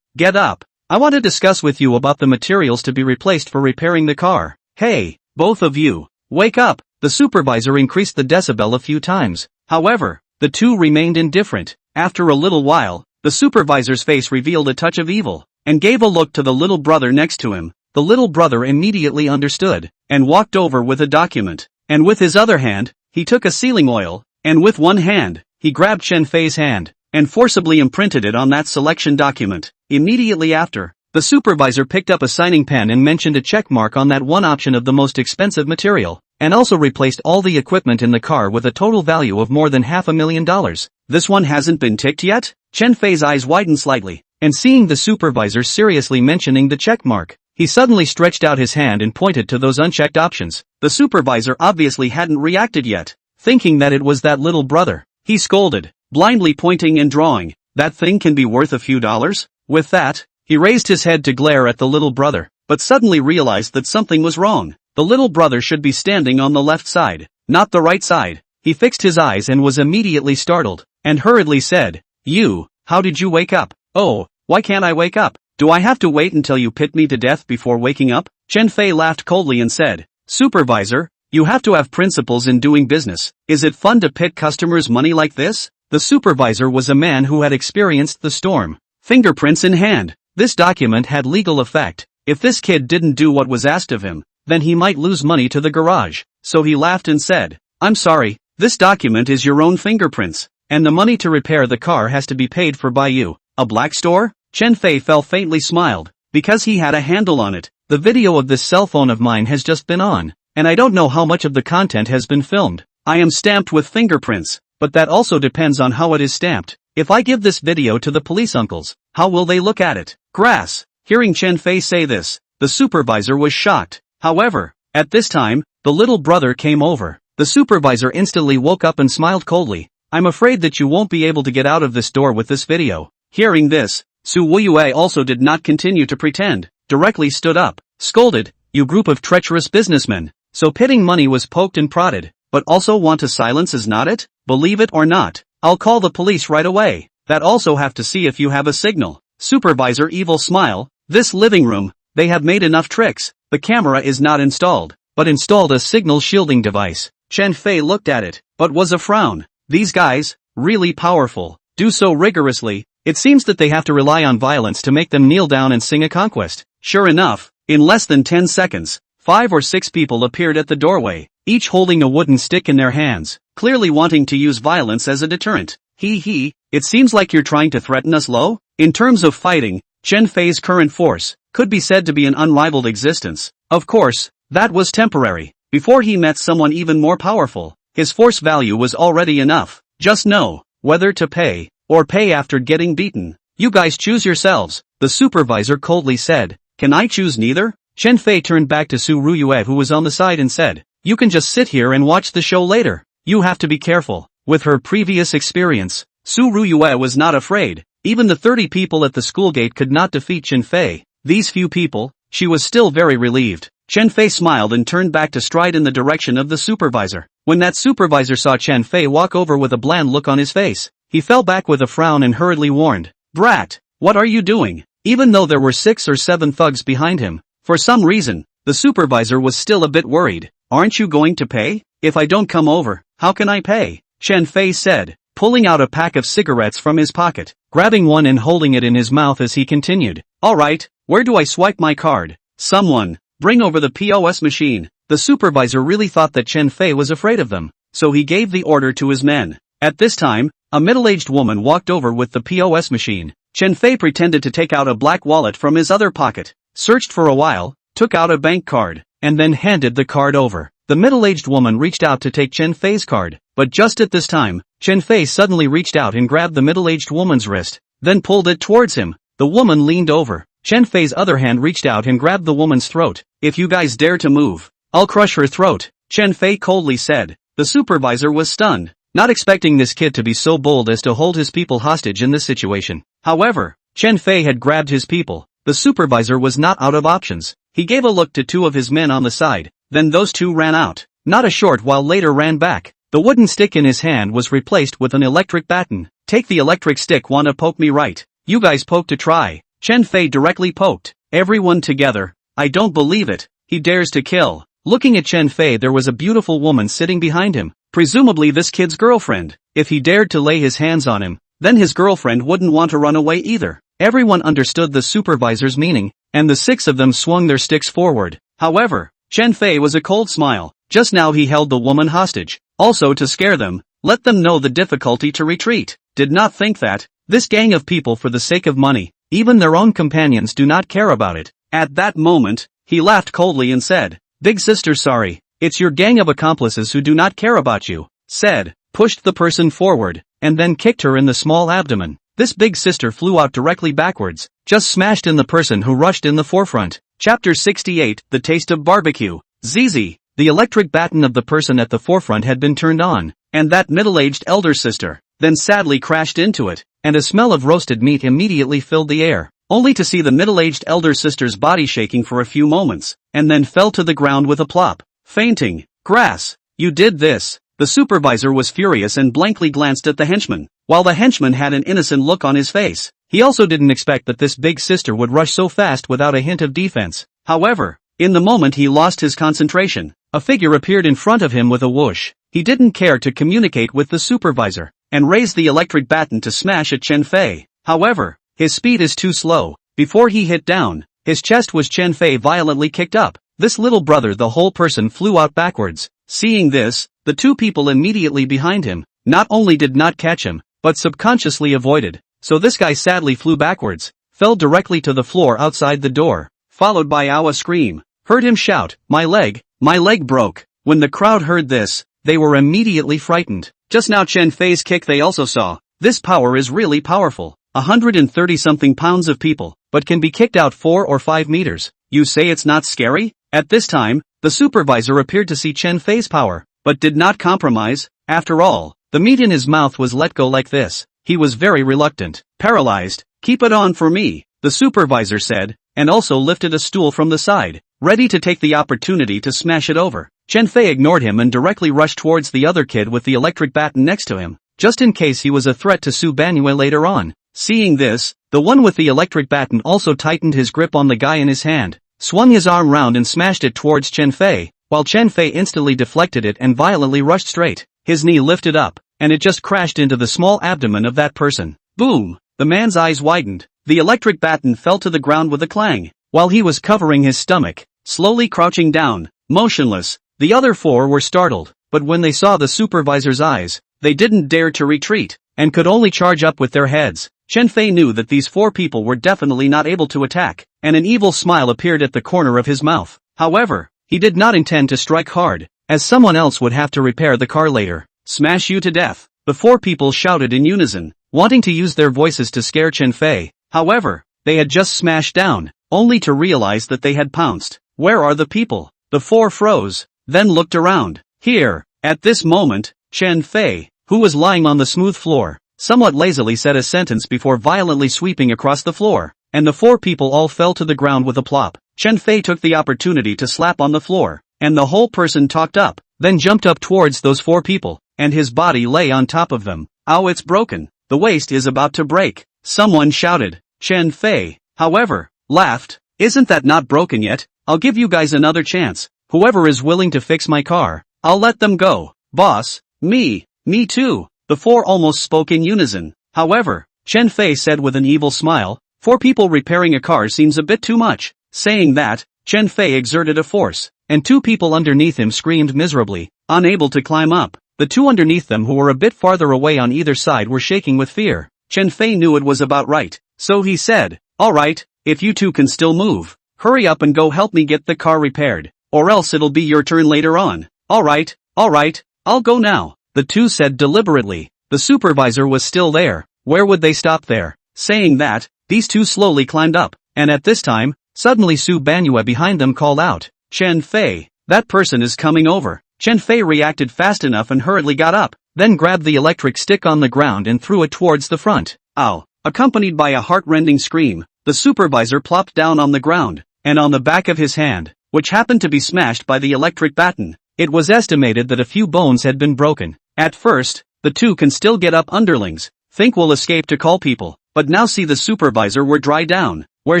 Get up. I want to discuss with you about the materials to be replaced for repairing the car. Hey, both of you, wake up. The supervisor increased the decibel a few times. However, the two remained indifferent. After a little while, the supervisor's face revealed a touch of evil, and gave a look to the little brother next to him. The little brother immediately understood, and walked over with a document. And with his other hand, he took a sealing oil, and with one hand, he grabbed Chen Fei's hand, and forcibly imprinted it on that selection document. Immediately after, the supervisor picked up a signing pen and mentioned a check mark on that one option of the most expensive material, and also replaced all the equipment in the car with a total value of more than $500,000. This one hasn't been ticked yet? Chen Fei's eyes widened slightly, and seeing the supervisor seriously mentioning the check mark, he suddenly stretched out his hand and pointed to those unchecked options. The supervisor obviously hadn't reacted yet, thinking that it was that little brother. He scolded, blindly pointing and drawing, that thing can be worth a few dollars? With that, he raised his head to glare at the little brother, but suddenly realized that something was wrong. The little brother should be standing on the left side, not the right side. He fixed his eyes and was immediately startled, and hurriedly said, You, how did you wake up? Oh, why can't I wake up? Do I have to wait until you pit me to death before waking up? Chen Fei laughed coldly and said, Supervisor, you have to have principles in doing business. Is it fun to pit customers' money like this? The supervisor was a man who had experienced the storm. Fingerprints in hand. This document had legal effect. If this kid didn't do what was asked of him, then he might lose money to the garage. So he laughed and said, I'm sorry, this document is your own fingerprints, and the money to repair the car has to be paid for by you. A black store? Chen Fei faintly smiled, because he had a handle on it. The video of this cell phone of mine has just been on. and I don't know how much of the content has been filmed. I am stamped with fingerprints, but that also depends on how it is stamped. If I give this video to the police uncles, how will they look at it? Grass. Hearing Chen Fei say this, the supervisor was shocked. However, at this time, the little brother came over. The supervisor instantly woke up and smiled coldly. I'm afraid that you won't be able to get out of this door with this video. Hearing this, Su Wuyue also did not continue to pretend, directly stood up, scolded, you group of treacherous businessmen. So pitting money was poked and prodded, but also want to silence is not it? Believe it or not, I'll call the police right away. That also have to see if you have a signal. Supervisor evil smile, this living room, they have made enough tricks. The camera is not installed, but installed a signal shielding device. Chen Fei looked at it, but was a frown. These guys, really powerful, do so rigorously, it seems that they have to rely on violence to make them kneel down and sing a conquest. Sure enough, in less than 10 seconds, 5 or 6 people appeared at the doorway, each holding a wooden stick in their hands, clearly wanting to use violence as a deterrent. It seems like you're trying to threaten us, Lo? In terms of fighting, Chen Fei's current force could be said to be an unrivaled existence. Of course, that was temporary. Before he met someone even more powerful, his force value was already enough. Just know whether to pay or pay after getting beaten. You guys choose yourselves, the supervisor coldly said. Can I choose neither? Chen Fei turned back to Su Ruyue who was on the side and said, you can just sit here and watch the show later. You have to be careful. With her previous experience, Su Ruyue was not afraid. Even the 30 people at the school gate could not defeat Chen Fei. These few people, she was still very relieved. Chen Fei smiled and turned back to stride in the direction of the supervisor. When that supervisor saw Chen Fei walk over with a bland look on his face, he fell back with a frown and hurriedly warned, Brat, what are you doing? Even though there were 6 or 7 thugs behind him, for some reason, the supervisor was still a bit worried. Aren't you going to pay? If I don't come over, how can I pay? Chen Fei said, pulling out a pack of cigarettes from his pocket, grabbing one and holding it in his mouth as he continued. Alright, where do I swipe my card? Someone, bring over the POS machine. The supervisor really thought that Chen Fei was afraid of them, so he gave the order to his men. At this time, a middle-aged woman walked over with the POS machine. Chen Fei pretended to take out a black wallet from his other pocket, searched for a while, took out a bank card, and then handed the card over. The middle-aged woman reached out to take Chen Fei's card, but just at this time, Chen Fei suddenly reached out and grabbed the middle-aged woman's wrist, then pulled it towards him. The woman leaned over. Chen Fei's other hand reached out and grabbed the woman's throat. If you guys dare to move, I'll crush her throat, Chen Fei coldly said. The supervisor was stunned, not expecting this kid to be so bold as to hold his people hostage in this situation. However, Chen Fei had grabbed his people. The supervisor was not out of options. He gave a look to 2 of his men on the side, then those 2 ran out. Not a short while later ran back. The wooden stick in his hand was replaced with an electric baton. Take the electric stick, wanna poke me right? You guys poke to try. Chen Fei directly poked. Everyone together. I don't believe it. He dares to kill. Looking at Chen Fei, there was a beautiful woman sitting behind him, presumably this kid's girlfriend. If he dared to lay his hands on him, then his girlfriend wouldn't want to run away either. Everyone understood the supervisor's meaning, and the 6 of them swung their sticks forward. However, Chen Fei was a cold smile. Just now he held the woman hostage, also to scare them, let them know the difficulty to retreat. Did not think that, this gang of people for the sake of money, even their own companions do not care about it. At that moment, he laughed coldly and said, Big sister, sorry, it's your gang of accomplices who do not care about you, said, pushed the person forward, and then kicked her in the small abdomen. This big sister flew out directly backwards, just smashed in the person who rushed in the forefront. Chapter 68, The Taste of Barbecue. ZZ, the electric baton of the person at the forefront had been turned on, and that middle-aged elder sister, then sadly crashed into it, and a smell of roasted meat immediately filled the air, only to see the middle-aged elder sister's body shaking for a few moments, and then fell to the ground with a plop, fainting. Grass, you did this. The supervisor was furious and blankly glanced at the henchman, while the henchman had an innocent look on his face. He also didn't expect that this big sister would rush so fast without a hint of defense. However, in the moment he lost his concentration, a figure appeared in front of him with a whoosh. He didn't care to communicate with the supervisor, and raised the electric baton to smash at Chen Fei. However, his speed is too slow. Before he hit down, his chest was Chen Fei violently kicked up. This little brother, the whole person flew out backwards. Seeing this, the 2 people immediately behind him, not only did not catch him, but subconsciously avoided. So this guy sadly flew backwards, fell directly to the floor outside the door, followed by Awa scream. Heard him shout, my leg, My leg broke. When the crowd heard this, they were immediately frightened. Just now Chen Fei's kick they also saw. This power is really powerful. 130-something pounds of people, but can be kicked out 4 or 5 meters. You say it's not scary? At this time, the supervisor appeared to see Chen Fei's power, but did not compromise. After all, the meat in his mouth was let go like this. He was very reluctant. Paralyzed. Keep it on for me, the supervisor said, and also lifted a stool from the side, ready to take the opportunity to smash it over. Chen Fei ignored him and directly rushed towards the other kid with the electric baton next to him, just in case he was a threat to Su Banyue later on. Seeing this, the one with the electric baton also tightened his grip on the guy in his hand, swung his arm round and smashed it towards Chen Fei, while Chen Fei instantly deflected it and violently rushed straight. His knee lifted up, and it just crashed into the small abdomen of that person. Boom! The man's eyes widened. The electric baton fell to the ground with a clang, while he was covering his stomach, slowly crouching down, motionless. The other 4 were startled, but when they saw the supervisor's eyes, they didn't dare to retreat, and could only charge up with their heads. Chen Fei knew that these 4 people were definitely not able to attack, and an evil smile appeared at the corner of his mouth. However, he did not intend to strike hard, as someone else would have to repair the car later. Smash you to death, the 4 people shouted in unison, wanting to use their voices to scare Chen Fei. However, they had just smashed down, only to realize that they had pounced. Where are the people? The 4 froze, then looked around. Here, at this moment, Chen Fei, who was lying on the smooth floor, somewhat lazily said a sentence before violently sweeping across the floor, and the 4 people all fell to the ground with a plop. Chen Fei took the opportunity to slap on the floor, and the whole person talked up, then jumped up towards those 4 people, and his body lay on top of them. Ow, it's broken. The waist is about to break. Someone shouted. Chen Fei, however, laughed. Isn't that not broken yet? I'll give you guys another chance. Whoever is willing to fix my car, I'll let them go. Boss, me too. The 4 almost spoke in unison. However, Chen Fei said with an evil smile, 4 people repairing a car seems a bit too much. Saying that, Chen Fei exerted a force, and 2 people underneath him screamed miserably, unable to climb up. The 2 underneath them who were a bit farther away on either side were shaking with fear. Chen Fei knew it was about right, so he said, alright, if you 2 can still move, hurry up and go help me get the car repaired, or else it'll be your turn later on. Alright, I'll go now, the 2 said deliberately. The supervisor was still there. Where would they stop there? Saying that, these 2 slowly climbed up, and at this time, suddenly Su Banyue behind them called out, Chen Fei, that person is coming over. Chen Fei reacted fast enough and hurriedly got up, then grabbed the electric stick on the ground and threw it towards the front. Ow! Accompanied by a heart-rending scream, the supervisor plopped down on the ground, and on the back of his hand, which happened to be smashed by the electric baton. It was estimated that a few bones had been broken. At first, the 2 can still get up underlings, think we'll escape to call people, but now see the supervisor were dry down, where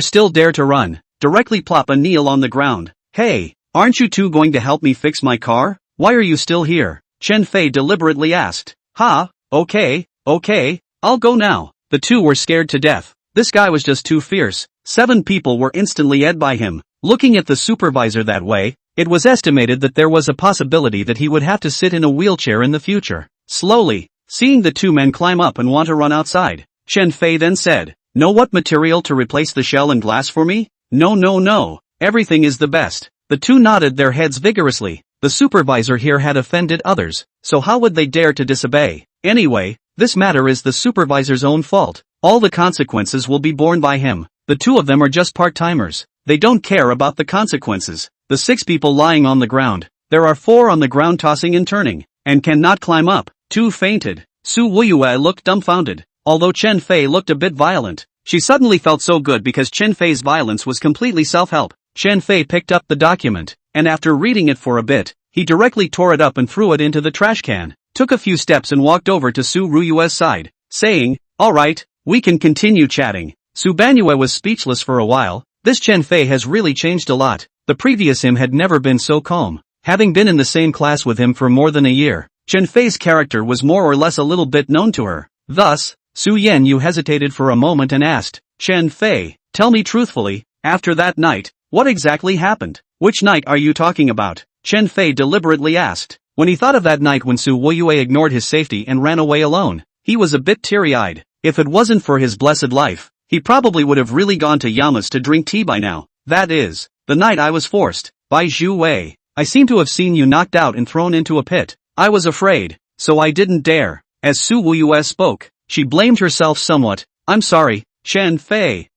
still dare to run, directly plop a kneel on the ground. Hey, aren't you 2 going to help me fix my car? Why are you still here? Chen Fei deliberately asked. Okay, I'll go now. The 2 were scared to death. This guy was just too fierce. 7 people were instantly led by him. Looking at the supervisor that way, it was estimated that there was a possibility that he would have to sit in a wheelchair in the future. Slowly, seeing the 2 men climb up and want to run outside, Chen Fei then said, know what material to replace the shell and glass for me? No, everything is the best. The 2 nodded their heads vigorously. The supervisor here had offended others, so how would they dare to disobey? Anyway, this matter is the supervisor's own fault. All the consequences will be borne by him. The 2 of them are just part-timers. They don't care about the consequences. The 6 people lying on the ground. There are 4 on the ground tossing and turning, and cannot climb up. 2 fainted. Su Wuyue looked dumbfounded. Although Chen Fei looked a bit violent, she suddenly felt so good because Chen Fei's violence was completely self-help. Chen Fei picked up the document, and after reading it for a bit, he directly tore it up and threw it into the trash can, took a few steps and walked over to Su Ruyue's side, saying, alright, we can continue chatting. Su Banyue was speechless for a while. This Chen Fei has really changed a lot. The previous him had never been so calm. Having been in the same class with him for more than a year, Chen Fei's character was more or less a little bit known to her. Thus, Su Yenyu hesitated for a moment and asked, Chen Fei, tell me truthfully, after that night, what exactly happened? Which night are you talking about? Chen Fei deliberately asked. When he thought of that night when Su Wuyue ignored his safety and ran away alone, he was a bit teary-eyed. If it wasn't for his blessed life, he probably would have really gone to Yama's to drink tea by now. That is, the night I was forced, by Zhu Wei, I seem to have seen you knocked out and thrown into a pit. I was afraid, so I didn't dare." As Su Wuyue spoke, she blamed herself somewhat. "I'm sorry, Chen Fei.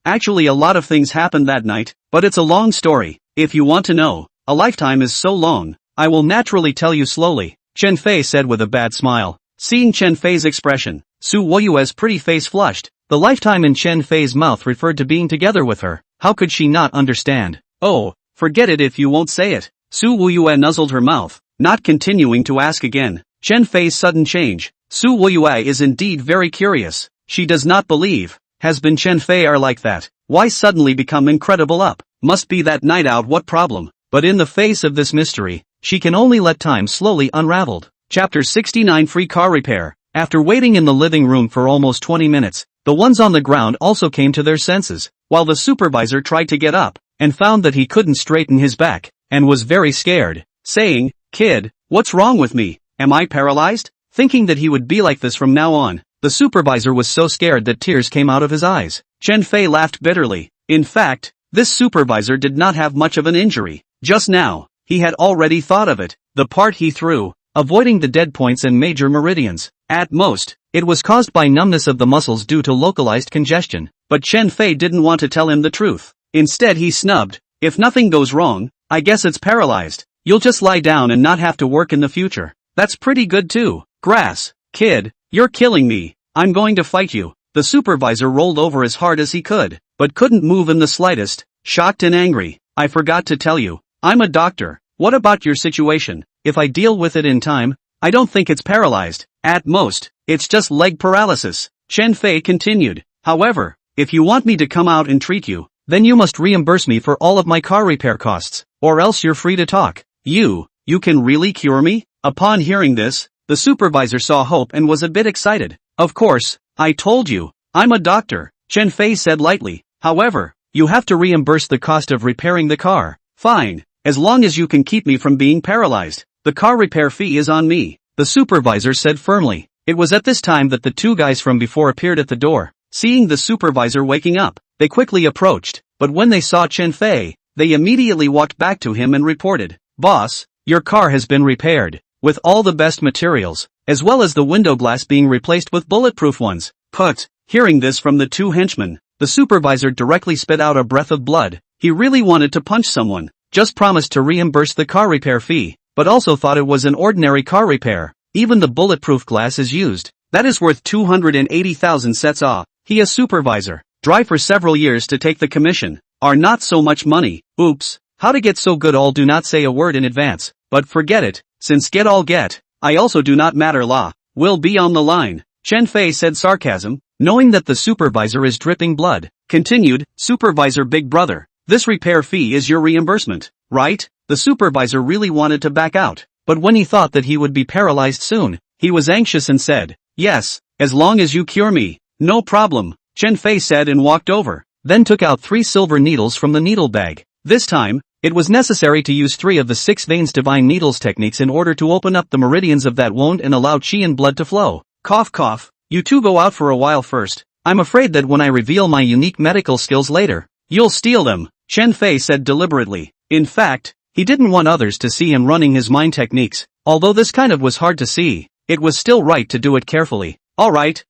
Actually a lot of things happened that night, but it's a long story. If you want to know, a lifetime is so long, I will naturally tell you slowly," Chen Fei said with a bad smile. Seeing Chen Fei's expression, Su Wuyue's pretty face flushed. The lifetime in Chen Fei's mouth referred to being together with her. How could she not understand? "Oh, forget it if you won't say it." Su Wuyue nuzzled her mouth, not continuing to ask again. Chen Fei's sudden change. Su Wuyue is indeed very curious. She does not believe. Has been Chen Fei are like that? Why suddenly become incredible up? Must be that night out, what problem? But in the face of this mystery, she can only let time slowly unraveled. Chapter 69 Free Car Repair. After waiting in the living room for almost 20 minutes, the ones on the ground also came to their senses, while the supervisor tried to get up, and found that he couldn't straighten his back, and was very scared, saying, "Kid, what's wrong with me? Am I paralyzed?" Thinking that he would be like this from now on, the supervisor was so scared that tears came out of his eyes. Chen Fei laughed bitterly. In fact, this supervisor did not have much of an injury. Just now, he had already thought of it, the part he threw, avoiding the dead points and major meridians. At most, it was caused by numbness of the muscles due to localized congestion. But Chen Fei didn't want to tell him the truth. Instead he snubbed, "If nothing goes wrong, I guess it's paralyzed. You'll just lie down and not have to work in the future. That's pretty good too." "Grass, kid, you're killing me. I'm going to fight you." The supervisor rolled over as hard as he could, but couldn't move in the slightest, shocked and angry. "I forgot to tell you, I'm a doctor. What about your situation? If I deal with it in time, I don't think it's paralyzed. At most, it's just leg paralysis." Chen Fei continued. "However, if you want me to come out and treat you, then you must reimburse me for all of my car repair costs, or else you're free to talk." You can really cure me?" Upon hearing this, the supervisor saw hope and was a bit excited. "Of course, I told you, I'm a doctor," Chen Fei said lightly. "However, you have to reimburse the cost of repairing the car." "Fine, as long as you can keep me from being paralyzed. The car repair fee is on me," the supervisor said firmly. It was at this time that the two guys from before appeared at the door. Seeing the supervisor waking up, they quickly approached, but when they saw Chen Fei, they immediately walked back to him and reported, "Boss, your car has been repaired, with all the best materials, as well as the window glass being replaced with bulletproof ones." Hearing this from the two henchmen, the supervisor directly spit out a breath of blood. He really wanted to punch someone. Just promised to reimburse the car repair fee, but also thought it was an ordinary car repair. Even the bulletproof glass is used. That is worth 280,000 sets off. He is supervisor. Drive for several years to take the commission. Are not so much money. Oops. How to get so good? All do not say a word in advance. But forget it, since get all get. I also do not matter. Law will be on the line. Chen Fei said sarcasm, knowing that the supervisor is dripping blood. Continued, "Supervisor big brother, this repair fee is your reimbursement, right?" The supervisor really wanted to back out, but when he thought that he would be paralyzed soon, he was anxious and said, "Yes, as long as you cure me, no problem," Chen Fei said and walked over, then took out 3 silver needles from the needle bag. This time, it was necessary to use 3 of the 6 veins divine needles techniques in order to open up the meridians of that wound and allow qi and blood to flow. Cough cough, you two go out for a while first. I'm afraid that when I reveal my unique medical skills later, you'll steal them, Chen Fei said deliberately. In fact, he didn't want others to see him running his mind techniques. Although this kind of was hard to see, it was still right to do it carefully. All right,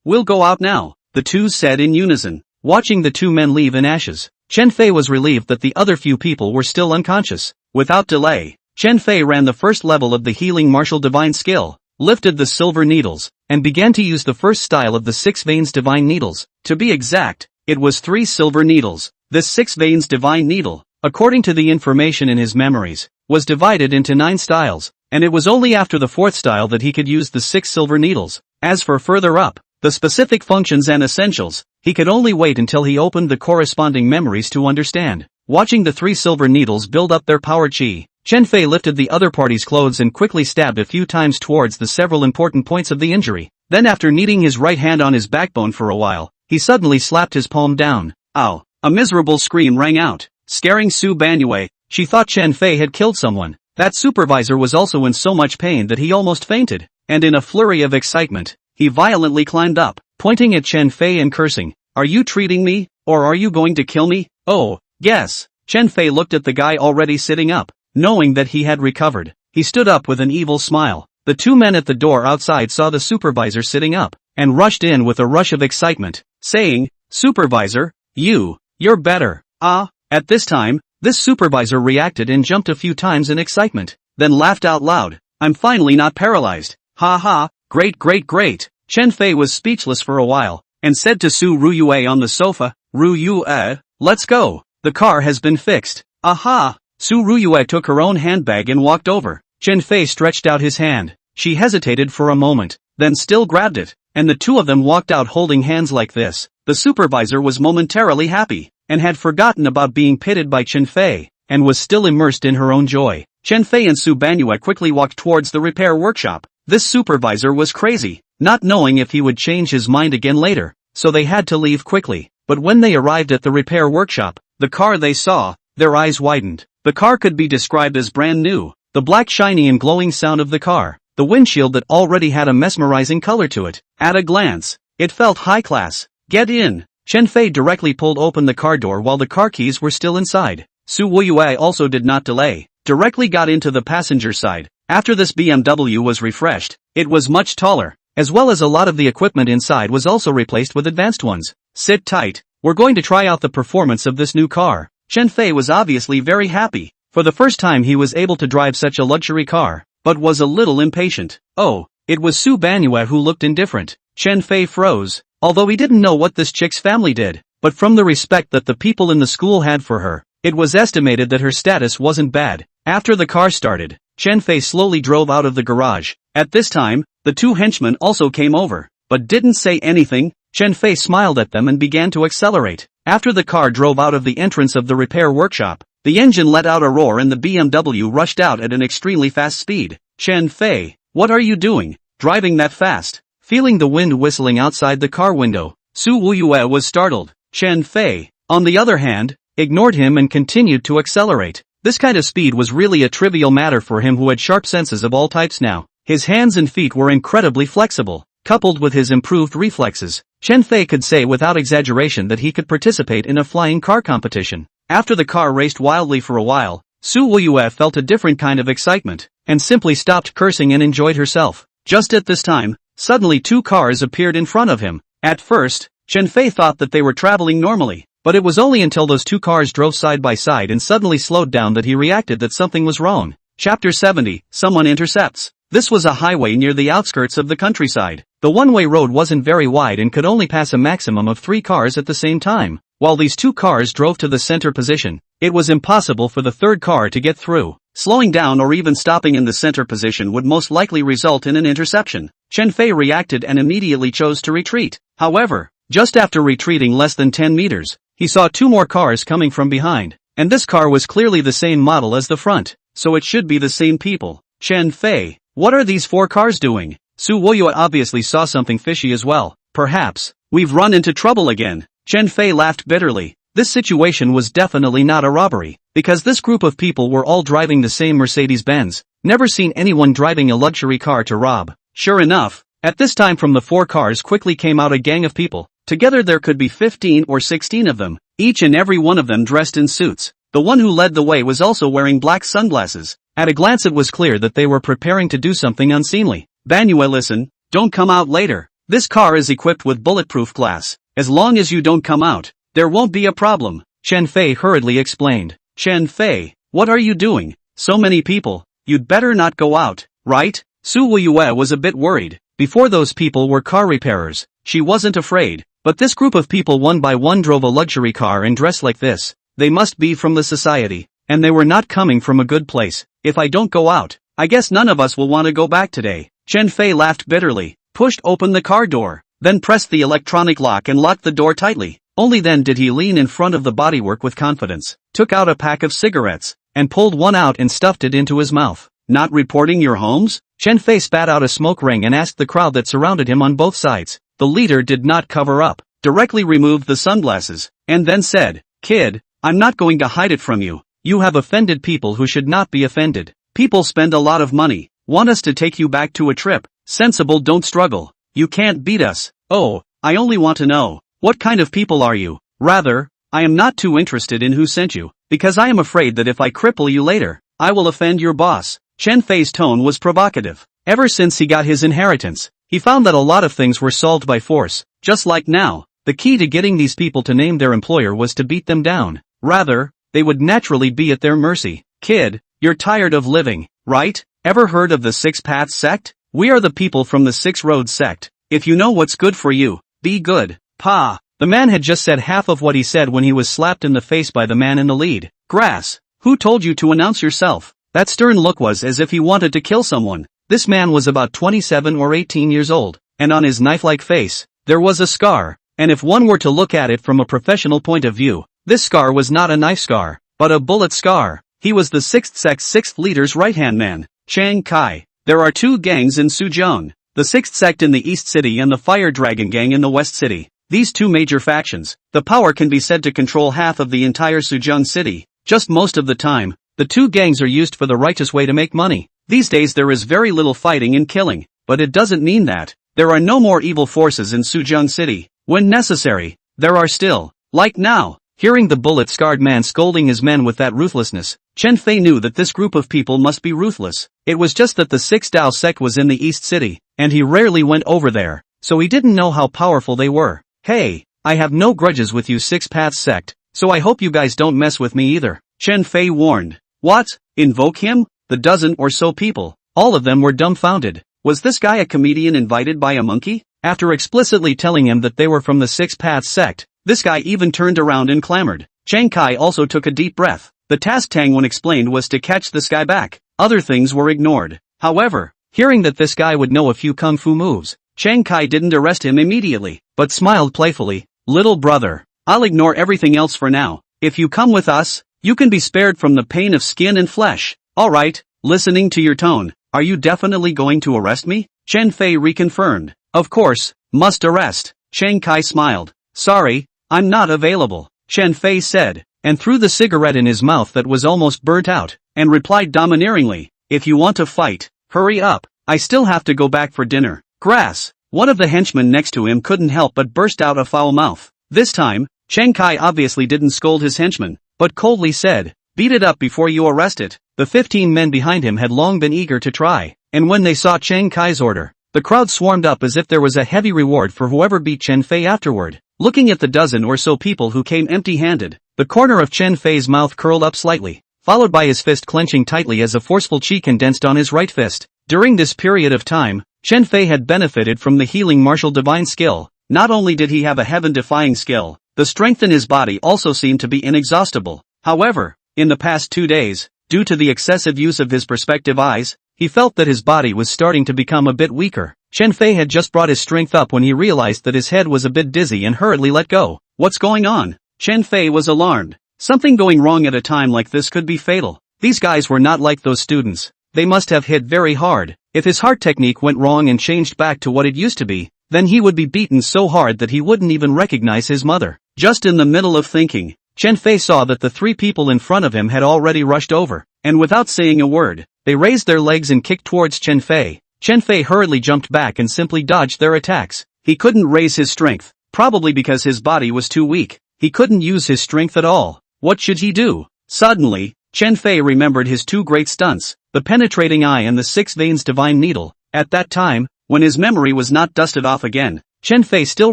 we'll go out now, the two said in unison. Watching the two men leave in ashes, Chen Fei was relieved that the other few people were still unconscious. Without delay, Chen Fei ran the first level of the healing martial divine skill, lifted the silver needles, and began to use the first style of the 6 veins divine needles. To be exact, it was 3 silver needles. This 6 veins divine needle, according to the information in his memories, was divided into 9 styles, and it was only after the 4th style that he could use the 6 silver needles. As for further up, the specific functions and essentials, he could only wait until he opened the corresponding memories to understand. Watching the 3 silver needles build up their power chi, Chen Fei lifted the other party's clothes and quickly stabbed a few times towards the several important points of the injury. Then after kneading his right hand on his backbone for a while, he suddenly slapped his palm down. Ow! A miserable scream rang out, scaring Su Banyue. She thought Chen Fei had killed someone. That supervisor was also in so much pain that he almost fainted, and in a flurry of excitement, he violently climbed up, pointing at Chen Fei and cursing, "Are you treating me, or are you going to kill me?" "Oh, yes, Chen Fei looked at the guy already sitting up. Knowing that he had recovered, he stood up with an evil smile. The two men at the door outside saw the supervisor sitting up, and rushed in with a rush of excitement, saying, "Supervisor, you're better." At this time, this supervisor reacted and jumped a few times in excitement, then laughed out loud. "I'm finally not paralyzed. Ha ha, great great great." Chen Fei was speechless for a while, and said to Su Ruyue on the sofa, "Ruyue, let's go. The car has been fixed." "Aha!" Su Ruyue took her own handbag and walked over. Chen Fei stretched out his hand. She hesitated for a moment, then still grabbed it, and the two of them walked out holding hands like this. The supervisor was momentarily happy, and had forgotten about being pitted by Chen Fei, and was still immersed in her own joy. Chen Fei and Su Banyue quickly walked towards the repair workshop. This supervisor was crazy, not knowing if he would change his mind again later, so they had to leave quickly. But when they arrived at the repair workshop, the car they saw, their eyes widened. The car could be described as brand new. The black shiny and glowing sound of the car, the windshield that already had a mesmerizing color to it. At a glance, it felt high class. "Get in." Chen Fei directly pulled open the car door while the car keys were still inside. Su Weiyue also did not delay, directly got into the passenger side. After this BMW was refreshed, it was much taller, as well as a lot of the equipment inside was also replaced with advanced ones. "Sit tight, we're going to try out the performance of this new car." Chen Fei was obviously very happy. For the first time he was able to drive such a luxury car, but was a little impatient. Oh, it was Su Banyue who looked indifferent. Chen Fei froze, although he didn't know what this chick's family did, but from the respect that the people in the school had for her, it was estimated that her status wasn't bad. After the car started, Chen Fei slowly drove out of the garage. At this time, the two henchmen also came over, but didn't say anything. Chen Fei smiled at them and began to accelerate. After the car drove out of the entrance of the repair workshop, the engine let out a roar and the BMW rushed out at an extremely fast speed. "Chen Fei, what are you doing, driving that fast?" Feeling the wind whistling outside the car window, Su Weiyue was startled. Chen Fei, on the other hand, ignored him and continued to accelerate. This kind of speed was really a trivial matter for him who had sharp senses of all types now. His hands and feet were incredibly flexible. Coupled with his improved reflexes, Chen Fei could say without exaggeration that he could participate in a flying car competition. After the car raced wildly for a while, Su Weiyue felt a different kind of excitement, and simply stopped cursing and enjoyed herself. Just at this time, suddenly two cars appeared in front of him. At first, Chen Fei thought that they were traveling normally, but it was only until those two cars drove side by side and suddenly slowed down that he reacted that something was wrong. Chapter 70, Someone Intercepts. This was a highway near the outskirts of the countryside. The one-way road wasn't very wide and could only pass a maximum of 3 cars at the same time. While these 2 cars drove to the center position, it was impossible for the third car to get through. Slowing down or even stopping in the center position would most likely result in an interception. Chen Fei reacted and immediately chose to retreat. However, just after retreating less than 10 meters, he saw 2 more cars coming from behind. And this car was clearly the same model as the front, so it should be the same people. Chen Fei, what are these 4 cars doing? Su Weiyue obviously saw something fishy as well. Perhaps, we've run into trouble again. Chen Fei laughed bitterly. This situation was definitely not a robbery, because this group of people were all driving the same Mercedes-Benz. Never seen anyone driving a luxury car to rob. Sure enough, at this time from the 4 cars quickly came out a gang of people. Together there could be 15 or 16 of them, each and every one of them dressed in suits. The one who led the way was also wearing black sunglasses. At a glance it was clear that they were preparing to do something unseemly. Banyue, listen, don't come out later. This car is equipped with bulletproof glass. As long as you don't come out, there won't be a problem, Chen Fei hurriedly explained. Chen Fei, what are you doing? So many people, you'd better not go out, right? Su Weiyue was a bit worried. Before those people were car repairers. She wasn't afraid, but this group of people one by one drove a luxury car and dressed like this. They must be from the society, and they were not coming from a good place. If I don't go out, I guess none of us will want to go back today. Chen Fei laughed bitterly, pushed open the car door, then pressed the electronic lock and locked the door tightly. Only then did he lean in front of the bodywork with confidence, took out a pack of cigarettes, and pulled one out and stuffed it into his mouth. Not reporting your homes? Chen Fei spat out a smoke ring and asked the crowd that surrounded him on both sides. The leader did not cover up, directly removed the sunglasses, and then said, "Kid, I'm not going to hide it from you. You have offended people who should not be offended. People spend a lot of money, want us to take you back to a trip. Sensible, don't struggle. You can't beat us. Oh, I only want to know, what kind of people are you? Rather, I am not too interested in who sent you, because I am afraid that if I cripple you later, I will offend your boss. Chen Fei's tone was provocative. Ever since he got his inheritance, he found that a lot of things were solved by force, just like now. The key to getting these people to name their employer was to beat them down. Rather, they would naturally be at their mercy. Kid, you're tired of living, right? Ever heard of the Six Paths sect? We are the people from the Six Roads sect. If you know what's good for you, be good. Pa. The man had just said half of what he said when he was slapped in the face by the man in the lead. Grass. Who told you to announce yourself? That stern look was as if he wanted to kill someone. This man was about 27 or 18 years old, and on his knife-like face, there was a scar, and if one were to look at it from a professional point of view, this scar was not a knife scar, but a bullet scar. He was the Sixth Sect's sixth leader's right-hand man, Chiang Kai. There are two gangs in Suzhou, the Sixth Sect in the East City and the Fire Dragon Gang in the West City. These two major factions, the power can be said to control half of the entire Suzhou city. Just most of the time, the two gangs are used for the righteous way to make money. These days there is very little fighting and killing, but it doesn't mean that there are no more evil forces in Suzhou city. When necessary, there are still. Like now, hearing the bullet-scarred man scolding his men with that ruthlessness, Chen Fei knew that this group of people must be ruthless. It was just that the Sixth Dao sect was in the East City, and he rarely went over there, so he didn't know how powerful they were. Hey, I have no grudges with you Six Paths sect, so I hope you guys don't mess with me either, Chen Fei warned. What? Invoke him? The dozen or so people, all of them were dumbfounded. Was this guy a comedian invited by a monkey? After explicitly telling him that they were from the Six Paths sect, this guy even turned around and clamored. Chiang Kai also took a deep breath. The task Tang Wen explained was to catch this guy back. Other things were ignored. However, hearing that this guy would know a few kung fu moves, Chiang Kai didn't arrest him immediately, but smiled playfully. Little brother, I'll ignore everything else for now. If you come with us, you can be spared from the pain of skin and flesh. Alright, listening to your tone, are you definitely going to arrest me? Chen Fei reconfirmed. Of course, must arrest. Chiang Kai smiled. Sorry, I'm not available, Chen Fei said, and threw the cigarette in his mouth that was almost burnt out, and replied domineeringly, if you want to fight, hurry up, I still have to go back for dinner. Grass. One of the henchmen next to him couldn't help but burst out a foul mouth. This time, Chiang Kai obviously didn't scold his henchman, but coldly said, beat it up before you arrest it. The 15 men behind him had long been eager to try, and when they saw Chiang Kai's order, the crowd swarmed up as if there was a heavy reward for whoever beat Chen Fei afterward. Looking at the dozen or so people who came empty-handed, the corner of Chen Fei's mouth curled up slightly, followed by his fist clenching tightly as a forceful chi condensed on his right fist. During this period of time, Chen Fei had benefited from the healing martial divine skill. Not only did he have a heaven-defying skill, the strength in his body also seemed to be inexhaustible. However, in the past 2 days, due to the excessive use of his perspective eyes, he felt that his body was starting to become a bit weaker. Chen Fei had just brought his strength up when he realized that his head was a bit dizzy and hurriedly let go. What's going on? Chen Fei was alarmed. Something going wrong at a time like this could be fatal. These guys were not like those students. They must have hit very hard. If his heart technique went wrong and changed back to what it used to be, then he would be beaten so hard that he wouldn't even recognize his mother. Just in the middle of thinking, Chen Fei saw that the 3 people in front of him had already rushed over, and without saying a word, they raised their legs and kicked towards Chen Fei. Chen Fei hurriedly jumped back and simply dodged their attacks. He couldn't raise his strength, probably because his body was too weak. He couldn't use his strength at all. What should he do? Suddenly, Chen Fei remembered his 2 great stunts, the penetrating eye and the 6 veins divine needle. At that time, when his memory was not dusted off again, Chen Fei still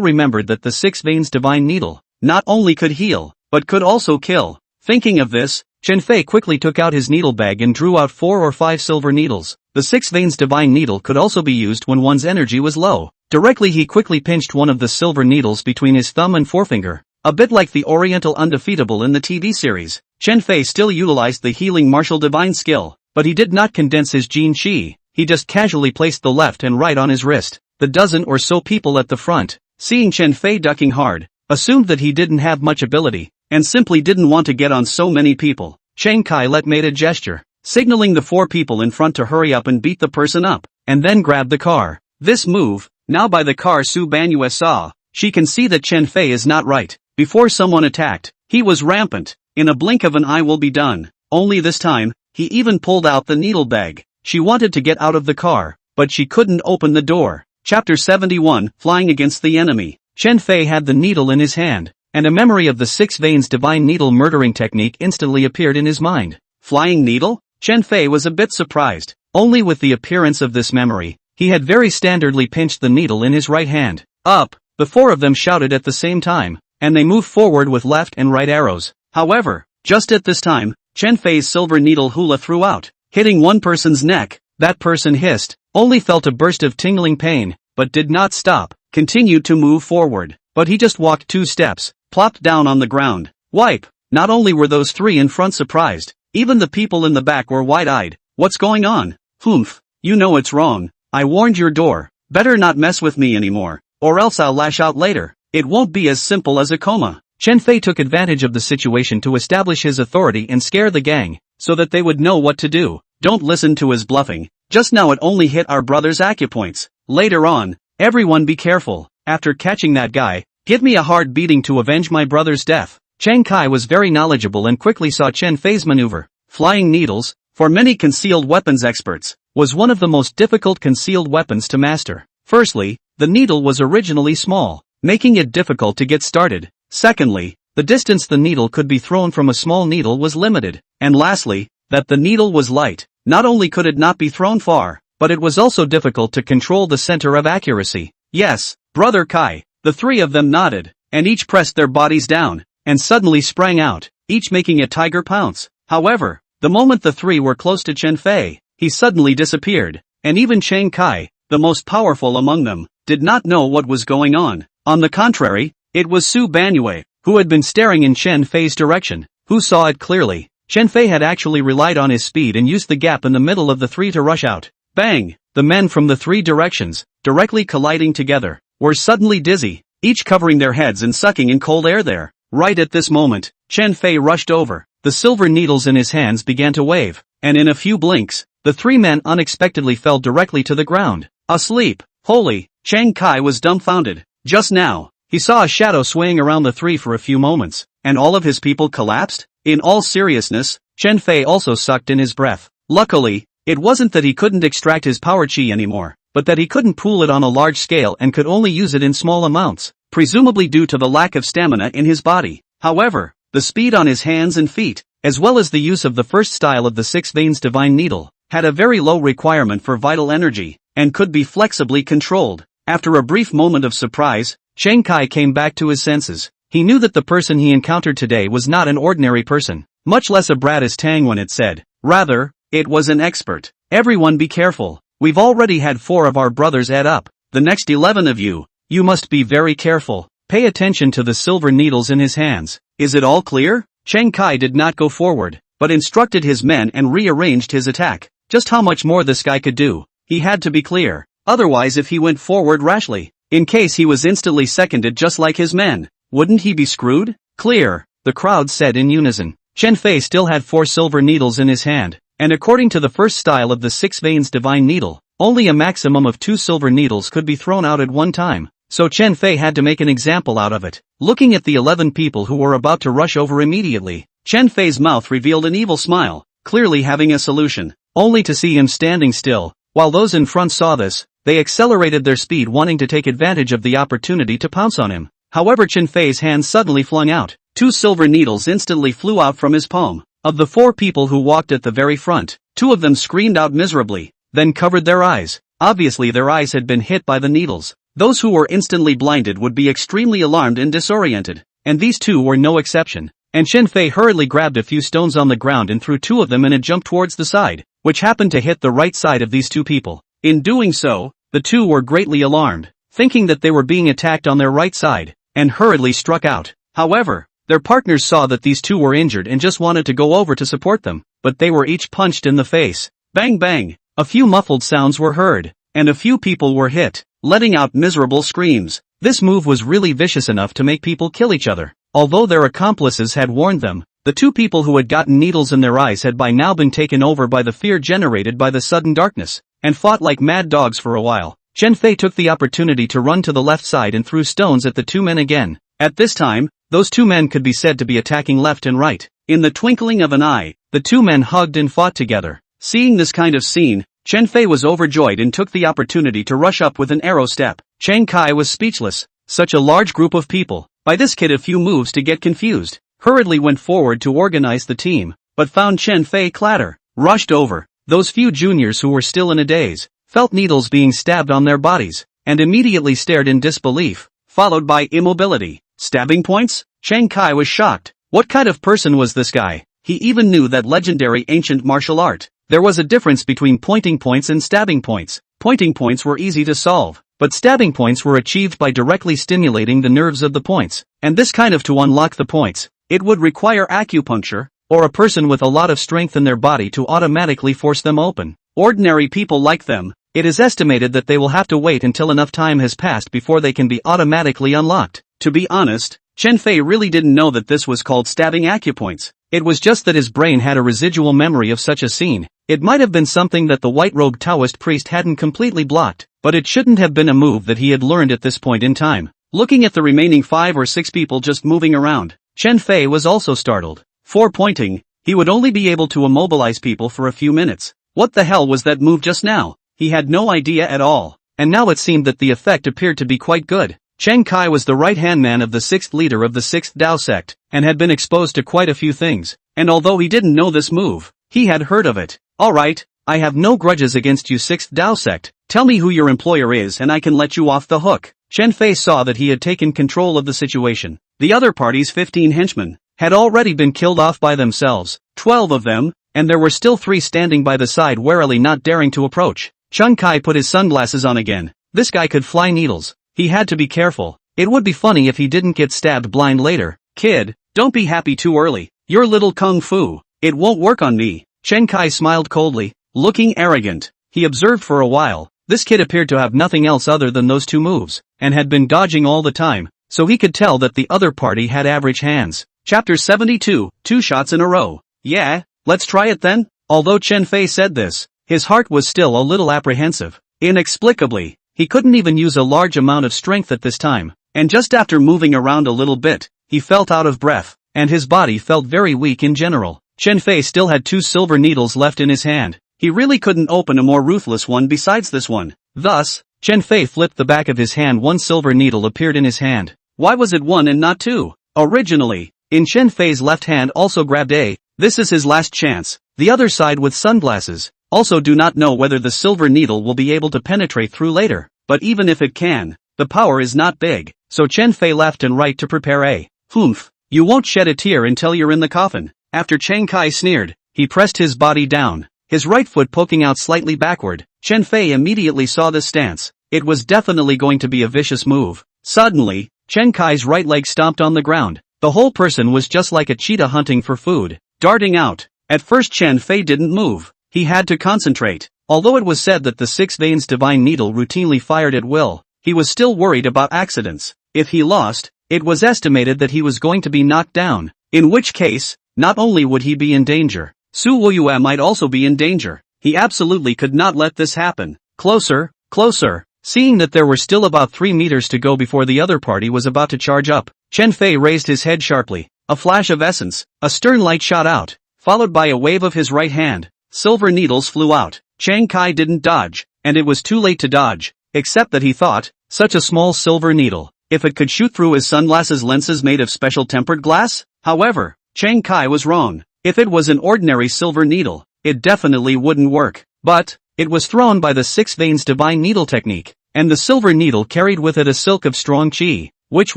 remembered that the 6 veins divine needle not only could heal, but could also kill. Thinking of this, Chen Fei quickly took out his needle bag and drew out 4 or 5 silver needles. The 6 veins divine needle could also be used when one's energy was low. Directly he quickly pinched one of the silver needles between his thumb and forefinger. A bit like the Oriental Undefeatable in the TV series, Chen Fei still utilized the healing martial divine skill, but he did not condense his Jin Qi. He just casually placed the left and right on his wrist. The dozen or so people at the front, seeing Chen Fei ducking hard, assumed that he didn't have much ability, and simply didn't want to get on so many people. Chiang Kai made a gesture, signaling the 4 people in front to hurry up and beat the person up, and then grabbed the car. This move, now by the car Su Banyue saw, she can see that Chen Fei is not right. Before someone attacked, he was rampant. In a blink of an eye will be done. Only this time, he even pulled out the needle bag. She wanted to get out of the car, but she couldn't open the door. Chapter 71, Flying Against the Enemy. Chen Fei had the needle in his hand. and a memory of the six veins divine needle murdering technique instantly appeared in his mind. Flying needle? Chen Fei was a bit surprised. Only with the appearance of this memory, he had very standardly pinched the needle in his right hand. Up! The four of them shouted at the same time, and they moved forward with left and right arrows. However, just at this time, Chen Fei's silver needle hula threw out, hitting one person's neck. That person hissed, only felt a burst of tingling pain, but did not stop, continued to move forward. But he just walked 2 steps, plopped down on the ground. Wipe! Not only were those 3 in front surprised, even the people in the back were wide-eyed. What's going on? Humph, you know it's wrong. I warned your door. Better not mess with me anymore, or else I'll lash out later. It won't be as simple as a coma. Chen Fei took advantage of the situation to establish his authority and scare the gang, so that they would know what to do. Don't listen to his bluffing. Just now it only hit our brother's acupoints. Later on, everyone be careful. After catching that guy, give me a hard beating to avenge my brother's death. Chang Kai was very knowledgeable and quickly saw Chen Fei's maneuver. Flying needles, for many concealed weapons experts, was one of the most difficult concealed weapons to master. Firstly, the needle was originally small, making it difficult to get started. Secondly, the distance the needle could be thrown from a small needle was limited. And lastly, that the needle was light. Not only could it not be thrown far, but it was also difficult to control the center of accuracy. Yes, Brother Kai. The 3 of them nodded, and each pressed their bodies down, and suddenly sprang out, each making a tiger pounce. However, the moment the 3 were close to Chen Fei, he suddenly disappeared, and even Chang Kai, the most powerful among them, did not know what was going on. On the contrary, it was Su Banyue, who had been staring in Chen Fei's direction, who saw it clearly. Chen Fei had actually relied on his speed and used the gap in the middle of the 3 to rush out. Bang! The men from the 3 directions, directly colliding together, were suddenly dizzy, each covering their heads and sucking in cold air there. Right at this moment, Chen Fei rushed over. The silver needles in his hands began to wave, and in a few blinks, the 3 men unexpectedly fell directly to the ground. Asleep. Holy! Chang Kai was dumbfounded. Just now, he saw a shadow swaying around the 3 for a few moments, and all of his people collapsed? In all seriousness, Chen Fei also sucked in his breath. Luckily, it wasn't that he couldn't extract his power chi anymore, but that he couldn't pool it on a large scale and could only use it in small amounts, presumably due to the lack of stamina in his body. However, the speed on his hands and feet, as well as the use of the first style of the 6 veins divine needle, had a very low requirement for vital energy, and could be flexibly controlled. After a brief moment of surprise, Chang Kai came back to his senses. He knew that the person he encountered today was not an ordinary person, much less a brat as Tang Wen had said. Rather, it was an expert. Everyone be careful. We've already had 4 of our brothers add up. The next 11 of you must be very careful. Pay attention to the silver needles in his hands. Is it all clear? Chang Kai did not go forward, but instructed his men and rearranged his attack. Just how much more this guy could do, he had to be clear. Otherwise, if he went forward rashly, in case he was instantly seconded just like his men, wouldn't he be screwed? Clear, the crowd said in unison. Chen Fei still had 4 silver needles in his hand, and according to the first style of the 6 veins divine needle, only a maximum of 2 silver needles could be thrown out at one time, so Chen Fei had to make an example out of it. Looking at the 11 people who were about to rush over immediately, Chen Fei's mouth revealed an evil smile, clearly having a solution, only to see him standing still. While those in front saw this, they accelerated their speed, wanting to take advantage of the opportunity to pounce on him. However, Chen Fei's hand suddenly flung out. 2 silver needles instantly flew out from his palm. Of the 4 people who walked at the very front, 2 of them screamed out miserably, then covered their eyes. Obviously their eyes had been hit by the needles. Those who were instantly blinded would be extremely alarmed and disoriented, and these 2 were no exception. And Chen Fei hurriedly grabbed a few stones on the ground and threw 2 of them in a jump towards the side, which happened to hit the right side of these 2 people. In doing so, the 2 were greatly alarmed, thinking that they were being attacked on their right side, and hurriedly struck out. However, their partners saw that these 2 were injured and just wanted to go over to support them, but they were each punched in the face. Bang bang! A few muffled sounds were heard, and a few people were hit, letting out miserable screams. This move was really vicious enough to make people kill each other. Although their accomplices had warned them, the 2 people who had gotten needles in their eyes had by now been taken over by the fear generated by the sudden darkness, and fought like mad dogs for a while. Chen Fei took the opportunity to run to the left side and threw stones at the 2 men again. At this time, those 2 men could be said to be attacking left and right. In the twinkling of an eye, the 2 men hugged and fought together. Seeing this kind of scene, Chen Fei was overjoyed and took the opportunity to rush up with an arrow step. Chang Kai was speechless. Such a large group of people. By this kid a few moves to get confused, hurriedly went forward to organize the team, but found Chen Fei clatter, rushed over. Those few juniors who were still in a daze, felt needles being stabbed on their bodies, and immediately stared in disbelief, followed by immobility. Stabbing points? Chen Kai was shocked. What kind of person was this guy? He even knew that legendary ancient martial art. There was a difference between pointing points and stabbing points. Pointing points were easy to solve, but stabbing points were achieved by directly stimulating the nerves of the points, and this kind of to unlock the points, it would require acupuncture, or a person with a lot of strength in their body to automatically force them open. Ordinary people like them, it is estimated that they will have to wait until enough time has passed before they can be automatically unlocked. To be honest, Chen Fei really didn't know that this was called stabbing acupoints. It was just that his brain had a residual memory of such a scene. It might have been something that the white-robed Taoist priest hadn't completely blocked, but it shouldn't have been a move that he had learned at this point in time. Looking at the remaining 5 or 6 people just moving around, Chen Fei was also startled. For pointing, he would only be able to immobilize people for a few minutes. What the hell was that move just now? He had no idea at all, and now it seemed that the effect appeared to be quite good. Chen Kai was the right-hand man of the 6th leader of the 6th Dao sect, and had been exposed to quite a few things, and although he didn't know this move, he had heard of it. Alright, I have no grudges against you 6th Dao sect, tell me who your employer is and I can let you off the hook. Chen Fei saw that he had taken control of the situation. The other party's 15 henchmen had already been killed off by themselves, 12 of them, and there were still 3 standing by the side warily not daring to approach. Chen Kai put his sunglasses on again. This guy could fly needles. He had to be careful. It would be funny if he didn't get stabbed blind later. Kid, don't be happy too early. Your little kung fu, it won't work on me. Chen Kai smiled coldly, looking arrogant. He observed for a while. This kid appeared to have nothing else other than those 2 moves, and had been dodging all the time, so he could tell that the other party had average hands. Chapter 72, 2 shots in a row. Yeah, let's try it then? Although Chen Fei said this, his heart was still a little apprehensive. Inexplicably, he couldn't even use a large amount of strength at this time, and just after moving around a little bit, he felt out of breath, and his body felt very weak in general. Chen Fei still had 2 silver needles left in his hand. He really couldn't open a more ruthless one besides this one. Thus, Chen Fei flipped the back of his hand. 1 silver needle appeared in his hand. Why was it 1 and not 2? Originally, in Chen Fei's left hand also grabbed a. This is his last chance. The other side with sunglasses also do not know whether the silver needle will be able to penetrate through later, but even if it can, the power is not big, so Chen Fei left and right to prepare a. Humph, you won't shed a tear until you're in the coffin. After Chen Kai sneered, he pressed his body down, his right foot poking out slightly backward. Chen Fei immediately saw this stance. It was definitely going to be a vicious move. Suddenly, Chen Kai's right leg stomped on the ground. The whole person was just like a cheetah hunting for food, darting out. At first Chen Fei didn't move. He had to concentrate. Although it was said that the 6 veins divine needle routinely fired at will, he was still worried about accidents. If he lost, it was estimated that he was going to be knocked down, in which case, not only would he be in danger, Su Woyue might also be in danger. He absolutely could not let this happen. Closer, closer. Seeing that there were still about 3 meters to go before the other party was about to charge up, Chen Fei raised his head sharply. A flash of essence, a stern light shot out, followed by a wave of his right hand. Silver needles flew out. Chen Kai didn't dodge, and it was too late to dodge, except that he thought, such a small silver needle, if it could shoot through his sunglasses lenses made of special tempered glass? However, Chen Kai was wrong. If it was an ordinary silver needle, it definitely wouldn't work. But, it was thrown by the 6 veins divine needle technique, and the silver needle carried with it a silk of strong qi, which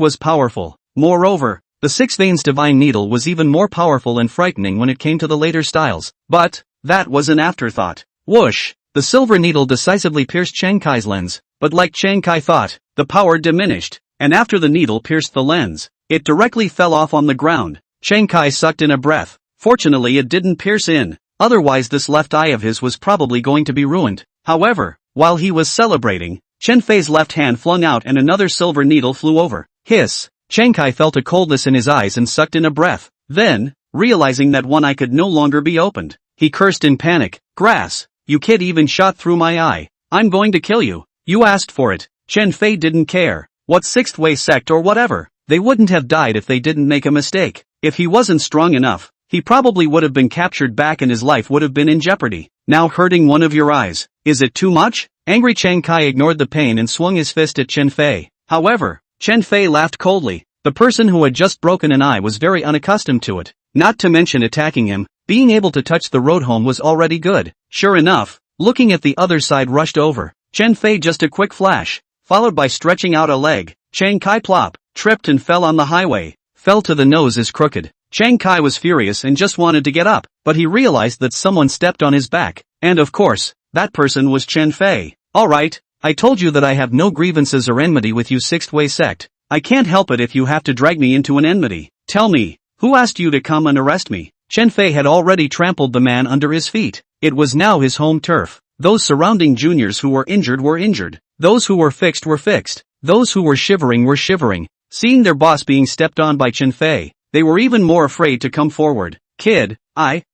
was powerful. Moreover, the 6 veins divine needle was even more powerful and frightening when it came to the later styles. But, that was an afterthought. Whoosh! The silver needle decisively pierced Chen Kai's lens, but like Chen Kai thought, the power diminished, and after the needle pierced the lens, it directly fell off on the ground. Chen Kai sucked in a breath. Fortunately it didn't pierce in, otherwise this left eye of his was probably going to be ruined. However, while he was celebrating, Chen Fei's left hand flung out and another silver needle flew over. Hiss! Chen Kai felt a coldness in his eyes and sucked in a breath. Then, realizing that one eye could no longer be opened, he cursed in panic. Grass! You kid even shot through my eye. I'm going to kill you. You asked for it. Chen Fei didn't care. What 6th way sect or whatever. They wouldn't have died if they didn't make a mistake. If he wasn't strong enough, he probably would have been captured back and his life would have been in jeopardy. Now hurting one of your eyes, is it too much? Angry Chen Kai ignored the pain and swung his fist at Chen Fei. However, Chen Fei laughed coldly. The person who had just broken an eye was very unaccustomed to it, not to mention attacking him. Being able to touch the road home was already good. Sure enough, looking at the other side rushed over. Chen Fei just a quick flash, followed by stretching out a leg. Chiang Kai plop, tripped and fell on the highway, fell to the nose is crooked. Chiang Kai was furious and just wanted to get up, but he realized that someone stepped on his back, and of course, that person was Chen Fei. Alright, I told you that I have no grievances or enmity with you sixth way sect. I can't help it if you have to drag me into an enmity. Tell me, who asked you to come and arrest me? Chen Fei had already trampled the man under his feet. It was now his home turf. Those surrounding juniors who were injured. Those who were fixed were fixed. Those who were shivering. Seeing their boss being stepped on by Chen Fei, they were even more afraid to come forward. Kid,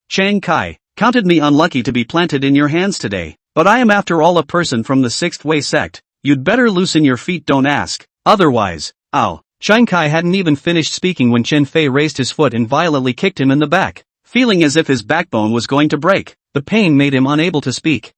Chiang Kai, counted me unlucky to be planted in your hands today. But I am after all a person from the sixth way sect. You'd better loosen your feet, don't ask. Otherwise, ow. Chiang Kai hadn't even finished speaking when Chen Fei raised his foot and violently kicked him in the back. Feeling as if his backbone was going to break, the pain made him unable to speak.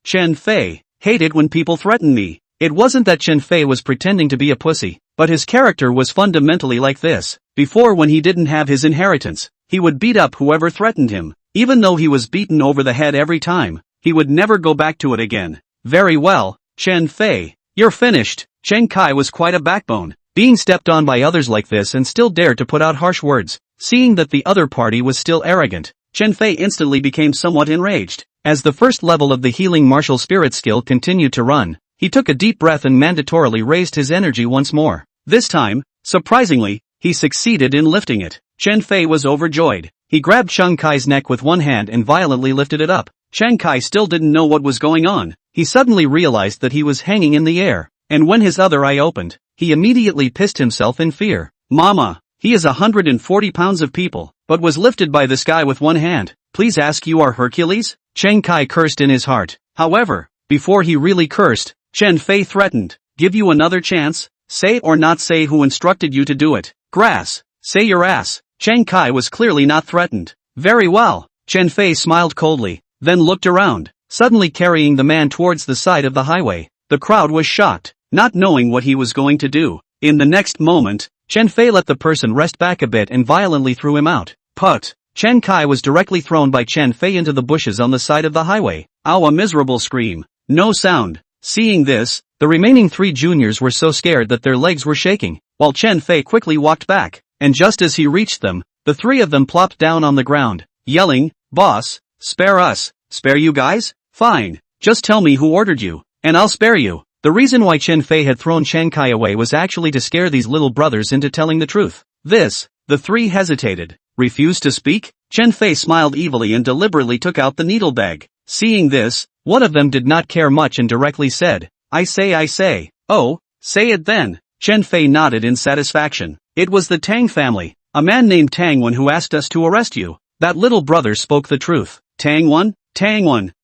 Chen Fei, hated when people threatened me. It wasn't that Chen Fei was pretending to be a pussy, but his character was fundamentally like this. Before, when he didn't have his inheritance, he would beat up whoever threatened him. Even though he was beaten over the head every time, he would never go back to it again. Very well, Chen Fei, you're finished. Chiang Kai was quite a backbone, being stepped on by others like this and still dared to put out harsh words. Seeing that the other party was still arrogant, Chen Fei instantly became somewhat enraged. As the first level of the healing martial spirit skill continued to run, he took a deep breath and mandatorily raised his energy once more. This time, surprisingly, he succeeded in lifting it. Chen Fei was overjoyed. He grabbed Chiang Kai's neck with one hand and violently lifted it up. Chiang Kai still didn't know what was going on. He suddenly realized that he was hanging in the air, and when his other eye opened, he immediately pissed himself in fear. Mama, he is 140 pounds of people, but was lifted by this guy with one hand. Please ask, you are Hercules? Chiang Kai cursed in his heart. However, before he really cursed, Chen Fei threatened, give you another chance? Say or not say who instructed you to do it. Grass, say your ass. Chiang Kai was clearly not threatened. Very well. Chen Fei smiled coldly, then looked around, suddenly carrying the man towards the side of the highway. The crowd was shocked, not knowing what he was going to do. In the next moment, Chen Fei let the person rest back a bit and violently threw him out. Put! Chiang Kai was directly thrown by Chen Fei into the bushes on the side of the highway. Ow, a miserable scream. No sound. Seeing this, the remaining three juniors were so scared that their legs were shaking, while Chen Fei quickly walked back, and just as he reached them, the three of them plopped down on the ground, yelling, "Boss, spare us." Spare you guys? Fine. Just tell me who ordered you, and I'll spare you. The reason why Chen Fei had thrown Chiang Kai away was actually to scare these little brothers into telling the truth. The three hesitated. Refused to speak? Chen Fei smiled evilly and deliberately took out the needle bag. Seeing this, one of them did not care much and directly said, I say. Oh, say it then. Chen Fei nodded in satisfaction. It was the Tang family, a man named Tang Wan who asked us to arrest you. That little brother spoke the truth. Tang Wan,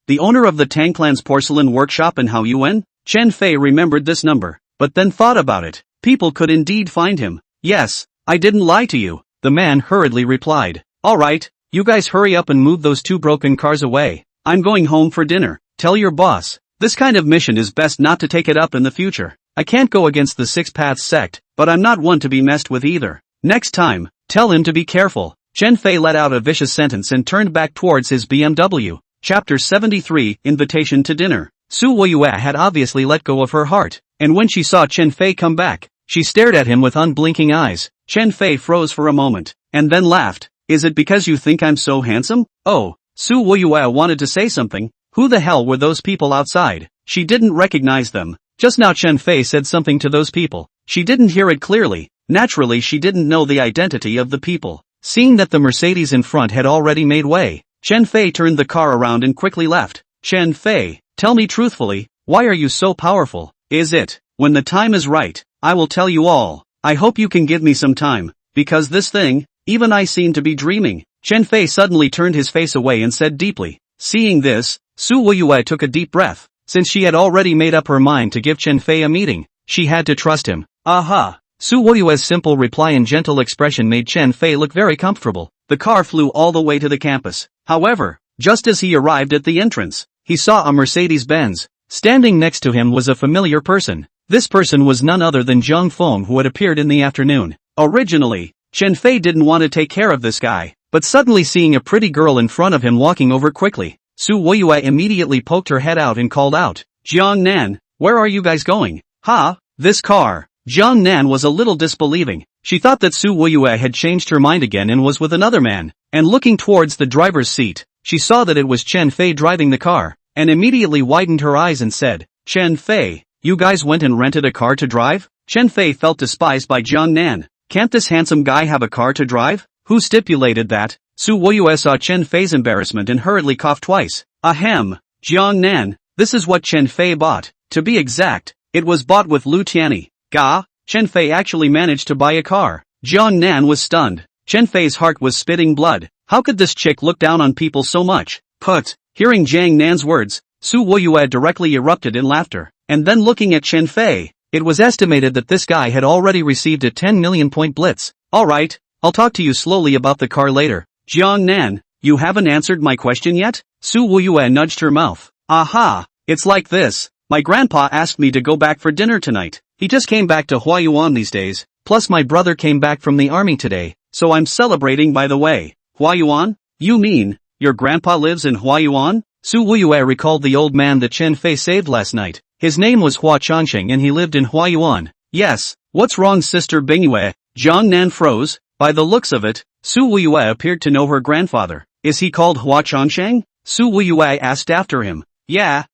the owner of the Tang clan's porcelain workshop in Haoyuan? Chen Fei remembered this number, but then thought about it. People could indeed find him. Yes, I didn't lie to you, the man hurriedly replied. Alright, you guys hurry up and move those two broken cars away. I'm going home for dinner. Tell your boss. This kind of mission is best not to take it up in the future. I can't go against the Six Paths sect, but I'm not one to be messed with either. Next time, tell him to be careful. Chen Fei let out a vicious sentence and turned back towards his BMW. Chapter 73, Invitation to Dinner. Su Woyue had obviously let go of her heart, and when she saw Chen Fei come back, she stared at him with unblinking eyes. Chen Fei froze for a moment, and then laughed. Is it because you think I'm so handsome? Oh, Su Woyue wanted to say something. Who the hell were those people outside? She didn't recognize them. Just now Chen Fei said something to those people. She didn't hear it clearly. Naturally she didn't know the identity of the people. Seeing that the Mercedes in front had already made way, Chen Fei turned the car around and quickly left. Chen Fei, tell me truthfully, why are you so powerful? Is it? When the time is right, I will tell you all. I hope you can give me some time, because this thing, even I seem to be dreaming. Chen Fei suddenly turned his face away and said deeply. Seeing this, Su Woyue took a deep breath. Since she had already made up her mind to give Chen Fei a meeting, she had to trust him. Aha! Su Woyue's simple reply and gentle expression made Chen Fei look very comfortable. The car flew all the way to the campus. However, just as he arrived at the entrance, he saw a Mercedes-Benz. Standing next to him was a familiar person. This person was none other than Zhang Feng, who had appeared in the afternoon. Originally, Chen Fei didn't want to take care of this guy, but suddenly seeing a pretty girl in front of him walking over quickly, Su Woyue immediately poked her head out and called out, "Jiang Nan, where are you guys going?" "Ha, this car." Jiang Nan was a little disbelieving. She thought that Su Woyue had changed her mind again and was with another man, and looking towards the driver's seat, she saw that it was Chen Fei driving the car, and immediately widened her eyes and said, "Chen Fei, you guys went and rented a car to drive?" Chen Fei felt despised by Jiang Nan. Can't this handsome guy have a car to drive? Who stipulated that? Su Woyue saw Chen Fei's embarrassment and hurriedly coughed twice. Ahem. Jiang Nan, this is what Chen Fei bought. To be exact, it was bought with Lu Tianyi. Ga? Chen Fei actually managed to buy a car. Jiang Nan was stunned. Chen Fei's heart was spitting blood. How could this chick look down on people so much? Put. Hearing Jiang Nan's words, Su Woyue directly erupted in laughter. And then looking at Chen Fei, it was estimated that this guy had already received a 10 million point blitz. Alright, I'll talk to you slowly about the car later. Jiang Nan, you haven't answered my question yet? Su Woyue nudged her mouth. Aha, it's like this. My grandpa asked me to go back for dinner tonight. He just came back to Huayuan these days, plus my brother came back from the army today, so I'm celebrating by the way. Huayuan? You mean, your grandpa lives in Huayuan? Su Woyue recalled the old man that Chen Fei saved last night. His name was Hua Changsheng and he lived in Huayuan. Yes, what's wrong Sister Bingyue? Jiang Nan froze. By the looks of it, Su Woyue appeared to know her grandfather. Is he called Hua Changsheng? Su Woyue asked after him. Yeah,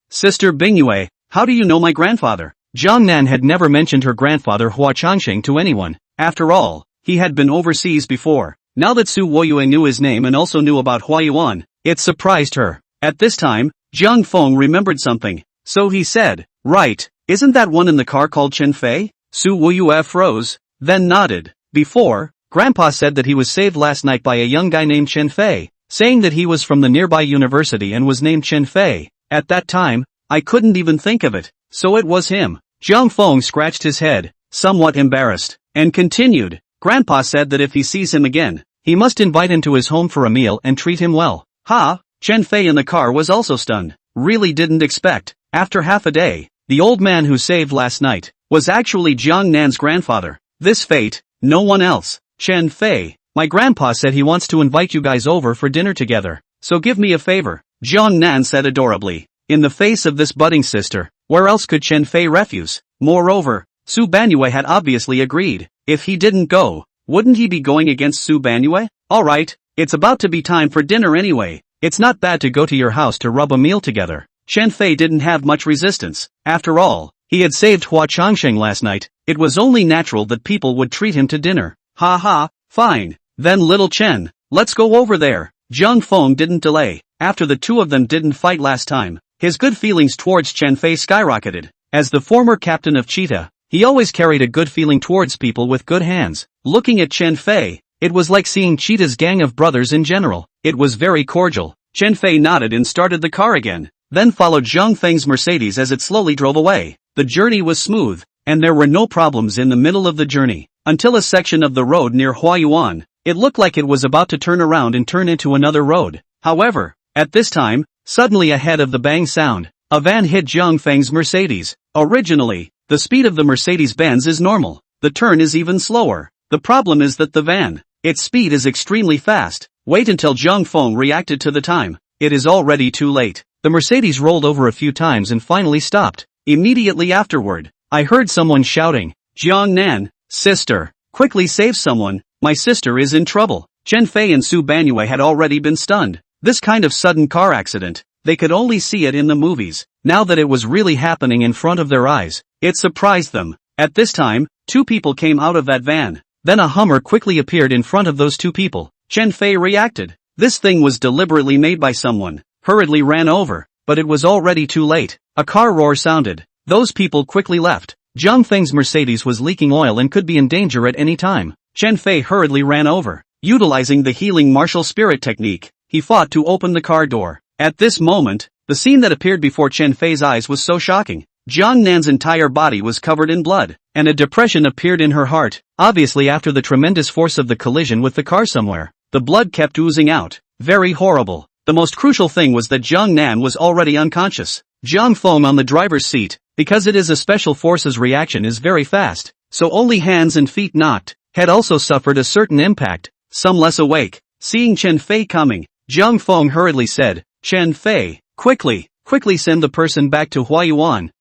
Sister Bingyue, how do you know my grandfather? Jiang Nan had never mentioned her grandfather Hua Changsheng to anyone. After all, he had been overseas before. Now that Su Woyue knew his name and also knew about Huayuan, it surprised her. At this time, Jiang Feng remembered something. So he said, right, isn't that one in the car called Chen Fei? Su Woyue froze, then nodded. Before, Grandpa said that he was saved last night by a young guy named Chen Fei, saying that he was from the nearby university and was named Chen Fei. At that time, I couldn't even think of it, so it was him. Jiang Feng scratched his head, somewhat embarrassed, and continued. Grandpa said that if he sees him again, he must invite him to his home for a meal and treat him well. Ha! Chen Fei in the car was also stunned. Really didn't expect. After half a day, the old man who saved last night was actually Jiang Nan's grandfather. This fate, no one else. Chen Fei, my grandpa said he wants to invite you guys over for dinner together, so give me a favor, Jiang Nan said adorably. In the face of this budding sister, where else could Chen Fei refuse? Moreover, Su Banyue had obviously agreed. If he didn't go, wouldn't he be going against Su Banyue? Alright, it's about to be time for dinner anyway. It's not bad to go to your house to rub a meal together. Chen Fei didn't have much resistance. After all, he had saved Hua Changsheng last night. It was only natural that people would treat him to dinner. Ha ha, fine. Then little Chen, let's go over there. Jiang Feng didn't delay. After the two of them didn't fight last time, his good feelings towards Chen Fei skyrocketed. As the former captain of Cheetah, he always carried a good feeling towards people with good hands. Looking at Chen Fei, it was like seeing Cheetah's gang of brothers in general. It was very cordial. Chen Fei nodded and started the car again, then followed Zhang Feng's Mercedes as it slowly drove away. The journey was smooth, and there were no problems in the middle of the journey, until a section of the road near Huayuan. It looked like it was about to turn around and turn into another road. However, at this time, suddenly ahead of the bang sound, a van hit Zhang Feng's Mercedes. Originally, the speed of the Mercedes-Benz is normal. The turn is even slower. The problem is that the van, its speed is extremely fast. Wait until Zhang Feng reacted to the time. It is already too late. The Mercedes rolled over a few times and finally stopped. Immediately afterward, I heard someone shouting, Jiang Nan, sister, quickly save someone, my sister is in trouble. Chen Fei and Su Banyue had already been stunned. This kind of sudden car accident, they could only see it in the movies. Now that it was really happening in front of their eyes, it surprised them. At this time, two people came out of that van. Then a Hummer quickly appeared in front of those two people. Chen Fei reacted. This thing was deliberately made by someone. Hurriedly ran over, but it was already too late. A car roar sounded. Those people quickly left. Zhang Feng's Mercedes was leaking oil and could be in danger at any time. Chen Fei hurriedly ran over. Utilizing the healing martial spirit technique, he fought to open the car door. At this moment, the scene that appeared before Chen Fei's eyes was so shocking. Jiang Nan's entire body was covered in blood, and a depression appeared in her heart, obviously after the tremendous force of the collision with the car somewhere. The blood kept oozing out. Very horrible. The most crucial thing was that Jiang Nan was already unconscious. Jiang Feng on the driver's seat, because it is a special forces reaction is very fast, so only hands and feet knocked, had also suffered a certain impact, some less awake. Seeing Chen Fei coming, Zhang Feng hurriedly said, "Chen Fei, quickly send the person back to Huayuan.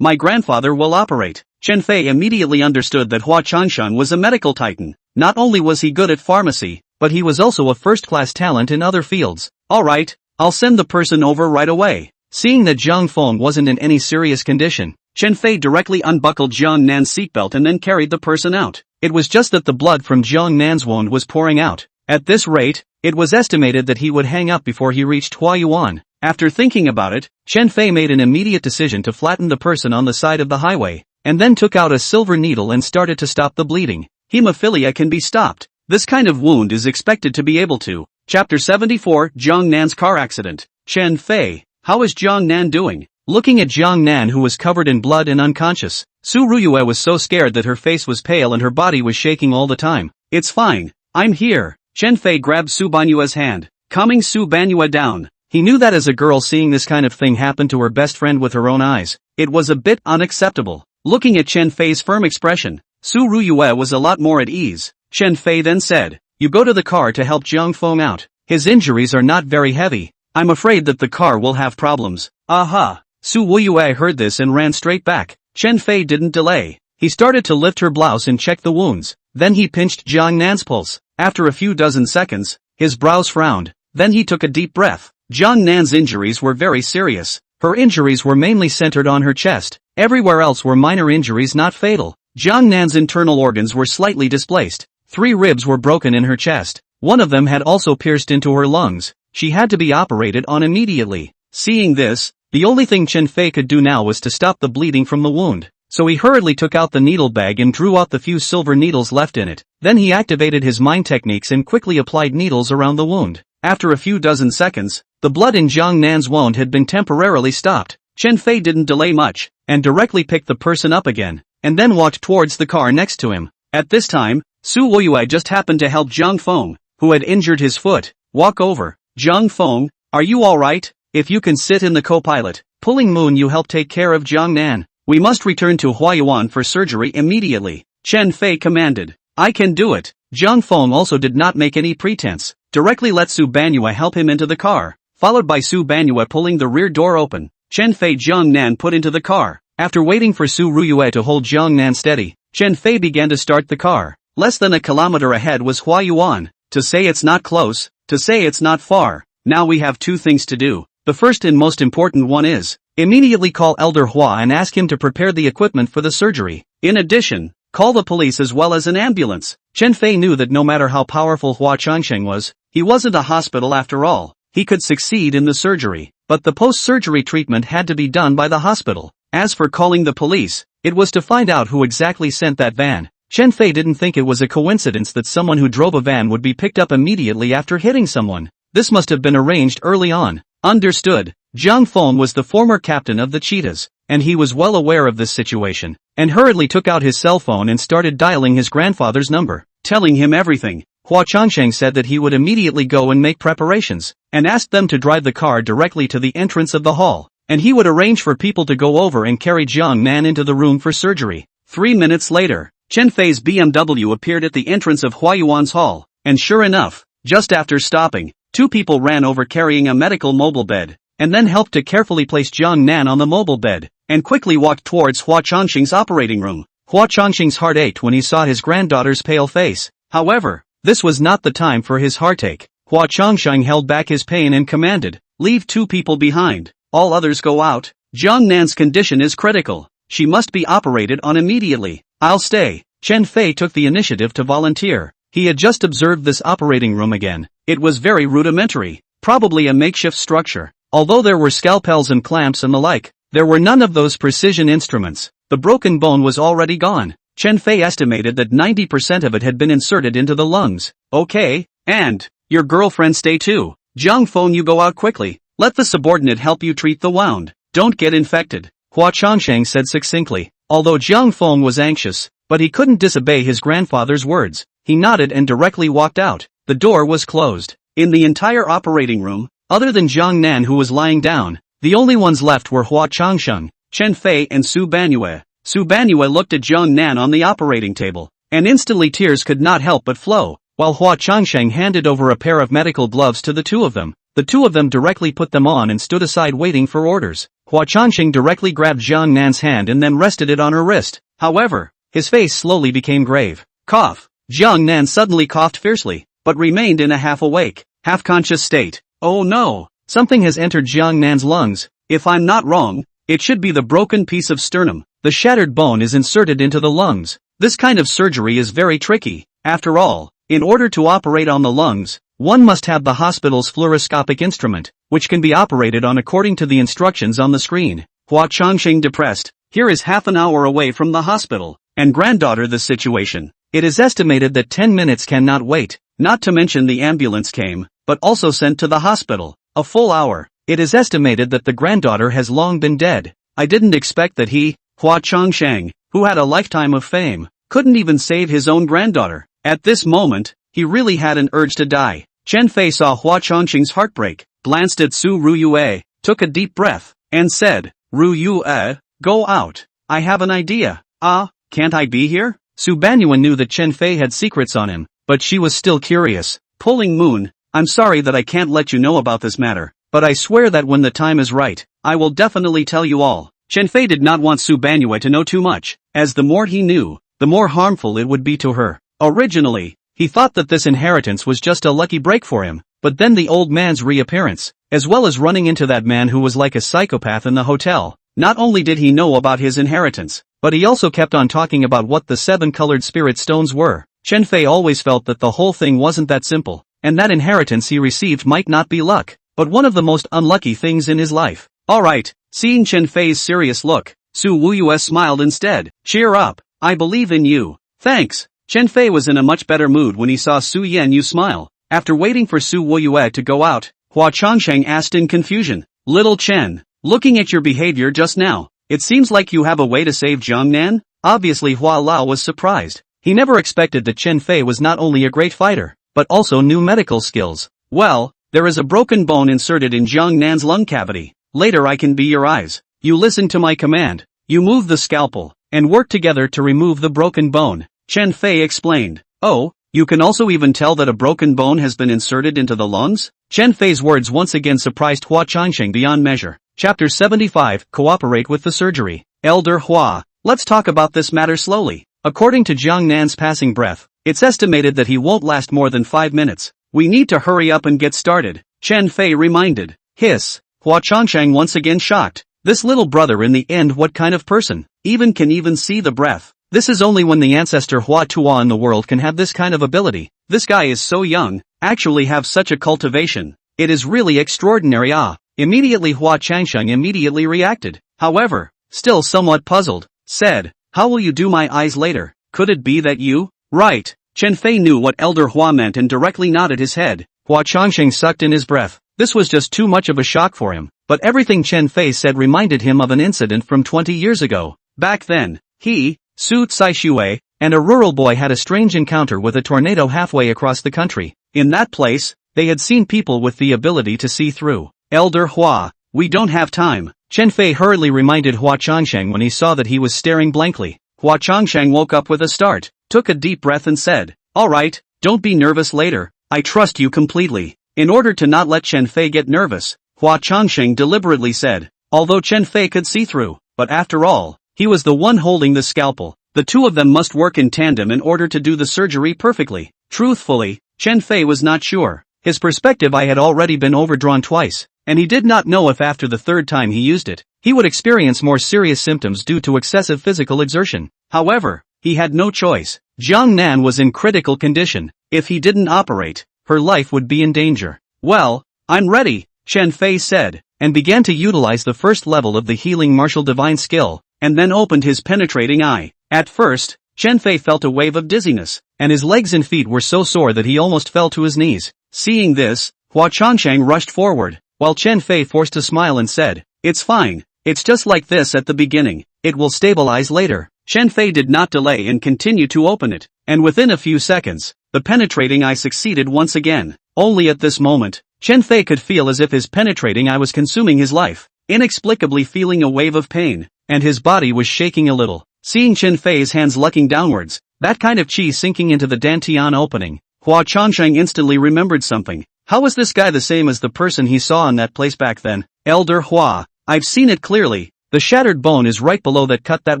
My grandfather will operate." Chen Fei immediately understood that Hua Changshan was a medical titan. Not only was he good at pharmacy, but he was also a first-class talent in other fields. "Alright, I'll send the person over right away." Seeing that Zhang Feng wasn't in any serious condition, Chen Fei directly unbuckled Jiang Nan's seatbelt and then carried the person out. It was just that the blood from Jiang Nan's wound was pouring out. At this rate, it was estimated that he would hang up before he reached Huayuan. After thinking about it, Chen Fei made an immediate decision to flatten the person on the side of the highway, and then took out a silver needle and started to stop the bleeding. Hemophilia can be stopped. This kind of wound is expected to be able to. Chapter 74, Jiang Nan's car accident. Chen Fei, how is Jiang Nan doing? Looking at Jiang Nan, who was covered in blood and unconscious, Su Ruyue was so scared that her face was pale and her body was shaking all the time. "It's fine, I'm here." Chen Fei grabbed Su Banyue's hand, calming Su Banyue down. He knew that as a girl seeing this kind of thing happen to her best friend with her own eyes, it was a bit unacceptable. Looking at Chen Fei's firm expression, Su Ruyue was a lot more at ease. Chen Fei then said, "You go to the car to help Jiang Feng out. His injuries are not very heavy. I'm afraid that the car will have problems." "Aha." Su Ruyue heard this and ran straight back. Chen Fei didn't delay. He started to lift her blouse and check the wounds. Then he pinched Jiang Nan's pulse. After a few dozen seconds, his brows frowned. Then he took a deep breath. Jiang Nan's injuries were very serious. Her injuries were mainly centered on her chest. Everywhere else were minor injuries not fatal. Jiang Nan's internal organs were slightly displaced. 3 ribs were broken in her chest. One of them had also pierced into her lungs. She had to be operated on immediately. Seeing this, the only thing Chen Fei could do now was to stop the bleeding from the wound. So he hurriedly took out the needle bag and drew out the few silver needles left in it. Then he activated his mind techniques and quickly applied needles around the wound. After a few dozen seconds, the blood in Jiang Nan's wound had been temporarily stopped. Chen Fei didn't delay much, and directly picked the person up again, and then walked towards the car next to him. At this time, Su Woyue just happened to help Zhang Feng, who had injured his foot, walk over. "Zhang Feng, are you alright? If you can sit in the co-pilot, pulling Moon, you help take care of Jiang Nan. We must return to Huayuan for surgery immediately," Chen Fei commanded. "I can do it." Zhang Feng also did not make any pretense. Directly let Su Banyue help him into the car, followed by Su Banyue pulling the rear door open. Chen Fei Jiang Nan put into the car. After waiting for Su Ruyue to hold Jiang Nan steady, Chen Fei began to start the car. Less than a kilometer ahead was Huayuan. To say it's not close, to say it's not far. Now we have 2 things to do. The first and most important one is, immediately call Elder Hua and ask him to prepare the equipment for the surgery. In addition, call the police as well as an ambulance. Chen Fei knew that no matter how powerful Hua Changsheng was, he wasn't a hospital after all. He could succeed in the surgery, but the post-surgery treatment had to be done by the hospital. As for calling the police, it was to find out who exactly sent that van. Chen Fei didn't think it was a coincidence that someone who drove a van would be picked up immediately after hitting someone. This must have been arranged early on. Understood. Zhang Feng was the former captain of the Cheetahs, and he was well aware of this situation, and hurriedly took out his cell phone and started dialing his grandfather's number, telling him everything. Hua Changsheng said that he would immediately go and make preparations, and asked them to drive the car directly to the entrance of the hall, and he would arrange for people to go over and carry Jiang Nan into the room for surgery. 3 minutes later, Chen Fei's BMW appeared at the entrance of Huayuan's hall, and sure enough, just after stopping, 2 people ran over carrying a medical mobile bed, and then helped to carefully place Jiang Nan on the mobile bed, and quickly walked towards Hua Changsheng's operating room. Hua Changsheng's heart ached when he saw his granddaughter's pale face. However, this was not the time for his heartache. Hua Changsheng held back his pain and commanded, "Leave 2 people behind. All others go out. Jiang Nan's condition is critical. She must be operated on immediately. I'll stay." Chen Fei took the initiative to volunteer. He had just observed this operating room again. It was very rudimentary, probably a makeshift structure. Although there were scalpels and clamps and the like, there were none of those precision instruments. The broken bone was already gone. Chen Fei estimated that 90% of it had been inserted into the lungs. "Okay, and your girlfriend stay too. Zhang Feng, you go out quickly. Let the subordinate help you treat the wound. Don't get infected," Hua Changsheng said succinctly. Although Zhang Feng was anxious, but he couldn't disobey his grandfather's words. He nodded and directly walked out. The door was closed. In the entire operating room, other than Jiang Nan, who was lying down, the only ones left were Hua Changsheng, Chen Fei and Su Banyue. Su Banyue looked at Jiang Nan on the operating table, and instantly tears could not help but flow, while Hua Changsheng handed over a pair of medical gloves to the two of them. The two of them directly put them on and stood aside waiting for orders. Hua Changsheng directly grabbed Jiang Nan's hand and then rested it on her wrist. However, his face slowly became grave. Cough. Jiang Nan suddenly coughed fiercely, but remained in a half-awake, half-conscious state. Oh no! Something has entered Jiang Nan's lungs. If I'm not wrong, it should be the broken piece of sternum. The shattered bone is inserted into the lungs. This kind of surgery is very tricky. After all, in order to operate on the lungs, one must have the hospital's fluoroscopic instrument, which can be operated on according to the instructions on the screen. Hua Changsheng depressed. Here is half an hour away from the hospital, and granddaughter the situation. It is estimated that 10 minutes cannot wait, not to mention the ambulance came, but also sent to the hospital. A full hour. It is estimated that the granddaughter has long been dead. I didn't expect that he, Hua Changsheng, who had a lifetime of fame, couldn't even save his own granddaughter. At this moment, he really had an urge to die. Chen Fei saw Hua Changsheng's heartbreak, glanced at Su Ruyue, took a deep breath, and said, Ruyue, go out. I have an idea. Can't I be here? Su Banyuan knew that Chen Fei had secrets on him, but she was still curious. Pulling Moon, I'm sorry that I can't let you know about this matter, but I swear that when the time is right, I will definitely tell you all. Chen Fei did not want Su Banyue to know too much, as the more he knew, the more harmful it would be to her. Originally, he thought that this inheritance was just a lucky break for him, but then the old man's reappearance, as well as running into that man who was like a psychopath in the hotel. Not only did he know about his inheritance, but he also kept on talking about what the 7 colored spirit stones were. Chen Fei always felt that the whole thing wasn't that simple, and that inheritance he received might not be luck, but one of the most unlucky things in his life. Alright, seeing Chen Fei's serious look, Su Wuyue smiled instead. Cheer up, I believe in you. Thanks. Chen Fei was in a much better mood when he saw Su Yenyu smile. After waiting for Su Wuyue to go out, Hua Changsheng asked in confusion, Little Chen, looking at your behavior just now, it seems like you have a way to save Jiang Nan? Obviously Hua Lao was surprised. He never expected that Chen Fei was not only a great fighter, but also knew medical skills. Well, there is a broken bone inserted in Jiang Nan's lung cavity. Later I can be your eyes. You listen to my command. You move the scalpel, and work together to remove the broken bone. Chen Fei explained. Oh, you can also even tell that a broken bone has been inserted into the lungs? Chen Fei's words once again surprised Hua Changsheng beyond measure. Chapter 75, Cooperate with the Surgery. Elder Hua, let's talk about this matter slowly. According to Jiang Nan's passing breath, it's estimated that he won't last more than 5 minutes. We need to hurry up and get started, Chen Fei reminded. Hiss. Hua Changsheng once again shocked. This little brother in the end, what kind of person, can even see the breath? This is only when the ancestor Hua Tuo in the world can have this kind of ability. This guy is so young, actually have such a cultivation. It is really extraordinary. Immediately Hua Changsheng immediately reacted. However, still somewhat puzzled, said, How will you do my eyes later? Could it be that you? Right. Chen Fei knew what Elder Hua meant and directly nodded his head. Hua Changsheng sucked in his breath. This was just too much of a shock for him, but everything Chen Fei said reminded him of an incident from 20 years ago. Back then, he, Su Caixue, and a rural boy had a strange encounter with a tornado halfway across the country. In that place, they had seen people with the ability to see through. Elder Hua, we don't have time. Chen Fei hurriedly reminded Hua Changsheng when he saw that he was staring blankly. Hua Changsheng woke up with a start, took a deep breath and said, Alright, don't be nervous later, I trust you completely. In order to not let Chen Fei get nervous, Hua Changsheng deliberately said, although Chen Fei could see through, but after all, he was the one holding the scalpel. The two of them must work in tandem in order to do the surgery perfectly. Truthfully, Chen Fei was not sure. His perspective eye had already been overdrawn twice, and he did not know if after the third time he used it, he would experience more serious symptoms due to excessive physical exertion. However, he had no choice. Jiang Nan was in critical condition. If he didn't operate, her life would be in danger. Well, I'm ready, Chen Fei said, and began to utilize the first level of the healing martial divine skill, and then opened his penetrating eye. At first, Chen Fei felt a wave of dizziness, and his legs and feet were so sore that he almost fell to his knees. Seeing this, Hua Changsheng rushed forward, while Chen Fei forced a smile and said, It's fine, it's just like this at the beginning, it will stabilize later. Chen Fei did not delay and continued to open it, and within a few seconds, the penetrating eye succeeded once again. Only at this moment, Chen Fei could feel as if his penetrating eye was consuming his life, inexplicably feeling a wave of pain, and his body was shaking a little. Seeing Chen Fei's hands lucking downwards, that kind of chi sinking into the dantian opening, Hua Changsheng instantly remembered something. How was this guy the same as the person he saw in that place back then? Elder Hua, I've seen it clearly. The shattered bone is right below that cut that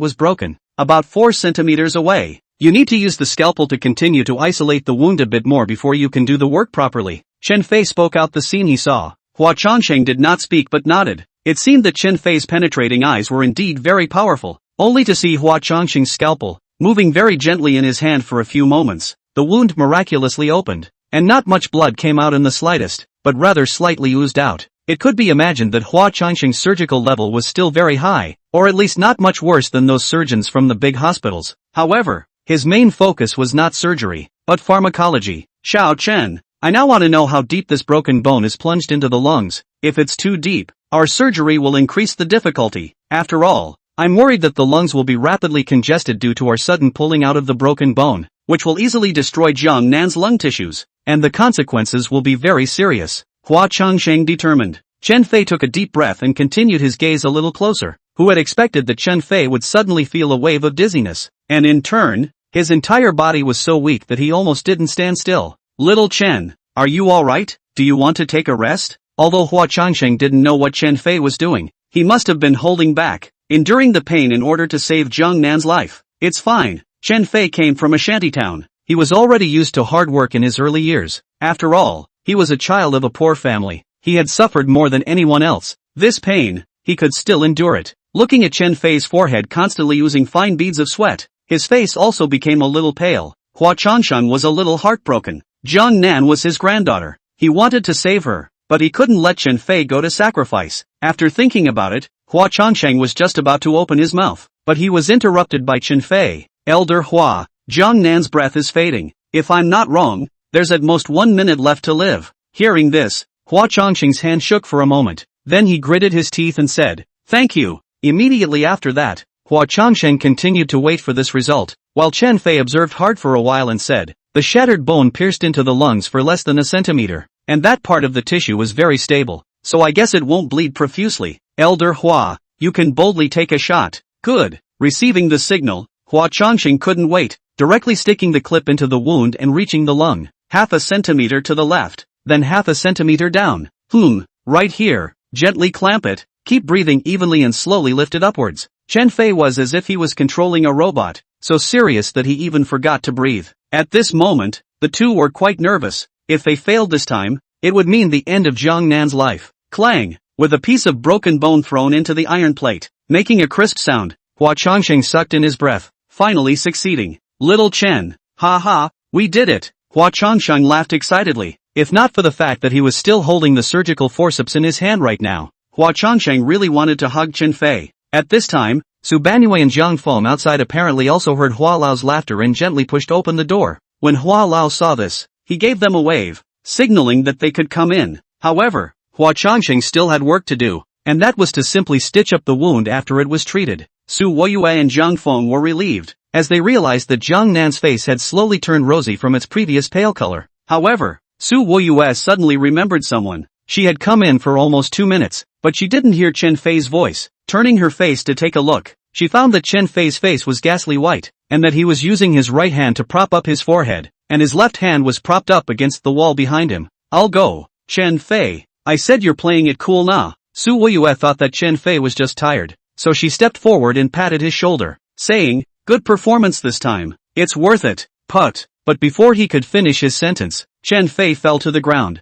was broken, about 4 centimeters away. You need to use the scalpel to continue to isolate the wound a bit more before you can do the work properly. Chen Fei spoke out the scene he saw. Hua Changsheng did not speak but nodded. It seemed that Chen Fei's penetrating eyes were indeed very powerful, only to see Hua Changsheng's scalpel, moving very gently in his hand for a few moments. The wound miraculously opened, and not much blood came out in the slightest, but rather slightly oozed out. It could be imagined that Hua Changsheng's surgical level was still very high, or at least not much worse than those surgeons from the big hospitals. However, his main focus was not surgery, but pharmacology. Xiao Chen, I now want to know how deep this broken bone is plunged into the lungs. If it's too deep, our surgery will increase the difficulty. After all, I'm worried that the lungs will be rapidly congested due to our sudden pulling out of the broken bone, which will easily destroy Jiang Nan's lung tissues, and the consequences will be very serious. Hua Changsheng determined. Chen Fei took a deep breath and continued his gaze a little closer. Who had expected that Chen Fei would suddenly feel a wave of dizziness, and in turn, his entire body was so weak that he almost didn't stand still. Little Chen, are you alright? Do you want to take a rest? Although Hua Changsheng didn't know what Chen Fei was doing, he must have been holding back, enduring the pain in order to save Jiang Nan's life. It's fine. Chen Fei came from a shantytown. He was already used to hard work in his early years. After all, he was a child of a poor family. He had suffered more than anyone else. This pain, he could still endure it. Looking at Chen Fei's forehead constantly oozing fine beads of sweat, his face also became a little pale. Hua Changsheng was a little heartbroken. Jiang Nan was his granddaughter. He wanted to save her, but he couldn't let Chen Fei go to sacrifice. After thinking about it, Hua Changsheng was just about to open his mouth, but he was interrupted by Chen Fei. Elder Hua, Jiang Nan's breath is fading. If I'm not wrong, there's at most 1 minute left to live. Hearing this, Hua Changsheng's hand shook for a moment. Then he gritted his teeth and said, "Thank you." Immediately after that, Hua Changsheng continued to wait for this result, while Chen Fei observed hard for a while and said, "The shattered bone pierced into the lungs for less than a centimeter, and that part of the tissue was very stable, so I guess it won't bleed profusely. Elder Hua, you can boldly take a shot." Good. Receiving the signal, Hua Changsheng couldn't wait, directly sticking the clip into the wound and reaching the lung, half a centimeter to the left, then half a centimeter down. Right here. Gently clamp it, keep breathing evenly and slowly lift it upwards. Chen Fei was as if he was controlling a robot, so serious that he even forgot to breathe. At this moment, the two were quite nervous. If they failed this time, it would mean the end of Jiang Nan's life. Clang! With a piece of broken bone thrown into the iron plate, making a crisp sound, Hua Changsheng sucked in his breath, finally succeeding. Little Chen, ha ha, we did it! Hua Changsheng laughed excitedly. If not for the fact that he was still holding the surgical forceps in his hand right now, Hua Changsheng really wanted to hug Chen Fei. At this time, Su Banyue and Jiang Feng outside apparently also heard Hua Lao's laughter and gently pushed open the door. When Hua Lao saw this, he gave them a wave, signaling that they could come in. However, Hua Changsheng still had work to do, and that was to simply stitch up the wound after it was treated. Su Woyue and Jiang Feng were relieved, as they realized that Jiang Nan's face had slowly turned rosy from its previous pale color. However, Su Woyue suddenly remembered someone. She had come in for almost 2 minutes, but she didn't hear Chen Fei's voice. Turning her face to take a look, she found that Chen Fei's face was ghastly white, and that he was using his right hand to prop up his forehead, and his left hand was propped up against the wall behind him. "I'll go, Chen Fei. I said you're playing it cool nah." Su Woyue thought that Chen Fei was just tired, so she stepped forward and patted his shoulder, saying, "Good performance this time. It's worth it, put." But before he could finish his sentence, Chen Fei fell to the ground.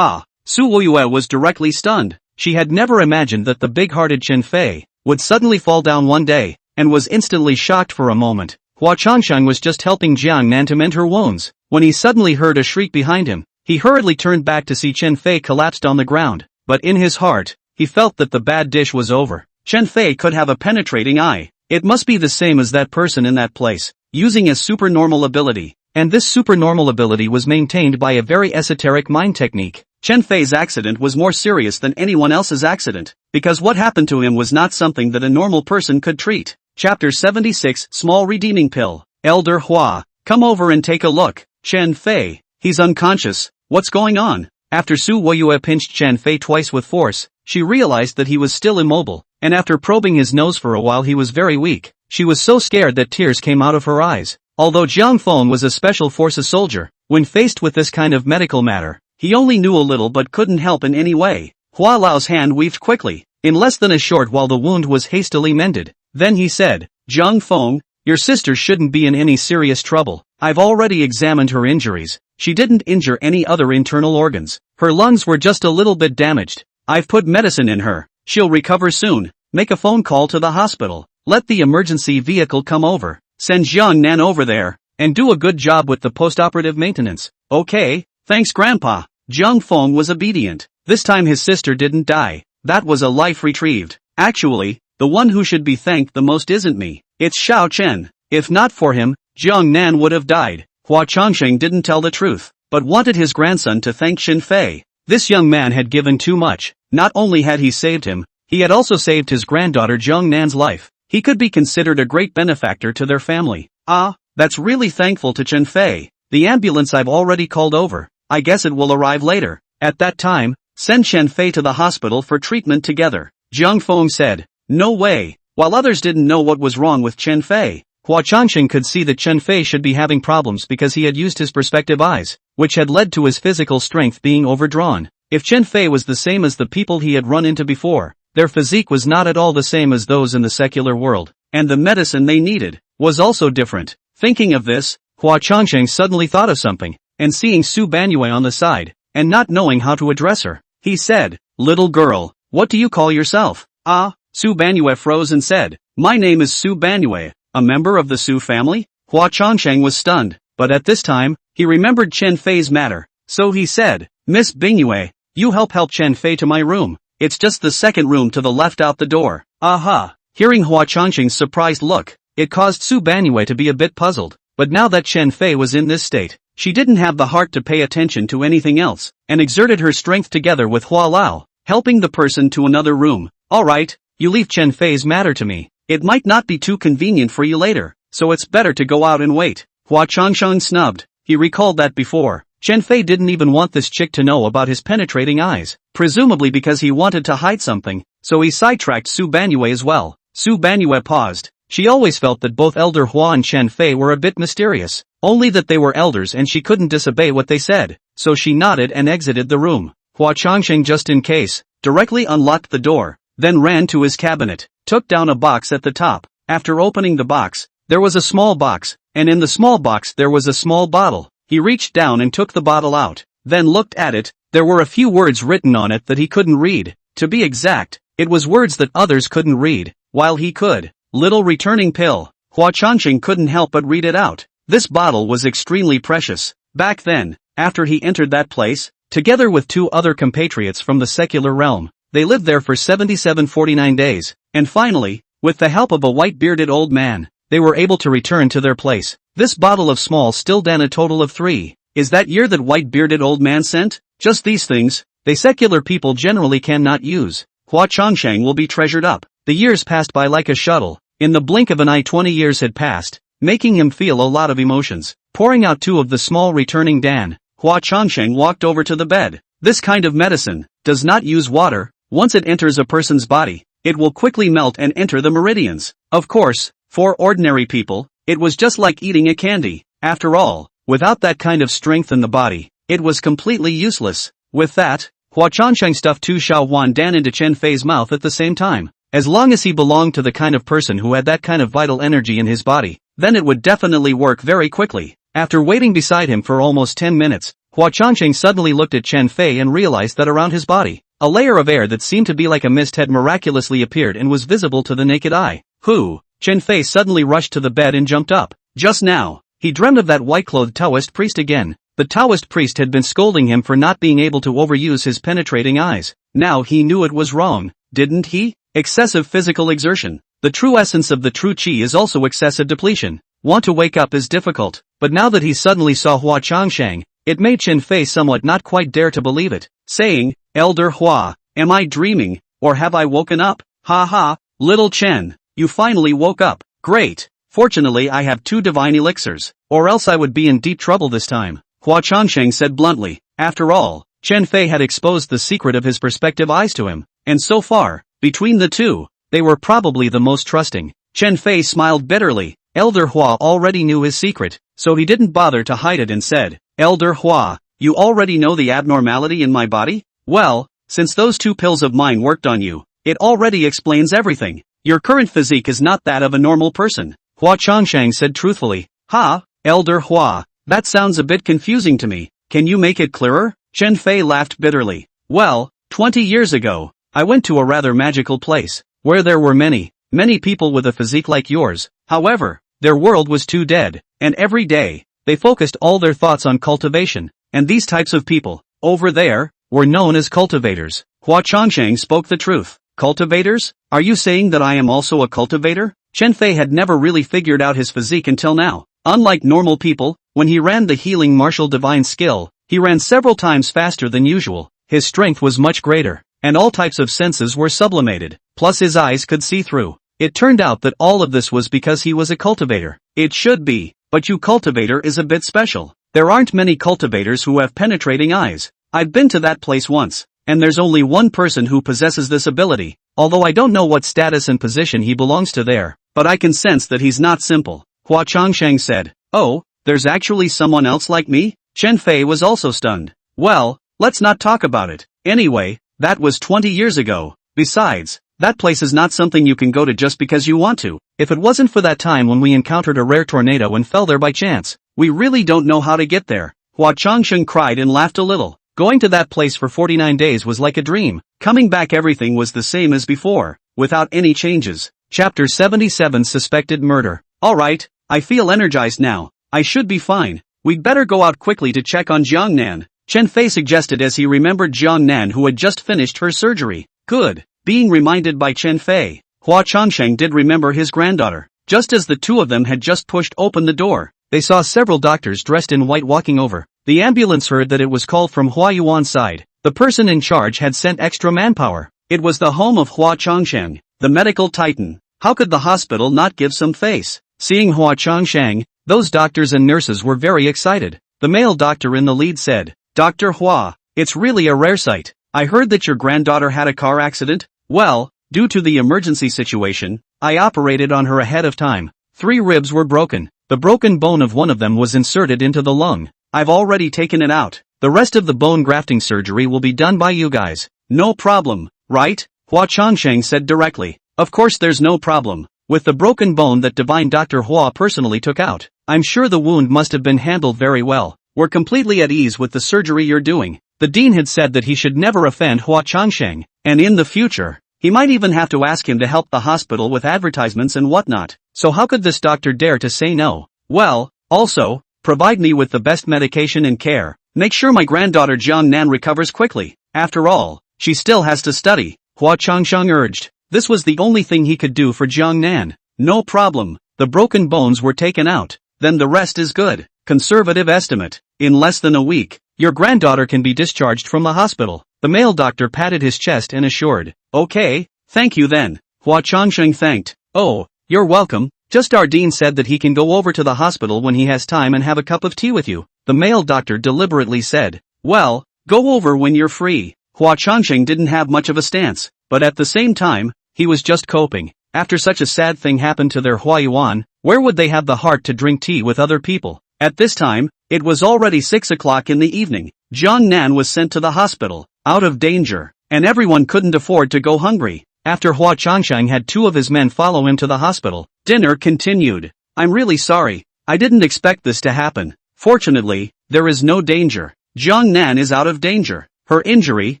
Su Woyue was directly stunned. She had never imagined that the big-hearted Chen Fei would suddenly fall down one day, and was instantly shocked for a moment. Hua Changsheng was just helping Jiang Nan to mend her wounds, when he suddenly heard a shriek behind him. He hurriedly turned back to see Chen Fei collapsed on the ground, but in his heart, he felt that the bad dish was over. Chen Fei could have a penetrating eye. It must be the same as that person in that place, using a supernormal ability. And this supernormal ability was maintained by a very esoteric mind technique. Chen Fei's accident was more serious than anyone else's accident, because what happened to him was not something that a normal person could treat. Chapter 76, Small Redeeming Pill. Elder Hua, come over and take a look. Chen Fei, he's unconscious. What's going on? After Su Woyue pinched Chen Fei twice with force, she realized that he was still immobile, and after probing his nose for a while he was very weak. She was so scared that tears came out of her eyes. Although Jiang Feng was a special forces soldier, when faced with this kind of medical matter, he only knew a little but couldn't help in any way. Hua Lao's hand weaved quickly. In less than a short while the wound was hastily mended. Then he said, Jiang Feng, your sister shouldn't be in any serious trouble. I've already examined her injuries. She didn't injure any other internal organs. Her lungs were just a little bit damaged. I've put medicine in her. She'll recover soon. Make a phone call to the hospital. Let the emergency vehicle come over. Send Jiang Nan over there, and do a good job with the post-operative maintenance. Okay, thanks Grandpa. Jiang Feng was obedient. This time his sister didn't die. That was a life retrieved. Actually, the one who should be thanked the most isn't me. It's Xiao Chen. If not for him, Jiang Nan would have died. Hua Changsheng didn't tell the truth, but wanted his grandson to thank Xin Fei. This young man had given too much. Not only had he saved him, he had also saved his granddaughter Jiang Nan's life. He could be considered a great benefactor to their family. Ah, that's really thankful to Chen Fei. The ambulance I've already called over. I guess it will arrive later. At that time, send Chen Fei to the hospital for treatment together. Jiang Feng said. No way. While others didn't know what was wrong with Chen Fei, Hua Changsheng could see that Chen Fei should be having problems because he had used his perspective eyes, which had led to his physical strength being overdrawn. If Chen Fei was the same as the people he had run into before, their physique was not at all the same as those in the secular world, and the medicine they needed was also different. Thinking of this, Hua Changsheng suddenly thought of something, and seeing Su Banyue on the side, and not knowing how to address her, he said, Little girl, what do you call yourself? Ah, Su Banyue froze and said, My name is Su Banyue, a member of the Su family? Hua Changsheng was stunned, but at this time, he remembered Chen Fei's matter, so he said, Miss Bingyue, you help Chen Fei to my room. It's just the second room to the left out the door. Aha! Hearing Hua Changsheng's surprised look, it caused Su Banyue to be a bit puzzled, but now that Chen Fei was in this state, she didn't have the heart to pay attention to anything else, and exerted her strength together with Hua Lao, helping the person to another room. Alright, you leave Chen Fei's matter to me. It might not be too convenient for you later, so it's better to go out and wait. Hua Changsheng snubbed. He recalled that before, Chen Fei didn't even want this chick to know about his penetrating eyes, presumably because he wanted to hide something, so he sidetracked Su Banyue as well. Su Banyue paused. She always felt that both Elder Hua and Chen Fei were a bit mysterious, only that they were elders and she couldn't disobey what they said, so she nodded and exited the room. Hua Changsheng just in case, directly unlocked the door, then ran to his cabinet, took down a box at the top. After opening the box, there was a small box, and in the small box there was a small bottle. He reached down and took the bottle out, then looked at it. There were a few words written on it that he couldn't read. To be exact, it was words that others couldn't read, while he could. Little returning pill. Hua Changsheng couldn't help but read it out. This bottle was extremely precious. Back then, after he entered that place, together with two other compatriots from the secular realm, they lived there for 49 days, and finally, with the help of a white-bearded old man, they were able to return to their place. This bottle of small still dan a total of 3. Is that year that white-bearded old man sent? Just these things, they secular people generally cannot use. Hua Changsheng will be treasured up. The years passed by like a shuttle. In the blink of an eye 20 years had passed, making him feel a lot of emotions. Pouring out 2 of the small returning dan, Hua Changsheng walked over to the bed. This kind of medicine does not use water. Once it enters a person's body, it will quickly melt and enter the meridians. Of course, for ordinary people, it was just like eating a candy. After all, without that kind of strength in the body, it was completely useless. With that, Hua Changsheng stuffed 2 Shaohuan dan into Chen Fei's mouth at the same time. As long as he belonged to the kind of person who had that kind of vital energy in his body, then it would definitely work very quickly. After waiting beside him for almost 10 minutes, Hua Changsheng suddenly looked at Chen Fei and realized that around his body, a layer of air that seemed to be like a mist had miraculously appeared and was visible to the naked eye. Who? Chen Fei suddenly rushed to the bed and jumped up. Just now, he dreamed of that white-clothed Taoist priest again. The Taoist priest had been scolding him for not being able to overuse his penetrating eyes. Now he knew it was wrong, didn't he? Excessive physical exertion. The true essence of the true qi is also excessive depletion. Want to wake up is difficult, but now that he suddenly saw Hua Changsheng, it made Chen Fei somewhat not quite dare to believe it, saying, Elder Hua, am I dreaming, or have I woken up? Ha ha, little Chen, you finally woke up. Great. Fortunately I have 2 divine elixirs, or else I would be in deep trouble this time. Hua Changsheng said bluntly. After all, Chen Fei had exposed the secret of his perspective eyes to him, and so far, between the two, they were probably the most trusting. Chen Fei smiled bitterly. Elder Hua already knew his secret, so he didn't bother to hide it and said, Elder Hua, you already know the abnormality in my body? Well, since those 2 pills of mine worked on you, it already explains everything. Your current physique is not that of a normal person. Hua Changsheng said truthfully. Ha, Elder Hua, that sounds a bit confusing to me. Can you make it clearer? Chen Fei laughed bitterly. Well, 20 years ago, I went to a rather magical place, where there were many people with a physique like yours. However, their world was too dead, and every day, they focused all their thoughts on cultivation, and these types of people, over there, were known as cultivators. Hua Changsheng spoke the truth. Cultivators? Are you saying that I am also a cultivator? Chen Fei had never really figured out his physique until now. Unlike normal people, when he ran the healing martial divine skill, he ran several times faster than usual. His strength was much greater, and all types of senses were sublimated, plus his eyes could see through. It turned out that all of this was because he was a cultivator. It should be, but you cultivator is a bit special. There aren't many cultivators who have penetrating eyes. I've been to that place once, and there's only one person who possesses this ability, although I don't know what status and position he belongs to there, but I can sense that he's not simple. Hua Changsheng said, oh, there's actually someone else like me? Chen Fei was also stunned. Well, let's not talk about it. Anyway, that was 20 years ago. Besides, that place is not something you can go to just because you want to. If it wasn't for that time when we encountered a rare tornado and fell there by chance, we really don't know how to get there. Hua Changsheng cried and laughed a little. Going to that place for 49 days was like a dream. Coming back everything was the same as before, without any changes. Chapter 77 Suspected Murder. Alright, I feel energized now. I should be fine. We'd better go out quickly to check on Jiangnan, Chen Fei suggested as he remembered Jiangnan who had just finished her surgery. Good. Being reminded by Chen Fei, Hua Changsheng did remember his granddaughter. Just as the 2 of them had just pushed open the door, they saw several doctors dressed in white walking over. The ambulance heard that it was called from Hua Yuan's side. The person in charge had sent extra manpower. It was the home of Hua Changsheng, the medical titan. How could the hospital not give some face? Seeing Hua Changsheng, those doctors and nurses were very excited. The male doctor in the lead said, Dr. Hua, it's really a rare sight. I heard that your granddaughter had a car accident. Well, due to the emergency situation, I operated on her ahead of time. 3 ribs were broken. The broken bone of one of them was inserted into the lung. I've already taken it out. The rest of the bone grafting surgery will be done by you guys. No problem, right? Hua Changsheng said directly. Of course there's no problem. With the broken bone that divine Dr. Hua personally took out, I'm sure the wound must have been handled very well. We're completely at ease with the surgery you're doing. The dean had said that he should never offend Hua Changsheng, and in the future, he might even have to ask him to help the hospital with advertisements and whatnot. So how could this doctor dare to say no? Well, also, provide me with the best medication and care. Make sure my granddaughter Jiangnan recovers quickly. After all, she still has to study, Hua Changsheng urged. This was the only thing he could do for Jiangnan. No problem. The broken bones were taken out. Then the rest is good. Conservative estimate. In less than a week, your granddaughter can be discharged from the hospital. The male doctor patted his chest and assured. Okay, thank you then. Hua Changsheng thanked. Oh, you're welcome. Just our dean said that he can go over to the hospital when he has time and have a cup of tea with you. The male doctor deliberately said. Well, go over when you're free. Hua Changsheng didn't have much of a stance, but at the same time, he was just coping. After such a sad thing happened to their Hua Yuan, where would they have the heart to drink tea with other people? At this time, it was already 6 o'clock in the evening. Jiangnan was sent to the hospital, out of danger, and everyone couldn't afford to go hungry. After Hua Changsheng had 2 of his men follow him to the hospital, dinner continued. I'm really sorry. I didn't expect this to happen. Fortunately, there is no danger. Jiangnan is out of danger. Her injury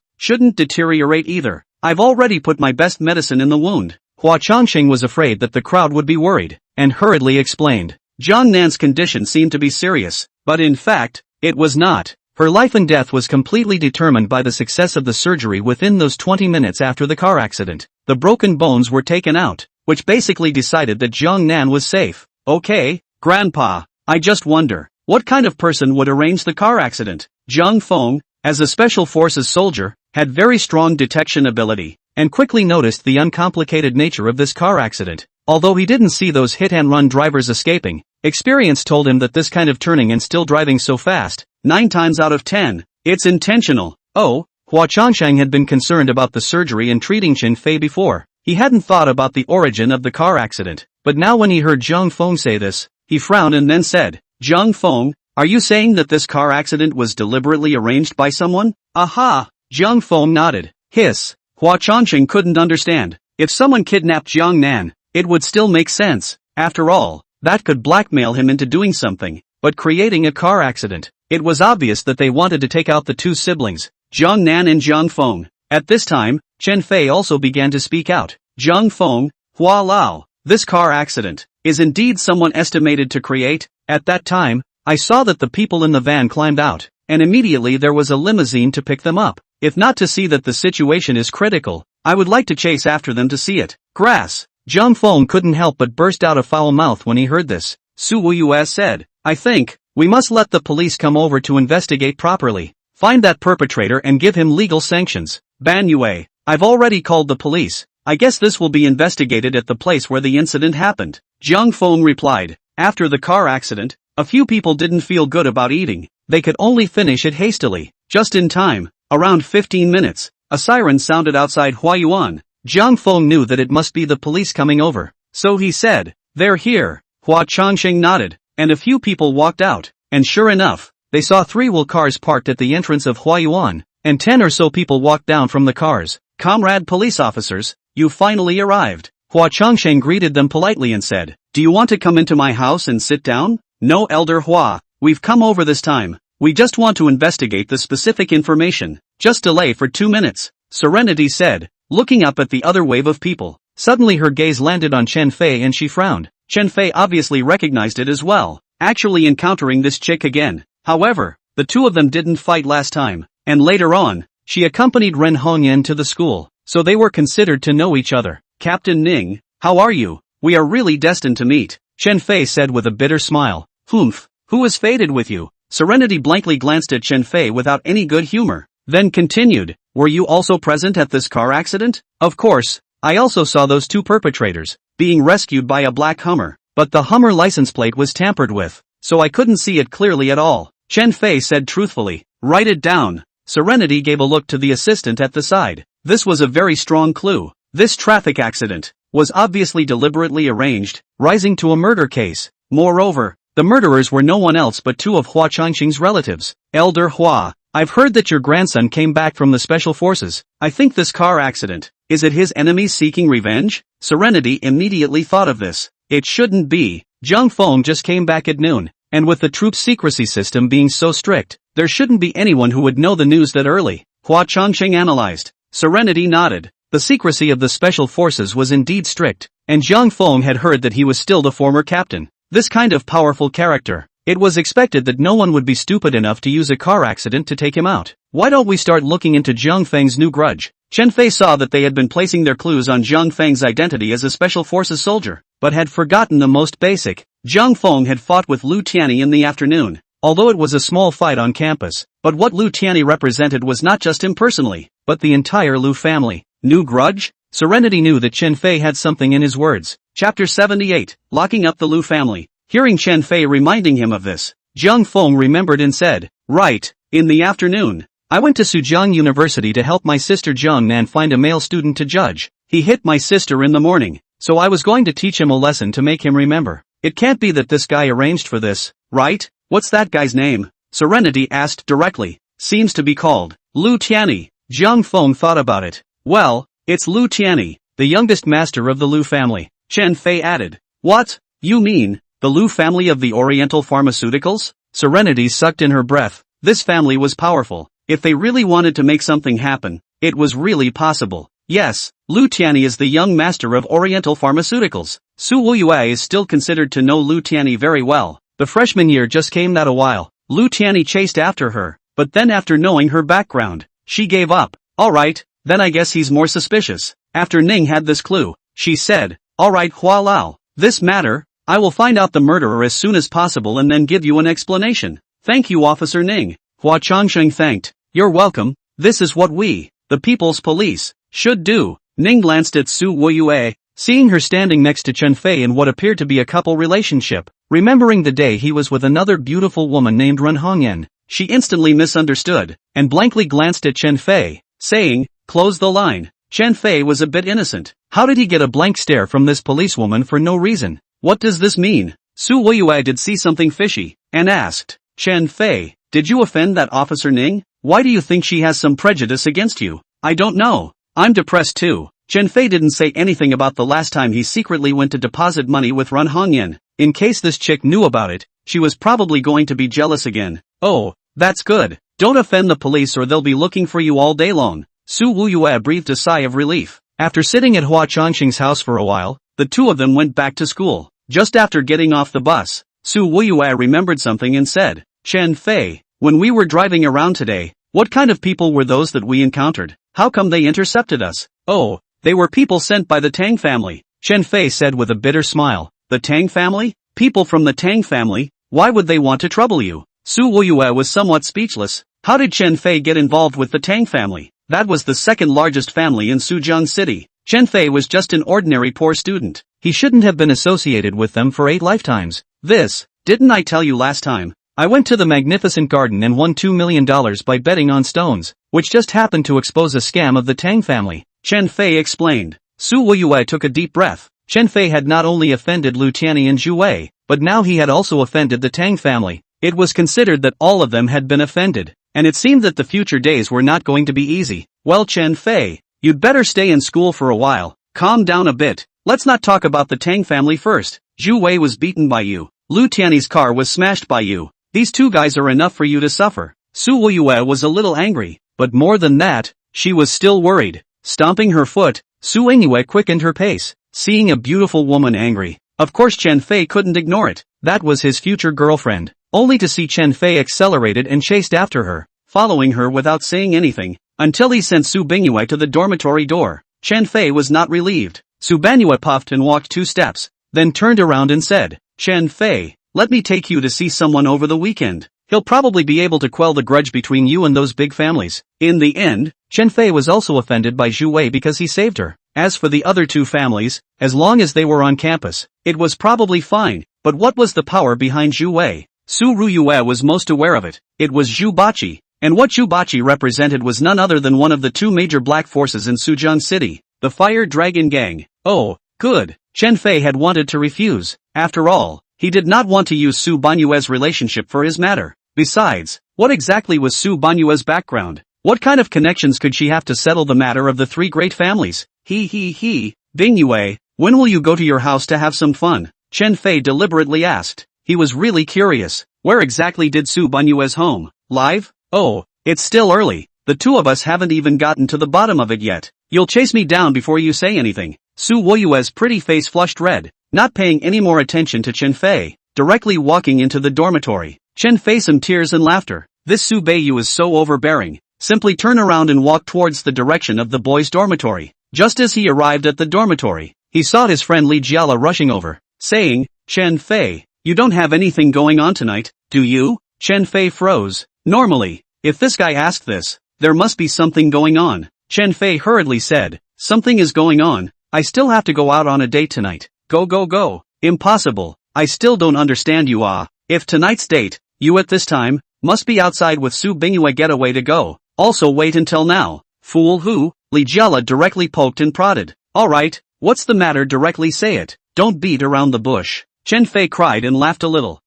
shouldn't deteriorate either. I've already put my best medicine in the wound. Hua Changsheng was afraid that the crowd would be worried, and hurriedly explained. Jiangnan's condition seemed to be serious, but in fact, it was not. Her life and death was completely determined by the success of the surgery within those 20 minutes after the car accident. The broken bones were taken out, which basically decided that Jiangnan was safe. Okay, Grandpa, I just wonder, what kind of person would arrange the car accident? Zhang Feng, as a special forces soldier, had very strong detection ability, and quickly noticed the uncomplicated nature of this car accident. Although he didn't see those hit-and-run drivers escaping, experience told him that this kind of turning and still driving so fast, 9 times out of 10, it's intentional. Oh, Hua Changsheng had been concerned about the surgery and treating Chen Fei before. He hadn't thought about the origin of the car accident, but now when he heard Zhang Feng say this, he frowned and then said, Zhang Feng, are you saying that this car accident was deliberately arranged by someone? Aha! Zhang Feng nodded. Hiss. Hua Changqing couldn't understand. If someone kidnapped Jiang Nan, it would still make sense. After all, that could blackmail him into doing something, but creating a car accident. It was obvious that they wanted to take out the two siblings, Jiang Nan and Zhang Feng. At this time, Chen Fei also began to speak out. Zhang Feng, Hua Lao, this car accident is indeed someone estimated to create. At that time, I saw that the people in the van climbed out, and immediately there was a limousine to pick them up. If not to see that the situation is critical, I would like to chase after them to see it. Grass. Zhang Feng couldn't help but burst out a foul mouth when he heard this. Su Wuyue said, I think we must let the police come over to investigate properly. Find that perpetrator and give him legal sanctions. Ban Yue, I've already called the police. I guess this will be investigated at the place where the incident happened. Zhang Feng replied. After the car accident, a few people didn't feel good about eating. They could only finish it hastily. Just in time, around 15 minutes, a siren sounded outside Huayuan. Zhang Feng knew that it must be the police coming over. So he said, they're here. Hua Changqing nodded, and a few people walked out. And sure enough, they saw 3 wheel cars parked at the entrance of Huayuan, and 10 or so people walked down from the cars. Comrade police officers, you finally arrived. Hua Changqing greeted them politely and said, do you want to come into my house and sit down? No, Elder Hua, we've come over this time. We just want to investigate the specific information. Just delay for 2 minutes. Serenity said, looking up at the other wave of people. Suddenly her gaze landed on Chen Fei and she frowned. Chen Fei obviously recognized it as well, actually encountering this chick again. However, the two of them didn't fight last time, and later on, she accompanied Ren Hongyan to the school, so they were considered to know each other. Captain Ning, how are you? We are really destined to meet, Chen Fei said with a bitter smile. Humph, who is fated with you? Serenity blankly glanced at Chen Fei without any good humor, then continued, were you also present at this car accident? Of course, I also saw those 2 perpetrators being rescued by a black Hummer, but the Hummer license plate was tampered with, so I couldn't see it clearly at all, Chen Fei said truthfully. Write it down. Serenity gave a look to the assistant at the side. This was a very strong clue. This traffic accident was obviously deliberately arranged, rising to a murder case. Moreover, the murderers were no one else but 2 of Hua Changqing's relatives. Elder Hua, I've heard that your grandson came back from the special forces. I think this car accident, is it his enemies seeking revenge? Serenity immediately thought of this. It shouldn't be. Zhang Feng just came back at noon, and with the troop's secrecy system being so strict, there shouldn't be anyone who would know the news that early. Hua Changqing analyzed. Serenity nodded. The secrecy of the special forces was indeed strict, and Zhang Feng had heard that he was still the former captain. This kind of powerful character, it was expected that no one would be stupid enough to use a car accident to take him out. Why don't we start looking into Zhang Feng's new grudge? Chen Fei saw that they had been placing their clues on Zhang Feng's identity as a special forces soldier, but had forgotten the most basic. Zhang Feng had fought with Lu Tianyi in the afternoon, although it was a small fight on campus, but what Lu Tianyi represented was not just him personally, but the entire Lu family. New grudge? Serenity knew that Chen Fei had something in his words. Chapter 78, Locking Up the Lu Family. Hearing Chen Fei reminding him of this, Zhang Feng remembered and said, right, in the afternoon, I went to Sujiang University to help my sister Jiang Nan find a male student to judge. He hit my sister in the morning, so I was going to teach him a lesson to make him remember. It can't be that this guy arranged for this, right? What's that guy's name? Serenity asked directly. Seems to be called Lu Tianyi. Zhang Feng thought about it. Well, it's Lu Tianyi, the youngest master of the Lu family. Chen Fei added. What? You mean, the Lu family of the Oriental Pharmaceuticals? Serenity sucked in her breath. This family was powerful. If they really wanted to make something happen, it was really possible. Yes, Lu Tianyi is the young master of Oriental Pharmaceuticals. Su Wuyue is still considered to know Lu Tianyi very well. The freshman year just came not a while. Lu Tianyi chased after her, but then after knowing her background, she gave up. Alright, then I guess he's more suspicious. After Ning had this clue, she said, alright Hua Lao, this matter, I will find out the murderer as soon as possible and then give you an explanation. Thank you Officer Ning. Hua Changqing thanked. You're welcome. This is what we, the People's Police, should do. Ning glanced at Su Wuyue, seeing her standing next to Chen Fei in what appeared to be a couple relationship. Remembering the day he was with another beautiful woman named Ren Hongyan, she instantly misunderstood, and blankly glanced at Chen Fei, saying, close the line. Chen Fei was a bit innocent. How did he get a blank stare from this policewoman for no reason? What does this mean? Su Weiyue did see something fishy, and asked, Chen Fei, did you offend that Officer Ning? Why do you think she has some prejudice against you? I don't know. I'm depressed too. Chen Fei didn't say anything about the last time he secretly went to deposit money with Run Hongyan. In case this chick knew about it, she was probably going to be jealous again. Oh, that's good. Don't offend the police or they'll be looking for you all day long. Su Weiyue breathed a sigh of relief. After sitting at Hua Chongqing's house for a while, the two of them went back to school. Just after getting off the bus, Su Weiyue remembered something and said, Chen Fei, when we were driving around today, what kind of people were those that we encountered? How come they intercepted us? Oh, they were people sent by the Tang family, Chen Fei said with a bitter smile. The Tang family? People from the Tang family? Why would they want to trouble you? Su Weiyue was somewhat speechless. How did Chen Fei get involved with the Tang family? That was the second largest family in Sujiang City. Chen Fei was just an ordinary poor student. He shouldn't have been associated with them for 8 lifetimes. Didn't I tell you last time? I went to the magnificent garden and won $2 million by betting on stones, which just happened to expose a scam of the Tang family. Chen Fei explained. Su Weiyue took a deep breath. Chen Fei had not only offended Lu Tianyi and Zhu Wei, but now he had also offended the Tang family. It was considered that all of them had been offended, and it seemed that the future days were not going to be easy. Well, Chen Fei, you'd better stay in school for a while. Calm down a bit. Let's not talk about the Tang family first. Zhu Wei was beaten by you. Lu Tianyi's car was smashed by you. These two guys are enough for you to suffer. Su Weiyue was a little angry, but more than that, she was still worried. Stomping her foot, Su Weiyue quickened her pace. Seeing a beautiful woman angry, of course Chen Fei couldn't ignore it. That was his future girlfriend. Only to see Chen Fei accelerated and chased after her, following her without saying anything, until he sent Su Banyue to the dormitory door. Chen Fei was not relieved. Su Banyue puffed and walked 2 steps, then turned around and said, Chen Fei, let me take you to see someone over the weekend. He'll probably be able to quell the grudge between you and those big families. In the end, Chen Fei was also offended by Zhu Wei because he saved her. As for the other 2 families, as long as they were on campus, it was probably fine. But what was the power behind Zhu Wei? Su Ruyue was most aware of it. It was Zhu Bachi. And what Zhu Bachi represented was none other than one of the 2 major black forces in Sujiang City, the Fire Dragon Gang. Oh, good. Chen Fei had wanted to refuse. After all, he did not want to use Su Banyue's relationship for his matter. Besides, what exactly was Su Banyue's background? What kind of connections could she have to settle the matter of the 3 great families? Bingyue, when will you go to your house to have some fun? Chen Fei deliberately asked. He was really curious. Where exactly did Su Banyue's home? Live? Oh, it's still early. The 2 of us haven't even gotten to the bottom of it yet. You'll chase me down before you say anything. Su Weiyue's pretty face flushed red, not paying any more attention to Chen Fei, directly walking into the dormitory. Chen Fei some tears and laughter. This Su Beiyu is so overbearing. Simply turn around and walk towards the direction of the boys' dormitory. Just as he arrived at the dormitory, he saw his friend Li Jiala rushing over, saying, Chen Fei, you don't have anything going on tonight, do you? Chen Fei froze. Normally, if this guy asked this, there must be something going on. Chen Fei hurriedly said, something is going on. I still have to go out on a date tonight. Go. Impossible. I still don't understand you. If tonight's date, you at this time, must be outside with Su Bingyu getaway to go. Also wait until now. Fool who? Li Jiala directly poked and prodded. Alright, what's the matter, directly say it. Don't beat around the bush. Chen Fei cried and laughed a little.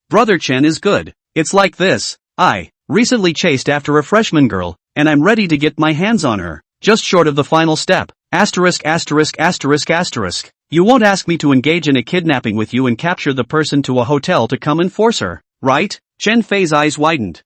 Brother Chen is good. It's like this. I recently chased after a freshman girl, and I'm ready to get my hands on her. Just short of the final step. Asterisk. You won't ask me to engage in a kidnapping with you and capture the person to a hotel to come and force her, right? Chen Fei's eyes widened.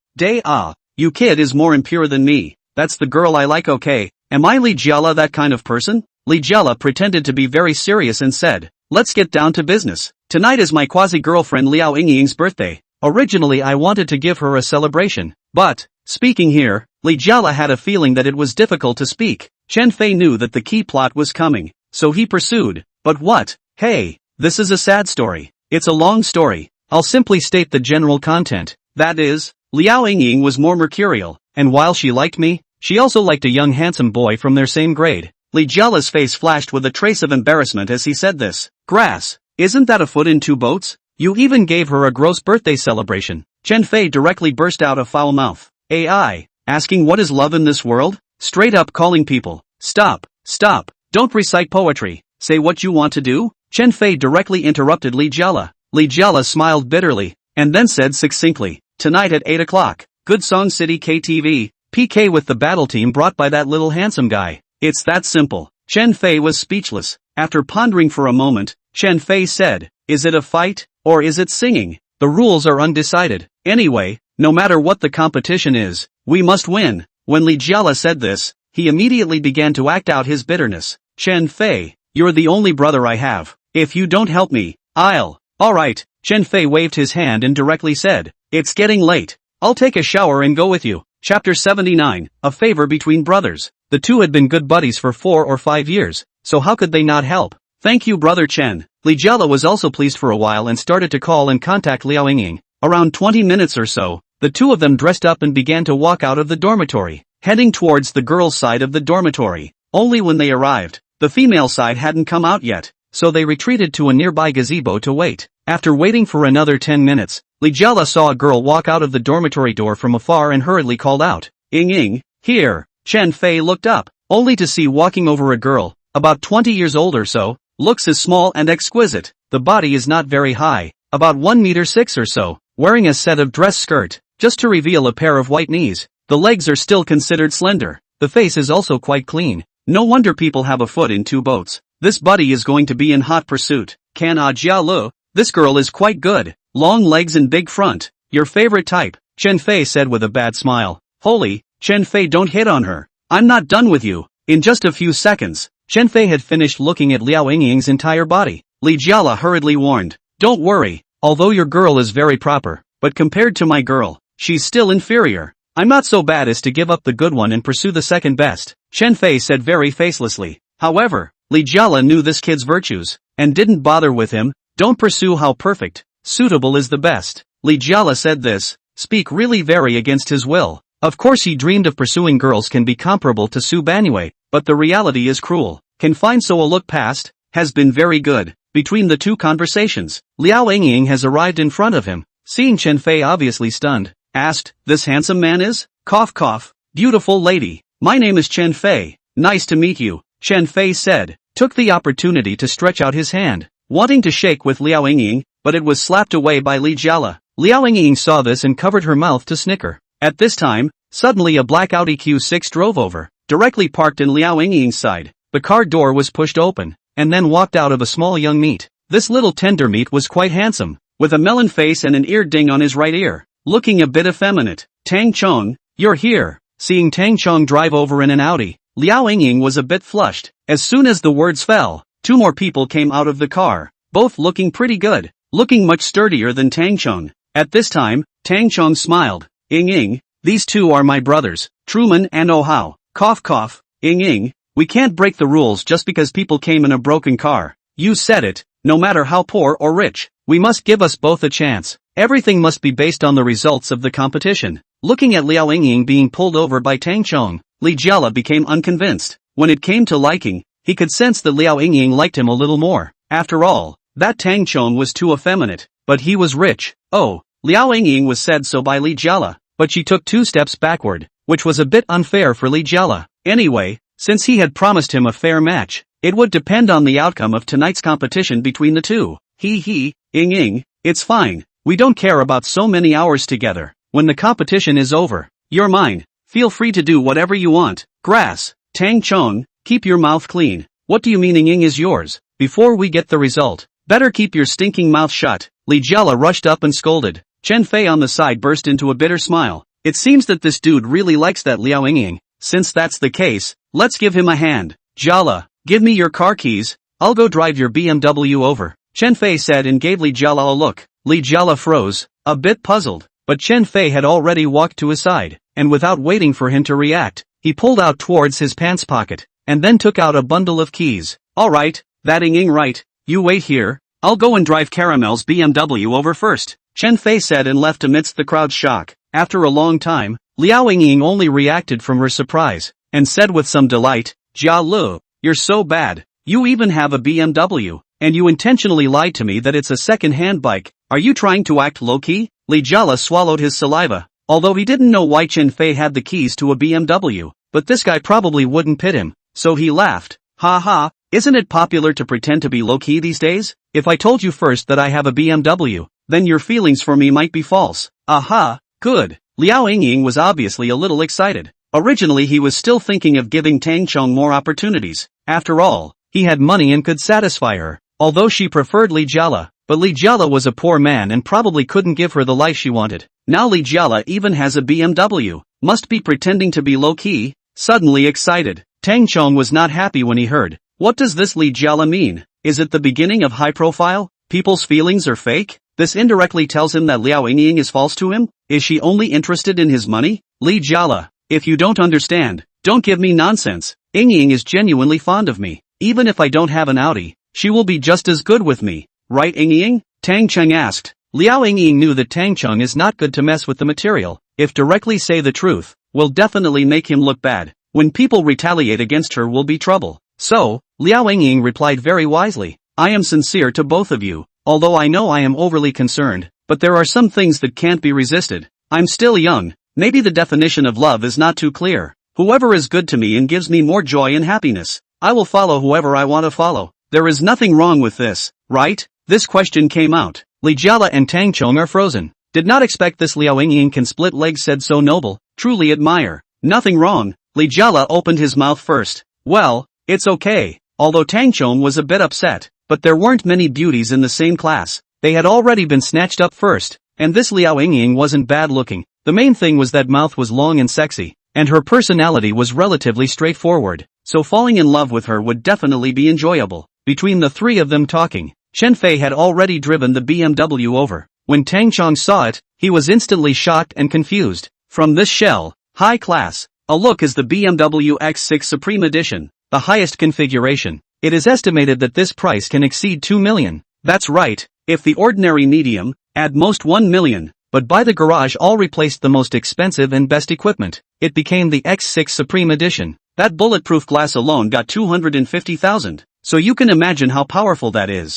You kid is more impure than me. That's the girl I like, okay? Am I Li Jiala that kind of person? Li Jiala pretended to be very serious and said, let's get down to business. Tonight is my quasi-girlfriend Liao Yingying's birthday. Originally I wanted to give her a celebration. But, speaking here, Li Jiala had a feeling that it was difficult to speak. Chen Fei knew that the key plot was coming, so he pursued. But what? Hey, this is a sad story. It's a long story. I'll simply state the general content. That is, Liao Yingying was more mercurial, and while she liked me, she also liked a young handsome boy from their same grade. Li Jiala's face flashed with a trace of embarrassment as he said this. Grass, isn't that a foot in 2 boats? You even gave her a gross birthday celebration. Chen Fei directly burst out a foul mouth. AI, asking what is love in this world? Straight up calling people Stop, stop, don't recite poetry, say what you want to do? Chen Fei directly interrupted Li Jiala. Li Jiala smiled bitterly, and then said succinctly, tonight at 8 o'clock, Good Song City KTV, PK with the battle team brought by that little handsome guy. It's that simple. Chen Fei was speechless. After pondering for a moment, Chen Fei said, is it a fight, or is it singing? The rules are undecided. Anyway, no matter what the competition is, we must win. When Li Jiala said this, he immediately began to act out his bitterness. Chen Fei, you're the only brother I have. If you don't help me, Alright, Chen Fei waved his hand and directly said, it's getting late. I'll take a shower and go with you. Chapter 79, A Favor Between Brothers. The two had been good buddies for 4 or 5 years, so how could they not help? Thank you, brother Chen. Li Jiala was also pleased for a while and started to call and contact Liao Yingying. Around 20 minutes or so, the two of them dressed up and began to walk out of the dormitory, heading towards the girls' side of the dormitory. Only when they arrived, the female side hadn't come out yet, so they retreated to a nearby gazebo to wait. After waiting for another 10 minutes, Li Jiala saw a girl walk out of the dormitory door from afar and hurriedly called out, Ying, here. Chen Fei looked up, only to see walking over a girl, about 20 years old or so, looks as small and exquisite. The body is not very high, about 1 meter 6 or so, wearing a set of dress skirt, just to reveal a pair of white knees. The legs are still considered slender. The face is also quite clean. No wonder people have a foot in 2 boats. This buddy is going to be in hot pursuit. Can Jia Lu? This girl is quite good. Long legs and big front. Your favorite type, Chen Fei said with a bad smile. Holy, Chen Fei, don't hit on her. I'm not done with you. In just a few seconds, Chen Fei had finished looking at Liao Yingying's entire body. Li Jiala hurriedly warned, don't worry, although your girl is very proper, but compared to my girl, she's still inferior. I'm not so bad as to give up the good one and pursue the second best, Chen Fei said very facelessly. However, Li Jiala knew this kid's virtues, and didn't bother with him. Don't pursue how perfect, suitable is the best. Li Jiala said this, speak really very against his will. Of course he dreamed of pursuing girls can be comparable to Su Banue, but the reality is cruel. Can find so a look past, has been very good. Between the two conversations, Liao Yingying has arrived in front of him, seeing Chen Fei obviously stunned, asked, this handsome man is? Cough cough, beautiful lady, my name is Chen Fei, nice to meet you, Chen Fei said, took the opportunity to stretch out his hand, wanting to shake with Liao Yingying, but it was slapped away by Li Jiala. Liao Yingying saw this and covered her mouth to snicker. At this time, suddenly a black Audi Q6 drove over, directly parked in Liao Yingying's side. The car door was pushed open, and then walked out of a small young meat. This little tender meat was quite handsome, with a melon face and an ear ding on his right ear, looking a bit effeminate. Tang Chong, you're here. Seeing Tang Chong drive over in an Audi, Liao Yingying was a bit flushed. As soon as the words fell, 2 more people came out of the car, both looking pretty good, looking much sturdier than Tang Chong. At this time, Tang Chong smiled. Ying, these 2 are my brothers, Truman and Oh Hao. Cough cough, Ying, we can't break the rules just because people came in a broken car. You said it, no matter how poor or rich, we must give us both a chance. Everything must be based on the results of the competition. Looking at Liao Yingying being pulled over by Tang Chong, Li Jiala became unconvinced. When it came to liking, he could sense that Liao Yingying liked him a little more. After all, that Tang Chong was too effeminate, but he was rich. Oh, Liao Yingying was said so by Li Jiala, but she took 2 steps backward, which was a bit unfair for Li Jiala. Anyway, since he had promised him a fair match, it would depend on the outcome of tonight's competition between the two. Ying, it's fine, we don't care about so many hours together. When the competition is over, you're mine. Feel free to do whatever you want. Grass. Tang Chong, keep your mouth clean. What do you mean Ying is yours? Before we get the result, better keep your stinking mouth shut. Li Jiala rushed up and scolded. Chen Fei on the side burst into a bitter smile. It seems that this dude really likes that Liao Yingying. Since that's the case, let's give him a hand. Jiala, give me your car keys, I'll go drive your BMW over. Chen Fei said and gave Li Jiala a look. Li Jiala froze, a bit puzzled, but Chen Fei had already walked to his side, and without waiting for him to react, he pulled out towards his pants pocket, and then took out a bundle of keys. Alright, that Ying right, you wait here, I'll go and drive Caramel's BMW over first, Chen Fei said and left amidst the crowd's shock. After a long time, Liao Yingying only reacted from her surprise, and said with some delight, Jia Lu, you're so bad, you even have a BMW, and you intentionally lied to me that it's a second-hand bike. Are you trying to act low-key? Li Jiala swallowed his saliva, although he didn't know why Chen Fei had the keys to a BMW, but this guy probably wouldn't pit him. so he laughed. Ha ha, isn't it popular to pretend to be low-key these days? If I told you first that I have a BMW, then your feelings for me might be false. Aha, good. Liao Yingying was obviously a little excited. Originally he was still thinking of giving Tang Chong more opportunities. After all, he had money and could satisfy her. Although she preferred Li Jiala, but Li Jiala was a poor man and probably couldn't give her the life she wanted. Now Li Jiala even has a BMW. Must be pretending to be low-key. Suddenly excited, Tang Chong was not happy when he heard. What does this Li Jiala mean? Is it the beginning of high profile? People's feelings are fake? This indirectly tells him that Liao Yingying is false to him? Is she only interested in his money? Li Jiala, if you don't understand, don't give me nonsense. Yingying is genuinely fond of me. Even if I don't have an Audi, she will be just as good with me. Right, Yingying? Tang Chong asked. Liao Yingying knew that Tang Chong is not good to mess with the material. If directly say the truth, will definitely make him look bad. When people retaliate against her will be trouble. So, Liao Yingying replied very wisely. I am sincere to both of you, although I know I am overly concerned, but there are some things that can't be resisted. I'm still young, maybe the definition of love is not too clear. Whoever is good to me and gives me more joy and happiness, I will follow whoever I want to follow. There is nothing wrong with this, right? This question came out. Li Jiala and Tang Chong are frozen. Did not expect this. Liao Yingying can split legs, said so noble. Truly admire. Nothing wrong. Li Jiala opened his mouth first. Well, it's okay. Although Tang Chong was a bit upset, but there weren't many beauties in the same class. They had already been snatched up first, and this Liao Yingying wasn't bad looking. The main thing was that mouth was long and sexy, and her personality was relatively straightforward, so falling in love with her would definitely be enjoyable. Between the three of them talking, Chen Fei had already driven the BMW over. When Tang Chong saw it, he was instantly shocked and confused. From this shell, high class, a look is the BMW X6 Supreme Edition, the highest configuration. It is estimated that this price can exceed 2 million. That's right, if the ordinary medium, at most 1 million, but by the garage all replaced the most expensive and best equipment. It became the X6 Supreme Edition. That bulletproof glass alone got 250,000, so you can imagine how powerful that is.